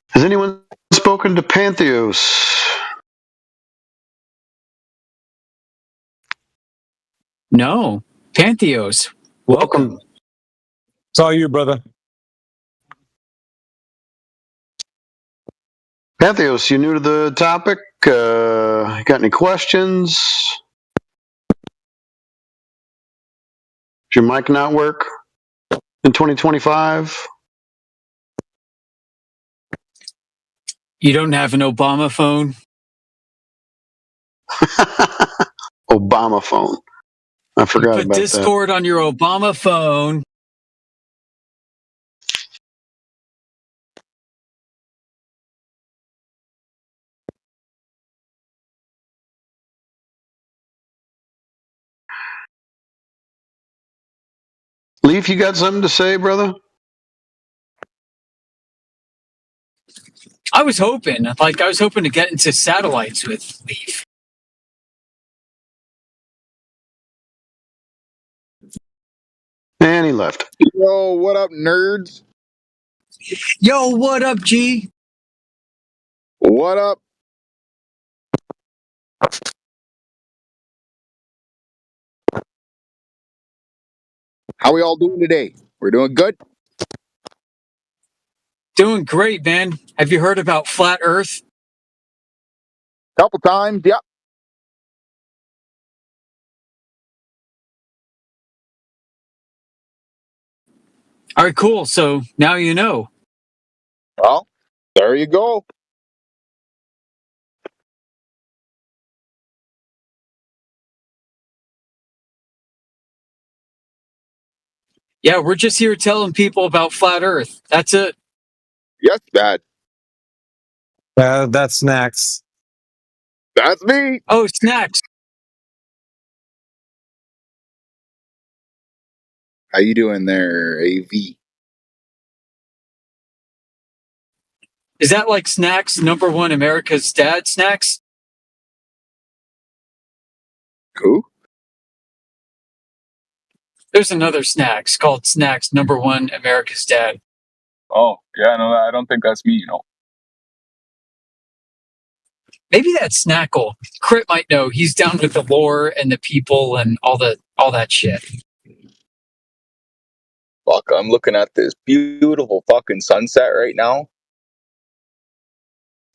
Has anyone spoken to Pantheos? No. Pantheos. Welcome. It's all you, brother. Pantheos, you new to the topic? Got any questions? Does your mic not work in 2025? You don't have an Obama phone? Obama phone. I forgot Put about Discord on your Obama phone. Leaf, you got something to say, brother? I was hoping to get into satellites with Leaf. And he left. Yo, what up, nerds? Yo, what up, G? What up? How we all doing today? We're doing good? Doing great, man. Have you heard about Flat Earth? Couple times, yep. All right, cool. So now you know. Well, there you go. Yeah, we're just here telling people about Flat Earth. That's it. Yes, Dad. That's Snacks. That's me. Oh, Snacks. How you doing there, AV? Is that like Snacks, #1 America's Dad Snacks? Who? There's another Snacks called Snacks, #1 America's Dad. Oh, yeah, no, I don't think that's me, you know. Maybe that's Snackle. Crit might know. He's down with the lore and the people and all that shit. Fuck, I'm looking at this beautiful fucking sunset right now.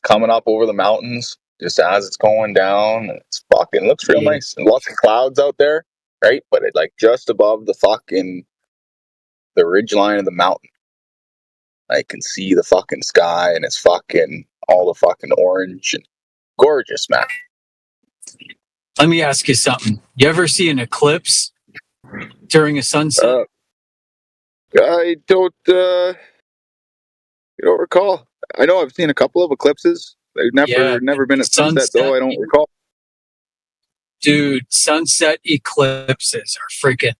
Coming up over the mountains, just as it's going down. It's fucking looks real nice. And lots of clouds out there, right? But it like just above the fucking the ridge line of the mountain. I can see the fucking sky, and it's fucking all the fucking orange and gorgeous, man. Let me ask you something. You ever see an eclipse during a sunset? I don't recall. I know I've seen a couple of eclipses. They've never been a sunset though. I don't recall. Dude, sunset eclipses are freaking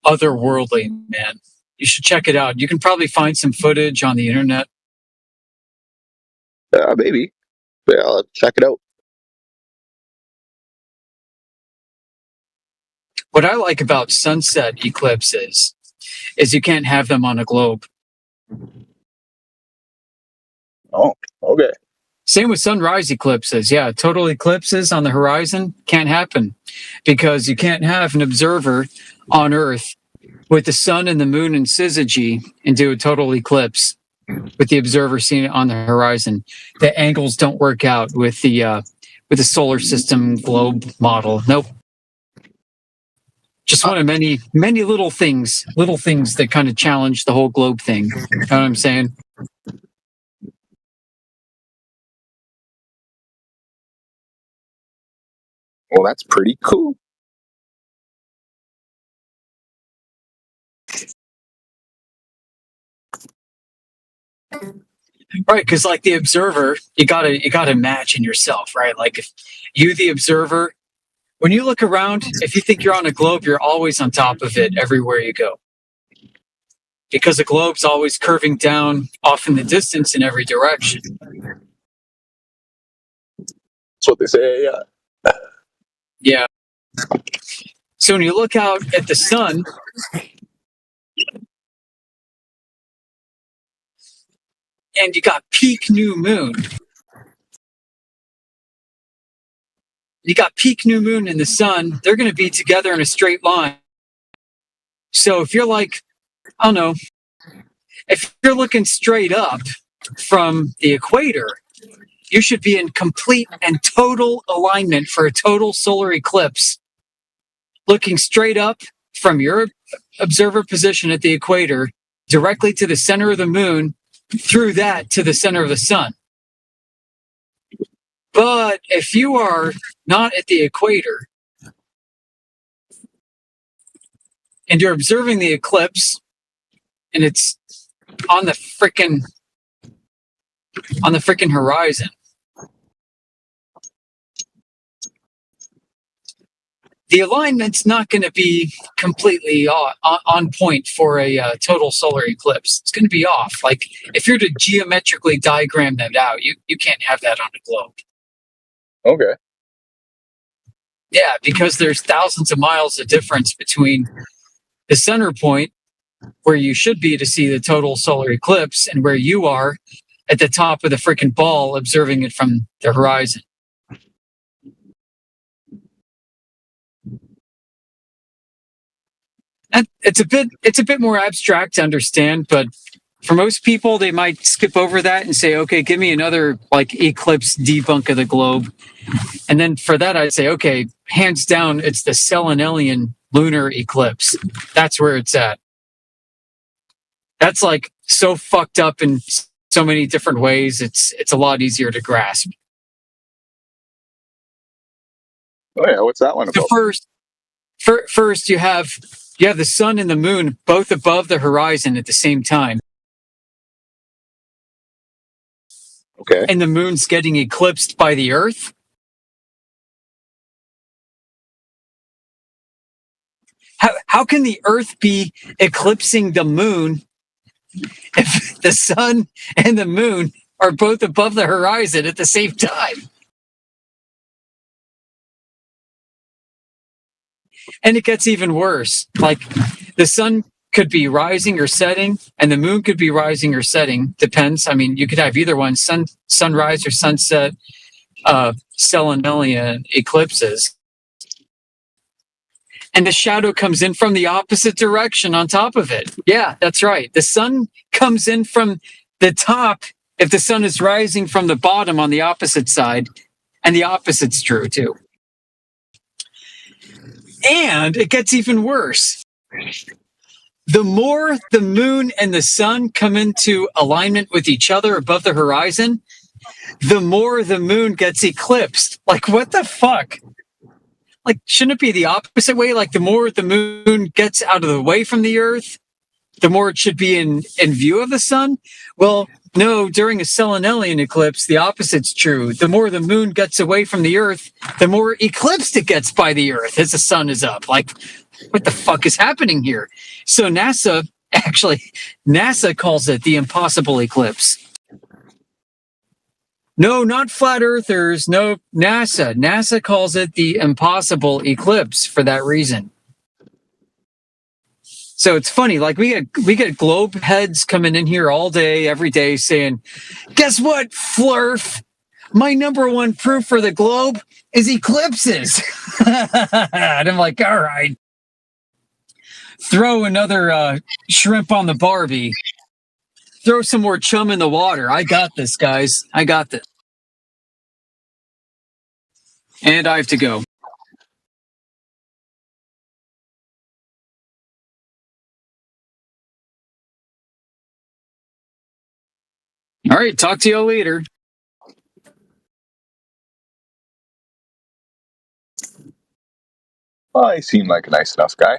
otherworldly, man. You should check it out. You can probably find some footage on the internet. Maybe. Yeah, I'll check it out. What I like about sunset eclipses is you can't have them on a globe. Oh, okay. Same with sunrise eclipses. Yeah, total eclipses on the horizon can't happen because you can't have an observer on Earth with the sun and the moon in syzygy and do a total eclipse with the observer seeing it on the horizon. The angles don't work out with the solar system globe model. Nope. Just one of many little things that kind of challenge the whole globe thing. You know what I'm saying? Well, that's pretty cool. Right, because like the observer, you gotta imagine yourself, right? Like if you, the observer, when you look around, if you think you're on a globe, you're always on top of it everywhere you go. Because the globe's always curving down off in the distance in every direction. That's what they say, yeah. Yeah. So when you look out at the sun, and you got peak new moon. You got peak new moon and the sun, they're going to be together in a straight line. So if you're like, I don't know, if you're looking straight up from the equator, you should be in complete and total alignment for a total solar eclipse. Looking straight up from your observer position at the equator, directly to the center of the moon, through that to the center of the sun. But if you are not at the equator and you're observing the eclipse and it's on the frickin' horizon, the alignment's not going to be completely on point for a total solar eclipse. It's going to be off. Like if you're to geometrically diagram that out, you can't have that on a globe. Okay. Yeah, because there's thousands of miles of difference between the center point where you should be to see the total solar eclipse and where you are at the top of the freaking ball observing it from the horizon. And it's a bit more abstract to understand, but for most people, they might skip over that and say, okay, give me another like eclipse debunk of the globe. And then for that, I'd say, okay, hands down, it's the Selenelian lunar eclipse. That's where it's at. That's like so fucked up in so many different ways. It's a lot easier to grasp. Oh yeah, what's that one about? So first you have the sun and the moon both above the horizon at the same time. Okay. And the moon's getting eclipsed by the Earth. How can the Earth be eclipsing the moon if the sun and the moon are both above the horizon at the same time? And it gets even worse. Like the sun could be rising or setting, and the moon could be rising or setting. Depends. I mean, you could have either one, sunrise or sunset, Selenelian eclipses. And the shadow comes in from the opposite direction on top of it. Yeah, that's right. The sun comes in from the top if the sun is rising from the bottom on the opposite side, and the opposite's true too. And it gets even worse. The more the moon and the sun come into alignment with each other above the horizon, the more the moon gets eclipsed. Like, what the fuck? Like, shouldn't it be the opposite way? Like, the more the moon gets out of the way from the Earth, the more it should be in view of the sun? Well, no, during a Selenelian eclipse, the opposite's true. The more the moon gets away from the Earth, the more eclipsed it gets by the Earth as the sun is up. Like, what the fuck is happening here? So NASA calls it the impossible eclipse. No, not flat earthers. No, NASA. NASA calls it the impossible eclipse for that reason. So it's funny, like we get globe heads coming in here all day, every day saying, guess what, Flurf? My number one proof for the globe is eclipses. And I'm like, all right. Throw another shrimp on the Barbie. Throw some more chum in the water. I got this, guys. I got this. And I have to go. All right, talk to you later. Well, he seemed like a nice enough guy.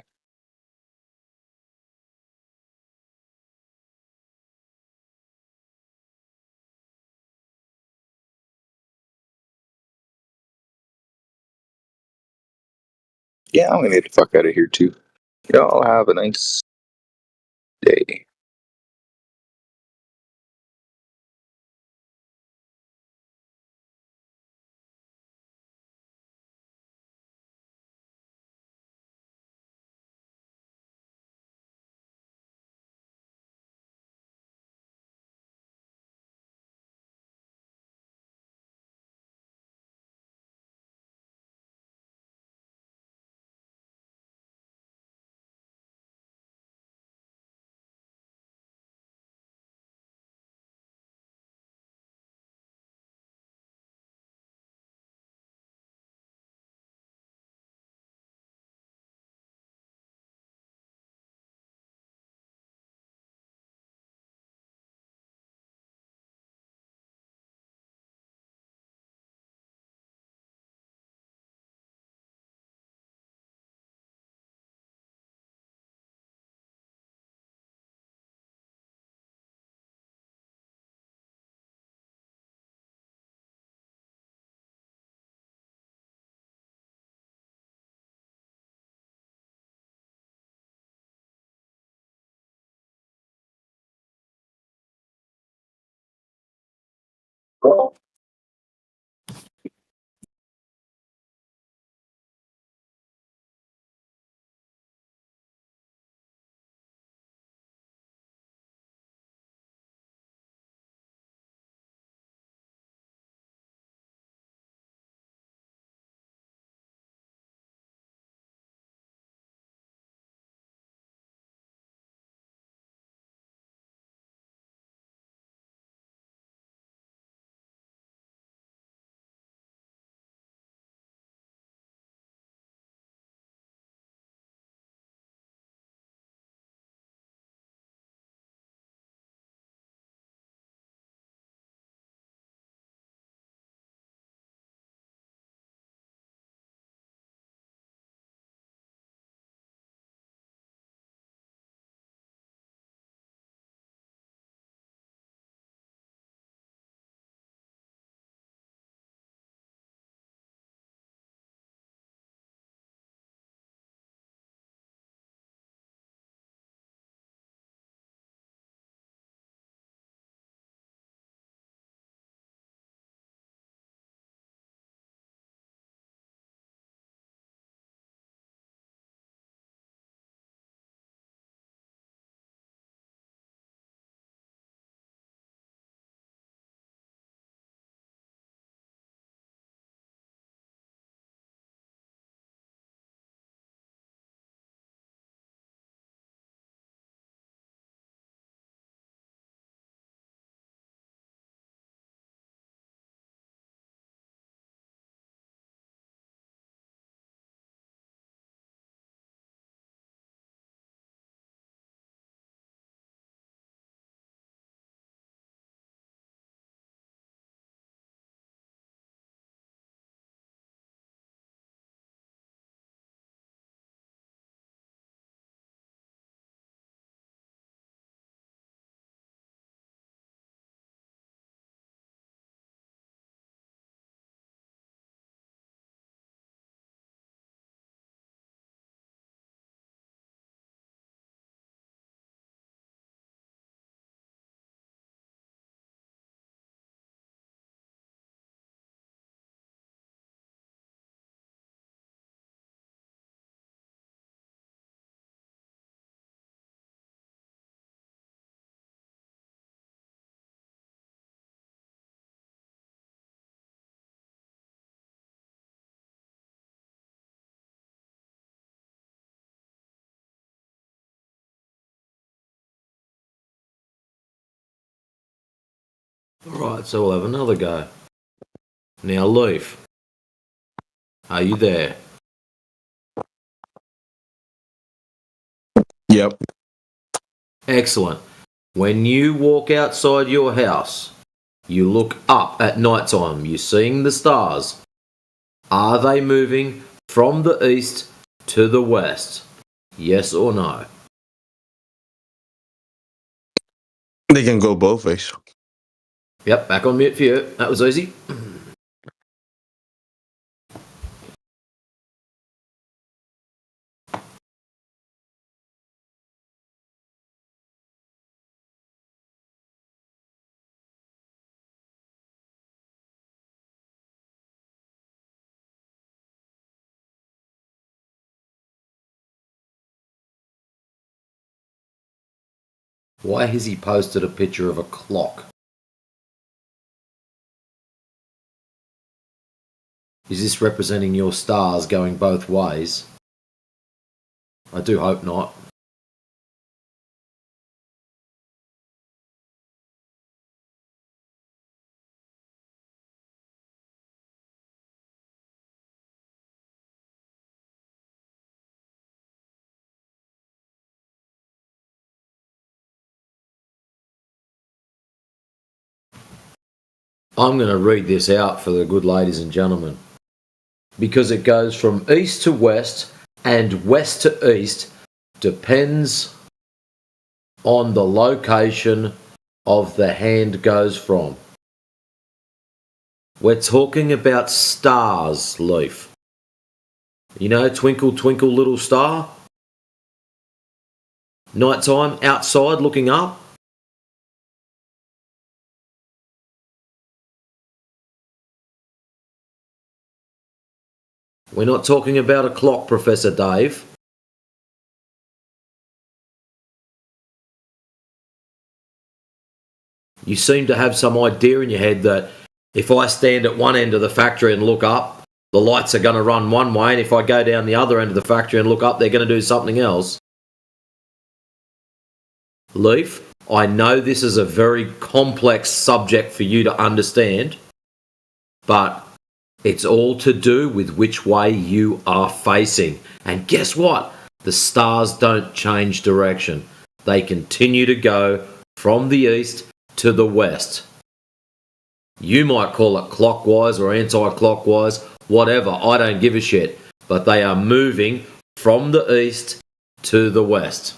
Yeah, I'm gonna get the fuck out of here too. Y'all have a nice day. Alright, so we'll have another go. Now, Leaf, are you there? Yep. Excellent. When you walk outside your house, you look up at night time, you're seeing the stars. Are they moving from the east to the west? Yes or no? They can go both ways. Yep, back on mute for you. That was easy. Why has he posted a picture of a clock? Is this representing your stars going both ways? I do hope not. I'm going to read this out for the good ladies and gentlemen. Because it goes from east to west and west to east, depends on the location of the hand goes from. We're talking about stars, Leaf. You know, twinkle, twinkle, little star? Nighttime, outside, looking up? We're not talking about a clock, Professor Dave. You seem to have some idea in your head that if I stand at one end of the factory and look up, the lights are going to run one way, and if I go down the other end of the factory and look up, they're going to do something else. Leaf, I know this is a very complex subject for you to understand, but it's all to do with which way you are facing. And guess what? The stars don't change direction. They continue to go from the east to the west. You might call it clockwise or anti-clockwise, whatever, I don't give a shit. But they are moving from the east to the west.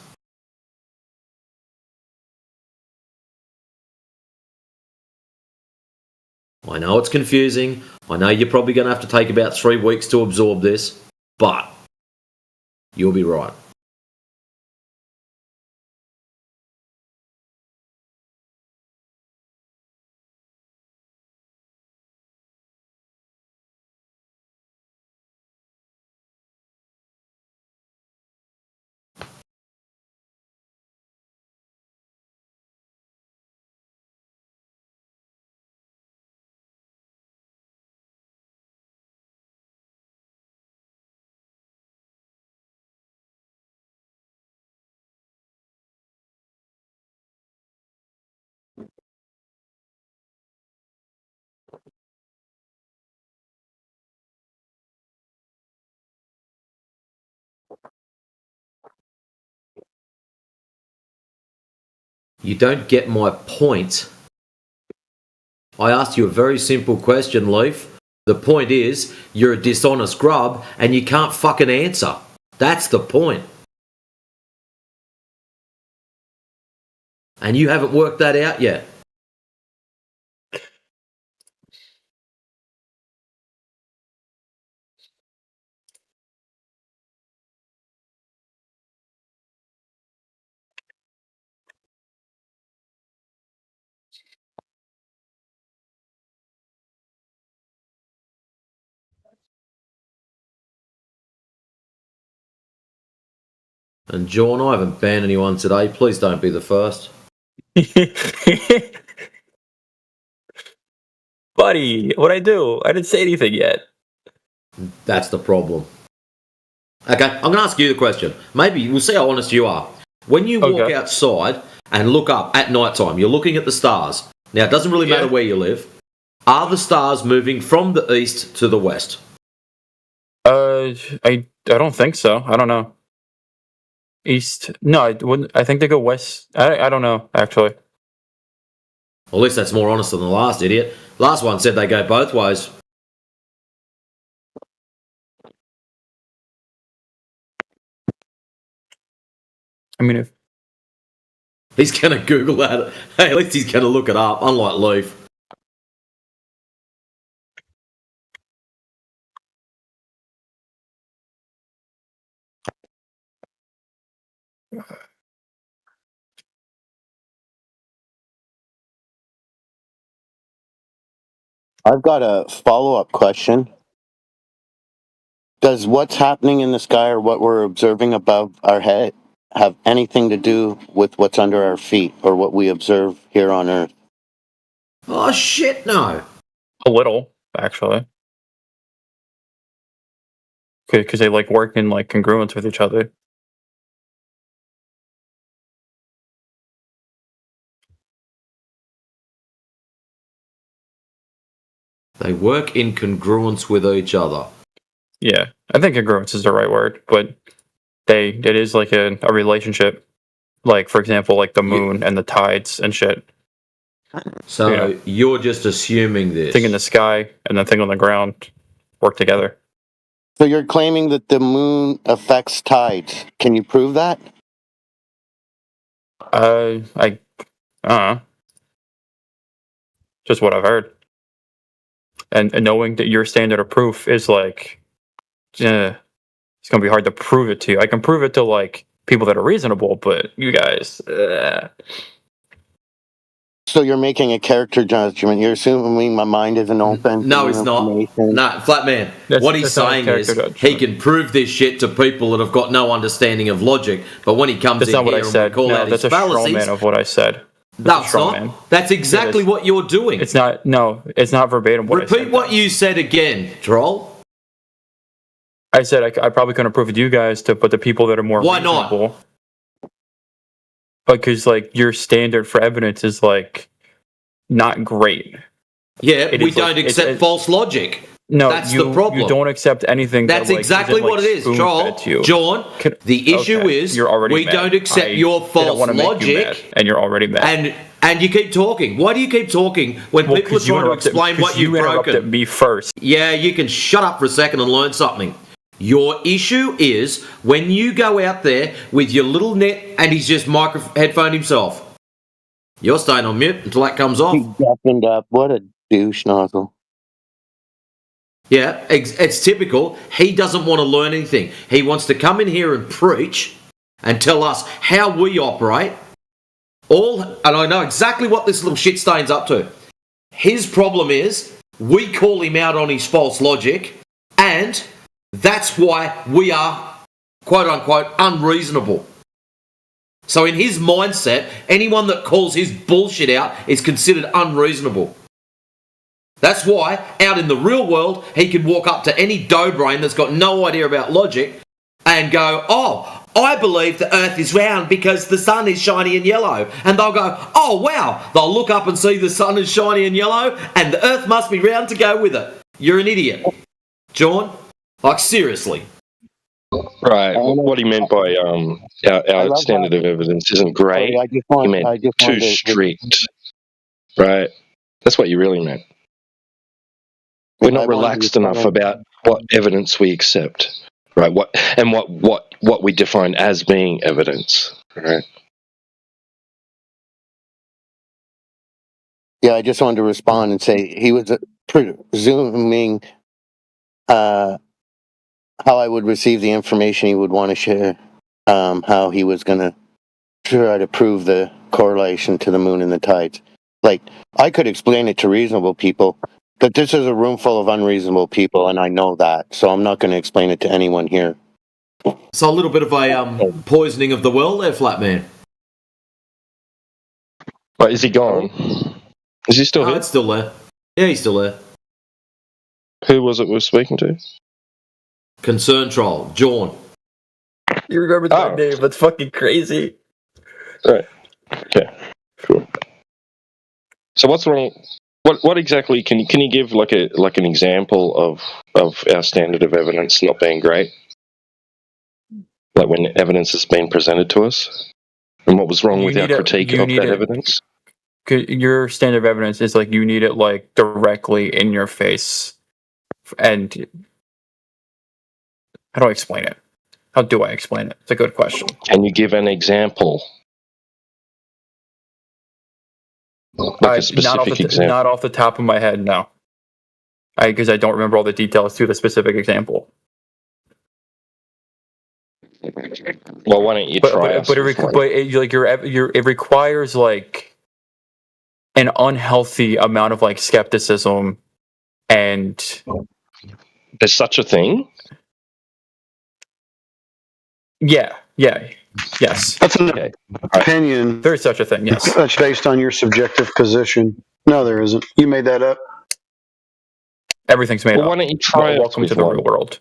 I know it's confusing. I know you're probably going to have to take about 3 weeks to absorb this, but you'll be right. You don't get my point. I asked you a very simple question, Leaf. The point is, you're a dishonest grub and you can't fucking answer. That's the point. And you haven't worked that out yet. And John, I haven't banned anyone today. Please don't be the first. Buddy, what'd I do? I didn't say anything yet. That's the problem. Okay, I'm going to ask you the question. Maybe we'll see how honest you are. When you walk outside and look up at night time, you're looking at the stars. Now, it doesn't really matter where you live. Are the stars moving from the east to the west? I don't think so. I don't know. East? No, I wouldn't. I think they go west. I don't know actually. Well, at least that's more honest than the last idiot. Last one said they go both ways. I mean, if he's gonna Google that, hey, at least he's gonna look it up. Unlike Leaf. I've got a follow-up question. Does what's happening in the sky or what we're observing above our head have anything to do with what's under our feet or what we observe here on Earth? Oh, shit, no. A little, actually. Because they like work in like congruence with each other. They work in congruence with each other. Yeah, I think congruence is the right word, but it is like a relationship. Like, for example, like the moon and the tides and shit. So you're just assuming this. Thing in the sky and the thing on the ground work together. So you're claiming that the moon affects tides. Can you prove that? I don't know. Just what I've heard. And knowing that your standard of proof is like, it's going to be hard to prove it to you. I can prove it to like people that are reasonable, but you guys. So you're making a character judgment. You're assuming my mind isn't open. No, it's not. No, flat man. What he's saying is he can prove this shit to people that have got no understanding of logic, but when he comes that's in not what here I and said. we call No, out that's his a straw fallacies, man of what I said. No, it's not. That's exactly what you're doing. It's not. No, it's not verbatim. What Repeat what you said again, troll. I said I probably couldn't prove it to you guys, but the people that are more Why not? reasonable. Because like your standard for evidence is like not great. Yeah, we don't accept false logic. No, that's the problem. You don't accept anything. That's that, like, exactly what it is, Troll. John, the issue is you're already we mad. don't accept your false logic, and you're already mad. And you keep talking. Why do you keep talking when people are trying to explain what you've broken? You interrupted me first. Yeah, you can shut up for a second and learn something. Your issue is when you go out there with your little net and he's just headphoned himself. You're staying on mute until that comes off. He deafened up. What a douche nozzle. Yeah, it's typical. He doesn't want to learn anything. He wants to come in here and preach and tell us how we operate. And I know exactly what this little shit stain's up to. His problem is we call him out on his false logic, and that's why we are, quote unquote, unreasonable. So in his mindset, anyone that calls his bullshit out is considered unreasonable. That's why, out in the real world, he can walk up to any dough brain that's got no idea about logic and go, oh, I believe the earth is round because the sun is shiny and yellow. And they'll go, oh, wow. They'll look up and see the sun is shiny and yellow and the earth must be round to go with it. You're an idiot. John, like seriously. Right. What he meant by our standard of evidence isn't great. He meant too strict. Right. That's what you really meant. We're not relaxed enough about what evidence we accept, right? What we define as being evidence, right? Yeah, I just wanted to respond and say he was presuming how I would receive the information he would want to share, how he was going to try to prove the correlation to the moon and the tides. Like, I could explain it to reasonable people, but this is a room full of unreasonable people, and I know that, so I'm not going to explain it to anyone here. So a little bit of a poisoning of the well there, Flatman. But is he gone? Is he still here? It's still there. Yeah, he's still there. Who was it we were speaking to? Concern Troll, John. You remember that name? That's fucking crazy. Right. Okay. Cool. So what's wrong? What exactly can you give like an example of our standard of evidence not being great? Like when evidence has been presented to us, and what was wrong with our critique of that evidence? Your standard of evidence is like you need it like directly in your face, and how do I explain it? How do I explain it? It's a good question. Can you give an example? Like a specific example? Not off the top of my head, no. Because I don't remember all the details to the specific example. Well, why don't you try? But it requires like an unhealthy amount of like skepticism, and there's such a thing. Yeah. Yes. That's an opinion. There is such a thing, yes. That's based on your subjective position. No, there isn't. You made that up. Everything's made up. Why don't you try? Welcome to the real world.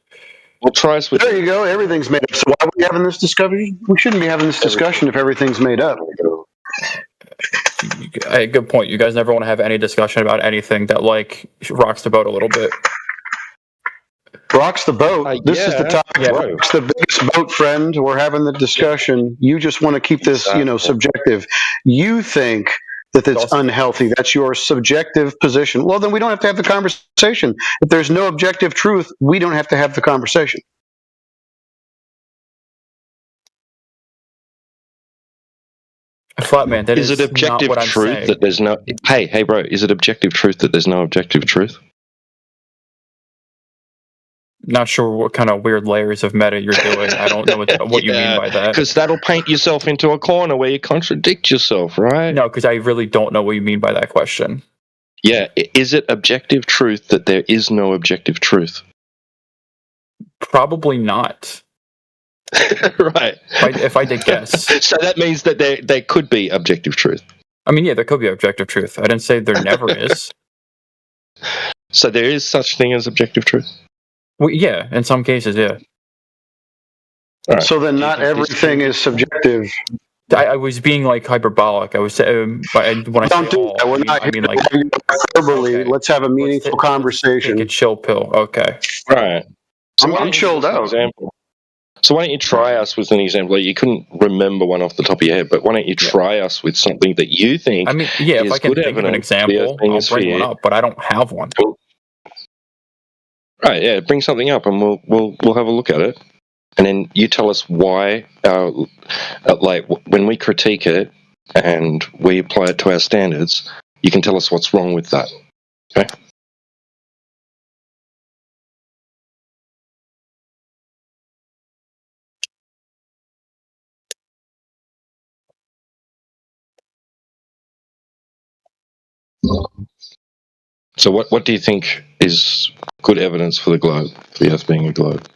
Well, try us with. There you go. Everything's made up. So why are we having this discussion? We shouldn't be having this discussion if everything's made up. Hey, good point. You guys never want to have any discussion about anything that like rocks the boat a little bit. Rocks the boat. This is the topic. Yeah. Rocks the biggest boat, friend. We're having the discussion. You just want to keep this, subjective. You think that it's unhealthy. That's your subjective position. Well, then we don't have to have the conversation. If there's no objective truth, we don't have to have the conversation. Flat man, that is it objective not what truth I'm that there's no? Hey, bro, is it objective truth that there's no objective truth? Not sure what kind of weird layers of meta you're doing. I don't know what you mean by that. Because that'll paint yourself into a corner where you contradict yourself, right? No, because I really don't know what you mean by that question. Yeah, is it objective truth that there is no objective truth? Probably not. Right. If I did guess. So that means that there could be objective truth. I mean, yeah, there could be objective truth. I didn't say there never is. So there is such thing as objective truth? Well, yeah, in some cases, yeah. Right. So then not everything is subjective. I was being like hyperbolic. I was when I don't do that. We're not. I mean, like hyperbole. Okay. Let's have a meaningful conversation. Take a chill pill. Okay. Right. So I'm chilled out. Example. So why don't you try us with an example? You couldn't remember one off the top of your head, but why don't you try us with something that you think? I mean, yeah, if I can think of an example, I'll bring one up, but I don't have one. Right, yeah, bring something up, and we'll have a look at it, and then you tell us why. Like when we critique it and we apply it to our standards, you can tell us what's wrong with that. Okay. So what do you think is good evidence for the globe, for the Earth being a globe?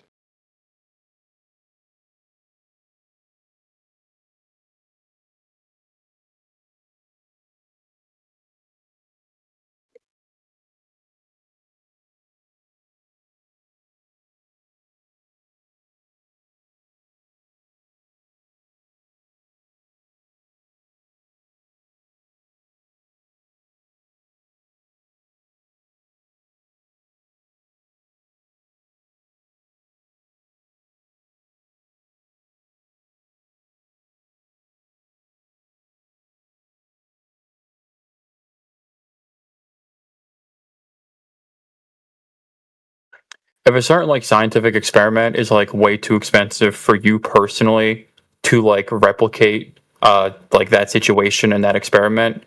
If a certain like scientific experiment is like way too expensive for you personally to like replicate like that situation and that experiment,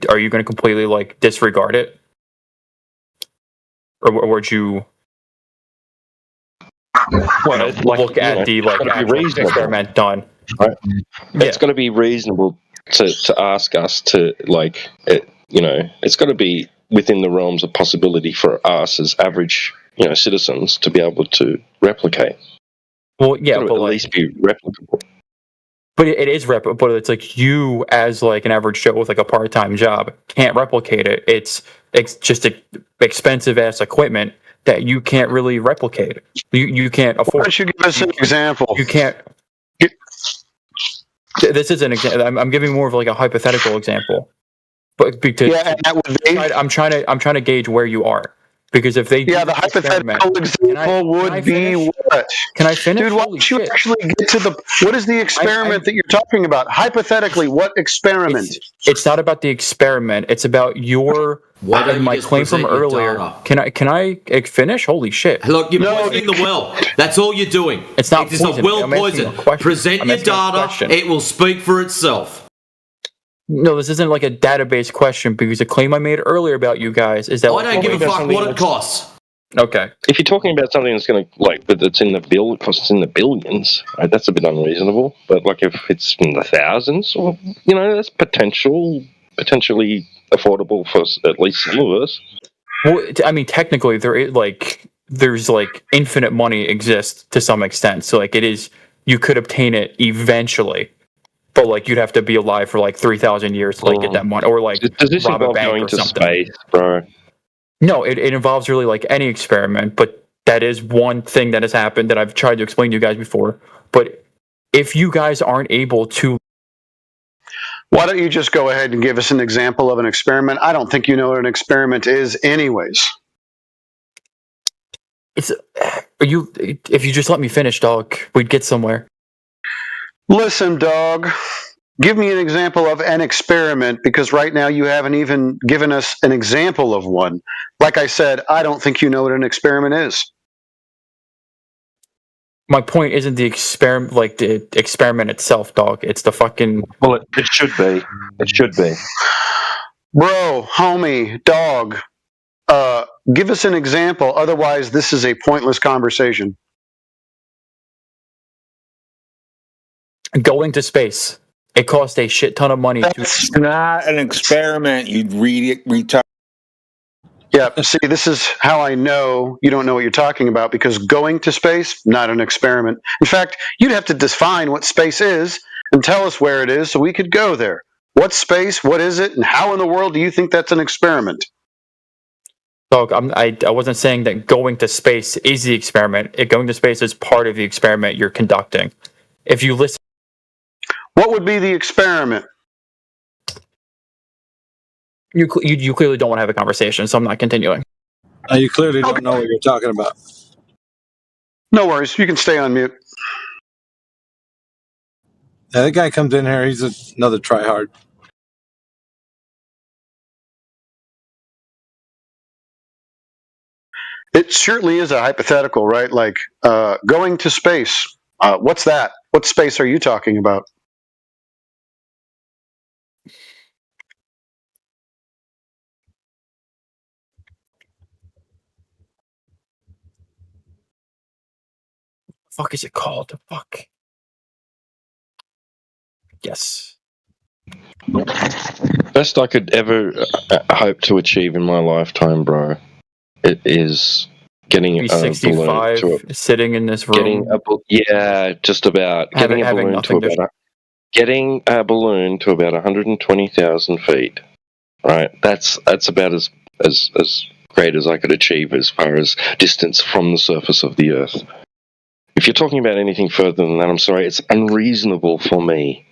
are you going to completely like disregard it, or would you look at the like actual experiment done? Right. Yeah. It's got to be reasonable to ask us to like it. It's got to be within the realms of possibility for us as average citizens to be able to replicate. Well, yeah, but at least be replicable. But it is replicable. But it's like you, as like an average Joe with like a part-time job, can't replicate it. It's just expensive ass equipment that you can't really replicate. You can't afford. Why don't you give us an example? You can't. This is an example. I'm giving more of like a hypothetical example. But because and that would be. I'm trying to gauge where you are. Because if they the hypothetical example would be what? Can I finish? Dude, why don't you actually get to the what is the experiment that you're talking about? Hypothetically, what experiment? It's not about the experiment. It's about your my claim from earlier. Data? Can I finish? Holy shit! Look, you're poisoning the well. That's all you're doing. It's not It is a poison. well I'm asking poison. a question. Present I'm your asking a data. question. It will speak for itself. No, this isn't like a database question because the claim I made earlier about you guys is that I don't give a fuck what it costs. Okay. If you're talking about something that's going to but it's in the costs in the billions, right, that's a bit unreasonable. But like if it's in the thousands, or that's potentially affordable for at least some of us. Well, I mean, technically, there's infinite money exists to some extent. So like it is, you could obtain it eventually, but like you'd have to be alive for like 3,000 years to get that money, or does this rob a involve bank going or to something. space, bro? No, it involves really like any experiment, but that is one thing that has happened that I've tried to explain to you guys before. But if you guys aren't able to, why don't you just go ahead and give us an example of an experiment? I don't think you know what an experiment is, anyways. if you just let me finish, dog, we'd get somewhere. Listen, dog. Give me an example of an experiment, because right now you haven't even given us an example of one. Like I said, I don't think you know what an experiment is. My point isn't the experiment, like the experiment itself, dog. It's the fucking. Well, it should be. It should be. Bro, homie, dog. Give us an example. Otherwise, this is a pointless conversation. Going to space. It cost a shit ton of money. That's not an experiment, you retard. Yeah, see, this is how I know you don't know what you're talking about, because going to space, not an experiment. In fact, you'd have to define what space is and tell us where it is so we could go there. What's space? What is it? And how in the world do you think that's an experiment? Dog, I wasn't saying that going to space is the experiment. Going to space is part of the experiment you're conducting. If you listen. What would be the experiment? You clearly don't want to have a conversation, so I'm not continuing. You clearly don't know what you're talking about. No worries. You can stay on mute. Yeah, that guy comes in here. He's another tryhard. It certainly is a hypothetical, right? Like going to space. What's that? What space are you talking about? Fuck is it called? Fuck. Yes. Best I could ever hope to achieve in my lifetime, bro. It is getting a 65, balloon to sitting in this room. Just about getting a balloon to about getting a balloon to about 120,000 feet. Right, that's about as great as I could achieve as far as distance from the surface of the Earth. If you're talking about anything further than that, I'm sorry, it's unreasonable for me.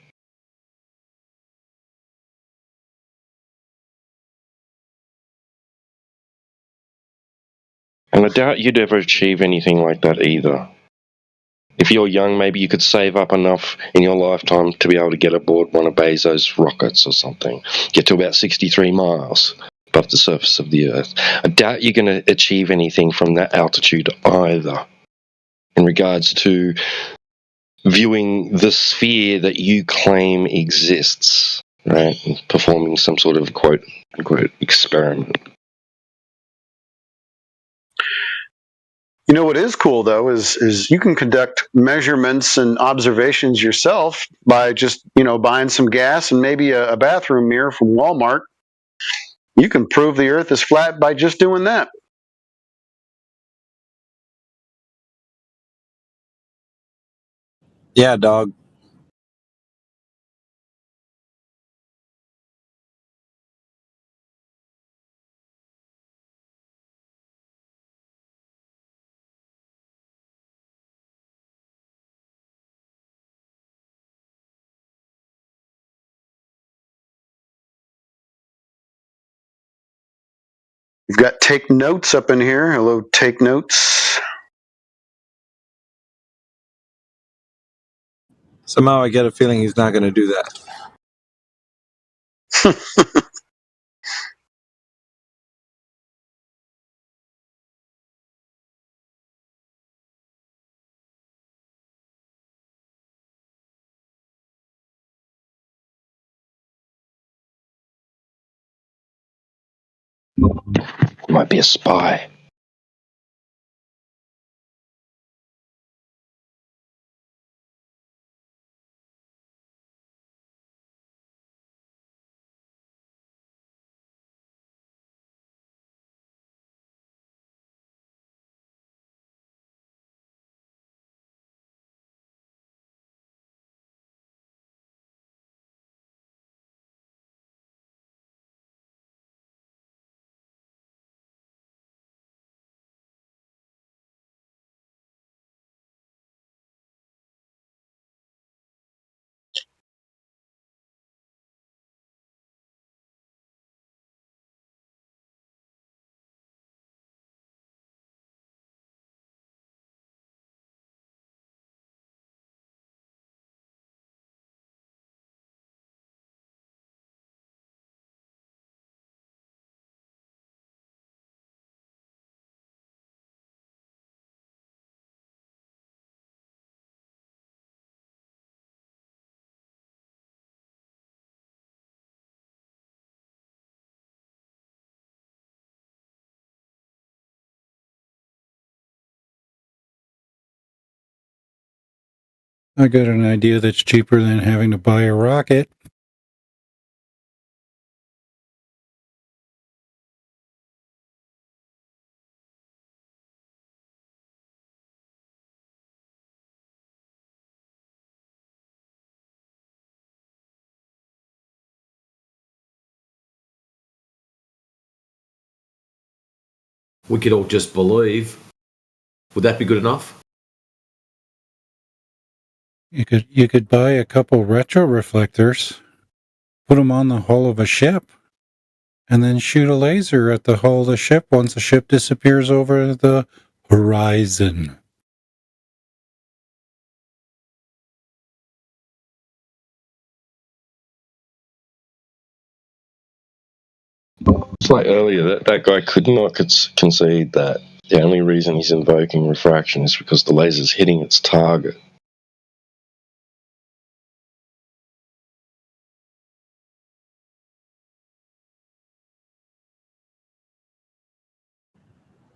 And I doubt you'd ever achieve anything like that either. If you're young, maybe you could save up enough in your lifetime to be able to get aboard one of Bezos' rockets or something. Get to about 63 miles above the surface of the Earth. I doubt you're going to achieve anything from that altitude either, in regards to viewing the sphere that you claim exists, right? Performing some sort of quote-unquote experiment. You know what is cool though is you can conduct measurements and observations yourself by just buying some gas and maybe a bathroom mirror from Walmart. You can prove the Earth is flat by just doing that. Yeah, dog. We've got Take Notes up in here. Hello, Take Notes. Somehow I get a feeling he's not going to do that. Might be a spy. I got an idea that's cheaper than having to buy a rocket. We could all just believe. Would that be good enough? You could buy a couple retro reflectors, put them on the hull of a ship, and then shoot a laser at the hull of the ship once the ship disappears over the horizon. It's like earlier, that guy could not concede that the only reason he's invoking refraction is because the laser's hitting its target.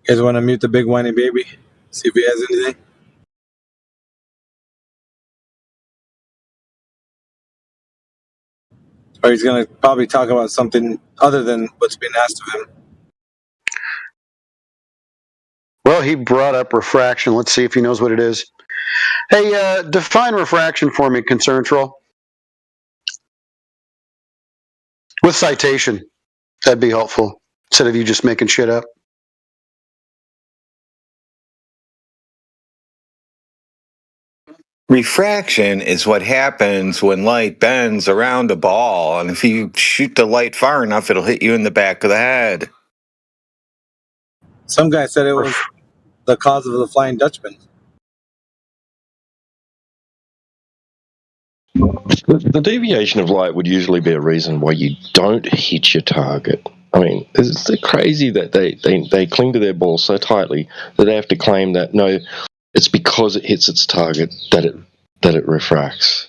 You guys want to mute the big whiny baby? See if he has anything? Or he's going to probably talk about something other than what's been asked of him. Well, he brought up refraction. Let's see if he knows what it is. Hey, define refraction for me, Concern Troll. With citation. That'd be helpful, instead of you just making shit up. Refraction is what happens when light bends around a ball, and if you shoot the light far enough, it'll hit you in the back of the head. Some guy said it was the cause of the Flying Dutchman. The deviation of light would usually be a reason why you don't hit your target. I mean, it's crazy that they cling to their ball so tightly that they have to claim that, no, it's because it hits its target that it refracts.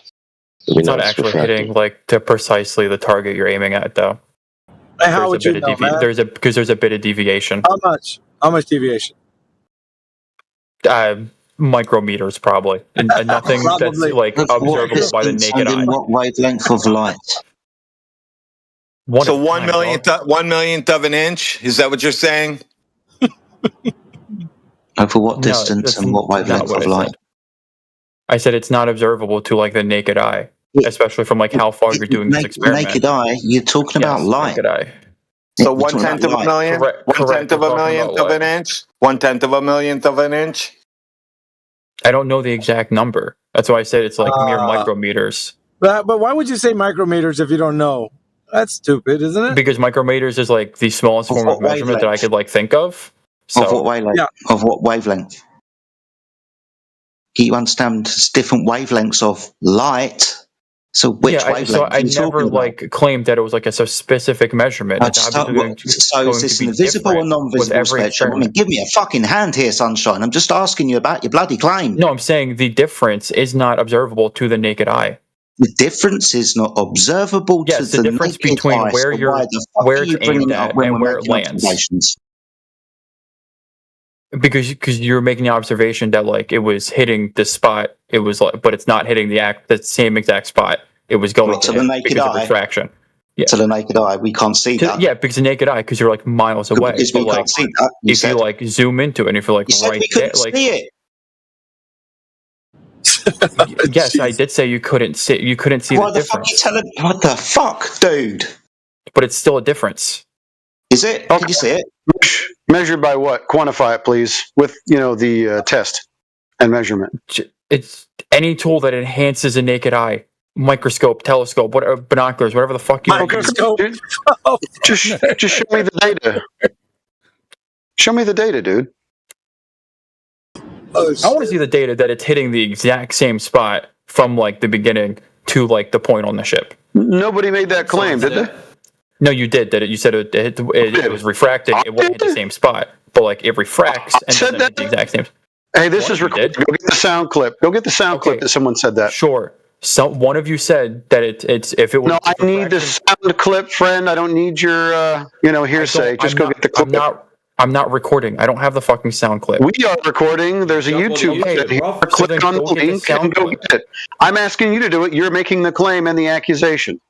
It's not actually hitting like to precisely the target you're aiming at, though. Hey, how would you know, man? There's a bit of deviation. How much? How much deviation? Micrometers, probably, and nothing that's like observable by the naked eye. What wavelength of light? So 1/1,000,000th of an inch? Is that what you're saying? Over what distance and what wavelength of light? I said it's not observable to like the naked eye, especially from like how far you're doing this experiment. Naked eye, you're talking about light. Naked eye. So 1/10 of a million? 1/10 of a millionth of an inch? 1/10 of a millionth of an inch? I don't know the exact number. That's why I said it's like mere micrometers. But why would you say micrometers if you don't know? That's stupid, isn't it? Because micrometers is like the smallest form of measurement that I could like think of. Of what wavelength? Yeah. Of what wavelength? You understand it's different wavelengths of light. So which wavelength? So I never like claimed that it was like a specific measurement. So is this an invisible or non-visible spectrum? I mean, give me a fucking hand here, Sunshine. I'm just asking you about your bloody claim. No, I'm saying the difference is not observable to the naked eye. The difference is not observable to the difference naked between eye. where So you're, why the fuck where are it's you bringing aimed it up at when and we're where it making lands. observations? Because you're making the observation that like it was hitting the spot, it was like, but it's not hitting the same exact spot it was going to the naked because eye. of refraction. Yeah. To the naked eye, we can't see that. Yeah, because the naked eye, because you're like miles away. Because we can't see that. If you like zoom into it, and if you're like right there, like see it. Yes, I did say you couldn't see. You couldn't see the difference. Fuck you telling? What the fuck, dude? But it's still a difference. Is it? Can you see it? Measured by what? Quantify it, please, with the test and measurement. It's any tool that enhances a naked eye. Microscope, telescope, whatever, binoculars, whatever the fuck you microscope. Just show me the data. Show me the data, dude. I want to see the data that it's hitting the exact same spot from like the beginning to like the point on the ship. Nobody made that claim, did they? No, you did. You said it was refracting. It won't hit the same spot, but like it refracts and doesn't hit the exact same. Hey, this is recorded. Go get the sound clip. Go get the sound clip that someone said that. Sure. One of you said that it's if it was. No, I need the sound clip, friend. I don't need your hearsay. Just go get the clip. I'm not recording. I don't have the fucking sound clip. We are recording. There's a YouTube button here. Click on the link and go get it. I'm asking you to do it. You're making the claim and the accusation.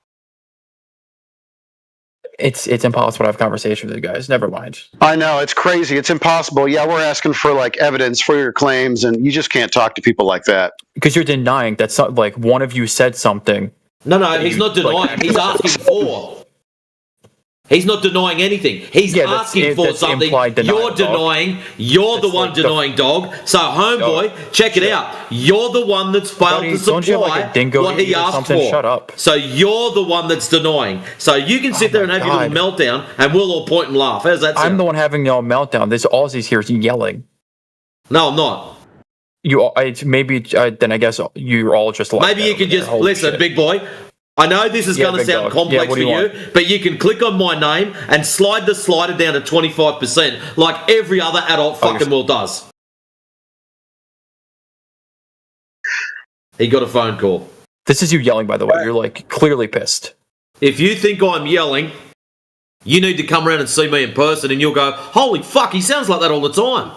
It's impossible to have a conversation with you guys. Never mind. I know, it's crazy. It's impossible. Yeah, we're asking for like evidence for your claims, and you just can't talk to people like that. Because you're denying that like one of you said something. No, he's not denying. He's asking for. He's not denying anything. He's asking for something. You're denying. You're the one denying, dog. So, homeboy, check it out. You're the one that's failed to supply what he asked for. Shut up. So you're the one that's denying. So you can sit there and have your little meltdown, and we'll all point and laugh. How's that sound? I'm the one having the meltdown. This Aussies here is yelling. No, I'm not. Then I guess you're all just like. Maybe you can just listen, big boy. I know this is going to sound complex for you, but you can click on my name and slide the slider down to 25% like every other adult fucking world does. He got a phone call. This is you yelling, by the way. You're like clearly pissed. If you think I'm yelling, you need to come around and see me in person and you'll go, holy fuck, he sounds like that all the time.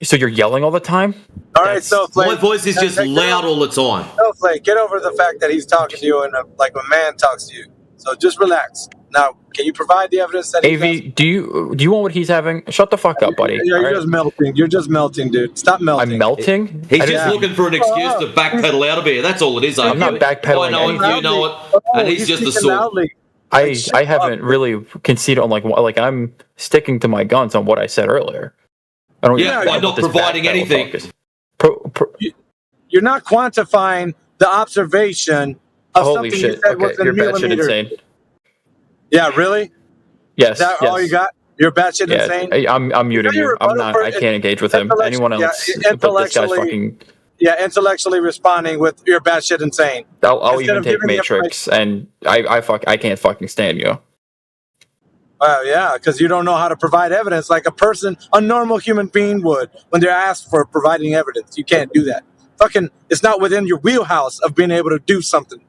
So you're yelling all the time? All right, Snowflake. My voice is just loud all the time. Snowflake, get over the fact that he's talking to you like a man talks to you. So just relax. Now, can you provide the evidence that AV, do you want what he's having? Shut the fuck up, buddy. You're just melting. You're just melting, dude. Stop melting. I'm melting? He's just looking for an excuse to backpedal out of here. That's all it is. I'm not backpedaling. I know it, you know it, and he's just a sort. I haven't really conceded on like I'm sticking to my guns on what I said earlier. I don't. Yeah, by not providing anything. You're not quantifying the observation of Holy something shit. you said was in You're batshit millimeters. insane. Yeah, really? Yes. Is that all you got? You're batshit insane? I'm muting you. I'm not. I can't engage with him. Anyone else? But this guy's fucking. Yeah, intellectually responding with you're batshit insane. I'll even take Matrix, and I can't fucking stand you. Yeah, because you don't know how to provide evidence like a normal human being would when they're asked for providing evidence. You can't do that. It's not within your wheelhouse of being able to do something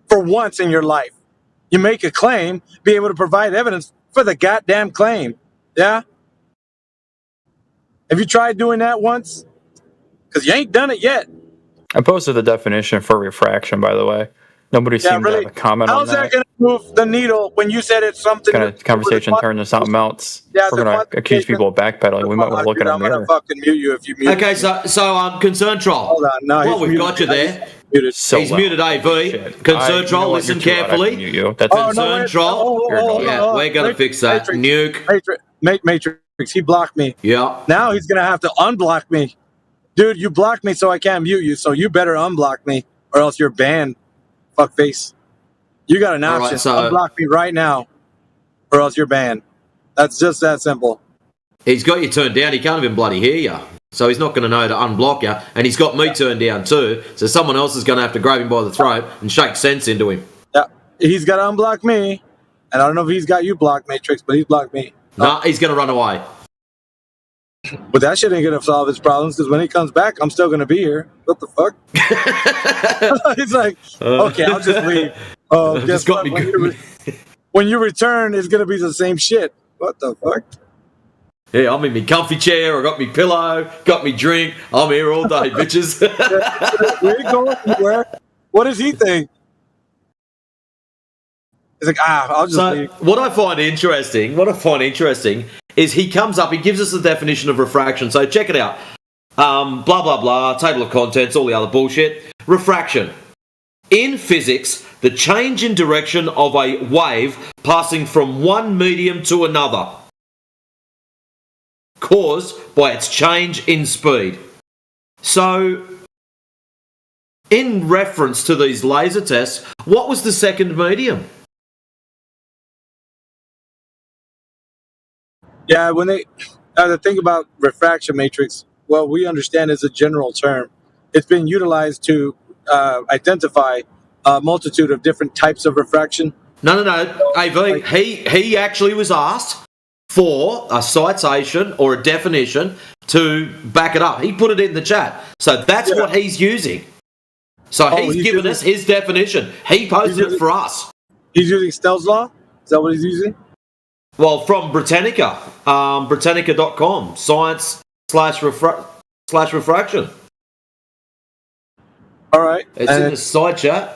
for once in your life. You make a claim, be able to provide evidence for the goddamn claim. Yeah? Have you tried doing that once? Because you ain't done it yet. I posted the definition for refraction, by the way. Nobody seemed to have a comment on that. How's that going to move the needle when you said it's something? Kind of conversation turned to something else. Yeah, we're going to accuse people of backpedaling. We might want to look at our mirror. I'm going to fucking mute you if you mute Okay, so Concern Troll. Hold on, no, well, we've got you there. He's muted AV. Concern Troll, listen carefully. Concern Troll. Yeah, we're going to fix that. Nuke. Matrix, he blocked me. Yeah. Now he's going to have to unblock me. Dude, you blocked me so I can't mute you, so you better unblock me or else you're banned. fuckface. You got an All right, option. so- Unblock me right now, or else you're banned. That's just that simple. He's got you turned down. He can't even bloody hear you. So he's not going to know to unblock you. And he's got me turned down too. So someone else is going to have to grab him by the throat and shake sense into him. Yeah, he's got to unblock me. And I don't know if he's got you blocked, Matrix, but he's blocked me. Nah, he's going to run away. But that shit ain't going to solve his problems, because when he comes back, I'm still going to be here. What the fuck? He's like, okay, I'll just leave. Oh, guess Just got what? me When you return, it's going to be the same shit. What the fuck? Yeah, I'm in my comfy chair. I got me pillow, got me drink. I'm here all day, bitches. We ain't going anywhere. What does he think? He's like, I'll just leave. What I find interesting is he comes up, he gives us the definition of refraction. So check it out. Blah, blah, blah, table of contents, all the other bullshit. Refraction. In physics, the change in direction of a wave passing from one medium to another, caused by its change in speed. So, in reference to these laser tests, what was the second medium? Yeah, when the thing about refraction matrix, well, we understand it's a general term. It's been utilized to identify a multitude of different types of refraction. No, AV, he actually was asked for a citation or a definition to back it up. He put it in the chat. So that's what he's using. So he's given us his definition. He posted it for us. He's using Snell's law? Is that what he's using? Well, from Britannica, Britannica.com, science/refraction. All right. It's in the side chat.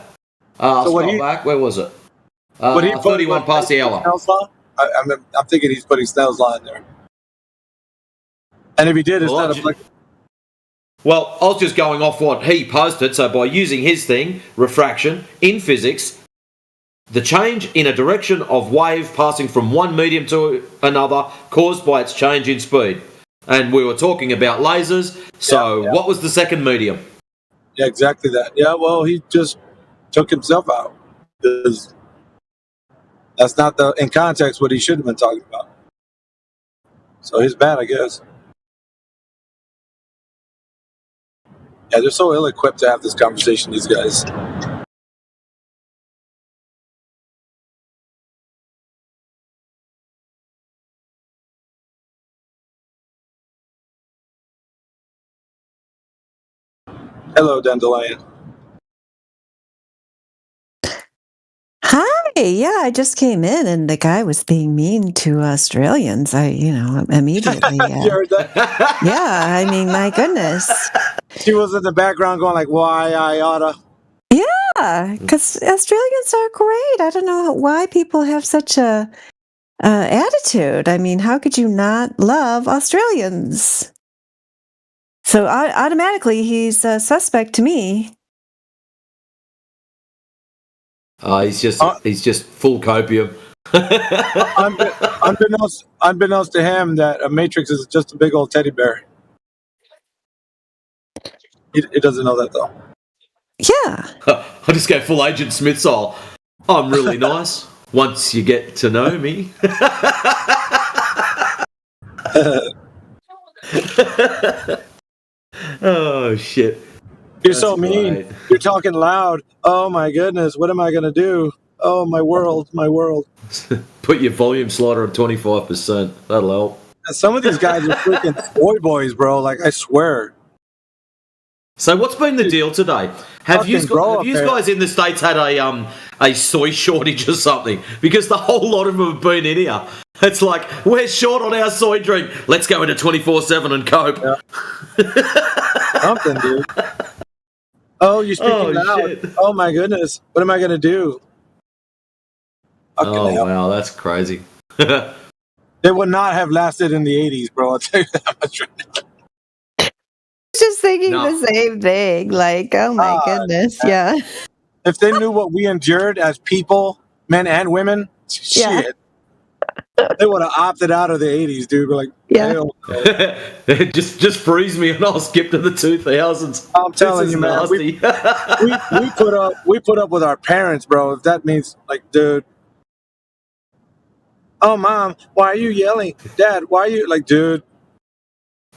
Back. Where was it? 31 past the hour. Snell's law? I'm thinking he's putting Snell's law in there. And if he did, it's not applicable. Well, I was just going off what he posted. So by using his thing, refraction, in physics, the change in a direction of wave passing from one medium to another caused by its change in speed. And we were talking about lasers. So what was the second medium? Yeah, exactly that. Yeah, well, he just took himself out. Because that's not in context what he should have been talking about. So he's bad, I guess. Yeah, they're so ill-equipped to have this conversation, these guys. Hello, Dandelion. Hi. Yeah, I just came in and the guy was being mean to Australians. Immediately. You heard that? Yeah, I mean, my goodness. She was in the background going like, why I oughta. Yeah, because Australians are great. I don't know why people have such a attitude. I mean, how could you not love Australians? So automatically, he's a suspect to me. He's just full copium. Unbeknownst to him, that a Matrix is just a big old teddy bear. He doesn't know that though. Yeah. I just go full Agent Smith style. I'm really nice once you get to know me. Oh shit. You're so mean. You're talking loud. Oh my goodness, what am I gonna do? Oh my world, my world. Put your volume slider on 25%. That'll help. And some of these guys are freaking boy boys, bro. Like, I swear. So what's been the deal today? Have you guys in the States had a soy shortage or something? Because the whole lot of them have been in here. It's like, we're short on our soy drink. Let's go into 24/7 and cope. Yeah. Something, dude. Oh, you're speaking loud. Shit. Oh my goodness. What am I gonna do? Oh wow, that's crazy. They would not have lasted in the 80s, bro. I'll tell you that much right now. Just thinking the same thing. Like, oh my goodness. Yeah. If they knew what we endured as people, men and women, shit. they would have opted out of the 80s, dude. We're like, hell no. just freeze me and I'll skip to the 2000s. I'm telling you, man. We put up with our parents, bro. If that means, like, dude. Oh, Mom, why are you yelling? Dad, why are you like, dude?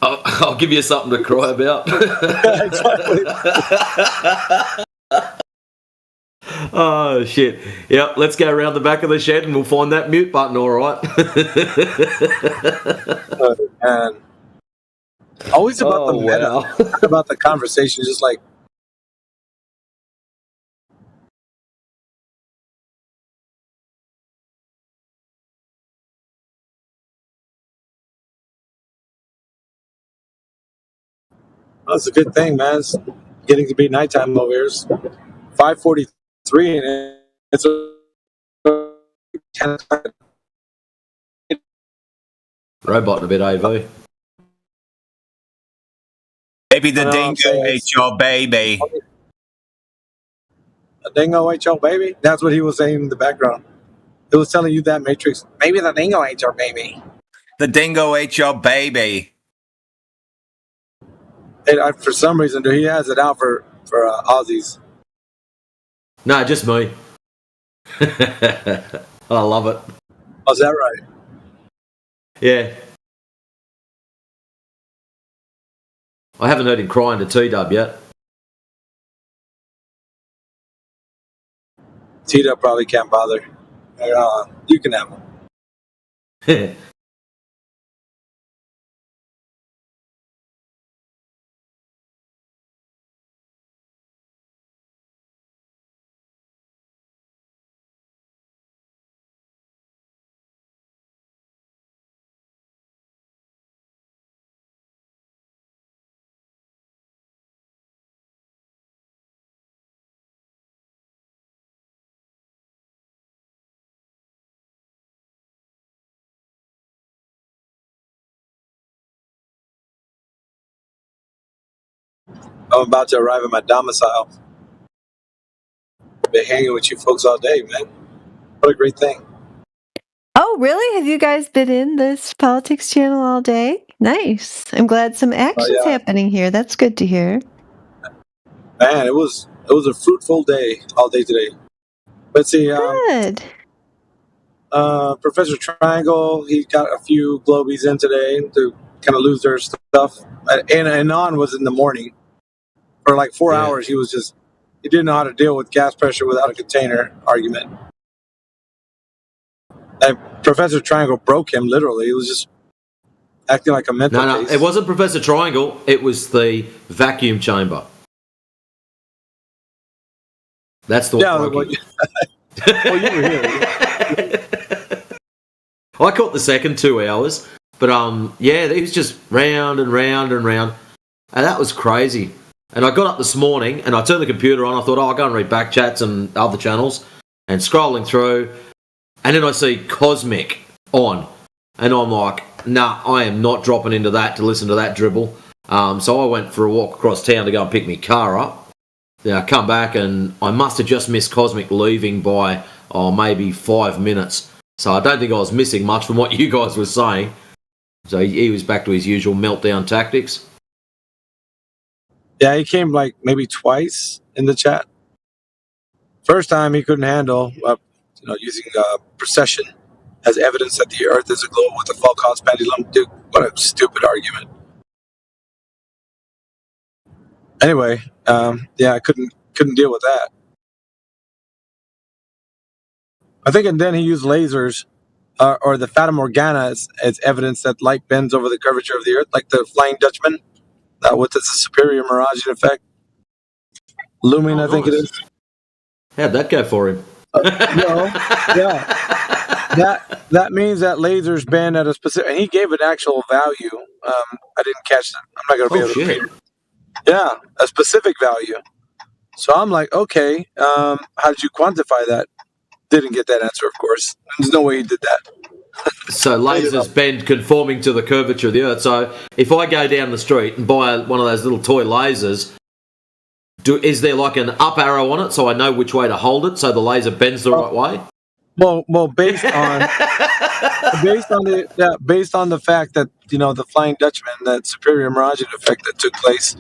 I'll give you something to cry about. Oh shit! Yep, let's go around the back of the shed and we'll find that mute button. All right. Oh, man. Always about the meta, about the conversation, just like. That's a good thing, man. It's getting to be nighttime over here. It's 5:43, and it's a 10 o'clock. Robot a bit, AV. Maybe the dingo ate your baby. A dingo ate your baby? That's what he was saying in the background. It was telling you that, Matrix. Maybe the dingo ate your baby. The dingo ate your baby. And for some reason, dude, he has it out for Aussies. No, just me. I love it. Oh, is that right? Yeah. I haven't heard him crying to T-Dub yet. T-Dub probably can't bother. You can have him. I'm about to arrive at my domicile. Been hanging with you folks all day, man. What a great thing. Oh, really? Have you guys been in this politics channel all day? Nice. I'm glad some action's happening here. That's good to hear. Man, it was a fruitful day all day today. Let's see. Good. Professor Triangle, he got a few globies in today to kind of lose their stuff. And Anon was in the morning. For like 4 hours, he didn't know how to deal with gas pressure without a container argument. And Professor Triangle broke him, literally. He was just acting like a mental case. It wasn't Professor Triangle. It was the vacuum chamber. That's the one. Well, you were here. I caught the second 2 hours, but he was just round and round and round, and that was crazy. And I got up this morning and I turned the computer on. I thought, I'll go and read back chats and other channels, and scrolling through, and then I see Cosmic on, and I'm like, nah, I am not dropping into that to listen to that dribble. So I went for a walk across town to go and pick my car up. Then I come back and I must have just missed Cosmic leaving by maybe 5 minutes. So I don't think I was missing much from what you guys were saying. So he was back to his usual meltdown tactics. Yeah, he came like maybe twice in the chat. First time he couldn't handle using precession as evidence that the Earth is a globe with a Foucault's pendulum. Dude, what a stupid argument. Anyway, I couldn't deal with that. I think, and then he used lasers or the Fata Morgana as evidence that light bends over the curvature of the Earth, like the Flying Dutchman, with its superior Miraging effect. Lumen, I think it is. How'd that go for him? That means that lasers bend at a specific. And he gave an actual value. I didn't catch that. I'm not going to be able to read it. Yeah, a specific value. So I'm like, okay, how did you quantify that? Didn't get that answer, of course. There's no way he did that. So lasers bend conforming to the curvature of the Earth. So if I go down the street and buy one of those little toy lasers, is there like an up arrow on it so I know which way to hold it so the laser bends the right way? Well, based on the fact that the Flying Dutchman, that superior miraging effect that took place,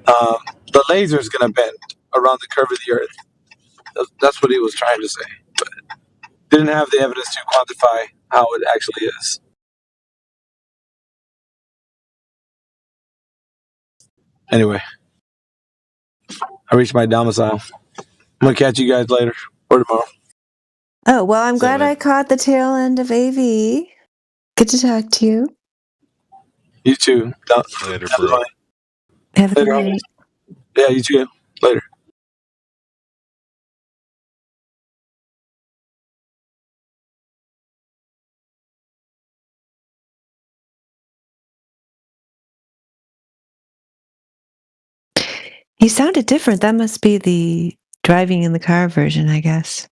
the laser is going to bend around the curve of the Earth. That's what he was trying to say, but didn't have the evidence to quantify how it actually is. Anyway, I reached my domicile. I'm gonna catch you guys later or tomorrow. Oh, well, I'm glad I caught the tail end of AV. Good to talk to you. You too. Later, bro. Have a good Later, night. Yeah, you too. Later. He sounded different. That must be the driving in the car version, I guess.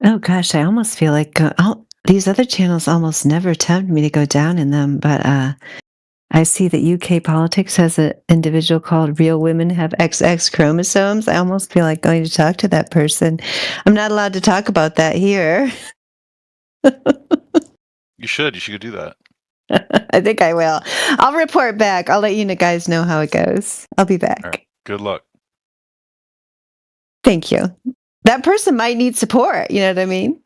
Oh gosh, I almost feel like these other channels almost never tempt me to go down in them, but I see that UK Politics has an individual called Real Women Have XX Chromosomes. I almost feel like going to talk to that person. I'm not allowed to talk about that here. You should do that. I think I will. I'll report back. I'll let you guys know how it goes. I'll be back. All right. Good luck. Thank you. That person might need support. You know what I mean?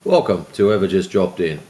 Welcome to whoever just dropped in.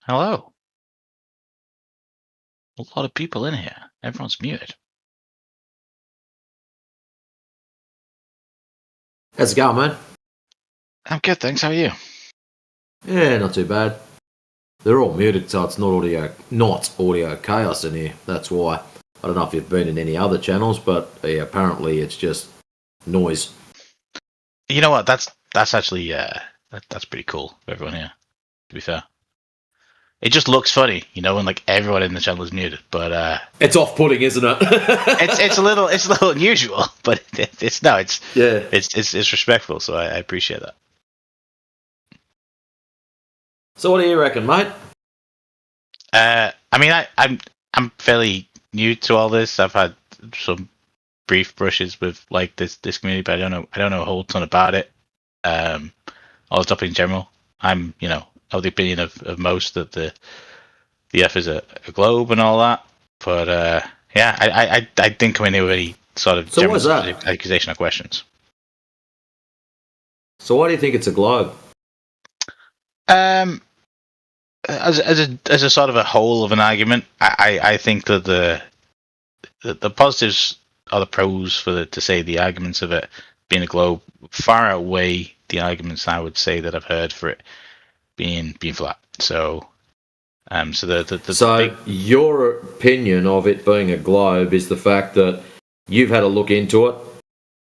Hello. A lot of people in here. Everyone's muted. How's it going, man? I'm good, thanks. How are you? Yeah, not too bad. They're all muted, so it's not audio chaos in here. That's why. I don't know if you've been in any other channels, but yeah, apparently it's just noise. You know what? That's actually that's pretty cool for everyone here. To be fair, it just looks funny, when like everyone in the channel is muted. But it's off-putting, isn't it? it's a little unusual, but it's respectful. So I appreciate that. So what do you reckon, mate? I mean, I'm fairly new to all this. I've had some brief brushes with like this community, but I don't know a whole ton about it. All the topic in general. I'm of the opinion of most that the Earth is a globe and all that. But yeah, I didn't come in here with any sort of general accusation or questions. So why do you think it's a globe? As a sort of a whole of an argument, I think that the positives or the pros to say the arguments of it being a globe far outweigh the arguments I would say that I've heard for it being flat. So your opinion of it being a globe is the fact that you've had a look into it.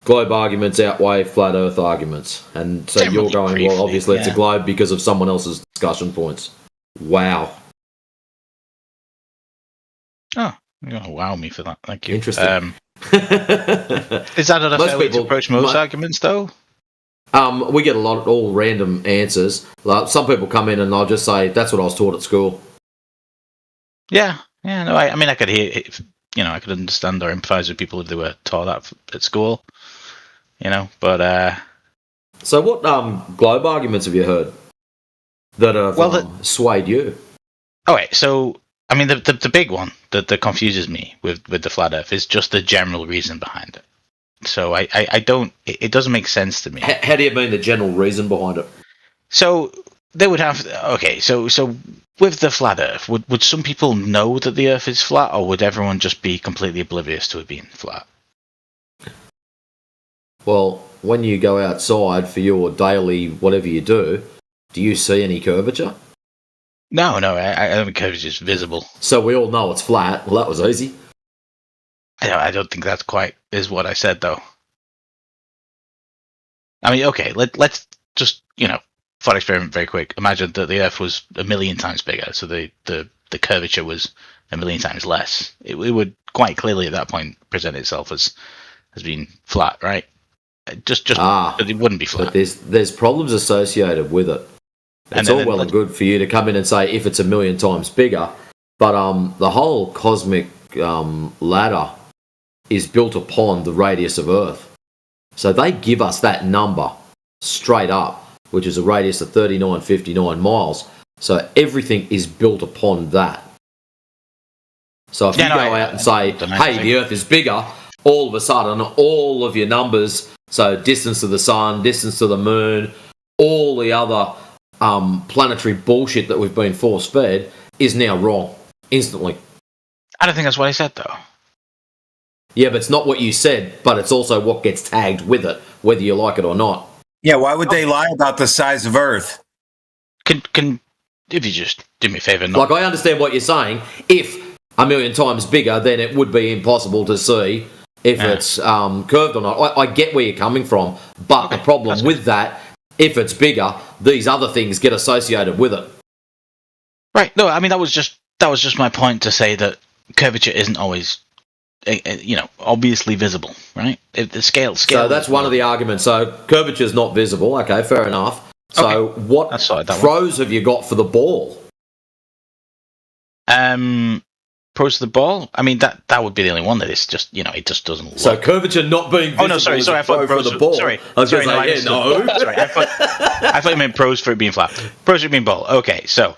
Globe arguments outweigh flat Earth arguments, and so you're going, briefly, well, obviously it's a globe because of someone else's discussion points. Wow. Oh, you're gonna wow me for that. Thank you. Interesting. Is that a fair way to approach most arguments, though? We get all random answers. Like, some people come in and they'll just say, "That's what I was taught at school." Yeah. No, I mean, I could hear, I could understand or empathize with people if they were taught that at school. But so what globe arguments have you heard that have swayed you? Okay, so I mean, the big one that confuses me with the flat Earth is just the general reason behind it. So I don't. It doesn't make sense to me. How do you mean the general reason behind it? So they would have. Okay, so with the flat Earth, would some people know that the Earth is flat, or would everyone just be completely oblivious to it being flat? Well, when you go outside for your daily whatever you do you see any curvature? No, I don't think curvature is visible. So we all know it's flat. Well, that was easy. I don't think that's quite is what I said, though. I mean, okay, let's just, thought experiment very quick. Imagine that the Earth was 1,000,000 times bigger, so the curvature was 1,000,000 times less. It would quite clearly at that point present itself as being flat, right? Just it wouldn't be flat. But there's problems associated with it. It's all well and good for you to come in and say if it's 1,000,000 times bigger, but the whole cosmic ladder is built upon the radius of Earth. So they give us that number straight up, which is a radius of 3959 miles. So everything is built upon that. So if you go out and say, hey, the Earth is bigger, all of a sudden, all of your numbers, so distance to the sun, distance to the moon, all the other planetary bullshit that we've been force-fed is now wrong, instantly. I don't think that's what I said, though. Yeah, but it's not what you said, but it's also what gets tagged with it, whether you like it or not. Yeah, why would they lie about the size of Earth? Can if you just do me a favour, like, I understand what you're saying. If 1,000,000 times bigger, then it would be impossible to see if it's curved or not. I get where you're coming from, but the problem with that, if it's bigger, these other things get associated with it. Right. No, I mean that was just my point to say that curvature isn't always, obviously visible, right? If the scale. So that's one of the arguments. So curvature is not visible. Okay, fair enough. So what pros have you got for the ball? Pros of the ball? I mean that would be the only one that is just it just doesn't look. So curvature not being visible. Oh no, sorry, I thought pros for the ball. Sorry, I was going to say no. Sorry, I thought you meant pros for it being flat. Pros for it being ball. Okay, so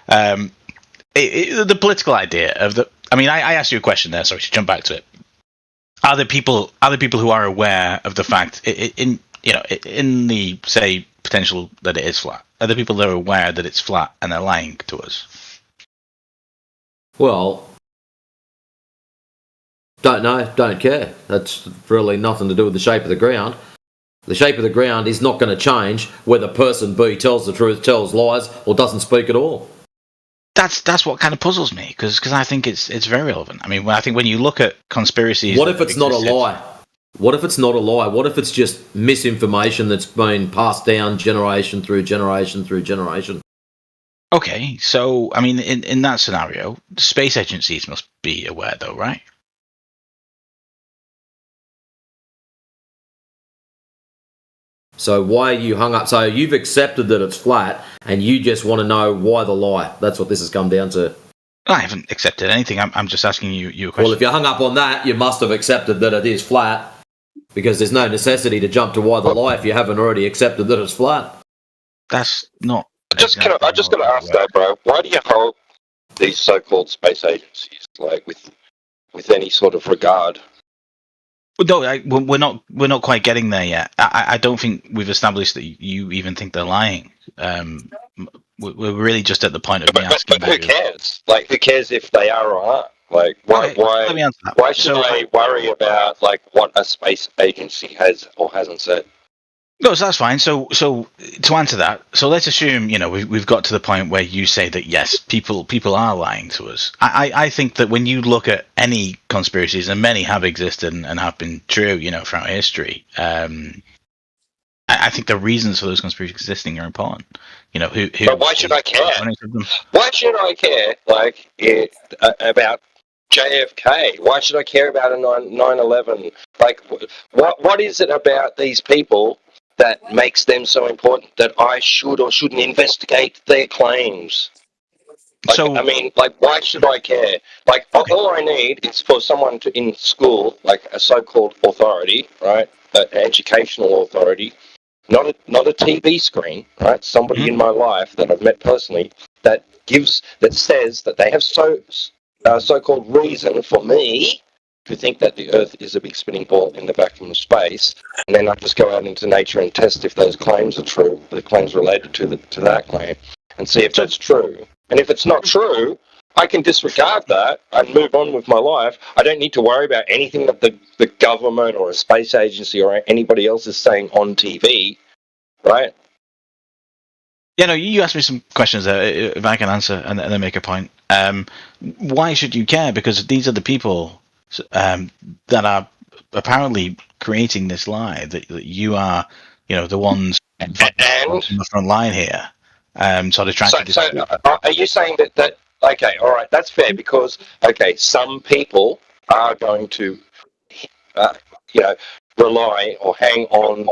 the political idea of the. I mean, I asked you a question there. Sorry, to jump back to it. Are there people who are aware of the fact in the say potential that it is flat? Are there people that are aware that it's flat and they're lying to us? Well, don't know, don't care. That's really nothing to do with the shape of the ground. The shape of the ground is not going to change whether person B tells the truth, tells lies, or doesn't speak at all. That's what kind of puzzles me, because I think it's very relevant. I mean, I think when you look at conspiracies, what if it's not a lie? What if it's not a lie? What if it's just misinformation that's been passed down generation through generation through generation? Okay, so I mean, in that scenario, space agencies must be aware, though, right? So why are you hung up? So you've accepted that it's flat, and you just want to know why the lie. That's what this has come down to. I haven't accepted anything. I'm just asking you a question. Well, if you're hung up on that, you must have accepted that it is flat, because there's no necessity to jump to why the lie if you haven't already accepted that it's flat. That's not. I just got to ask though, bro. Why do you hold these so-called space agencies like with any sort of regard? No, we're not quite getting there yet. I don't think we've established that you even think they're lying. We're really just at the point of me asking. But who cares? Like, who cares if they are or aren't? Like, why should I worry about like what a space agency has or hasn't said? No, so that's fine. So to answer that, so let's assume we've got to the point where you say that yes, people are lying to us. I think that when you look at any conspiracies, and many have existed and have been true, throughout history, I think the reasons for those conspiracies existing are important. But why should I care? Why should I care? Like about JFK? Why should I care about a 9/11? Like, what is it about these people that makes them so important that I should or shouldn't investigate their claims? Like, I mean, like, why should I care? Like, all I need is for someone in school, like a so-called authority, right, an educational authority, not a TV screen, right? Somebody in my life that I've met personally that says that they have so-called reason for me to think that the Earth is a big spinning ball in the vacuum of space, and then I just go out into nature and test if those claims are true, the claims related to that claim, and see if that's true. And if it's not true, I can disregard that and move on with my life. I don't need to worry about anything that the government or a space agency or anybody else is saying on TV, right? Yeah, no, you asked me some questions there, if I can answer and then make a point. Why should you care? Because these are the people that are apparently creating this lie, that you are, the ones on the front line here. Sort of trying to. So are you saying that? Okay, all right, that's fair because some people are going to, rely or hang on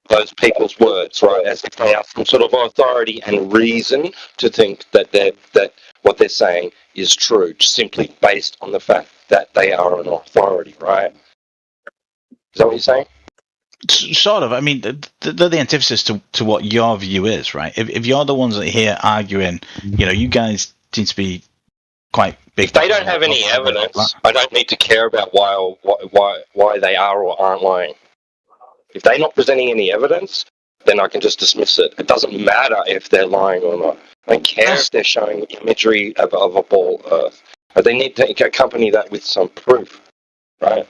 those people's words, right, as if they have some sort of authority and reason to think that what they're saying is true, simply based on the fact that they are an authority, right? Is that what you're saying? Sort of. I mean, they're the antithesis to what your view is, right? If you're the ones that are here arguing, you guys seem to be quite big. If they don't have any evidence, I don't need to care about why they are or aren't lying. If they're not presenting any evidence, then I can just dismiss it. It doesn't matter if they're lying or not. I don't care if they're showing imagery of a ball Earth. But they need to accompany that with some proof, right?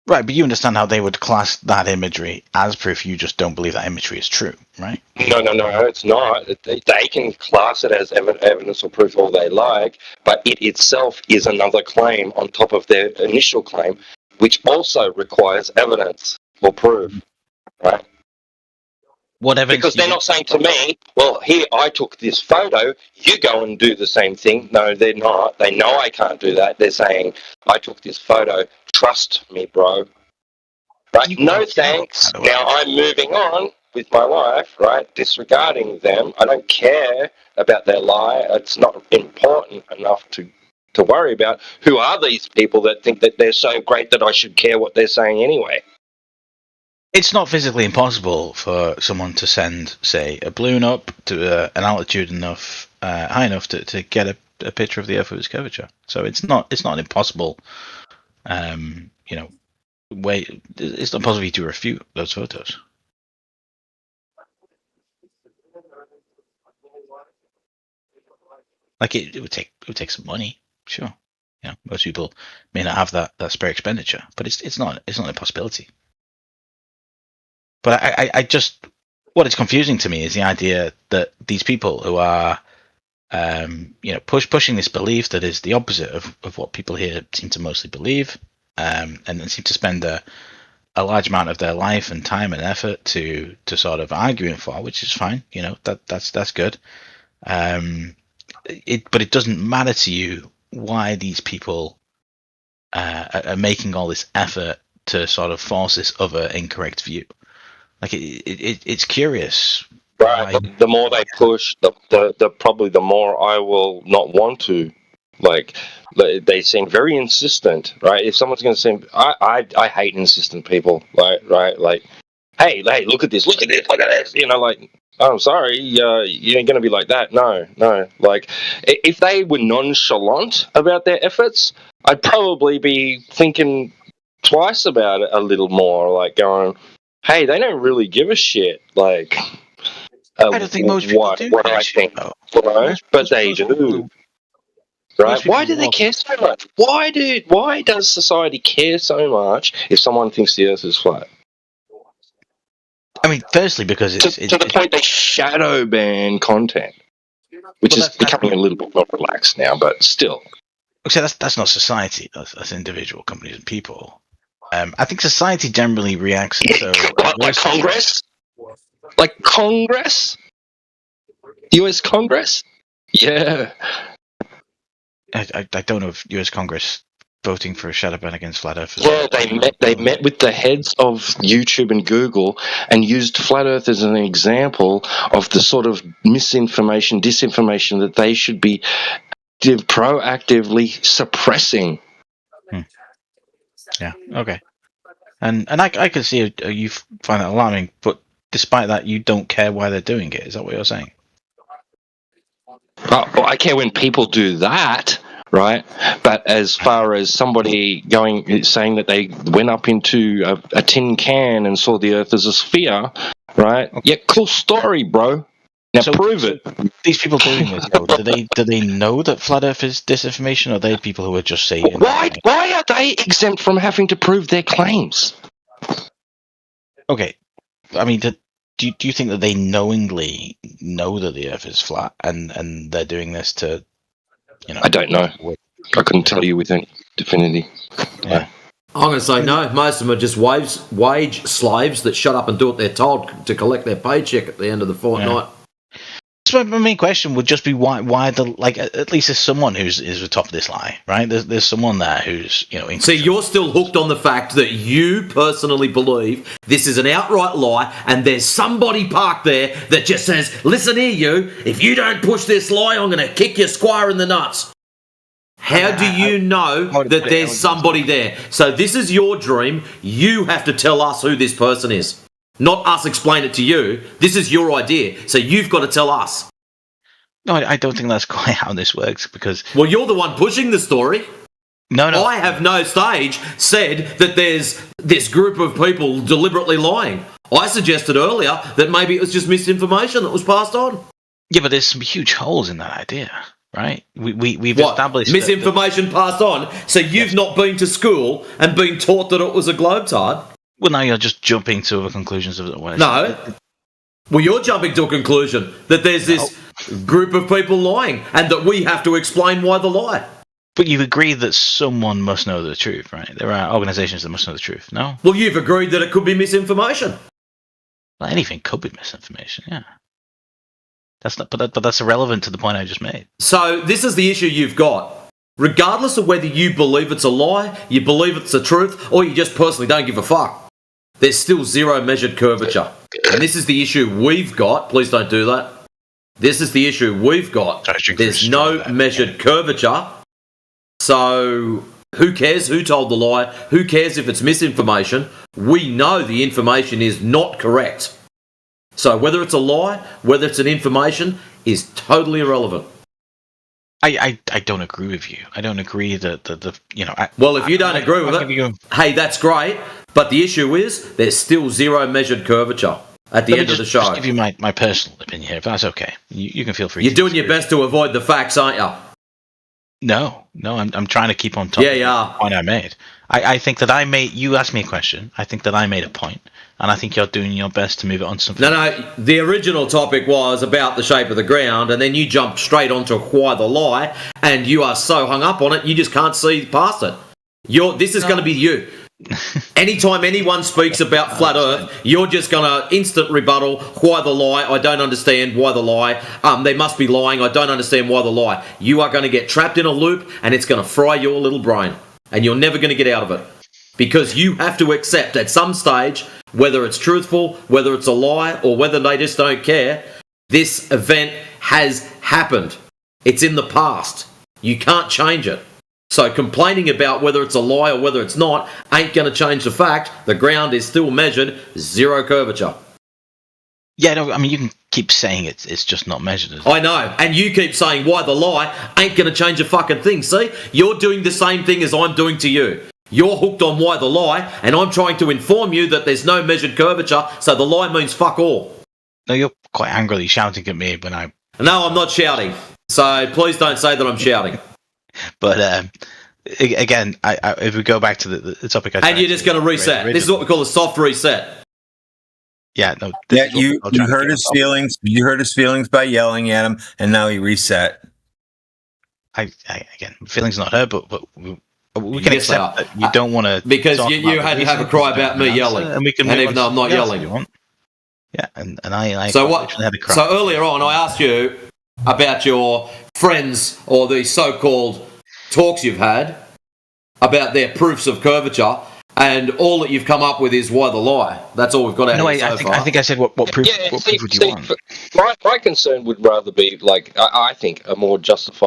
Right, but you understand how they would class that imagery as proof. You just don't believe that imagery is true, right? No, it's not. They can class it as evidence or proof all they like, but it itself is another claim on top of their initial claim, which also requires evidence or proof, right? What evidence? Because they're not saying to me, well, here, I took this photo, you go and do the same thing. No, they're not. They know I can't do that. They're saying, I took this photo, trust me, bro. Right? No thanks. Now I'm moving on with my life, right? Disregarding them. I don't care about their lie. It's not important enough to worry about. Who are these people that think that they're so great that I should care what they're saying anyway? It's not physically impossible for someone to send, say, a balloon up to an altitude high enough to get a picture of the Earth with its curvature. So it's not impossible. It's not possible to refute those photos. Like it would take some money. Sure. Most people may not have that spare expenditure, but it's not an impossibility. But I just, what is confusing to me is the idea that these people who are pushing this belief that is the opposite of what people here seem to mostly believe, and then seem to spend a large amount of their life and time and effort to sort of arguing for, which is fine. That's good. But it doesn't matter to you why these people are making all this effort to sort of force this other incorrect view. Like it's curious. Right. The more they push, the probably the more I will not want to. Like they seem very insistent, right? If someone's going to seem, I hate insistent people. Right? Like, hey, look at this, look at this. Oh, I'm sorry, you ain't going to be like that. No. Like, if they were nonchalant about their efforts, I'd probably be thinking twice about it a little more. Like going, hey, they don't really give a shit. Like, I don't think most people do. What I think, right? But they do. Right? Why do they care so much? Why does society care so much if someone thinks the Earth is flat? I mean, firstly, because it's to the point they shadow ban content, which is becoming a little bit more relaxed now, but still. Okay, that's not society. That's individual companies and people. I think society generally reacts. Like Congress, like Congress, U.S. Congress. Yeah. I don't know if U.S. Congress voting for a shadow ban against flat Earth. Well, they met with the heads of YouTube and Google and used flat Earth as an example of the sort of misinformation, disinformation that they should be proactively suppressing. Yeah. Okay. And I can see you find that alarming, but despite that, you don't care why they're doing it. Is that what you're saying? Well, I care when people do that, right? But as far as somebody saying that they went up into a tin can and saw the Earth as a sphere, right? Yeah, cool story, bro. Now prove it. These people doing this, though, do they know that flat Earth is disinformation, or are they people who are just saying? Why are they exempt from having to prove their claims? Okay, I mean, do you think that they knowingly know that the Earth is flat and they're doing this to, I don't know. I couldn't tell you with any definity. Yeah. I'm going to say no. Most of them are just wage slaves that shut up and do what they're told to collect their paycheck at the end of the fortnight. So my main question would just be why at least there's someone who's the top of this lie, right? There's someone there who's See, you're still hooked on the fact that you personally believe this is an outright lie, and there's somebody parked there that just says, "Listen here, you. If you don't push this lie, I'm going to kick your squire in the nuts." How do you know that there's somebody there? So this is your dream. You have to tell us who this person is. Not us explain it to you. This is your idea, so you've got to tell us. No, I don't think that's quite how this works, because... Well, you're the one pushing the story. No. I have no stage said that there's this group of people deliberately lying. I suggested earlier that maybe it was just misinformation that was passed on. Yeah, but there's some huge holes in that idea, right? We've established... Misinformation passed on, so you've not been to school and been taught that it was a globetard? Well, now you're just jumping to other conclusions of what No. Well, you're jumping to a conclusion that there's this group of people lying and that we have to explain why the lie. But you've agreed that someone must know the truth, right? There are organizations that must know the truth, no? Well, you've agreed that it could be misinformation. Well, anything could be misinformation, yeah. But that's irrelevant to the point I just made. So this is the issue you've got. Regardless of whether you believe it's a lie, you believe it's the truth, or you just personally don't give a fuck, there's still zero measured curvature. And this is the issue we've got. Please don't do that. This is the issue we've got. There's no measured curvature. So who cares who told the lie? Who cares if it's misinformation? We know the information is not correct. So whether it's a lie, whether it's an information, is totally irrelevant. I don't agree with you. I don't agree that well, if you don't agree with it, hey, that's great. But the issue is there's still zero measured curvature at the end of the show. Just give you my personal opinion here, if that's okay. You can feel free. You're doing your best to avoid the facts, aren't you? No, I'm trying to keep on top of the point I made. I think that you asked me a question. I think that I made a point, and I think you're doing your best to move it on to something. No, the original topic was about the shape of the ground, and then you jumped straight onto why the lie, and you are so hung up on it, you just can't see past it. This is going to be you. Anytime anyone speaks about flat Earth, you're just going to instant rebuttal. Why the lie? I don't understand. Why the lie? They must be lying. I don't understand why the lie. You are going to get trapped in a loop, and it's going to fry your little brain, and you're never going to get out of it, because you have to accept at some stage, whether it's truthful, whether it's a lie, or whether they just don't care, this event has happened. It's in the past. You can't change it. So complaining about whether it's a lie or whether it's not ain't going to change the fact the ground is still measured 0 curvature. Yeah, no, I mean, you can keep saying it's just not measured. I know, and you keep saying why the lie ain't going to change a fucking thing. See, you're doing the same thing as I'm doing to you. You're hooked on why the lie, and I'm trying to inform you that there's no measured curvature, so the lie means fuck all. No, you're quite angrily shouting at me when I... No, I'm not shouting. So please don't say that I'm shouting. But again, if we go back to the topic, and you're just going to reset. This is what we call a soft reset. Yeah, no. Yeah, you hurt his feelings. You hurt his feelings by yelling at him, and now he reset. Again, feelings not hurt, but we can accept that you don't want to, because you had to have a cry about me yelling, and we can, and even though I'm not yelling. Yeah, and I so what? Had a cry. So earlier on, I asked you about your friends or the so-called talks you've had about their proofs of curvature, and all that you've come up with is why the lie. That's all we've got out of it so far. I think I said what proof. Yeah, what proof would you want? My concern would rather be like I think a more justified